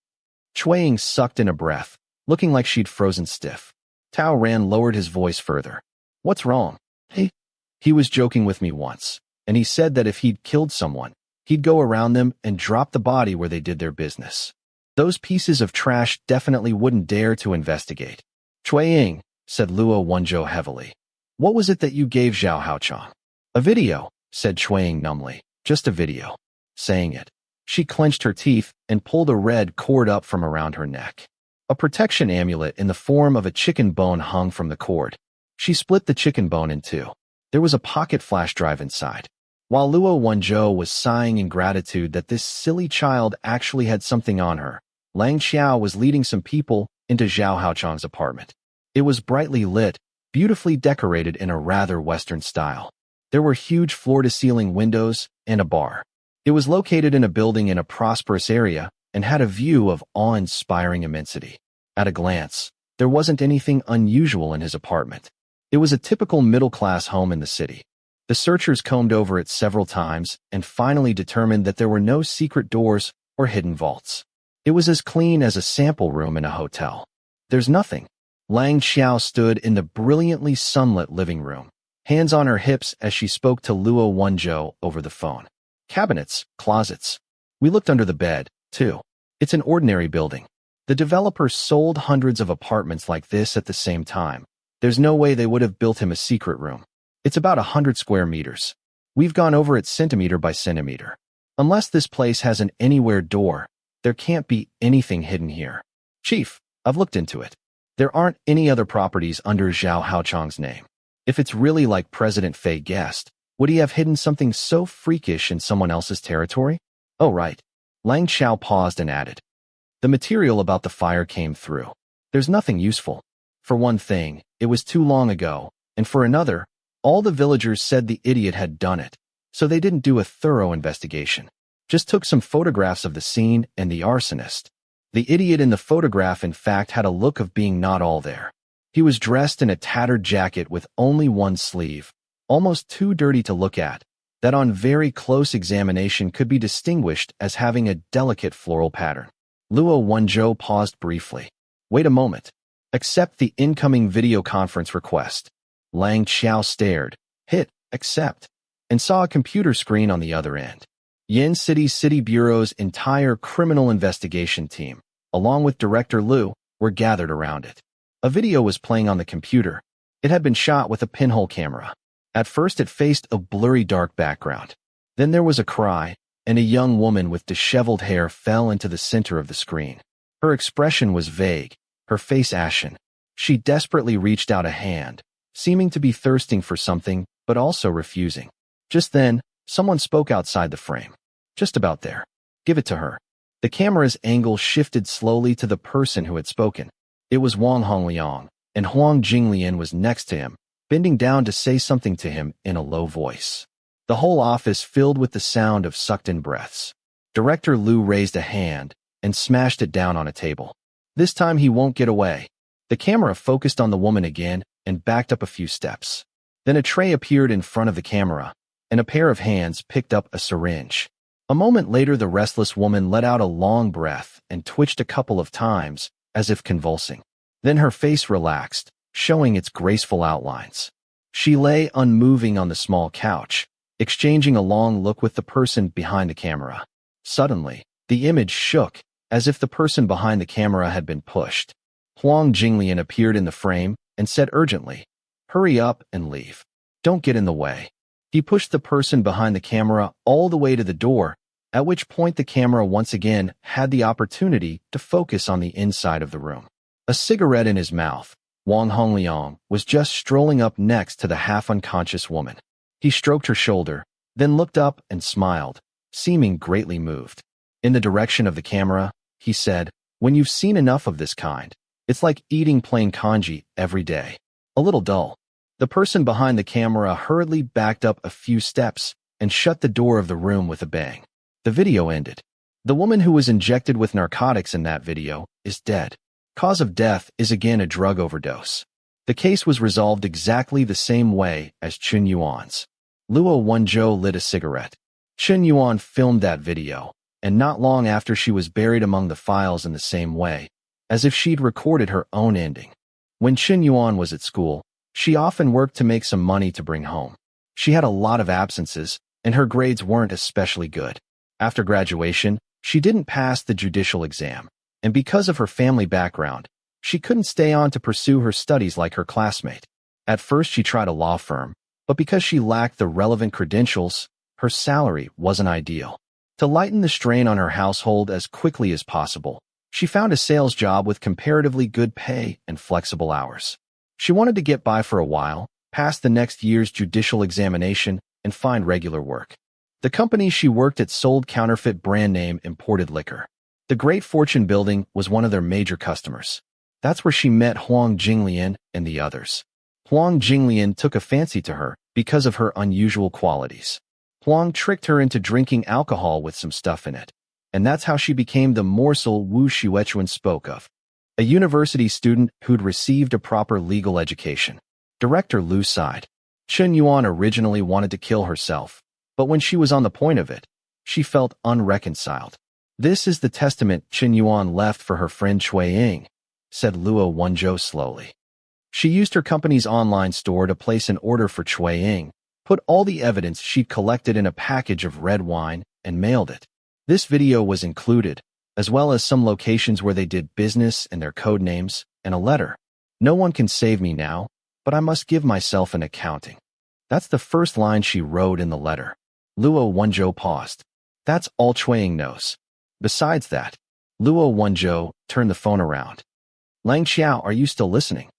Shuiying sucked in a breath, looking like she'd frozen stiff. Tao Ran lowered his voice further. "What's wrong?" He was joking with me once, and he said that if he'd killed someone, he'd go around them and drop the body where they did their business. Those pieces of trash definitely wouldn't dare to investigate." "Shuiying," said Luo Wenzhou heavily. "What was it that you gave Zhao Haochong?" "A video," said Shuiying numbly. "Just a video." Saying it, she clenched her teeth and pulled a red cord up from around her neck. A protection amulet in the form of a chicken bone hung from the cord. She split the chicken bone in two. There was a pocket flash drive inside. While Luo Wenzhou was sighing in gratitude that this silly child actually had something on her, Lang Xiao was leading some people into Zhao Haochong's apartment. It was brightly lit, beautifully decorated in a rather Western style. There were huge floor-to-ceiling windows and a bar. It was located in a building in a prosperous area and had a view of awe-inspiring immensity. At a glance, there wasn't anything unusual in his apartment. It was a typical middle-class home in the city. The searchers combed over it several times and finally determined that there were no secret doors or hidden vaults. It was as clean as a sample room in a hotel. "There's nothing." Lang Xiao stood in the brilliantly sunlit living room, hands on her hips as she spoke to Luo Wenzhou over the phone. "Cabinets, closets. We looked under the bed, too. It's an ordinary building. The developer sold hundreds of apartments like this at the same time. There's no way they would have built him a secret room. It's about 100 square meters. We've gone over it centimeter by centimeter. Unless this place has an anywhere door, there can't be anything hidden here. Chief, I've looked into it. There aren't any other properties under Zhao Haochong's name. If it's really like President Fei guessed, would he have hidden something so freakish in someone else's territory? Oh, right." Lang Xiao paused and added. "The material about the fire came through. There's nothing useful. For one thing, it was too long ago, and for another, all the villagers said the idiot had done it, so they didn't do a thorough investigation. Just took some photographs of the scene and the arsonist. The idiot in the photograph in fact had a look of being not all there. He was dressed in a tattered jacket with only one sleeve, almost too dirty to look at, that on very close examination could be distinguished as having a delicate floral pattern." Luo Wenzhou paused briefly. "Wait a moment. Accept the incoming video conference request." Lang Xiao stared. "Hit accept." and saw a computer screen on the other end. Yin City's City Bureau's entire criminal investigation team, along with Director Lu, were gathered around it. A video was playing on the computer. It had been shot with a pinhole camera. At first it faced a blurry dark background. Then there was a cry, and a young woman with disheveled hair fell into the center of the screen. Her expression was vague, her face ashen. She desperately reached out a hand, seeming to be thirsting for something, but also refusing. Just then, someone spoke outside the frame. Just about there. Give it to her. The camera's angle shifted slowly to the person who had spoken. It was Wang Hongliang, and Huang Jinglian was next to him, bending down to say something to him in a low voice. The whole office filled with the sound of sucked-in breaths. Director Lu raised a hand and smashed it down on a table. This time he won't get away. The camera focused on the woman again and backed up a few steps. Then a tray appeared in front of the camera, and a pair of hands picked up a syringe. A moment later, the restless woman let out a long breath and twitched a couple of times, as if convulsing. Then her face relaxed, showing its graceful outlines. She lay unmoving on the small couch, exchanging a long look with the person behind the camera. Suddenly, the image shook, as if the person behind the camera had been pushed. Huang Jinglian appeared in the frame and said urgently, "Hurry up and leave. Don't get in the way." He pushed the person behind the camera all the way to the door, at which point the camera once again had the opportunity to focus on the inside of the room. A cigarette in his mouth, Wang Hongliang was just strolling up next to the half-unconscious woman. He stroked her shoulder, then looked up and smiled, seeming greatly moved. In the direction of the camera, he said, "When you've seen enough of this kind, it's like eating plain congee every day. A little dull." The person behind the camera hurriedly backed up a few steps and shut the door of the room with a bang. The video ended. The woman who was injected with narcotics in that video is dead. Cause of death is again a drug overdose. The case was resolved exactly the same way as Chun Yuan's. Luo Wenzhou lit a cigarette. Chun Yuan filmed that video, and not long after she was buried among the files in the same way, as if she'd recorded her own ending. When Chun Yuan was at school, she often worked to make some money to bring home. She had a lot of absences, and her grades weren't especially good. After graduation, she didn't pass the judicial exam, and because of her family background, she couldn't stay on to pursue her studies like her classmate. At first she tried a law firm, but because she lacked the relevant credentials, her salary wasn't ideal. To lighten the strain on her household as quickly as possible, she found a sales job with comparatively good pay and flexible hours. She wanted to get by for a while, pass the next year's judicial examination, and find regular work. The company she worked at sold counterfeit brand-name imported liquor. The Great Fortune Building was one of their major customers. That's where she met Huang Jinglian and the others. Huang Jinglian took a fancy to her because of her unusual qualities. Huang tricked her into drinking alcohol with some stuff in it, and that's how she became the morsel Wu Xuechuan spoke of, a university student who'd received a proper legal education. Director Lu sighed. Chun Yuan originally wanted to kill herself, but when she was on the point of it, she felt unreconciled. "This is the testament Chun Yuan left for her friend Cui Ying," said Luo Wenzhou slowly. She used her company's online store to place an order for Cui Ying, put all the evidence she'd collected in a package of red wine, and mailed it. This video was included, as well as some locations where they did business and their code names, and a letter. "No one can save me now, but I must give myself an accounting." That's the first line she wrote in the letter. Luo Wenzhou paused. That's all Cui Ying knows. Besides that, Luo Wenzhou turned the phone around. "Lang Xiao, are you still listening?"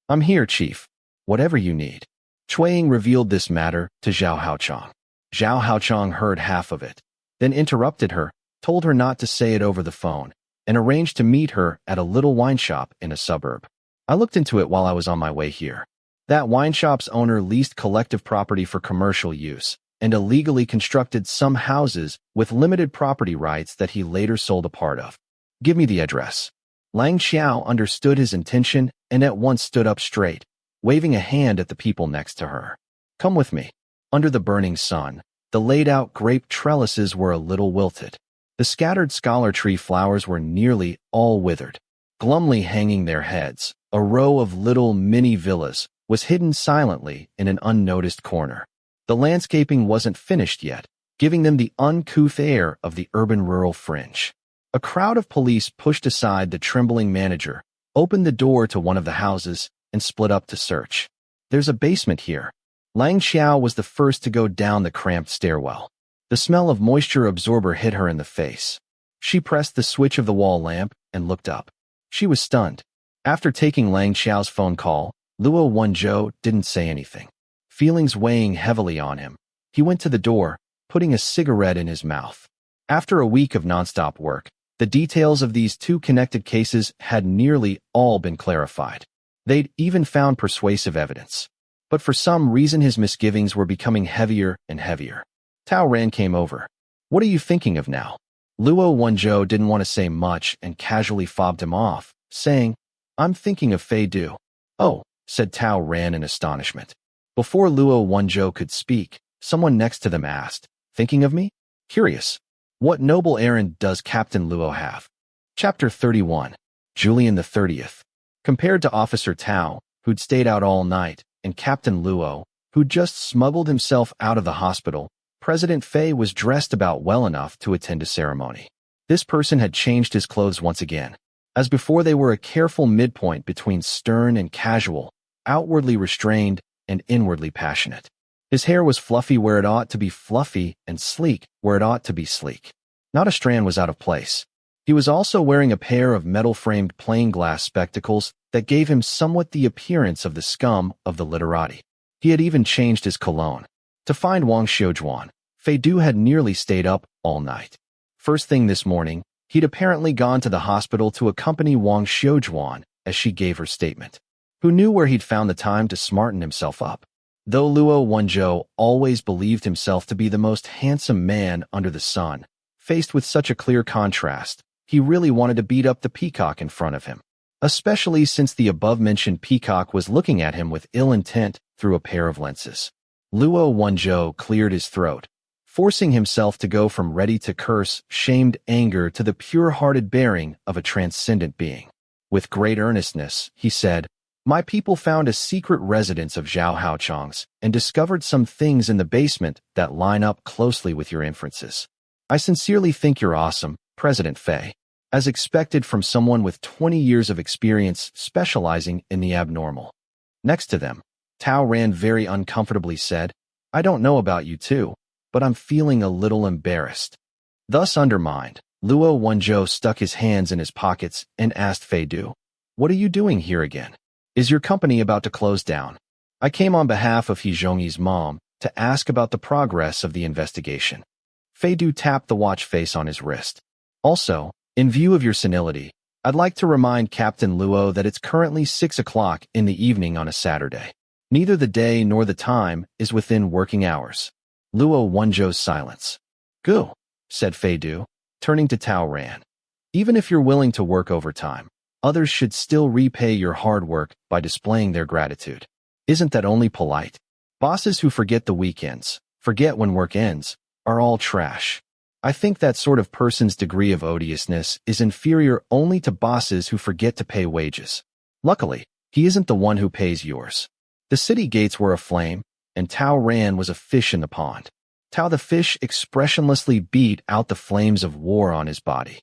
"I'm here, Chief. Whatever you need." Cui Ying revealed this matter to Zhao Haochang. Zhao Haochang heard half of it, then interrupted her, told her not to say it over the phone, and arranged to meet her at a little wine shop in a suburb. "I looked into it while I was on my way here. That wine shop's owner leased collective property for commercial use and illegally constructed some houses with limited property rights that he later sold a part of. Give me the address." Lang Xiao understood his intention and at once stood up straight, waving a hand at the people next to her. "Come with me." Under the burning sun, the laid-out grape trellises were a little wilted. The scattered scholar tree flowers were nearly all withered. Glumly hanging their heads, a row of little mini villas was hidden silently in an unnoticed corner. The landscaping wasn't finished yet, giving them the uncouth air of the urban-rural fringe. A crowd of police pushed aside the trembling manager, opened the door to one of the houses, and split up to search. There's a basement here. Lang Xiao was the first to go down the cramped stairwell. The smell of moisture absorber hit her in the face. She pressed the switch of the wall lamp and looked up. She was stunned. After taking Lang Xiao's phone call, Luo Wenzhou didn't say anything. Feelings weighing heavily on him, he went to the door, putting a cigarette in his mouth. After a week of nonstop work, the details of these two connected cases had nearly all been clarified. They'd even found persuasive evidence. But for some reason his misgivings were becoming heavier and heavier. Tao Ran came over. "What are you thinking of now?" Luo Wenzhou didn't want to say much and casually fobbed him off, saying, "I'm thinking of Fei Du." "Oh," said Tao Ran in astonishment. Before Luo Wenzhou could speak, someone next to them asked, "Thinking of me? Curious. What noble errand does Captain Luo have?" Chapter 31. Julian the 30th. Compared to Officer Tao, who'd stayed out all night, and Captain Luo, who'd just smuggled himself out of the hospital, President Fei was dressed about well enough to attend a ceremony. This person had changed his clothes once again. As before, they were a careful midpoint between stern and casual, outwardly restrained and inwardly passionate. His hair was fluffy where it ought to be fluffy and sleek where it ought to be sleek. Not a strand was out of place. He was also wearing a pair of metal-framed plain glass spectacles that gave him somewhat the appearance of the scum of the literati. He had even changed his cologne. To find Wang Xiujuan, Fei Du had nearly stayed up all night. First thing this morning, he'd apparently gone to the hospital to accompany Wang Xiujuan as she gave her statement. Who knew where he'd found the time to smarten himself up? Though Luo Wenzhou always believed himself to be the most handsome man under the sun, faced with such a clear contrast, he really wanted to beat up the peacock in front of him, especially since the above-mentioned peacock was looking at him with ill intent through a pair of lenses. Luo Wenzhou cleared his throat, forcing himself to go from ready to curse, shamed anger to the pure-hearted bearing of a transcendent being. With great earnestness, he said, "My people found a secret residence of Zhao Haochang's and discovered some things in the basement that line up closely with your inferences. I sincerely think you're awesome, President Fei." As expected from someone with 20 years of experience specializing in the abnormal. Next to them, Tao Ran very uncomfortably said, "I don't know about you two, but I'm feeling a little embarrassed." Thus undermined, Luo Wenzhou stuck his hands in his pockets and asked Fei Du, "What are you doing here again? Is your company about to close down?" "I came on behalf of He Zhongyi's mom to ask about the progress of the investigation." Fei Du tapped the watch face on his wrist. "Also, in view of your senility, I'd like to remind Captain Luo that it's currently 6 o'clock in the evening on a Saturday. Neither the day nor the time is within working hours." Luo Wenzhou's silence. "Go," said Fei Du, turning to Tao Ran. "Even if you're willing to work overtime, others should still repay your hard work by displaying their gratitude. Isn't that only polite? Bosses who forget the weekends, forget when work ends, are all trash. I think that sort of person's degree of odiousness is inferior only to bosses who forget to pay wages. Luckily, he isn't the one who pays yours." The city gates were aflame, and Tao Ran was a fish in the pond. Tao the fish expressionlessly beat out the flames of war on his body.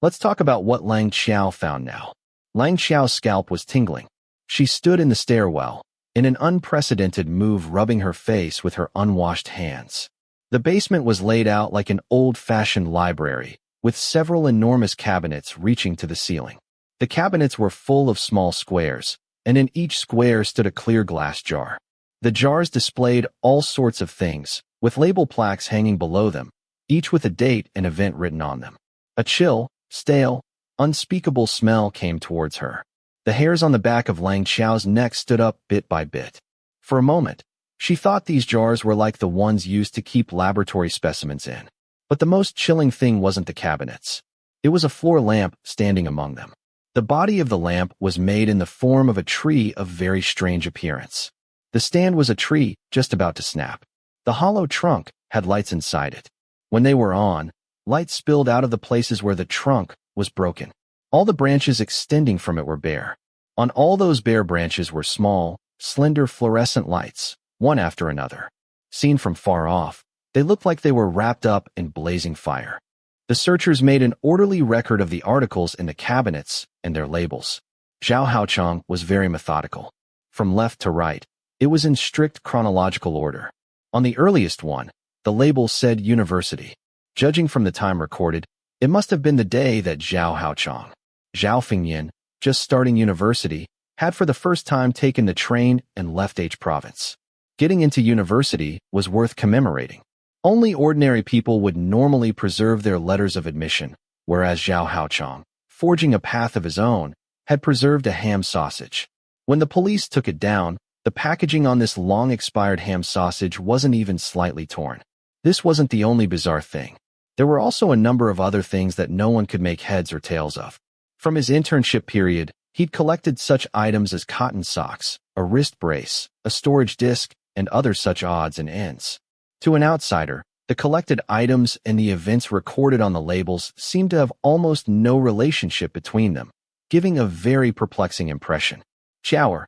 Let's talk about what Lang Xiao found now. Lang Xiao's scalp was tingling. She stood in the stairwell, in an unprecedented move rubbing her face with her unwashed hands. The basement was laid out like an old-fashioned library, with several enormous cabinets reaching to the ceiling. The cabinets were full of small squares, and in each square stood a clear glass jar. The jars displayed all sorts of things, with label plaques hanging below them, each with a date and event written on them. A chill, stale, unspeakable smell came towards her. The hairs on the back of Lang Xiao's neck stood up bit by bit. For a moment, she thought these jars were like the ones used to keep laboratory specimens in. But the most chilling thing wasn't the cabinets. It was a floor lamp standing among them. The body of the lamp was made in the form of a tree of very strange appearance. The stand was a tree just about to snap. The hollow trunk had lights inside it. When they were on, light spilled out of the places where the trunk was broken. All the branches extending from it were bare. On all those bare branches were small, slender fluorescent lights, one after another. Seen from far off, they looked like they were wrapped up in blazing fire. The searchers made an orderly record of the articles in the cabinets and their labels. Zhao Haochang was very methodical. From left to right, it was in strict chronological order. On the earliest one, the label said university. Judging from the time recorded, it must have been the day that Zhao Haochang, Zhao Fingyan, just starting university, had for the first time taken the train and left H province. Getting into university was worth commemorating. Only ordinary people would normally preserve their letters of admission, whereas Zhao Haochang, forging a path of his own, had preserved a ham sausage. When the police took it down, the packaging on this long-expired ham sausage wasn't even slightly torn. This wasn't the only bizarre thing. There were also a number of other things that no one could make heads or tails of. From his internship period, he'd collected such items as cotton socks, a wrist brace, a storage disc, and other such odds and ends. To an outsider, the collected items and the events recorded on the labels seemed to have almost no relationship between them, giving a very perplexing impression. Shower.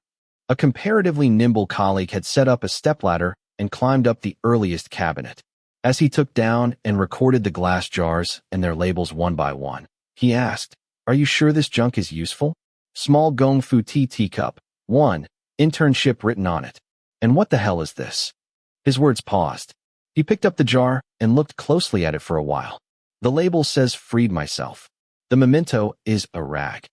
A comparatively nimble colleague had set up a stepladder and climbed up the earliest cabinet. As he took down and recorded the glass jars and their labels one by one, he asked, "Are you sure this junk is useful? Small gong fu tea teacup. 1. Internship written on it. And what the hell is this?" His words paused. He picked up the jar and looked closely at it for a while. The label says freed myself. The memento is a rag.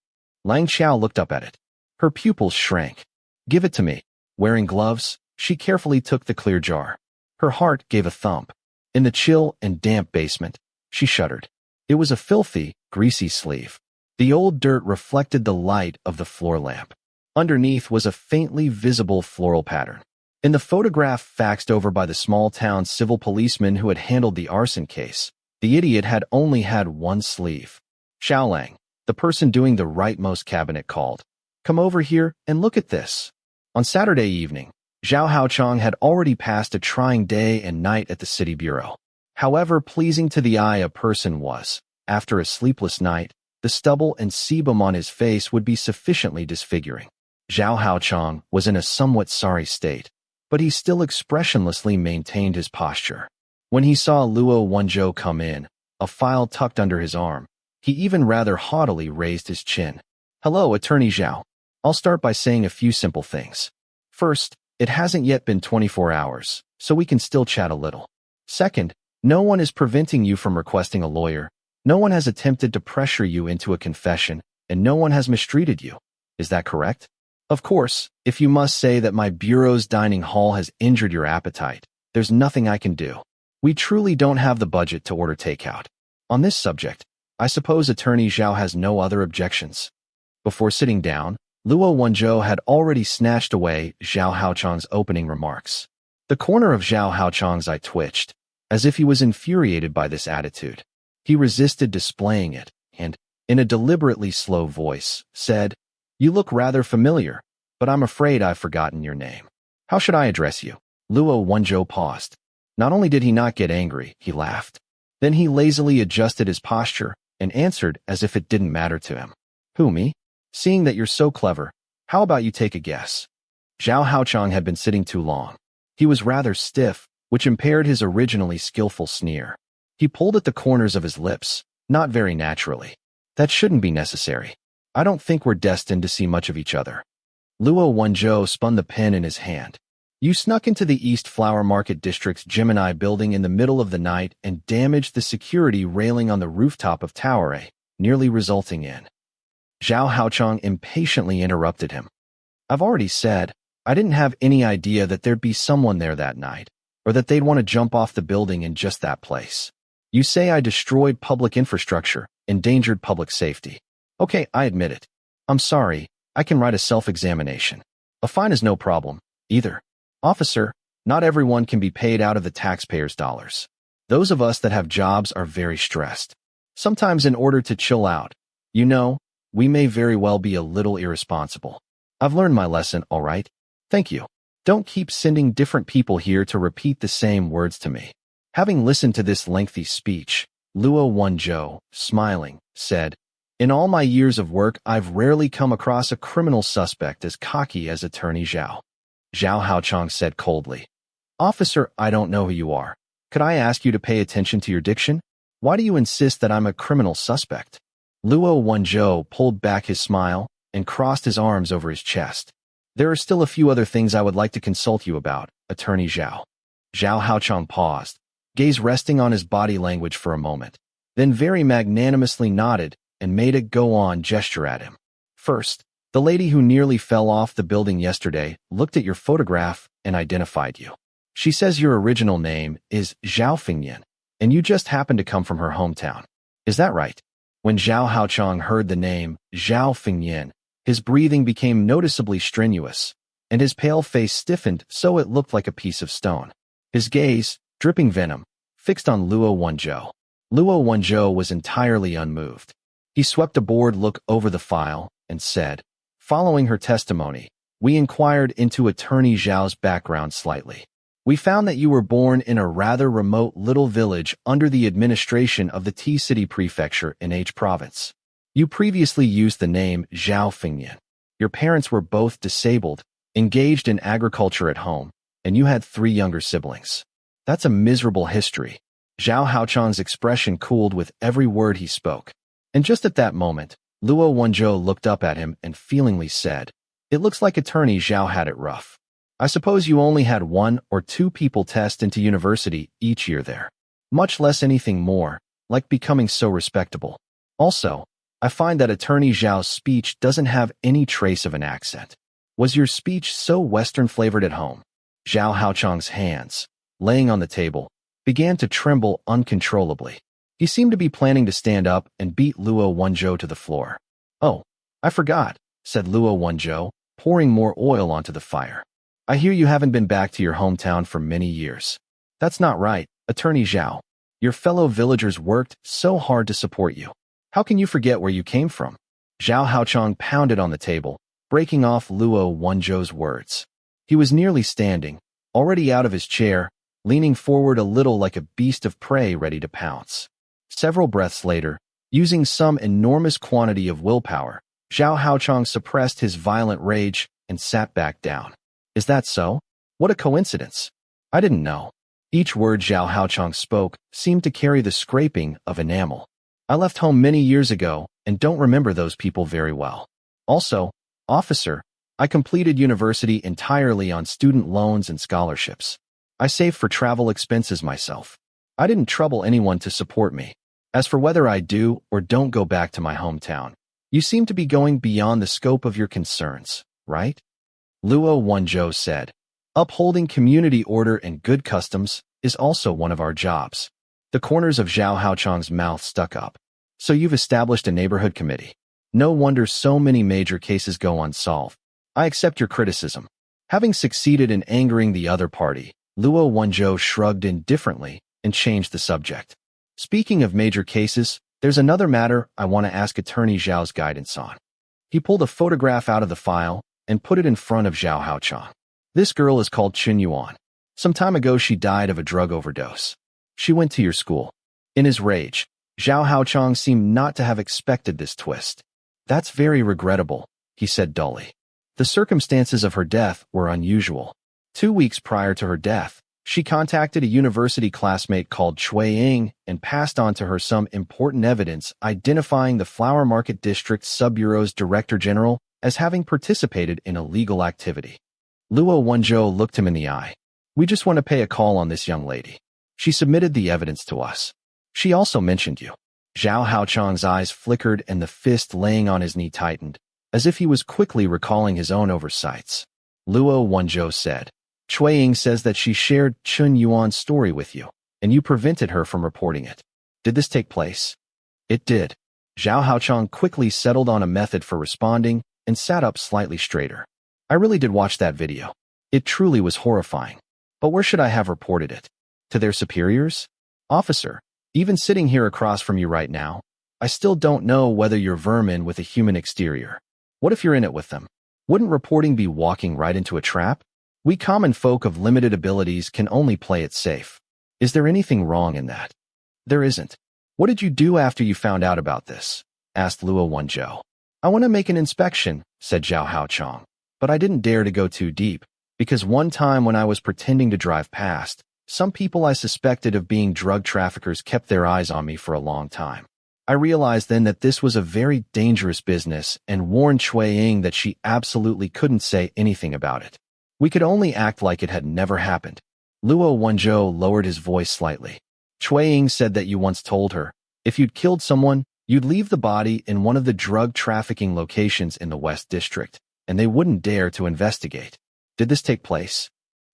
Lang Xiao looked up at it. Her pupils shrank. Give it to me. Wearing gloves, she carefully took the clear jar. Her heart gave a thump. In the chill and damp basement, she shuddered. It was a filthy, greasy sleeve. The old dirt reflected the light of the floor lamp. Underneath was a faintly visible floral pattern. In the photograph faxed over by the small-town civil policeman who had handled the arson case, the idiot had only had one sleeve. Xiaolang, the person doing the rightmost cabinet, called, "Come over here and look at this." On Saturday evening, Zhao Haochang had already passed a trying day and night at the city bureau. However pleasing to the eye a person was, after a sleepless night, the stubble and sebum on his face would be sufficiently disfiguring. Zhao Haochang was in a somewhat sorry state, but he still expressionlessly maintained his posture. When he saw Luo Wenzhou come in, a file tucked under his arm, he even rather haughtily raised his chin. "Hello, Attorney Zhao. I'll start by saying a few simple things. First, it hasn't yet been 24 hours, so we can still chat a little. Second, no one is preventing you from requesting a lawyer. No one has attempted to pressure you into a confession, and no one has mistreated you. Is that correct? Of course, if you must say that my bureau's dining hall has injured your appetite, there's nothing I can do. We truly don't have the budget to order takeout. On this subject, I suppose Attorney Zhao has no other objections." Before sitting down, Luo Wenzhou had already snatched away Zhao Haochang's opening remarks. The corner of Zhao Haochang's eye twitched, as if he was infuriated by this attitude. He resisted displaying it, and, in a deliberately slow voice, said, "You look rather familiar, but I'm afraid I've forgotten your name. How should I address you?" Luo Wenzhou paused. Not only did he not get angry, he laughed. Then he lazily adjusted his posture and answered as if it didn't matter to him. "Who, me? Seeing that you're so clever, how about you take a guess?" Zhao Haochang had been sitting too long. He was rather stiff, which impaired his originally skillful sneer. He pulled at the corners of his lips, not very naturally. "That shouldn't be necessary. I don't think we're destined to see much of each other." Luo Wenzhou spun the pen in his hand. "You snuck into the East Flower Market District's Gemini building in the middle of the night and damaged the security railing on the rooftop of Tower A, nearly resulting in..." Zhao Haochang impatiently interrupted him. "I've already said, I didn't have any idea that there'd be someone there that night, or that they'd want to jump off the building in just that place. You say I destroyed public infrastructure, endangered public safety. Okay, I admit it. I'm sorry, I can write a self-examination. A fine is no problem, either. Officer, not everyone can be paid out of the taxpayers' dollars. Those of us that have jobs are very stressed. Sometimes in order to chill out, you know, we may very well be a little irresponsible. I've learned my lesson, all right? Thank you. Don't keep sending different people here to repeat the same words to me." Having listened to this lengthy speech, Luo Wenzhou, smiling, said, "In all my years of work, I've rarely come across a criminal suspect as cocky as Attorney Zhao." Zhao Haochang said coldly, Officer, I don't know who you are. Could I ask you to pay attention to your diction? Why do you insist that I'm a criminal suspect? Luo Wenzhou pulled back his smile and crossed his arms over his chest. There are still a few other things I would like to consult you about, Attorney Zhao. Zhao Haochang paused, gaze resting on his body language for a moment, then very magnanimously nodded and made a go-on gesture at him. First, the lady who nearly fell off the building yesterday looked at your photograph and identified you. She says your original name is Zhao Fengyan, and you just happen to come from her hometown. Is that right? When Zhao Haochang heard the name Zhao Fengyan, his breathing became noticeably strenuous, and his pale face stiffened so it looked like a piece of stone. His gaze, dripping venom, fixed on Luo Wenzhou. Luo Wenzhou was entirely unmoved. He swept a bored look over the file and said, following her testimony, we inquired into Attorney Zhao's background slightly. We found that you were born in a rather remote little village under the administration of the T-City Prefecture in H Province. You previously used the name Zhao Fengyan. Your parents were both disabled, engaged in agriculture at home, and you had 3 younger siblings. That's a miserable history. Zhao Haochang's expression cooled with every word he spoke. And just at that moment, Luo Wenzhou looked up at him and feelingly said, it looks like Attorney Zhao had it rough. I suppose you only had 1 or 2 people test into university each year there. Much less anything more, like becoming so respectable. Also, I find that Attorney Zhao's speech doesn't have any trace of an accent. Was your speech so Western-flavored at home? Zhao Haochang's hands, laying on the table, began to tremble uncontrollably. He seemed to be planning to stand up and beat Luo Wenzhou to the floor. Oh, I forgot, said Luo Wenzhou, pouring more oil onto the fire. I hear you haven't been back to your hometown for many years. That's not right, Attorney Zhao. Your fellow villagers worked so hard to support you. How can you forget where you came from? Zhao Haochang pounded on the table, breaking off Luo Wenzhou's words. He was nearly standing, already out of his chair, leaning forward a little like a beast of prey ready to pounce. Several breaths later, using some enormous quantity of willpower, Zhao Haochang suppressed his violent rage and sat back down. Is that so? What a coincidence. I didn't know. Each word Zhao Haochang spoke seemed to carry the scraping of enamel. I left home many years ago and don't remember those people very well. Also, officer, I completed university entirely on student loans and scholarships. I saved for travel expenses myself. I didn't trouble anyone to support me. As for whether I do or don't go back to my hometown, you seem to be going beyond the scope of your concerns, right? Luo Wenzhou said, upholding community order and good customs is also one of our jobs. The corners of Zhao Haochang's mouth stuck up. So you've established a neighborhood committee. No wonder so many major cases go unsolved. I accept your criticism. Having succeeded in angering the other party, Luo Wenzhou shrugged indifferently and changed the subject. Speaking of major cases, there's another matter I want to ask Attorney Zhao's guidance on. He pulled a photograph out of the file and put it in front of Zhao Haochang. This girl is called Yuan. Some time ago she died of a drug overdose. She went to your school. In his rage, Zhao Haochang seemed not to have expected this twist. That's very regrettable, he said dully. The circumstances of her death were unusual. 2 weeks prior to her death, she contacted a university classmate called Cui Ying and passed on to her some important evidence identifying the Flower Market District Sub-Bureau's Director General as having participated in illegal activity. Luo Wenzhou looked him in the eye. We just want to pay a call on this young lady. She submitted the evidence to us. She also mentioned you. Zhao Haochang's eyes flickered and the fist laying on his knee tightened, as if he was quickly recalling his own oversights. Luo Wenzhou said, Cui Ying says that she shared Yuan's story with you, and you prevented her from reporting it. Did this take place? It did. Zhao Haochang quickly settled on a method for responding and sat up slightly straighter. I really did watch that video. It truly was horrifying. But where should I have reported it? To their superiors? Officer, even sitting here across from you right now, I still don't know whether you're vermin with a human exterior. What if you're in it with them? Wouldn't reporting be walking right into a trap? We common folk of limited abilities can only play it safe. Is there anything wrong in that? There isn't. What did you do after you found out about this? Asked Luo Wenzhou. I want to make an inspection, said Zhao Haochang, but I didn't dare to go too deep. Because one time when I was pretending to drive past, some people I suspected of being drug traffickers kept their eyes on me for a long time. I realized then that this was a very dangerous business and warned Cui Ying that she absolutely couldn't say anything about it. We could only act like it had never happened. Luo Wenzhou lowered his voice slightly. Cui Ying said that you once told her, if you'd killed someone, you'd leave the body in one of the drug trafficking locations in the West District, and they wouldn't dare to investigate. Did this take place?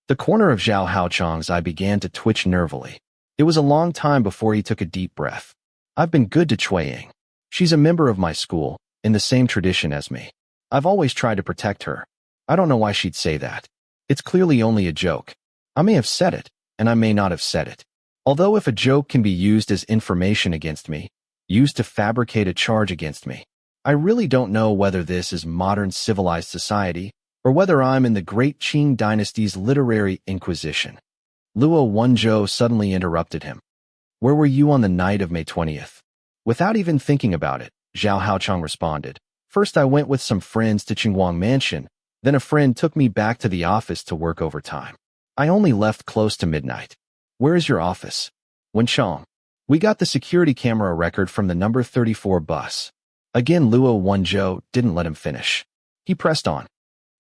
The corner of Zhao Haochang's eye began to twitch nervily. It was a long time before he took a deep breath. I've been good to Cui Ying. She's a member of my school, in the same tradition as me. I've always tried to protect her. I don't know why she'd say that. It's clearly only a joke. I may have said it, and I may not have said it. Although if a joke can be used as information against me, used to fabricate a charge against me, I really don't know whether this is modern civilized society or whether I'm in the great Qing dynasty's literary inquisition. Luo Wenzhou suddenly interrupted him. Where were you on the night of May 20th? Without even thinking about it, Zhao Haochang responded. First I went with some friends to Qingguang Mansion, then a friend took me back to the office to work overtime. I only left close to midnight. Where is your office? Wenchang. We got the security camera record from the number 34 bus. Again Luo Wenzhou didn't let him finish. He pressed on.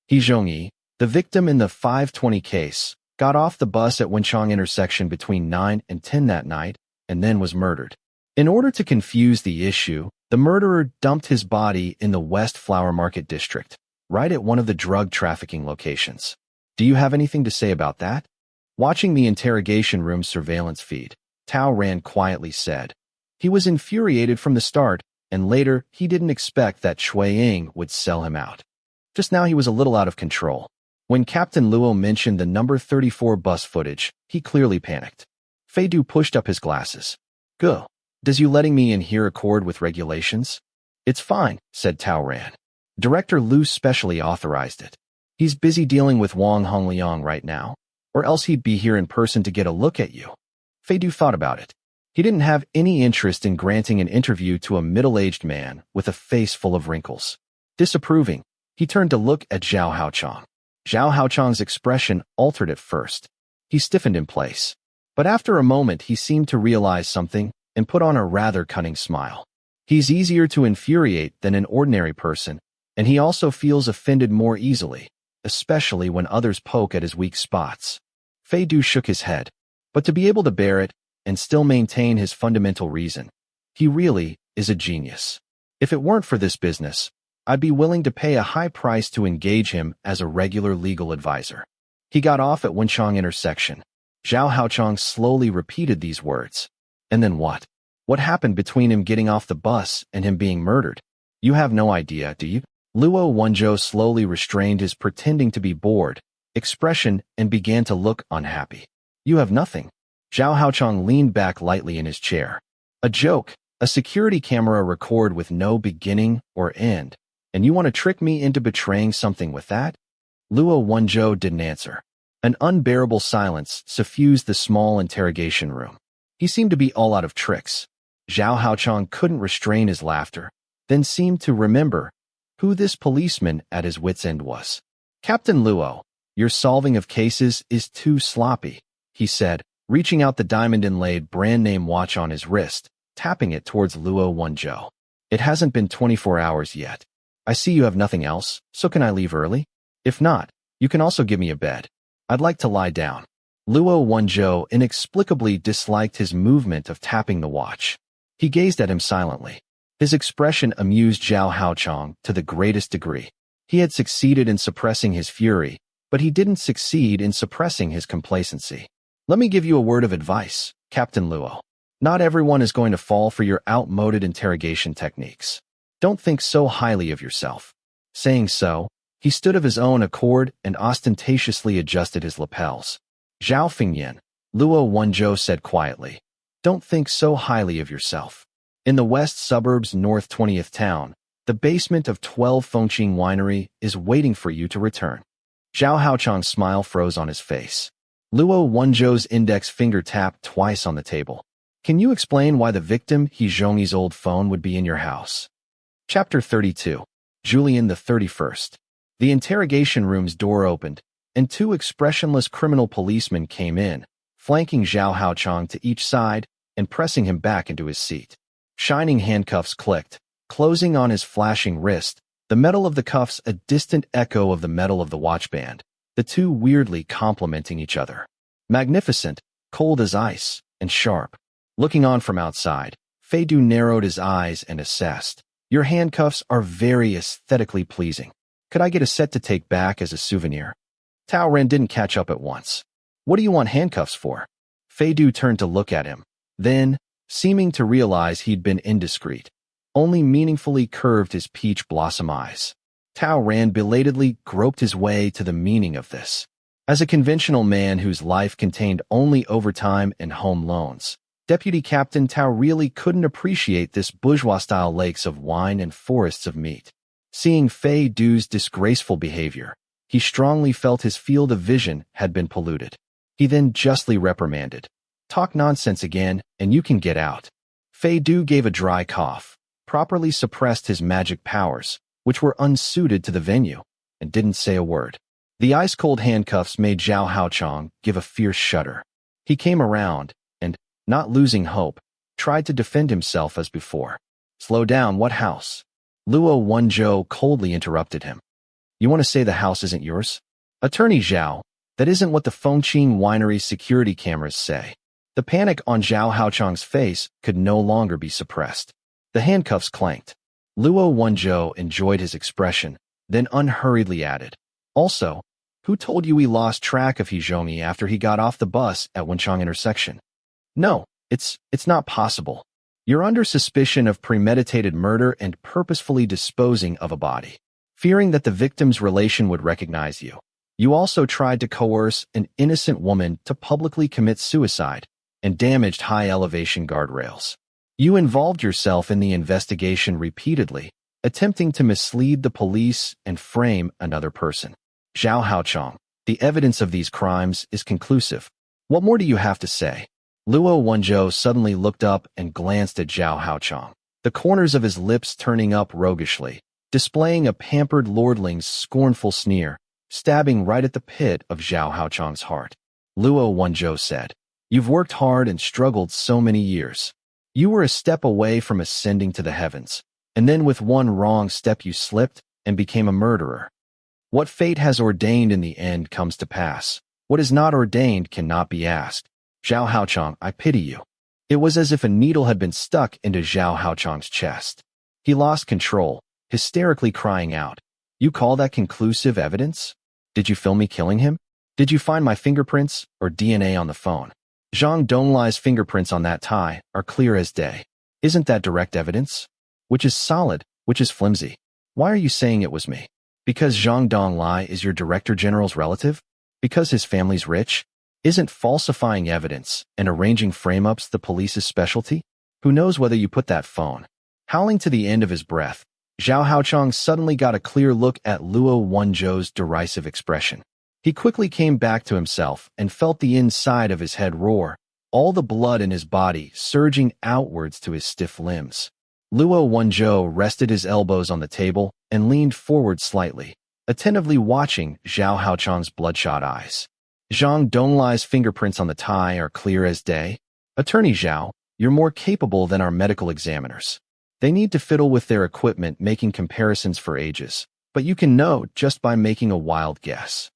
He Zhongyi, the victim in the 520 case, got off the bus at Wenchang intersection between 9 and 10 that night, and then was murdered. In order to confuse the issue, the murderer dumped his body in the West Flower Market District, right at one of the drug trafficking locations. Do you have anything to say about that? Watching the interrogation room surveillance feed, Tao Ran quietly said. He was infuriated from the start, and later he didn't expect that Cui Ying would sell him out. Just now he was a little out of control. When Captain Luo mentioned the number 34 bus footage, he clearly panicked. Fei Du pushed up his glasses. Go. Does you letting me in here accord with regulations? It's fine, said Tao Ran. Director Lu specially authorized it. He's busy dealing with Wang Hongliang right now, or else he'd be here in person to get a look at you. Fei Du thought about it. He didn't have any interest in granting an interview to a middle-aged man with a face full of wrinkles. Disapproving, he turned to look at Zhao Haochang. Zhao Haochang's expression altered at first. He stiffened in place. But after a moment he seemed to realize something and put on a rather cunning smile. He's easier to infuriate than an ordinary person, and he also feels offended more easily, especially when others poke at his weak spots. Fei Du shook his head. But to be able to bear it and still maintain his fundamental reason, he really is a genius. If it weren't for this business, I'd be willing to pay a high price to engage him as a regular legal advisor. He got off at Wenchang intersection. Zhao Haochang slowly repeated these words. And then what? What happened between him getting off the bus and him being murdered? You have no idea, do you? Luo Wenzhou slowly restrained his pretending to be bored expression and began to look unhappy. You have nothing. Zhao Haochang leaned back lightly in his chair. A joke, a security camera record with no beginning or end. And you want to trick me into betraying something with that? Luo Wenzhou didn't answer. An unbearable silence suffused the small interrogation room. He seemed to be all out of tricks. Zhao Haochang couldn't restrain his laughter, then seemed to remember who this policeman at his wit's end was. Captain Luo, your solving of cases is too sloppy, he said, reaching out the diamond-inlaid brand-name watch on his wrist, tapping it towards Luo Wenzhou. It hasn't been 24 hours yet. I see you have nothing else, so can I leave early? If not, you can also give me a bed. I'd like to lie down. Luo Wenzhou inexplicably disliked his movement of tapping the watch. He gazed at him silently. His expression amused Zhao Haochang to the greatest degree. He had succeeded in suppressing his fury, but he didn't succeed in suppressing his complacency. Let me give you a word of advice, Captain Luo. Not everyone is going to fall for your outmoded interrogation techniques. Don't think so highly of yourself. Saying so, he stood of his own accord and ostentatiously adjusted his lapels. Zhao Fingyan, Luo Wenzhou said quietly. Don't think so highly of yourself. In the west suburbs North 20th town, the basement of 12 Fengqing Winery is waiting for you to return. Zhao Haochang's smile froze on his face. Luo Wenzhou's index finger tapped twice on the table. Can you explain why the victim He Zhongyi's old phone would be in your house? Chapter 32. Julian the 31st. The interrogation room's door opened, and two expressionless criminal policemen came in, flanking Zhao Haochang to each side and pressing him back into his seat. Shining handcuffs clicked, closing on his flashing wrist, the metal of the cuffs a distant echo of the metal of the watchband, the two weirdly complementing each other. Magnificent, cold as ice, and sharp. Looking on from outside, Fei Du narrowed his eyes and assessed. Your handcuffs are very aesthetically pleasing. Could I get a set to take back as a souvenir? Tao Ren didn't catch up at once. What do you want handcuffs for? Fei Du turned to look at him. Then, seeming to realize he'd been indiscreet, only meaningfully curved his peach blossom eyes. Tao Ren belatedly groped his way to the meaning of this. As a conventional man whose life contained only overtime and home loans, Deputy Captain Tao really couldn't appreciate this bourgeois-style lakes of wine and forests of meat. Seeing Fei Du's disgraceful behavior, he strongly felt his field of vision had been polluted. He then justly reprimanded. Talk nonsense again, and you can get out. Fei Du gave a dry cough, properly suppressed his magic powers, which were unsuited to the venue, and didn't say a word. The ice-cold handcuffs made Zhao Haochang give a fierce shudder. He came around, and, not losing hope, tried to defend himself as before. Slow down, what house? Luo Wenzhou coldly interrupted him. You want to say the house isn't yours? Attorney Zhao, that isn't what the Fengqing Winery security cameras say. The panic on Zhao Haochang's face could no longer be suppressed. The handcuffs clanked. Luo Wenzhou enjoyed his expression, then unhurriedly added. Also, who told you we lost track of Hizhongyi after he got off the bus at Wenchang intersection? No, it's not possible. You're under suspicion of premeditated murder and purposefully disposing of a body. Fearing that the victim's relation would recognize you, you also tried to coerce an innocent woman to publicly commit suicide and damaged high-elevation guardrails. You involved yourself in the investigation repeatedly, attempting to mislead the police and frame another person. Zhao Haochang, the evidence of these crimes is conclusive. What more do you have to say? Luo Wenzhou suddenly looked up and glanced at Zhao Haochang, the corners of his lips turning up roguishly, displaying a pampered lordling's scornful sneer, stabbing right at the pit of Zhao Haochang's heart. Luo Wenzhou said, You've worked hard and struggled so many years. You were a step away from ascending to the heavens, and then with one wrong step you slipped and became a murderer. What fate has ordained in the end comes to pass. What is not ordained cannot be asked. Zhao Haochang, I pity you. It was as if a needle had been stuck into Zhao Haochang's chest. He lost control, hysterically crying out, You call that conclusive evidence? Did you film me killing him? Did you find my fingerprints or DNA on the phone? Zhang Donglai's fingerprints on that tie are clear as day. Isn't that direct evidence? Which is solid, which is flimsy. Why are you saying it was me? Because Zhang Donglai is your director general's relative? Because his family's rich? Isn't falsifying evidence and arranging frame-ups the police's specialty? Who knows whether you put that phone? Howling to the end of his breath, Zhao Haochang suddenly got a clear look at Luo Wenzhou's derisive expression. He quickly came back to himself and felt the inside of his head roar, all the blood in his body surging outwards to his stiff limbs. Luo Wenzhou rested his elbows on the table and leaned forward slightly, attentively watching Zhao Haochang's bloodshot eyes. Zhang Donglai's fingerprints on the tie are clear as day. Attorney Zhao, you're more capable than our medical examiners. They need to fiddle with their equipment making comparisons for ages, but you can know just by making a wild guess.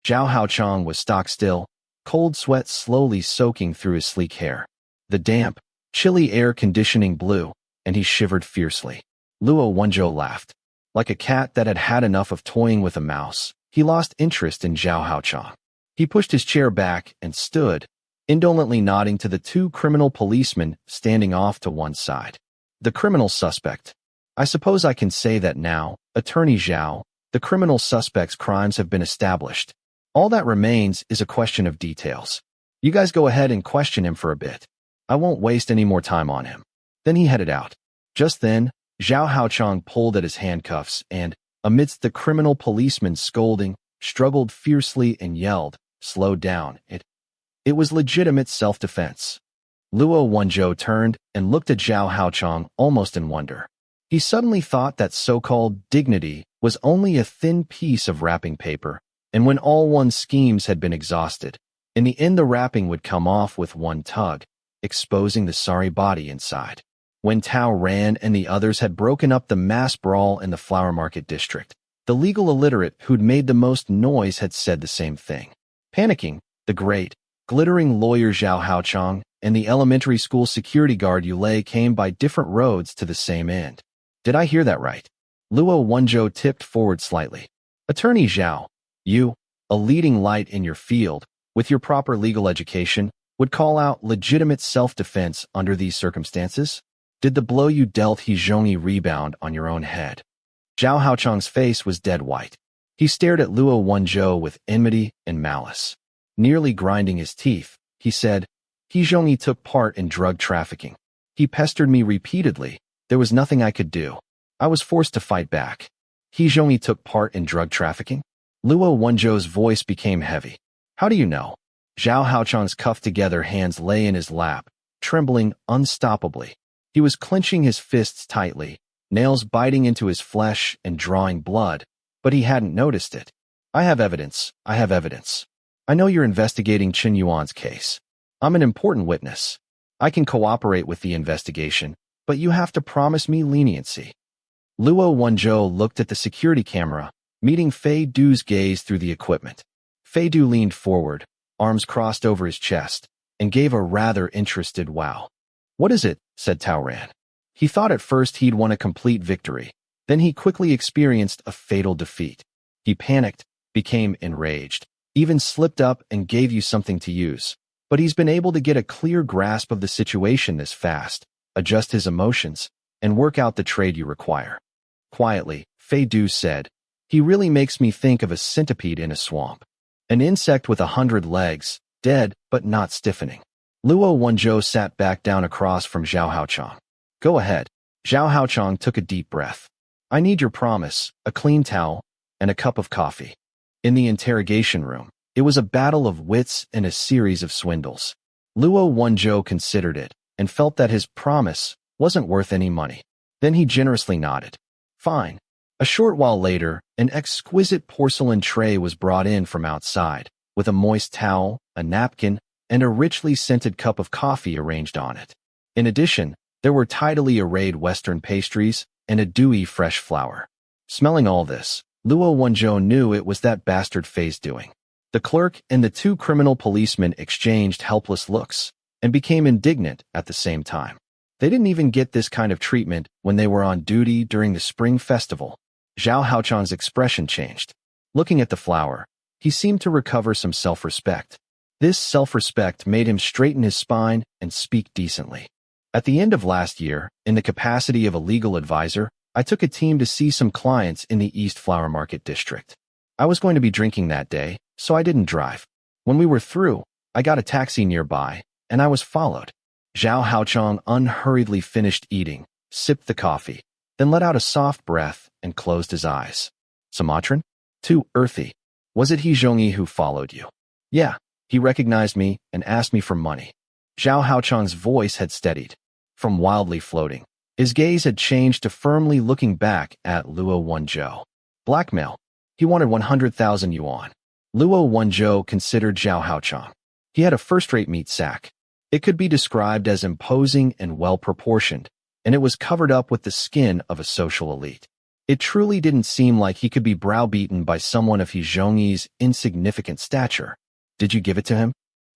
Zhao Haochang was stock still, cold sweat slowly soaking through his sleek hair. The damp, chilly air conditioning blew, and he shivered fiercely. Luo Wenzhou laughed. Like a cat that had had enough of toying with a mouse, he lost interest in Zhao Haochang. He pushed his chair back and stood, indolently nodding to the two criminal policemen standing off to one side. The criminal suspect. I suppose I can say that now, Attorney Zhao, the criminal suspect's crimes have been established. All that remains is a question of details. You guys go ahead and question him for a bit. I won't waste any more time on him. Then he headed out. Just then, Zhao Haochang pulled at his handcuffs and, amidst the criminal policeman's scolding, struggled fiercely and yelled, Slow down. It was legitimate self-defense. Luo Wenzhou turned and looked at Zhao Haochang almost in wonder. He suddenly thought that so-called dignity was only a thin piece of wrapping paper, And when all one's schemes had been exhausted, in the end the wrapping would come off with one tug, exposing the sorry body inside. When Tao ran and the others had broken up the mass brawl in the flower market district, the legal illiterate who'd made the most noise had said the same thing. Panicking, the great, glittering lawyer Zhao Haochang and the elementary school security guard Yulei came by different roads to the same end. Did I hear that right? Luo Wenzhou tipped forward slightly. Attorney Zhao, you, a leading light in your field, with your proper legal education, would call out legitimate self-defense under these circumstances? Did the blow you dealt He Zhongyi rebound on your own head? Zhao Haochang's face was dead white. He stared at Luo Wenzhou with enmity and malice. Nearly grinding his teeth, he said, He Zhongyi took part in drug trafficking. He pestered me repeatedly. There was nothing I could do. I was forced to fight back. He Zhongyi took part in drug trafficking? Luo Wenzhou's voice became heavy. How do you know? Zhao Haochang's cuffed-together hands lay in his lap, trembling unstoppably. He was clenching his fists tightly, nails biting into his flesh and drawing blood, but he hadn't noticed it. I have evidence. I have evidence. I know you're investigating Chen Yuan's case. I'm an important witness. I can cooperate with the investigation, but you have to promise me leniency. Luo Wenzhou looked at the security camera, meeting Fei Du's gaze through the equipment. Fei Du leaned forward, arms crossed over his chest, and gave a rather interested wow. What is it? Said Tao Ran. He thought at first he'd won a complete victory. Then he quickly experienced a fatal defeat. He panicked, became enraged, even slipped up and gave you something to use. But he's been able to get a clear grasp of the situation this fast, adjust his emotions, and work out the trade you require. Quietly, Fei Du said, He really makes me think of a centipede in a swamp. An insect with 100 legs, dead but not stiffening. Luo Wenzhou sat back down across from Zhao Haochang. Go ahead. Zhao Haochang took a deep breath. I need your promise, a clean towel, and a cup of coffee. In the interrogation room, it was a battle of wits and a series of swindles. Luo Wenzhou considered it and felt that his promise wasn't worth any money. Then he generously nodded. Fine. A short while later, an exquisite porcelain tray was brought in from outside, with a moist towel, a napkin, and a richly scented cup of coffee arranged on it. In addition, there were tidily arrayed Western pastries and a dewy fresh flower. Smelling all this, Luo Wenzhou knew it was that bastard Fei's doing. The clerk and the two criminal policemen exchanged helpless looks and became indignant at the same time. They didn't even get this kind of treatment when they were on duty during the spring festival. Zhao Haochang's expression changed. Looking at the flower, he seemed to recover some self-respect. This self-respect made him straighten his spine and speak decently. At the end of last year, in the capacity of a legal advisor, I took a team to see some clients in the East Flower Market District. I was going to be drinking that day, so I didn't drive. When we were through, I got a taxi nearby, and I was followed. Zhao Haochang unhurriedly finished eating, sipped the coffee, then let out a soft breath and closed his eyes. Sumatran? Too earthy. Was it He Zhongyi who followed you? Yeah. He recognized me and asked me for money. Zhao Haochang's voice had steadied. From wildly floating, his gaze had changed to firmly looking back at Luo Wenzhou. Blackmail. He wanted 100,000 yuan. Luo Wenzhou considered Zhao Haochang. He had a first-rate meat sack. It could be described as imposing and well-proportioned, and it was covered up with the skin of a social elite. It truly didn't seem like he could be browbeaten by someone of He Zhongyi's insignificant stature. Did you give it to him?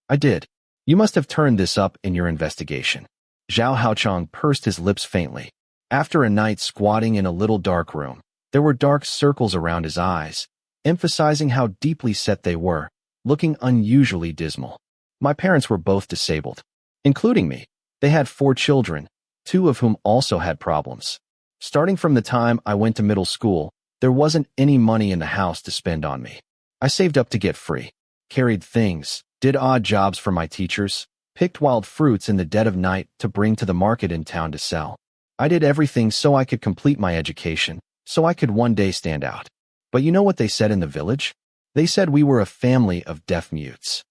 I did. You must have turned this up in your investigation. Zhao Haochang pursed his lips faintly. After a night squatting in a little dark room, there were dark circles around his eyes, emphasizing how deeply set they were, looking unusually dismal. My parents were both disabled, including me. They had 4 children, 2 of whom also had problems. Starting from the time I went to middle school, there wasn't any money in the house to spend on me. I saved up to get free. Carried things, did odd jobs for my teachers, picked wild fruits in the dead of night to bring to the market in town to sell. I did everything so I could complete my education, so I could one day stand out. But you know what they said in the village? They said we were a family of deaf mutes.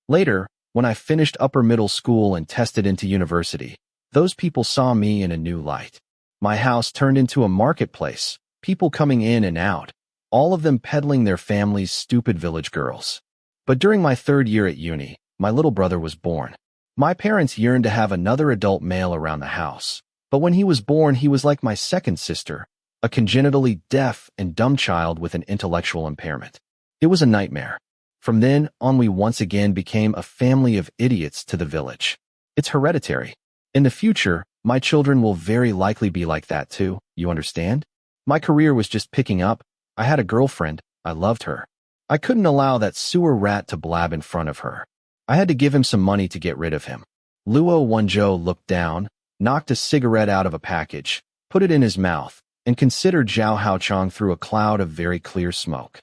Later, when I finished upper middle school and tested into university, those people saw me in a new light. My house turned into a marketplace, people coming in and out, all of them peddling their family's stupid village girls. But during my 3rd year at uni, my little brother was born. My parents yearned to have another adult male around the house, but when he was born, he was like my second sister, a congenitally deaf and dumb child with an intellectual impairment. It was a nightmare. From then on, we once again became a family of idiots to the village. It's hereditary. In the future, my children will very likely be like that too, you understand? My career was just picking up. I had a girlfriend. I loved her. I couldn't allow that sewer rat to blab in front of her. I had to give him some money to get rid of him. Luo Wenzhou looked down, knocked a cigarette out of a package, put it in his mouth, and considered Zhao Haochang through a cloud of very clear smoke.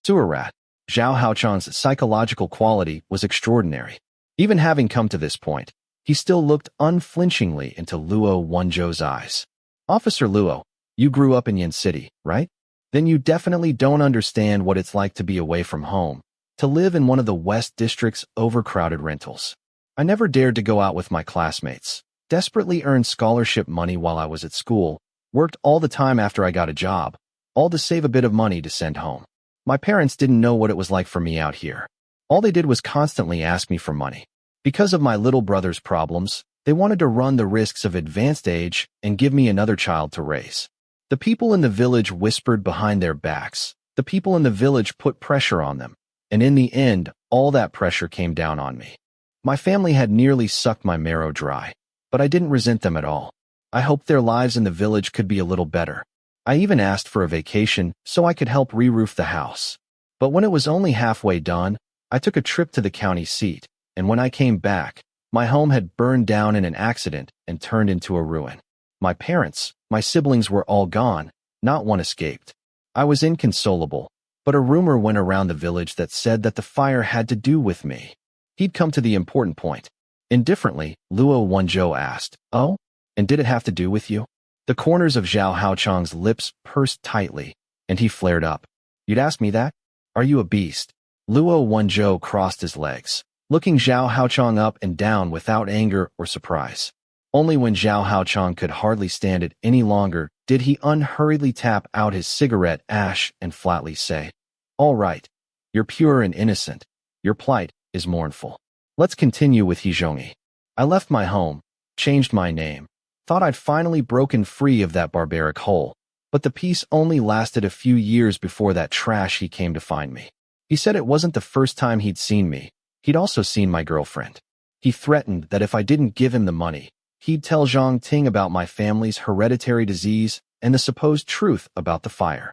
Sewer rat. Zhao Haochang's psychological quality was extraordinary. Even having come to this point, he still looked unflinchingly into Luo Wenzhou's eyes. Officer Luo, you grew up in Yan City, right? Then you definitely don't understand what it's like to be away from home, to live in one of the West District's overcrowded rentals. I never dared to go out with my classmates, desperately earned scholarship money while I was at school, worked all the time after I got a job, all to save a bit of money to send home. My parents didn't know what it was like for me out here. All they did was constantly ask me for money. Because of my little brother's problems, they wanted to run the risks of advanced age and give me another child to raise. The people in the village whispered behind their backs. The people in the village put pressure on them. And in the end, all that pressure came down on me. My family had nearly sucked my marrow dry, but I didn't resent them at all. I hoped their lives in the village could be a little better. I even asked for a vacation so I could help re-roof the house. But when it was only halfway done, I took a trip to the county seat, and when I came back, my home had burned down in an accident and turned into a ruin. My parents, my siblings were all gone, not one escaped. I was inconsolable, but a rumor went around the village that said that the fire had to do with me. He'd come to the important point. Indifferently, Luo Wenzhou asked, "Oh? And did it have to do with you?" The corners of Zhao Haochang's lips pursed tightly, and he flared up. "You'd ask me that? Are you a beast?" Luo Wenzhou crossed his legs, looking Zhao Haochang up and down without anger or surprise. Only when Zhao Haochang could hardly stand it any longer did he unhurriedly tap out his cigarette ash and flatly say, "All right. You're pure and innocent. Your plight is mournful. Let's continue with Hizhongi. I left my home, changed my name, thought I'd finally broken free of that barbaric hole, but the peace only lasted a few years before that trash he came to find me. He said it wasn't the first time he'd seen me. He'd also seen my girlfriend. He threatened that if I didn't give him the money, he'd tell Zhang Ting about my family's hereditary disease and the supposed truth about the fire."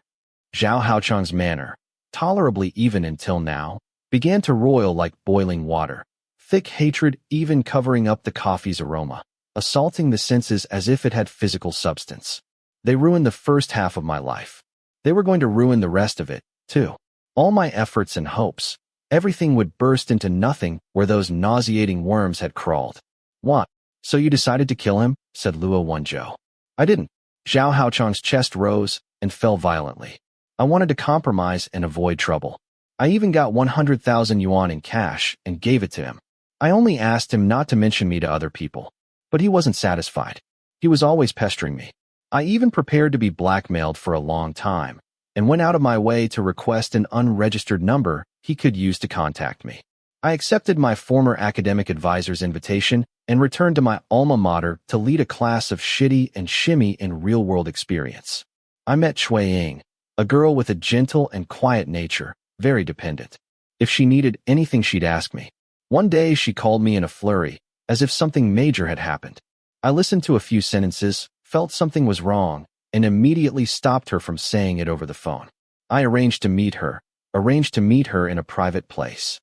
Zhao Haochang's manner, tolerably even until now, began to roil like boiling water, thick hatred even covering up the coffee's aroma, assaulting the senses as if it had physical substance. They ruined the first half of my life. They were going to ruin the rest of it, too. All my efforts and hopes, everything would burst into nothing where those nauseating worms had crawled. "What? So you decided to kill him?" said Luo Wenzhou. "I didn't." Zhao Haochang's chest rose and fell violently. "I wanted to compromise and avoid trouble. I even got 100,000 yuan in cash and gave it to him. I only asked him not to mention me to other people. But he wasn't satisfied. He was always pestering me. I even prepared to be blackmailed for a long time, and went out of my way to request an unregistered number he could use to contact me. I accepted my former academic advisor's invitation and returned to my alma mater to lead a class of shitty and shimmy in real-world experience. I met Shui Ying, a girl with a gentle and quiet nature, very dependent. If she needed anything, she'd ask me. One day she called me in a flurry, as if something major had happened. I listened to a few sentences, felt something was wrong, and immediately stopped her from saying it over the phone. I arranged to meet her in a private place.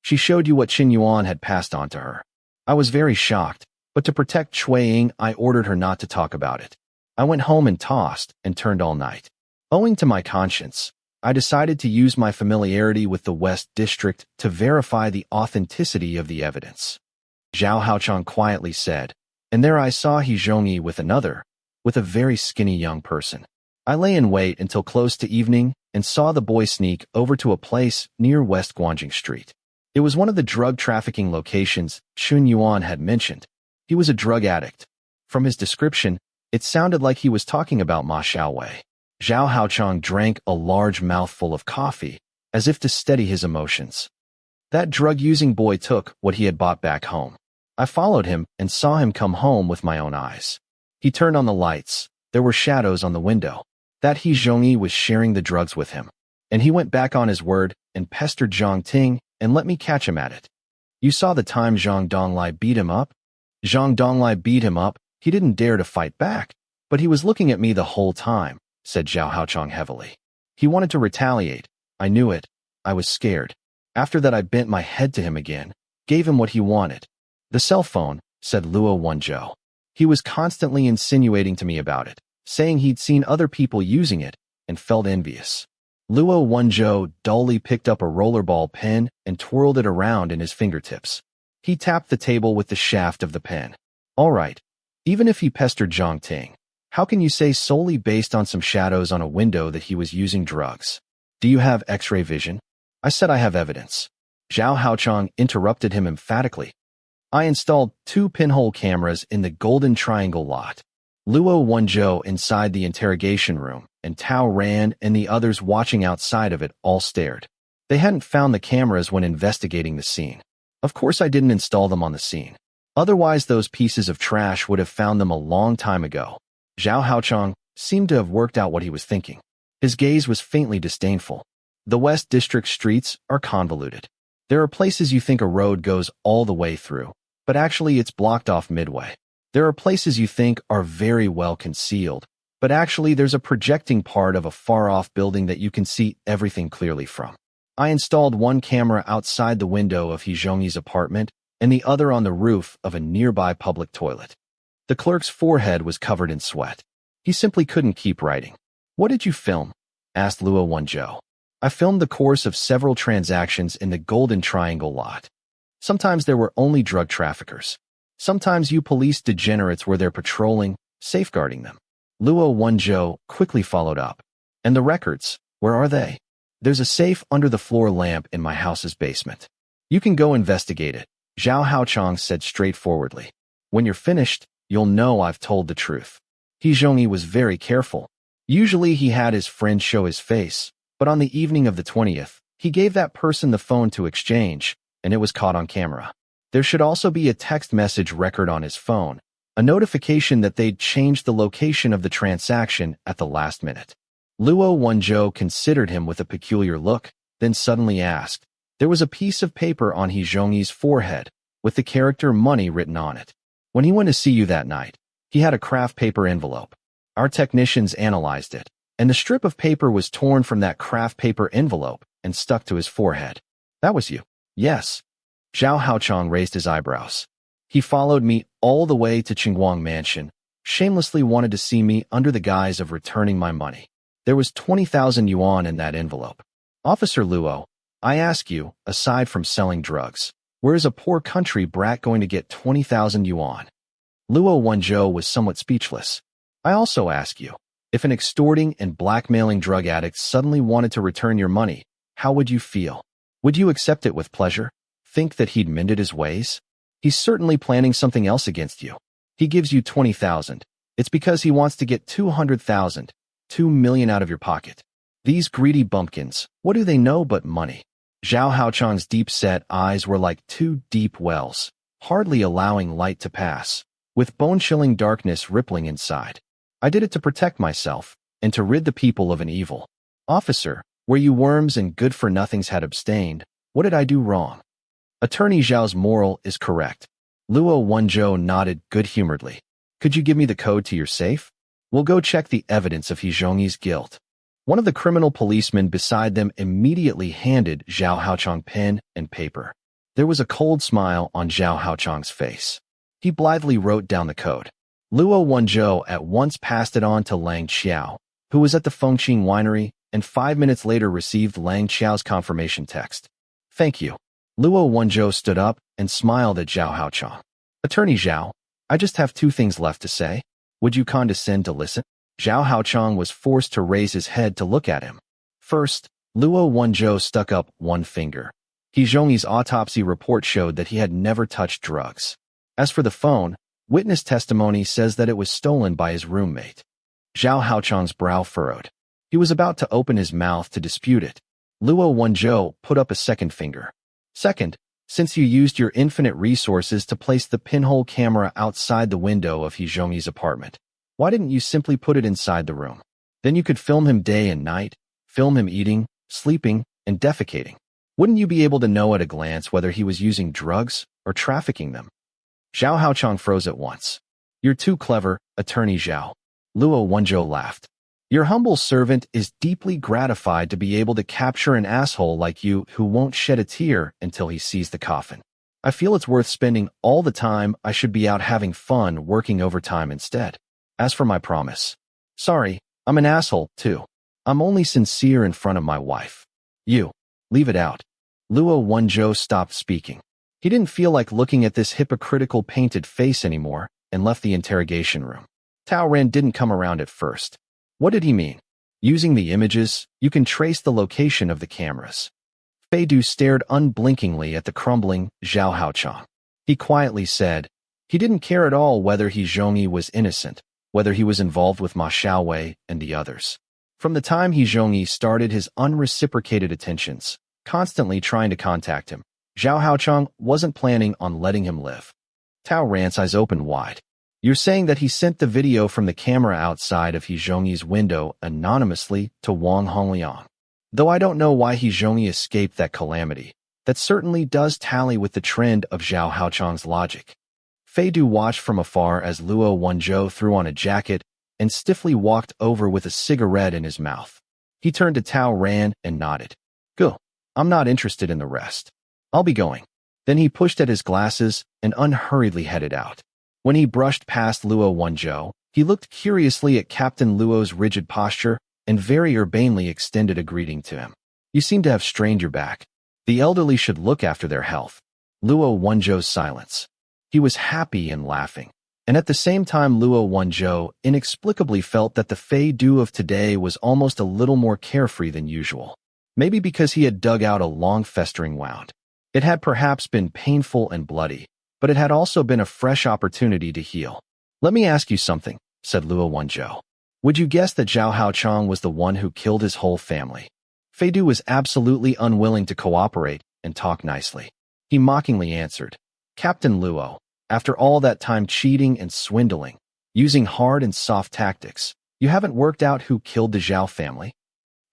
She showed you what Qin Yuan had passed on to her. I was very shocked, but to protect Shui Ying, I ordered her not to talk about it. I went home and tossed and turned all night. Owing to my conscience, I decided to use my familiarity with the West District to verify the authenticity of the evidence. Zhao Haochang quietly said, and there I saw Hizhongi with a very skinny young person. I lay in wait until close to evening and saw the boy sneak over to a place near West Guangjing Street. It was one of the drug trafficking locations Qin Yuan had mentioned. He was a drug addict. From his description, it sounded like he was talking about Ma Xiaowei. Zhao Haochang drank a large mouthful of coffee, as if to steady his emotions. That drug-using boy took what he had bought back home. I followed him and saw him come home with my own eyes. He turned on the lights. There were shadows on the window. That He Zhongyi was sharing the drugs with him. And he went back on his word and pestered Zhang Ting and let me catch him at it. You saw the time Zhang Donglai beat him up? Zhang Donglai beat him up. He didn't dare to fight back. But he was looking at me the whole time, said Zhao Haochang heavily. He wanted to retaliate. I knew it. I was scared. After that I bent my head to him again, gave him what he wanted. The cell phone, said Luo Wenzhou. He was constantly insinuating to me about it, saying he'd seen other people using it and felt envious. Luo Wenzhou dully picked up a rollerball pen and twirled it around in his fingertips. He tapped the table with the shaft of the pen. All right. Even if he pestered Zhang Ting, how can you say solely based on some shadows on a window that he was using drugs? Do you have X-ray vision? I said I have evidence. Zhao Haochang interrupted him emphatically. I installed 2 pinhole cameras in the Golden Triangle lot. Luo Wenzhou inside the interrogation room, and Tao Ran and the others watching outside of it all stared. They hadn't found the cameras when investigating the scene. Of course I didn't install them on the scene. Otherwise those pieces of trash would have found them a long time ago. Zhao Haochang seemed to have worked out what he was thinking. His gaze was faintly disdainful. The West District streets are convoluted. There are places you think a road goes all the way through, but actually it's blocked off midway. There are places you think are very well concealed, but actually there's a projecting part of a far-off building that you can see everything clearly from. I installed 1 camera outside the window of He Zhongyi's apartment and the other on the roof of a nearby public toilet. The clerk's forehead was covered in sweat. He simply couldn't keep writing. What did you film? Asked Luo Wenzhou. I filmed the course of several transactions in the Golden Triangle lot. Sometimes there were only drug traffickers. Sometimes you police degenerates were there patrolling, safeguarding them. Luo Wenzhou quickly followed up. And the records, where are they? There's a safe under the floor lamp in my house's basement. You can go investigate it, Zhao Haochang said straightforwardly. When you're finished, you'll know I've told the truth. He Zhongyi was very careful. Usually he had his friend show his face, but on the evening of the 20th, he gave that person the phone to exchange, and it was caught on camera. There should also be a text message record on his phone, a notification that they'd changed the location of the transaction at the last minute. Luo Wenzhou considered him with a peculiar look, then suddenly asked. There was a piece of paper on He Zhongyi's forehead, with the character money written on it. When he went to see you that night, he had a craft paper envelope. Our technicians analyzed it, and the strip of paper was torn from that craft paper envelope and stuck to his forehead. That was you. Yes. Zhao Haochang raised his eyebrows. He followed me all the way to Qingguang Mansion, shamelessly wanted to see me under the guise of returning my money. There was 20,000 yuan in that envelope. Officer Luo, I ask you, aside from selling drugs, where is a poor country brat going to get 20,000 yuan? Luo Wenzhou was somewhat speechless. I also ask you, if an extorting and blackmailing drug addict suddenly wanted to return your money, how would you feel? Would you accept it with pleasure? Think that he'd mended his ways? He's certainly planning something else against you. He gives you 20,000. It's because he wants to get 200,000, 2 million out of your pocket. These greedy bumpkins, what do they know but money? Zhao Haochang's deep-set eyes were like 2 deep wells, hardly allowing light to pass, with bone-chilling darkness rippling inside. I did it to protect myself, and to rid the people of an evil. Officer, where you worms and good-for-nothings had abstained, what did I do wrong? Attorney Zhao's moral is correct. Luo Wenzhou nodded good-humoredly. Could you give me the code to your safe? We'll go check the evidence of He Zhongyi's guilt. One of the criminal policemen beside them immediately handed Zhao Haochang pen and paper. There was a cold smile on Zhao Haochang's face. He blithely wrote down the code. Luo Wenzhou at once passed it on to Lang Xiao, who was at the Fengqing winery, and 5 minutes later received Lang Xiao's confirmation text. Thank you. Luo Wenzhou stood up and smiled at Zhao Haochang. Attorney Zhao, I just have 2 things left to say. Would you condescend to listen? Zhao Haochang was forced to raise his head to look at him. First, Luo Wenzhou stuck up 1 finger. He Zhongyi's autopsy report showed that he had never touched drugs. As for the phone, witness testimony says that it was stolen by his roommate. Zhao Haochang's brow furrowed. He was about to open his mouth to dispute it. Luo Wenzhou put up a second finger. Second, since you used your infinite resources to place the pinhole camera outside the window of He Zhongyi's apartment, why didn't you simply put it inside the room? Then you could film him day and night, film him eating, sleeping, and defecating. Wouldn't you be able to know at a glance whether he was using drugs or trafficking them? Zhao Haochang froze at once. You're too clever, Attorney Zhao. Luo Wenzhou laughed. Your humble servant is deeply gratified to be able to capture an asshole like you who won't shed a tear until he sees the coffin. I feel it's worth spending all the time I should be out having fun working overtime instead. As for my promise, sorry, I'm an asshole, too. I'm only sincere in front of my wife. You, leave it out. Luo Wenzhou stopped speaking. He didn't feel like looking at this hypocritical painted face anymore and left the interrogation room. Tao Ren didn't come around at first. What did he mean? Using the images, you can trace the location of the cameras. Fei Du stared unblinkingly at the crumbling Zhao Haochang. He quietly said, he didn't care at all whether He Zhongyi was innocent, whether he was involved with Ma Xiaowei and the others. From the time He Zhongyi started his unreciprocated attentions, constantly trying to contact him, Zhao Haochang wasn't planning on letting him live. Tao Ran's eyes opened wide. You're saying that he sent the video from the camera outside of He Zhongyi's window anonymously to Wang Hongliang. Though I don't know why He Zhongyi escaped that calamity, that certainly does tally with the trend of Zhao Haochang's logic. Fei Du watched from afar as Luo Wenzhou threw on a jacket and stiffly walked over with a cigarette in his mouth. He turned to Tao Ran and nodded. Go. I'm not interested in the rest. I'll be going. Then he pushed at his glasses and unhurriedly headed out. When he brushed past Luo Wenzhou, he looked curiously at Captain Luo's rigid posture and very urbanely extended a greeting to him. You seem to have strained your back. The elderly should look after their health. Luo Wenzhou's silence. He was happy and laughing. And at the same time Luo Wenzhou inexplicably felt that the Fei Du of today was almost a little more carefree than usual. Maybe because he had dug out a long festering wound. It had perhaps been painful and bloody, but it had also been a fresh opportunity to heal. Let me ask you something, said Luo Wenzhou. Would you guess that Zhao Haochang was the one who killed his whole family? Fei Du was absolutely unwilling to cooperate and talk nicely. He mockingly answered, Captain Luo, after all that time cheating and swindling, using hard and soft tactics, you haven't worked out who killed the Zhao family?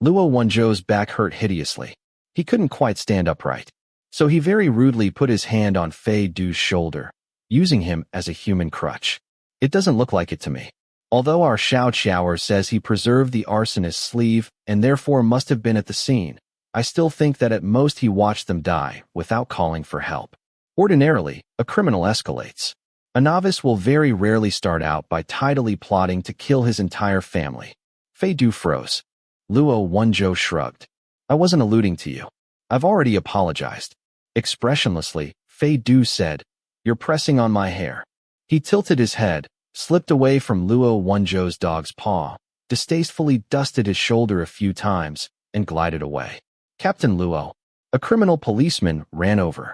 Luo Wenzhou's back hurt hideously. He couldn't quite stand upright. So he very rudely put his hand on Fei Du's shoulder, using him as a human crutch. It doesn't look like it to me. Although our Xiaoqiaoer says he preserved the arsonist's sleeve and therefore must have been at the scene, I still think that at most he watched them die without calling for help. Ordinarily, a criminal escalates. A novice will very rarely start out by tidily plotting to kill his entire family. Fei Du froze. Luo Wenzhou shrugged. I wasn't alluding to you. I've already apologized. Expressionlessly, Fei Du said, You're pressing on my hair. He tilted his head, slipped away from Luo Wenzhou's dog's paw, distastefully dusted his shoulder a few times, and glided away. Captain Luo, a criminal policeman, ran over.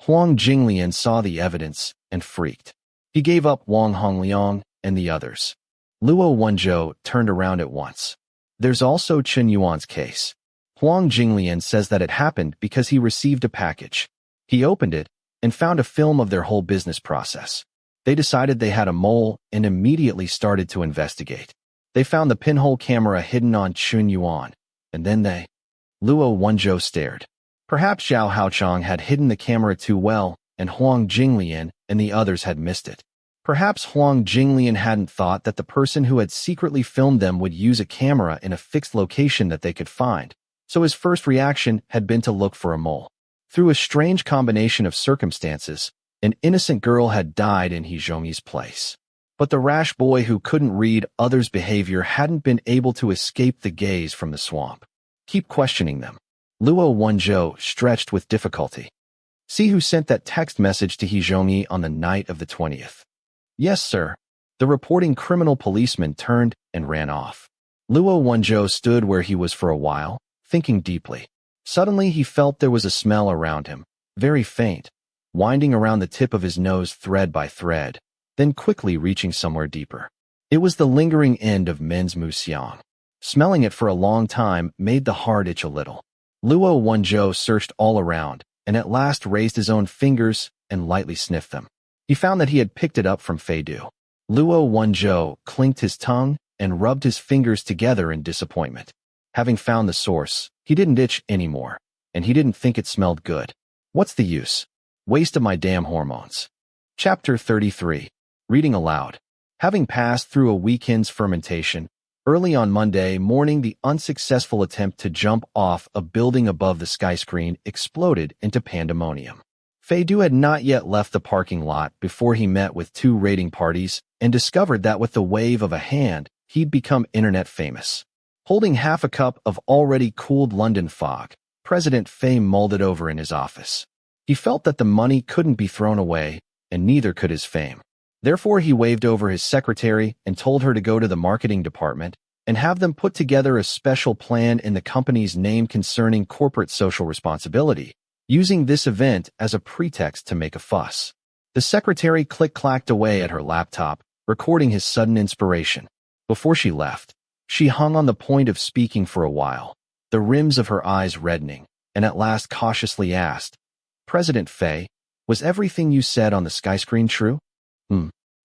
Huang Jinglian saw the evidence and freaked. He gave up Wang Hongliang and the others. Luo Wenzhou turned around at once. There's also Chen Yuan's case. Huang Jinglian says that it happened because he received a package. He opened it and found a film of their whole business process. They decided they had a mole and immediately started to investigate. They found the pinhole camera hidden on Chen Yuan, and then they... Luo Wenzhou stared. Perhaps Zhao Haochang had hidden the camera too well, and Huang Jinglian and the others had missed it. Perhaps Huang Jinglian hadn't thought that the person who had secretly filmed them would use a camera in a fixed location that they could find. So his first reaction had been to look for a mole. Through a strange combination of circumstances, an innocent girl had died in He Zhongyi's place. But the rash boy who couldn't read others' behavior hadn't been able to escape the gaze from the swamp. Keep questioning them. Luo Wenzhou stretched with difficulty. See who sent that text message to He Zhongyi on the night of the 20th. Yes, sir. The reporting criminal policeman turned and ran off. Luo Wenzhou stood where he was for a while, thinking deeply. Suddenly he felt there was a smell around him, very faint, winding around the tip of his nose thread by thread, then quickly reaching somewhere deeper. It was the lingering end of men's muxiang. Smelling it for a long time made the heart itch a little. Luo Wenzhou searched all around, and at last raised his own fingers and lightly sniffed them. He found that he had picked it up from Fei Du. Luo Wenzhou clinked his tongue and rubbed his fingers together in disappointment. Having found the source, he didn't itch anymore, and he didn't think it smelled good. What's the use? Waste of my damn hormones. Chapter 33. Reading aloud. Having passed through a weekend's fermentation, early on Monday morning the unsuccessful attempt to jump off a building above the skyscreen exploded into pandemonium. Fei Du had not yet left the parking lot before he met with two raiding parties and discovered that with the wave of a hand, he'd become internet famous. Holding half a cup of already cooled London fog, President Fei mulled it over in his office. He felt that the money couldn't be thrown away, and neither could his fame. Therefore, he waved over his secretary and told her to go to the marketing department and have them put together a special plan in the company's name concerning corporate social responsibility, using this event as a pretext to make a fuss. The secretary click-clacked away at her laptop, recording his sudden inspiration. Before she left, she hung on the point of speaking for a while, the rims of her eyes reddening, and at last cautiously asked, "President Fei, was everything you said on the skyscreen true?"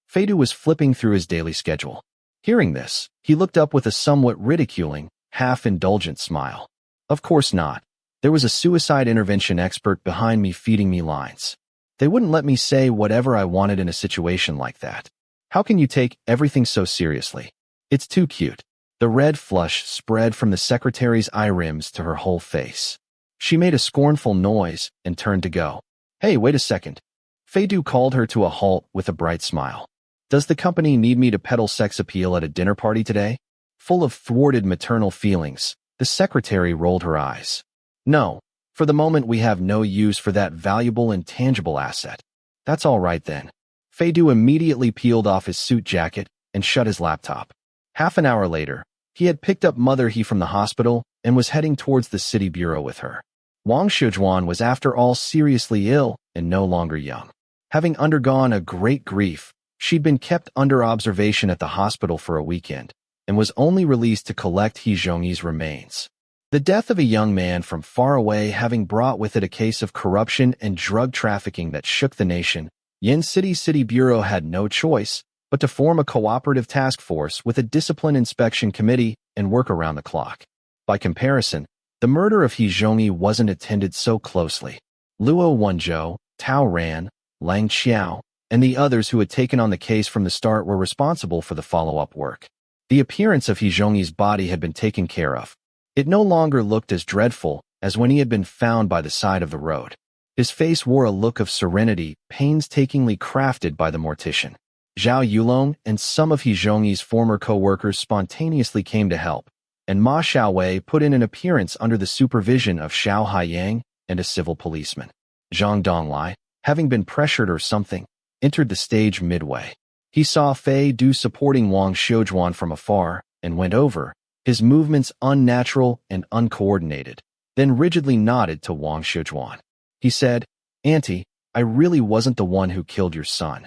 Fei Du was flipping through his daily schedule. Hearing this, he looked up with a somewhat ridiculing, half-indulgent smile. Of course not. There was a suicide intervention expert behind me feeding me lines. They wouldn't let me say whatever I wanted in a situation like that. How can you take everything so seriously? It's too cute. The red flush spread from the secretary's eye rims to her whole face. She made a scornful noise and turned to go. "Hey, wait a second." Fei Du called her to a halt with a bright smile. "Does the company need me to peddle sex appeal at a dinner party today?" Full of thwarted maternal feelings, the secretary rolled her eyes. "No, for the moment we have no use for that valuable and tangible asset." "That's all right then." Fei Du immediately peeled off his suit jacket and shut his laptop. Half an hour later, he had picked up Mother He from the hospital and was heading towards the city bureau with her. Wang Shizhuan was after all seriously ill and no longer young. Having undergone a great grief, she'd been kept under observation at the hospital for a weekend and was only released to collect He Zhongyi's remains. The death of a young man from far away having brought with it a case of corruption and drug trafficking that shook the nation, Yan City Bureau had no choice but to form a cooperative task force with a discipline inspection committee and work around the clock. By comparison, the murder of He Zhongyi wasn't attended so closely. Luo Wenzhou, Tao Ran, Lang Xiao, and the others who had taken on the case from the start were responsible for the follow-up work. The appearance of He Zhongyi's body had been taken care of. It no longer looked as dreadful as when he had been found by the side of the road. His face wore a look of serenity painstakingly crafted by the mortician. Zhao Yulong and some of He Zhongyi's former co-workers spontaneously came to help, and Ma Xiaowei put in an appearance under the supervision of Xiao Haiyang and a civil policeman. Zhang Donglai, having been pressured or something, entered the stage midway. He saw Fei Du supporting Wang Shizhuan from afar and went over, his movements unnatural and uncoordinated, then rigidly nodded to Wang Shizhuan. He said, "Auntie, I really wasn't the one who killed your son."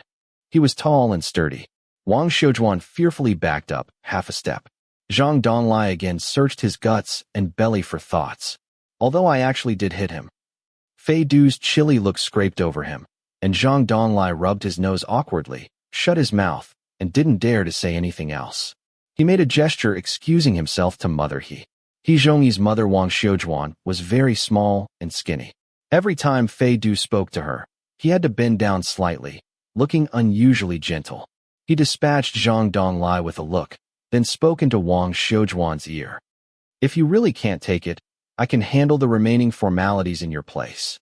He was tall and sturdy. Wang Shizhuan fearfully backed up half a step. Zhang Donglai again searched his guts and belly for thoughts. "Although I actually did hit him." Fei Du's chilly look scraped over him, and Zhang Donglai rubbed his nose awkwardly, shut his mouth, and didn't dare to say anything else. He made a gesture excusing himself to Mother He. He Zhongyi's mother Wang Shizhuan was very small and skinny. Every time Fei Du spoke to her, he had to bend down slightly, looking unusually gentle. He dispatched Zhang Donglai with a look, then spoke into Wang Shizhuan's ear. "If you really can't take it, I can handle the remaining formalities in your place."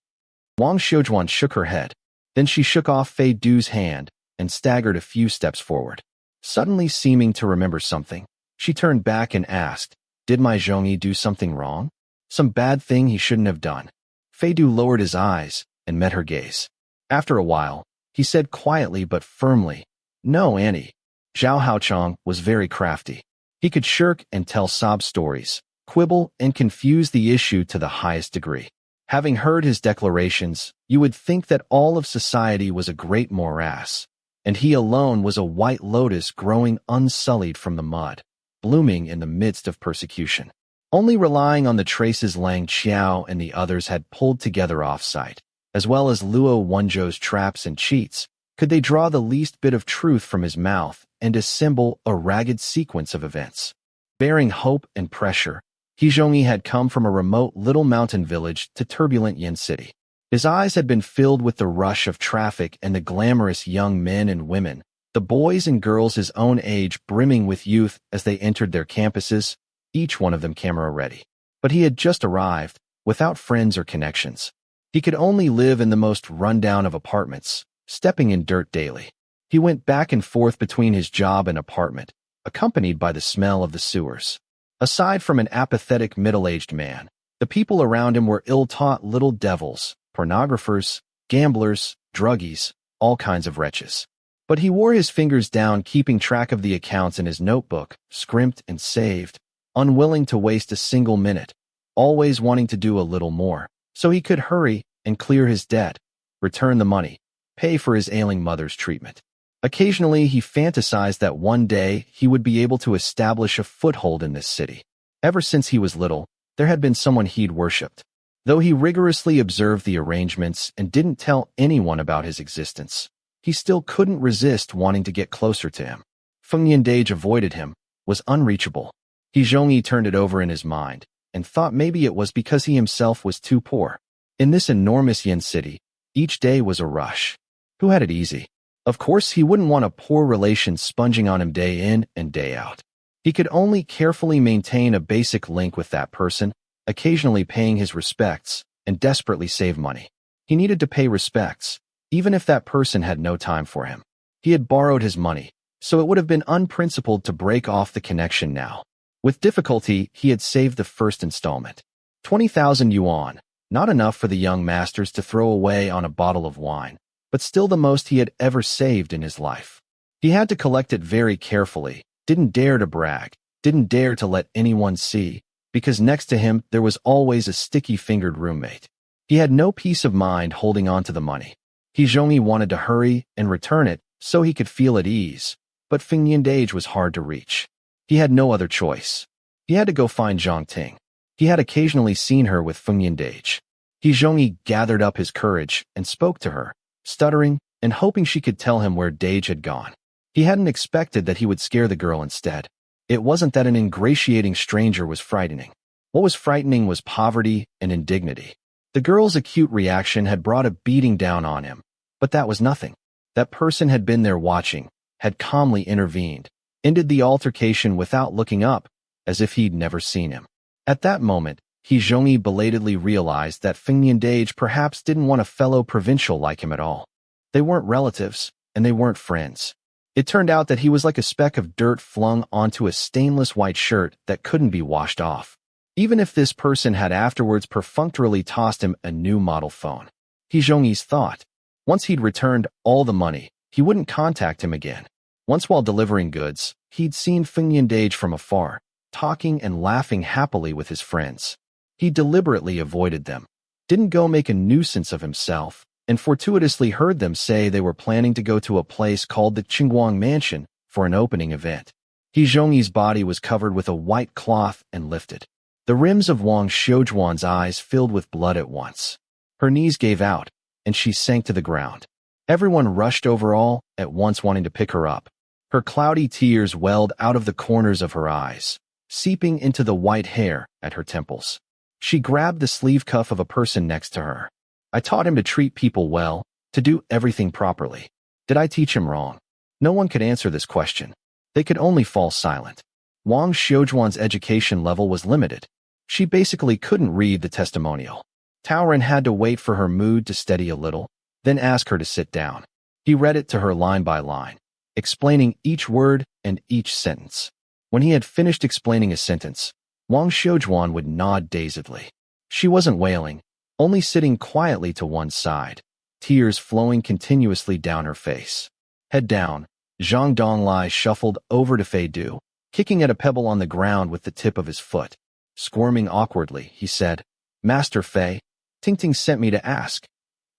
Wang Shizhuan shook her head. Then she shook off Fei Du's hand and staggered a few steps forward. Suddenly seeming to remember something, she turned back and asked, "Did my Zhongyi do something wrong? Some bad thing he shouldn't have done?" Fei Du lowered his eyes and met her gaze. After a while, he said quietly but firmly, "No, Annie." Zhao Haochang was very crafty. He could shirk and tell sob stories, quibble and confuse the issue to the highest degree. Having heard his declarations, you would think that all of society was a great morass, and he alone was a white lotus growing unsullied from the mud. blooming in the midst of persecution. Only relying on the traces Lang Qiao and the others had pulled together off-site, as well as Luo Wenzhou's traps and cheats, could they draw the least bit of truth from his mouth and assemble a ragged sequence of events. Bearing hope and pressure, He Zhongyi had come from a remote little mountain village to turbulent Yin City. His eyes had been filled with the rush of traffic and the glamorous young men and women, the boys and girls his own age brimming with youth as they entered their campuses, each one of them camera-ready. But he had just arrived, without friends or connections. He could only live in the most rundown of apartments, stepping in dirt daily. He went back and forth between his job and apartment, accompanied by the smell of the sewers. Aside from an apathetic middle-aged man, the people around him were ill-taught little devils, pornographers, gamblers, druggies, all kinds of wretches. But he wore his fingers down, keeping track of the accounts in his notebook, scrimped and saved, unwilling to waste a single minute, always wanting to do a little more, so he could hurry and clear his debt, return the money, pay for his ailing mother's treatment. Occasionally, he fantasized that one day he would be able to establish a foothold in this city. Ever since he was little, there had been someone he'd worshipped. Though he rigorously observed the arrangements and didn't tell anyone about his existence, he still couldn't resist wanting to get closer to him. Feng Yandage avoided him, was unreachable. He Zhongyi turned it over in his mind, and thought maybe it was because he himself was too poor. In this enormous Yin city, each day was a rush. Who had it easy? Of course, he wouldn't want a poor relation sponging on him day in and day out. He could only carefully maintain a basic link with that person, occasionally paying his respects, and desperately save money. He needed to pay respects, even if that person had no time for him. He had borrowed his money, so it would have been unprincipled to break off the connection now. With difficulty, he had saved the first installment. 20,000 yuan, not enough for the young masters to throw away on a bottle of wine, but still the most he had ever saved in his life. He had to collect it very carefully, didn't dare to brag, didn't dare to let anyone see, because next to him there was always a sticky-fingered roommate. He had no peace of mind holding on to the money. He Zhongyi wanted to hurry and return it so he could feel at ease, but Feng Yandage was hard to reach. He had no other choice. He had to go find Zhang Ting. He had occasionally seen her with Feng Yandage. He Zhongyi gathered up his courage and spoke to her, stuttering and hoping she could tell him where Dage had gone. He hadn't expected that he would scare the girl instead. It wasn't that an ingratiating stranger was frightening. What was frightening was poverty and indignity. The girl's acute reaction had brought a beating down on him, but that was nothing. That person had been there watching, had calmly intervened, ended the altercation without looking up, as if he'd never seen him. At that moment, He Zhongyi belatedly realized that Feng Yandage perhaps didn't want a fellow provincial like him at all. They weren't relatives, and they weren't friends. It turned out that he was like a speck of dirt flung onto a stainless white shirt that couldn't be washed off, even if this person had afterwards perfunctorily tossed him a new model phone. He Zhongyi's thought. Once he'd returned all the money, he wouldn't contact him again. Once while delivering goods, he'd seen Feng Yandage from afar, talking and laughing happily with his friends. He deliberately avoided them, didn't go make a nuisance of himself, and fortuitously heard them say they were planning to go to a place called the Qingguang Mansion for an opening event. He Zhongyi's body was covered with a white cloth and lifted. The rims of Wang Xiuzhuan's eyes filled with blood at once. Her knees gave out, and she sank to the ground. Everyone rushed over all at once wanting to pick her up. Her cloudy tears welled out of the corners of her eyes, seeping into the white hair at her temples. She grabbed the sleeve cuff of a person next to her. I taught him to treat people well, to do everything properly. Did I teach him wrong? No one could answer this question. They could only fall silent. Wang Xiuzhuan's education level was limited. She basically couldn't read the testimonial. Taoren had to wait for her mood to steady a little, then ask her to sit down. He read it to her line by line, explaining each word and each sentence. When he had finished explaining a sentence, Wang Xiuzhuan would nod dazedly. She wasn't wailing, only sitting quietly to one side, tears flowing continuously down her face. Head down, Zhang Donglai shuffled over to Fei Du, kicking at a pebble on the ground with the tip of his foot. Squirming awkwardly, he said, "Master Fei, Tingting sent me to ask.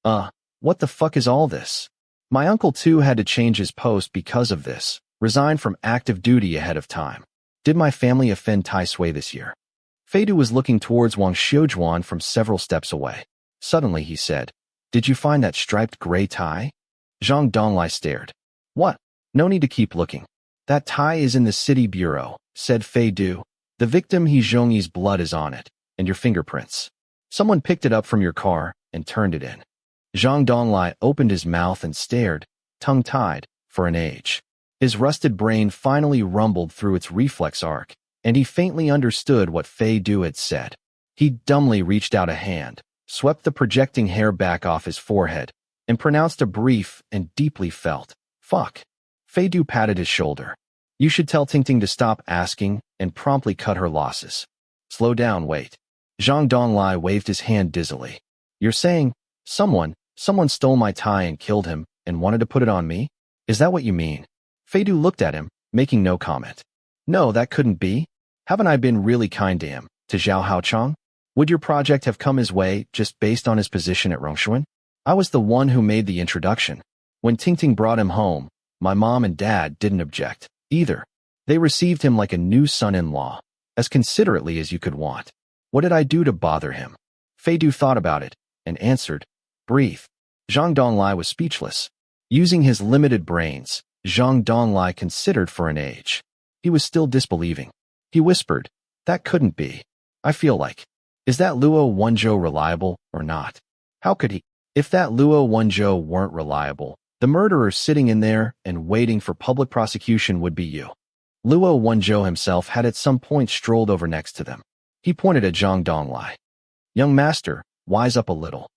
What the fuck is all this? My uncle too had to change his post because of this, resigned from active duty ahead of time. Did my family offend Tai Sui this year? Fei Du was looking towards Wang Xiujuan from several steps away. Suddenly he said, "Did you find that striped gray tie?" Zhang Donglai stared. "What? No need to keep looking. That tie is in the city bureau," said Fei Du. "The victim He Zhongyi's blood is on it, and your fingerprints. Someone picked it up from your car and turned it in." Zhang Donglai opened his mouth and stared, tongue-tied, for an age. His rusted brain finally rumbled through its reflex arc, and he faintly understood what Fei Du had said. He dumbly reached out a hand, swept the projecting hair back off his forehead, and pronounced a brief and deeply felt, "Fuck." Fei Du patted his shoulder. "You should tell Tingting to stop asking and promptly cut her losses. Slow down, wait." Zhang Donglai waved his hand dizzily. "You're saying, someone stole my tie and killed him and wanted to put it on me? Is that what you mean?" Fei Du looked at him, making no comment. "No, that couldn't be. Haven't I been really kind to him, to Zhao Haochang? Would your project have come his way just based on his position at Rongshuan? I was the one who made the introduction. When Tingting brought him home, my mom and dad didn't object, either. They received him like a new son-in-law, as considerately as you could want. What did I do to bother him?" Fei Du thought about it, and answered, "Breathe." Zhang Donglai was speechless. Using his limited brains, Zhang Donglai considered for an age. He was still disbelieving. He whispered, "That couldn't be. I feel like. Is that Luo Wenzhou reliable or not? How could he? If that Luo Wenzhou weren't reliable, the murderer sitting in there and waiting for public prosecution would be you." Luo Wenzhou himself had at some point strolled over next to them. He pointed at Zhang Donglai. "Young master, wise up a little."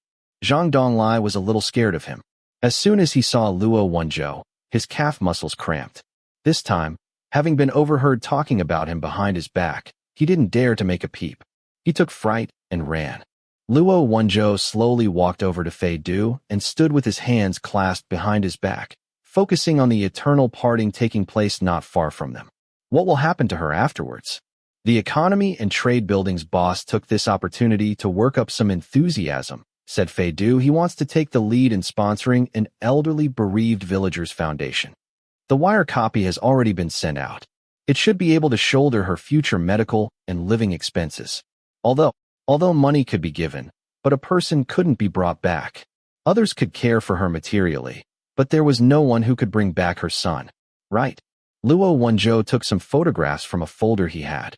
Zhang Donglai was a little scared of him. As soon as he saw Luo Wenzhou, his calf muscles cramped. This time, having been overheard talking about him behind his back, he didn't dare to make a peep. He took fright and ran. Luo Wenzhou slowly walked over to Fei Du and stood with his hands clasped behind his back, focusing on the eternal parting taking place not far from them. What will happen to her afterwards? The Economy and Trade Building's boss took this opportunity to work up some enthusiasm, said Fei Du. He wants to take the lead in sponsoring an elderly bereaved villagers foundation. The wire copy has already been sent out. It should be able to shoulder her future medical and living expenses. Although money could be given, but a person couldn't be brought back. Others could care for her materially, but there was no one who could bring back her son. Right? Luo Wenzhou took some photographs from a folder he had.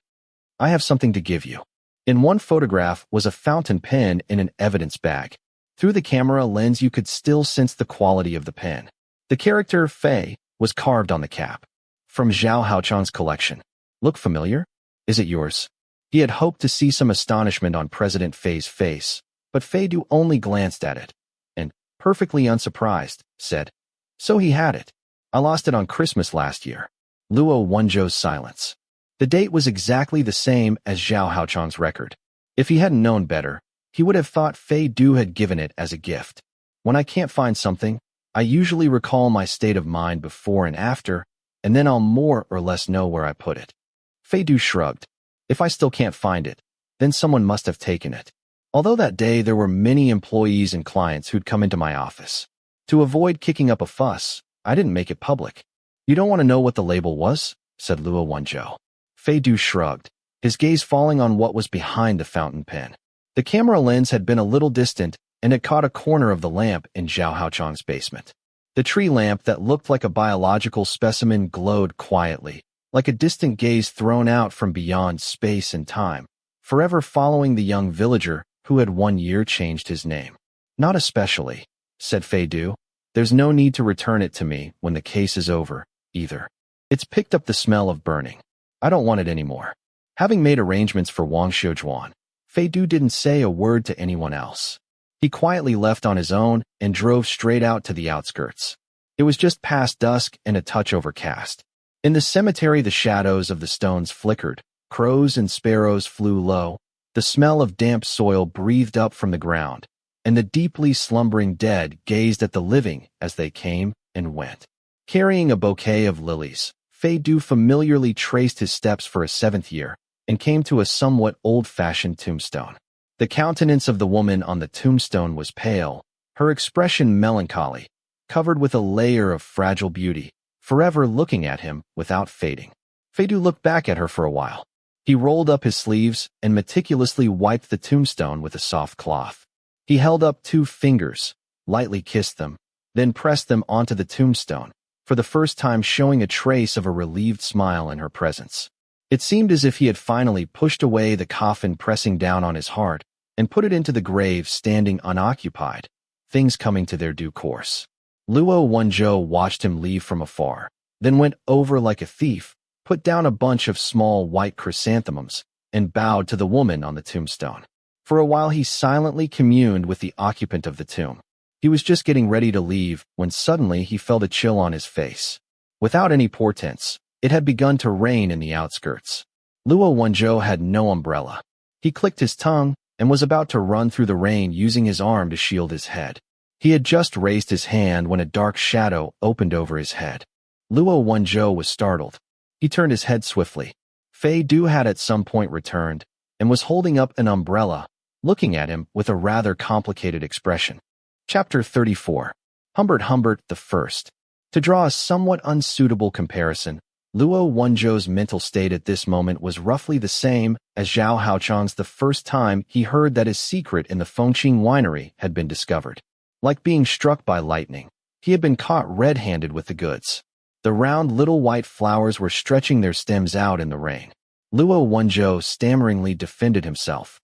"I have something to give you." In one photograph was a fountain pen in an evidence bag. Through the camera lens you could still sense the quality of the pen. The character Fei was carved on the cap. "From Zhao Haochang's collection. Look familiar? Is it yours?" He had hoped to see some astonishment on President Fei's face, but Fei Du only glanced at it, and, perfectly unsurprised, said, "So he had it. I lost it on Christmas last year." Luo Wenzhou's silence. The date was exactly the same as Zhao Haochang's record. If he hadn't known better, he would have thought Fei Du had given it as a gift. "When I can't find something, I usually recall my state of mind before and after, and then I'll more or less know where I put it." Fei Du shrugged. "If I still can't find it, then someone must have taken it." Although that day there were many employees and clients who'd come into my office. To avoid kicking up a fuss, I didn't make it public. "You don't want to know what the label was?" said Luo Wenzhou. Fei Du shrugged, his gaze falling on what was behind the fountain pen. The camera lens had been a little distant and had caught a corner of the lamp in Zhao Haochang's basement. The tree lamp that looked like a biological specimen glowed quietly, like a distant gaze thrown out from beyond space and time, forever following the young villager who had 1 year changed his name. "Not especially," said Fei Du. "There's no need to return it to me when the case is over, either. It's picked up the smell of burning. I don't want it anymore." Having made arrangements for Wang Xiujuan, Fei Du didn't say a word to anyone else. He quietly left on his own and drove straight out to the outskirts. It was just past dusk and a touch overcast. In the cemetery the shadows of the stones flickered, crows and sparrows flew low, the smell of damp soil breathed up from the ground, and the deeply slumbering dead gazed at the living as they came and went. Carrying a bouquet of lilies, Fei Du familiarly traced his steps for a 7th year and came to a somewhat old-fashioned tombstone. The countenance of the woman on the tombstone was pale, her expression melancholy, covered with a layer of fragile beauty, forever looking at him without fading. Feidu looked back at her for a while. He rolled up his sleeves and meticulously wiped the tombstone with a soft cloth. He held up 2 fingers, lightly kissed them, then pressed them onto the tombstone, for the first time showing a trace of a relieved smile in her presence. It seemed as if he had finally pushed away the coffin pressing down on his heart and put it into the grave standing unoccupied, things coming to their due course. Luo Wenzhou watched him leave from afar, then went over like a thief, put down a bunch of small white chrysanthemums, and bowed to the woman on the tombstone. For a while he silently communed with the occupant of the tomb. He was just getting ready to leave when suddenly he felt a chill on his face. Without any portents, it had begun to rain in the outskirts. Luo Wenzhou had no umbrella. He clicked his tongue and was about to run through the rain using his arm to shield his head. He had just raised his hand when a dark shadow opened over his head. Luo Wenzhou was startled. He turned his head swiftly. Feidu had at some point returned and was holding up an umbrella, looking at him with a rather complicated expression. Chapter 34. Humbert the First. To draw a somewhat unsuitable comparison, Luo Wenzhou's mental state at this moment was roughly the same as Zhao Haochang's the first time he heard that his secret in the Fengqing winery had been discovered. Like being struck by lightning, he had been caught red-handed with the goods. The round little white flowers were stretching their stems out in the rain. Luo Wenzhou stammeringly defended himself.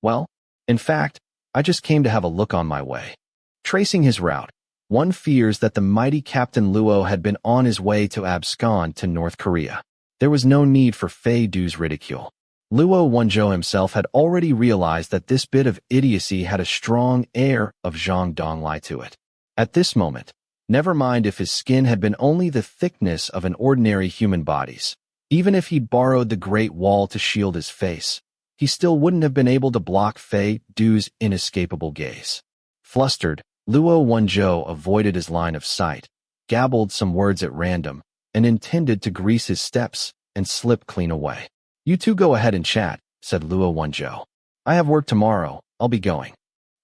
Well, in fact, I just came to have a look on my way. Tracing his route, one fears that the mighty Captain Luo had been on his way to abscond to North Korea. There was no need for Feidu's ridicule. Luo Wenzhou himself had already realized that this bit of idiocy had a strong air of Zhang Donglai to it. At this moment, never mind if his skin had been only the thickness of an ordinary human body's. Even if he'd borrowed the Great Wall to shield his face, he still wouldn't have been able to block Feidu's inescapable gaze. Flustered, Luo Wenzhou avoided his line of sight, gabbled some words at random, and intended to grease his steps and slip clean away. "You two go ahead and chat," said Luo Wenzhou. "I have work tomorrow, I'll be going."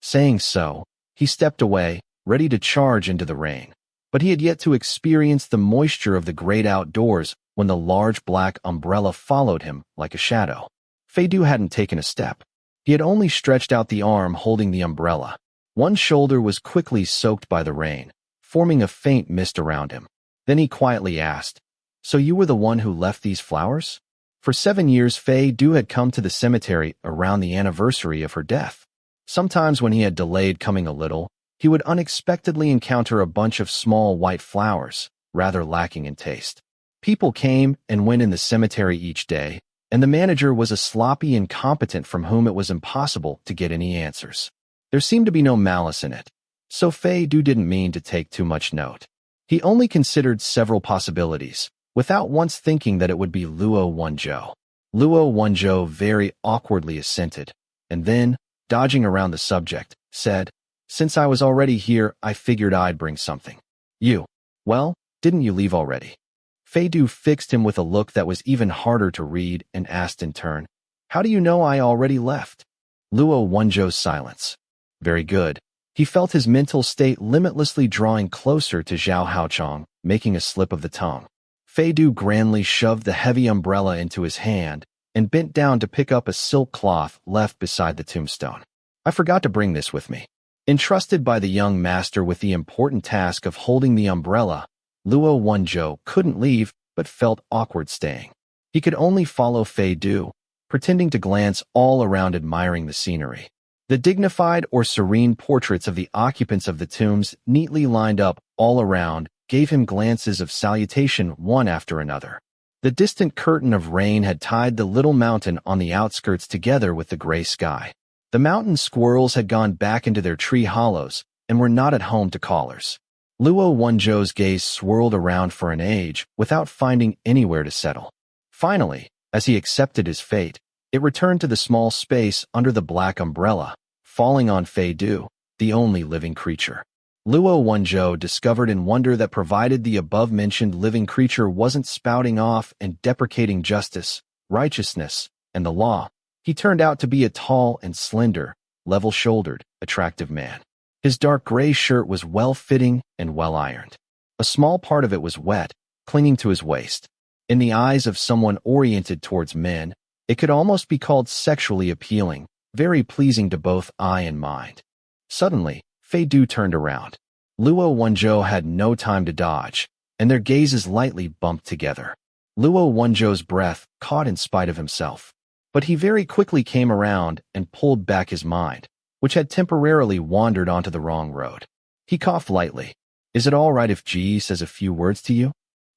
Saying so, he stepped away, ready to charge into the rain. But he had yet to experience the moisture of the great outdoors when the large black umbrella followed him like a shadow. Feidu hadn't taken a step. He had only stretched out the arm holding the umbrella. One shoulder was quickly soaked by the rain, forming a faint mist around him. Then he quietly asked, "So you were the one who left these flowers?" For 7 years Feidu had come to the cemetery around the anniversary of her death. Sometimes when he had delayed coming a little, he would unexpectedly encounter a bunch of small white flowers, rather lacking in taste. People came and went in the cemetery each day, and the manager was a sloppy incompetent from whom it was impossible to get any answers. There seemed to be no malice in it, so Feidu didn't mean to take too much note. He only considered several possibilities, without once thinking that it would be Luo Wenzhou. Luo Wenzhou very awkwardly assented, and then, dodging around the subject, said, "Since I was already here, I figured I'd bring something." Well, didn't you leave already?" Feidu fixed him with a look that was even harder to read and asked in turn, "How do you know I already left?" Luo Wenzhou's silence. Very good. He felt his mental state limitlessly drawing closer to Zhao Haochang, making a slip of the tongue. Feidu grandly shoved the heavy umbrella into his hand and bent down to pick up a silk cloth left beside the tombstone. "I forgot to bring this with me." Entrusted by the young master with the important task of holding the umbrella, Luo Wenzhou couldn't leave but felt awkward staying. He could only follow Feidu, pretending to glance all around admiring the scenery. The dignified or serene portraits of the occupants of the tombs neatly lined up all around gave him glances of salutation one after another. The distant curtain of rain had tied the little mountain on the outskirts together with the gray sky. The mountain squirrels had gone back into their tree hollows and were not at home to callers. Luo Wenzhou's gaze swirled around for an age without finding anywhere to settle. Finally, as he accepted his fate, it returned to the small space under the black umbrella, falling on Feidu, the only living creature. Luo Wenzhou discovered in wonder that provided the above-mentioned living creature wasn't spouting off and deprecating justice, righteousness, and the law, he turned out to be a tall and slender, level-shouldered, attractive man. His dark gray shirt was well-fitting and well-ironed. A small part of it was wet, clinging to his waist. In the eyes of someone oriented towards men, it could almost be called sexually appealing, very pleasing to both eye and mind. Suddenly, Fei Du turned around. Luo Wenzhou had no time to dodge, and their gazes lightly bumped together. Luo Wenzhou's breath caught in spite of himself, but he very quickly came around and pulled back his mind, which had temporarily wandered onto the wrong road. He coughed lightly. Is it all right if Ji says a few words to you?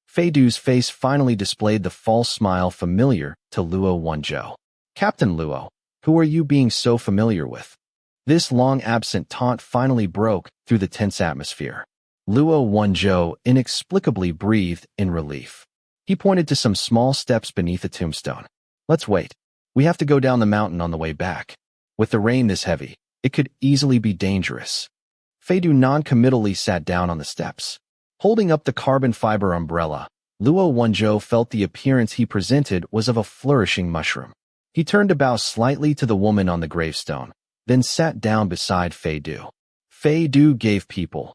Fei Du's face finally displayed the false smile familiar to Luo Wenzhou. Captain Luo, who are you being so familiar with? This long-absent taunt finally broke through the tense atmosphere. Luo Wenzhou inexplicably breathed in relief. He pointed to some small steps beneath a tombstone. Let's wait. We have to go down the mountain on the way back. With the rain this heavy, it could easily be dangerous. Fei Du non-committally sat down on the steps. Holding up the carbon fiber umbrella, Luo Wenzhou felt the appearance he presented was of a flourishing mushroom. He turned to bow slightly to the woman on the gravestone, then sat down beside Fei Du. Fei Du gave Luo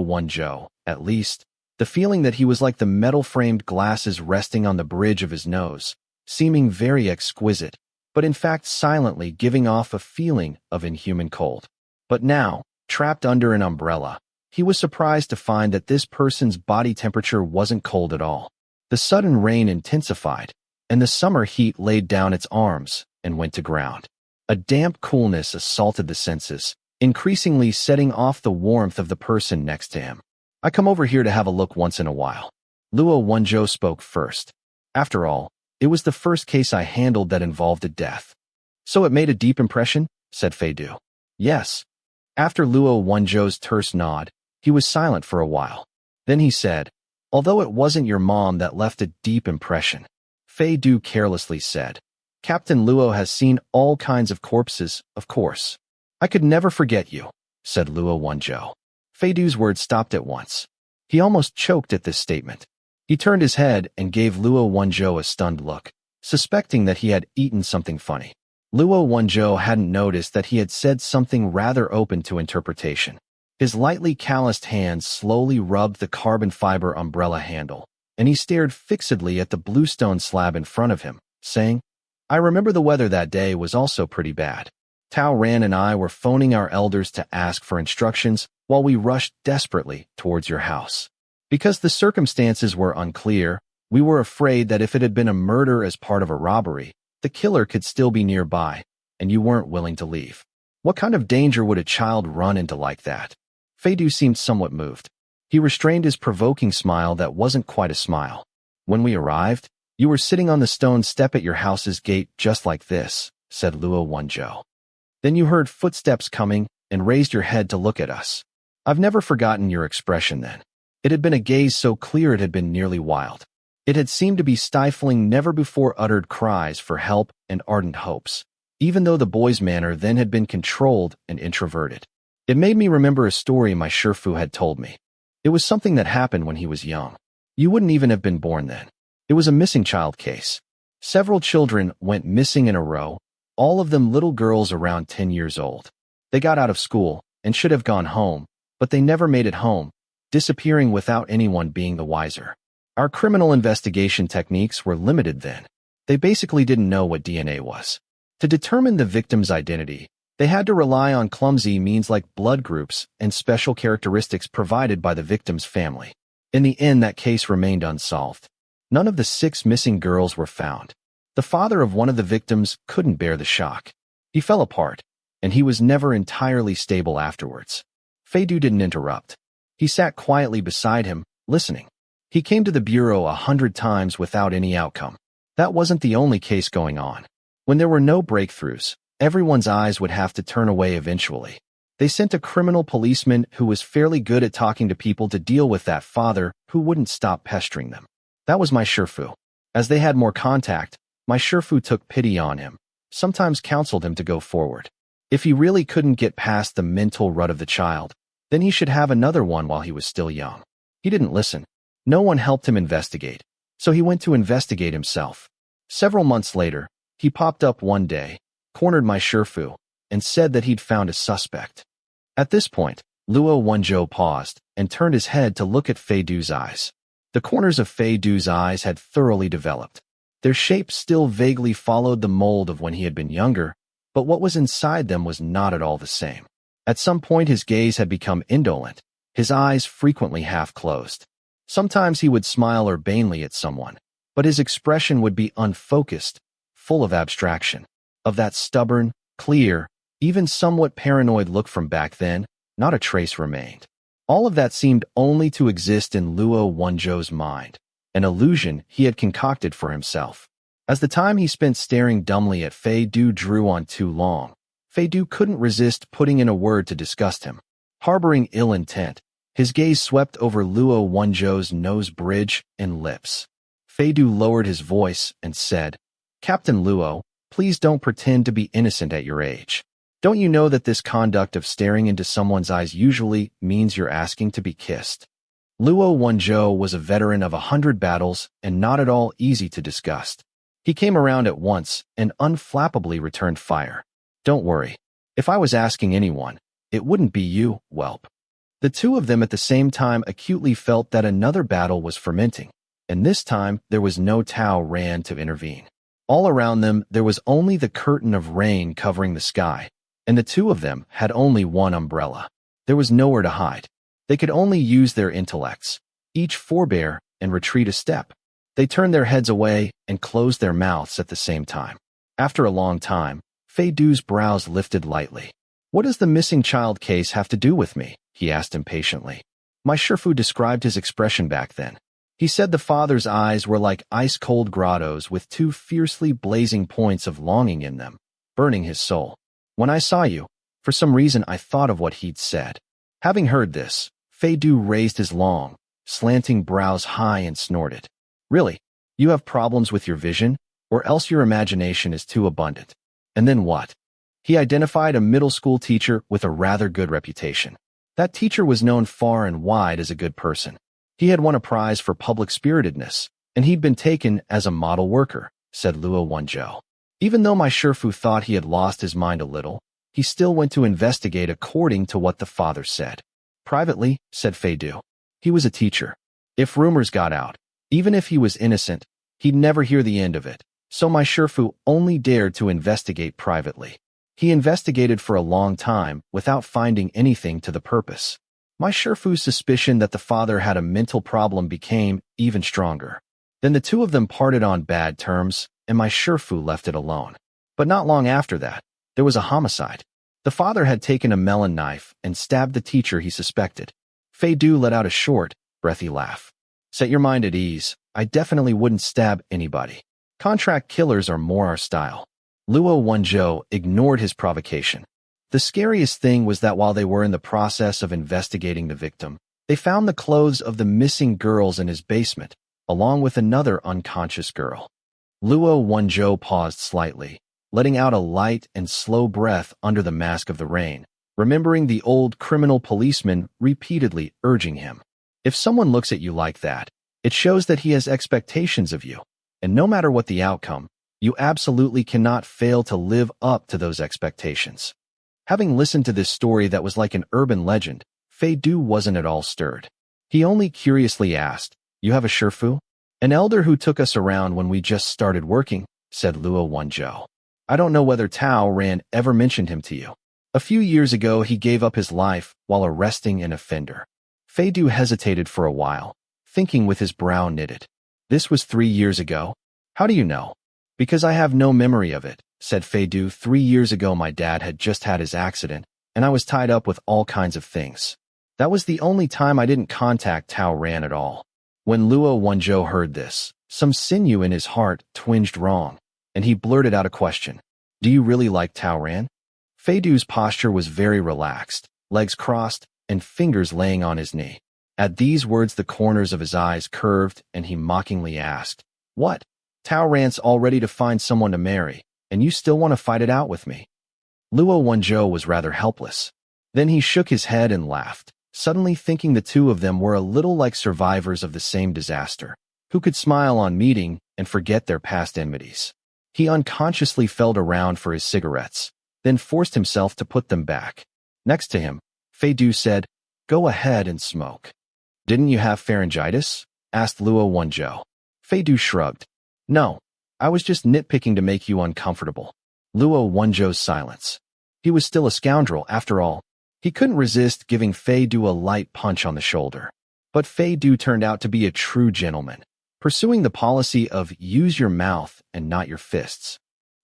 Wenzhou, at least, the feeling that he was like the metal-framed glasses resting on the bridge of his nose, seeming very exquisite, but in fact silently giving off a feeling of inhuman cold. But now, trapped under an umbrella, he was surprised to find that this person's body temperature wasn't cold at all. The sudden rain intensified, and the summer heat laid down its arms and went to ground. A damp coolness assaulted the senses, increasingly setting off the warmth of the person next to him. I come over here to have a look once in a while. Luo Wenzhou spoke first. After all, it was the first case I handled that involved a death. So it made a deep impression? Said Fei Du. Yes. After Luo Wenzhou's terse nod, he was silent for a while. Then he said, although it wasn't your mom that left a deep impression. Fei Du carelessly said, Captain Luo has seen all kinds of corpses, of course. I could never forget you, said Luo Wenzhou. Fei Du's words stopped at once. He almost choked at this statement. He turned his head and gave Luo Wenzhou a stunned look, suspecting that he had eaten something funny. Luo Wenzhou hadn't noticed that he had said something rather open to interpretation. His lightly calloused hands slowly rubbed the carbon fiber umbrella handle, and he stared fixedly at the bluestone slab in front of him, saying, I remember the weather that day was also pretty bad. Tao Ran and I were phoning our elders to ask for instructions while we rushed desperately towards your house. Because the circumstances were unclear, we were afraid that if it had been a murder as part of a robbery, the killer could still be nearby, and you weren't willing to leave. What kind of danger would a child run into like that? Fei Du seemed somewhat moved. He restrained his provoking smile that wasn't quite a smile. When we arrived, you were sitting on the stone step at your house's gate just like this, said Luo Wenzhou. Then you heard footsteps coming and raised your head to look at us. I've never forgotten your expression then. It had been a gaze so clear it had been nearly wild. It had seemed to be stifling never-before-uttered cries for help and ardent hopes, even though the boy's manner then had been controlled and introverted. It made me remember a story my Shifu had told me. It was something that happened when he was young. You wouldn't even have been born then. It was a missing child case. Several children went missing in a row, all of them little girls around 10 years old. They got out of school and should have gone home, but they never made it home, disappearing without anyone being the wiser. Our criminal investigation techniques were limited then. They basically didn't know what DNA was. To determine the victim's identity, they had to rely on clumsy means like blood groups and special characteristics provided by the victim's family. In the end, that case remained unsolved. None of the 6 missing girls were found. The father of one of the victims couldn't bear the shock. He fell apart, and he was never entirely stable afterwards. Fei Du didn't interrupt. He sat quietly beside him, listening. He came to the bureau 100 times without any outcome. That wasn't the only case going on. When there were no breakthroughs, everyone's eyes would have to turn away eventually. They sent a criminal policeman who was fairly good at talking to people to deal with that father who wouldn't stop pestering them. That was my Shifu. As they had more contact, my Shifu took pity on him, sometimes counseled him to go forward. If he really couldn't get past the mental rut of the child, then he should have another one while he was still young. He didn't listen. No one helped him investigate, so he went to investigate himself. Several months later, he popped up one day, cornered my Shifu, and said that he'd found a suspect. At this point, Luo Wenzhou paused and turned his head to look at Fei Du's eyes. The corners of Fei Du's eyes had thoroughly developed. Their shape still vaguely followed the mold of when he had been younger, but what was inside them was not at all the same. At some point his gaze had become indolent, his eyes frequently half-closed. Sometimes he would smile urbanely at someone, but his expression would be unfocused, full of abstraction. Of that stubborn, clear, even somewhat paranoid look from back then, not a trace remained. All of that seemed only to exist in Luo Wenzhou's mind, an illusion he had concocted for himself. As the time he spent staring dumbly at Fei Du drew on too long, Fei Du couldn't resist putting in a word to disgust him. Harboring ill intent, his gaze swept over Luo Wenzhou's nose bridge and lips. Fei Du lowered his voice and said, "Captain Luo, please don't pretend to be innocent at your age. Don't you know that this conduct of staring into someone's eyes usually means you're asking to be kissed?" Luo Wenzhou was a veteran of 100 battles and not at all easy to disgust. He came around at once and unflappably returned fire. "Don't worry. If I was asking anyone, it wouldn't be you, whelp." The two of them at the same time acutely felt that another battle was fermenting, and this time there was no Tao Ran to intervene. All around them there was only the curtain of rain covering the sky, and the two of them had only one umbrella. There was nowhere to hide. They could only use their intellects, each forbear and retreat a step. They turned their heads away and closed their mouths at the same time. After a long time, Fei Du's brows lifted lightly. "What does the missing child case have to do with me?" he asked impatiently. My Shifu described his expression back then. He said the father's eyes were like ice-cold grottos with two fiercely blazing points of longing in them, burning his soul. When I saw you, for some reason I thought of what he'd said. Having heard this, Fei Du raised his long, slanting brows high and snorted. "Really? You have problems with your vision, or else your imagination is too abundant." And then what? He identified a middle school teacher with a rather good reputation. That teacher was known far and wide as a good person. He had won a prize for public spiritedness, and he'd been taken as a model worker, said Luo Wenzhou. Even though my Shifu thought he had lost his mind a little, he still went to investigate according to what the father said. Privately, said Fei Du. He was a teacher. If rumors got out, even if he was innocent, he'd never hear the end of it, so my Shifu only dared to investigate privately. He investigated for a long time without finding anything to the purpose. My Shifu's suspicion that the father had a mental problem became even stronger. Then the two of them parted on bad terms, and my Shifu left it alone. But not long after that, there was a homicide. The father had taken a melon knife and stabbed the teacher he suspected. Fei Du let out a short, breathy laugh. Set your mind at ease. I definitely wouldn't stab anybody. Contract killers are more our style. Luo Wenzhou ignored his provocation. The scariest thing was that while they were in the process of investigating the victim, they found the clothes of the missing girls in his basement, along with another unconscious girl. Luo Wenzhou paused slightly, letting out a light and slow breath under the mask of the rain, remembering the old criminal policeman repeatedly urging him. If someone looks at you like that, it shows that he has expectations of you, and no matter what the outcome, you absolutely cannot fail to live up to those expectations. Having listened to this story that was like an urban legend, Fei Du wasn't at all stirred. He only curiously asked, "You have a Shifu?" "An elder who took us around when we just started working," said Luo Wenzhou. "I don't know whether Tao Ran ever mentioned him to you. A few years ago he gave up his life while arresting an offender." Fei Du hesitated for a while, thinking with his brow knitted. "This was 3 years ago? How do you know?" "Because I have no memory of it," said Fei Du. 3 years ago my dad had just had his accident, and I was tied up with all kinds of things. That was the only time I didn't contact Tao Ran at all." When Luo Wenzhou heard this, some sinew in his heart twinged wrong, and he blurted out a question. "Do you really like Tao Ran?" Fei Du's posture was very relaxed, legs crossed, and fingers laying on his knee. At these words the corners of his eyes curved, and he mockingly asked, "What? Tao Ran's all ready to find someone to marry, and you still want to fight it out with me?" Luo Wenzhou was rather helpless. Then he shook his head and laughed, suddenly thinking the two of them were a little like survivors of the same disaster, who could smile on meeting and forget their past enmities. He unconsciously felt around for his cigarettes, then forced himself to put them back. Next to him, Fei Du said, "Go ahead and smoke." "Didn't you have pharyngitis?" asked Luo Wenzhou. Fei Du shrugged. No, I was just nitpicking to make you uncomfortable. Luo Wenzhou's silence. He was still a scoundrel, after all. He couldn't resist giving Fei Du a light punch on the shoulder. But Fei Du turned out to be a true gentleman, pursuing the policy of use your mouth and not your fists.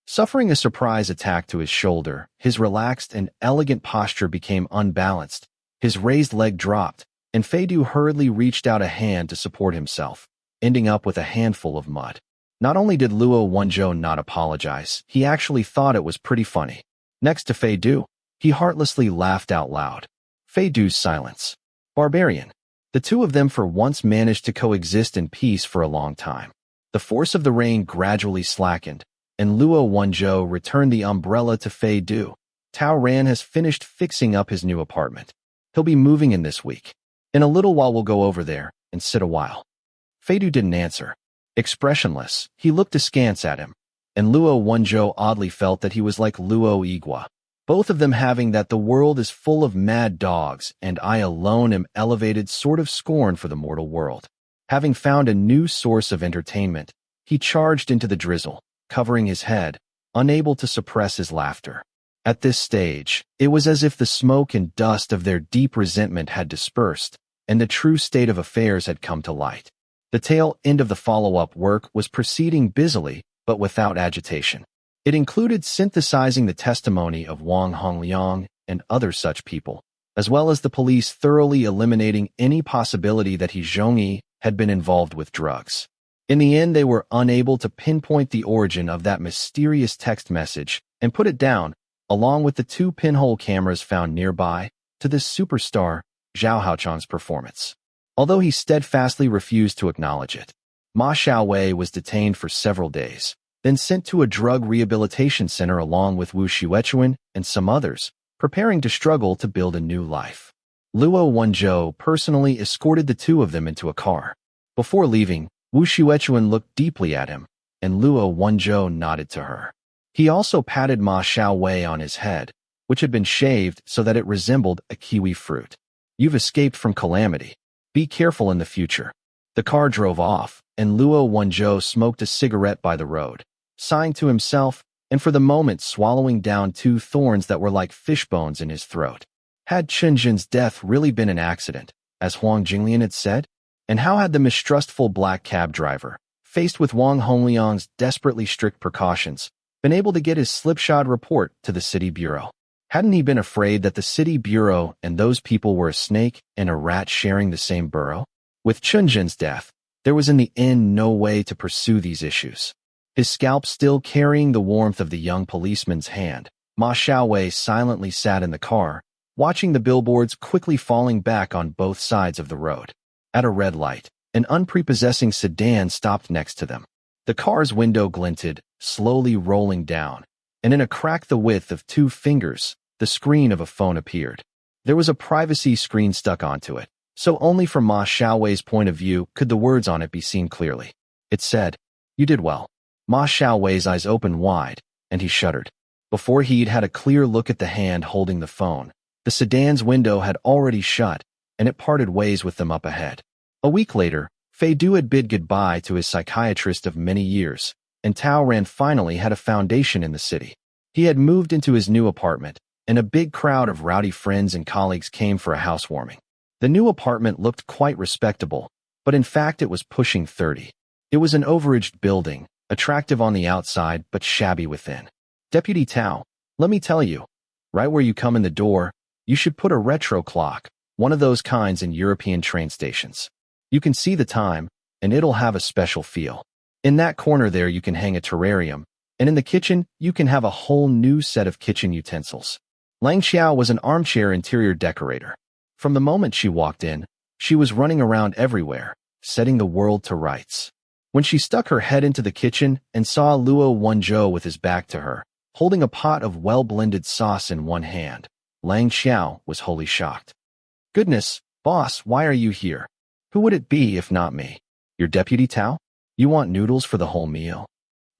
Suffering a surprise attack to his shoulder, his relaxed and elegant posture became unbalanced, his raised leg dropped, and Fei Du hurriedly reached out a hand to support himself, ending up with a handful of mud. Not only did Luo Wenzhou not apologize, he actually thought it was pretty funny. Next to Fei Du, he heartlessly laughed out loud. Fei Du's silence. Barbarian. The two of them for once managed to coexist in peace for a long time. The force of the rain gradually slackened, and Luo Wenzhou returned the umbrella to Fei Du. Tao Ran has finished fixing up his new apartment. He'll be moving in this week. In a little while we'll go over there and sit a while. Fei Du didn't answer. Expressionless, he looked askance at him, and Luo Wenzhou oddly felt that he was like Luo Igua, both of them having that the world is full of mad dogs and I alone am elevated sort of scorn for the mortal world. Having found a new source of entertainment, he charged into the drizzle, covering his head, unable to suppress his laughter. At this stage, it was as if the smoke and dust of their deep resentment had dispersed, and the true state of affairs had come to light. The tail end of the follow-up work was proceeding busily, but without agitation. It included synthesizing the testimony of Wang Hongliang and other such people, as well as the police thoroughly eliminating any possibility that he Zhongyi had been involved with drugs. In the end, they were unable to pinpoint the origin of that mysterious text message and put it down, along with the two pinhole cameras found nearby, to this superstar, Zhao Haochang's performance. Although he steadfastly refused to acknowledge it, Ma Xiaowei was detained for several days, then sent to a drug rehabilitation center along with Wu Xuechuan and some others, preparing to struggle to build a new life. Luo Wenzhou personally escorted the two of them into a car. Before leaving, Wu Xuechuan looked deeply at him, and Luo Wenzhou nodded to her. He also patted Ma Xiaowei on his head, which had been shaved so that it resembled a kiwi fruit. You've escaped from calamity. Be careful in the future. The car drove off, and Luo Wenzhou smoked a cigarette by the road, sighing to himself, and for the moment swallowing down two thorns that were like fish bones in his throat. Had Chen Jin's death really been an accident, as Huang Jinglian had said? And how had the mistrustful black cab driver, faced with Wang Hongliang's desperately strict precautions, been able to get his slipshod report to the city bureau? Hadn't he been afraid that the city bureau and those people were a snake and a rat sharing the same burrow? With Chen Jin's death, there was in the end no way to pursue these issues. His scalp still carrying the warmth of the young policeman's hand, Ma Xiaowei silently sat in the car, watching the billboards quickly falling back on both sides of the road. At a red light, an unprepossessing sedan stopped next to them. The car's window glinted, slowly rolling down, and in a crack the width of 2 fingers, the screen of a phone appeared. There was a privacy screen stuck onto it, so only from Ma Xiaowei's point of view could the words on it be seen clearly. It said, "You did well." Ma Xiaowei's eyes opened wide, and he shuddered. Before he'd had a clear look at the hand holding the phone, the sedan's window had already shut, and it parted ways with them up ahead. A week later, Fei Du had bid goodbye to his psychiatrist of many years, and Tao Ran finally had a foundation in the city. He had moved into his new apartment, and a big crowd of rowdy friends and colleagues came for a housewarming. The new apartment looked quite respectable, but in fact it was pushing 30. It was an overaged building, attractive on the outside but shabby within. "Deputy Tao, let me tell you, right where you come in the door, you should put a retro clock, one of those kinds in European train stations. You can see the time, and it'll have a special feel. In that corner there you can hang a terrarium, and in the kitchen you can have a whole new set of kitchen utensils." Lang Xiao was an armchair interior decorator. From the moment she walked in, she was running around everywhere, setting the world to rights. When she stuck her head into the kitchen and saw Luo Wenzhou with his back to her, holding a pot of well-blended sauce in one hand, Lang Xiao was wholly shocked. "Goodness, boss, why are you here? Who would it be if not me? Your deputy Tao? You want noodles for the whole meal?"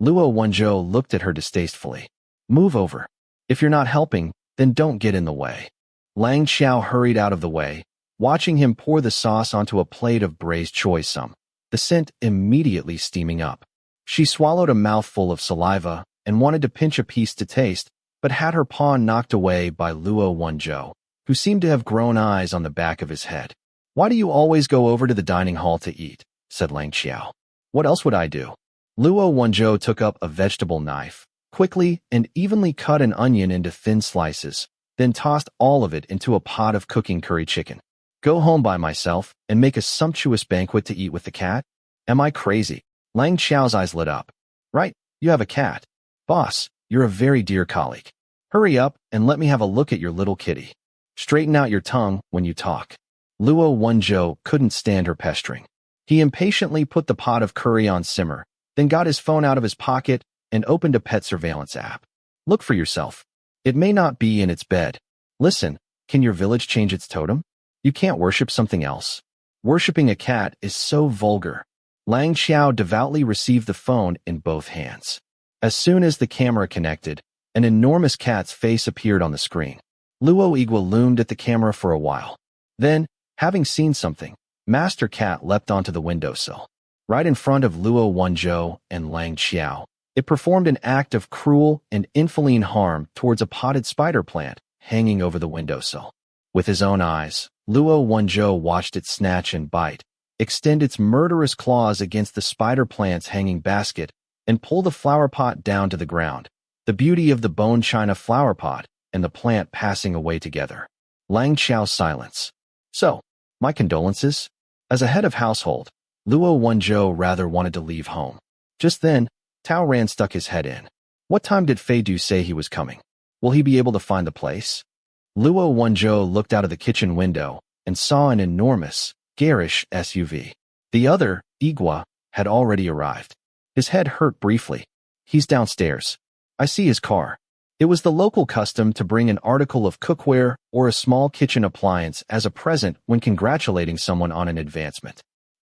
Luo Wenzhou looked at her distastefully. "Move over. If you're not helping, then don't get in the way." Lang Xiao hurried out of the way, watching him pour the sauce onto a plate of braised choy sum. the scent immediately steaming up. She swallowed a mouthful of saliva and wanted to pinch a piece to taste, but had her paw knocked away by Luo Wenzhou, who seemed to have grown eyes on the back of his head. "Why do you always go over to the dining hall to eat?" said Lang Xiao. "What else would I do?" Luo Wenzhou took up a vegetable knife, quickly and evenly cut an onion into thin slices, then tossed all of it into a pot of cooking curry chicken. "Go home by myself and make a sumptuous banquet to eat with the cat? Am I crazy?" Lang Xiao's eyes lit up. "Right, you have a cat. Boss, you're a very dear colleague. Hurry up and let me have a look at your little kitty. Straighten out your tongue when you talk." Luo Wenzhou couldn't stand her pestering. He impatiently put the pot of curry on simmer, then got his phone out of his pocket and opened a pet surveillance app. "Look for yourself. It may not be in its bed. Listen, can your village change its totem? You can't worship something else. Worshipping a cat is so vulgar." Lang Xiao devoutly received the phone in both hands. As soon as the camera connected, an enormous cat's face appeared on the screen. Luo Igua loomed at the camera for a while. Then, having seen something, Master Cat leapt onto the windowsill. Right in front of Luo Wenzhou and Lang Xiao, it performed an act of cruel and infeline harm towards a potted spider plant hanging over the windowsill. With his own eyes, Luo Wenzhou watched it snatch and bite, extend its murderous claws against the spider plant's hanging basket, and pull the flower pot down to the ground, the beauty of the bone china flower pot and the plant passing away together. Lang Xiao's silence. "So, my condolences." As a head of household, Luo Wenzhou rather wanted to leave home. Just then, Tao Ran stuck his head in. "What time did Fei Du say he was coming? Will he be able to find the place?" Luo Wenzhou looked out of the kitchen window and saw an enormous, garish SUV. The other, Igua, had already arrived. His head hurt briefly. "He's downstairs. I see his car." It was the local custom to bring an article of cookware or a small kitchen appliance as a present when congratulating someone on an advancement.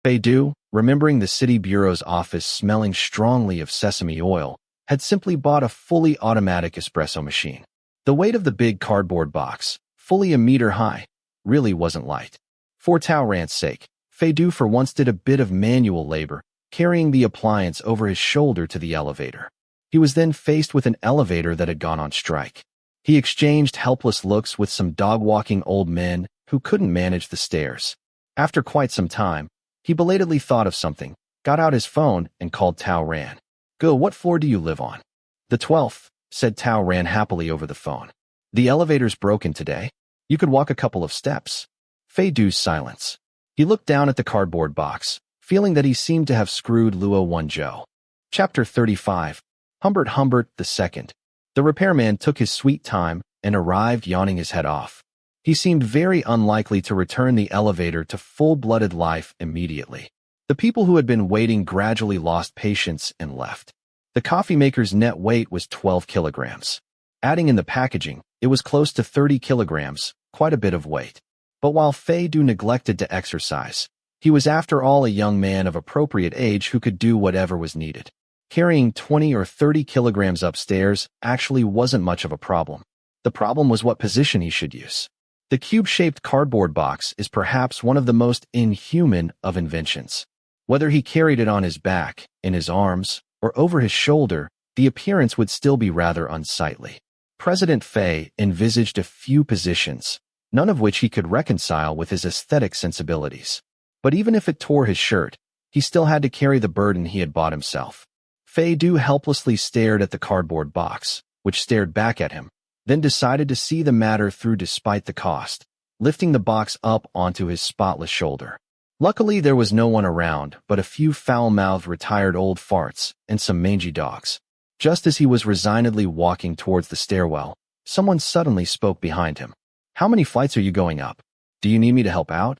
Fei Du, remembering the city bureau's office smelling strongly of sesame oil, had simply bought a fully automatic espresso machine. The weight of the big cardboard box, fully a meter high, really wasn't light. For Tao Ran's sake, Fei Du for once did a bit of manual labor, carrying the appliance over his shoulder to the elevator. He was then faced with an elevator that had gone on strike. He exchanged helpless looks with some dog-walking old men who couldn't manage the stairs. After quite some time, he belatedly thought of something, got out his phone, and called Tao Ran. "Go, what floor do you live on?" "The 12th, said Tao Ran happily over the phone. "The elevator's broken today. You could walk a couple of steps." Fei Du's silence. He looked down at the cardboard box, feeling that he seemed to have screwed Luo Wenzhou. Chapter 35. Humbert II. The repairman took his sweet time and arrived yawning his head off. He seemed very unlikely to return the elevator to full-blooded life immediately. The people who had been waiting gradually lost patience and left. The coffee maker's net weight was 12 kilograms. Adding in the packaging, it was close to 30 kilograms, quite a bit of weight. But while Fei Du neglected to exercise, he was after all a young man of appropriate age who could do whatever was needed. Carrying 20 or 30 kilograms upstairs actually wasn't much of a problem. The problem was what position he should use. The cube-shaped cardboard box is perhaps one of the most inhuman of inventions. Whether he carried it on his back, in his arms, or over his shoulder, the appearance would still be rather unsightly. President Fei envisaged a few positions, none of which he could reconcile with his aesthetic sensibilities. But even if it tore his shirt, he still had to carry the burden he had bought himself. Fei Du helplessly stared at the cardboard box, which stared back at him, then decided to see the matter through despite the cost, lifting the box up onto his spotless shoulder. Luckily, there was no one around but a few foul-mouthed retired old farts and some mangy dogs. Just as he was resignedly walking towards the stairwell, someone suddenly spoke behind him. "How many flights are you going up? Do you need me to help out?"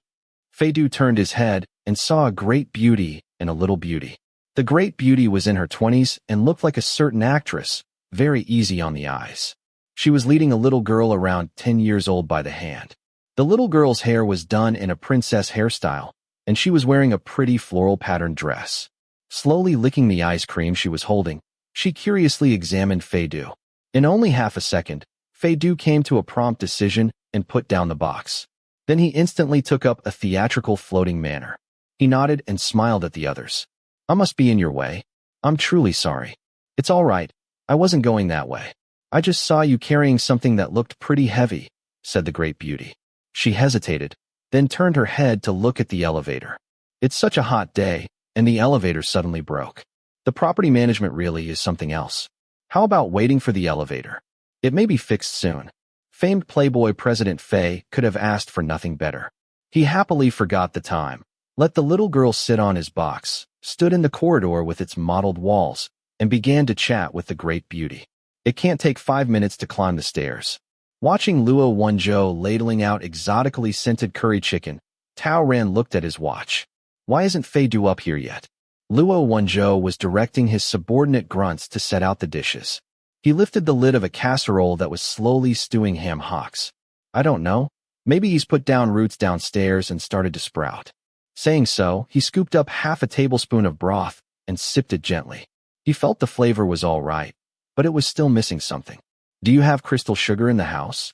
Fei Du turned his head and saw a great beauty and a little beauty. The great beauty was in her 20s and looked like a certain actress, very easy on the eyes. She was leading a little girl around 10 years old by the hand. The little girl's hair was done in a princess hairstyle, and she was wearing a pretty floral-patterned dress. Slowly licking the ice cream she was holding, she curiously examined Fei Du. In only half a second, Fei Du came to a prompt decision and put down the box. Then he instantly took up a theatrical floating manner. He nodded and smiled at the others. I must be in your way. I'm truly sorry. It's all right. I wasn't going that way. I just saw you carrying something that looked pretty heavy, said the great beauty. She hesitated, then turned her head to look at the elevator. It's such a hot day, and the elevator suddenly broke. The property management really is something else. How about waiting for the elevator? It may be fixed soon. Famed Playboy President Fei could have asked for nothing better. He happily forgot the time, let the little girl sit on his box, stood in the corridor with its mottled walls, and began to chat with the great beauty. It can't take 5 minutes to climb the stairs. Watching Luo Wenzhou ladling out exotically scented curry chicken, Tao Ran looked at his watch. Why isn't Fei due up here yet? Luo Wenzhou was directing his subordinate grunts to set out the dishes. He lifted the lid of a casserole that was slowly stewing ham hocks. I don't know. Maybe he's put down roots downstairs and started to sprout. Saying so, he scooped up half a tablespoon of broth and sipped it gently. He felt the flavor was all right, but it was still missing something. Do you have crystal sugar in the house?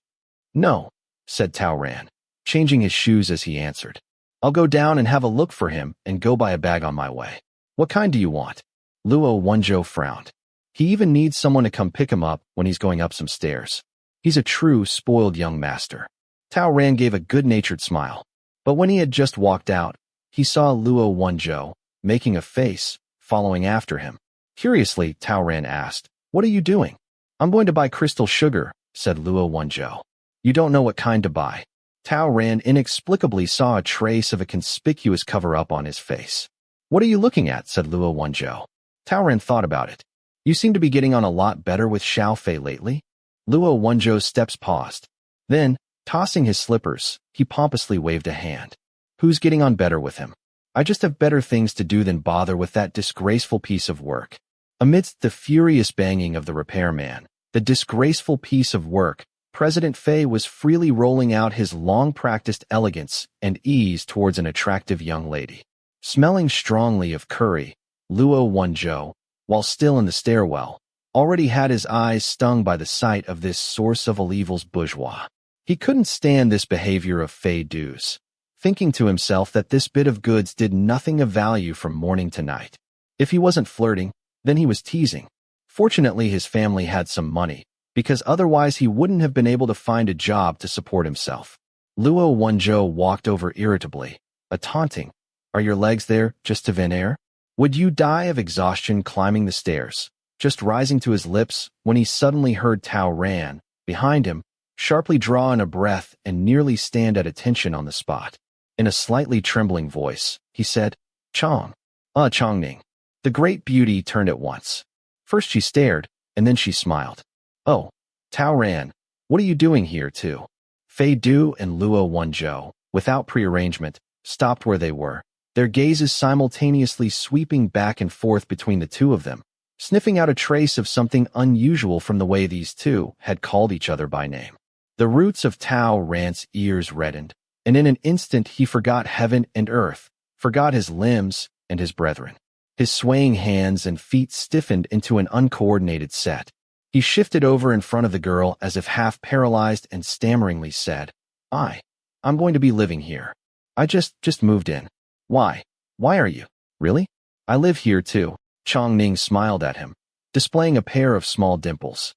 No, said Tao Ran, changing his shoes as he answered. I'll go down and have a look for him and go buy a bag on my way. What kind do you want? Luo Wenzhou frowned. He even needs someone to come pick him up when he's going up some stairs. He's a true, spoiled young master. Tao Ran gave a good-natured smile. But when he had just walked out, he saw Luo Wenzhou, making a face, following after him. Curiously, Tao Ran asked, What are you doing? I'm going to buy crystal sugar, said Luo Wenzhou. You don't know what kind to buy. Tao Ran inexplicably saw a trace of a conspicuous cover-up on his face. What are you looking at? Said Luo Wenzhou. Tao Ran thought about it. You seem to be getting on a lot better with Xiao Fei lately. Luo Wenzhou's steps paused. Then, tossing his slippers, he pompously waved a hand. Who's getting on better with him? I just have better things to do than bother with that disgraceful piece of work. Amidst the furious banging of the repairman, the disgraceful piece of work, President Fei was freely rolling out his long-practiced elegance and ease towards an attractive young lady. Smelling strongly of curry, Luo Wenzhou, while still in the stairwell, already had his eyes stung by the sight of this source of all evil's bourgeois. He couldn't stand this behavior of Fei Du's, thinking to himself that this bit of goods did nothing of value from morning to night. If he wasn't flirting, then he was teasing. Fortunately, his family had some money, because otherwise he wouldn't have been able to find a job to support himself. Luo Wenzhou walked over irritably, a taunting, Are your legs there just to veneer? Would you die of exhaustion climbing the stairs? Just rising to his lips when he suddenly heard Tao Ran, behind him, sharply draw in a breath and nearly stand at attention on the spot. In a slightly trembling voice, he said, Chong. Chongning. The great beauty turned at once. First she stared, and then she smiled. Oh, Tao Ran, what are you doing here too? Fei Du and Luo Wenzhou, without prearrangement, stopped where they were, their gazes simultaneously sweeping back and forth between the two of them, sniffing out a trace of something unusual from the way these two had called each other by name. The roots of Tao Ran's ears reddened, and in an instant he forgot heaven and earth, forgot his limbs and his brethren. His swaying hands and feet stiffened into an uncoordinated set. He shifted over in front of the girl as if half paralyzed and stammeringly said, I'm going to be living here. I just moved in. Why? Why are you? Really? I live here too. Chong Ning smiled at him, displaying a pair of small dimples.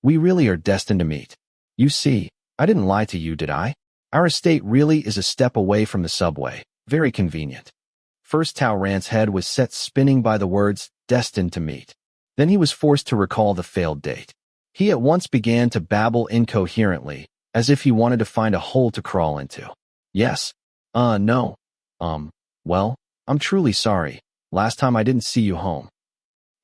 We really are destined to meet. You see, I didn't lie to you, did I? Our estate really is a step away from the subway. Very convenient. First, Tao Ran's head was set spinning by the words, destined to meet. Then he was forced to recall the failed date. He at once began to babble incoherently, as if he wanted to find a hole to crawl into. Yes. No. Well, I'm truly sorry. Last time I didn't see you home.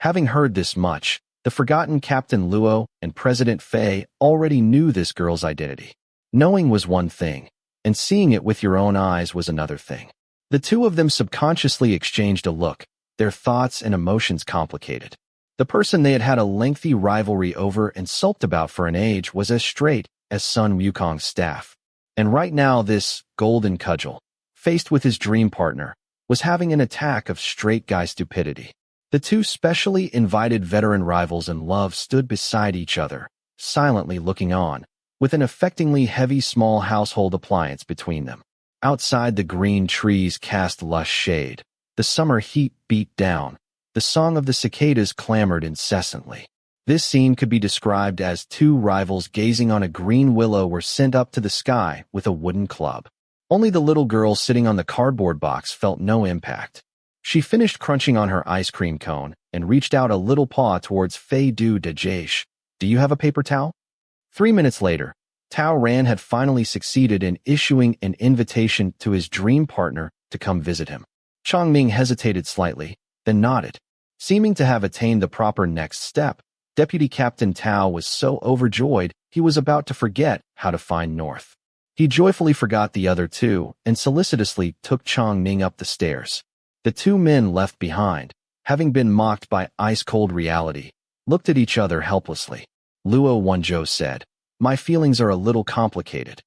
Having heard this much, the forgotten Captain Luo and President Fei already knew this girl's identity. Knowing was one thing, and seeing it with your own eyes was another thing. The two of them subconsciously exchanged a look, their thoughts and emotions complicated. The person they had had a lengthy rivalry over and sulked about for an age was as straight as Sun Wukong's staff. And right now this golden cudgel, faced with his dream partner, was having an attack of straight guy stupidity. The two specially invited veteran rivals in love stood beside each other, silently looking on, with an affectingly heavy small household appliance between them. Outside, the green trees cast lush shade. The summer heat beat down. The song of the cicadas clamored incessantly. This scene could be described as two rivals gazing on a green willow were sent up to the sky with a wooden club. Only the little girl sitting on the cardboard box felt no impact. She finished crunching on her ice cream cone and reached out a little paw towards Fei Du de Jaish. Do you have a paper towel? 3 minutes later, Tao Ran had finally succeeded in issuing an invitation to his dream partner to come visit him. Changming hesitated slightly, then nodded. Seeming to have attained the proper next step, Deputy Captain Tao was so overjoyed he was about to forget how to find north. He joyfully forgot the other two and solicitously took Changming up the stairs. The two men left behind, having been mocked by ice-cold reality, looked at each other helplessly. Luo Wenzhou said, "My feelings are a little complicated."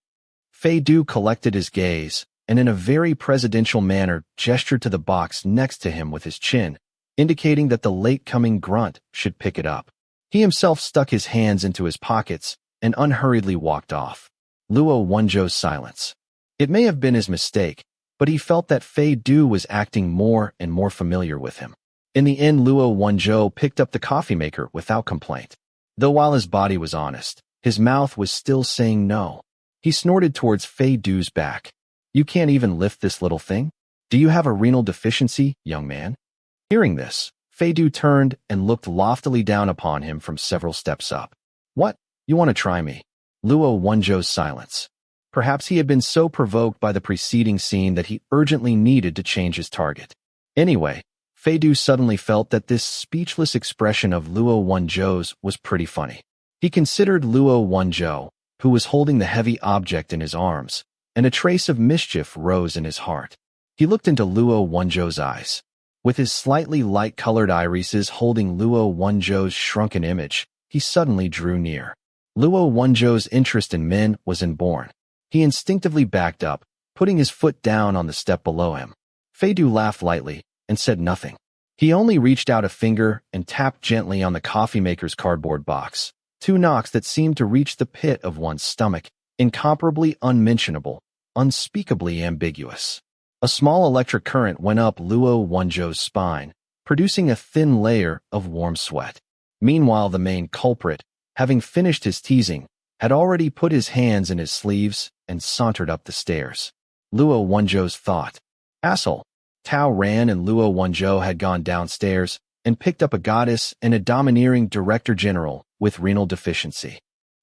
Fei Du collected his gaze and in a very presidential manner gestured to the box next to him with his chin, indicating that the late-coming grunt should pick it up. He himself stuck his hands into his pockets and unhurriedly walked off. Luo Wenzhou's silence. It may have been his mistake, but he felt that Fei Du was acting more and more familiar with him. In the end, Luo Wenzhou picked up the coffee maker without complaint. Though while his body was honest, his mouth was still saying no. He snorted towards Fei Du's back. "You can't even lift this little thing? Do you have a renal deficiency, young man?" Hearing this, Fei Du turned and looked loftily down upon him from several steps up. "What? You want to try me?" Luo Wenzhou's silence. Perhaps he had been so provoked by the preceding scene that he urgently needed to change his target. Anyway, Fei Du suddenly felt that this speechless expression of Luo Wenzhou's was pretty funny. He considered Luo Wenzhou, who was holding the heavy object in his arms, and a trace of mischief rose in his heart. He looked into Luo Wenzhou's eyes. With his slightly light-colored irises holding Luo Wenzhou's shrunken image, he suddenly drew near. Luo Wenzhou's interest in men was inborn. He instinctively backed up, putting his foot down on the step below him. Fei Du laughed lightly and said nothing. He only reached out a finger and tapped gently on the coffee maker's cardboard box. Two knocks that seemed to reach the pit of one's stomach, incomparably unmentionable, unspeakably ambiguous. A small electric current went up Luo Wenzhou's spine, producing a thin layer of warm sweat. Meanwhile, the main culprit, having finished his teasing, had already put his hands in his sleeves and sauntered up the stairs. Luo Wenzhou's thought. Asshole. Tao Ran and Luo Wenzhou had gone downstairs and picked up a goddess and a domineering director general with renal deficiency.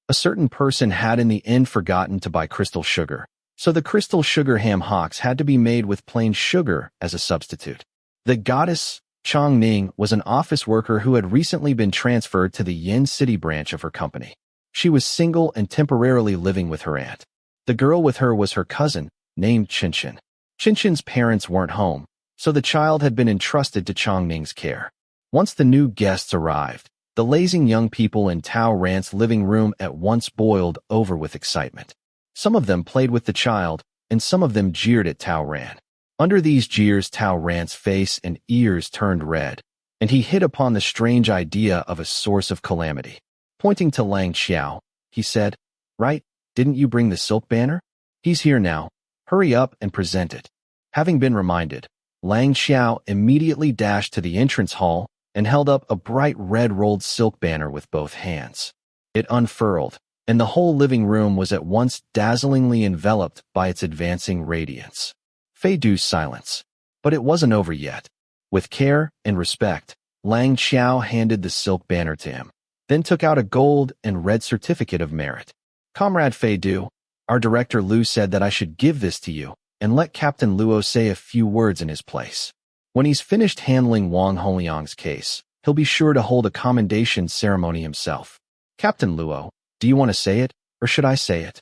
A certain person had in the end forgotten to buy crystal sugar, so the crystal sugar ham hocks had to be made with plain sugar as a substitute. The goddess, Changming, was an office worker who had recently been transferred to the Yin City branch of her company. She was single and temporarily living with her aunt. The girl with her was her cousin, named Qinshin. Qinshin's parents weren't home, so the child had been entrusted to Changming's care. Once the new guests arrived, the lazing young people in Tao Ran's living room at once boiled over with excitement. Some of them played with the child, and some of them jeered at Tao Ran. Under these jeers, Tao Ran's face and ears turned red, and he hit upon the strange idea of a source of calamity. Pointing to Lang Xiao, he said, "Right, didn't you bring the silk banner? He's here now. Hurry up and present it." Having been reminded, Lang Xiao immediately dashed to the entrance hall and held up a bright red rolled silk banner with both hands. It unfurled, and the whole living room was at once dazzlingly enveloped by its advancing radiance. Fei Du's silence. But it wasn't over yet. With care and respect, Lang Xiao handed the silk banner to him, then took out a gold and red certificate of merit. "Comrade Fei Du, our director Lu said that I should give this to you and let Captain Luo say a few words in his place. When he's finished handling Wang Holiang's case, he'll be sure to hold a commendation ceremony himself. Captain Luo, do you want to say it, or should I say it?"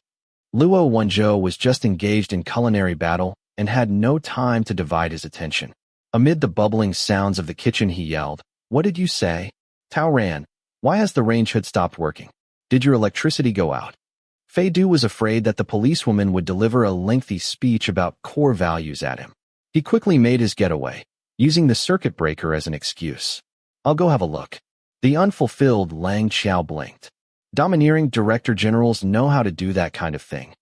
Luo Wenzhou was just engaged in culinary battle and had no time to divide his attention. Amid the bubbling sounds of the kitchen, he yelled, "What did you say? Tao Ran, why has the range hood stopped working? Did your electricity go out?" Fei Du was afraid that the policewoman would deliver a lengthy speech about core values at him. He quickly made his getaway, using the circuit breaker as an excuse. "I'll go have a look." The unfulfilled Lang Xiao blinked. Domineering director generals know how to do that kind of thing.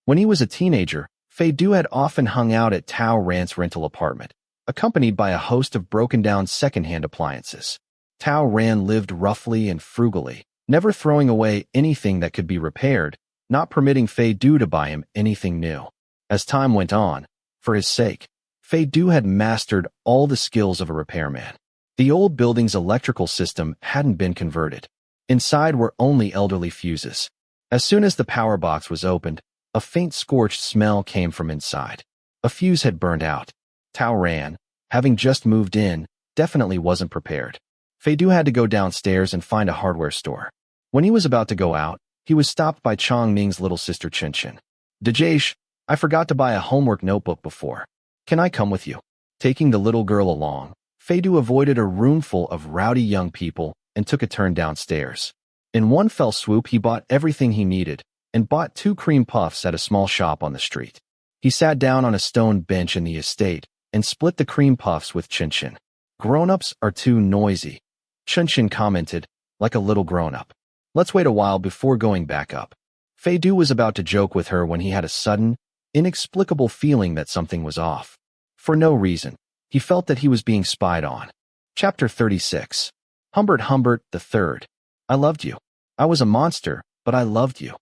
When he was a teenager, Fei Du had often hung out at Tao Ran's rental apartment, accompanied by a host of broken-down second-hand appliances. Tao Ran lived roughly and frugally, never throwing away anything that could be repaired, not permitting Fei Du to buy him anything new. As time went on, for his sake, Fei Du had mastered all the skills of a repairman. The old building's electrical system hadn't been converted. Inside were only elderly fuses. As soon as the power box was opened, a faint scorched smell came from inside. A fuse had burned out. Tao Ran, having just moved in, definitely wasn't prepared. Fei Du had to go downstairs and find a hardware store. When he was about to go out, he was stopped by Chang Ming's little sister Qinshin. "Dajesh, I forgot to buy a homework notebook before. Can I come with you?" Taking the little girl along, Fei Du avoided a room full of rowdy young people and took a turn downstairs. In one fell swoop, he bought everything he needed and bought 2 cream puffs at a small shop on the street. He sat down on a stone bench in the estate and split the cream puffs with Qinshin. "Grown-ups are too noisy," Qinshin commented, like a little grown-up. "Let's wait a while before going back up." Fei Du was about to joke with her when he had a sudden, inexplicable feeling that something was off. For no reason, he felt that he was being spied on. Chapter 36. Humbert III. I loved you. I was a monster, but I loved you.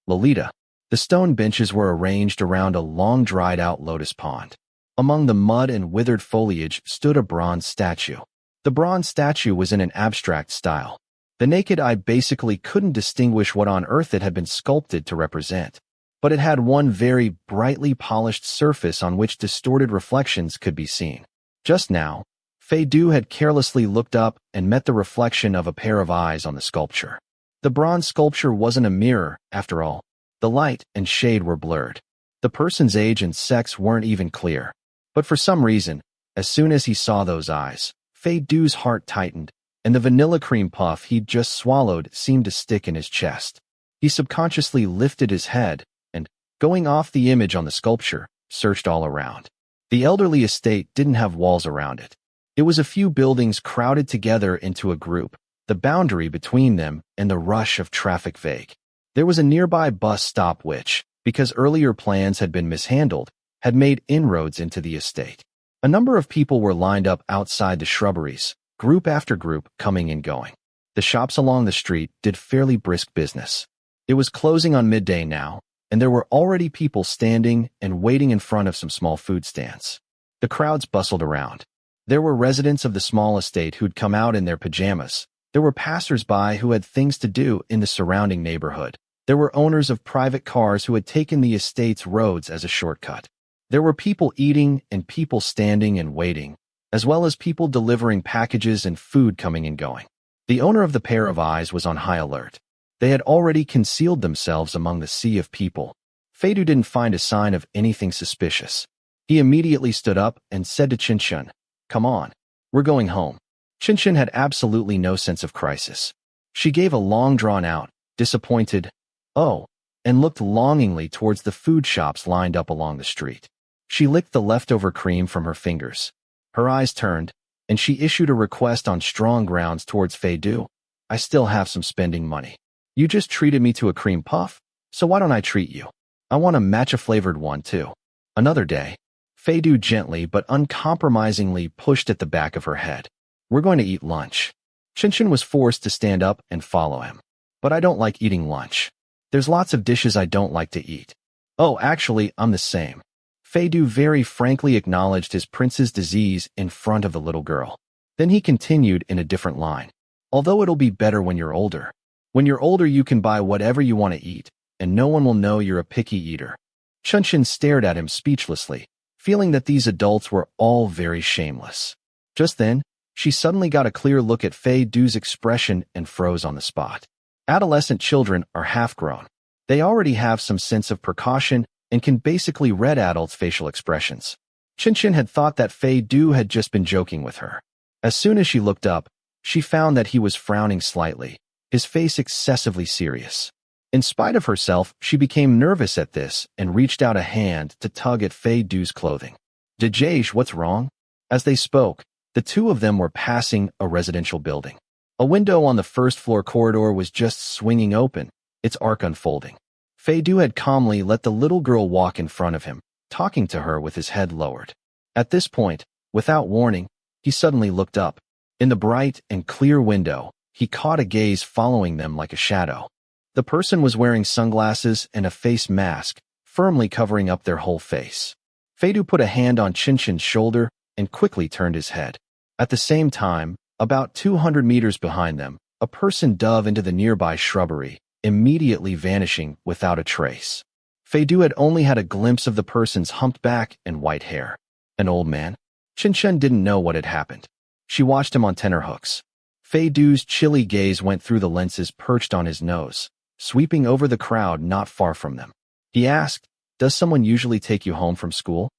Lolita. The stone benches were arranged around a long dried-out lotus pond. Among the mud and withered foliage stood a bronze statue. The bronze statue was in an abstract style. The naked eye basically couldn't distinguish what on earth it had been sculpted to represent. But it had one very brightly polished surface on which distorted reflections could be seen. Just now, Fei Du had carelessly looked up and met the reflection of a pair of eyes on the sculpture. The bronze sculpture wasn't a mirror, after all. The light and shade were blurred. The person's age and sex weren't even clear. But for some reason, as soon as he saw those eyes, Fei Du's heart tightened, and the vanilla cream puff he'd just swallowed seemed to stick in his chest. He subconsciously lifted his head, and, going off the image on the sculpture, searched all around. The elderly estate didn't have walls around it. It was a few buildings crowded together into a group, the boundary between them and the rush of traffic vague. There was a nearby bus stop which, because earlier plans had been mishandled, had made inroads into the estate. A number of people were lined up outside the shrubberies, group after group coming and going. The shops along the street did fairly brisk business. It was closing on midday now, and there were already people standing and waiting in front of some small food stands. The crowds bustled around. There were residents of the small estate who'd come out in their pajamas. There were passers-by who had things to do in the surrounding neighborhood. There were owners of private cars who had taken the estate's roads as a shortcut. There were people eating and people standing and waiting, as well as people delivering packages and food coming and going. The owner of the pair of eyes was on high alert. They had already concealed themselves among the sea of people. Fei Du didn't find a sign of anything suspicious. He immediately stood up and said to Qinshin, "Come on, we're going home." Qinshin had absolutely no sense of crisis. She gave a long drawn-out, disappointed, "Oh," and looked longingly towards the food shops lined up along the street. She licked the leftover cream from her fingers. Her eyes turned, and she issued a request on strong grounds towards Fei Du. "I still have some spending money. You just treated me to a cream puff, so why don't I treat you? I want a matcha-flavored one, too." Another day. Fei Du gently but uncompromisingly pushed at the back of her head. "We're going to eat lunch." Qinshin was forced to stand up and follow him. "But I don't like eating lunch. There's lots of dishes I don't like to eat." "Oh, actually, I'm the same." Fei Du very frankly acknowledged his prince's disease in front of the little girl. Then he continued in a different line. "Although it'll be better when you're older. When you're older you can buy whatever you want to eat, and no one will know you're a picky eater." Qinshin stared at him speechlessly, feeling that these adults were all very shameless. Just then, she suddenly got a clear look at Fei Du's expression and froze on the spot. Adolescent children are half-grown. They already have some sense of precaution and can basically read adults' facial expressions. Qinshin had thought that Fei Du had just been joking with her. As soon as she looked up, she found that he was frowning slightly, his face excessively serious. In spite of herself, she became nervous at this and reached out a hand to tug at Fei Du's clothing. "Dajesh, what's wrong?" As they spoke, the two of them were passing a residential building. A window on the first-floor corridor was just swinging open, its arc unfolding. Fei Du had calmly let the little girl walk in front of him, talking to her with his head lowered. At this point, without warning, he suddenly looked up. In the bright and clear window, he caught a gaze following them like a shadow. The person was wearing sunglasses and a face mask, firmly covering up their whole face. Feidu put a hand on Qinshin's shoulder and quickly turned his head. At the same time, about 200 meters behind them, a person dove into the nearby shrubbery, immediately vanishing without a trace. Feidu had only had a glimpse of the person's humped back and white hair. An old man? Qinshin didn't know what had happened. She watched him on tenterhooks. Feidu's chilly gaze went through the lenses perched on his nose, sweeping over the crowd not far from them. He asked, "Does someone usually take you home from school?"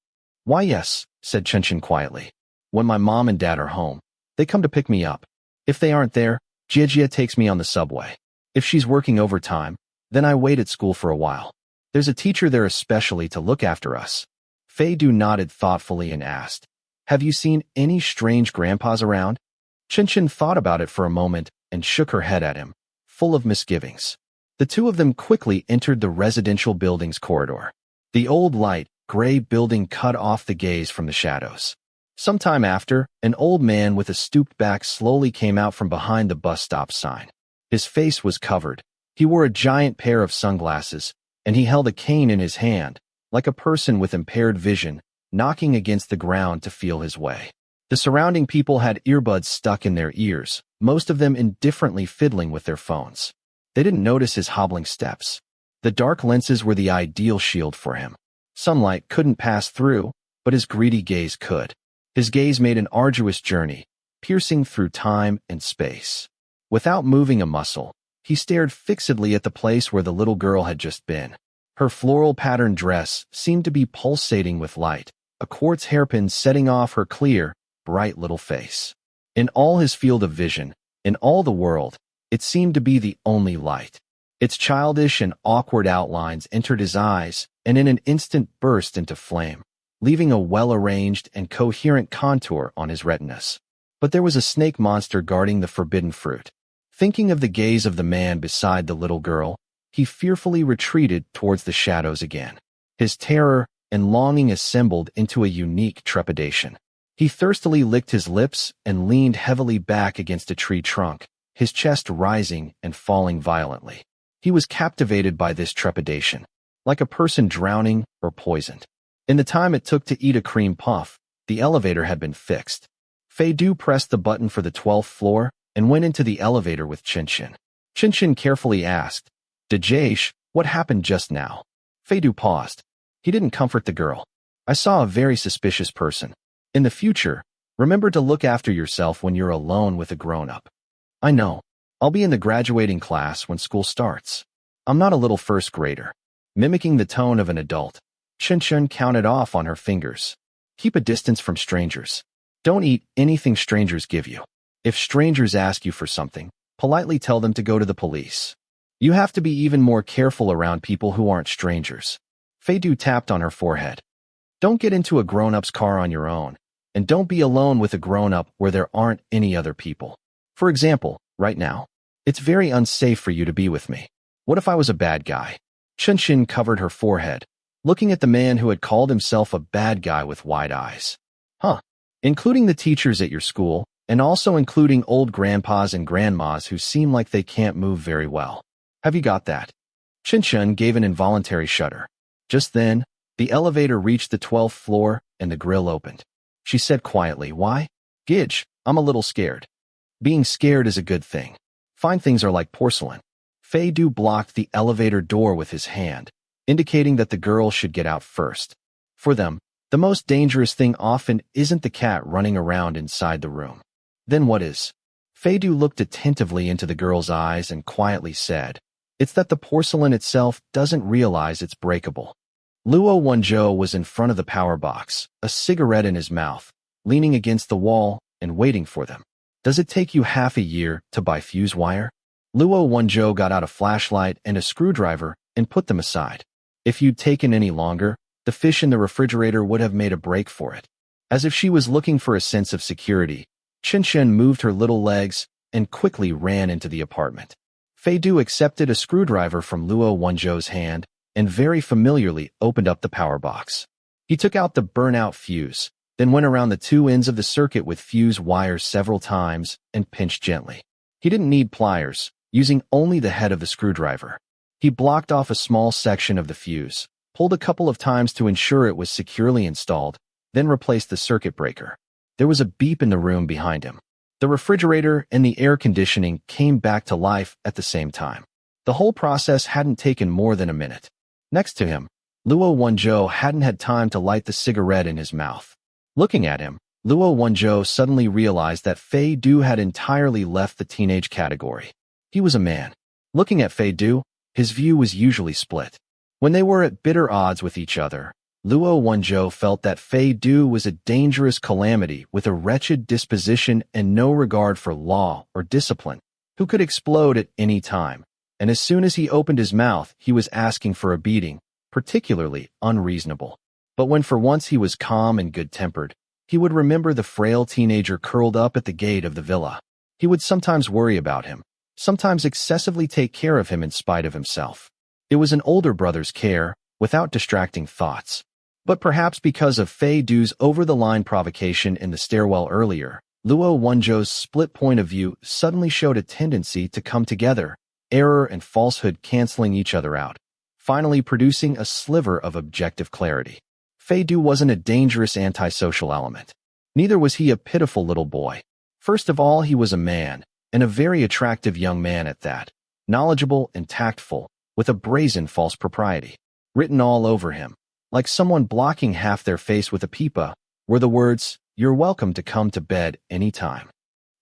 "Why, yes," said Qinshin quietly. "When my mom and dad are home, they come to pick me up. If they aren't there, Jiejie takes me on the subway. If she's working overtime, then I wait at school for a while. There's a teacher there especially to look after us." Feidu nodded thoughtfully and asked, "Have you seen any strange grandpas around?" Qinshin thought about it for a moment and shook her head at him, full of misgivings. The two of them quickly entered the residential building's corridor. The old light, gray building cut off the gaze from the shadows. Sometime after, an old man with a stooped back slowly came out from behind the bus stop sign. His face was covered. He wore a giant pair of sunglasses, and he held a cane in his hand, like a person with impaired vision, knocking against the ground to feel his way. The surrounding people had earbuds stuck in their ears, most of them indifferently fiddling with their phones. They didn't notice his hobbling steps. The dark lenses were the ideal shield for him. Sunlight couldn't pass through, but his greedy gaze could. His gaze made an arduous journey, piercing through time and space. Without moving a muscle, he stared fixedly at the place where the little girl had just been. Her floral patterned dress seemed to be pulsating with light, a quartz hairpin setting off her clear, bright little face. In all his field of vision, in all the world, it seemed to be the only light. Its childish and awkward outlines entered his eyes and in an instant burst into flame, leaving a well-arranged and coherent contour on his retinas. But there was a snake monster guarding the forbidden fruit. Thinking of the gaze of the man beside the little girl, he fearfully retreated towards the shadows again. His terror and longing assembled into a unique trepidation. He thirstily licked his lips and leaned heavily back against a tree trunk, his chest rising and falling violently. He was captivated by this trepidation, like a person drowning or poisoned. In the time it took to eat a cream puff, the elevator had been fixed. Feidu pressed the button for the 12th floor and went into the elevator with Qinshin. Qinshin carefully asked, "Dajesh, what happened just now?" Feidu paused. He didn't comfort the girl. "I saw a very suspicious person. In the future, remember to look after yourself when you're alone with a grown-up." "I know. I'll be in the graduating class when school starts. I'm not a little first grader." Mimicking the tone of an adult, Qinshin counted off on her fingers. "Keep a distance from strangers. Don't eat anything strangers give you. If strangers ask you for something, politely tell them to go to the police. You have to be even more careful around people who aren't strangers." Feidu tapped on her forehead. "Don't get into a grown-up's car on your own, and don't be alone with a grown-up where there aren't any other people. For example, right now, it's very unsafe for you to be with me. What if I was a bad guy?" Qinshin covered her forehead, looking at the man who had called himself a bad guy with wide eyes. "Huh. Including the teachers at your school, and also including old grandpas and grandmas who seem like they can't move very well. Have you got that?" Qinshin gave an involuntary shudder. Just then, the elevator reached the 12th floor and the grill opened. She said quietly, "Why? Gidge, I'm a little scared." "Being scared is a good thing. Fine things are like porcelain." Feidu blocked the elevator door with his hand, indicating that the girl should get out first. For them, the most dangerous thing often isn't the cat running around inside the room. Then what is? Feidu looked attentively into the girl's eyes and quietly said, "It's that the porcelain itself doesn't realize it's breakable." Luo Wenzhou was in front of the power box, a cigarette in his mouth, leaning against the wall and waiting for them. "Does it take you half a year to buy fuse wire?" Luo Wenzhou got out a flashlight and a screwdriver and put them aside. "If you'd taken any longer, the fish in the refrigerator would have made a break for it." As if she was looking for a sense of security, Qinshin moved her little legs and quickly ran into the apartment. Feidu accepted a screwdriver from Luo Wenzhou's hand and very familiarly opened up the power box. He took out the burnout fuse, then went around the two ends of the circuit with fuse wires several times and pinched gently. He didn't need pliers, using only the head of the screwdriver. He blocked off a small section of the fuse, pulled a couple of times to ensure it was securely installed, then replaced the circuit breaker. There was a beep in the room behind him. The refrigerator and the air conditioning came back to life at the same time. The whole process hadn't taken more than a minute. Next to him, Luo Wenzhou hadn't had time to light the cigarette in his mouth. Looking at him, Luo Wenzhou suddenly realized that Fei Du had entirely left the teenage category. He was a man. Looking at Fei Du, his view was usually split. When they were at bitter odds with each other, Luo Wenzhou felt that Fei Du was a dangerous calamity with a wretched disposition and no regard for law or discipline, who could explode at any time, and as soon as he opened his mouth, he was asking for a beating, particularly unreasonable. But when for once he was calm and good-tempered, he would remember the frail teenager curled up at the gate of the villa. He would sometimes worry about him, sometimes excessively take care of him in spite of himself. It was an older brother's care, without distracting thoughts. But perhaps because of Fei Du's over-the-line provocation in the stairwell earlier, Luo Wenzhou's split point of view suddenly showed a tendency to come together, error and falsehood canceling each other out, finally producing a sliver of objective clarity. Fei Du wasn't a dangerous antisocial element. Neither was he a pitiful little boy. First of all, he was a man, and a very attractive young man at that, knowledgeable and tactful, with a brazen false propriety written all over him. Like someone blocking half their face with a pipa, were the words, "You're welcome to come to bed any time."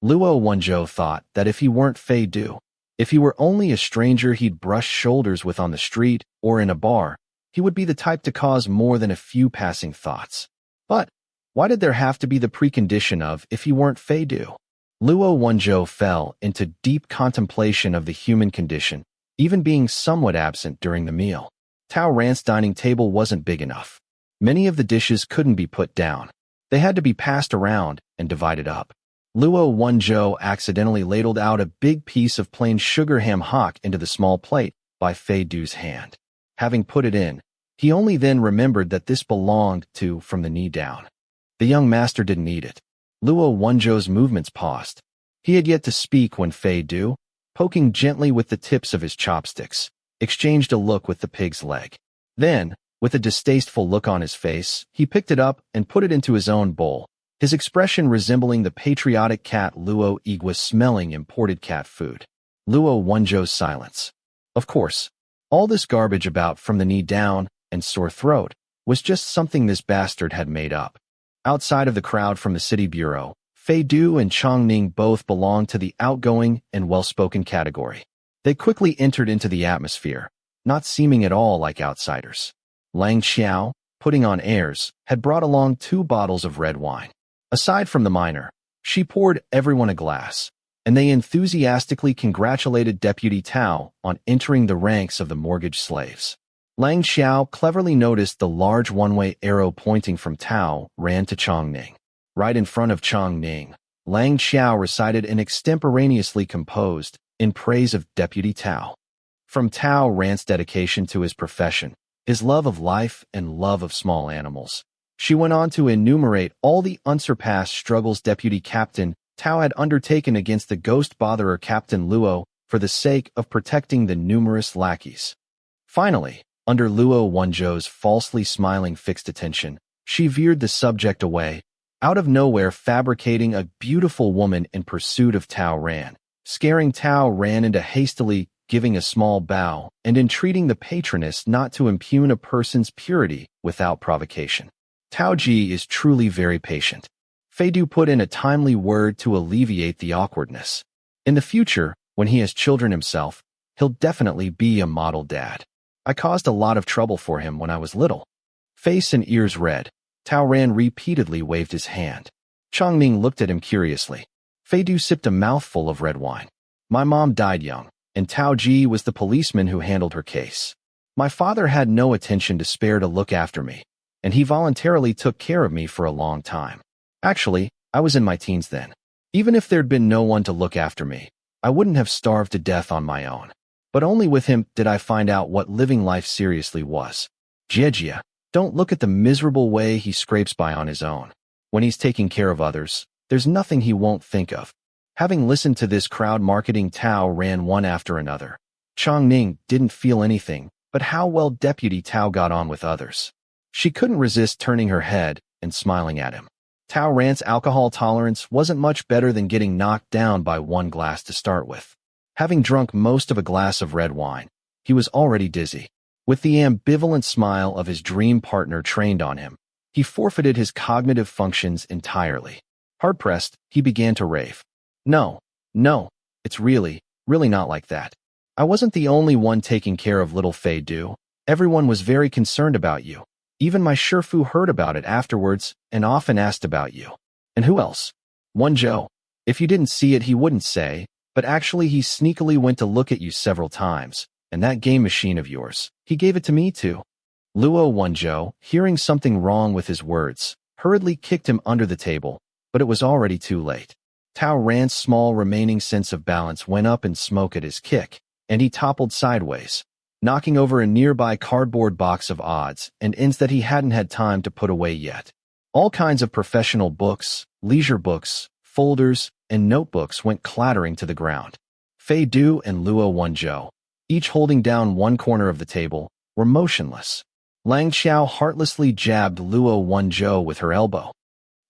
Luo Wenzhou thought that if he weren't Fei Du, if he were only a stranger he'd brush shoulders with on the street or in a bar, he would be the type to cause more than a few passing thoughts. But why did there have to be the precondition of if he weren't Fei Du? Luo Wenzhou fell into deep contemplation of the human condition, even being somewhat absent during the meal. Tao Ran's dining table wasn't big enough. Many of the dishes couldn't be put down. They had to be passed around and divided up. Luo Wenzhou accidentally ladled out a big piece of plain sugar ham hock into the small plate by Fei Du's hand. Having put it in, he only then remembered that this belonged to from the knee down. The young master didn't eat it. Luo Wenzhou's movements paused. He had yet to speak when Fei Du, poking gently with the tips of his chopsticks, exchanged a look with the pig's leg. Then, with a distasteful look on his face, he picked it up and put it into his own bowl, his expression resembling the patriotic cat Luo Igwa smelling imported cat food. Luo Wenzhou's silence. Of course, all this garbage about from the knee down and sore throat was just something this bastard had made up. Outside of the crowd from the city bureau, Fei Du and Chongning both belonged to the outgoing and well-spoken category. They quickly entered into the atmosphere, not seeming at all like outsiders. Lang Xiao, putting on airs, had brought along 2 bottles of red wine. Aside from the minor, she poured everyone a glass, and they enthusiastically congratulated Deputy Tao on entering the ranks of the mortgage slaves. Lang Xiao cleverly noticed the large one-way arrow pointing from Tao ran to Chongning. Right in front of Chongning, Lang Xiao recited an extemporaneously composed, in praise of Deputy Tao. From Tao Ran's dedication to his profession, his love of life and love of small animals, she went on to enumerate all the unsurpassed struggles Deputy Captain Tao had undertaken against the ghost botherer Captain Luo for the sake of protecting the numerous lackeys. Finally, under Luo Wenzhou's falsely smiling fixed attention, she veered the subject away, out of nowhere fabricating a beautiful woman in pursuit of Tao Ran, scaring Tao Ran into hastily giving a small bow and entreating the patroness not to impugn a person's purity without provocation. Tao Ji is truly very patient. Fei Du put in a timely word to alleviate the awkwardness. In the future, when he has children himself, he'll definitely be a model dad. I caused a lot of trouble for him when I was little. Face and ears red, Tao Ran repeatedly waved his hand. Chongning looked at him curiously. Fei Du sipped a mouthful of red wine. My mom died young, and Tao Ji was the policeman who handled her case. My father had no attention to spare to look after me, and he voluntarily took care of me for a long time. Actually, I was in my teens then. Even if there'd been no one to look after me, I wouldn't have starved to death on my own. But only with him did I find out what living life seriously was. Jiejia, Don't look at the miserable way he scrapes by on his own. When he's taking care of others, there's nothing he won't think of. Having listened to this crowd marketing, Tao ran one after another. Chongning didn't feel anything, but how well Deputy Tao got on with others. She couldn't resist turning her head and smiling at him. Tao Ran's alcohol tolerance wasn't much better than getting knocked down by one glass to start with. Having drunk most of a glass of red wine, he was already dizzy. With the ambivalent smile of his dream partner trained on him, he forfeited his cognitive functions entirely. Hard-pressed, he began to rave. No, it's really not like that. I wasn't the only one taking care of little Fei Du. Everyone was very concerned about you. Even my Shifu heard about it afterwards and often asked about you. And who else? Wenzhou. If you didn't see it, he wouldn't say, but actually he sneakily went to look at you several times, and that game machine of yours, he gave it to me too. Luo Wenzhou, hearing something wrong with his words, hurriedly kicked him under the table, but it was already too late. Tao Ran's small remaining sense of balance went up in smoke at his kick, and he toppled sideways, knocking over a nearby cardboard box of odds and ends that he hadn't had time to put away yet. All kinds of professional books, leisure books, folders, and notebooks went clattering to the ground. Fei Du and Luo Wenzhou, each holding down one corner of the table, were motionless. Lang Xiao heartlessly jabbed Luo Wenzhou with her elbow.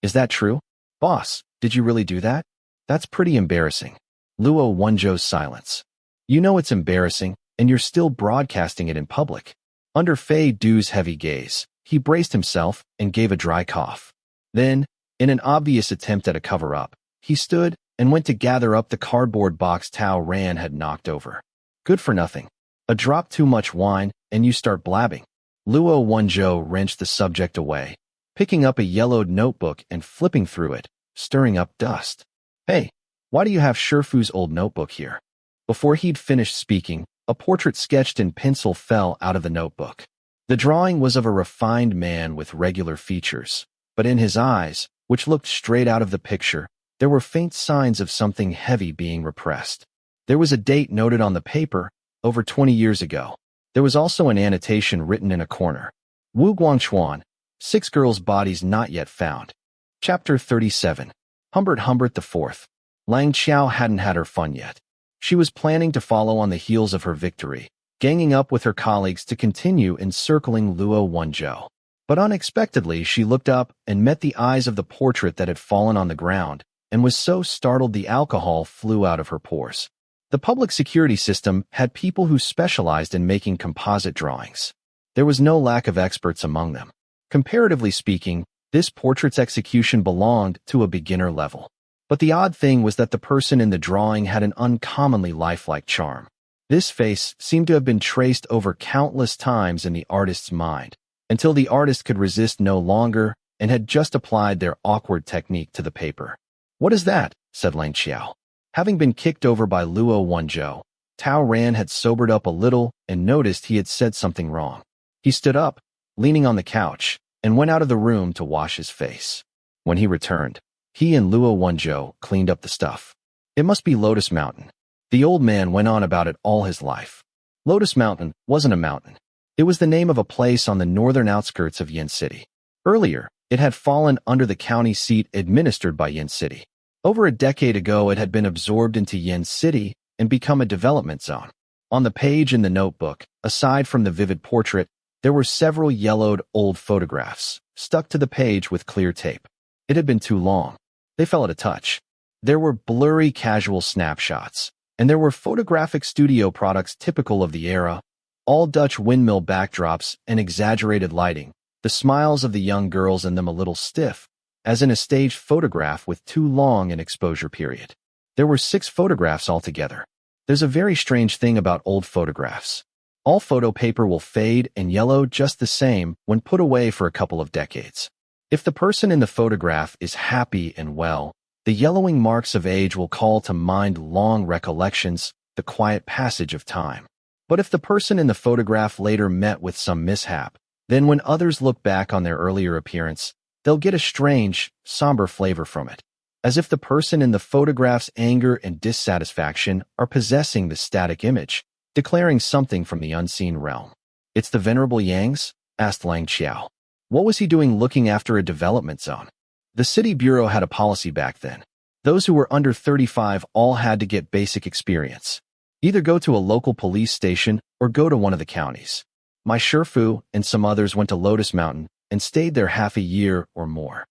Is that true? Boss, did you really do that? That's pretty embarrassing. Luo Wenzhou's silence. You know it's embarrassing, and you're still broadcasting it in public. Under Fei Du's heavy gaze, he braced himself and gave a dry cough. Then, in an obvious attempt at a cover-up, he stood and went to gather up the cardboard box Tao Ran had knocked over. Good for nothing. A drop too much wine, and you start blabbing. Luo Wenzhou wrenched the subject away, picking up a yellowed notebook and flipping through it, stirring up dust. Hey, why do you have Shifu's old notebook here? Before he'd finished speaking, a portrait sketched in pencil fell out of the notebook. The drawing was of a refined man with regular features, but in his eyes, which looked straight out of the picture, there were faint signs of something heavy being repressed. There was a date noted on the paper, over 20 years ago. There was also an annotation written in a corner. Wu Guangchuan, 6 girls' bodies not yet found. Chapter 37. Humbert IV. Lang Xiao hadn't had her fun yet. She was planning to follow on the heels of her victory, ganging up with her colleagues to continue encircling Luo Wenzhou. But unexpectedly, she looked up and met the eyes of the portrait that had fallen on the ground, and was so startled the alcohol flew out of her pores. The public security system had people who specialized in making composite drawings. There was no lack of experts among them. Comparatively speaking, this portrait's execution belonged to a beginner level. But the odd thing was that the person in the drawing had an uncommonly lifelike charm. This face seemed to have been traced over countless times in the artist's mind, until the artist could resist no longer and had just applied their awkward technique to the paper. What is that? Said Lang Xiao. Having been kicked over by Luo Wenzhou, Tao Ran had sobered up a little and noticed he had said something wrong. He stood up, leaning on the couch, and went out of the room to wash his face. When he returned, he and Luo Wenzhou cleaned up the stuff. It must be Lotus Mountain. The old man went on about it all his life. Lotus Mountain wasn't a mountain. It was the name of a place on the northern outskirts of Yin City. Earlier, it had fallen under the county seat administered by Yin City. Over a decade ago, it had been absorbed into Yin City and become a development zone. On the page in the notebook, aside from the vivid portrait, there were several yellowed old photographs, stuck to the page with clear tape. It had been too long. They fell at a touch. There were blurry casual snapshots, and there were photographic studio products typical of the era, all Dutch windmill backdrops and exaggerated lighting, the smiles of the young girls in them a little stiff, as in a staged photograph with too long an exposure period. There were 6 photographs altogether. There's a very strange thing about old photographs. All photo paper will fade and yellow just the same when put away for a couple of decades. If the person in the photograph is happy and well, the yellowing marks of age will call to mind long recollections, the quiet passage of time. But if the person in the photograph later met with some mishap, then when others look back on their earlier appearance, they'll get a strange, somber flavor from it, as if the person in the photograph's anger and dissatisfaction are possessing the static image, declaring something from the unseen realm. It's the Venerable Yang's? Asked Lang Xiao. What was he doing looking after a development zone? The city bureau had a policy back then. Those who were under 35 all had to get basic experience. Either go to a local police station or go to one of the counties. My Shifu and some others went to Lotus Mountain and stayed there half a year or more.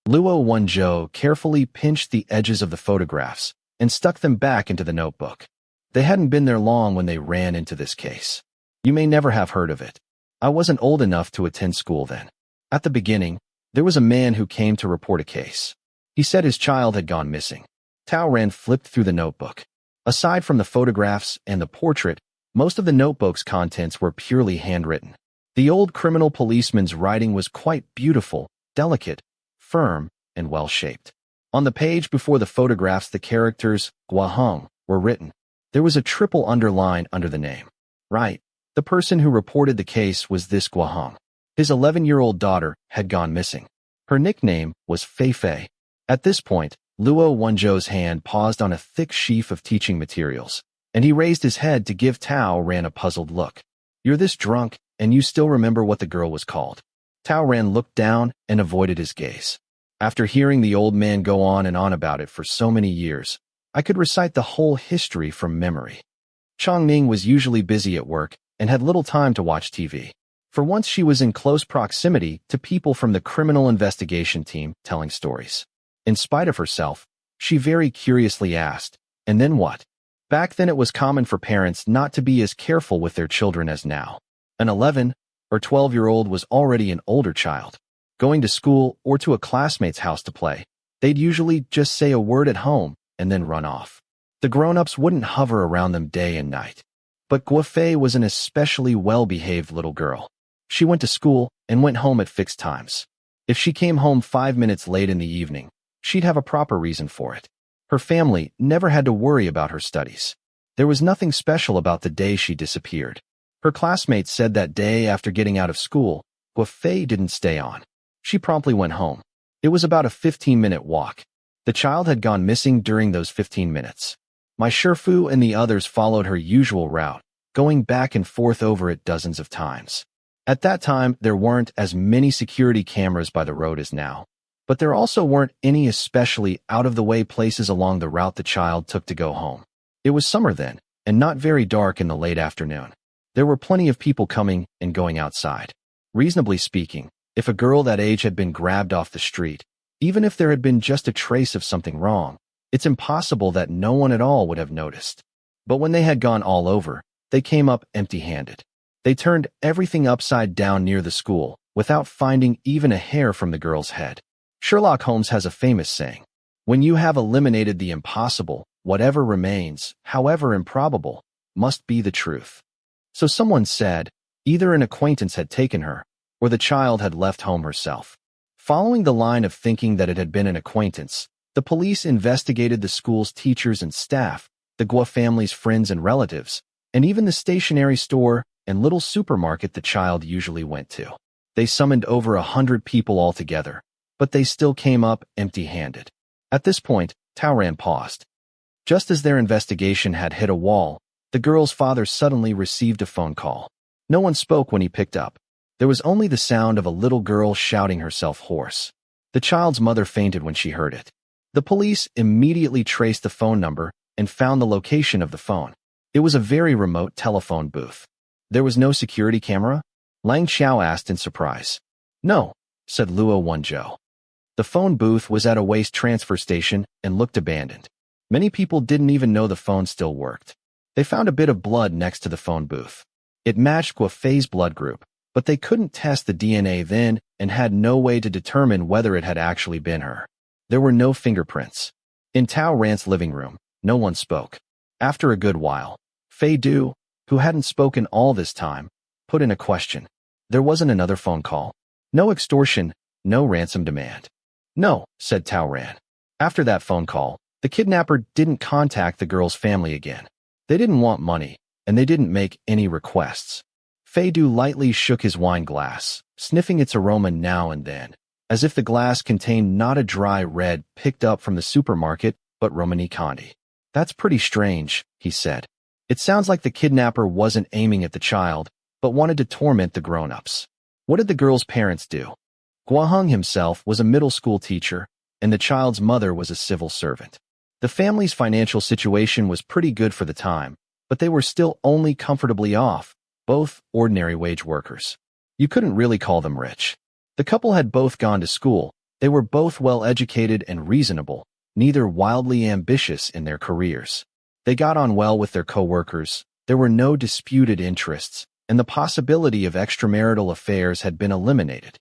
Luo Wenzhou carefully pinched the edges of the photographs and stuck them back into the notebook. They hadn't been there long when they ran into this case. You may never have heard of it. I wasn't old enough to attend school then. At the beginning, there was a man who came to report a case. He said his child had gone missing. Tao Ran flipped through the notebook. Aside from the photographs and the portrait, most of the notebook's contents were purely handwritten. The old criminal policeman's writing was quite beautiful, delicate, firm, and well-shaped. On the page before the photographs, the characters Guang were written. There was a triple underline under the name. Right. The person who reported the case was this Guang. His 11-year-old daughter had gone missing. Her nickname was Fei Fei. At this point, Luo Wenzhou's hand paused on a thick sheaf of teaching materials, and he raised his head to give Tao Ran a puzzled look. You're this drunk, and you still remember what the girl was called? Tao Ran looked down and avoided his gaze. After hearing the old man go on and on about it for so many years, I could recite the whole history from memory. Chongning was usually busy at work and had little time to watch TV. For once, she was in close proximity to people from the criminal investigation team telling stories. In spite of herself, she very curiously asked, and then what? Back then it was common for parents not to be as careful with their children as now. An 11 or 12-year-old was already an older child. Going to school or to a classmate's house to play, they'd usually just say a word at home and then run off. The grown-ups wouldn't hover around them day and night. But Guofei was an especially well-behaved little girl. She went to school and went home at fixed times. If she came home 5 minutes late in the evening, she'd have a proper reason for it. Her family never had to worry about her studies. There was nothing special about the day she disappeared. Her classmates said that day after getting out of school, Guofei didn't stay on. She promptly went home. It was about a 15-minute walk. The child had gone missing during those 15 minutes. My Shifu and the others followed her usual route, going back and forth over it dozens of times. At that time, there weren't as many security cameras by the road as now. But there also weren't any especially out-of-the-way places along the route the child took to go home. It was summer then, and not very dark in the late afternoon. There were plenty of people coming and going outside. Reasonably speaking, if a girl that age had been grabbed off the street, even if there had been just a trace of something wrong, it's impossible that no one at all would have noticed. But when they had gone all over, they came up empty-handed. They turned everything upside down near the school, without finding even a hair from the girl's head. Sherlock Holmes has a famous saying, when you have eliminated the impossible, whatever remains, however improbable, must be the truth. So someone said, either an acquaintance had taken her, or the child had left home herself. Following the line of thinking that it had been an acquaintance, the police investigated the school's teachers and staff, the Guo family's friends and relatives, and even the stationery store and little supermarket the child usually went to. They summoned over 100 people altogether, but they still came up empty-handed. At this point, Tao Ran paused. Just as their investigation had hit a wall, the girl's father suddenly received a phone call. No one spoke when he picked up. There was only the sound of a little girl shouting herself hoarse. The child's mother fainted when she heard it. The police immediately traced the phone number and found the location of the phone. It was a very remote telephone booth. There was no security camera? Lang Xiao asked in surprise. No, said Luo Wenzhou. The phone booth was at a waste transfer station and looked abandoned. Many people didn't even know the phone still worked. They found a bit of blood next to the phone booth. It matched Guofei's blood group, but they couldn't test the DNA then and had no way to determine whether it had actually been her. There were no fingerprints. In Tao Ran's living room, no one spoke. After a good while, Fei Du, who hadn't spoken all this time, put in a question. There wasn't another phone call. No extortion, no ransom demand. No, said Tao Ran. After that phone call, the kidnapper didn't contact the girl's family again. They didn't want money, and they didn't make any requests. Fei Du lightly shook his wine glass, sniffing its aroma now and then, as if the glass contained not a dry red picked up from the supermarket, but Romani Conti. That's pretty strange, he said. It sounds like the kidnapper wasn't aiming at the child, but wanted to torment the grown-ups. What did the girl's parents do? Guang himself was a middle school teacher, and the child's mother was a civil servant. The family's financial situation was pretty good for the time, but they were still only comfortably off, both ordinary wage workers. You couldn't really call them rich. The couple had both gone to school, they were both well-educated and reasonable, neither wildly ambitious in their careers. They got on well with their co-workers, there were no disputed interests, and the possibility of extramarital affairs had been eliminated.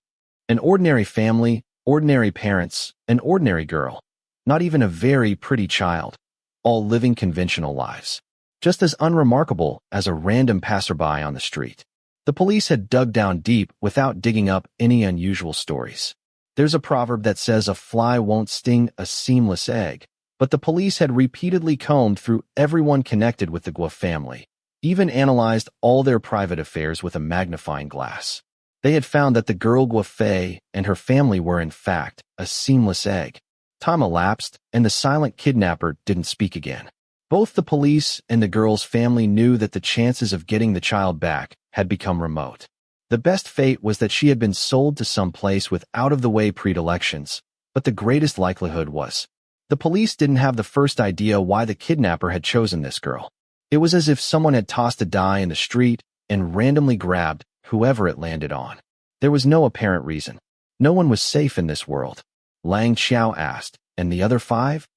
An ordinary family, ordinary parents, an ordinary girl, not even a very pretty child, all living conventional lives, just as unremarkable as a random passerby on the street. The police had dug down deep without digging up any unusual stories. There's a proverb that says a fly won't sting a seamless egg, but the police had repeatedly combed through everyone connected with the Guo family, even analyzed all their private affairs with a magnifying glass. They had found that the girl Guo Fei and her family were in fact a seamless egg. Time elapsed, and the silent kidnapper didn't speak again. Both the police and the girl's family knew that the chances of getting the child back had become remote. The best fate was that she had been sold to some place with out-of-the-way predilections, but the greatest likelihood was the police didn't have the first idea why the kidnapper had chosen this girl. It was as if someone had tossed a die in the street and randomly grabbed whoever it landed on. There was no apparent reason. No one was safe in this world. Lang Xiao asked, and the other 5?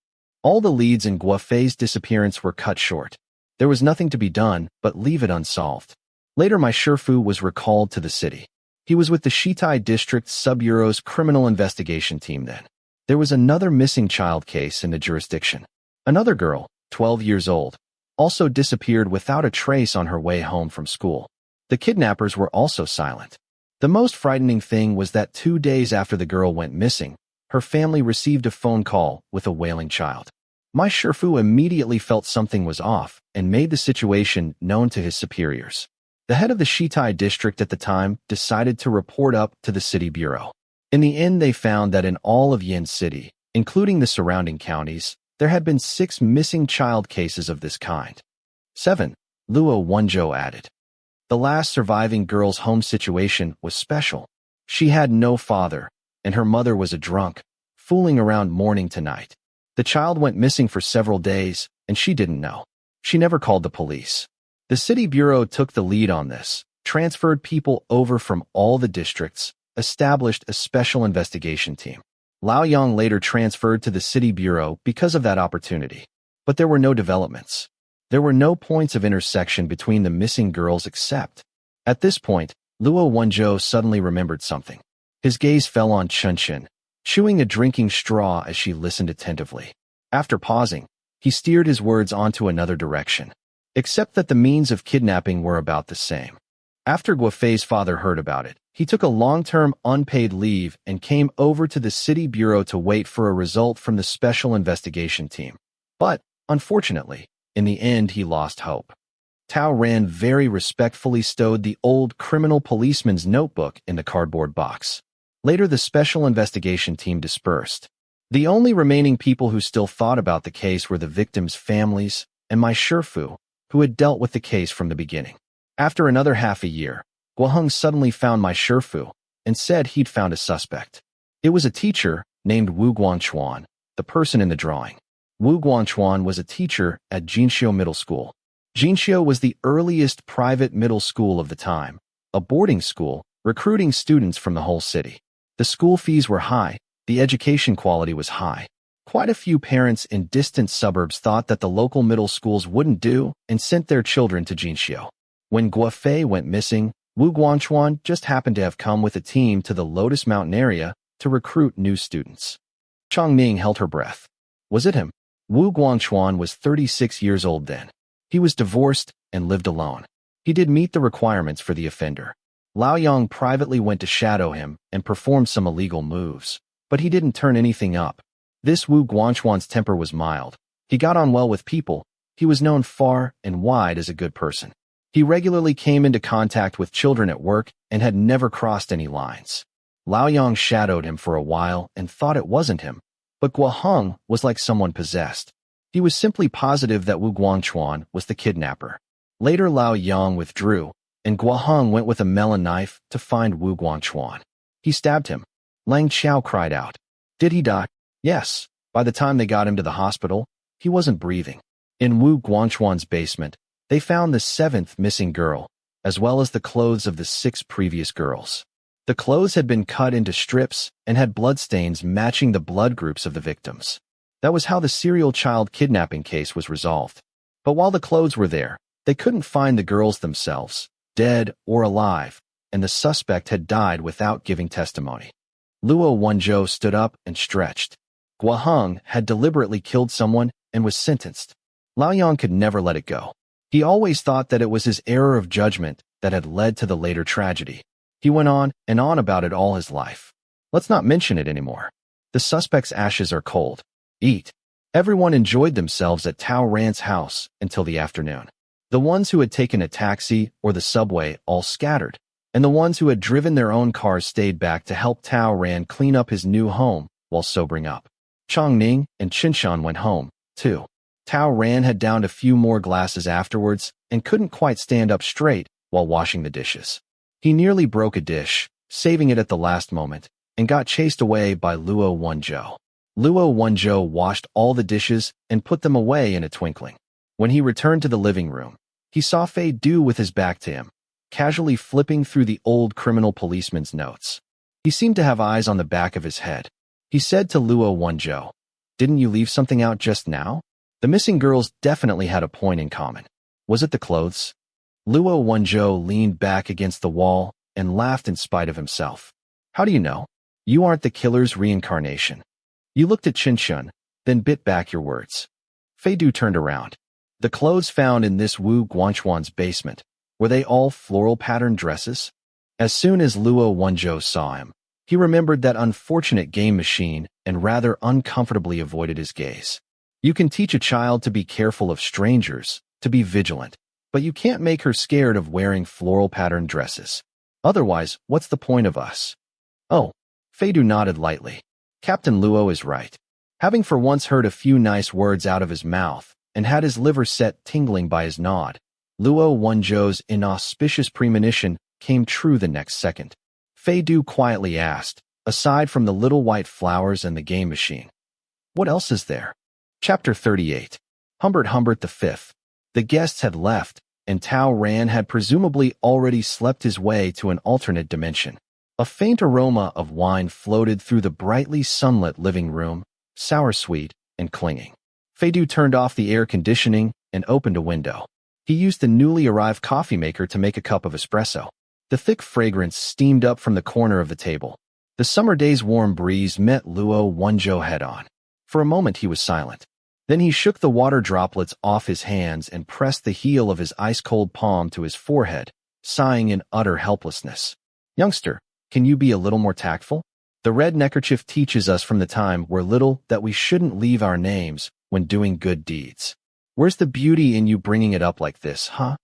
All the leads in Guo Fei's disappearance were cut short. There was nothing to be done but leave it unsolved. Later my Shifu was recalled to the city. He was with the Shitai District Sub-Bureau's criminal investigation team then. There was another missing child case in the jurisdiction. Another girl, 12 years old, also disappeared without a trace on her way home from school. The kidnappers were also silent. The most frightening thing was that 2 days after the girl went missing, her family received a phone call with a wailing child. My Shifu immediately felt something was off and made the situation known to his superiors. The head of the Shitai district at the time decided to report up to the city bureau. In the end, they found that in all of Yin City, including the surrounding counties, there had been 6 missing child cases of this kind. 7. Luo Wenzhou added. The last surviving girl's home situation was special. She had no father, and her mother was a drunk, fooling around morning to night. The child went missing for several days, and she didn't know. She never called the police. The city bureau took the lead on this, transferred people over from all the districts, established a special investigation team. Lao Yang later transferred to the city bureau because of that opportunity. But there were no developments. There were no points of intersection between the missing girls except. At this point, Luo Wenzhou suddenly remembered something. His gaze fell on Chunchen, chewing a drinking straw as she listened attentively. After pausing, he steered his words onto another direction, except that the means of kidnapping were about the same. After Guo Fei's father heard about it, he took a long-term unpaid leave and came over to the city bureau to wait for a result from the special investigation team. But, unfortunately, in the end he lost hope. Tao Ran very respectfully stowed the old criminal policeman's notebook in the cardboard box. Later the special investigation team dispersed. The only remaining people who still thought about the case were the victims' families and my Shifu, who had dealt with the case from the beginning. After another half a year, Guang suddenly found my Shifu and said he'd found a suspect. It was a teacher named Wu Guangchuan, the person in the drawing. Wu Guangchuan was a teacher at Jinxiu Middle School. Jinxiu was the earliest private middle school of the time, a boarding school recruiting students from the whole city. The school fees were high, the education quality was high. Quite a few parents in distant suburbs thought that the local middle schools wouldn't do and sent their children to Jinxiu. When Guo Fei went missing, Wu Guangchuan just happened to have come with a team to the Lotus Mountain area to recruit new students. Chongming held her breath. Was it him? Wu Guangchuan was 36 years old then. He was divorced and lived alone. He did meet the requirements for the offender. Lao Yang privately went to shadow him and performed some illegal moves, but he didn't turn anything up. This Wu Guangchuan's temper was mild. He got on well with people. He was known far and wide as a good person. He regularly came into contact with children at work and had never crossed any lines. Lao Yang shadowed him for a while and thought it wasn't him, but Guang was like someone possessed. He was simply positive that Wu Guangchuan was the kidnapper. Later Lao Yang withdrew, and Guang went with a melon knife to find Wu Guangchuan. He stabbed him. Lang Xiao cried out. Did he die? Yes. By the time they got him to the hospital, he wasn't breathing. In Wu Guangchuan's basement, they found the 7th missing girl, as well as the clothes of the 6 previous girls. The clothes had been cut into strips and had bloodstains matching the blood groups of the victims. That was how the serial child kidnapping case was resolved. But while the clothes were there, they couldn't find the girls themselves, dead or alive, and the suspect had died without giving testimony. Luo Wenzhou stood up and stretched. Guang had deliberately killed someone and was sentenced. Luoyang could never let it go. He always thought that it was his error of judgment that had led to the later tragedy. He went on and on about it all his life. Let's not mention it anymore. The suspect's ashes are cold. Eat. Everyone enjoyed themselves at Tao Ran's house until the afternoon. The ones who had taken a taxi or the subway all scattered, and the ones who had driven their own cars stayed back to help Tao Ran clean up his new home while sobering up. Chongning and Qinshan went home, too. Tao Ran had downed a few more glasses afterwards and couldn't quite stand up straight while washing the dishes. He nearly broke a dish, saving it at the last moment, and got chased away by Luo Wenzhou. Luo Wenzhou washed all the dishes and put them away in a twinkling. When he returned to the living room, he saw Fei Du with his back to him, casually flipping through the old criminal policeman's notes. He seemed to have eyes on the back of his head. He said to Luo Wenzhou, "Didn't you leave something out just now?" The missing girls definitely had a point in common. Was it the clothes? Luo Wenzhou leaned back against the wall and laughed in spite of himself. How do you know? You aren't the killer's reincarnation. You looked at Qinshan, then bit back your words. Fei Du turned around. The clothes found in this Wu Guangchuan's basement, were they all floral patterned dresses? As soon as Luo Wenzhou saw him, he remembered that unfortunate game machine and rather uncomfortably avoided his gaze. You can teach a child to be careful of strangers, to be vigilant, but you can't make her scared of wearing floral patterned dresses. Otherwise, what's the point of us? Oh, Fei Du nodded lightly. Captain Luo is right. Having for once heard a few nice words out of his mouth and had his liver set tingling by his nod, Luo Wenzhou's inauspicious premonition came true the next second. Fei Du quietly asked, aside from the little white flowers and the game machine, what else is there? Chapter 38. Humbert V. The guests had left, and Tao Ran had presumably already slept his way to an alternate dimension. A faint aroma of wine floated through the brightly sunlit living room, sour-sweet and clinging. Fei Du turned off the air conditioning and opened a window. He used the newly arrived coffee maker to make a cup of espresso. The thick fragrance steamed up from the corner of the table. The summer day's warm breeze met Luo Wenzhou head-on. For a moment he was silent. Then he shook the water droplets off his hands and pressed the heel of his ice-cold palm to his forehead, sighing in utter helplessness. Youngster, can you be a little more tactful? The red neckerchief teaches us from the time we're little that we shouldn't leave our names when doing good deeds. Where's the beauty in you bringing it up like this, huh?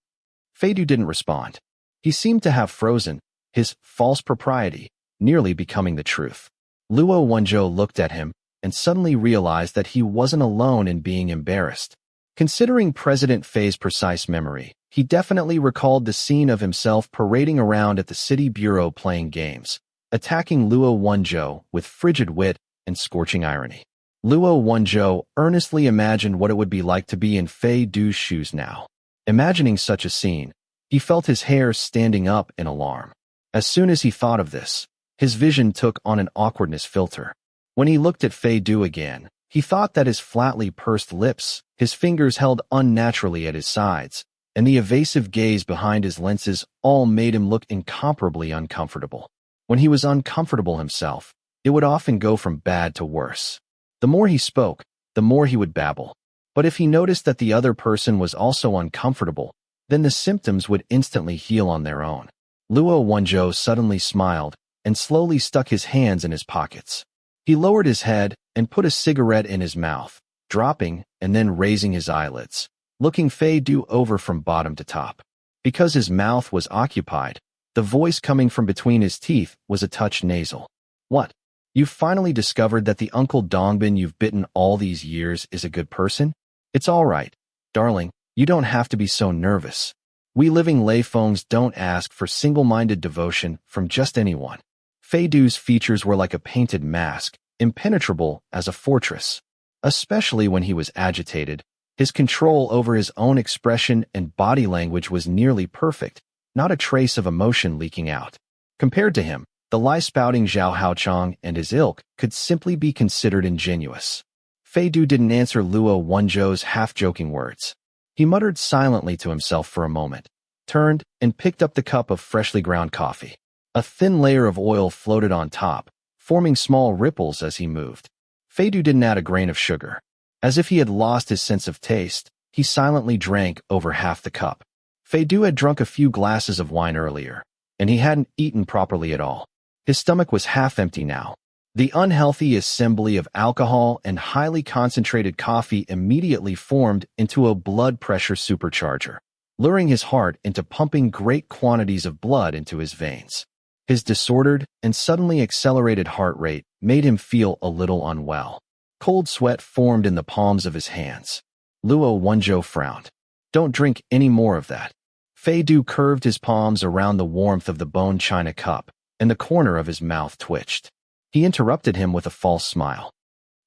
Fei Du didn't respond. He seemed to have frozen, his false propriety nearly becoming the truth. Luo Wenzhou looked at him and suddenly realized that he wasn't alone in being embarrassed. Considering President Fei's precise memory, he definitely recalled the scene of himself parading around at the city bureau playing games, attacking Luo Wenzhou with frigid wit and scorching irony. Luo Wenzhou earnestly imagined what it would be like to be in Fei Du's shoes now. Imagining such a scene, he felt his hair standing up in alarm. As soon as he thought of this, his vision took on an awkwardness filter. When he looked at Fei Du again, he thought that his flatly pursed lips, his fingers held unnaturally at his sides, and the evasive gaze behind his lenses all made him look incomparably uncomfortable. When he was uncomfortable himself, it would often go from bad to worse. The more he spoke, the more he would babble. But if he noticed that the other person was also uncomfortable, then the symptoms would instantly heal on their own. Luo Wenzhou suddenly smiled and slowly stuck his hands in his pockets. He lowered his head and put a cigarette in his mouth, dropping and then raising his eyelids, looking Fei Du over from bottom to top. Because his mouth was occupied, the voice coming from between his teeth was a touch nasal. What? You've finally discovered that the Uncle Dongbin you've bitten all these years is a good person? It's all right, darling, you don't have to be so nervous. We living Lei Fengs don't ask for single-minded devotion from just anyone. Fei Du's features were like a painted mask, impenetrable as a fortress. Especially when he was agitated, his control over his own expression and body language was nearly perfect, not a trace of emotion leaking out. Compared to him, the lie-spouting Zhao Haochang and his ilk could simply be considered ingenuous. Fei Du didn't answer Luo Wenzhou's half-joking words. He muttered silently to himself for a moment, turned, and picked up the cup of freshly ground coffee. A thin layer of oil floated on top, forming small ripples as he moved. Fei Du didn't add a grain of sugar. As if he had lost his sense of taste, he silently drank over half the cup. Fei Du had drunk a few glasses of wine earlier, and he hadn't eaten properly at all. His stomach was half empty now. The unhealthy assembly of alcohol and highly concentrated coffee immediately formed into a blood pressure supercharger, luring his heart into pumping great quantities of blood into his veins. His disordered and suddenly accelerated heart rate made him feel a little unwell. Cold sweat formed in the palms of his hands. Luo Wenzhou frowned. "Don't drink any more of that." Fei Du curved his palms around the warmth of the bone china cup, and the corner of his mouth twitched. He interrupted him with a false smile.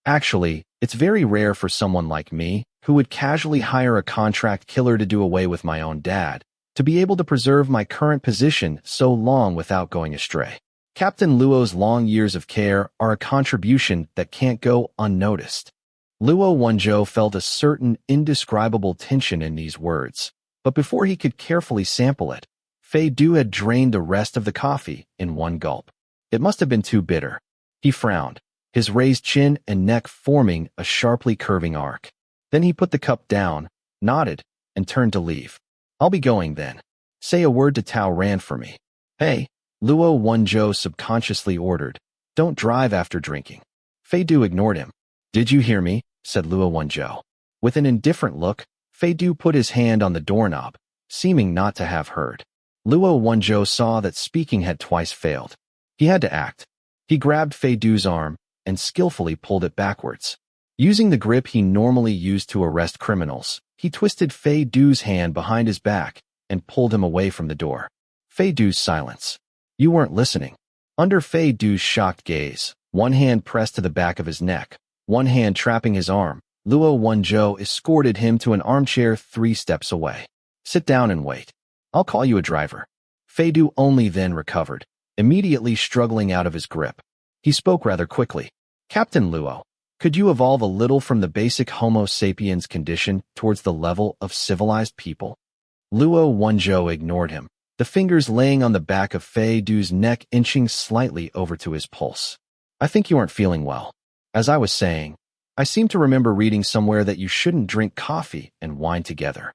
"Actually, it's very rare for someone like me, who would casually hire a contract killer to do away with my own dad, to be able to preserve my current position so long without going astray. Captain Luo's long years of care are a contribution that can't go unnoticed." Luo Wenzhou felt a certain indescribable tension in these words, but before he could carefully sample it, Fei Du had drained the rest of the coffee in one gulp. It must have been too bitter. He frowned, his raised chin and neck forming a sharply curving arc. Then he put the cup down, nodded, and turned to leave. "I'll be going then. Say a word to Tao Ran for me." "Hey," Luo Wenzhou subconsciously ordered, "don't drive after drinking." Fei Du ignored him. "Did you hear me?" said Luo Wenzhou. With an indifferent look, Fei Du put his hand on the doorknob, seeming not to have heard. Luo Wenzhou saw that speaking had twice failed. He had to act. He grabbed Fei Du's arm and skillfully pulled it backwards. Using the grip he normally used to arrest criminals, he twisted Fei Du's hand behind his back and pulled him away from the door. Fei Du's silence. "You weren't listening." Under Fei Du's shocked gaze, one hand pressed to the back of his neck, one hand trapping his arm, Luo Wenzhou escorted him to an armchair 3 steps away. "Sit down and wait. I'll call you a driver." Fei Du only then recovered, immediately struggling out of his grip. He spoke rather quickly. "Captain Luo, could you evolve a little from the basic Homo sapiens condition towards the level of civilized people?" Luo Wenzhou ignored him, the fingers laying on the back of Fei Du's neck inching slightly over to his pulse. "I think you aren't feeling well. As I was saying, I seem to remember reading somewhere that you shouldn't drink coffee and wine together."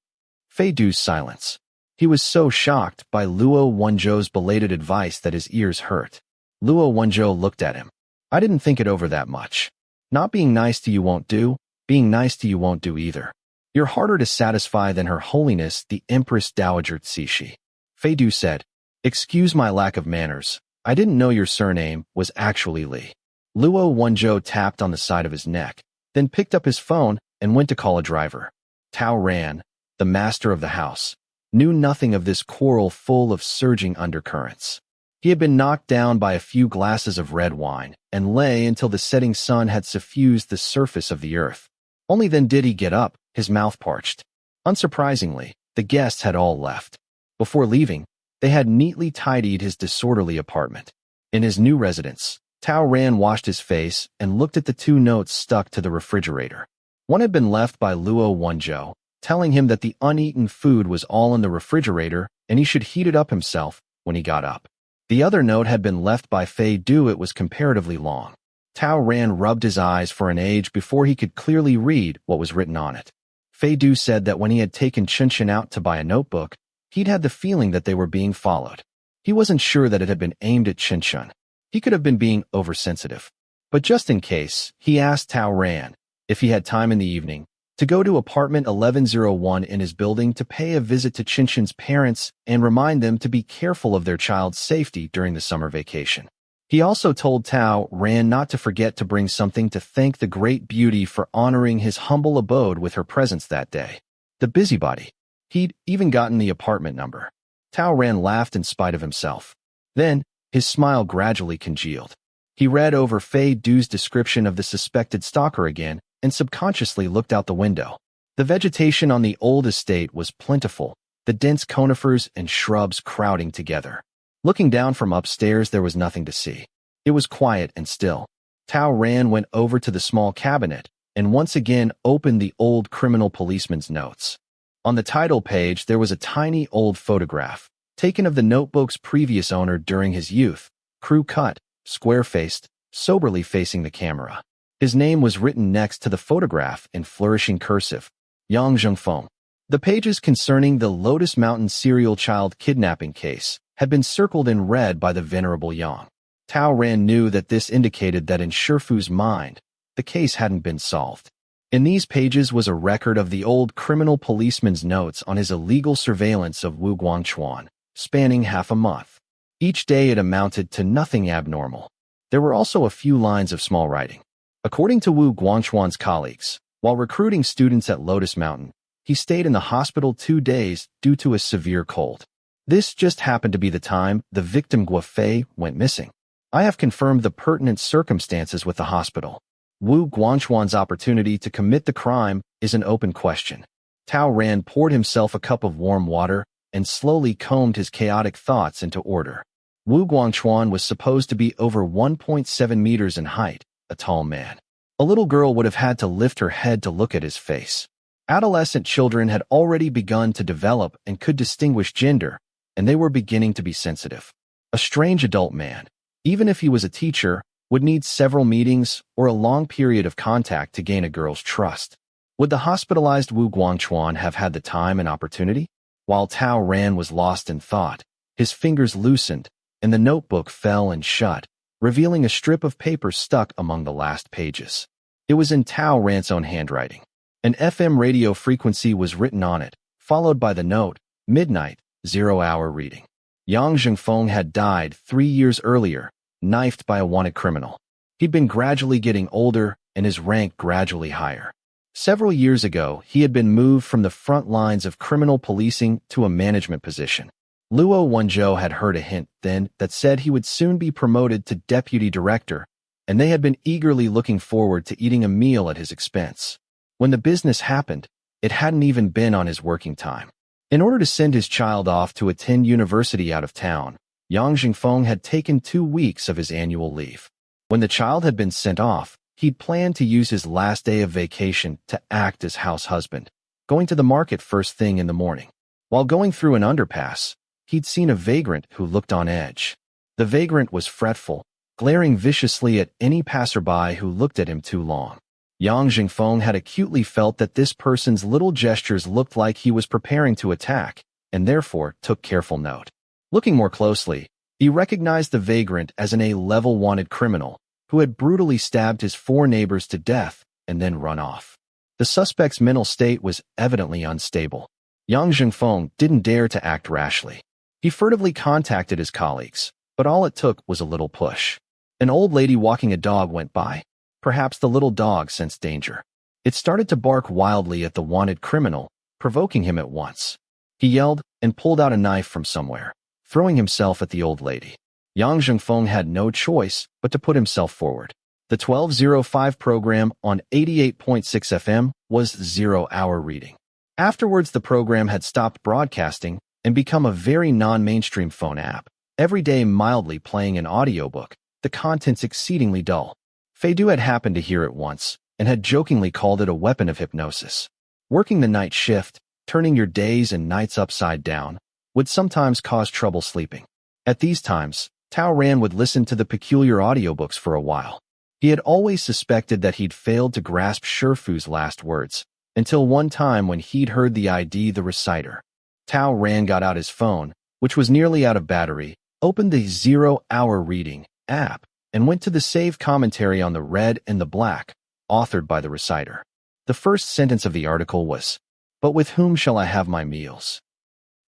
Fei Du's silence. He was so shocked by Luo Wenzhou's belated advice that his ears hurt. Luo Wenzhou looked at him. "I didn't think it over that much. Not being nice to you won't do, being nice to you won't do either. You're harder to satisfy than Her Holiness the Empress Dowager Cixi." Fei Du said, "Excuse my lack of manners. I didn't know your surname was actually Li." Luo Wenzhou tapped on the side of his neck, then picked up his phone and went to call a driver. Tao Ran, the master of the house, knew nothing of this quarrel full of surging undercurrents. He had been knocked down by a few glasses of red wine and lay until the setting sun had suffused the surface of the earth. Only then did he get up, his mouth parched. Unsurprisingly, the guests had all left. Before leaving, they had neatly tidied his disorderly apartment. In his new residence, Tao Ran washed his face and looked at the 2 notes stuck to the refrigerator. One had been left by Luo Wenzhou, telling him that the uneaten food was all in the refrigerator and he should heat it up himself when he got up. The other note had been left by Fei Du. It was comparatively long. Tao Ran rubbed his eyes for an age before he could clearly read what was written on it. Fei Du said that when he had taken Chen out to buy a notebook, he'd had the feeling that they were being followed. He wasn't sure that it had been aimed at Chen. He could have been being oversensitive. But just in case, he asked Tao Ran, if he had time in the evening, to go to apartment 1101 in his building to pay a visit to Chen parents and remind them to be careful of their child's safety during the summer vacation. He also told Tao Ran not to forget to bring something to thank the great beauty for honoring his humble abode with her presence that day. The busybody. He'd even gotten the apartment number. Tao Ran laughed in spite of himself. Then, His smile gradually congealed. He read over Fei Du's description of the suspected stalker again and subconsciously looked out the window. The vegetation on the old estate was plentiful, the dense conifers and shrubs crowding together. Looking down from upstairs, there was nothing to see. It was quiet and still. Tao Ran went over to the small cabinet and once again opened the old criminal policeman's notes. On the title page, there was a tiny old photograph, taken of the notebook's previous owner during his youth, crew-cut, square-faced, soberly facing the camera. His name was written next to the photograph in flourishing cursive, Yang Zhengfeng. The pages concerning the Lotus Mountain serial child kidnapping case had been circled in red by the venerable Yang. Tao Ran knew that this indicated that in Shifu's mind, the case hadn't been solved. In these pages was a record of the old criminal policeman's notes on his illegal surveillance of Wu Guangchuan, spanning half a month. Each day it amounted to nothing abnormal. There were also a few lines of small writing. According to Wu Guangchuan's colleagues, while recruiting students at Lotus Mountain, he stayed in the hospital 2 days due to a severe cold. This just happened to be the time the victim Guo Fei went missing. I have confirmed the pertinent circumstances with the hospital. Wu Guangchuan's opportunity to commit the crime is an open question. Tao Ran poured himself a cup of warm water and slowly combed his chaotic thoughts into order. Wu Guangchuan was supposed to be over 1.7 meters in height, a tall man. A little girl would have had to lift her head to look at his face. Adolescent children had already begun to develop and could distinguish gender, and they were beginning to be sensitive. A strange adult man, even if he was a teacher, would need several meetings or a long period of contact to gain a girl's trust. Would the hospitalized Wu Guangchuan have had the time and opportunity? While Tao Ran was lost in thought, his fingers loosened, and the notebook fell and shut, revealing a strip of paper stuck among the last pages. It was in Tao Ran's own handwriting. An FM radio frequency was written on it, followed by the note, midnight, 0-hour reading. Yang Zhengfeng had died 3 years earlier, knifed by a wanted criminal. He'd been gradually getting older and his rank gradually higher. Several years ago, he had been moved from the front lines of criminal policing to a management position. Luo Wenzhou had heard a hint then that said he would soon be promoted to deputy director, and they had been eagerly looking forward to eating a meal at his expense. When the business happened, it hadn't even been on his working time. In order to send his child off to attend university out of town, Yang Zhengfeng had taken 2 weeks of his annual leave. When the child had been sent off, he'd planned to use his last day of vacation to act as house husband, going to the market first thing in the morning. While going through an underpass, he'd seen a vagrant who looked on edge. The vagrant was fretful, glaring viciously at any passerby who looked at him too long. Yang Zhengfeng had acutely felt that this person's little gestures looked like he was preparing to attack, and therefore took careful note. Looking more closely, he recognized the vagrant as an A-level wanted criminal who had brutally stabbed his 4 neighbors to death and then run off. The suspect's mental state was evidently unstable. Yang Zhengfeng didn't dare to act rashly. He furtively contacted his colleagues, but all it took was a little push. An old lady walking a dog went by. Perhaps the little dog sensed danger. It started to bark wildly at the wanted criminal, provoking him at once. He yelled and pulled out a knife from somewhere, throwing himself at the old lady. Yang Zhengfeng had no choice but to put himself forward. The 1205 program on 88.6 FM was 0-hour reading. Afterwards, the program had stopped broadcasting and become a very non-mainstream phone app, every day mildly playing an audiobook, the contents exceedingly dull. Fei Du had happened to hear it once and had jokingly called it a weapon of hypnosis. Working the night shift, turning your days and nights upside down, would sometimes cause trouble sleeping. At these times, Tao Ran would listen to the peculiar audiobooks for a while. He had always suspected that he'd failed to grasp Shifu's last words, until one time when he'd heard the ID the reciter. Tao Ran got out his phone, which was nearly out of battery, opened the 0-hour reading app, and went to the save commentary on the red and the black, authored by the reciter. The first sentence of the article was, "But with whom shall I have my meals?"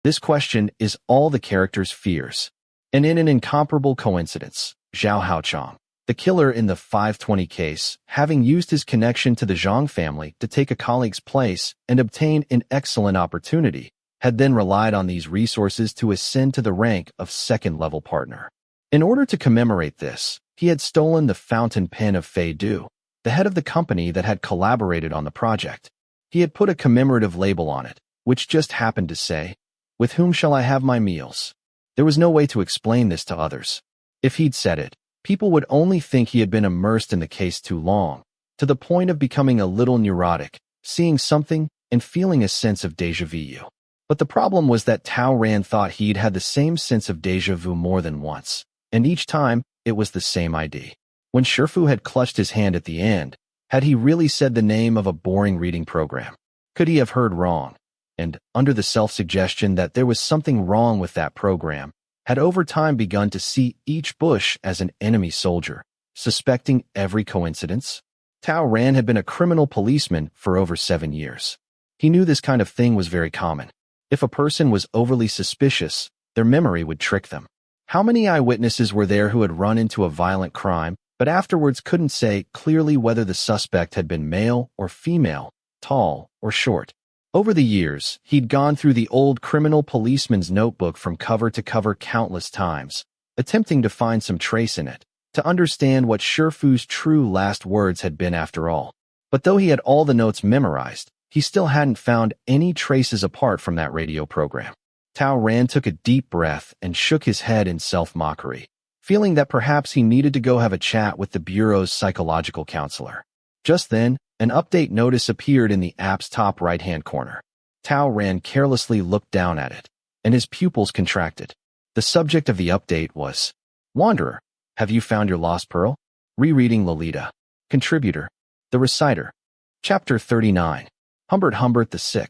This question is all the character's fears. And in an incomparable coincidence, Zhao Haochang, the killer in the 520 case, having used his connection to the Zhang family to take a colleague's place and obtain an excellent opportunity, had then relied on these resources to ascend to the rank of second-level partner. In order to commemorate this, he had stolen the fountain pen of Fei Du, the head of the company that had collaborated on the project. He had put a commemorative label on it, which just happened to say, "With whom shall I have my meals?" There was no way to explain this to others. If he'd said it, people would only think he had been immersed in the case too long, to the point of becoming a little neurotic, seeing something and feeling a sense of déjà vu. But the problem was that Tao Ran thought he'd had the same sense of déjà vu more than once, and each time, it was the same ID. When Shifu had clutched his hand at the end, had he really said the name of a boring reading program? Could he have heard wrong? And, under the self-suggestion that there was something wrong with that program, had over time begun to see each bush as an enemy soldier, suspecting every coincidence? Tao Ran had been a criminal policeman for over 7 years. He knew this kind of thing was very common. If a person was overly suspicious, their memory would trick them. How many eyewitnesses were there who had run into a violent crime, but afterwards couldn't say clearly whether the suspect had been male or female, tall or short? Over the years, he'd gone through the old criminal policeman's notebook from cover to cover countless times, attempting to find some trace in it, to understand what Shifu's true last words had been after all. But though he had all the notes memorized, he still hadn't found any traces apart from that radio program. Tao Ran took a deep breath and shook his head in self-mockery, feeling that perhaps he needed to go have a chat with the Bureau's psychological counselor. Just then, an update notice appeared in the app's top right-hand corner. Tao Ran carelessly looked down at it, and his pupils contracted. The subject of the update was, "Wanderer, have you found your lost pearl?" Rereading Lolita. Contributor. The Reciter. Chapter 39. Humbert VI.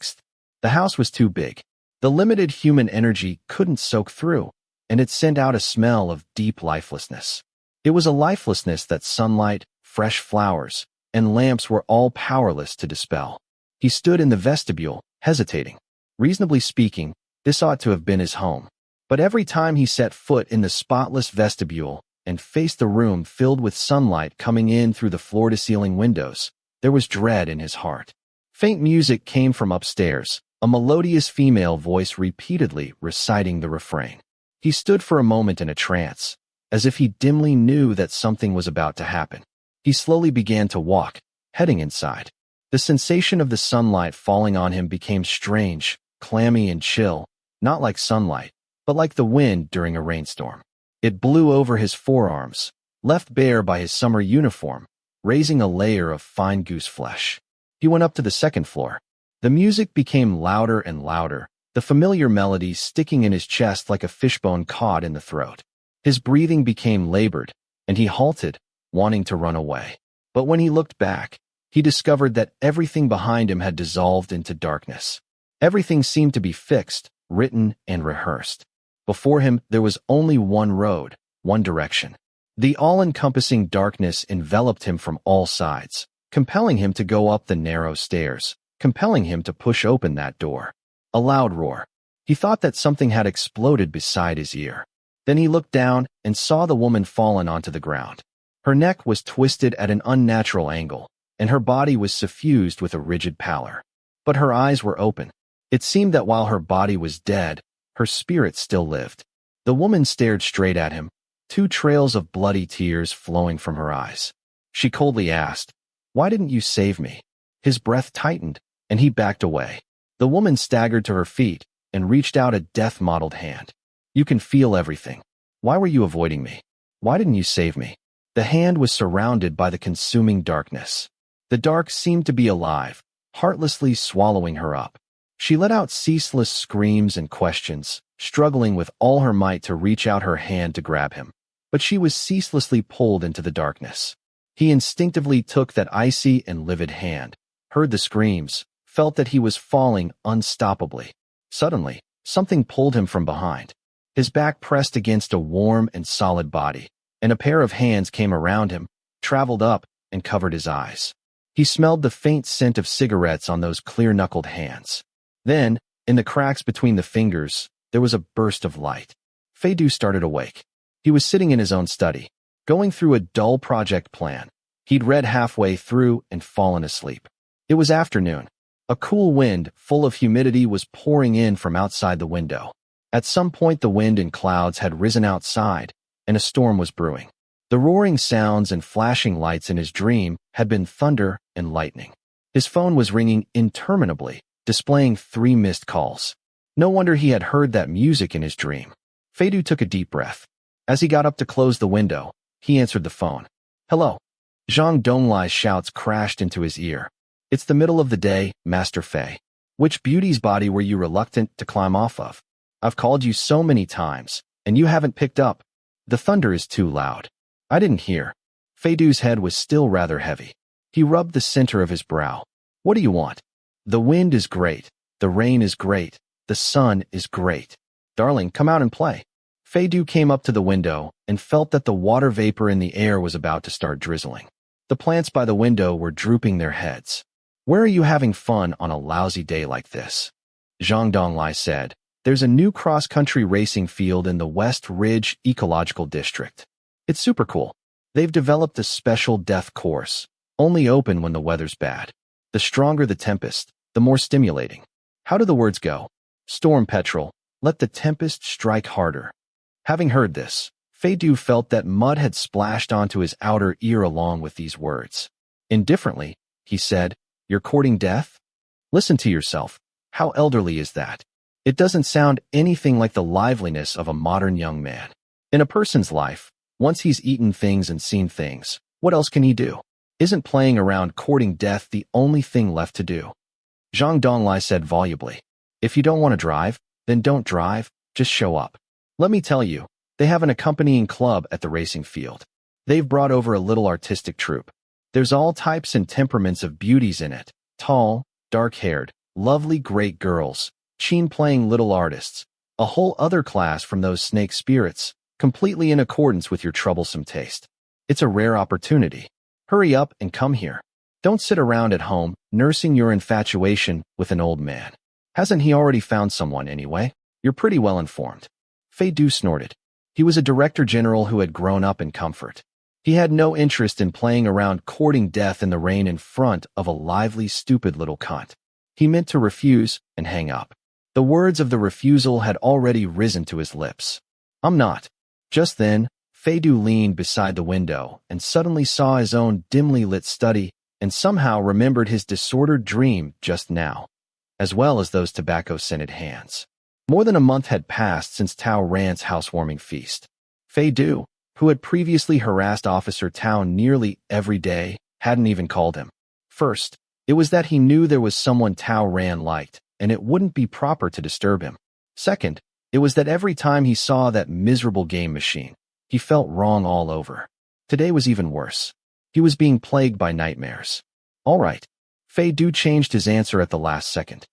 The house was too big. The limited human energy couldn't soak through, and it sent out a smell of deep lifelessness. It was a lifelessness that sunlight, fresh flowers, and lamps were all powerless to dispel. He stood in the vestibule, hesitating. Reasonably speaking, this ought to have been his home. But every time he set foot in the spotless vestibule and faced the room filled with sunlight coming in through the floor-to-ceiling windows, there was dread in his heart. Faint music came from upstairs, a melodious female voice repeatedly reciting the refrain. He stood for a moment in a trance, as if he dimly knew that something was about to happen. He slowly began to walk, heading inside. The sensation of the sunlight falling on him became strange, clammy and chill, not like sunlight, but like the wind during a rainstorm. It blew over his forearms, left bare by his summer uniform, raising a layer of fine goose flesh. He went up to the second floor. The music became louder and louder, the familiar melody sticking in his chest like a fishbone caught in the throat. His breathing became labored, and he halted, wanting to run away. But when he looked back, he discovered that everything behind him had dissolved into darkness. Everything seemed to be fixed, written, and rehearsed. Before him, there was only one road, one direction. The all-encompassing darkness enveloped him from all sides, compelling him to go up the narrow stairs, compelling him to push open that door. A loud roar. He thought that something had exploded beside his ear. Then he looked down and saw the woman fallen onto the ground. Her neck was twisted at an unnatural angle, and her body was suffused with a rigid pallor. But her eyes were open. It seemed that while her body was dead, her spirit still lived. The woman stared straight at him, two trails of bloody tears flowing from her eyes. She coldly asked, "Why didn't you save me?" His breath tightened, and he backed away. The woman staggered to her feet and reached out a death-mottled hand. "You can feel everything. Why were you avoiding me? Why didn't you save me?" The hand was surrounded by the consuming darkness. The dark seemed to be alive, heartlessly swallowing her up. She let out ceaseless screams and questions, struggling with all her might to reach out her hand to grab him. But she was ceaselessly pulled into the darkness. He instinctively took that icy and livid hand, heard the screams, felt that he was falling unstoppably. Suddenly, something pulled him from behind. His back pressed against a warm and solid body, and a pair of hands came around him, traveled up, and covered his eyes. He smelled the faint scent of cigarettes on those clear-knuckled hands. Then, in the cracks between the fingers, there was a burst of light. Fei Du started awake. He was sitting in his own study, going through a dull project plan. He'd read halfway through and fallen asleep. It was afternoon. A cool wind, full of humidity, was pouring in from outside the window. At some point the wind and clouds had risen outside, and a storm was brewing. The roaring sounds and flashing lights in his dream had been thunder and lightning. His phone was ringing interminably, displaying 3 missed calls. No wonder he had heard that music in his dream. Feidu took a deep breath. As he got up to close the window, he answered the phone. "Hello." Zhang Donglai's shouts crashed into his ear. "It's the middle of the day, Master Fei. Which beauty's body were you reluctant to climb off of? I've called you so many times, and you haven't picked up. The thunder is too loud." "I didn't hear." Feidu's head was still rather heavy. He rubbed the center of his brow. "What do you want?" "The wind is great. The rain is great. The sun is great. Darling, come out and play." Feidu came up to the window and felt that the water vapor in the air was about to start drizzling. The plants by the window were drooping their heads. "Where are you having fun on a lousy day like this?" Zhang Donglai said. "There's a new cross-country racing field in the West Ridge Ecological District. It's super cool. They've developed a special death course, only open when the weather's bad. The stronger the tempest, the more stimulating. How do the words go? Storm petrel, let the tempest strike harder." Having heard this, Feidu felt that mud had splashed onto his outer ear along with these words. Indifferently, he said, "You're courting death? Listen to yourself. How elderly is that? It doesn't sound anything like the liveliness of a modern young man. In a person's life, once he's eaten things and seen things, what else can he do? Isn't playing around courting death the only thing left to do?" Zhang Donglai said volubly. "If you don't want to drive, then don't drive, just show up. Let me tell you, they have an accompanying club at the racing field. They've brought over a little artistic troupe. There's all types and temperaments of beauties in it. Tall, dark-haired, lovely great girls, Qin-playing little artists, a whole other class from those snake spirits, completely in accordance with your troublesome taste. It's a rare opportunity. Hurry up and come here. Don't sit around at home, nursing your infatuation with an old man. Hasn't he already found someone anyway? You're pretty well informed." Feidu snorted. He was a director general who had grown up in comfort. He had no interest in playing around courting death in the rain in front of a lively, stupid little cunt. He meant to refuse and hang up. The words of the refusal had already risen to his lips. "I'm not." Just then, Feidu leaned beside the window and suddenly saw his own dimly lit study and somehow remembered his disordered dream just now, as well as those tobacco-scented hands. More than a month had passed since Tao Ran's housewarming feast. Feidu, who had previously harassed Officer Tao nearly every day, hadn't even called him. First, it was that he knew there was someone Tao Ran liked, and it wouldn't be proper to disturb him. Second, it was that every time he saw that miserable game machine, he felt wrong all over. Today was even worse. He was being plagued by nightmares. "All right." Feidu changed his answer at the last second.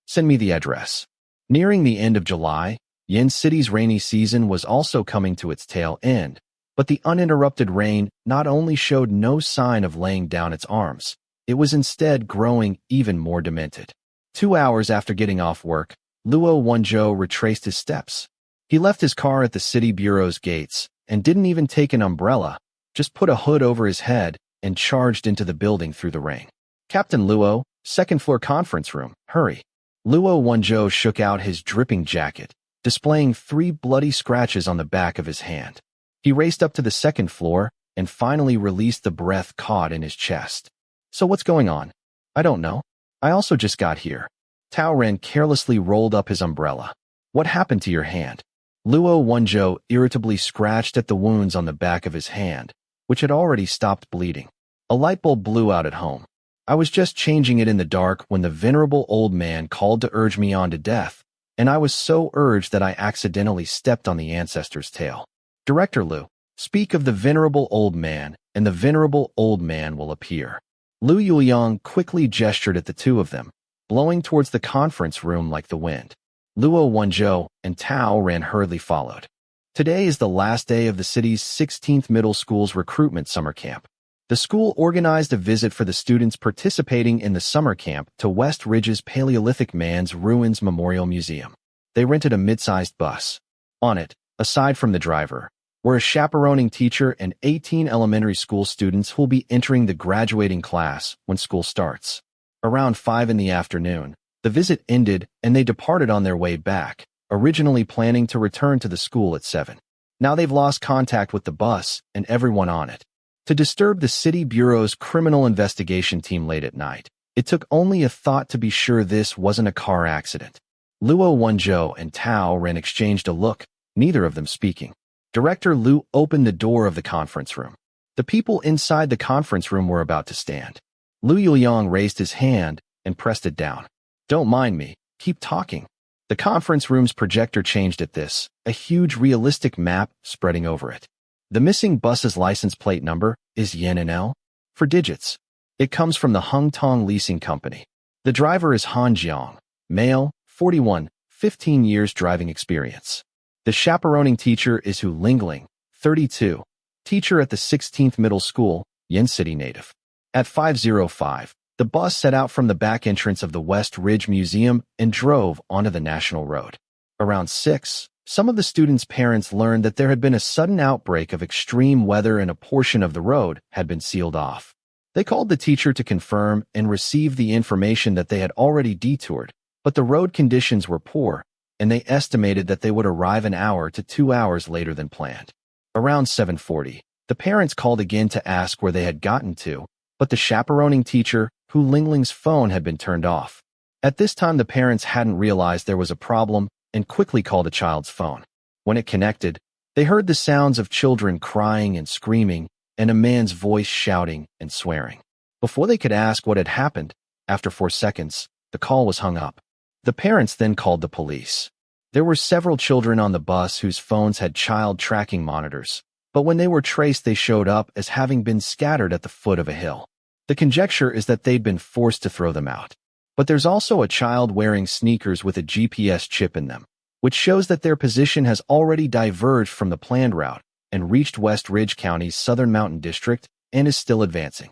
"Send me the address." Nearing the end of July, Yen City's rainy season was also coming to its tail end, but the uninterrupted rain not only showed no sign of laying down its arms, it was instead growing even more demented. 2 hours after getting off work, Luo Wenzhou retraced his steps. He left his car at the city bureau's gates and didn't even take an umbrella, just put a hood over his head and charged into the building through the rain. "Captain Luo, second-floor conference room, hurry." Luo Wenzhou shook out his dripping jacket, displaying 3 bloody scratches on the back of his hand. He raced up to the second floor and finally released the breath caught in his chest. "So what's going on?" "I don't know. I also just got here." Tao Ren carelessly rolled up his umbrella. "What happened to your hand?" Luo Wenzhou irritably scratched at the wounds on the back of his hand, which had already stopped bleeding. "A light bulb blew out at home. I was just changing it in the dark when the venerable old man called to urge me on to death, and I was so urged that I accidentally stepped on the ancestor's tail. Director Lu, speak of the venerable old man, and the venerable old man will appear." Lu Yuliang quickly gestured at the two of them, blowing towards the conference room like the wind. Luo Wenzhou and Tao Ran hurriedly followed. Today is the last day of the city's 16th middle school's recruitment summer camp. The school organized a visit for the students participating in the summer camp to West Ridge's Paleolithic Man's Ruins Memorial Museum. They rented a mid-sized bus. On it, aside from the driver, were a chaperoning teacher and 18 elementary school students who will be entering the graduating class when school starts. Around 5 in the afternoon, the visit ended and they departed on their way back, originally planning to return to the school at 7. Now they've lost contact with the bus and everyone on it. To disturb the city bureau's criminal investigation team late at night, it took only a thought to be sure this wasn't a car accident. Luo Wenzhou and Tao Ren exchanged a look, neither of them speaking. Director Lu opened the door of the conference room. The people inside the conference room were about to stand. Lu Yuan raised his hand and pressed it down. Don't mind me, keep talking. The conference room's projector changed at this, a huge realistic map spreading over it. The missing bus's license plate number is YNL for digits. It comes from the Hengtong Leasing Company. The driver is Han Jiang, male, 41, 15 years driving experience. The chaperoning teacher is Hu Lingling, 32, teacher at the 16th Middle School, Yin City native. At 5:05, the bus set out from the back entrance of the West Ridge Museum and drove onto the National Road. Around 6, some of the students' parents learned that there had been a sudden outbreak of extreme weather and a portion of the road had been sealed off. They called the teacher to confirm and received the information that they had already detoured, but the road conditions were poor, and they estimated that they would arrive an hour to 2 hours later than planned. Around 7:40, the parents called again to ask where they had gotten to, but the chaperoning teacher, Hu Lingling's phone had been turned off. At this time, the parents hadn't realized there was a problem and quickly called the child's phone. When it connected, they heard the sounds of children crying and screaming and a man's voice shouting and swearing. Before they could ask what had happened, after 4 seconds, the call was hung up. The parents then called the police. There were several children on the bus whose phones had child tracking monitors, but when they were traced, they showed up as having been scattered at the foot of a hill. The conjecture is that they'd been forced to throw them out. But there's also a child wearing sneakers with a GPS chip in them, which shows that their position has already diverged from the planned route and reached West Ridge County's Southern Mountain District and is still advancing.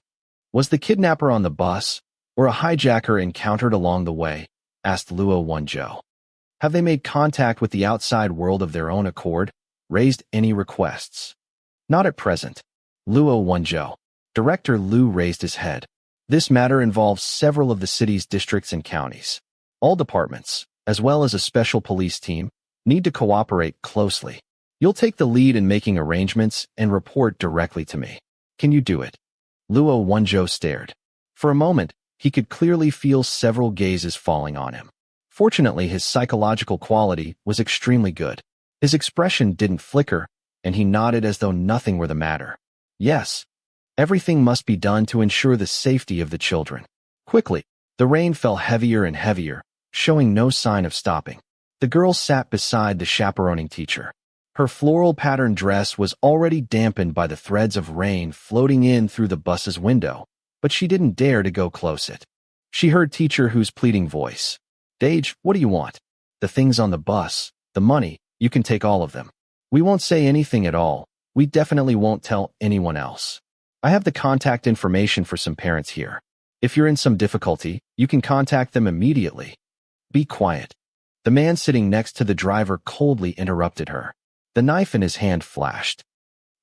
Was the kidnapper on the bus, or a hijacker encountered along the way? Asked Luo Wenzhou. Have they made contact with the outside world of their own accord? Raised any requests? Not at present. Luo Wenzhou. Director Lu raised his head. This matter involves several of the city's districts and counties. All departments, as well as a special police team, need to cooperate closely. You'll take the lead in making arrangements and report directly to me. Can you do it? Luo Wenzhou stared. For a moment, he could clearly feel several gazes falling on him. Fortunately, his psychological quality was extremely good. His expression didn't flicker, and he nodded as though nothing were the matter. Yes. Everything must be done to ensure the safety of the children. Quickly, the rain fell heavier and heavier, showing no sign of stopping. The girl sat beside the chaperoning teacher. Her floral patterned dress was already dampened by the threads of rain floating in through the bus's window, but she didn't dare to go close it. She heard Teacher Hu's pleading voice. Dage, what do you want? The things on the bus, the money, you can take all of them. We won't say anything at all. We definitely won't tell anyone else. I have the contact information for some parents here. If you're in some difficulty, you can contact them immediately. Be quiet. The man sitting next to the driver coldly interrupted her. The knife in his hand flashed.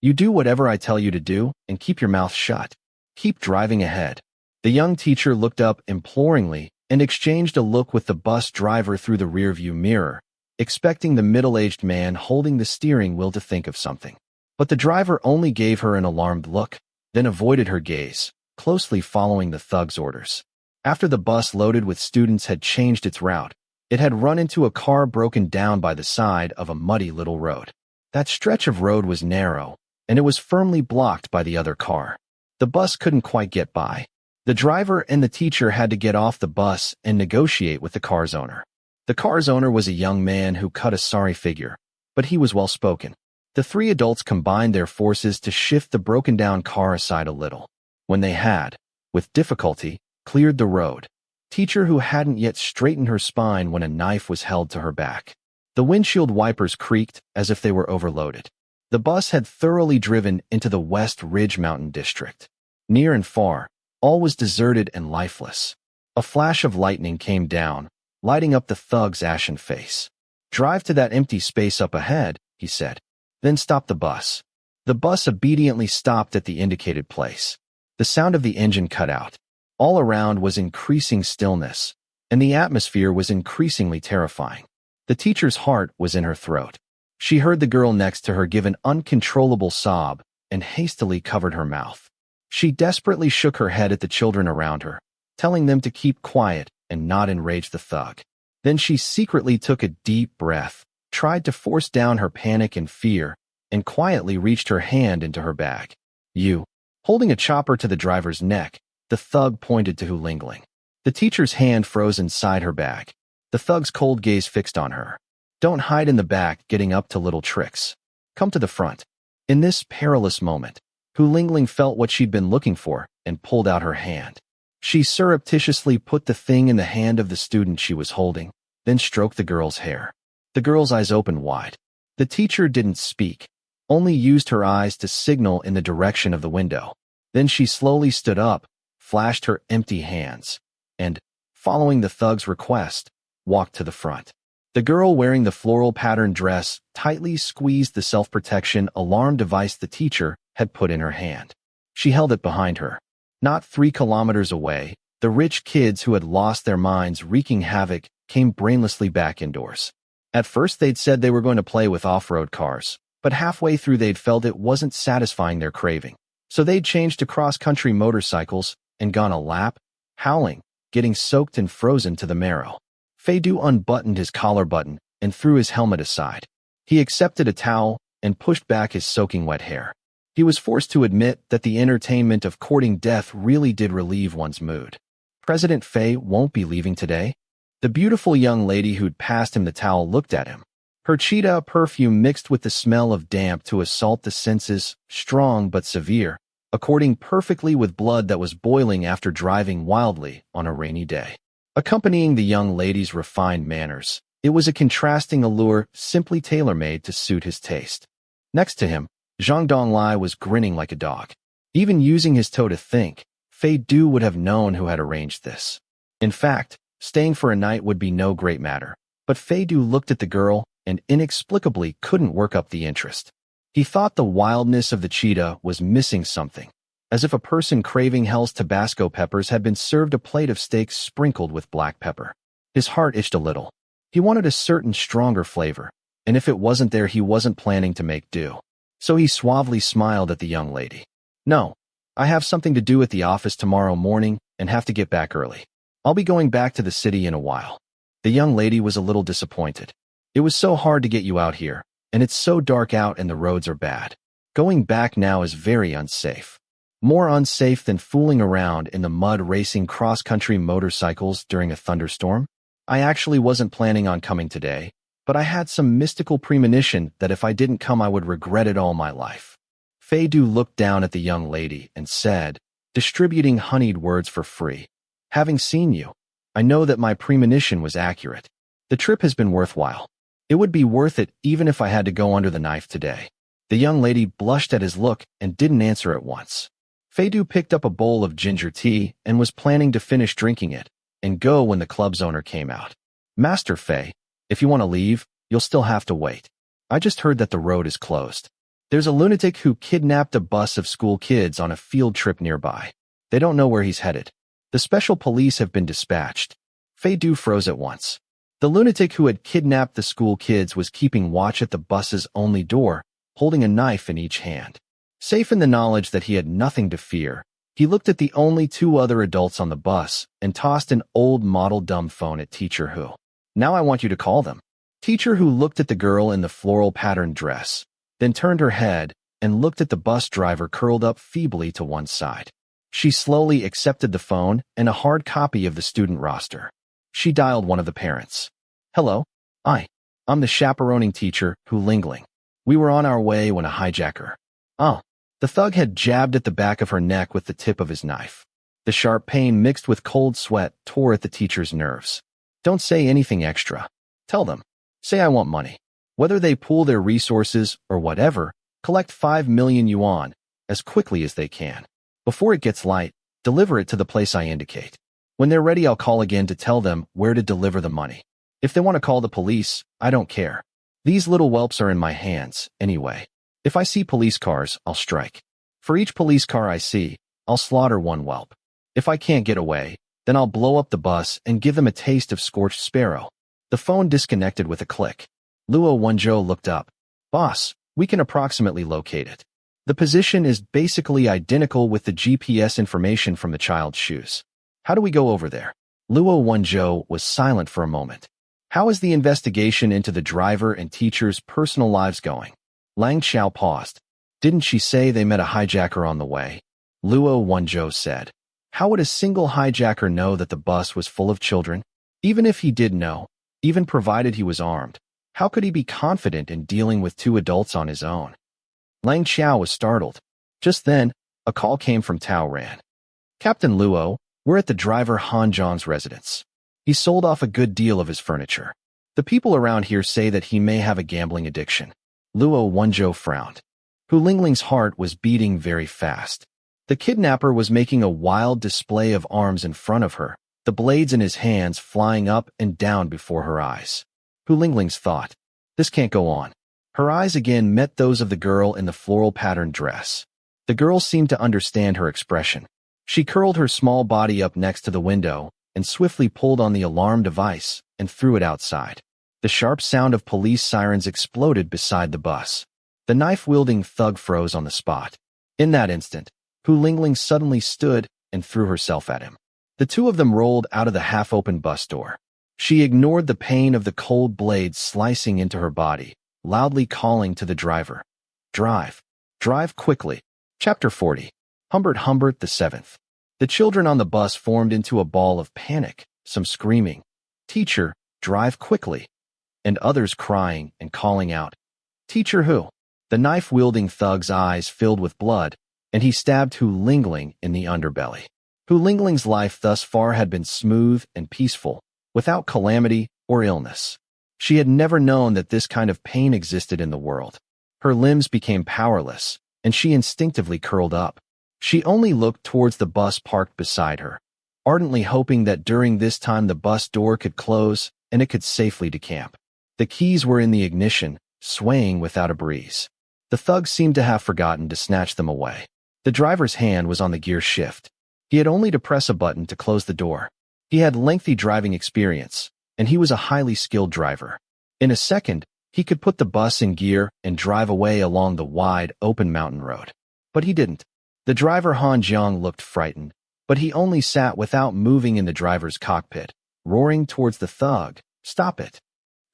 You do whatever I tell you to do and keep your mouth shut. Keep driving ahead. The young teacher looked up imploringly and exchanged a look with the bus driver through the rearview mirror, expecting the middle-aged man holding the steering wheel to think of something. But the driver only gave her an alarmed look, then avoided her gaze, closely following the thug's orders. After the bus loaded with students had changed its route, it had run into a car broken down by the side of a muddy little road. That stretch of road was narrow, and it was firmly blocked by the other car. The bus couldn't quite get by. The driver and the teacher had to get off the bus and negotiate with the car's owner. The car's owner was a young man who cut a sorry figure, but he was well-spoken. The three adults combined their forces to shift the broken-down car aside a little. When they had, with difficulty, cleared the road, Teacher Hu hadn't yet straightened her spine when a knife was held to her back. The windshield wipers creaked as if they were overloaded. The bus had thoroughly driven into the West Ridge Mountain District. Near and far, all was deserted and lifeless. A flash of lightning came down, lighting up the thug's ashen face. Drive to that empty space up ahead, he said. Then stop the bus. The bus obediently stopped at the indicated place. The sound of the engine cut out. All around was increasing stillness, and the atmosphere was increasingly terrifying. The teacher's heart was in her throat. She heard the girl next to her give an uncontrollable sob and hastily covered her mouth. She desperately shook her head at the children around her, telling them to keep quiet and not enrage the thug. Then she secretly took a deep breath, tried to force down her panic and fear, and quietly reached her hand into her bag. "You." Holding a chopper to the driver's neck, the thug pointed to Hu Lingling. The teacher's hand froze inside her bag. The thug's cold gaze fixed on her. "Don't hide in the back getting up to little tricks. Come to the front." In this perilous moment, Hu Lingling felt what she'd been looking for and pulled out her hand. She surreptitiously put the thing in the hand of the student she was holding, then stroked the girl's hair. The girl's eyes opened wide. The teacher didn't speak, only used her eyes to signal in the direction of the window. Then she slowly stood up, flashed her empty hands, and, following the thug's request, walked to the front. The girl wearing the floral patterned dress tightly squeezed the self-protection alarm device the teacher had put in her hand. She held it behind her. Not 3 kilometers away, the rich kids who had lost their minds wreaking havoc came brainlessly back indoors. At first they'd said they were going to play with off-road cars, but halfway through they'd felt it wasn't satisfying their craving. So they'd changed to cross-country motorcycles and gone a lap, howling, getting soaked and frozen to the marrow. Fei-Du unbuttoned his collar button and threw his helmet aside. He accepted a towel and pushed back his soaking wet hair. He was forced to admit that the entertainment of courting death really did relieve one's mood. "President Fei won't be leaving today?" The beautiful young lady who'd passed him the towel looked at him. Her cheetah perfume mixed with the smell of damp to assault the senses, strong but severe, according perfectly with blood that was boiling after driving wildly on a rainy day. Accompanying the young lady's refined manners, it was a contrasting allure simply tailor-made to suit his taste. Next to him, Zhang Donglai was grinning like a dog. Even using his toe to think, Fei-Du would have known who had arranged this. In fact, staying for a night would be no great matter, but Fei-Du looked at the girl and inexplicably couldn't work up the interest. He thought the wildness of the cheetah was missing something, as if a person craving hell's Tabasco peppers had been served a plate of steaks sprinkled with black pepper. His heart itched a little. He wanted a certain stronger flavor, and if it wasn't there he wasn't planning to make do. So he suavely smiled at the young lady. "No, I have something to do at the office tomorrow morning and have to get back early. I'll be going back to the city in a while." The young lady was a little disappointed. "It was so hard to get you out here, and it's so dark out and the roads are bad. Going back now is very unsafe. More unsafe than fooling around in the mud racing cross-country motorcycles during a thunderstorm. I actually wasn't planning on coming today, but I had some mystical premonition that if I didn't come I would regret it all my life." Fei-Du looked down at the young lady and said, distributing honeyed words for free, "Having seen you, I know that my premonition was accurate. The trip has been worthwhile. It would be worth it even if I had to go under the knife today." The young lady blushed at his look and didn't answer at once. Fei-Du picked up a bowl of ginger tea and was planning to finish drinking it and go when the club's owner came out. "Master Fei, if you want to leave, you'll still have to wait. I just heard that the road is closed. There's a lunatic who kidnapped a bus of school kids on a field trip nearby. They don't know where he's headed. The special police have been dispatched." Fei-Du froze at once. The lunatic who had kidnapped the school kids was keeping watch at the bus's only door, holding a knife in each hand. Safe in the knowledge that he had nothing to fear, he looked at the only 2 other adults on the bus and tossed an old model dumb phone at Teacher Hu. "Now I want you to call them." Teacher Hu looked at the girl in the floral patterned dress, then turned her head and looked at the bus driver curled up feebly to one side. She slowly accepted the phone and a hard copy of the student roster. She dialed one of the parents. "Hello, I'm the chaperoning teacher, Hu Lingling. We were on our way when a hijacker." "Oh." The thug had jabbed at the back of her neck with the tip of his knife. The sharp pain mixed with cold sweat tore at the teacher's nerves. "Don't say anything extra. Tell them. Say I want money. Whether they pool their resources or whatever, collect 5 million yuan as quickly as they can. Before it gets light, deliver it to the place I indicate. When they're ready, I'll call again to tell them where to deliver the money. If they want to call the police, I don't care. These little whelps are in my hands, anyway. If I see police cars, I'll strike. For each police car I see, I'll slaughter 1 whelp. If I can't get away, then I'll blow up the bus and give them a taste of scorched sparrow." The phone disconnected with a click. Luo Wenzhou looked up. Boss, we can approximately locate it. The position is basically identical with the GPS information from the child's shoes. How do we go over there? Luo Wenzhou was silent for a moment. How is the investigation into the driver and teacher's personal lives going? Lang Xiao paused. Didn't she say they met a hijacker on the way? Luo Wenzhou said. How would a single hijacker know that the bus was full of children? Even if he did know, even provided he was armed, how could he be confident in dealing with two adults on his own? Lang Xiao was startled. Just then, a call came from Tao Ran. Captain Luo, we're at the driver Han Zhang's residence. He sold off a good deal of his furniture. The people around here say that he may have a gambling addiction. Luo Wenzhou frowned. Hu Lingling's heart was beating very fast. The kidnapper was making a wild display of arms in front of her, the blades in his hands flying up and down before her eyes. Hu Lingling's thought, this can't go on. Her eyes again met those of the girl in the floral-patterned dress. The girl seemed to understand her expression. She curled her small body up next to the window and swiftly pulled on the alarm device and threw it outside. The sharp sound of police sirens exploded beside the bus. The knife-wielding thug froze on the spot. In that instant, Hu Lingling suddenly stood and threw herself at him. The two of them rolled out of the half-open bus door. She ignored the pain of the cold blades slicing into her body, loudly calling to the driver. Drive. Drive quickly. Chapter 40. Humbert the Seventh. The children on the bus formed into a ball of panic, some screaming, Teacher, drive quickly, and others crying and calling out, Teacher who? The knife-wielding thug's eyes filled with blood, and he stabbed Hu Lingling in the underbelly. Hu Lingling's life thus far had been smooth and peaceful, without calamity or illness. She had never known that this kind of pain existed in the world. Her limbs became powerless, and she instinctively curled up. She only looked towards the bus parked beside her, ardently hoping that during this time the bus door could close and it could safely decamp. The keys were in the ignition, swaying without a breeze. The thug seemed to have forgotten to snatch them away. The driver's hand was on the gear shift. He had only to press a button to close the door. He had lengthy driving experience, and he was a highly skilled driver. In a second, he could put the bus in gear and drive away along the wide, open mountain road. But he didn't. The driver Han Zhang looked frightened, but he only sat without moving in the driver's cockpit, roaring towards the thug, Stop it.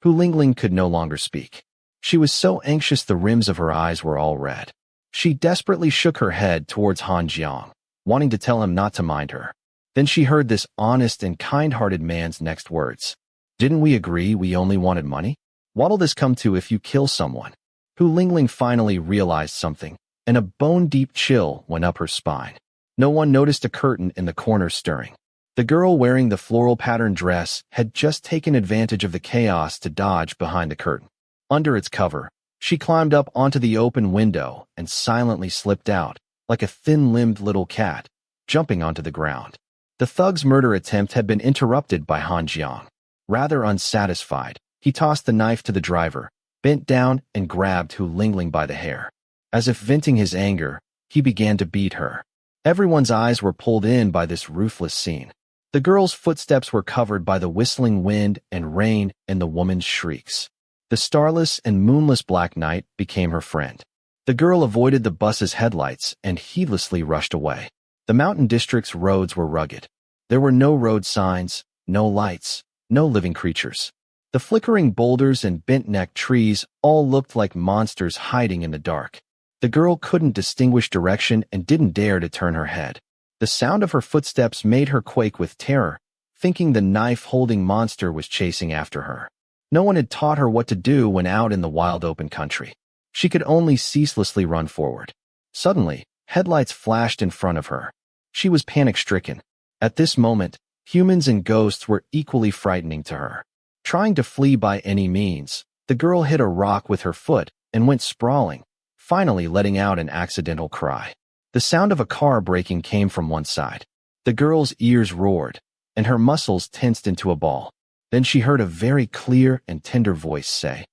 Hu Lingling could no longer speak. She was so anxious the rims of her eyes were all red. She desperately shook her head towards Han Zhang, wanting to tell him not to mind her. Then she heard this honest and kind-hearted man's next words. Didn't we agree we only wanted money? What'll this come to if you kill someone? Hu Lingling finally realized something, and a bone-deep chill went up her spine. No one noticed a curtain in the corner stirring. The girl wearing the floral-patterned dress had just taken advantage of the chaos to dodge behind the curtain. Under its cover, she climbed up onto the open window and silently slipped out, like a thin-limbed little cat, jumping onto the ground. The thug's murder attempt had been interrupted by Han Zhang. Rather unsatisfied, he tossed the knife to the driver, bent down and grabbed Hu Lingling by the hair. As if venting his anger, he began to beat her. Everyone's eyes were pulled in by this ruthless scene. The girl's footsteps were covered by the whistling wind and rain and the woman's shrieks. The starless and moonless black night became her friend. The girl avoided the bus's headlights and heedlessly rushed away. The mountain district's roads were rugged. There were no road signs, no lights, no living creatures. The flickering boulders and bent-necked trees all looked like monsters hiding in the dark. The girl couldn't distinguish direction and didn't dare to turn her head. The sound of her footsteps made her quake with terror, thinking the knife-holding monster was chasing after her. No one had taught her what to do when out in the wild open country. She could only ceaselessly run forward. Suddenly, headlights flashed in front of her. She was panic-stricken. At this moment, humans and ghosts were equally frightening to her. Trying to flee by any means, the girl hit a rock with her foot and went sprawling, finally letting out an accidental cry. The sound of a car braking came from one side. The girl's ears roared, and her muscles tensed into a ball. Then she heard a very clear and tender voice say,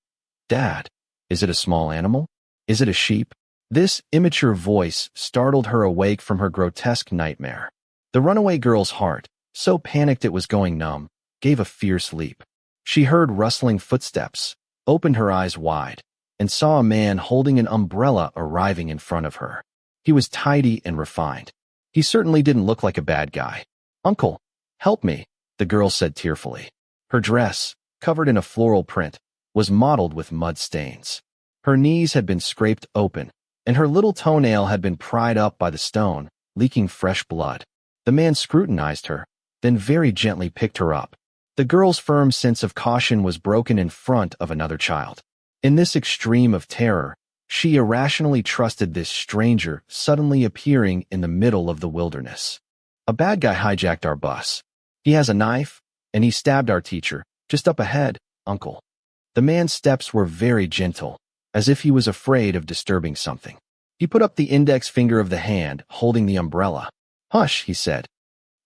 "Dad, is it a small animal? Is it a sheep?" This immature voice startled her awake from her grotesque nightmare. The runaway girl's heart, so panicked it was going numb, gave a fierce leap. She heard rustling footsteps, opened her eyes wide, and saw a man holding an umbrella arriving in front of her. He was tidy and refined. He certainly didn't look like a bad guy. "Uncle, help me," the girl said tearfully. Her dress, covered in a floral print, was mottled with mud stains. Her knees had been scraped open, and her little toenail had been pried up by the stone, leaking fresh blood. The man scrutinized her, then very gently picked her up. The girl's firm sense of caution was broken in front of another child. In this extreme of terror, she irrationally trusted this stranger suddenly appearing in the middle of the wilderness. "A bad guy hijacked our bus. He has a knife, and he stabbed our teacher, just up ahead, Uncle." The man's steps were very gentle, as if he was afraid of disturbing something. He put up the index finger of the hand, holding the umbrella. "Hush," he said.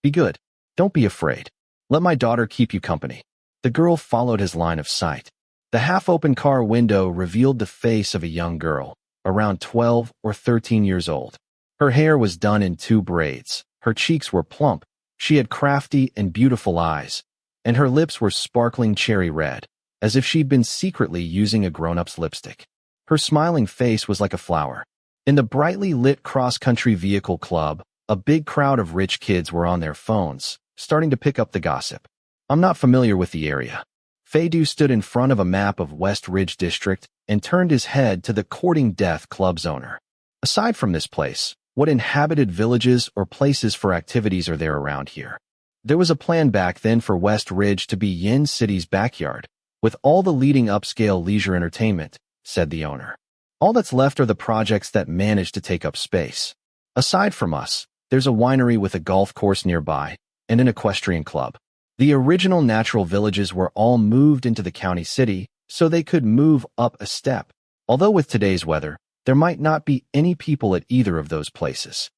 "Be good. Don't be afraid. Let my daughter keep you company." The girl followed his line of sight. The half-open car window revealed the face of a young girl, around 12 or 13 years old. Her hair was done in 2 braids, her cheeks were plump, she had crafty and beautiful eyes, and her lips were sparkling cherry red, as if she'd been secretly using a grown-up's lipstick. Her smiling face was like a flower. In the brightly lit cross-country vehicle club, a big crowd of rich kids were on their phones, starting to pick up the gossip. "I'm not familiar with the area." Feidu stood in front of a map of West Ridge District and turned his head to the Courting Death Club's owner. "Aside from this place, what inhabited villages or places for activities are there around here?" There was a plan back then for West Ridge to be Yin City's backyard, with all the leading upscale leisure entertainment, said the owner. "All that's left are the projects that manage to take up space. Aside from us, there's a winery with a golf course nearby and an equestrian club. The original natural villages were all moved into the county city so they could move up a step, although with today's weather, there might not be any people at either of those places."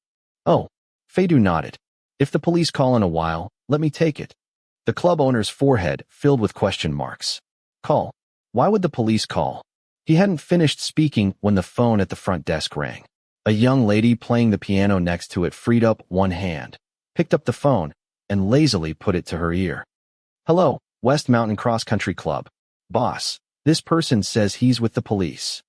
"Oh," Feidu nodded. "If the police call in a while, let me take it." The club owner's forehead filled with question marks. "Call? Why would the police call?" He hadn't finished speaking when the phone at the front desk rang. A young lady playing the piano next to it freed up one hand, picked up the phone, and lazily put it to her ear. "Hello, West Mountain Cross Country Club. Boss, this person says he's with the police."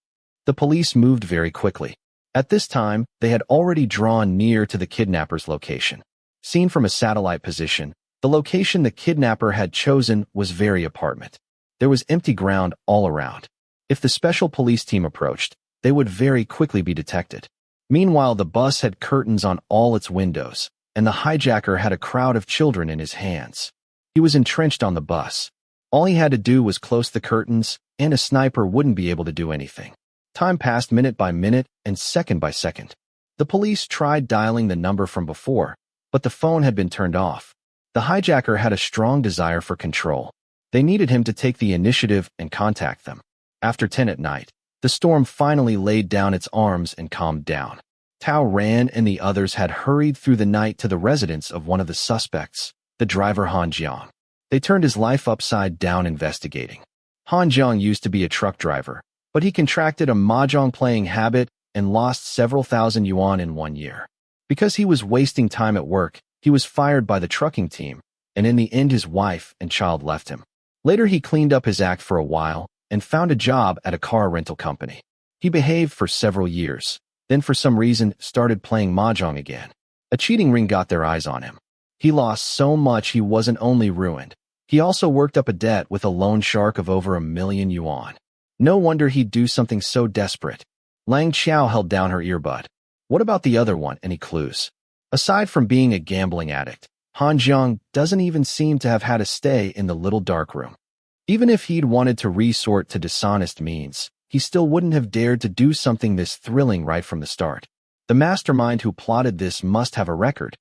The police moved very quickly. At this time, they had already drawn near to the kidnapper's location. Seen from a satellite position, the location the kidnapper had chosen was very apartment. There was empty ground all around. If the special police team approached, they would very quickly be detected. Meanwhile, the bus had curtains on all its windows, and the hijacker had a crowd of children in his hands. He was entrenched on the bus. All he had to do was close the curtains, and a sniper wouldn't be able to do anything. Time passed minute by minute and second by second. The police tried dialing the number from before, but the phone had been turned off. The hijacker had a strong desire for control. They needed him to take the initiative and contact them. After 10 at night, the storm finally laid down its arms and calmed down. Tao Ran and the others had hurried through the night to the residence of one of the suspects, the driver Han Jiang. They turned his life upside down investigating. Han Jiang used to be a truck driver, but he contracted a mahjong-playing habit and lost several thousand yuan in 1 year. Because he was wasting time at work, he was fired by the trucking team, and in the end his wife and child left him. Later he cleaned up his act for a while and found a job at a car rental company. He behaved for several years, then for some reason started playing mahjong again. A cheating ring got their eyes on him. He lost so much he wasn't only ruined, he also worked up a debt with a loan shark of over 1 million yuan. No wonder he'd do something so desperate. Lang Qiao held down her earbud. "What about the other one? Any clues?" Aside from being a gambling addict, Han Jiang doesn't even seem to have had a stay in the little dark room. Even if he'd wanted to resort to dishonest means, he still wouldn't have dared to do something this thrilling right from the start. The mastermind who plotted this must have a record.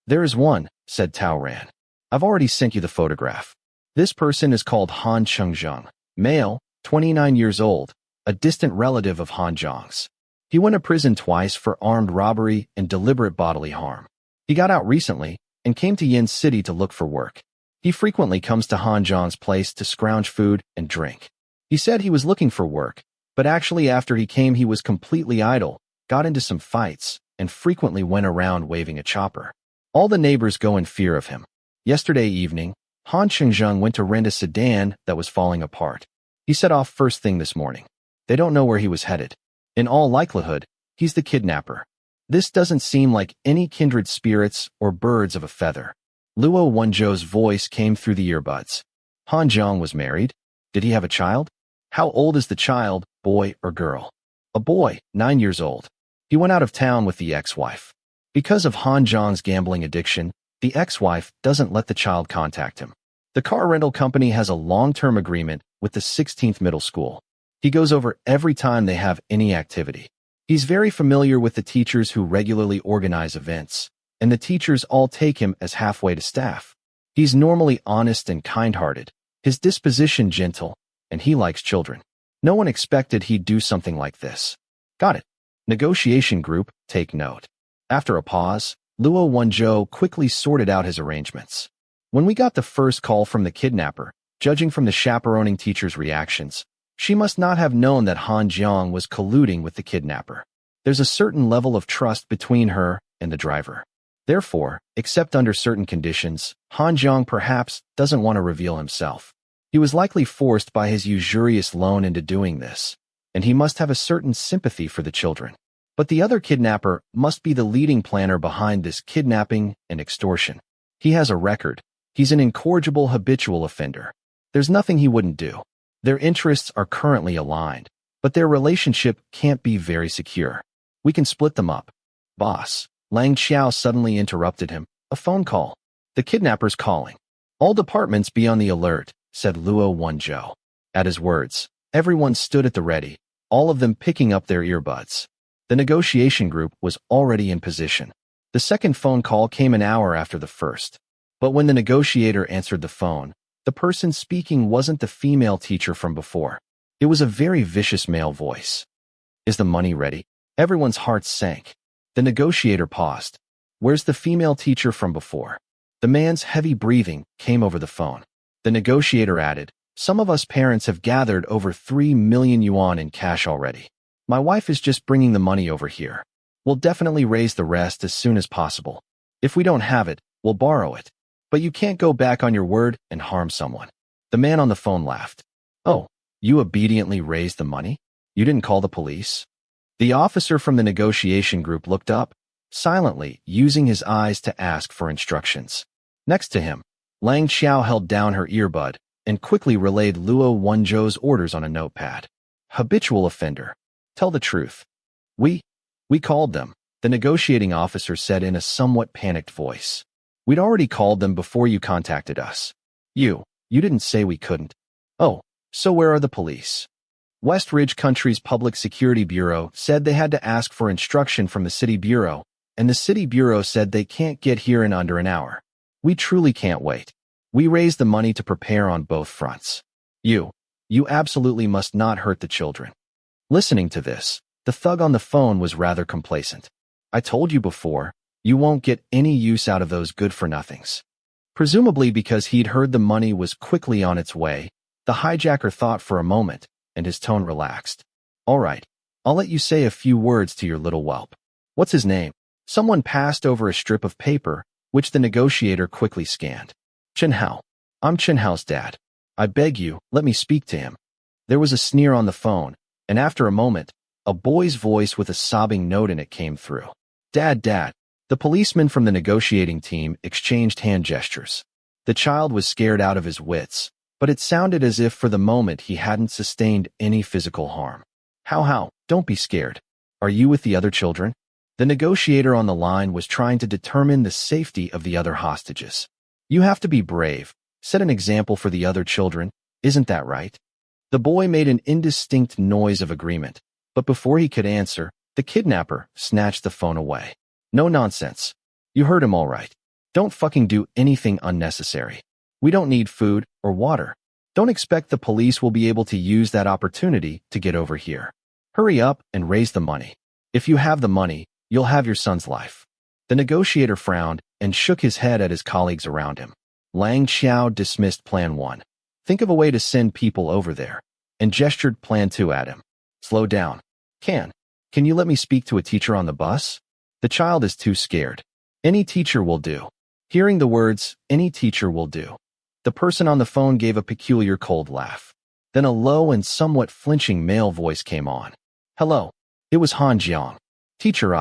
"There is one," said Tao Ran. "I've already sent you the photograph. This person is called Han Chengzheng, male, 29 years old, a distant relative of Han Jiang's. He went to prison twice for armed robbery and deliberate bodily harm. He got out recently and came to Yin City to look for work. He frequently comes to Han Jiang's place to scrounge food and drink. He said he was looking for work, but actually after he came he was completely idle, got into some fights, and frequently went around waving a chopper. All the neighbors go in fear of him. Yesterday evening, Han Chengzheng went to rent a sedan that was falling apart. He set off first thing this morning. They don't know where he was headed. In all likelihood, he's the kidnapper. This doesn't seem like any kindred spirits or birds of a feather. Luo Wenzhou's voice came through the earbuds. Han Zhang was married. Did he have a child? How old is the child, boy or girl? A boy, 9 years old. He went out of town with the ex-wife. Because of Han Zhang's gambling addiction, the ex-wife doesn't let the child contact him. The car rental company has a long-term agreement with the 16th middle school. He goes over every time they have any activity. He's very familiar with the teachers who regularly organize events, and the teachers all take him as halfway to staff. He's normally honest and kind-hearted, his disposition gentle, and he likes children. No one expected he'd do something like this. Got it. Negotiation group, take note. After a pause, Luo Wenzhou quickly sorted out his arrangements. When we got the first call from the kidnapper, judging from the chaperoning teacher's reactions, she must not have known that Han Zhang was colluding with the kidnapper. There's a certain level of trust between her and the driver. Therefore, except under certain conditions, Han Zhang perhaps doesn't want to reveal himself. He was likely forced by his usurious loan into doing this, and he must have a certain sympathy for the children. But the other kidnapper must be the leading planner behind this kidnapping and extortion. He has a record. He's an incorrigible habitual offender. There's nothing he wouldn't do. Their interests are currently aligned, but their relationship can't be very secure. We can split them up. Boss, Lang Xiao suddenly interrupted him. A phone call. The kidnapper's calling. All departments be on the alert, said Luo Wenzhou. At his words, everyone stood at the ready, all of them picking up their earbuds. The negotiation group was already in position. The second phone call came an hour after the first. But when the negotiator answered the phone, the person speaking wasn't the female teacher from before. It was a very vicious male voice. Is the money ready? Everyone's hearts sank. The negotiator paused. Where's the female teacher from before? The man's heavy breathing came over the phone. The negotiator added, some of us parents have gathered over 3 million yuan in cash already. My wife is just bringing the money over here. We'll definitely raise the rest as soon as possible. If we don't have it, we'll borrow it. But you can't go back on your word and harm someone. The man on the phone laughed. Oh, you obediently raised the money? You didn't call the police? The officer from the negotiation group looked up, silently, using his eyes to ask for instructions. Next to him, Lang Xiao held down her earbud and quickly relayed Luo Wenzhou's orders on a notepad. Habitual offender. Tell the truth. We called them, the negotiating officer said in a somewhat panicked voice. We'd already called them before you contacted us. You didn't say we couldn't. Oh, so where are the police? West Ridge Country's Public Security Bureau said they had to ask for instruction from the City Bureau, and the City Bureau said they can't get here in under an hour. We truly can't wait. We raised the money to prepare on both fronts. You absolutely must not hurt the children. Listening to this, the thug on the phone was rather complacent. I told you before, you won't get any use out of those good-for-nothings. Presumably because he'd heard the money was quickly on its way, the hijacker thought for a moment, and his tone relaxed. All right, I'll let you say a few words to your little whelp. What's his name? Someone passed over a strip of paper, which the negotiator quickly scanned. Chen Hao. I'm Chen Hao's dad. I beg you, let me speak to him. There was a sneer on the phone, and after a moment, a boy's voice with a sobbing note in it came through. Dad. The policeman from the negotiating team exchanged hand gestures. The child was scared out of his wits, but it sounded as if for the moment he hadn't sustained any physical harm. How, don't be scared. Are you with the other children? The negotiator on the line was trying to determine the safety of the other hostages. You have to be brave, set an example for the other children, isn't that right? The boy made an indistinct noise of agreement, but before he could answer, the kidnapper snatched the phone away. No nonsense. You heard him all right. Don't fucking do anything unnecessary. We don't need food or water. Don't expect the police will be able to use that opportunity to get over here. Hurry up and raise the money. If you have the money, you'll have your son's life. The negotiator frowned and shook his head at his colleagues around him. Lang Xiao dismissed Plan 1. Think of a way to send people over there, and gestured Plan 2 at him. Slow down. Can you let me speak to a teacher on the bus? The child is too scared. Any teacher will do. Hearing the words, any teacher will do. The person on the phone gave a peculiar cold laugh. Then a low and somewhat flinching male voice came on. Hello. It was Han Jiang. Teacher,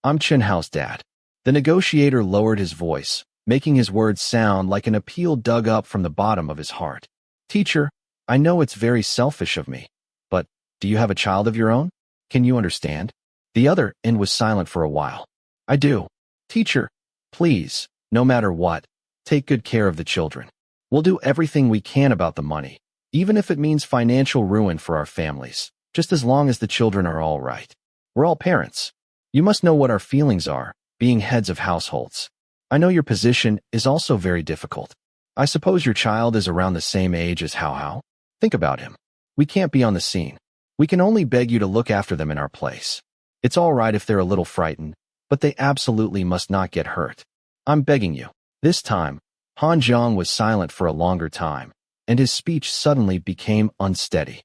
I'm Chen Hao's dad. The negotiator lowered his voice, making his words sound like an appeal dug up from the bottom of his heart. Teacher, I know it's very selfish of me, but do you have a child of your own? Can you understand? The other end was silent for a while. I do. Teacher, please, no matter what, take good care of the children. We'll do everything we can about the money, even if it means financial ruin for our families, just as long as the children are all right. We're all parents. You must know what our feelings are, being heads of households. I know your position is also very difficult. I suppose your child is around the same age as Hao Hao. Think about him. We can't be on the scene. We can only beg you to look after them in our place. It's all right if they're a little frightened, but they absolutely must not get hurt. I'm begging you. This time, Han Jiang was silent for a longer time, and his speech suddenly became unsteady.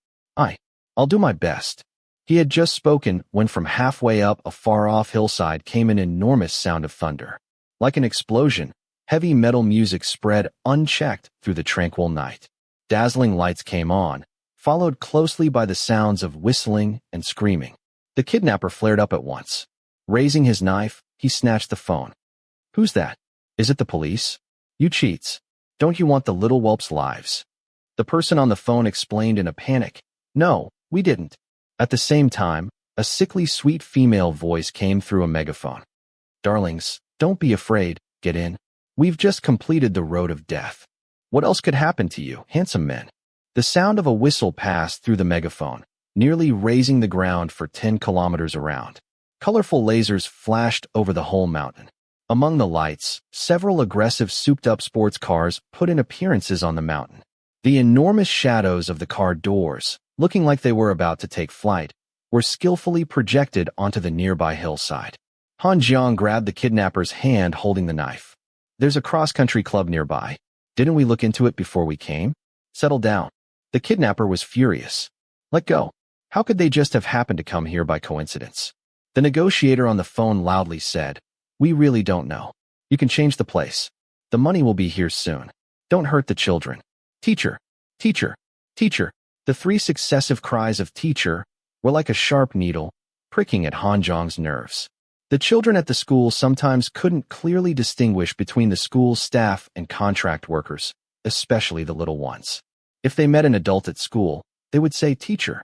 I'll do my best. He had just spoken when from halfway up a far-off hillside came an enormous sound of thunder. Like an explosion, heavy metal music spread unchecked through the tranquil night. Dazzling lights came on, followed closely by the sounds of whistling and screaming. The kidnapper flared up at once. Raising his knife, he snatched the phone. Who's that? Is it the police? You cheats. Don't you want the little whelp's lives? The person on the phone explained in a panic. No, we didn't. At the same time, a sickly sweet female voice came through a megaphone. Darlings, don't be afraid, get in. We've just completed the road of death. What else could happen to you, handsome men? The sound of a whistle passed through the megaphone, nearly raising the ground for 10 kilometers around. Colorful lasers flashed over the whole mountain. Among the lights, several aggressive souped-up sports cars put in appearances on the mountain. The enormous shadows of the car doors, looking like they were about to take flight, were skillfully projected onto the nearby hillside. Han Jiang grabbed the kidnapper's hand holding the knife. There's a cross-country club nearby. Didn't we look into it before we came? Settle down. The kidnapper was furious. Let go. How could they just have happened to come here by coincidence? The negotiator on the phone loudly said, We really don't know. You can change the place. The money will be here soon. Don't hurt the children. Teacher, teacher, teacher. The 3 successive cries of teacher were like a sharp needle, pricking at Han Jiang's nerves. The children at the school sometimes couldn't clearly distinguish between the school's staff and contract workers, especially the little ones. If they met an adult at school, they would say teacher.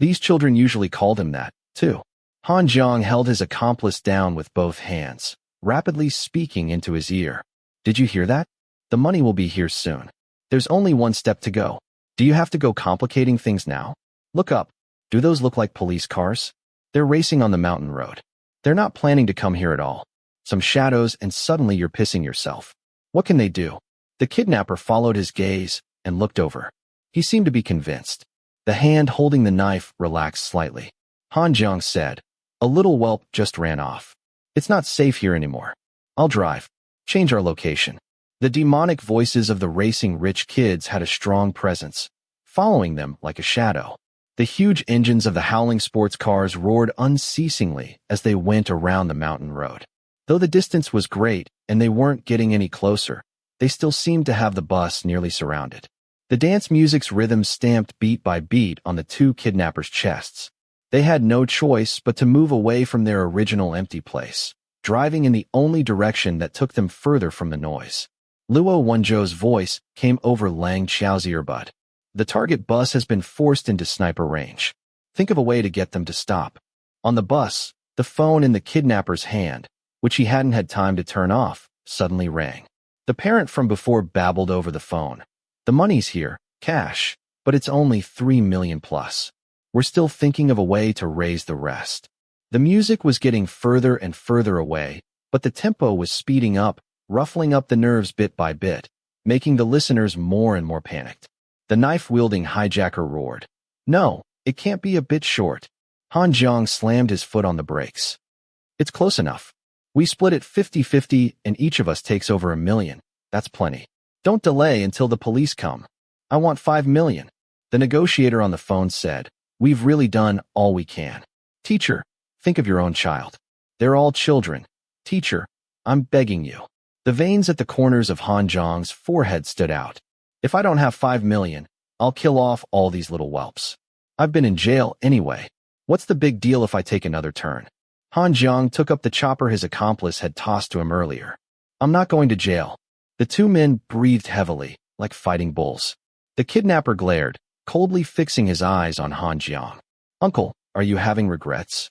These children usually called him that, too. Han Jiang held his accomplice down with both hands, rapidly speaking into his ear. Did you hear that? The money will be here soon. There's only one step to go. Do you have to go complicating things now? Look up. Do those look like police cars? They're racing on the mountain road. They're not planning to come here at all. Some shadows and suddenly you're pissing yourself. What can they do? The kidnapper followed his gaze and looked over. He seemed to be convinced. The hand holding the knife relaxed slightly. Han Jiang said, A little whelp just ran off. It's not safe here anymore. I'll drive. Change our location. The demonic voices of the racing rich kids had a strong presence, following them like a shadow. The huge engines of the howling sports cars roared unceasingly as they went around the mountain road. Though the distance was great and they weren't getting any closer, they still seemed to have the bus nearly surrounded. The dance music's rhythm stamped beat by beat on the 2 kidnappers' chests. They had no choice but to move away from their original empty place, driving in the only direction that took them further from the noise. Luo Wenzhou's voice came over Lang Qiao's earbud. The target bus has been forced into sniper range. Think of a way to get them to stop. On the bus, the phone in the kidnapper's hand, which he hadn't had time to turn off, suddenly rang. The parent from before babbled over the phone. The money's here, cash, but it's only 3 million plus. We're still thinking of a way to raise the rest. The music was getting further and further away, but the tempo was speeding up, ruffling up the nerves bit by bit, making the listeners more and more panicked. The knife-wielding hijacker roared. No, it can't be a bit short. Han Jiang slammed his foot on the brakes. It's close enough. We split it 50-50 and each of us takes over 1 million. That's plenty. Don't delay until the police come. I want 5 million. The negotiator on the phone said, We've really done all we can. Teacher, think of your own child. They're all children. Teacher, I'm begging you. The veins at the corners of Han Jiang's forehead stood out. If I don't have 5 million, I'll kill off all these little whelps. I've been in jail anyway. What's the big deal if I take another turn? Han Jiang took up the chopper his accomplice had tossed to him earlier. I'm not going to jail. The two men breathed heavily, like fighting bulls. The kidnapper glared, coldly fixing his eyes on Han Jiang. Uncle, are you having regrets?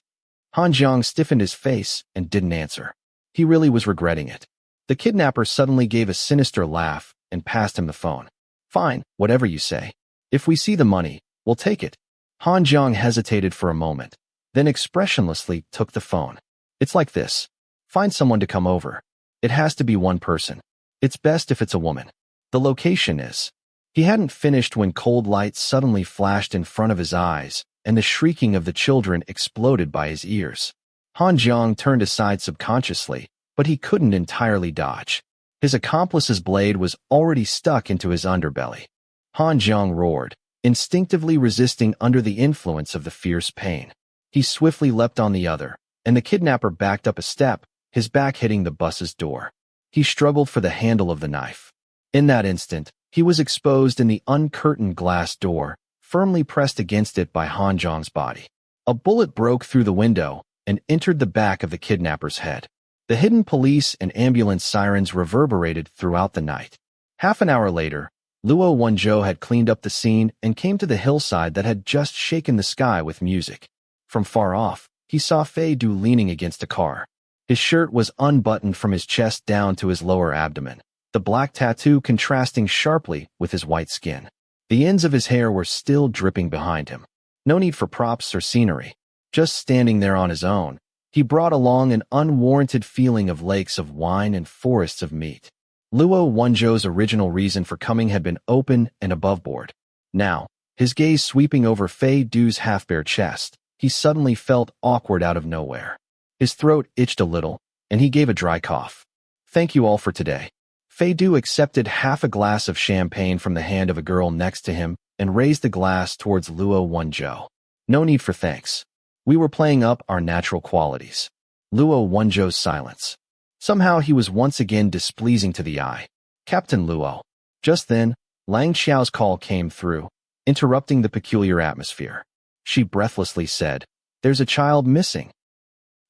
Han Jiang stiffened his face and didn't answer. He really was regretting it. The kidnapper suddenly gave a sinister laugh and passed him the phone. Fine, whatever you say. If we see the money, we'll take it. Han Jiang hesitated for a moment, then expressionlessly took the phone. It's like this. Find someone to come over. It has to be one person. It's best if it's a woman. The location is. He hadn't finished when cold light suddenly flashed in front of his eyes, and the shrieking of the children exploded by his ears. Han Jiang turned aside subconsciously, but he couldn't entirely dodge. His accomplice's blade was already stuck into his underbelly. Han Jiang roared, instinctively resisting under the influence of the fierce pain. He swiftly leapt on the other, and the kidnapper backed up a step, his back hitting the bus's door. He struggled for the handle of the knife. In that instant, he was exposed in the uncurtained glass door, firmly pressed against it by Han Jiang's body. A bullet broke through the window and entered the back of the kidnapper's head. The hidden police and ambulance sirens reverberated throughout the night. Half an hour later, Luo Wenzhou had cleaned up the scene and came to the hillside that had just shaken the sky with music. From far off, he saw Fei Du leaning against a car. His shirt was unbuttoned from his chest down to his lower abdomen, the black tattoo contrasting sharply with his white skin. The ends of his hair were still dripping behind him. No need for props or scenery. Just standing there on his own, he brought along an unwarranted feeling of lakes of wine and forests of meat. Luo Wenzhou's original reason for coming had been open and aboveboard. Now, his gaze sweeping over Fei Du's half-bare chest, he suddenly felt awkward out of nowhere. His throat itched a little, and he gave a dry cough. Thank you all for today. Fei Du accepted half a glass of champagne from the hand of a girl next to him and raised the glass towards Luo Wenzhou. No need for thanks. We were playing up our natural qualities. Luo Wenzhou's silence. Somehow he was once again displeasing to the eye. Captain Luo. Just then, Lang Xiao's call came through, interrupting the peculiar atmosphere. She breathlessly said, "There's a child missing."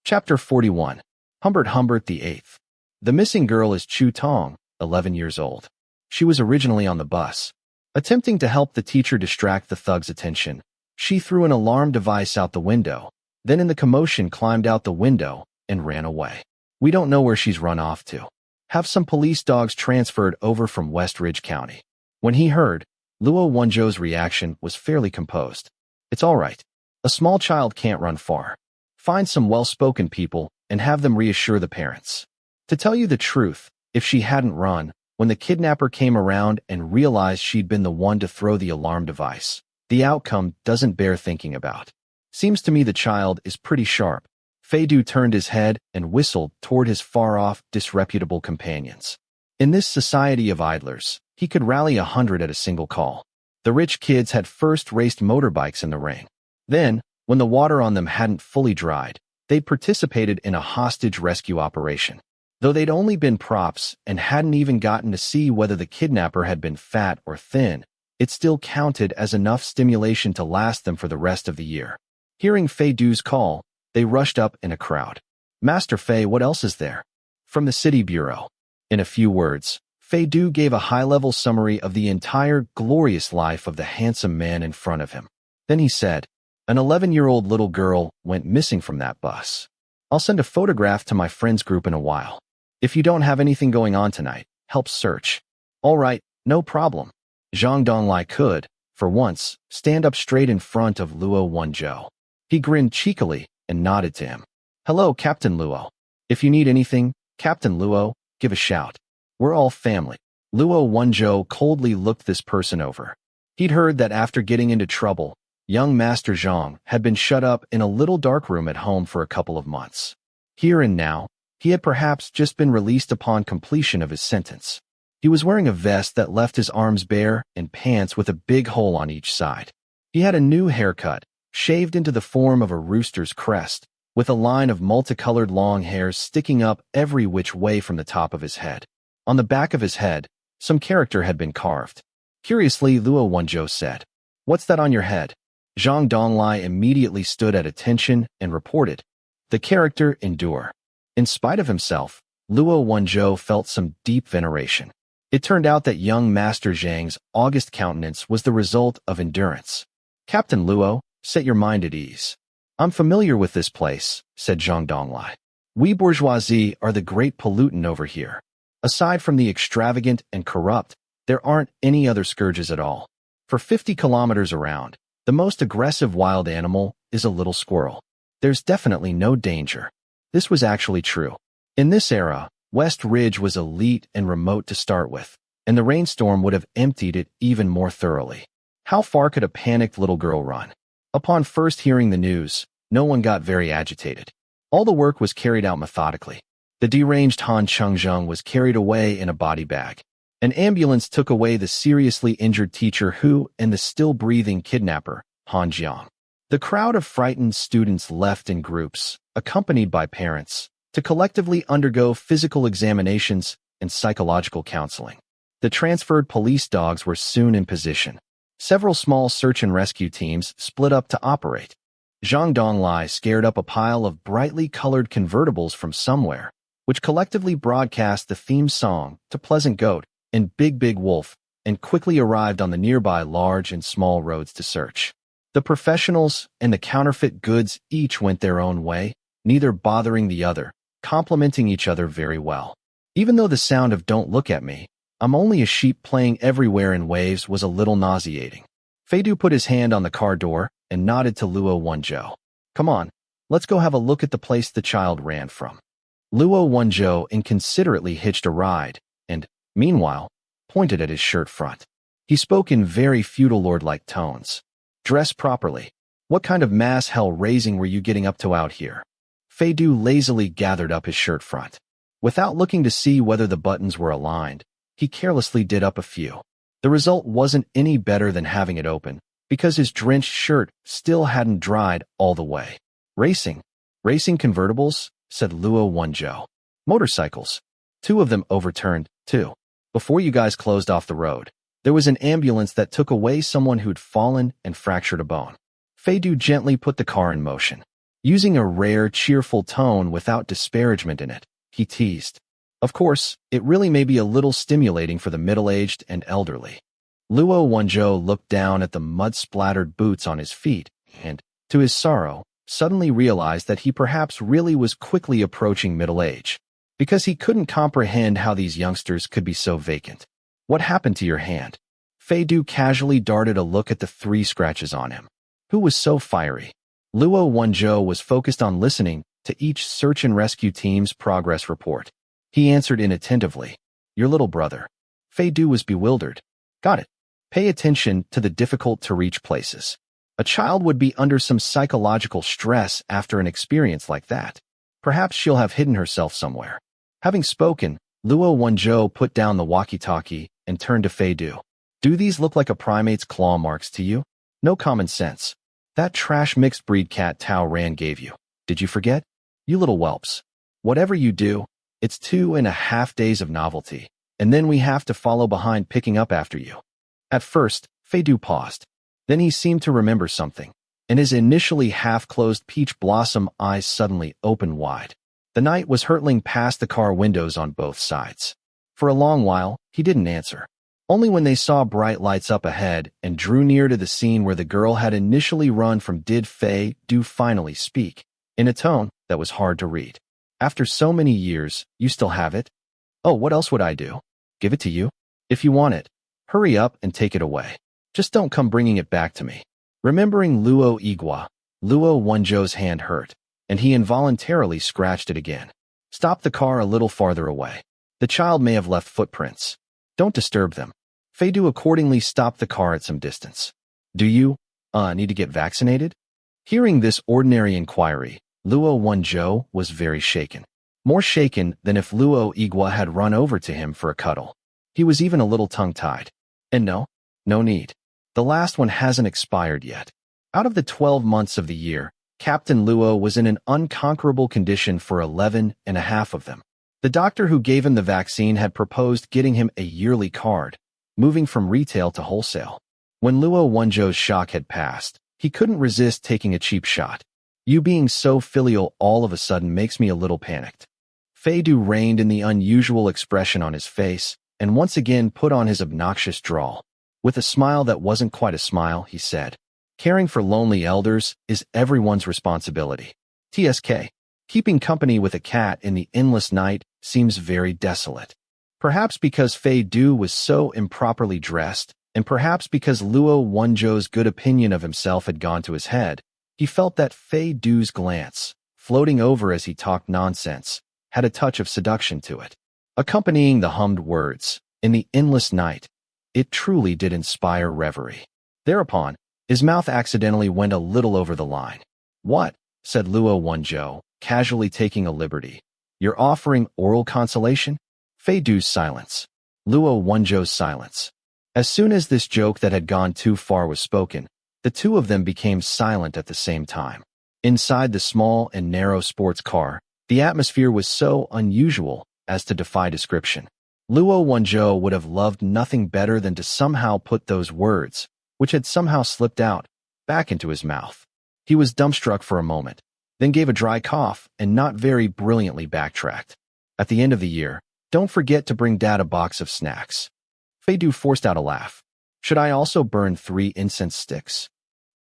Chapter 41. Humbert the Eighth. The missing girl is Chu Tong, 11 years old. She was originally on the bus. Attempting to help the teacher distract the thug's attention, she threw an alarm device out the window, then in the commotion climbed out the window and ran away. We don't know where she's run off to. Have some police dogs transferred over from West Ridge County. When he heard, Luo Wenzhou's reaction was fairly composed. It's all right. A small child can't run far. Find some well-spoken people and have them reassure the parents. To tell you the truth, if she hadn't run, when the kidnapper came around and realized she'd been the one to throw the alarm device, the outcome doesn't bear thinking about. Seems to me the child is pretty sharp. Fei Du turned his head and whistled toward his far-off, disreputable companions. In this society of idlers, he could rally 100 at a single call. The rich kids had first raced motorbikes in the rain. Then, when the water on them hadn't fully dried, they'd participated in a hostage rescue operation. Though they'd only been props and hadn't even gotten to see whether the kidnapper had been fat or thin, it still counted as enough stimulation to last them for the rest of the year. Hearing Fei Du's call, they rushed up in a crowd. "Master Fei, what else is there?" From the city bureau. In a few words, Fei Du gave a high-level summary of the entire glorious life of the handsome man in front of him. Then he said, "An 11-year-old little girl went missing from that bus. I'll send a photograph to my friends group in a while. If you don't have anything going on tonight, help search." "All right, no problem." Zhang Donglai could, for once, stand up straight in front of Luo Wenzhou. He grinned cheekily and nodded to him. "Hello, Captain Luo. If you need anything, Captain Luo, give a shout. We're all family." Luo Wenzhou coldly looked this person over. He'd heard that after getting into trouble, young Master Zhang had been shut up in a little dark room at home for a couple of months. Here and now, he had perhaps just been released upon completion of his sentence. He was wearing a vest that left his arms bare and pants with a big hole on each side. He had a new haircut, shaved into the form of a rooster's crest, with a line of multicolored long hairs sticking up every which way from the top of his head. On the back of his head, some character had been carved. Curiously, Luo Wenzhou said, "What's that on your head?" Zhang Donglai immediately stood at attention and reported, "The character endure." In spite of himself, Luo Wenzhou felt some deep veneration. It turned out that young Master Zhang's august countenance was the result of endurance. "Captain Luo, set your mind at ease. I'm familiar with this place," said Zhang Donglai. "We bourgeoisie are the great pollutant over here. Aside from the extravagant and corrupt, there aren't any other scourges at all. For 50 kilometers around, the most aggressive wild animal is a little squirrel. There's definitely no danger." This was actually true. In this era, West Ridge was elite and remote to start with, and the rainstorm would have emptied it even more thoroughly. How far could a panicked little girl run? Upon first hearing the news, no one got very agitated. All the work was carried out methodically. The deranged Han Chengzheng was carried away in a body bag. An ambulance took away the seriously injured teacher Hu and the still-breathing kidnapper, Han Jiang. The crowd of frightened students left in groups, accompanied by parents, to collectively undergo physical examinations and psychological counseling. The transferred police dogs were soon in position. Several small search and rescue teams split up to operate. Zhang Donglai scared up a pile of brightly colored convertibles from somewhere, which collectively broadcast the theme song to Pleasant Goat and Big Big Wolf, and quickly arrived on the nearby large and small roads to search. The professionals and the counterfeit goods each went their own way, neither bothering the other, complementing each other very well. Even though the sound of "Don't Look at Me, I'm Only a Sheep" playing everywhere in waves was a little nauseating. Feidu put his hand on the car door and nodded to Luo Wenzhou. "Come on, let's go have a look at the place the child ran from." Luo Wenzhou inconsiderately hitched a ride and, meanwhile, pointed at his shirt front. He spoke in very feudal lord-like tones. "Dress properly. What kind of mass hell-raising were you getting up to out here?" Feidu lazily gathered up his shirt front. Without looking to see whether the buttons were aligned, he carelessly did up a few. The result wasn't any better than having it open, because his drenched shirt still hadn't dried all the way. "Racing convertibles," said Luo Wenzhou. "Motorcycles. 2 of them overturned, too. Before you guys closed off the road, there was an ambulance that took away someone who'd fallen and fractured a bone." Feidu gently put the car in motion. Using a rare, cheerful tone without disparagement in it, he teased, "Of course, it really may be a little stimulating for the middle-aged and elderly." Luo Wenzhou looked down at the mud-splattered boots on his feet and, to his sorrow, suddenly realized that he perhaps really was quickly approaching middle age, because he couldn't comprehend how these youngsters could be so vacant. "What happened to your hand?" Feidu casually darted a look at the 3 scratches on him. Who was so fiery? Luo Wenzhou was focused on listening to each search and rescue team's progress report. He answered inattentively, "Your little brother." Feidu was bewildered. "Got it. Pay attention to the difficult-to-reach places. A child would be under some psychological stress after an experience like that. Perhaps she'll have hidden herself somewhere." Having spoken, Luo Wenzhou put down the walkie-talkie and turned to Feidu. "Do these look like a primate's claw marks to you? No common sense. That trash mixed-breed cat Tao Ran gave you. Did you forget? You little whelps. Whatever you do, it's 2.5 days of novelty, and then we have to follow behind picking up after you." At first, Feidu paused. Then he seemed to remember something, and his initially half-closed peach blossom eyes suddenly opened wide. The night was hurtling past the car windows on both sides. For a long while, he didn't answer. Only when they saw bright lights up ahead and drew near to the scene where the girl had initially run from did Feidu finally speak, in a tone that was hard to read. "After so many years, you still have it? Oh, what else would I do? Give it to you? If you want it, hurry up and take it away. Just don't come bringing it back to me." Remembering Luo Igua, Luo Wenzhou's hand hurt, and he involuntarily scratched it again. "Stop the car a little farther away. The child may have left footprints. Don't disturb them." Feidu accordingly stopped the car at some distance. "Do you, need to get vaccinated?" Hearing this ordinary inquiry, Luo Wenzhou was very shaken. More shaken than if Luo Igua had run over to him for a cuddle. He was even a little tongue-tied. "And no need. The last one hasn't expired yet." Out of the 12 months of the year, Captain Luo was in an unconquerable condition for 11.5 of them. The doctor who gave him the vaccine had proposed getting him a yearly card, moving from retail to wholesale. When Luo Wenzhou's shock had passed, he couldn't resist taking a cheap shot. You being so filial all of a sudden makes me a little panicked. Fei Du reined in the unusual expression on his face, and once again put on his obnoxious drawl. With a smile that wasn't quite a smile, he said, "Caring for lonely elders is everyone's responsibility. TSK. Keeping company with a cat in the endless night seems very desolate." Perhaps because Fei Du was so improperly dressed, and perhaps because Luo Wenzhou's good opinion of himself had gone to his head, he felt that Fei Du's glance, floating over as he talked nonsense, had a touch of seduction to it. Accompanying the hummed words, "in the endless night," it truly did inspire reverie. Thereupon, his mouth accidentally went a little over the line. "What?" said Luo Wenzhou, casually taking a liberty. "You're offering oral consolation?" Fei Du's silence. Luo Wenzhou's silence. As soon as this joke that had gone too far was spoken, the two of them became silent at the same time. Inside the small and narrow sports car, the atmosphere was so unusual as to defy description. Luo Wenzhou would have loved nothing better than to somehow put those words, which had somehow slipped out, back into his mouth. He was dumbstruck for a moment, then gave a dry cough and not very brilliantly backtracked. "At the end of the year, don't forget to bring Dad a box of snacks." Fei Du forced out a laugh. "Should I also burn 3 incense sticks?"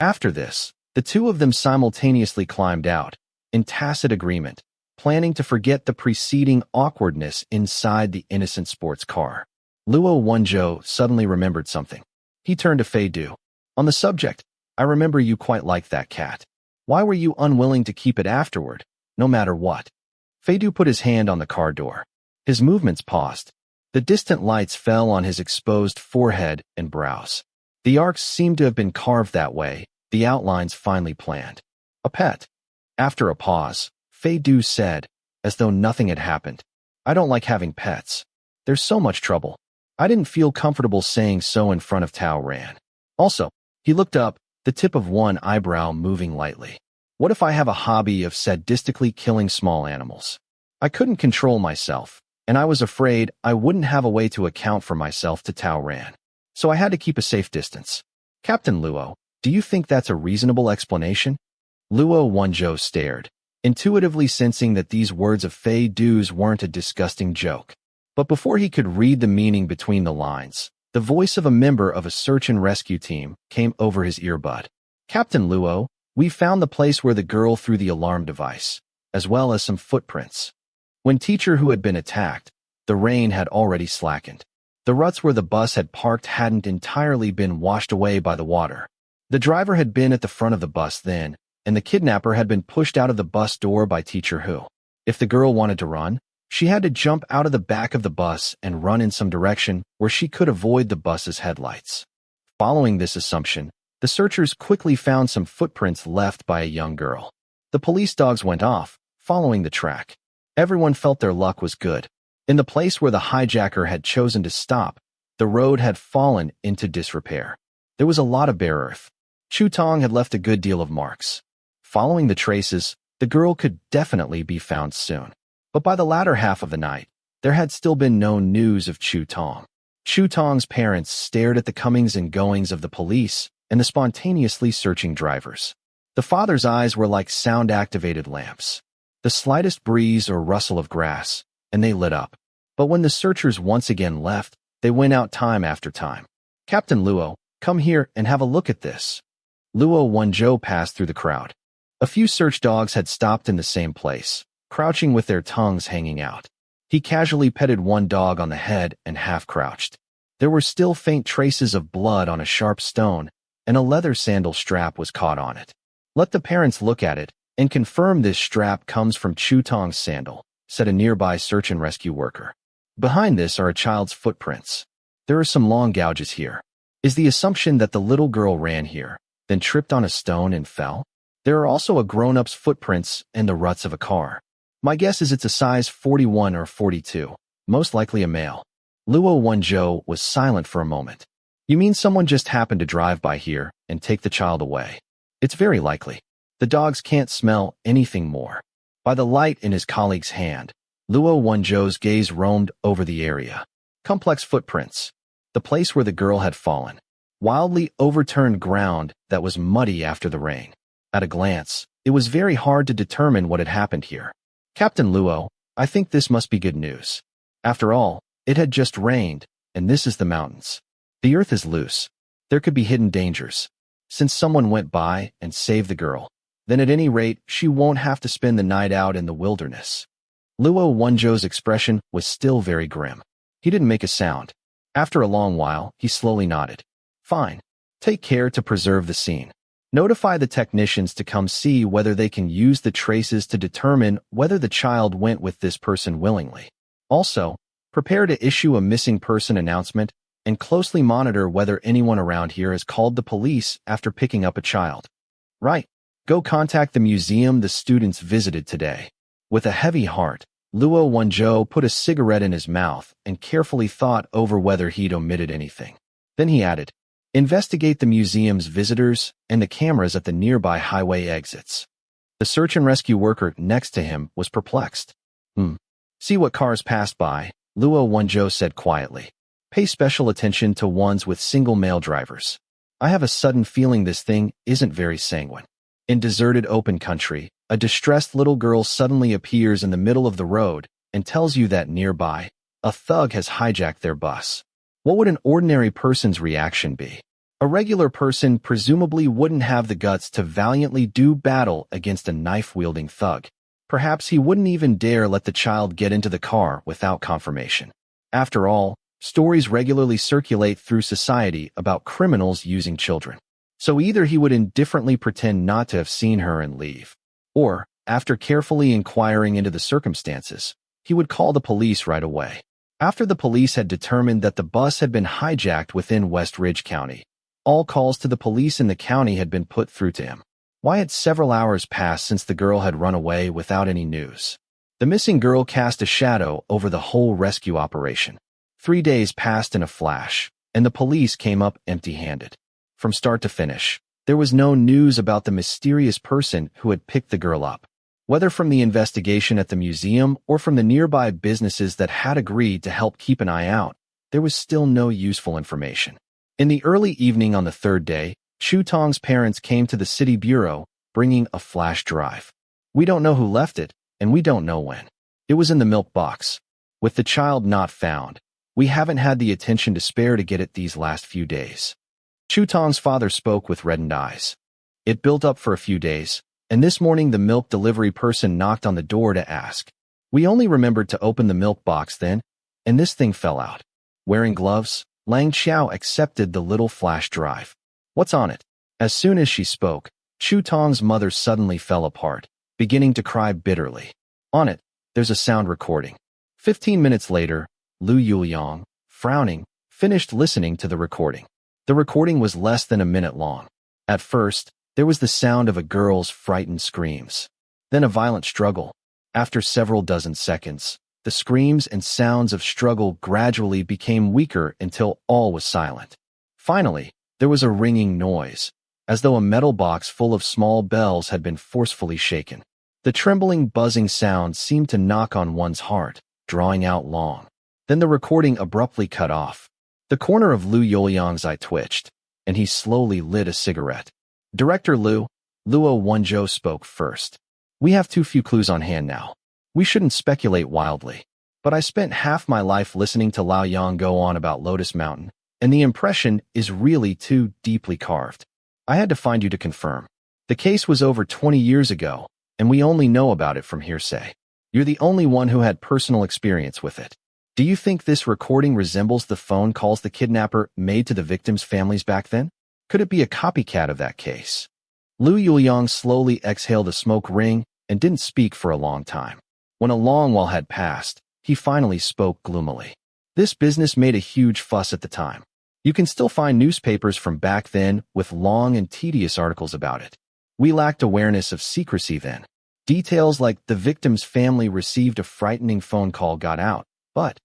After this, the two of them simultaneously climbed out, in tacit agreement, planning to forget the preceding awkwardness inside the innocent sports car. Luo Wenzhou suddenly remembered something. He turned to Fei Du. "On the subject, I remember you quite liked that cat. Why were you unwilling to keep it afterward, no matter what?" Fei Du put his hand on the car door. His movements paused. The distant lights fell on his exposed forehead and brows. The arcs seemed to have been carved that way, the outlines finely planned. "A pet." After a pause, Fei Du said, as though nothing had happened, "I don't like having pets. There's so much trouble. I didn't feel comfortable saying so in front of Tao Ran." Also, he looked up, the tip of one eyebrow moving lightly. "What if I have a hobby of sadistically killing small animals? I couldn't control myself, and I was afraid I wouldn't have a way to account for myself to Tao Ran. So I had to keep a safe distance. Captain Luo, do you think that's a reasonable explanation?" Luo Wenzhou stared, intuitively sensing that these words of Fei Du's weren't a disgusting joke. But before he could read the meaning between the lines, the voice of a member of a search and rescue team came over his earbud. "Captain Luo, we found the place where the girl threw the alarm device, as well as some footprints." When teacher who had been attacked, the rain had already slackened. The ruts where the bus had parked hadn't entirely been washed away by the water. The driver had been at the front of the bus then, and the kidnapper had been pushed out of the bus door by teacher who. If the girl wanted to run, she had to jump out of the back of the bus and run in some direction where she could avoid the bus's headlights. Following this assumption, the searchers quickly found some footprints left by a young girl. The police dogs went off, following the track. Everyone felt their luck was good. In the place where the hijacker had chosen to stop, the road had fallen into disrepair. There was a lot of bare earth. Chu Tong had left a good deal of marks. Following the traces, the girl could definitely be found soon. But by the latter half of the night, there had still been no news of Chu Tong. Chu Tong's parents stared at the comings and goings of the police and the spontaneously searching drivers. The father's eyes were like sound-activated lamps. The slightest breeze or rustle of grass, and they lit up. But when the searchers once again left, they went out time after time. "Captain Luo, come here and have a look at this." Luo Wenzhou passed through the crowd. A few search dogs had stopped in the same place, crouching with their tongues hanging out. He casually petted one dog on the head and half-crouched. There were still faint traces of blood on a sharp stone, and a leather sandal strap was caught on it. "Let the parents look at it and confirm this strap comes from Chu Tong's sandal," said a nearby search and rescue worker. "Behind this are a child's footprints. There are some long gouges here. Is the assumption that the little girl ran here, then tripped on a stone and fell? There are also a grown-up's footprints and the ruts of a car. My guess is it's a size 41 or 42, most likely a male." Luo Wenzhou was silent for a moment. "You mean someone just happened to drive by here and take the child away?" "It's very likely. The dogs can't smell anything more." By the light in his colleague's hand, Luo Wenzhou's gaze roamed over the area. "Complex footprints. the place where the girl had fallen. Wildly overturned ground that was muddy after the rain. At a glance, it was very hard to determine what had happened here. Captain Luo, I think this must be good news. After all, it had just rained, and this is the mountains. The earth is loose. There could be hidden dangers. Since someone went by and saved the girl, then at any rate, she won't have to spend the night out in the wilderness. Luo Wenzhou's expression was still very grim. He didn't make a sound. After a long while, he slowly nodded. Fine. Take care to preserve the scene. Notify the technicians to come see whether they can use the traces to determine whether the child went with this person willingly. Also, prepare to issue a missing person announcement and closely monitor whether anyone around here has called the police after picking up a child. Right. Go contact the museum the students visited today. With a heavy heart, Luo Wenzhou put a cigarette in his mouth and carefully thought over whether he'd omitted anything. Then he added, investigate the museum's visitors and the cameras at the nearby highway exits. The search and rescue worker next to him was perplexed. See what cars passed by, Luo Wenzhou said quietly. Pay special attention to ones with single male drivers. I have a sudden feeling this thing isn't very sanguine. In deserted open country, a distressed little girl suddenly appears in the middle of the road and tells you that nearby, a thug has hijacked their bus. What would an ordinary person's reaction be? A regular person presumably wouldn't have the guts to valiantly do battle against a knife-wielding thug. Perhaps he wouldn't even dare let the child get into the car without confirmation. After all, stories regularly circulate through society about criminals using children. So either he would indifferently pretend not to have seen her and leave, or, after carefully inquiring into the circumstances, he would call the police right away. After the police had determined that the bus had been hijacked within West Ridge County, all calls to the police in the county had been put through to him. Why had several hours passed since the girl had run away without any news? The missing girl cast a shadow over the whole rescue operation. 3 days passed in a flash, and the police came up empty-handed. From start to finish, there was no news about the mysterious person who had picked the girl up. Whether from the investigation at the museum or from the nearby businesses that had agreed to help keep an eye out, there was still no useful information. In the early evening on the third day, Chu Tong's parents came to the city bureau, bringing a flash drive. We don't know who left it, and we don't know when. It was in the milk box. With the child not found, we haven't had the attention to spare to get it these last few days. Chu Tong's father spoke with reddened eyes. It built up for a few days, and this morning the milk delivery person knocked on the door to ask. We only remembered to open the milk box then, and this thing fell out. Wearing gloves, Lang Xiao accepted the little flash drive. What's on it? As soon as she spoke, Chu Tong's mother suddenly fell apart, beginning to cry bitterly. On it, there's a sound recording. 15 minutes later, Lu Yuliang, frowning, finished listening to the recording. The recording was less than a minute long. At first, there was the sound of a girl's frightened screams. Then a violent struggle. After several dozen seconds, the screams and sounds of struggle gradually became weaker until all was silent. Finally, there was a ringing noise, as though a metal box full of small bells had been forcefully shaken. The trembling, buzzing sound seemed to knock on one's heart, drawing out long. Then the recording abruptly cut off. The corner of Lu Yuliang's eye twitched, and he slowly lit a cigarette. Director Luo Wenzhou spoke first. We have too few clues on hand now. We shouldn't speculate wildly. But I spent half my life listening to Lao Yang go on about Lotus Mountain, and the impression is really too deeply carved. I had to find you to confirm. The case was over 20 years ago, and we only know about it from hearsay. You're the only one who had personal experience with it. Do you think this recording resembles the phone calls the kidnapper made to the victims' families back then? Could it be a copycat of that case? Lu Yuliang slowly exhaled a smoke ring and didn't speak for a long time. When a long while had passed, he finally spoke gloomily. This business made a huge fuss at the time. You can still find newspapers from back then with long and tedious articles about it. We lacked awareness of secrecy then. Details like the victim's family received a frightening phone call got out. But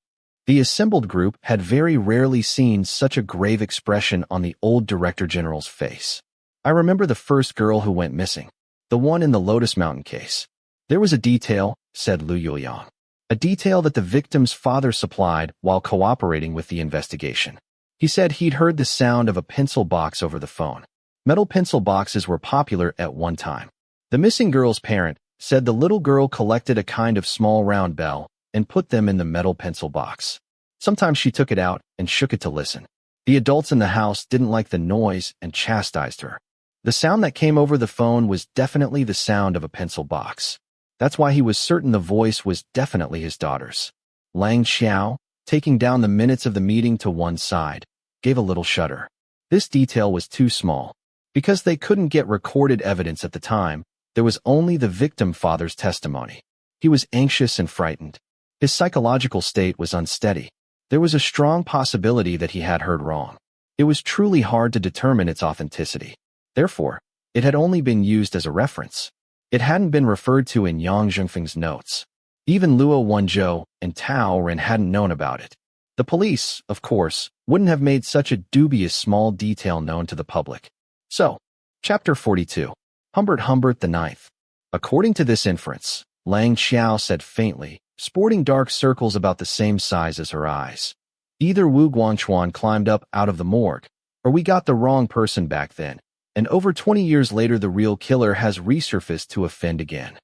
the assembled group had very rarely seen such a grave expression on the old Director General's face. I remember the first girl who went missing, the one in the Lotus Mountain case. There was a detail, said Lu Yuliang, a detail that the victim's father supplied while cooperating with the investigation. He said he'd heard the sound of a pencil box over the phone. Metal pencil boxes were popular at one time. The missing girl's parent said the little girl collected a kind of small round bell and put them in the metal pencil box. Sometimes she took it out and shook it to listen. The adults in the house didn't like the noise and chastised her. The sound that came over the phone was definitely the sound of a pencil box. That's why he was certain the voice was definitely his daughter's. Lang Xiao, taking down the minutes of the meeting to one side, gave a little shudder. This detail was too small. Because they couldn't get recorded evidence at the time, there was only the victim father's testimony. He was anxious and frightened. His psychological state was unsteady. There was a strong possibility that he had heard wrong. It was truly hard to determine its authenticity. Therefore, it had only been used as a reference. It hadn't been referred to in Yang Zhengfeng's notes. Even Luo Wenzhou and Tao Ren hadn't known about it. The police, of course, wouldn't have made such a dubious small detail known to the public. So, Chapter 42. Humbert the Ninth. According to this inference, Lang Xiao said faintly, sporting dark circles about the same size as her eyes. Either Wu Guangchuan climbed up out of the morgue, or we got the wrong person back then, and over 20 years later the real killer has resurfaced to offend again.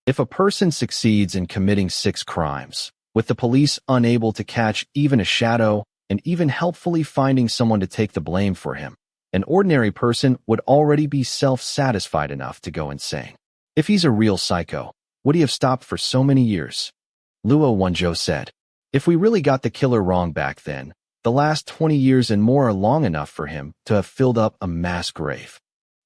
If a person succeeds in committing 6 crimes, with the police unable to catch even a shadow and even helpfully finding someone to take the blame for him, an ordinary person would already be self-satisfied enough to go insane. If he's a real psycho, would he have stopped for so many years? Luo Wenzhou said, if we really got the killer wrong back then, the last 20 years and more are long enough for him to have filled up a mass grave.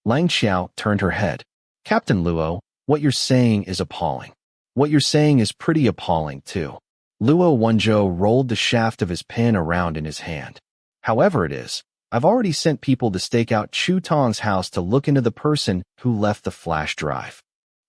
Lang Xiao turned her head. Captain Luo, what you're saying is appalling. What you're saying is pretty appalling, too. Luo Wenzhou rolled the shaft of his pen around in his hand. However it is, I've already sent people to stake out Chu Tong's house to look into the person who left the flash drive.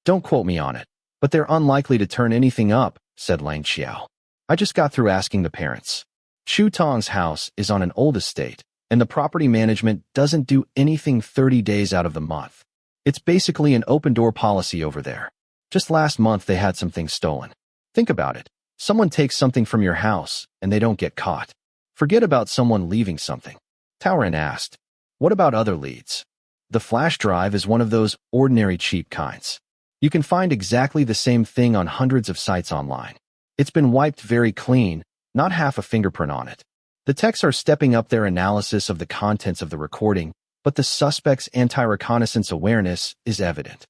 Don't quote me on it, but they're unlikely to turn anything up, said Lang Xiao. I just got through asking the parents. Chu Tong's house is on an old estate, and the property management doesn't do anything 30 days out of the month. It's basically an open-door policy over there. Just last month they had some things stolen. Think about it. Someone takes something from your house, and they don't get caught. Forget about someone leaving something. Tao Ren asked, what about other leads? The flash drive is one of those ordinary cheap kinds. You can find exactly the same thing on hundreds of sites online. It's been wiped very clean, not half a fingerprint on it. The techs are stepping up their analysis of the contents of the recording, but the suspect's anti-reconnaissance awareness is evident.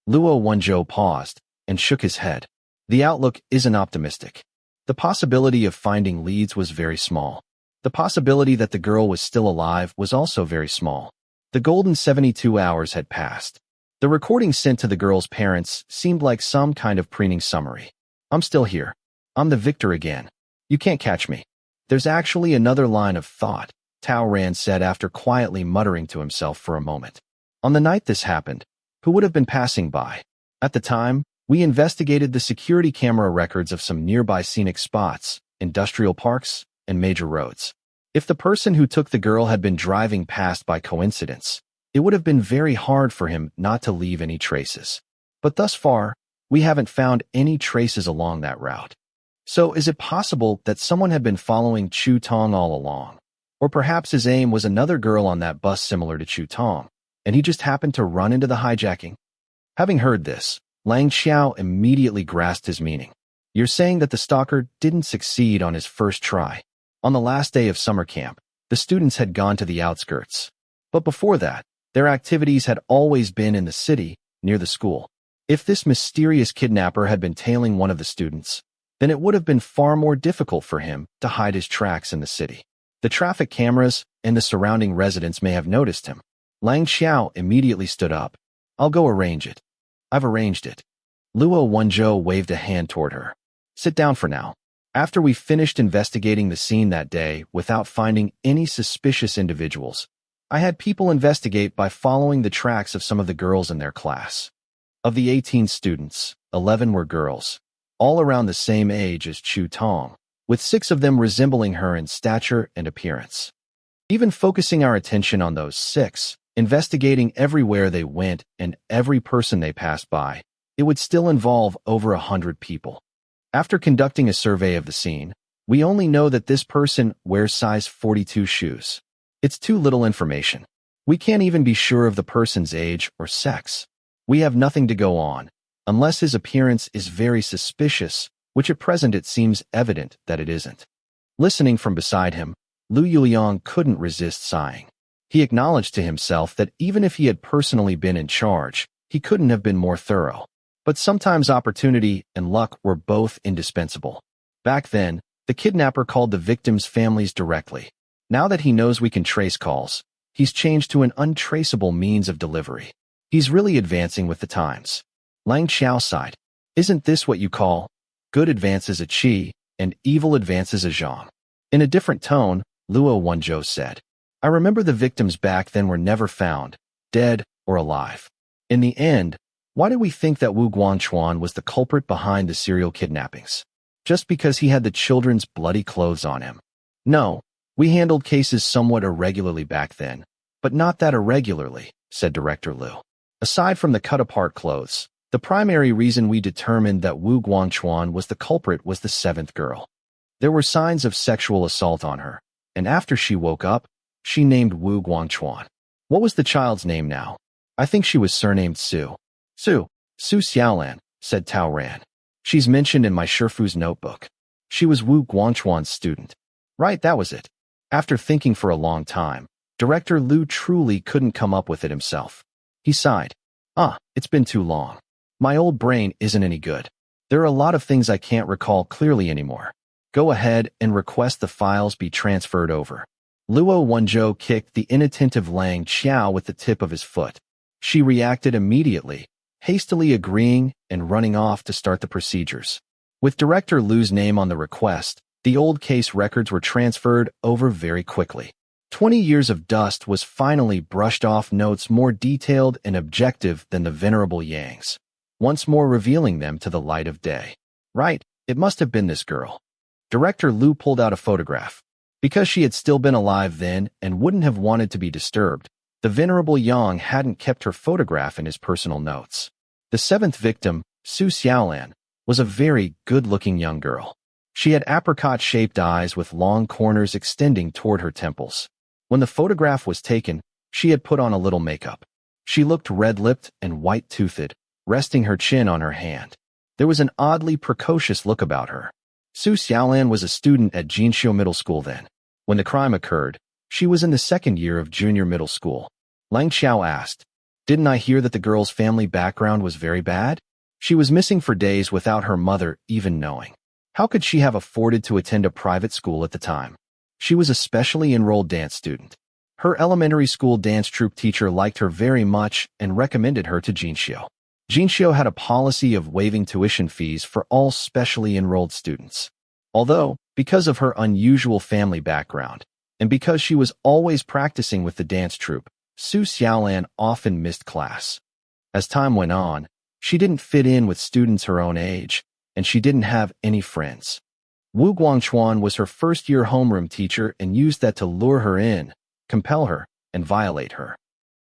Luo Wenzhou paused and shook his head. The outlook isn't optimistic. The possibility of finding leads was very small. The possibility that the girl was still alive was also very small. The golden 72 hours had passed. The recording sent to the girl's parents seemed like some kind of preening summary. I'm still here. I'm the victor again. You can't catch me. There's actually another line of thought, Tao Ren said after quietly muttering to himself for a moment. On the night this happened, who would have been passing by? At the time, we investigated the security camera records of some nearby scenic spots, industrial parks, and major roads. If the person who took the girl had been driving past by coincidence, it would have been very hard for him not to leave any traces. But thus far, we haven't found any traces along that route. So is it possible that someone had been following Chu Tong all along? Or perhaps his aim was another girl on that bus similar to Chu Tong, and he just happened to run into the hijacking? Having heard this, Lang Xiao immediately grasped his meaning. You're saying that the stalker didn't succeed on his first try. On the last day of summer camp, the students had gone to the outskirts. But before that, their activities had always been in the city, near the school. If this mysterious kidnapper had been tailing one of the students, then it would have been far more difficult for him to hide his tracks in the city. The traffic cameras and the surrounding residents may have noticed him. Lang Xiao immediately stood up. I'll go arrange it. I've arranged it. Luo Wenzhou waved a hand toward her. Sit down for now. After we finished investigating the scene that day without finding any suspicious individuals, I had people investigate by following the tracks of some of the girls in their class. Of the 18 students, 11 were girls, all around the same age as Chu Tong, with 6 of them resembling her in stature and appearance. Even focusing our attention on those 6, investigating everywhere they went and every person they passed by, it would still involve over 100 people. After conducting a survey of the scene, We only know that this person wears size 42 shoes. It's too little information. We can't even be sure of the person's age or sex. We have nothing to go on, unless his appearance is very suspicious, which at present it seems evident that it isn't. Listening from beside him, Lu Yuliang couldn't resist sighing. He acknowledged to himself that even if he had personally been in charge, he couldn't have been more thorough. But sometimes opportunity and luck were both indispensable. Back then, the kidnapper called the victims' families directly. Now that he knows we can trace calls, he's changed to an untraceable means of delivery. He's really advancing with the times. Lang Xiao sighed. Isn't this what you call good advances a Qi and evil advances a Zhang? In a different tone, Luo Wenzhou said, I remember the victims back then were never found, dead or alive. In the end, why do we think that Wu Guangchuan was the culprit behind the serial kidnappings? Just because he had the children's bloody clothes on him? No, we handled cases somewhat irregularly back then, but not that irregularly, said Director Lu. Aside from the cut-apart clothes, the primary reason we determined that Wu Guangchuan was the culprit was the seventh girl. There were signs of sexual assault on her, and after she woke up, she named Wu Guangchuan. What was the child's name now? I think she was surnamed Su. Su Xiaolan, said Tao Ran. She's mentioned in my Shifu's notebook. She was Wu Guangchuan's student. Right, that was it. After thinking for a long time, Director Lu truly couldn't come up with it himself. He sighed. It's been too long. My old brain isn't any good. There are a lot of things I can't recall clearly anymore. Go ahead and request the files be transferred over. Luo Wenzhou kicked the inattentive Lang Xiao with the tip of his foot. She reacted immediately, hastily agreeing and running off to start the procedures. With Director Lu's name on the request, the old case records were transferred over very quickly. 20 years of dust was finally brushed off notes more detailed and objective than the venerable Yang's, once more revealing them to the light of day. Right, it must have been this girl. Director Lu pulled out a photograph. Because she had still been alive then and wouldn't have wanted to be disturbed, the venerable Yang hadn't kept her photograph in his personal notes. The seventh victim, Su Xiaolan, was a very good-looking young girl. She had apricot-shaped eyes with long corners extending toward her temples. When the photograph was taken, she had put on a little makeup. She looked red-lipped and white-toothed, resting her chin on her hand. There was an oddly precocious look about her. Su Xiaolan was a student at Jinxiu Middle School then. When the crime occurred, she was in the second year of junior middle school. Lang Xiao asked, Didn't I hear that the girl's family background was very bad? She was missing for days without her mother even knowing. How could she have afforded to attend a private school at the time? She was a specially enrolled dance student. Her elementary school dance troupe teacher liked her very much and recommended her to Jinxiu. Jinxiu had a policy of waiving tuition fees for all specially enrolled students. Although, because of her unusual family background, and because she was always practicing with the dance troupe, Su Xiaolan often missed class. As time went on, she didn't fit in with students her own age, and she didn't have any friends. Wu Guangchuan was her first-year homeroom teacher and used that to lure her in, compel her, and violate her.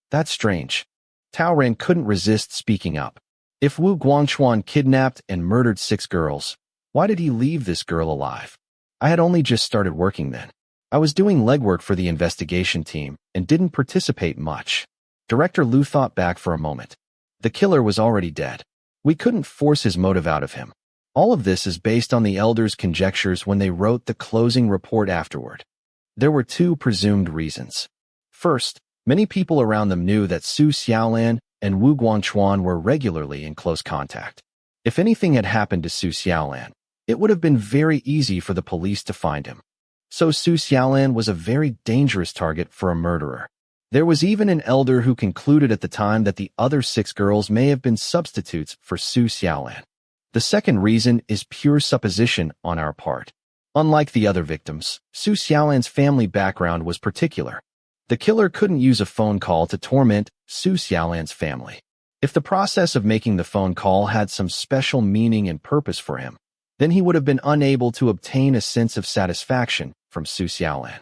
That's strange. Tao Ran couldn't resist speaking up. If Wu Guangchuan kidnapped and murdered 6 girls, why did he leave this girl alive? I had only just started working then. I was doing legwork for the investigation team and didn't participate much. Director Lu thought back for a moment. The killer was already dead. We couldn't force his motive out of him. All of this is based on the elders' conjectures when they wrote the closing report afterward. There were 2 presumed reasons. First, many people around them knew that Su Xiaolan and Wu Guangchuan were regularly in close contact. If anything had happened to Su Xiaolan, it would have been very easy for the police to find him. So Su Xiaolan was a very dangerous target for a murderer. There was even an elder who concluded at the time that the other 6 girls may have been substitutes for Su Xiaolan. The second reason is pure supposition on our part. Unlike the other victims, Su Xiaolan's family background was particular. The killer couldn't use a phone call to torment Su Xiaolan's family. If the process of making the phone call had some special meaning and purpose for him, then he would have been unable to obtain a sense of satisfaction from Su Xiaolan.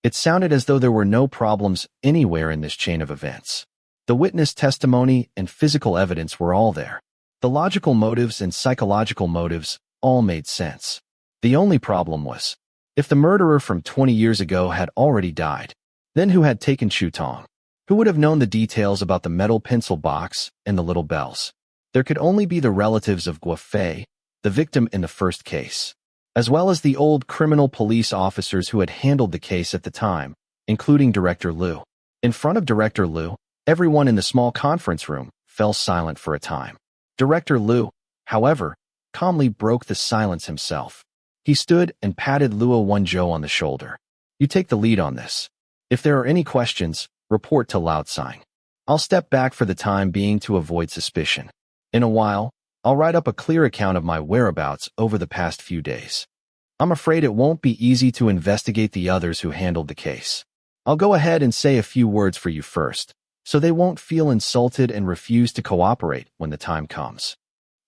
It sounded as though there were no problems anywhere in this chain of events. The witness testimony and physical evidence were all there. The logical motives and psychological motives all made sense. The only problem was, if the murderer from 20 years ago had already died, then who had taken Chutong? Who would have known the details about the metal pencil box and the little bells? There could only be the relatives of Guo Fei, the victim in the first case, as well as the old criminal police officers who had handled the case at the time, including Director Liu. In front of Director Liu, everyone in the small conference room fell silent for a time. Director Liu, however, calmly broke the silence himself. He stood and patted Luo Wenzhou on the shoulder. You take the lead on this. If there are any questions, report to Laotsang. I'll step back for the time being to avoid suspicion. In a while, I'll write up a clear account of my whereabouts over the past few days. I'm afraid it won't be easy to investigate the others who handled the case. I'll go ahead and say a few words for you first, so they won't feel insulted and refuse to cooperate when the time comes.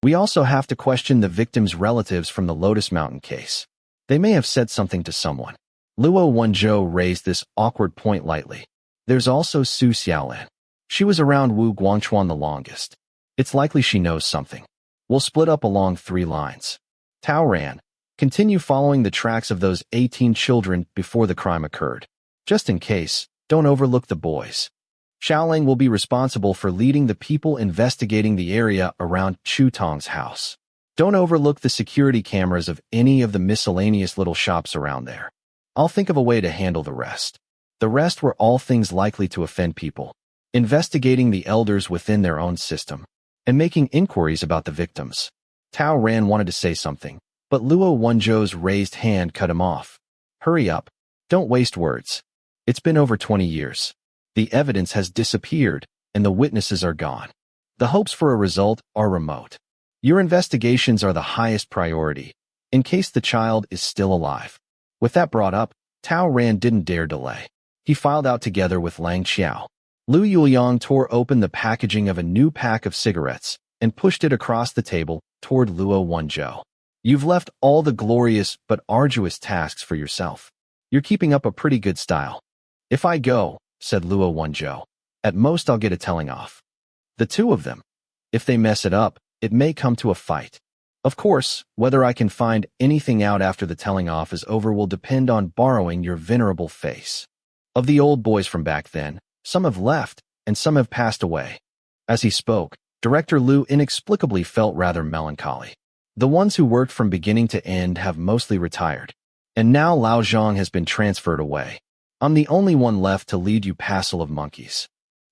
We also have to question the victim's relatives from the Lotus Mountain case. They may have said something to someone. Luo Wenzhou raised this awkward point lightly. There's also Su Xiaolin. She was around Wu Guangchuan the longest. It's likely she knows something. We'll split up along 3 lines. Tao Ran, continue following the tracks of those 18 children before the crime occurred. Just in case, don't overlook the boys. Xiaoling will be responsible for leading the people investigating the area around Chutong's house. Don't overlook the security cameras of any of the miscellaneous little shops around there. I'll think of a way to handle the rest. The rest were all things likely to offend people. Investigating the elders within their own system, and making inquiries about the victims. Tao Ran wanted to say something, but Luo Wenzhou's raised hand cut him off. Hurry up. Don't waste words. It's been over 20 years. The evidence has disappeared, and the witnesses are gone. The hopes for a result are remote. Your investigations are the highest priority, in case the child is still alive. With that brought up, Tao Ran didn't dare delay. He filed out together with Lang Xiao. Lu Yuliang tore open the packaging of a new pack of cigarettes and pushed it across the table toward Luo Wenzhou. You've left all the glorious but arduous tasks for yourself. You're keeping up a pretty good style. If I go, said Luo Wenzhou, at most I'll get a telling off. The 2 of them. If they mess it up, it may come to a fight. Of course, whether I can find anything out after the telling off is over will depend on borrowing your venerable face. Of the old boys from back then, some have left, and some have passed away. As he spoke, Director Liu inexplicably felt rather melancholy. The ones who worked from beginning to end have mostly retired. And now Lao Zhang has been transferred away. I'm the only one left to lead you passel of monkeys.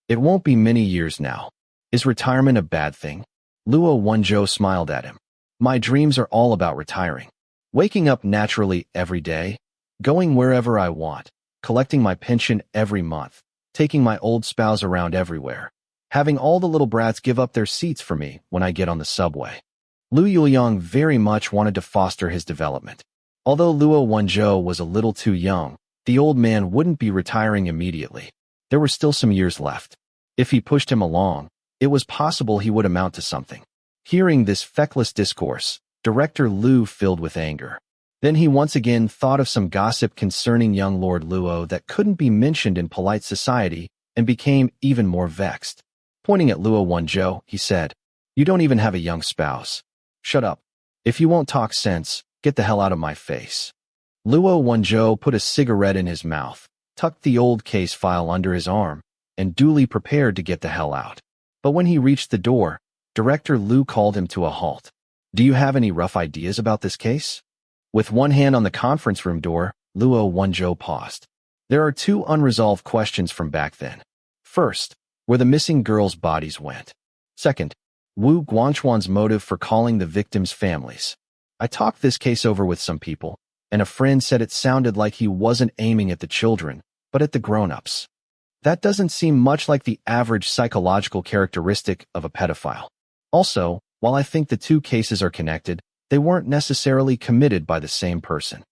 It won't be many years now. Is retirement a bad thing? Luo Wenzhou smiled at him. My dreams are all about retiring. Waking up naturally every day, going wherever I want, collecting my pension every month, taking my old spouse around everywhere, having all the little brats give up their seats for me when I get on the subway. Lu Yuliang very much wanted to foster his development. Although Luo Wenzhou was a little too young, the old man wouldn't be retiring immediately. There were still some years left. If he pushed him along, it was possible he would amount to something. Hearing this feckless discourse, Director Liu filled with anger. Then he once again thought of some gossip concerning young Lord Luo that couldn't be mentioned in polite society and became even more vexed. Pointing at Luo Wenzhou, he said, "You don't even have a young spouse. Shut up. If you won't talk sense, get the hell out of my face." Luo Wenzhou put a cigarette in his mouth, tucked the old case file under his arm, and duly prepared to get the hell out. But when he reached the door, Director Liu called him to a halt. "Do you have any rough ideas about this case?" With one hand on the conference room door, Luo Wenzhou paused. There are 2 unresolved questions from back then. First, where the missing girls' bodies went. Second, Wu Guangchuan's motive for calling the victims' families. I talked this case over with some people, and a friend said it sounded like he wasn't aiming at the children, but at the grown-ups. That doesn't seem much like the average psychological characteristic of a pedophile. Also, while I think the 2 cases are connected, they weren't necessarily committed by the same person.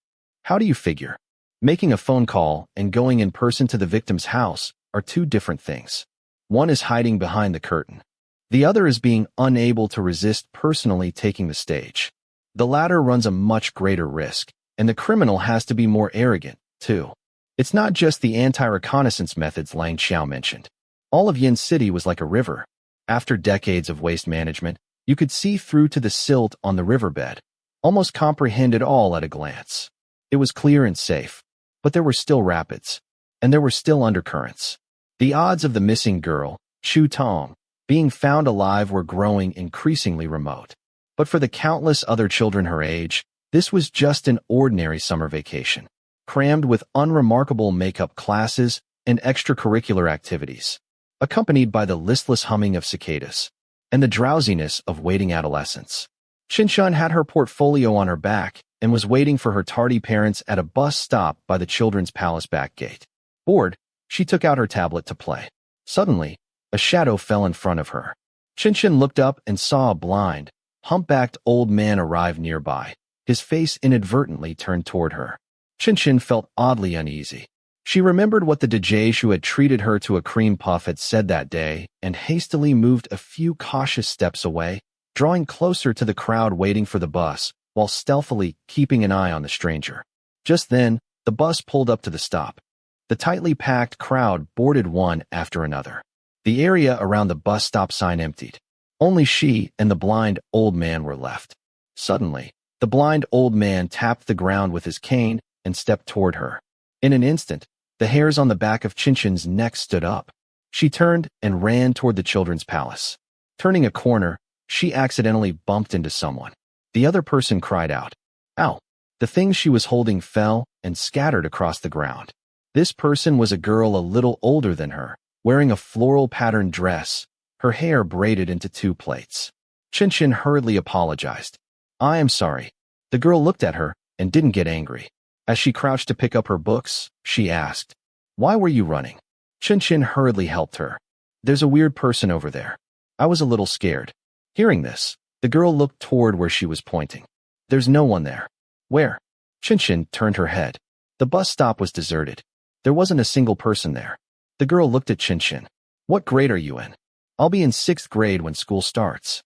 How do you figure? Making a phone call and going in person to the victim's house are 2 different things. One is hiding behind the curtain. The other is being unable to resist personally taking the stage. The latter runs a much greater risk, and the criminal has to be more arrogant, too. It's not just the anti-reconnaissance methods Lang Xiao mentioned. All of Yin City was like a river. After decades of waste management, you could see through to the silt on the riverbed. almost comprehended all at a glance. It was clear and safe, but there were still rapids, and there were still undercurrents. The odds of the missing girl, Chu Tong, being found alive were growing increasingly remote. But for the countless other children her age, this was just an ordinary summer vacation, crammed with unremarkable makeup classes and extracurricular activities, accompanied by the listless humming of cicadas and the drowsiness of waiting adolescence. Qinshan had her portfolio on her back and was waiting for her tardy parents at a bus stop by the children's palace back gate. Bored, she took out her tablet to play. Suddenly, a shadow fell in front of her. Qinshan looked up and saw a blind, humpbacked old man arrive nearby, his face inadvertently turned toward her. Qinshan felt oddly uneasy. She remembered what the DJ who had treated her to a cream puff had said that day and hastily moved a few cautious steps away, drawing closer to the crowd waiting for the bus while stealthily keeping an eye on the stranger. Just then, the bus pulled up to the stop. The tightly packed crowd boarded one after another. The area around the bus stop sign emptied. Only she and the blind old man were left. Suddenly, the blind old man tapped the ground with his cane and stepped toward her. In an instant, the hairs on the back of Qinshan's neck stood up. She turned and ran toward the children's palace. Turning a corner, she accidentally bumped into someone. The other person cried out, "Ow!" The thing she was holding fell and scattered across the ground. This person was a girl a little older than her, wearing a floral-patterned dress, her hair braided into two plaits. Qinshan hurriedly apologized. "I am sorry." The girl looked at her and didn't get angry. As she crouched to pick up her books, she asked, "Why were you running?" Qinshan hurriedly helped her. "There's a weird person over there." I was a little scared. Hearing this, the girl looked toward where she was pointing. "There's no one there." "Where?" Qinshan turned her head. The bus stop was deserted. There wasn't a single person there. The girl looked at Qinshan. "What grade are you in?" "I'll be in 6th grade when school starts."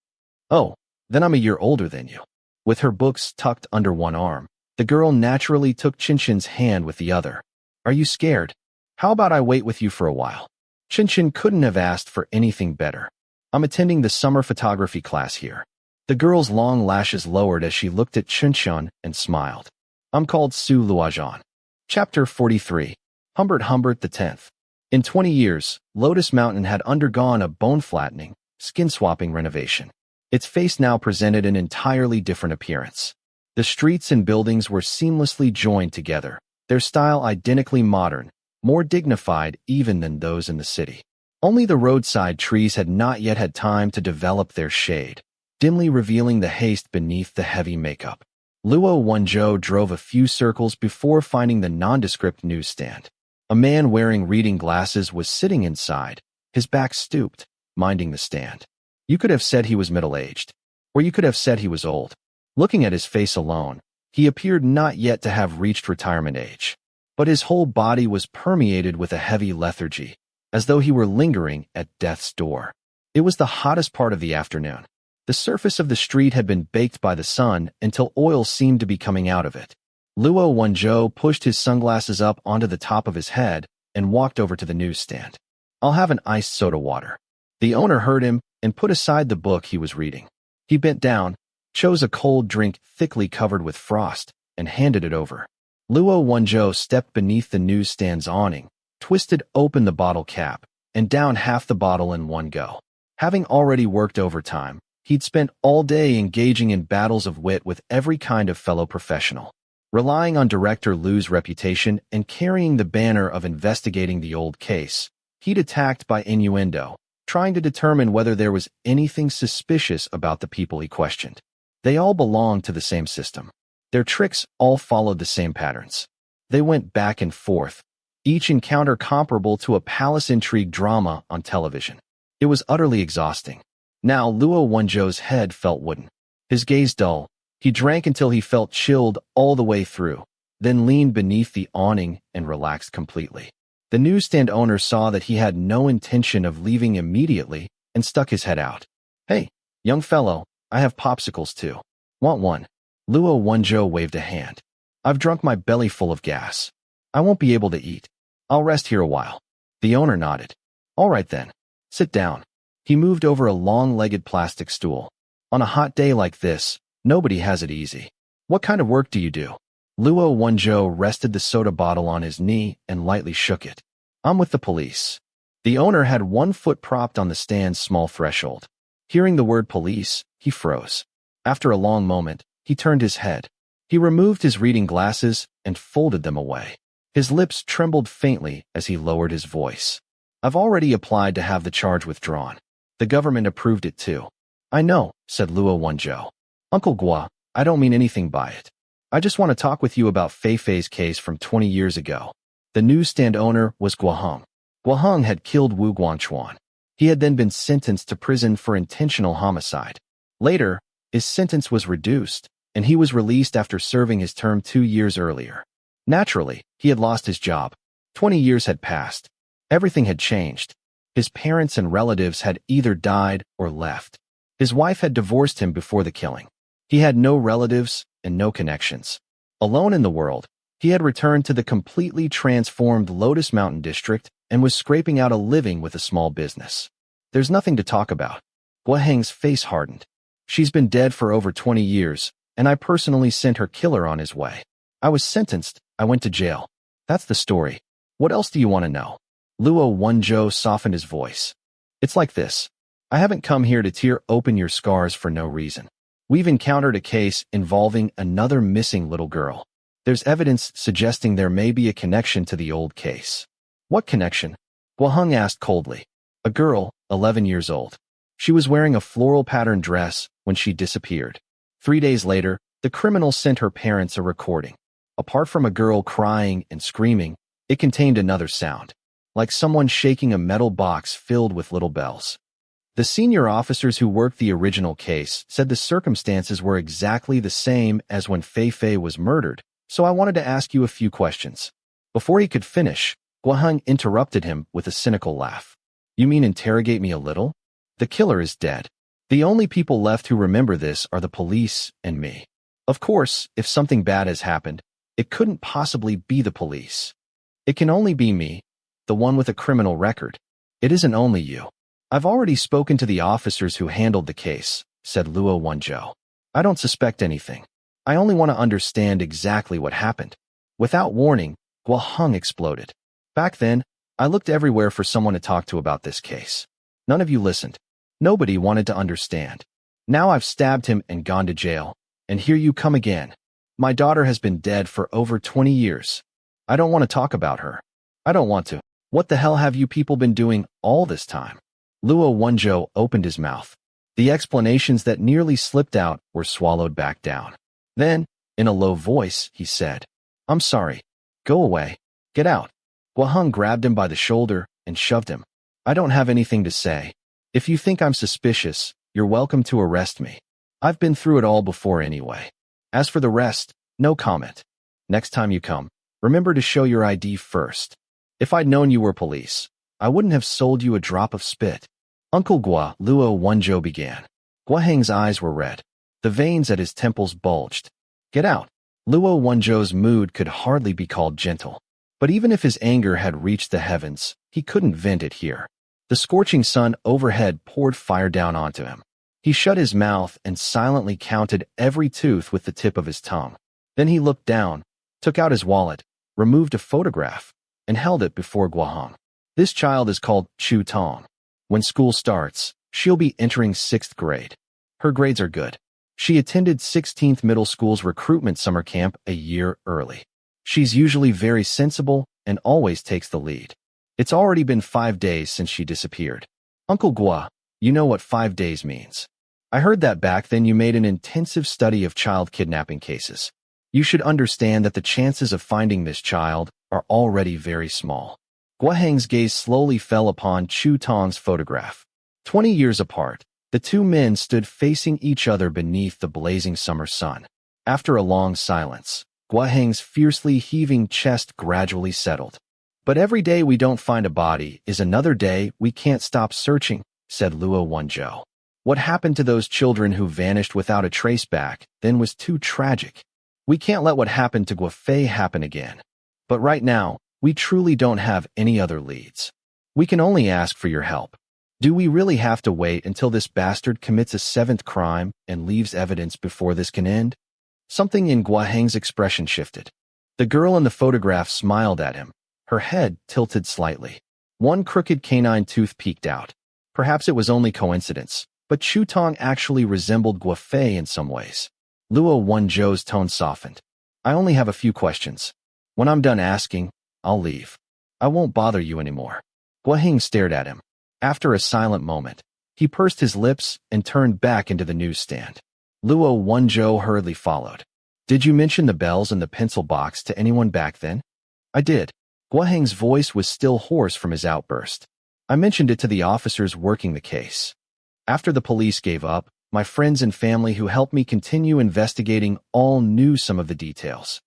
"Oh, then I'm a year older than you." With her books tucked under one arm, the girl naturally took Qinshan's hand with the other. "Are you scared? How about I wait with you for a while?" Qinshan couldn't have asked for anything better. "I'm attending the summer photography class here." The girl's long lashes lowered as she looked at Qinshan and smiled. "I'm called Su Luozhan." Chapter 43. Humbert X. In 20 years, Lotus Mountain had undergone a bone-flattening, skin-swapping renovation. Its face now presented an entirely different appearance. The streets and buildings were seamlessly joined together, their style identically modern, more dignified even than those in the city. Only the roadside trees had not yet had time to develop their shade, dimly revealing the haste beneath the heavy makeup. Luo Wenzhou drove a few circles before finding the nondescript newsstand. A man wearing reading glasses was sitting inside, his back stooped, minding the stand. You could have said he was middle-aged, or you could have said he was old. Looking at his face alone, he appeared not yet to have reached retirement age. But his whole body was permeated with a heavy lethargy, as though he were lingering at death's door. It was the hottest part of the afternoon. The surface of the street had been baked by the sun until oil seemed to be coming out of it. Luo Wenzhou pushed his sunglasses up onto the top of his head and walked over to the newsstand. "I'll have an iced soda water." The owner heard him and put aside the book he was reading. He bent down, chose a cold drink thickly covered with frost, and handed it over. Luo Wenzhou stepped beneath the newsstand's awning, twisted open the bottle cap, and downed half the bottle in one go. Having already worked overtime, he'd spent all day engaging in battles of wit with every kind of fellow professional. Relying on Director Lu's reputation and carrying the banner of investigating the old case, he'd attacked by innuendo, trying to determine whether there was anything suspicious about the people he questioned. They all belonged to the same system. Their tricks all followed the same patterns. They went back and forth, each encounter comparable to a palace intrigue drama on television. It was utterly exhausting. Now Luo Wenzhou's head felt wooden, his gaze dull. He drank until he felt chilled all the way through, then leaned beneath the awning and relaxed completely. The newsstand owner saw that he had no intention of leaving immediately and stuck his head out. "Hey, young fellow, I have popsicles too. Want one?" Luo Wenzhou waved a hand. "I've drunk my belly full of gas. I won't be able to eat. I'll rest here a while." The owner nodded. "All right then. Sit down." He moved over a long-legged plastic stool. On a hot day like this, nobody has it easy. What kind of work do you do? Luo Wenzhou rested the soda bottle on his knee and lightly shook it. I'm with the police. The owner had one foot propped on the stand's small threshold. Hearing the word police, he froze. After a long moment, he turned his head. He removed his reading glasses and folded them away. His lips trembled faintly as he lowered his voice. I've already applied to have the charge withdrawn. The government approved it too. I know, said Luo Wenzhou. Uncle Guo, I don't mean anything by it. I just want to talk with you about Fei Fei's case from 20 years ago. The newsstand owner was Guang. Guang had killed Wu Guangchuan. He had then been sentenced to prison for intentional homicide. Later, his sentence was reduced, and he was released after serving his term 2 years earlier. Naturally, he had lost his job. 20 years had passed. Everything had changed. His parents and relatives had either died or left. His wife had divorced him before the killing. He had no relatives and no connections. Alone in the world, he had returned to the completely transformed Lotus Mountain district and was scraping out a living with a small business. There's nothing to talk about. Guang's face hardened. She's been dead for over 20 years, and I personally sent her killer on his way. I was sentenced. I went to jail. That's the story. What else do you want to know? Luo Wenzhou softened his voice. It's like this. I haven't come here to tear open your scars for no reason. We've encountered a case involving another missing little girl. There's evidence suggesting there may be a connection to the old case. What connection? Guang asked coldly. A girl, 11 years old. She was wearing a floral patterned dress when she disappeared. 3 days later, the criminal sent her parents a recording. Apart from a girl crying and screaming, it contained another sound, like someone shaking a metal box filled with little bells. The senior officers who worked the original case said the circumstances were exactly the same as when Fei Fei was murdered, so I wanted to ask you a few questions. Before he could finish, Guang interrupted him with a cynical laugh. You mean interrogate me a little? The killer is dead. The only people left who remember this are the police and me. Of course, if something bad has happened, it couldn't possibly be the police. It can only be me, the one with a criminal record. It isn't only you. I've already spoken to the officers who handled the case, said Luo Wenzhou. I don't suspect anything. I only want to understand exactly what happened. Without warning, Guang exploded. Back then, I looked everywhere for someone to talk to about this case. None of you listened. Nobody wanted to understand. Now I've stabbed him and gone to jail, and here you come again. My daughter has been dead for over 20 years. I don't want to talk about her. I don't want to. What the hell have you people been doing all this time? Luo Wenzhou opened his mouth. The explanations that nearly slipped out were swallowed back down. Then, in a low voice, he said, I'm sorry. Go away. Get out. Guang grabbed him by the shoulder and shoved him. I don't have anything to say. If you think I'm suspicious, you're welcome to arrest me. I've been through it all before anyway. As for the rest, no comment. Next time you come, remember to show your ID first. If I'd known you were police, I wouldn't have sold you a drop of spit. Uncle Guo, Luo Wenzhou began. Guang's eyes were red. The veins at his temples bulged. Get out. Luo Wenzhou's mood could hardly be called gentle. But even if his anger had reached the heavens, he couldn't vent it here. The scorching sun overhead poured fire down onto him. He shut his mouth and silently counted every tooth with the tip of his tongue. Then he looked down, took out his wallet, removed a photograph, and held it before Guang. This child is called Chu Tong. When school starts, she'll be entering 6th grade. Her grades are good. She attended 16th Middle School's recruitment summer camp a year early. She's usually very sensible and always takes the lead. It's already been 5 days since she disappeared. Uncle Guo, you know what 5 days means. I heard that back then you made an intensive study of child kidnapping cases. You should understand that the chances of finding this child are already very small. Guang's gaze slowly fell upon Chu Tong's photograph. 20 years apart, the two men stood facing each other beneath the blazing summer sun. After a long silence, Guang's fiercely heaving chest gradually settled. But every day we don't find a body is another day we can't stop searching, said Luo Wenzhou. What happened to those children who vanished without a trace back then was too tragic. We can't let what happened to Guofei happen again. But right now, we truly don't have any other leads. We can only ask for your help. Do we really have to wait until this bastard commits a 7th crime and leaves evidence before this can end? Something in Guang's expression shifted. The girl in the photograph smiled at him, her head tilted slightly. One crooked canine tooth peeked out. Perhaps it was only coincidence, but Chutong actually resembled Guafei in some ways. Luo Wenzhou's tone softened. I only have a few questions. When I'm done asking, I'll leave. I won't bother you anymore. Guang stared at him. After a silent moment, he pursed his lips and turned back into the newsstand. Luo Wenzhou hurriedly followed. Did you mention the bells and the pencil box to anyone back then? I did. Guang's voice was still hoarse from his outburst. I mentioned it to the officers working the case. After the police gave up, my friends and family who helped me continue investigating all knew some of the details.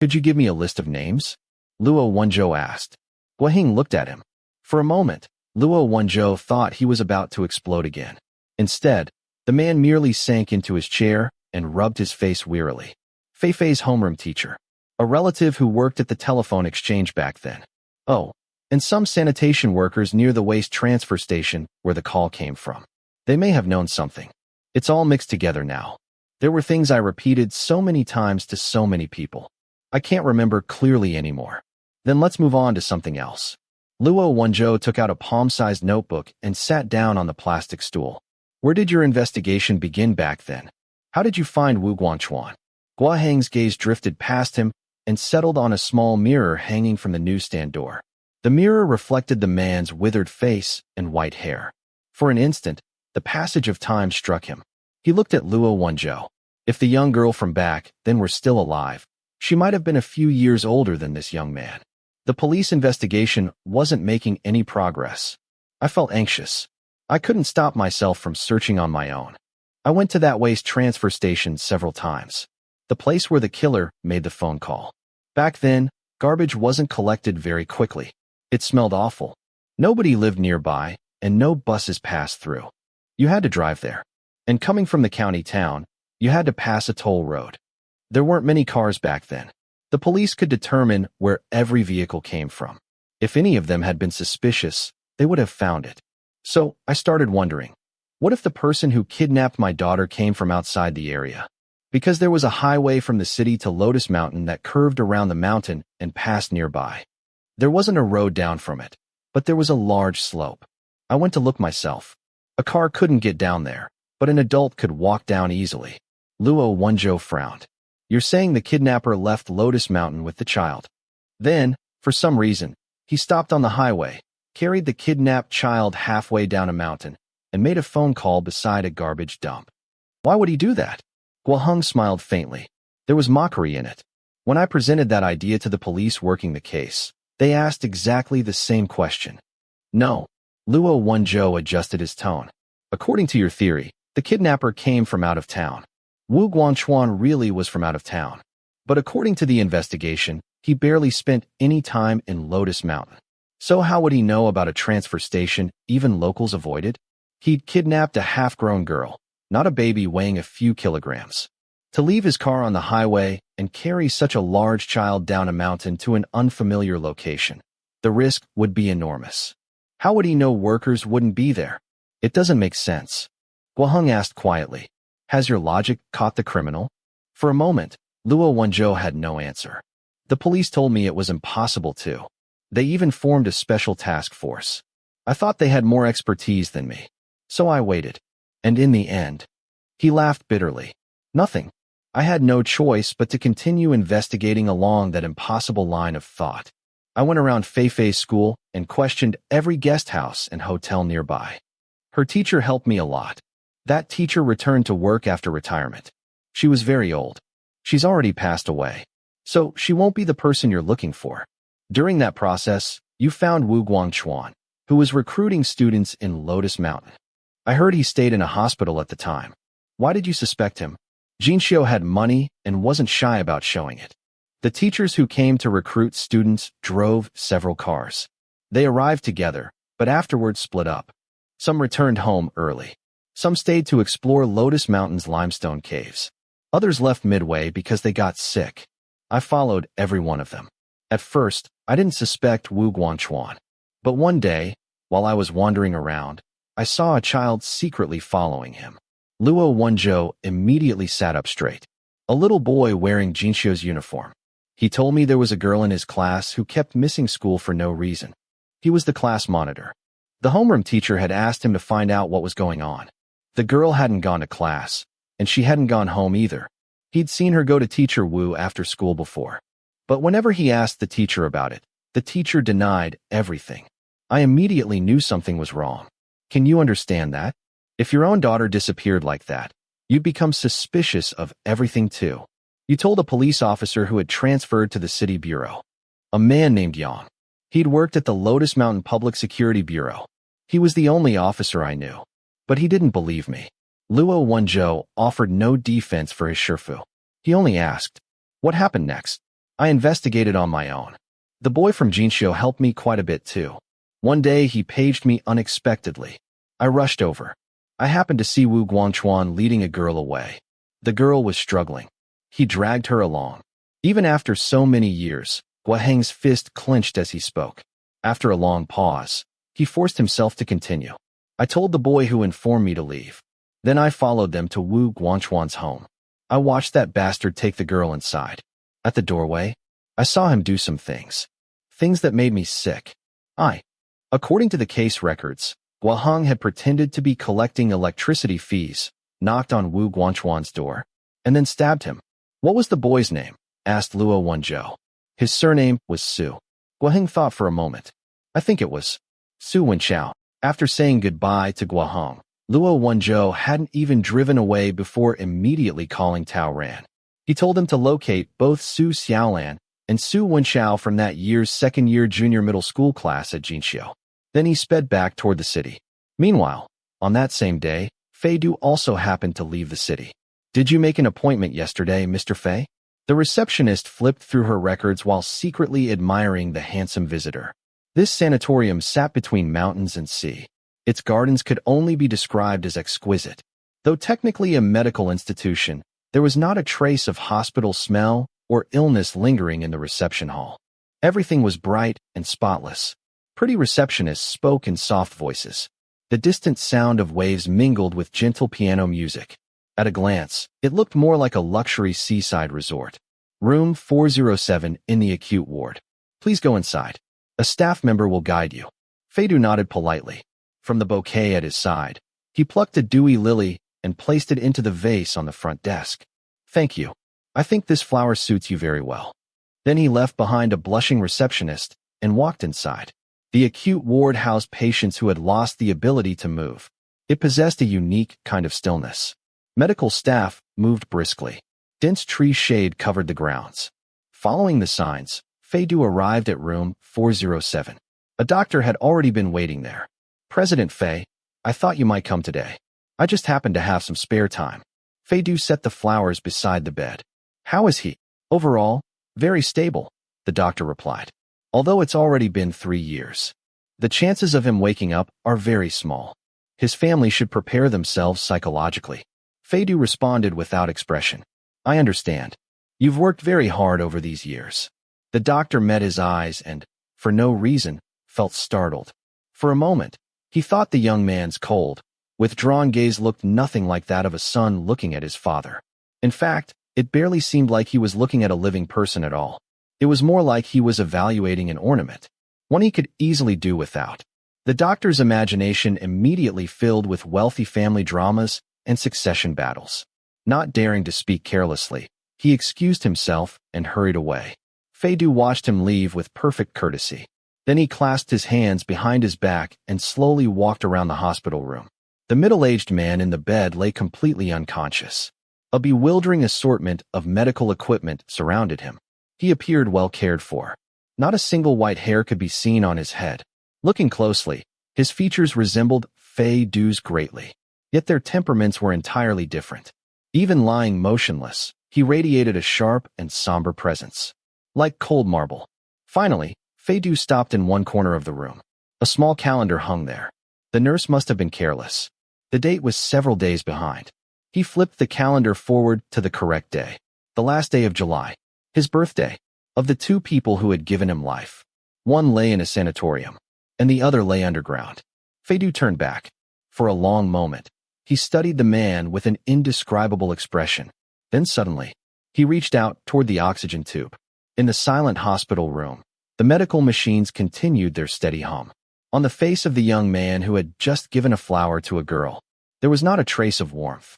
Could you give me a list of names? Luo Wenzhou asked. Guang looked at him. For a moment, Luo Wenzhou thought he was about to explode again. Instead, the man merely sank into his chair and rubbed his face wearily. Feifei's homeroom teacher. A relative who worked at the telephone exchange back then. Oh, and some sanitation workers near the waste transfer station where the call came from. They may have known something. It's all mixed together now. There were things I repeated so many times to so many people. I can't remember clearly anymore. Then let's move on to something else. Luo Wenzhou took out a palm-sized notebook and sat down on the plastic stool. Where did your investigation begin back then? How did you find Wu Guangchuan? Guang's gaze drifted past him and settled on a small mirror hanging from the newsstand door. The mirror reflected the man's withered face and white hair. For an instant, the passage of time struck him. He looked at Luo Wenzhou. If the young girl from back then were still alive, she might have been a few years older than this young man. The police investigation wasn't making any progress. I felt anxious. I couldn't stop myself from searching on my own. I went to that waste transfer station several times. The place where the killer made the phone call. Back then, garbage wasn't collected very quickly. It smelled awful. Nobody lived nearby, and no buses passed through. You had to drive there. And coming from the county town, you had to pass a toll road. There weren't many cars back then. The police could determine where every vehicle came from. If any of them had been suspicious, they would have found it. So I started wondering, what if the person who kidnapped my daughter came from outside the area? Because there was a highway from the city to Lotus Mountain that curved around the mountain and passed nearby. There wasn't a road down from it, but there was a large slope. I went to look myself. A car couldn't get down there, but an adult could walk down easily. Luo Wenzhou frowned. You're saying the kidnapper left Lotus Mountain with the child. Then, for some reason, he stopped on the highway, carried the kidnapped child halfway down a mountain, and made a phone call beside a garbage dump. Why would he do that? Guang smiled faintly. There was mockery in it. When I presented that idea to the police working the case, they asked exactly the same question. No. Luo Wenzhou adjusted his tone. According to your theory, the kidnapper came from out of town. Wu Guangchuan really was from out of town. But according to the investigation, he barely spent any time in Lotus Mountain. So how would he know about a transfer station even locals avoided? He'd kidnapped a half-grown girl, not a baby weighing a few kilograms. To leave his car on the highway and carry such a large child down a mountain to an unfamiliar location, the risk would be enormous. How would he know workers wouldn't be there? It doesn't make sense. Guang asked quietly. Has your logic caught the criminal? For a moment, Luo Wenzhou had no answer. The police told me it was impossible to. They even formed a special task force. I thought they had more expertise than me. So I waited. And in the end, he laughed bitterly. Nothing. I had no choice but to continue investigating along that impossible line of thought. I went around Feifei's school and questioned every guest house and hotel nearby. Her teacher helped me a lot. That teacher returned to work after retirement. She was very old. She's already passed away. So she won't be the person you're looking for. During that process, you found Wu Guangchuan, who was recruiting students in Lotus Mountain. I heard he stayed in a hospital at the time. Why did you suspect him? Jinxiu had money and wasn't shy about showing it. The teachers who came to recruit students drove several cars. They arrived together, but afterwards split up. Some returned home early. Some stayed to explore Lotus Mountain's limestone caves. Others left midway because they got sick. I followed every one of them. At first, I didn't suspect Wu Guangchuan. But one day, while I was wandering around, I saw a child secretly following him. Luo Wenzhou immediately sat up straight. A little boy wearing Jinxiu's uniform. He told me there was a girl in his class who kept missing school for no reason. He was the class monitor. The homeroom teacher had asked him to find out what was going on. The girl hadn't gone to class, and she hadn't gone home either. He'd seen her go to Teacher Wu after school before. But whenever he asked the teacher about it, the teacher denied everything. I immediately knew something was wrong. Can you understand that? If your own daughter disappeared like that, you'd become suspicious of everything too. You told a police officer who had transferred to the city bureau. A man named Yang. He'd worked at the Lotus Mountain Public Security Bureau. He was the only officer I knew. But he didn't believe me. Luo Wenzhou offered no defense for his shifu. He only asked, "What happened next?" I investigated on my own. The boy from Jinxiu helped me quite a bit too. One day he paged me unexpectedly. I rushed over. I happened to see Wu Guangchuan leading a girl away. The girl was struggling. He dragged her along. Even after so many years, Guang's fist clenched as he spoke. After a long pause, he forced himself to continue. I told the boy who informed me to leave. Then I followed them to Wu Guangchuan's home. I watched that bastard take the girl inside. At the doorway, I saw him do some things. Things that made me sick. According to the case records, Guang had pretended to be collecting electricity fees, knocked on Wu Guangchuan's door, and then stabbed him. What was the boy's name? Asked Luo Wenzhou. His surname was Su. Guang thought for a moment. I think it was Su Wenchao. After saying goodbye to Guang, Luo Wenzhou hadn't even driven away before immediately calling Tao Ran. He told him to locate both Su Xiaolan and Su Wenchao from that year's second-year junior middle school class at Jinxiu. Then he sped back toward the city. Meanwhile, on that same day, Fei Du also happened to leave the city. Did you make an appointment yesterday, Mr. Fei? The receptionist flipped through her records while secretly admiring the handsome visitor. This sanatorium sat between mountains and sea. Its gardens could only be described as exquisite. Though technically a medical institution, there was not a trace of hospital smell or illness lingering in the reception hall. Everything was bright and spotless. Pretty receptionists spoke in soft voices. The distant sound of waves mingled with gentle piano music. At a glance, it looked more like a luxury seaside resort. Room 407 in the acute ward. Please go inside. A staff member will guide you. Fei Du nodded politely. From the bouquet at his side, he plucked a dewy lily and placed it into the vase on the front desk. Thank you. I think this flower suits you very well. Then he left behind a blushing receptionist and walked inside. The acute ward housed patients who had lost the ability to move. It possessed a unique kind of stillness. Medical staff moved briskly. Dense tree shade covered the grounds. Following the signs, Fei Du arrived at room 407. A doctor had already been waiting there. President Fei, I thought you might come today. I just happened to have some spare time. Fei Du set the flowers beside the bed. How is he? Overall, very stable, the doctor replied. Although it's already been 3 years. The chances of him waking up are very small. His family should prepare themselves psychologically. Fei Du responded without expression. I understand. You've worked very hard over these years. The doctor met his eyes and, for no reason, felt startled. For a moment, he thought the young man's cold, withdrawn gaze looked nothing like that of a son looking at his father. In fact, it barely seemed like he was looking at a living person at all. It was more like he was evaluating an ornament, one he could easily do without. The doctor's imagination immediately filled with wealthy family dramas and succession battles. Not daring to speak carelessly, he excused himself and hurried away. Fei Du watched him leave with perfect courtesy. Then he clasped his hands behind his back and slowly walked around the hospital room. The middle-aged man in the bed lay completely unconscious. A bewildering assortment of medical equipment surrounded him. He appeared well cared for. Not a single white hair could be seen on his head. Looking closely, his features resembled Fei Du's greatly. Yet their temperaments were entirely different. Even lying motionless, he radiated a sharp and somber presence. Like cold marble. Finally, Fei Du stopped in one corner of the room. A small calendar hung there. The nurse must have been careless. The date was several days behind. He flipped the calendar forward to the correct day. The last day of July. His birthday. Of the 2 people who had given him life. One lay in a sanatorium, and the other lay underground. Fei Du turned back. For a long moment, he studied the man with an indescribable expression. Then suddenly, He reached out toward the oxygen tube. In the silent hospital room, the medical machines continued their steady hum. On the face of the young man who had just given a flower to a girl, there was not a trace of warmth.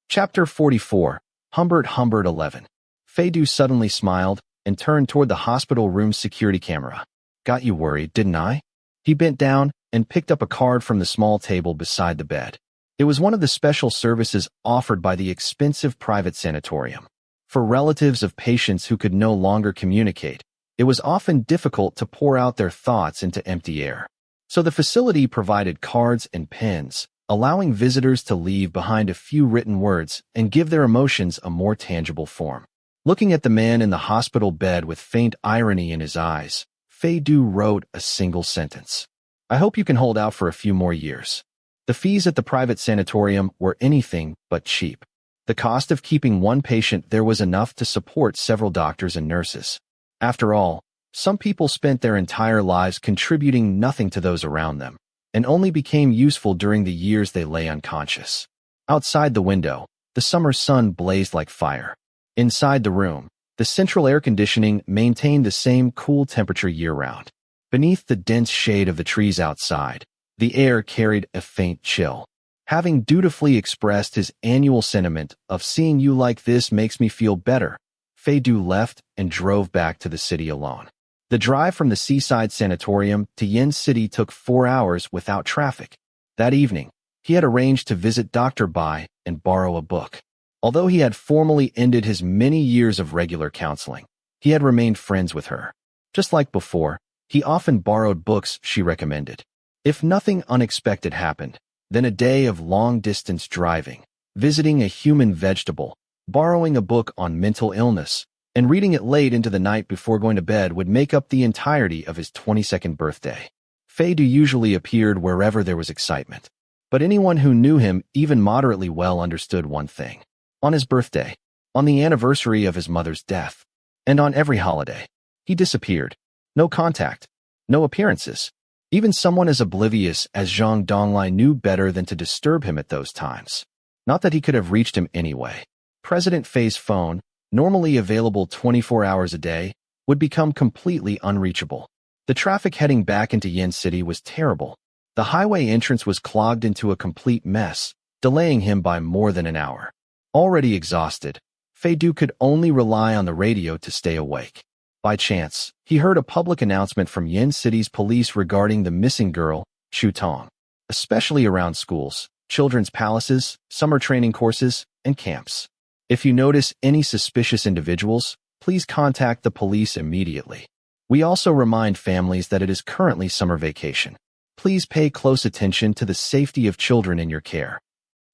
Chapter 44, Humbert 11. Fei Du suddenly smiled and turned toward the hospital room's security camera. Got you worried, didn't I? He bent down and picked up a card from the small table beside the bed. It was one of the special services offered by the expensive private sanatorium. For relatives of patients who could no longer communicate, it was often difficult to pour out their thoughts into empty air. So the facility provided cards and pens, allowing visitors to leave behind a few written words and give their emotions a more tangible form. Looking at the man in the hospital bed with faint irony in his eyes, Fei Du wrote a single sentence. I hope you can hold out for a few more years. The fees at the private sanatorium were anything but cheap. The cost of keeping one patient there was enough to support several doctors and nurses. After all, some people spent their entire lives contributing nothing to those around them, and only became useful during the years they lay unconscious. Outside the window, the summer sun blazed like fire. Inside the room, the central air conditioning maintained the same cool temperature year-round. Beneath the dense shade of the trees outside, the air carried a faint chill. Having dutifully expressed his annual sentiment of seeing you like this makes me feel better, Fei Du left and drove back to the city alone. The drive from the seaside sanatorium to Yen City took 4 hours without traffic. That evening, he had arranged to visit Dr. Bai and borrow a book. Although he had formally ended his many years of regular counseling, he had remained friends with her. Just like before, he often borrowed books she recommended. If nothing unexpected happened, then a day of long-distance driving, visiting a human vegetable, borrowing a book on mental illness, and reading it late into the night before going to bed would make up the entirety of his 22nd birthday. Fei Du usually appeared wherever there was excitement. But anyone who knew him even moderately well understood one thing. On his birthday, on the anniversary of his mother's death, and on every holiday, he disappeared. No contact, no appearances. Even someone as oblivious as Zhang Donglai knew better than to disturb him at those times. Not that he could have reached him anyway. President Fei's phone, normally available 24 hours a day, would become completely unreachable. The traffic heading back into Yen City was terrible. The highway entrance was clogged into a complete mess, delaying him by more than an hour. Already exhausted, Fei Du could only rely on the radio to stay awake. By chance, he heard a public announcement from Yen City's police regarding the missing girl, Shu Tong, especially around schools, children's palaces, summer training courses, and camps. If you notice any suspicious individuals, please contact the police immediately. We also remind families that it is currently summer vacation. Please pay close attention to the safety of children in your care.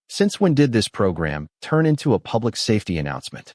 Since when did this program turn into a public safety announcement?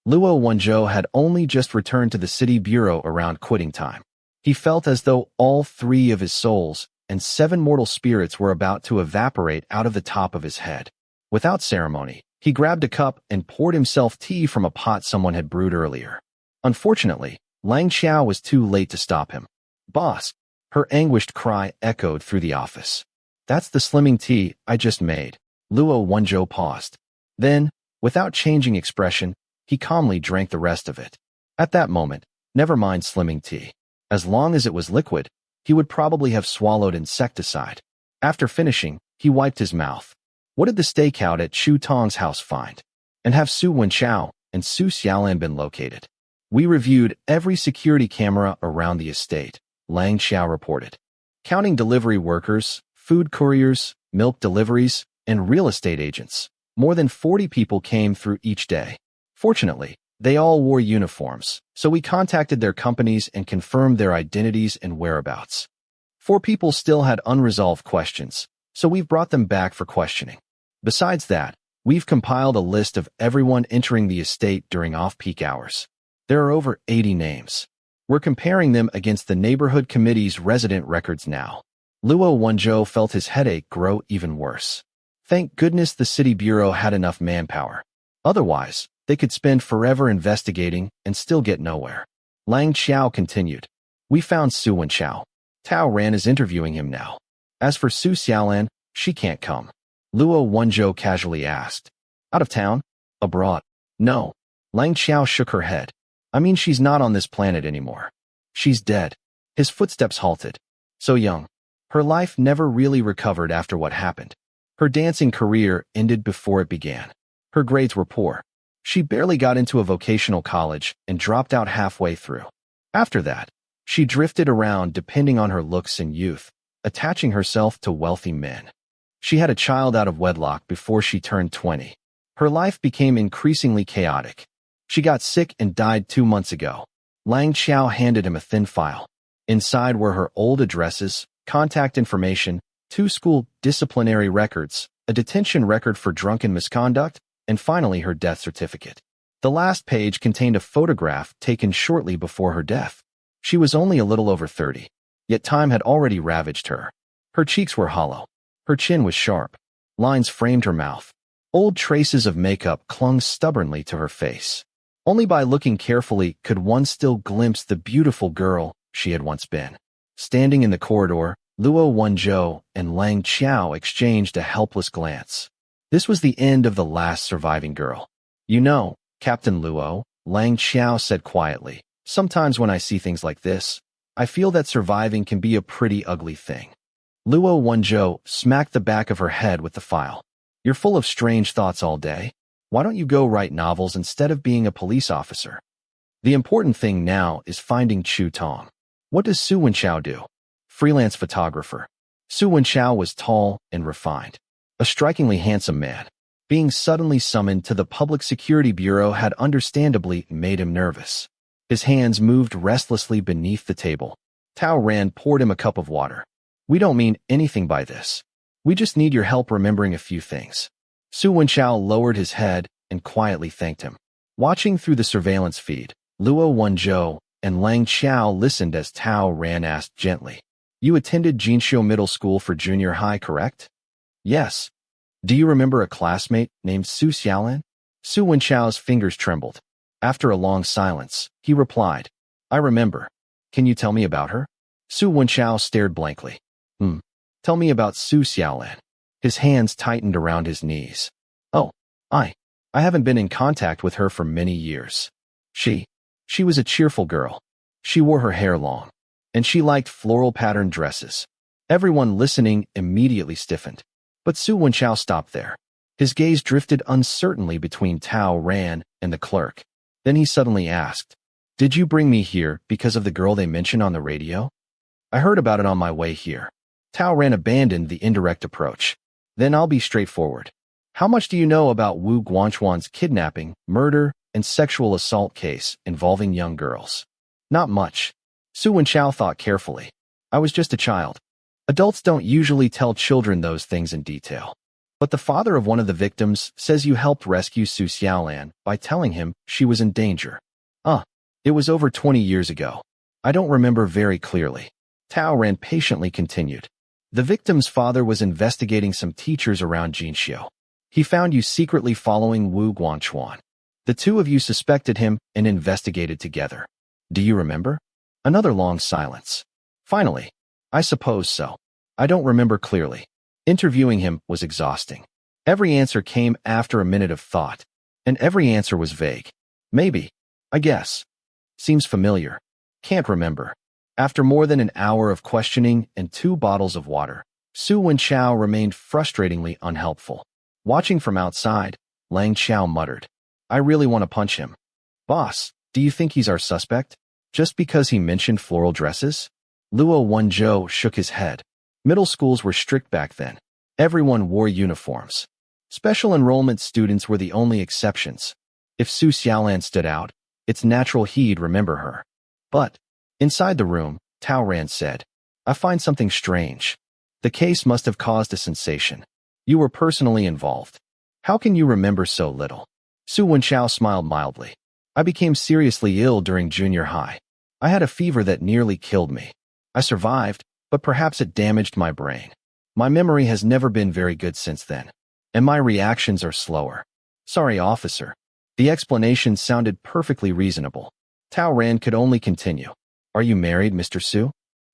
Luo Wenzhou had only just returned to the city bureau around quitting time. He felt as though all 3 of his souls and 7 mortal spirits were about to evaporate out of the top of his head. Without ceremony, he grabbed a cup and poured himself tea from a pot someone had brewed earlier. Unfortunately, Lang Xiao was too late to stop him. "Boss!" Her anguished cry echoed through the office. "That's the slimming tea I just made." Luo Wenzhou paused. Then, without changing expression, he calmly drank the rest of it. At that moment, never mind slimming tea. As long as it was liquid, he would probably have swallowed insecticide. After finishing, he wiped his mouth. What did the stakeout at Shu Tong's house find? And have Su Wenchao and Su Xiaolan been located? We reviewed every security camera around the estate, Lang Xiao reported. Counting delivery workers, food couriers, milk deliveries, and real estate agents, more than 40 people came through each day. Fortunately, they all wore uniforms, so we contacted their companies and confirmed their identities and whereabouts. 4 people still had unresolved questions, so we've brought them back for questioning. Besides that, we've compiled a list of everyone entering the estate during off-peak hours. There are over 80 names. We're comparing them against the neighborhood committee's resident records now. Luo Wenzhou felt his headache grow even worse. Thank goodness the city bureau had enough manpower. Otherwise, they could spend forever investigating and still get nowhere. Lang Xiao continued. We found Su Wenchao. Tao Ran is interviewing him now. As for Su Xiaolan, she can't come. Luo Wenzhou casually asked. Out of town? Abroad? No. Lang Xiao shook her head. I mean, she's not on this planet anymore. She's dead. His footsteps halted. So young. Her life never really recovered after what happened. Her dancing career ended before it began. Her grades were poor. She barely got into a vocational college and dropped out halfway through. After that, she drifted around depending on her looks and youth, attaching herself to wealthy men. She had a child out of wedlock before she turned 20. Her life became increasingly chaotic. She got sick and died 2 months ago. Lang Xiao handed him a thin file. Inside were her old addresses, contact information, 2 school disciplinary records, a detention record for drunken misconduct, and finally her death certificate. The last page contained a photograph taken shortly before her death. She was only a little over 30, yet time had already ravaged her. Her cheeks were hollow. Her chin was sharp. Lines framed her mouth. Old traces of makeup clung stubbornly to her face. Only by looking carefully could one still glimpse the beautiful girl she had once been. Standing in the corridor, Luo Wenzhou and Lang Xiao exchanged a helpless glance. This was the end of the last surviving girl. You know, Captain Luo, Lang Xiao said quietly, sometimes when I see things like this, I feel that surviving can be a pretty ugly thing. Luo Wenzhou smacked the back of her head with the file. You're full of strange thoughts all day. Why don't you go write novels instead of being a police officer? The important thing now is finding Chu Tong. What does Su Wenchao do? Freelance photographer. Su Wenchao was tall and refined. A strikingly handsome man. Being suddenly summoned to the Public Security Bureau had understandably made him nervous. His hands moved restlessly beneath the table. Tao Ran poured him a cup of water. We don't mean anything by this. We just need your help remembering a few things. Su Wenchao lowered his head and quietly thanked him. Watching through the surveillance feed, Luo Wenzhou and Lang Xiao listened as Tao Ran asked gently, You attended Jinxiu Middle School for junior high, correct? Yes. Do you remember a classmate named Su Xiaolin? Su Wenchao's fingers trembled. After a long silence, he replied, I remember. Can you tell me about her? Su Wenchao stared blankly. Tell me about Su Xiaolin. His hands tightened around his knees. Oh, I haven't been in contact with her for many years. She was a cheerful girl. She wore her hair long, and she liked floral patterned dresses. Everyone listening immediately stiffened. But Su Wenchao stopped there. His gaze drifted uncertainly between Tao Ran and the clerk. Then he suddenly asked, Did you bring me here because of the girl they mentioned on the radio? I heard about it on my way here. Tao Ran abandoned the indirect approach. Then I'll be straightforward. How much do you know about Wu Guangchuan's kidnapping, murder, and sexual assault case involving young girls? Not much. Su Wenchao thought carefully. I was just a child. Adults don't usually tell children those things in detail. But the father of one of the victims says you helped rescue Su Xiaolan by telling him she was in danger. It was over 20 years ago. I don't remember very clearly. Tao Ran patiently continued. The victim's father was investigating some teachers around Jinxiu. He found you secretly following Wu Guangchuan. The two of you suspected him and investigated together. Do you remember? Another long silence. Finally, I suppose so. I don't remember clearly. Interviewing him was exhausting. Every answer came after a minute of thought, and every answer was vague. Maybe. I guess. Seems familiar. Can't remember. After more than an hour of questioning and 2 bottles of water, Su Wenchao remained frustratingly unhelpful. Watching from outside, Lang Xiao muttered, I really want to punch him. Boss, do you think he's our suspect? Just because he mentioned floral dresses? Luo Wenzhou shook his head. Middle schools were strict back then. Everyone wore uniforms. Special enrollment students were the only exceptions. If Su Xiaolan stood out, it's natural he'd remember her. But, inside the room, Tao Ran said, I find something strange. The case must have caused a sensation. You were personally involved. How can you remember so little? Su Wenchao smiled mildly. I became seriously ill during junior high. I had a fever that nearly killed me. I survived, but perhaps it damaged my brain. My memory has never been very good since then, and my reactions are slower. Sorry, officer. The explanation sounded perfectly reasonable. Tao Ran could only continue. Are you married, Mr. Su?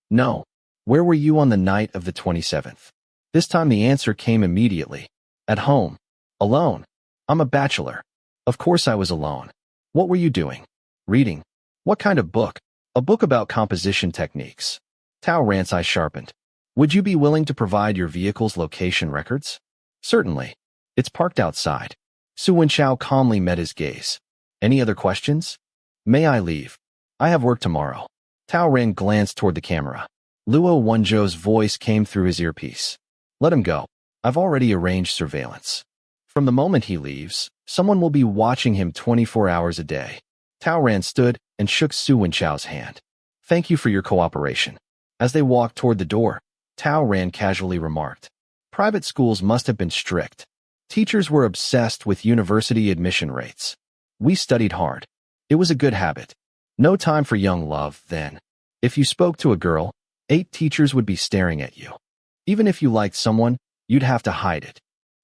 No. Where were you on the night of the 27th? This time the answer came immediately. At home. Alone. I'm a bachelor. Of course I was alone. What were you doing? Reading. What kind of book? A book about composition techniques. Tao Ran's eye sharpened. Would you be willing to provide your vehicle's location records? Certainly. It's parked outside. Su Wenchao calmly met his gaze. Any other questions? May I leave? I have work tomorrow. Tao Ran glanced toward the camera. Luo Wenzhou's voice came through his earpiece. Let him go. I've already arranged surveillance. From the moment he leaves, someone will be watching him 24 hours a day. Tao Ran stood and shook Su Wenchao's hand. Thank you for your cooperation. As they walked toward the door, Tao Ran casually remarked. Private schools must have been strict. Teachers were obsessed with university admission rates. We studied hard. It was a good habit. No time for young love, then. If you spoke to a girl, 8 teachers would be staring at you. Even if you liked someone, you'd have to hide it.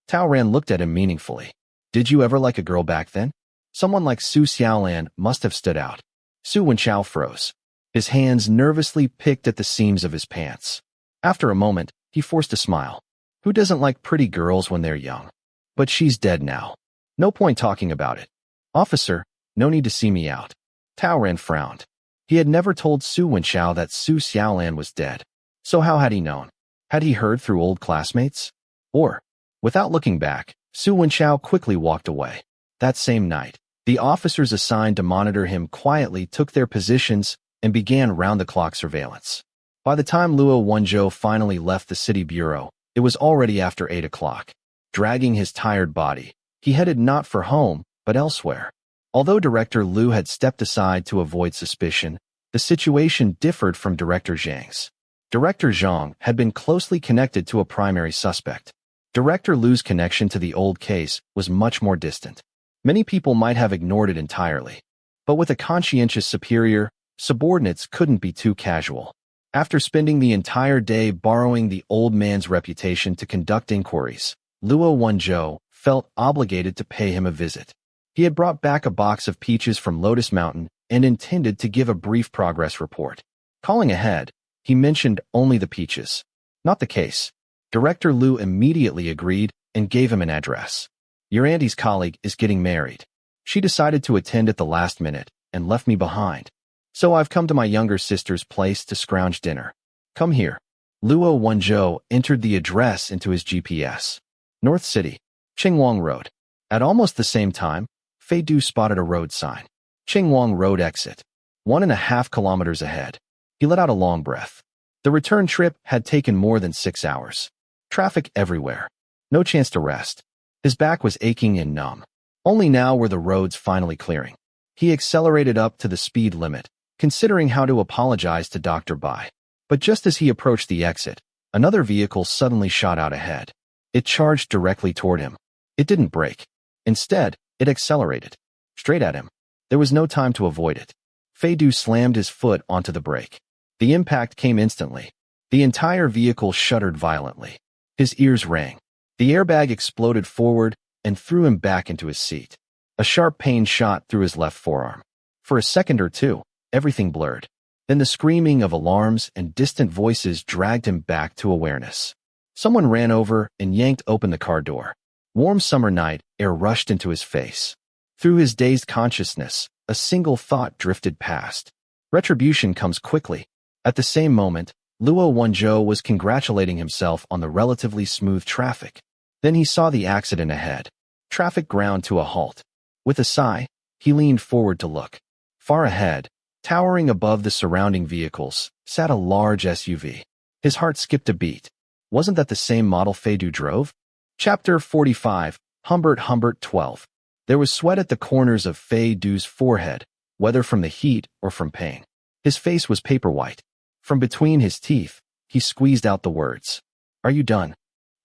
Tao Ran looked at him meaningfully. Did you ever like a girl back then? Someone like Su Xiaolan must have stood out. Su Wenchao froze. His hands nervously picked at the seams of his pants. After a moment, he forced a smile. Who doesn't like pretty girls when they're young? But she's dead now. No point talking about it. Officer, no need to see me out. Tao Ran frowned. He had never told Su Wenchao that Su Xiaolan was dead. So how had he known? Had he heard through old classmates? Or, without looking back, Su Wenchao quickly walked away. That same night, the officers assigned to monitor him quietly took their positions and began round-the-clock surveillance. By the time Luo Wenzhou finally left the city bureau, it was already after 8 o'clock. Dragging his tired body, he headed not for home, but elsewhere. Although Director Liu had stepped aside to avoid suspicion, the situation differed from Director Zhang's. Director Zhang had been closely connected to a primary suspect. Director Liu's connection to the old case was much more distant. Many people might have ignored it entirely. But with a conscientious superior, subordinates couldn't be too casual. After spending the entire day borrowing the old man's reputation to conduct inquiries, Luo Wenzhou felt obligated to pay him a visit. He had brought back a box of peaches from Lotus Mountain and intended to give a brief progress report. Calling ahead, he mentioned only the peaches, not the case. Director Liu immediately agreed and gave him an address. Your auntie's colleague is getting married. She decided to attend at the last minute and left me behind. So I've come to my younger sister's place to scrounge dinner. Come here. Luo Wenzhou entered the address into his GPS. North City, Qingwang Road. At almost the same time, Fei Du spotted a road sign. Qingwang Road exit. 1.5 kilometers ahead. He let out a long breath. The return trip had taken more than 6 hours. Traffic everywhere. No chance to rest. His back was aching and numb. Only now were the roads finally clearing. He accelerated up to the speed limit, considering how to apologize to Dr. Bai. But just as he approached the exit, another vehicle suddenly shot out ahead. It charged directly toward him. It didn't brake. Instead, it accelerated. Straight at him. There was no time to avoid it. Fei Du slammed his foot onto the brake. The impact came instantly. The entire vehicle shuddered violently. His ears rang. The airbag exploded forward and threw him back into his seat. A sharp pain shot through his left forearm. For a second or two, everything blurred. Then the screaming of alarms and distant voices dragged him back to awareness. Someone ran over and yanked open the car door. Warm summer night air rushed into his face. Through his dazed consciousness, a single thought drifted past. Retribution comes quickly. At the same moment, Luo Wenzhou was congratulating himself on the relatively smooth traffic. Then he saw the accident ahead. Traffic ground to a halt. With a sigh, he leaned forward to look. Far ahead, towering above the surrounding vehicles, sat a large SUV. His heart skipped a beat. Wasn't that the same model Fei Du drove? Chapter 45, Humbert 12. There was sweat at the corners of Fei Du's forehead, whether from the heat or from pain. His face was paper white. From between his teeth, he squeezed out the words. Are you done?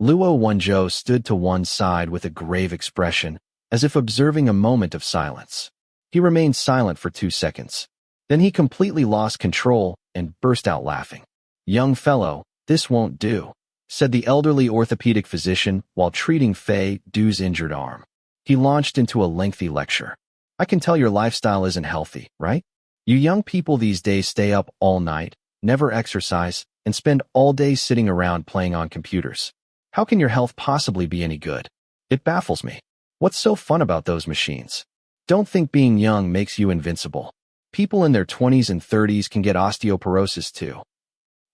Luo Wenzhou stood to one side with a grave expression, as if observing a moment of silence. He remained silent for 2 seconds. Then he completely lost control and burst out laughing. Young fellow, this won't do, said the elderly orthopedic physician while treating Fei Du's injured arm. He launched into a lengthy lecture. I can tell your lifestyle isn't healthy, right? You young people these days stay up all night, never exercise, and spend all day sitting around playing on computers. How can your health possibly be any good? It baffles me. What's so fun about those machines? Don't think being young makes you invincible. People in their 20s and 30s can get osteoporosis too.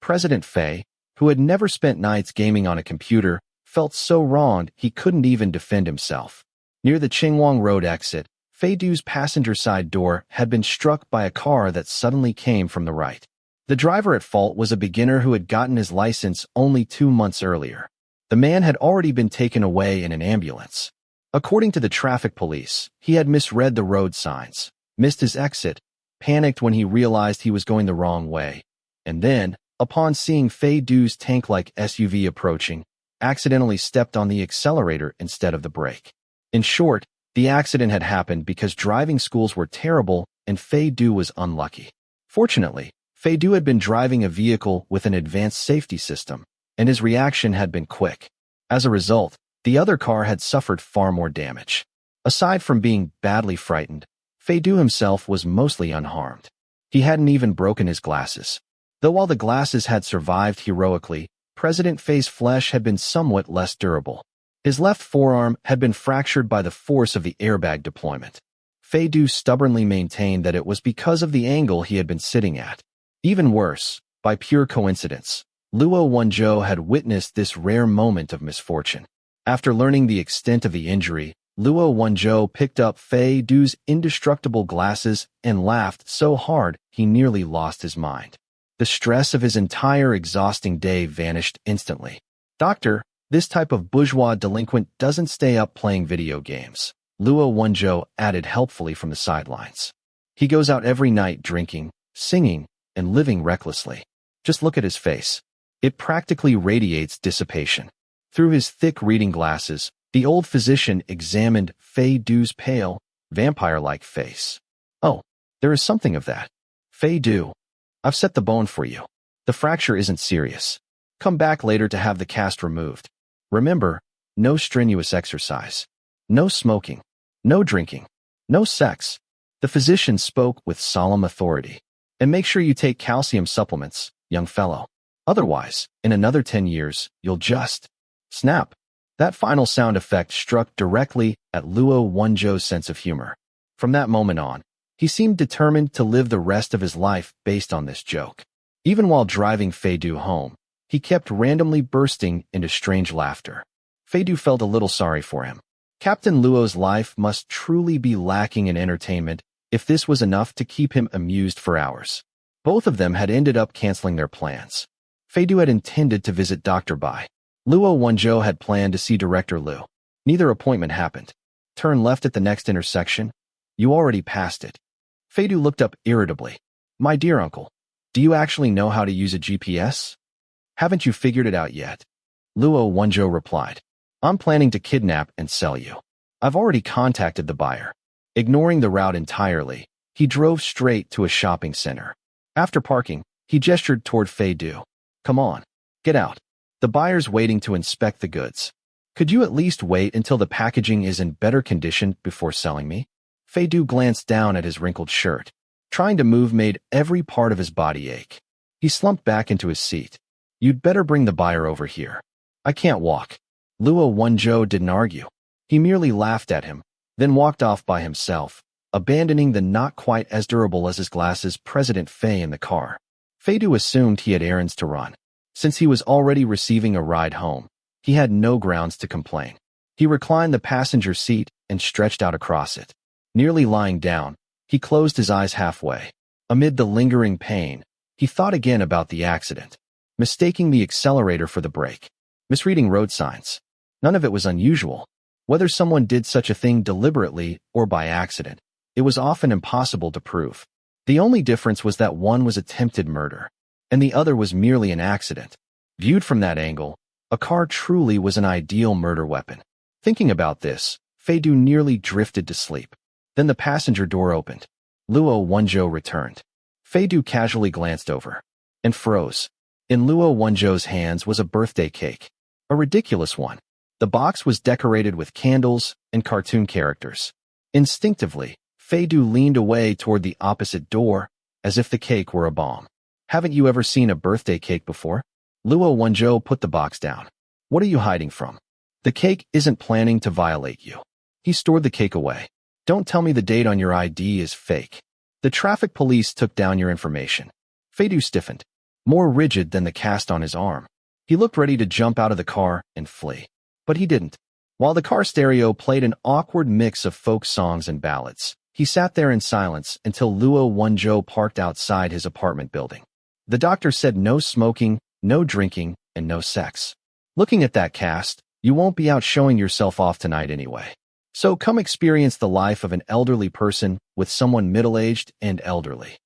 President Fei, who had never spent nights gaming on a computer, felt so wronged he couldn't even defend himself. Near the Qingyuan Road exit, Fei Du's passenger side door had been struck by a car that suddenly came from the right. The driver at fault was a beginner who had gotten his license only 2 months earlier. The man had already been taken away in an ambulance. According to the traffic police, he had misread the road signs, missed his exit, panicked when he realized he was going the wrong way, and then, upon seeing Fei Du's tank-like SUV approaching, accidentally stepped on the accelerator instead of the brake. In short, the accident had happened because driving schools were terrible and Fei Du was unlucky. Fortunately, Fei Du had been driving a vehicle with an advanced safety system, and his reaction had been quick. As a result, the other car had suffered far more damage. Aside from being badly frightened, Fei Du himself was mostly unharmed. He hadn't even broken his glasses. Though while the glasses had survived heroically, President Fei's flesh had been somewhat less durable. His left forearm had been fractured by the force of the airbag deployment. Fei Du stubbornly maintained that it was because of the angle he had been sitting at. Even worse, by pure coincidence, Luo Wenzhou had witnessed this rare moment of misfortune. After learning the extent of the injury, Luo Wenzhou picked up Fei Du's indestructible glasses and laughed so hard he nearly lost his mind. The stress of his entire exhausting day vanished instantly. "Doctor, this type of bourgeois delinquent doesn't stay up playing video games," Luo Wenzhou added helpfully from the sidelines. "He goes out every night drinking, singing, and living recklessly. Just look at his face. It practically radiates dissipation." Through his thick reading glasses, the old physician examined Fei Du's pale, vampire-like face. "Oh, there is something of that. Fei Du, I've set the bone for you. The fracture isn't serious. Come back later to have the cast removed. Remember, no strenuous exercise. No smoking. No drinking. No sex." The physician spoke with solemn authority. "And make sure you take calcium supplements, young fellow. Otherwise, in another 10 years, you'll just snap." That final sound effect struck directly at Luo Wenzhou's sense of humor. From that moment on, he seemed determined to live the rest of his life based on this joke. Even while driving Fei Du home, he kept randomly bursting into strange laughter. Fei Du felt a little sorry for him. Captain Luo's life must truly be lacking in entertainment if this was enough to keep him amused for hours. Both of them had ended up canceling their plans. Fei Du had intended to visit Dr. Bai. Luo Wenzhou had planned to see Director Liu. Neither appointment happened. "Turn left at the next intersection. You already passed it." Fei Du looked up irritably. "My dear uncle, do you actually know how to use a GPS? Haven't you figured it out yet?" Luo Wenzhou replied. "I'm planning to kidnap and sell you. I've already contacted the buyer." Ignoring the route entirely, he drove straight to a shopping center. After parking, he gestured toward Fei Du. "Come on, get out. The buyer's waiting to inspect the goods. Could you at least wait until the packaging is in better condition before selling me?" Fei Du glanced down at his wrinkled shirt. Trying to move made every part of his body ache. He slumped back into his seat. "You'd better bring the buyer over here. I can't walk." Luo Wenzhou didn't argue. He merely laughed at him, then walked off by himself, abandoning the not quite as durable as his glasses President Fei in the car. Fei Du assumed he had errands to run. Since he was already receiving a ride home, he had no grounds to complain. He reclined the passenger seat and stretched out across it. Nearly lying down, he closed his eyes halfway. Amid the lingering pain, he thought again about the accident. Mistaking the accelerator for the brake. Misreading road signs. None of it was unusual. Whether someone did such a thing deliberately or by accident, it was often impossible to prove. The only difference was that one was attempted murder, and the other was merely an accident. Viewed from that angle, a car truly was an ideal murder weapon. Thinking about this, Fei Du nearly drifted to sleep. Then the passenger door opened. Luo Wenzhou returned. Fei Du casually glanced over and froze. In Luo Wenzhou's hands was a birthday cake. A ridiculous one. The box was decorated with candles and cartoon characters. Instinctively, Fei Du leaned away toward the opposite door, as if the cake were a bomb. "Haven't you ever seen a birthday cake before?" Luo Wenzhou put the box down. "What are you hiding from? The cake isn't planning to violate you." He stored the cake away. Don't tell me the date on your ID is fake. The traffic police took down your information. Feidu stiffened, more rigid than the cast on his arm. He looked ready to jump out of the car and flee. But he didn't. While the car stereo played an awkward mix of folk songs and ballads, he sat there in silence until Luo Wenzhou parked outside his apartment building. The doctor said no smoking, no drinking, and no sex. Looking at that cast, you won't be out showing yourself off tonight anyway. So come experience the life of an elderly person with someone middle-aged and elderly.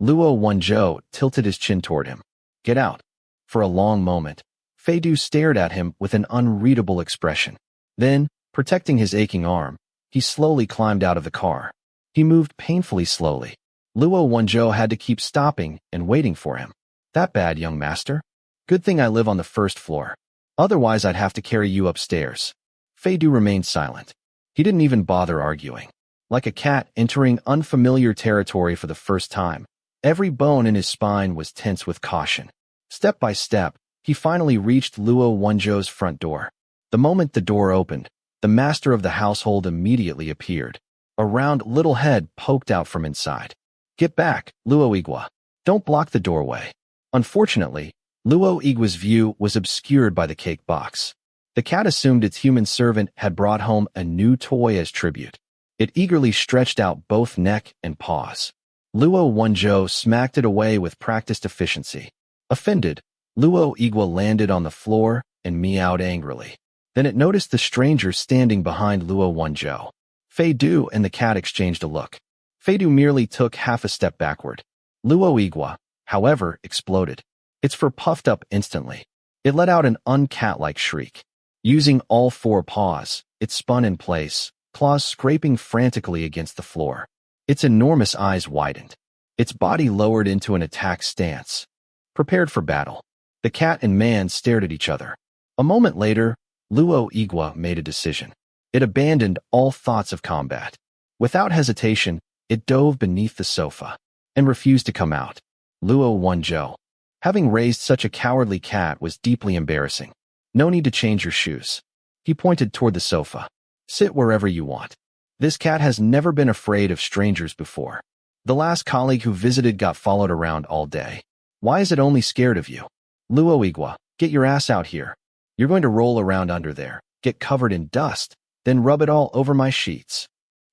Luo Wenzhou tilted his chin toward him. Get out. For a long moment, Feidu stared at him with an unreadable expression. Then, protecting his aching arm, he slowly climbed out of the car. He moved painfully slowly. Luo Wenzhou had to keep stopping and waiting for him. That bad, young master? Good thing I live on the first floor. Otherwise I'd have to carry you upstairs. Feidu remained silent. He didn't even bother arguing. Like a cat entering unfamiliar territory for the first time, every bone in his spine was tense with caution. Step by step, he finally reached Luo Wenzhou's front door. The moment the door opened, the master of the household immediately appeared. A round little head poked out from inside. Get back, Luo Igua. Don't block the doorway. Unfortunately, Luo Igua's view was obscured by the cake box. The cat assumed its human servant had brought home a new toy as tribute. It eagerly stretched out both neck and paws. Luo Wenzhou smacked it away with practiced efficiency. Offended, Luo Igua landed on the floor and meowed angrily. Then it noticed the stranger standing behind Luo Wenzhou. Feidu and the cat exchanged a look. Feidu merely took half a step backward. Luo Igua, however, exploded. Its fur puffed up instantly. It let out an uncat-like shriek. Using all four paws, it spun in place, claws scraping frantically against the floor. Its enormous eyes widened. Its body lowered into an attack stance. Prepared for battle, the cat and man stared at each other. A moment later, Luo Igua made a decision. It abandoned all thoughts of combat. Without hesitation, it dove beneath the sofa and refused to come out. Luo Wenzhou, having raised such a cowardly cat, was deeply embarrassing. No need to change your shoes. He pointed toward the sofa. Sit wherever you want. This cat has never been afraid of strangers before. The last colleague who visited got followed around all day. Why is it only scared of you? Luo Igua, get your ass out here. You're going to roll around under there, get covered in dust, then rub it all over my sheets.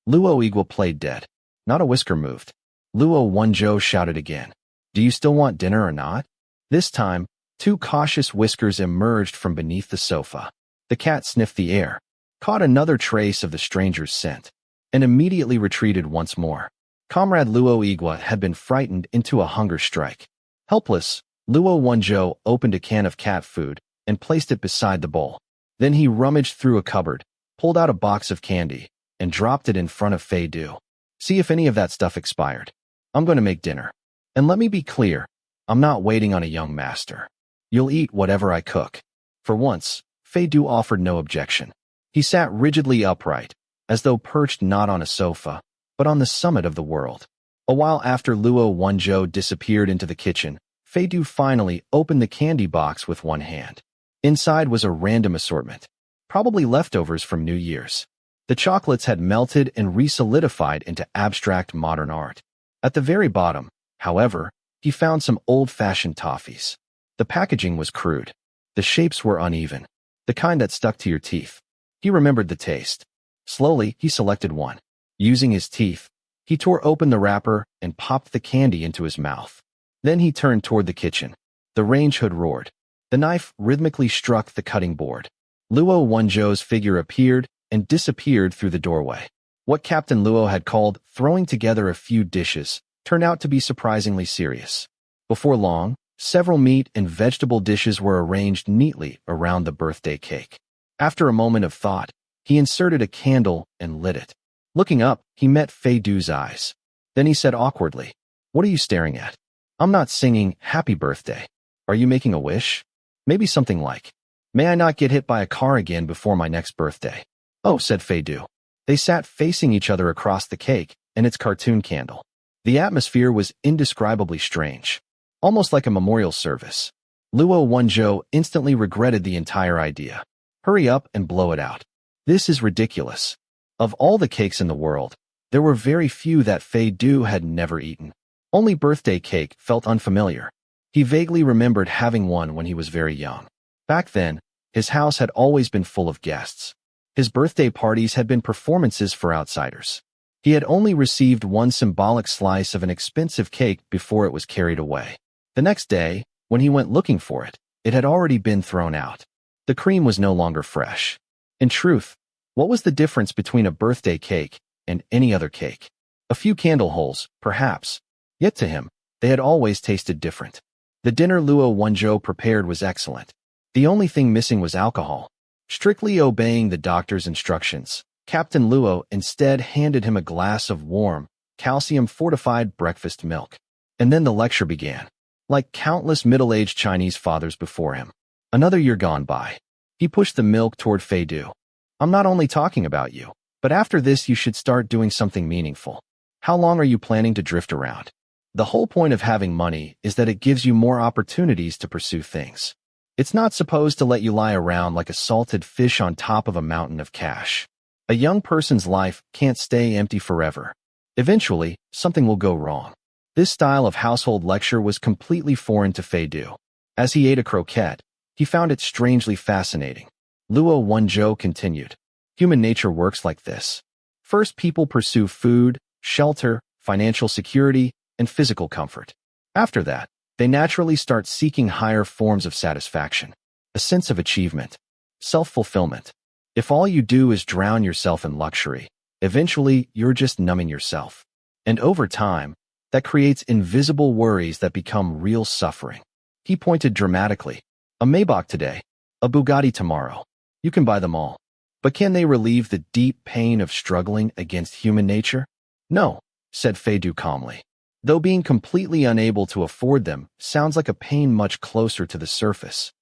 Luo Igua played dead. Not a whisker moved. Luo Wenzhou shouted again. Do you still want dinner or not? This time, two cautious whiskers emerged from beneath the sofa. The cat sniffed the air, caught another trace of the stranger's scent, and immediately retreated once more. Comrade Luo Igua had been frightened into a hunger strike. Helpless, Luo Wenzhou opened a can of cat food and placed it beside the bowl. Then he rummaged through a cupboard, pulled out a box of candy, and dropped it in front of Feidu. See if any of that stuff expired. I'm going to make dinner. And let me be clear, I'm not waiting on a young master. You'll eat whatever I cook. For once, Feidu offered no objection. He sat rigidly upright, as though perched not on a sofa, but on the summit of the world. A while after Luo Wenzhou disappeared into the kitchen, Feidu finally opened the candy box with one hand. Inside was a random assortment, probably leftovers from New Year's. The chocolates had melted and re-solidified into abstract modern art. At the very bottom, however, he found some old-fashioned toffees. The packaging was crude. The shapes were uneven, the kind that stuck to your teeth. He remembered the taste. Slowly, he selected one. Using his teeth, he tore open the wrapper and popped the candy into his mouth. Then he turned toward the kitchen. The range hood roared. The knife rhythmically struck the cutting board. Luo Wenzhou's figure appeared and disappeared through the doorway. What Captain Luo had called throwing together a few dishes turned out to be surprisingly serious. Before long, several meat and vegetable dishes were arranged neatly around the birthday cake. After a moment of thought, he inserted a candle and lit it. Looking up, he met Feidu's eyes. Then he said awkwardly, "What are you staring at? I'm not singing Happy Birthday. Are you making a wish? Maybe something like, may I not get hit by a car again before my next birthday?" "Oh," said Feidu. They sat facing each other across the cake and its cartoon candle. The atmosphere was indescribably strange, almost like a memorial service. Luo Wenzhou instantly regretted the entire idea. Hurry up and blow it out. This is ridiculous. Of all the cakes in the world, There were very few that Fei Du had never eaten. Only birthday cake felt unfamiliar. He vaguely remembered having one when he was very young. Back then, his house had always been full of guests. His birthday parties had been performances for outsiders. He had only received one symbolic slice of an expensive cake before it was carried away. The next day, when he went looking for it, it had already been thrown out. The cream was no longer fresh. In truth, what was the difference between a birthday cake and any other cake? A few candle holes, perhaps. Yet to him, they had always tasted different. The dinner Luo Wenzhou prepared was excellent. The only thing missing was alcohol. Strictly obeying the doctor's instructions, Captain Luo instead handed him a glass of warm, calcium-fortified breakfast milk. And then the lecture began. Like countless middle-aged Chinese fathers before him. Another year gone by. He pushed the milk toward Fei Du. I'm not only talking about you, but after this you should start doing something meaningful. How long are you planning to drift around? The whole point of having money is that it gives you more opportunities to pursue things. It's not supposed to let you lie around like a salted fish on top of a mountain of cash. A young person's life can't stay empty forever. Eventually, something will go wrong. This style of household lecture was completely foreign to Fei Du. As he ate a croquette, he found it strangely fascinating. Luo Wenzhou continued. Human nature works like this. First, people pursue food, shelter, financial security, and physical comfort. After that, they naturally start seeking higher forms of satisfaction, a sense of achievement, self-fulfillment. If all you do is drown yourself in luxury, eventually you're just numbing yourself. And over time, that creates invisible worries that become real suffering. He pointed dramatically. A Maybach today, a Bugatti tomorrow. You can buy them all. But can they relieve the deep pain of struggling against human nature? No, said Fei Du calmly. Though being completely unable to afford them sounds like a pain much closer to the surface.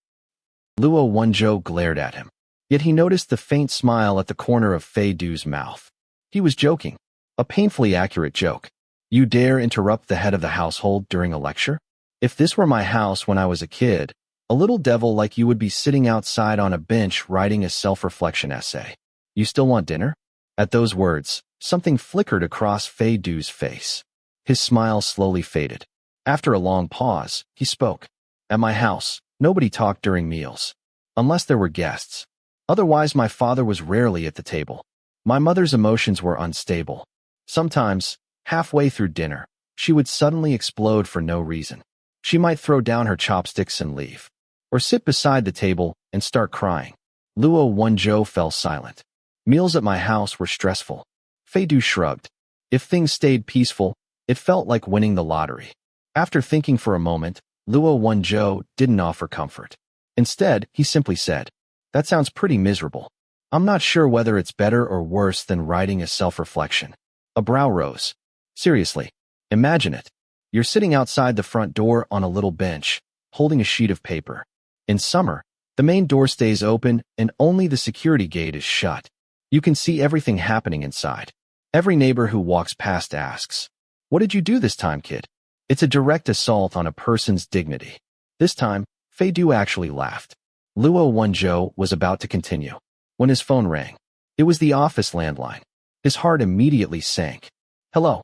Luo Wenzhou glared at him. Yet he noticed the faint smile at the corner of Fei Du's mouth. He was joking. A painfully accurate joke. You dare interrupt the head of the household during a lecture? If this were my house when I was a kid, a little devil like you would be sitting outside on a bench writing a self-reflection essay. You still want dinner? At those words, something flickered across Fei Du's face. His smile slowly faded. After a long pause, he spoke. At my house, nobody talked during meals. Unless there were guests. Otherwise, my father was rarely at the table. My mother's emotions were unstable. Sometimes, halfway through dinner, she would suddenly explode for no reason. She might throw down her chopsticks and leave. Or sit beside the table and start crying. Luo Wenzhou fell silent. Meals at my house were stressful. Fei Du shrugged. If things stayed peaceful, it felt like winning the lottery. After thinking for a moment, Luo Wenzhou didn't offer comfort. Instead, he simply said, that sounds pretty miserable. I'm not sure whether it's better or worse than writing a self-reflection. A brow rose. Seriously, imagine it. You're sitting outside the front door on a little bench, holding a sheet of paper. In summer, the main door stays open and only the security gate is shut. You can see everything happening inside. Every neighbor who walks past asks, what did you do this time, kid? It's a direct assault on a person's dignity. This time, Fei Du actually laughed. Luo Wenzhou was about to continue when his phone rang. It was the office landline. His heart immediately sank. Hello.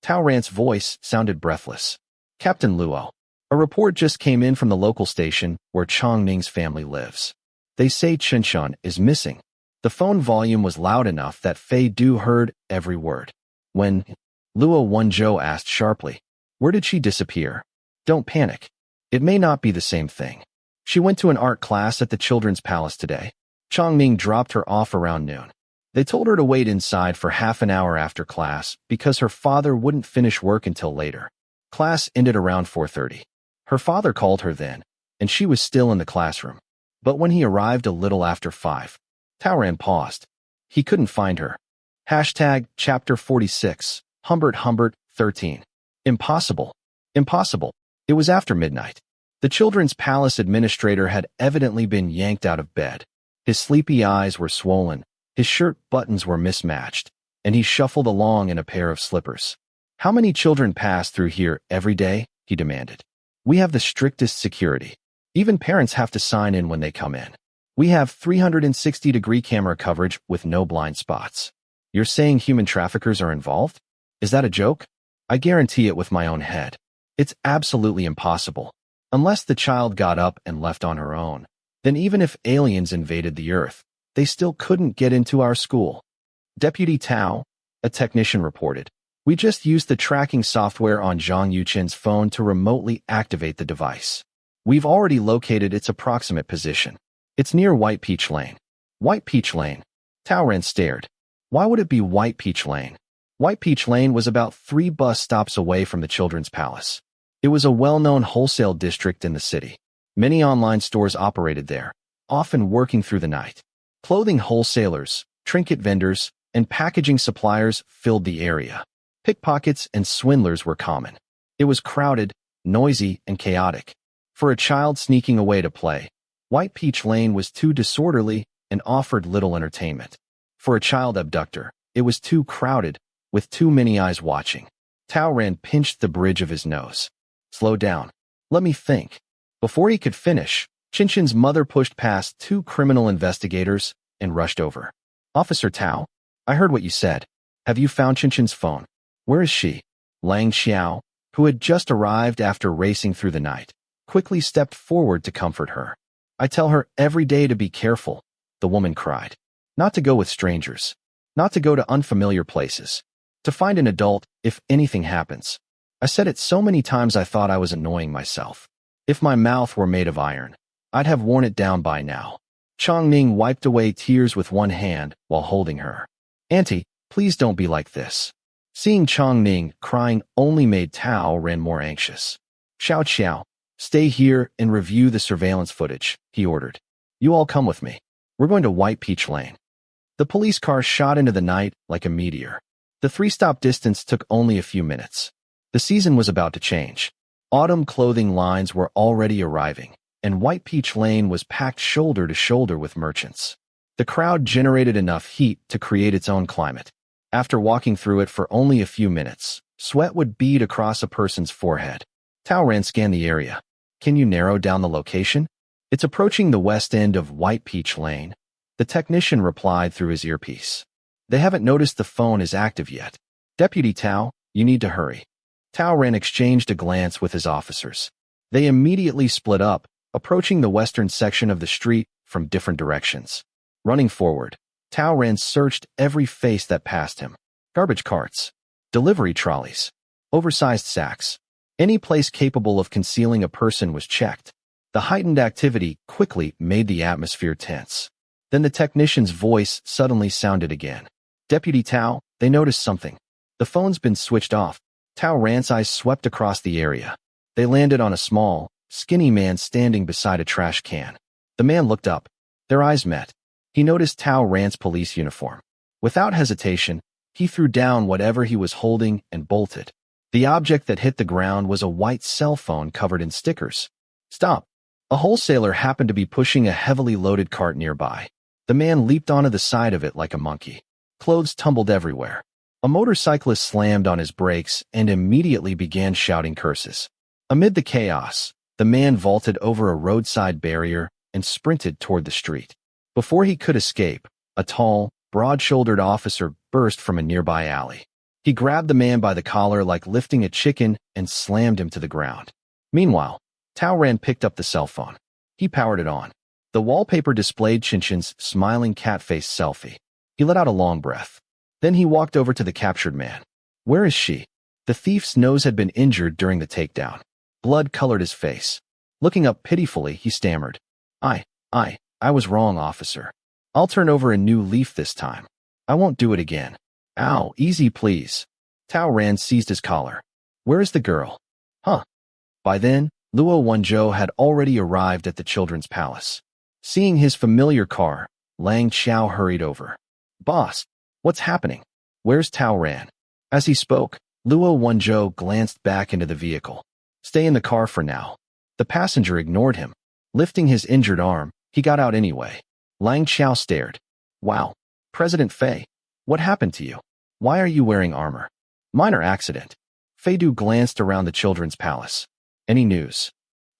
Tao Rant's voice sounded breathless. Captain Luo. A report just came in from the local station where Chongming's family lives. They say Qinshan is missing. The phone volume was loud enough that Fei Du heard every word. When Luo Wenzhou asked sharply, where did she disappear? Don't panic. It may not be the same thing. She went to an art class at the Children's Palace today. Chongming dropped her off around noon. They told her to wait inside for half an hour after class because her father wouldn't finish work until later. Class ended around 4:30. Her father called her then, and she was still in the classroom. But when he arrived a little after 5, Taoran paused. He couldn't find her. Hashtag Chapter 46, Humbert 13. Impossible. Impossible. It was after midnight. The Children's Palace administrator had evidently been yanked out of bed. His sleepy eyes were swollen, his shirt buttons were mismatched, and he shuffled along in a pair of slippers. How many children pass through here every day? He demanded. We have the strictest security. Even parents have to sign in when they come in. We have 360-degree camera coverage with no blind spots. You're saying human traffickers are involved? Is that a joke? I guarantee it with my own head. It's absolutely impossible. Unless the child got up and left on her own. Then even if aliens invaded the Earth, they still couldn't get into our school. Deputy Tao, a technician reported. We just used the tracking software on Zhang Yuchen's phone to remotely activate the device. We've already located its approximate position. It's near White Peach Lane. White Peach Lane. Tao Ren stared. Why would it be White Peach Lane? White Peach Lane was about 3 bus stops away from the Children's Palace. It was a well-known wholesale district in the city. Many online stores operated there, often working through the night. Clothing wholesalers, trinket vendors, and packaging suppliers filled the area. Pickpockets and swindlers were common. It was crowded, noisy, and chaotic. For a child sneaking away to play, White Peach Lane was too disorderly and offered little entertainment. For a child abductor, it was too crowded, with too many eyes watching. Tao Ren pinched the bridge of his nose. Slow down. Let me think. Before he could finish, Qinchin's mother pushed past 2 criminal investigators and rushed over. Officer Tao, I heard what you said. Have you found Qinchin's phone? Where is she? Lang Xiao, who had just arrived after racing through the night, quickly stepped forward to comfort her. I tell her every day to be careful, the woman cried. Not to go with strangers. Not to go to unfamiliar places. To find an adult if anything happens. I said it so many times I thought I was annoying myself. If my mouth were made of iron, I'd have worn it down by now. Chongming wiped away tears with one hand while holding her. Auntie, please don't be like this. Seeing Chongming crying only made Tao Ren more anxious. Xiao Xiao, stay here and review the surveillance footage, he ordered. You all come with me. We're going to White Peach Lane. The police car shot into the night like a meteor. The 3-stop distance took only a few minutes. The season was about to change. Autumn clothing lines were already arriving, and White Peach Lane was packed shoulder to shoulder with merchants. The crowd generated enough heat to create its own climate. After walking through it for only a few minutes, sweat would bead across a person's forehead. Tao Ren scanned the area. Can you narrow down the location? It's approaching the west end of White Peach Lane. The technician replied through his earpiece. They haven't noticed the phone is active yet. Deputy Tao, you need to hurry. Tao Ren exchanged a glance with his officers. They immediately split up, approaching the western section of the street from different directions. Running forward, Tao Ren searched every face that passed him. Garbage carts, delivery trolleys, oversized sacks. Any place capable of concealing a person was checked. The heightened activity quickly made the atmosphere tense. Then the technician's voice suddenly sounded again. Deputy Tao, they noticed something. The phone's been switched off. Tao Ren's eyes swept across the area. They landed on a small, skinny man standing beside a trash can. The man looked up. Their eyes met. He noticed Tao Ren's police uniform. Without hesitation, he threw down whatever he was holding and bolted. The object that hit the ground was a white cell phone covered in stickers. Stop. A wholesaler happened to be pushing a heavily loaded cart nearby. The man leaped onto the side of it like a monkey. Clothes tumbled everywhere. A motorcyclist slammed on his brakes and immediately began shouting curses. Amid the chaos, the man vaulted over a roadside barrier and sprinted toward the street. Before he could escape, a tall, broad-shouldered officer burst from a nearby alley. He grabbed the man by the collar like lifting a chicken and slammed him to the ground. Meanwhile, Tao Ren picked up the cell phone. He powered it on. The wallpaper displayed Qinchin's smiling cat-faced selfie. He let out a long breath. Then he walked over to the captured man. Where is she? The thief's nose had been injured during the takedown. Blood colored his face. Looking up pitifully, he stammered. I was wrong, officer. I'll turn over a new leaf this time. I won't do it again. Ow, easy please. Tao Ren seized his collar. Where is the girl? Huh. By then, Luo Wenzhou had already arrived at the Children's Palace. Seeing his familiar car, Lang Xiao hurried over. Boss, what's happening? Where's Tao Ren? As he spoke, Luo Wenzhou glanced back into the vehicle. Stay in the car for now. The passenger ignored him. Lifting his injured arm, he got out anyway. Lang Xiao stared. Wow, President Fei, what happened to you? Why are you wearing armor? Minor accident. Fei Du glanced around the Children's Palace. Any news?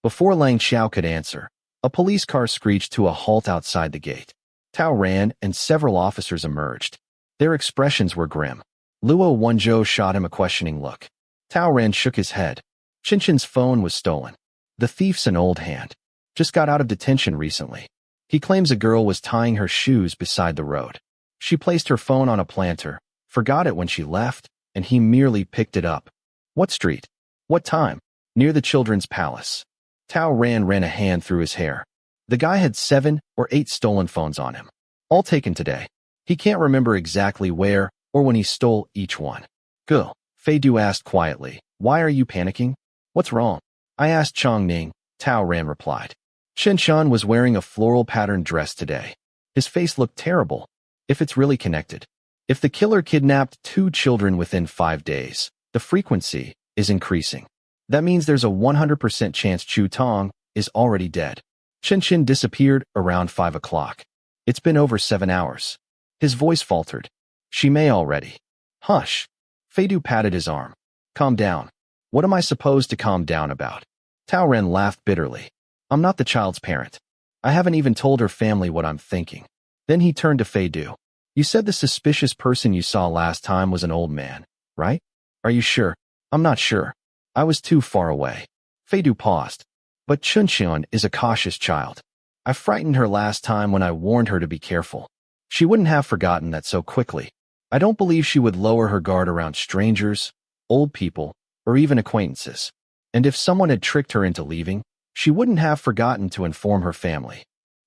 Before Lang Xiao could answer, a police car screeched to a halt outside the gate. Tao Ren and several officers emerged. Their expressions were grim. Luo Wenzhou shot him a questioning look. Tao Ran shook his head. Qinchen's phone was stolen. The thief's an old hand. Just got out of detention recently. He claims a girl was tying her shoes beside the road. She placed her phone on a planter, forgot it when she left, and he merely picked it up. What street? What time? Near the children's palace. Tao Ran ran a hand through his hair. The guy had 7 or 8 stolen phones on him. All taken today. He can't remember exactly where or when he stole each one. Go. Fei Du asked quietly. Why are you panicking? What's wrong? I asked Chongning, Tao Ran replied. Qinchan was wearing a floral patterned dress today. His face looked terrible. If it's really connected. If the killer kidnapped 2 children within 5 days, the frequency is increasing. That means there's a 100% chance Chu Tong is already dead. Qinchan disappeared around 5 o'clock. It's been over 7 hours. His voice faltered. She may already. Hush. Fei Du patted his arm. Calm down. What am I supposed to calm down about? Tao Ren laughed bitterly. I'm not the child's parent. I haven't even told her family what I'm thinking. Then he turned to Fei Du. You said the suspicious person you saw last time was an old man, right? Are you sure? I'm not sure. I was too far away. Fei Du paused. But Chunxian is a cautious child. I frightened her last time when I warned her to be careful. She wouldn't have forgotten that so quickly. I don't believe she would lower her guard around strangers, old people, or even acquaintances. And if someone had tricked her into leaving, she wouldn't have forgotten to inform her family.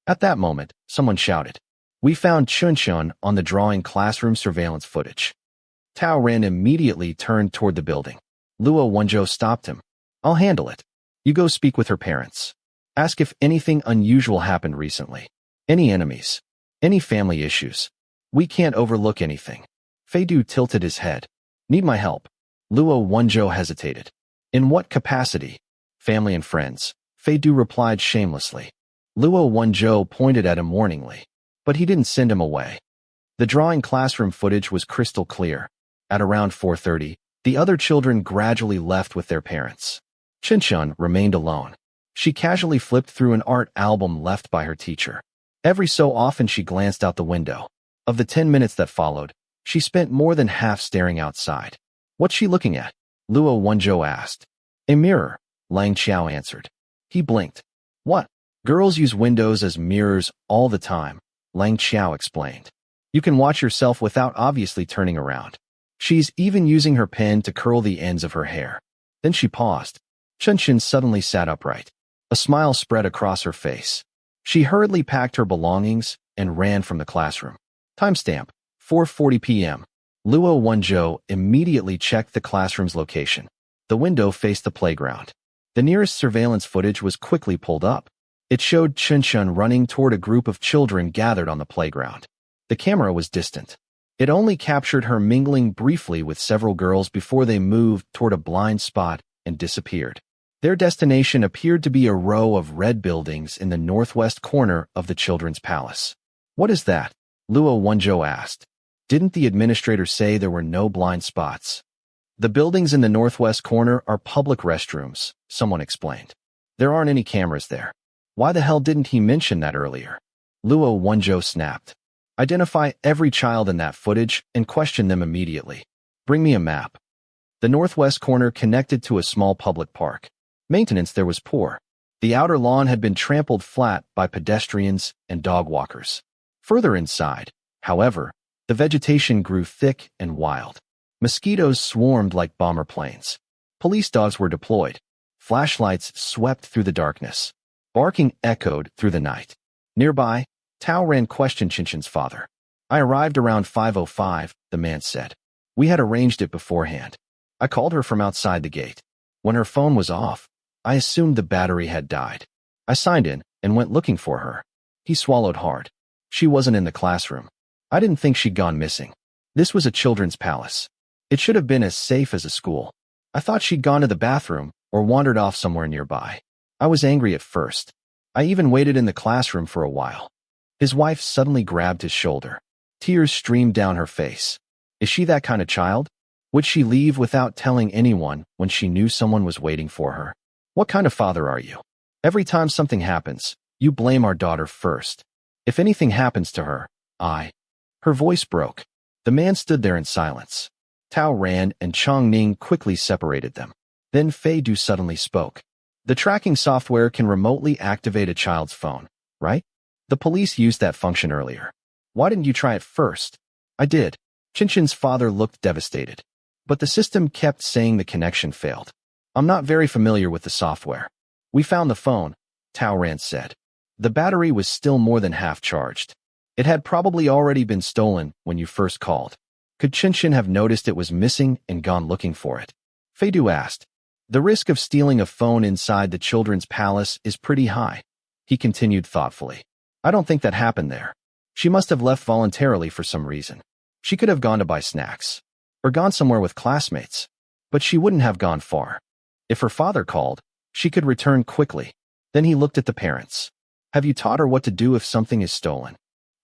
At that moment, someone shouted. We found Chunxian on the drawing classroom surveillance footage. Tao Ran immediately turned toward the building. Luo Wenzhou stopped him. I'll handle it. You go speak with her parents. Ask if anything unusual happened recently. Any enemies. Any family issues. We can't overlook anything. Fei Du tilted his head. Need my help. Luo Wenzhou hesitated. In what capacity? Family and friends. Fei Du replied shamelessly. Luo Wenzhou pointed at him warningly. But he didn't send him away. The drawing classroom footage was crystal clear. At around 4:30, the other children gradually left with their parents. Qinchan remained alone. She casually flipped through an art album left by her teacher. Every so often she glanced out the window. Of the 10 minutes that followed, she spent more than half staring outside. What's she looking at? Luo Wenzhou asked. A mirror, Lang Qiao answered. He blinked. What? Girls use windows as mirrors all the time, Lang Qiao explained. You can watch yourself without obviously turning around. She's even using her pen to curl the ends of her hair. Then she paused. Chunxian suddenly sat upright. A smile spread across her face. She hurriedly packed her belongings and ran from the classroom. Timestamp, 4:40 p.m. Luo Wenzhou immediately checked the classroom's location. The window faced the playground. The nearest surveillance footage was quickly pulled up. It showed Qinchan running toward a group of children gathered on the playground. The camera was distant. It only captured her mingling briefly with several girls before they moved toward a blind spot and disappeared. Their destination appeared to be a row of red buildings in the northwest corner of the children's palace. What is that? Luo Wenzhou asked. Didn't the administrator say there were no blind spots? The buildings in the northwest corner are public restrooms, someone explained. There aren't any cameras there. Why the hell didn't he mention that earlier? Luo Wenzhou snapped. Identify every child in that footage and question them immediately. Bring me a map. The northwest corner connected to a small public park. Maintenance there was poor. The outer lawn had been trampled flat by pedestrians and dog walkers. Further inside, however, the vegetation grew thick and wild. Mosquitoes swarmed like bomber planes. Police dogs were deployed. Flashlights swept through the darkness. Barking echoed through the night. Nearby, Tao Ran questioned Qinchan's father. I arrived around 5:05, the man said. We had arranged it beforehand. I called her from outside the gate. When her phone was off, I assumed the battery had died. I signed in and went looking for her. He swallowed hard. She wasn't in the classroom. I didn't think she'd gone missing. This was a children's palace. It should have been as safe as a school. I thought she'd gone to the bathroom or wandered off somewhere nearby. I was angry at first. I even waited in the classroom for a while. His wife suddenly grabbed his shoulder. Tears streamed down her face. Is she that kind of child? Would she leave without telling anyone when she knew someone was waiting for her? What kind of father are you? Every time something happens, you blame our daughter first. If anything happens to her, Her voice broke. The man stood there in silence. Tao ran and Chongning quickly separated them. Then Fei Du suddenly spoke. The tracking software can remotely activate a child's phone, right? The police used that function earlier. Why didn't you try it first? I did. Qinshin's father looked devastated. But the system kept saying the connection failed. I'm not very familiar with the software. We found the phone, Tao Ran said. The battery was still more than half charged. It had probably already been stolen when you first called. Could Qinshin have noticed it was missing and gone looking for it? Fei Du asked. The risk of stealing a phone inside the children's palace is pretty high. He continued thoughtfully. I don't think that happened there. She must have left voluntarily for some reason. She could have gone to buy snacks. Or gone somewhere with classmates. But she wouldn't have gone far. If her father called, she could return quickly. Then he looked at the parents. Have you taught her what to do if something is stolen?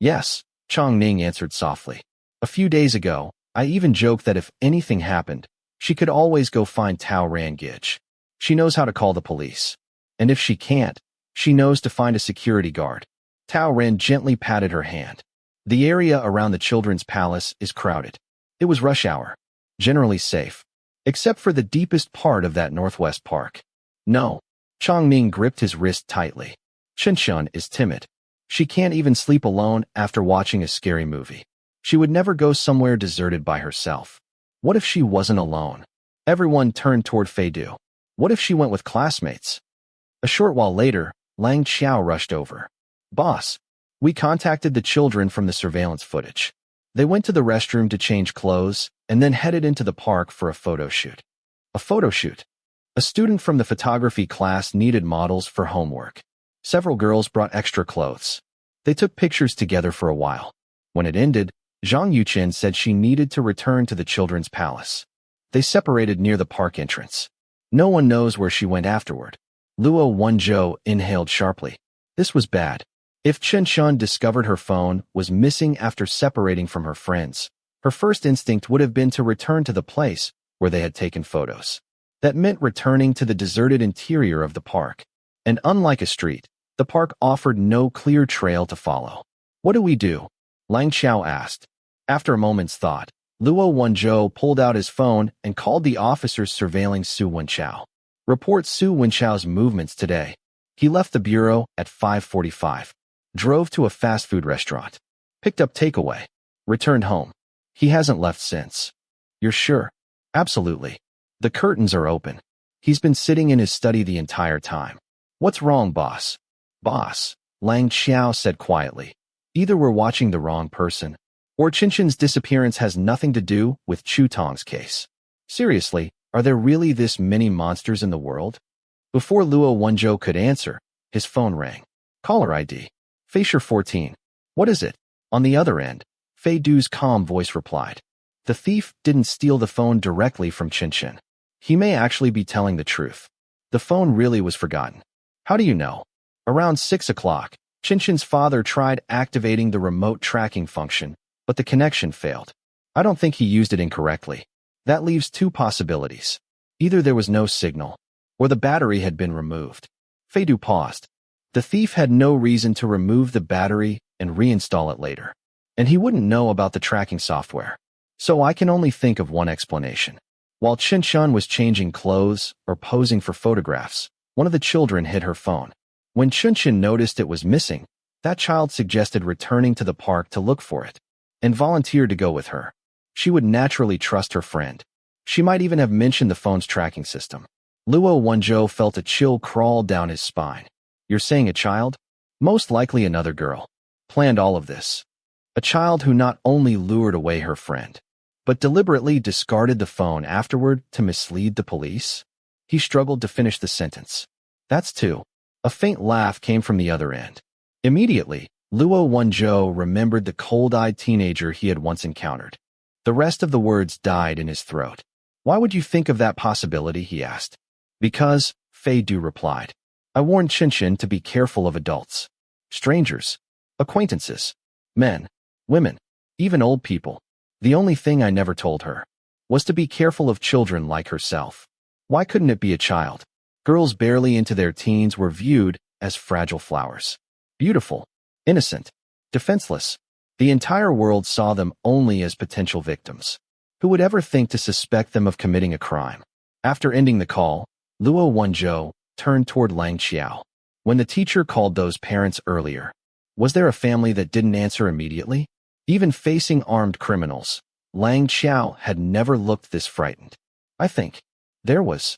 Yes, Chongning answered softly. A few days ago, I even joked that if anything happened, she could always go find Tao Rangij. She knows how to call the police. And if she can't, she knows to find a security guard. Tao Ran gently patted her hand. The area around the children's palace is crowded. It was rush hour. Generally safe. Except for the deepest part of that northwest park. No. Chongning gripped his wrist tightly. Qinshan is timid. She can't even sleep alone after watching a scary movie. She would never go somewhere deserted by herself. What if she wasn't alone? Everyone turned toward Fei Du. What if she went with classmates? A short while later, Lang Xiao rushed over. Boss, we contacted the children from the surveillance footage. They went to the restroom to change clothes and then headed into the park for a photo shoot. A photo shoot? A student from the photography class needed models for homework. Several girls brought extra clothes. They took pictures together for a while. When it ended, Zhang Yuchen said she needed to return to the children's palace. They separated near the park entrance. No one knows where she went afterward. Luo Wenzhou inhaled sharply. This was bad. If Qinshan discovered her phone was missing after separating from her friends, her first instinct would have been to return to the place where they had taken photos. That meant returning to the deserted interior of the park. And unlike a street, the park offered no clear trail to follow. What do we do? Lang Xiao asked. After a moment's thought, Luo Wenzhou pulled out his phone and called the officers surveilling Su Wenchao. Report Su Wenchao's movements today. He left the bureau at 5:45. Drove to a fast food restaurant. Picked up takeaway. Returned home. He hasn't left since. You're sure? Absolutely. The curtains are open. He's been sitting in his study the entire time. What's wrong, boss? Boss, Lang Xiao said quietly. Either we're watching the wrong person, or Qinshin's disappearance has nothing to do with Chu Tong's case. Seriously, are there really this many monsters in the world? Before Luo Wenzhou could answer, his phone rang. Caller ID. Feisher 14. What is it? On the other end, Fei Du's calm voice replied. The thief didn't steal the phone directly from Qinshin. He may actually be telling the truth. The phone really was forgotten. How do you know? Around 6 o'clock, Qinshin's father tried activating the remote tracking function, but the connection failed. I don't think he used it incorrectly. That leaves two possibilities. Either there was no signal, or the battery had been removed. Fei Du paused. The thief had no reason to remove the battery and reinstall it later. And he wouldn't know about the tracking software. So I can only think of one explanation. While Qinshan was changing clothes or posing for photographs, one of the children hid her phone. When Qinshan noticed it was missing, that child suggested returning to the park to look for it, and volunteered to go with her. She would naturally trust her friend. She might even have mentioned the phone's tracking system. Luo Wenzhou felt a chill crawl down his spine. You're saying a child? Most likely another girl. Planned all of this. A child who not only lured away her friend, but deliberately discarded the phone afterward to mislead the police? He struggled to finish the sentence. That's two. A faint laugh came from the other end. Immediately, Luo Wenzhou remembered the cold-eyed teenager he had once encountered. The rest of the words died in his throat. Why would you think of that possibility, he asked. Because, Fei Du replied. I warned Qinshin to be careful of adults. Strangers. Acquaintances. Men. Women. Even old people. The only thing I never told her was to be careful of children like herself. Why couldn't it be a child? Girls barely into their teens were viewed as fragile flowers. Beautiful. Innocent. Defenseless. The entire world saw them only as potential victims. Who would ever think to suspect them of committing a crime? After ending the call, Luo Wenzhou turned toward Lang Xiao. When the teacher called those parents earlier, was there a family that didn't answer immediately? Even facing armed criminals, Lang Xiao had never looked this frightened. I think there was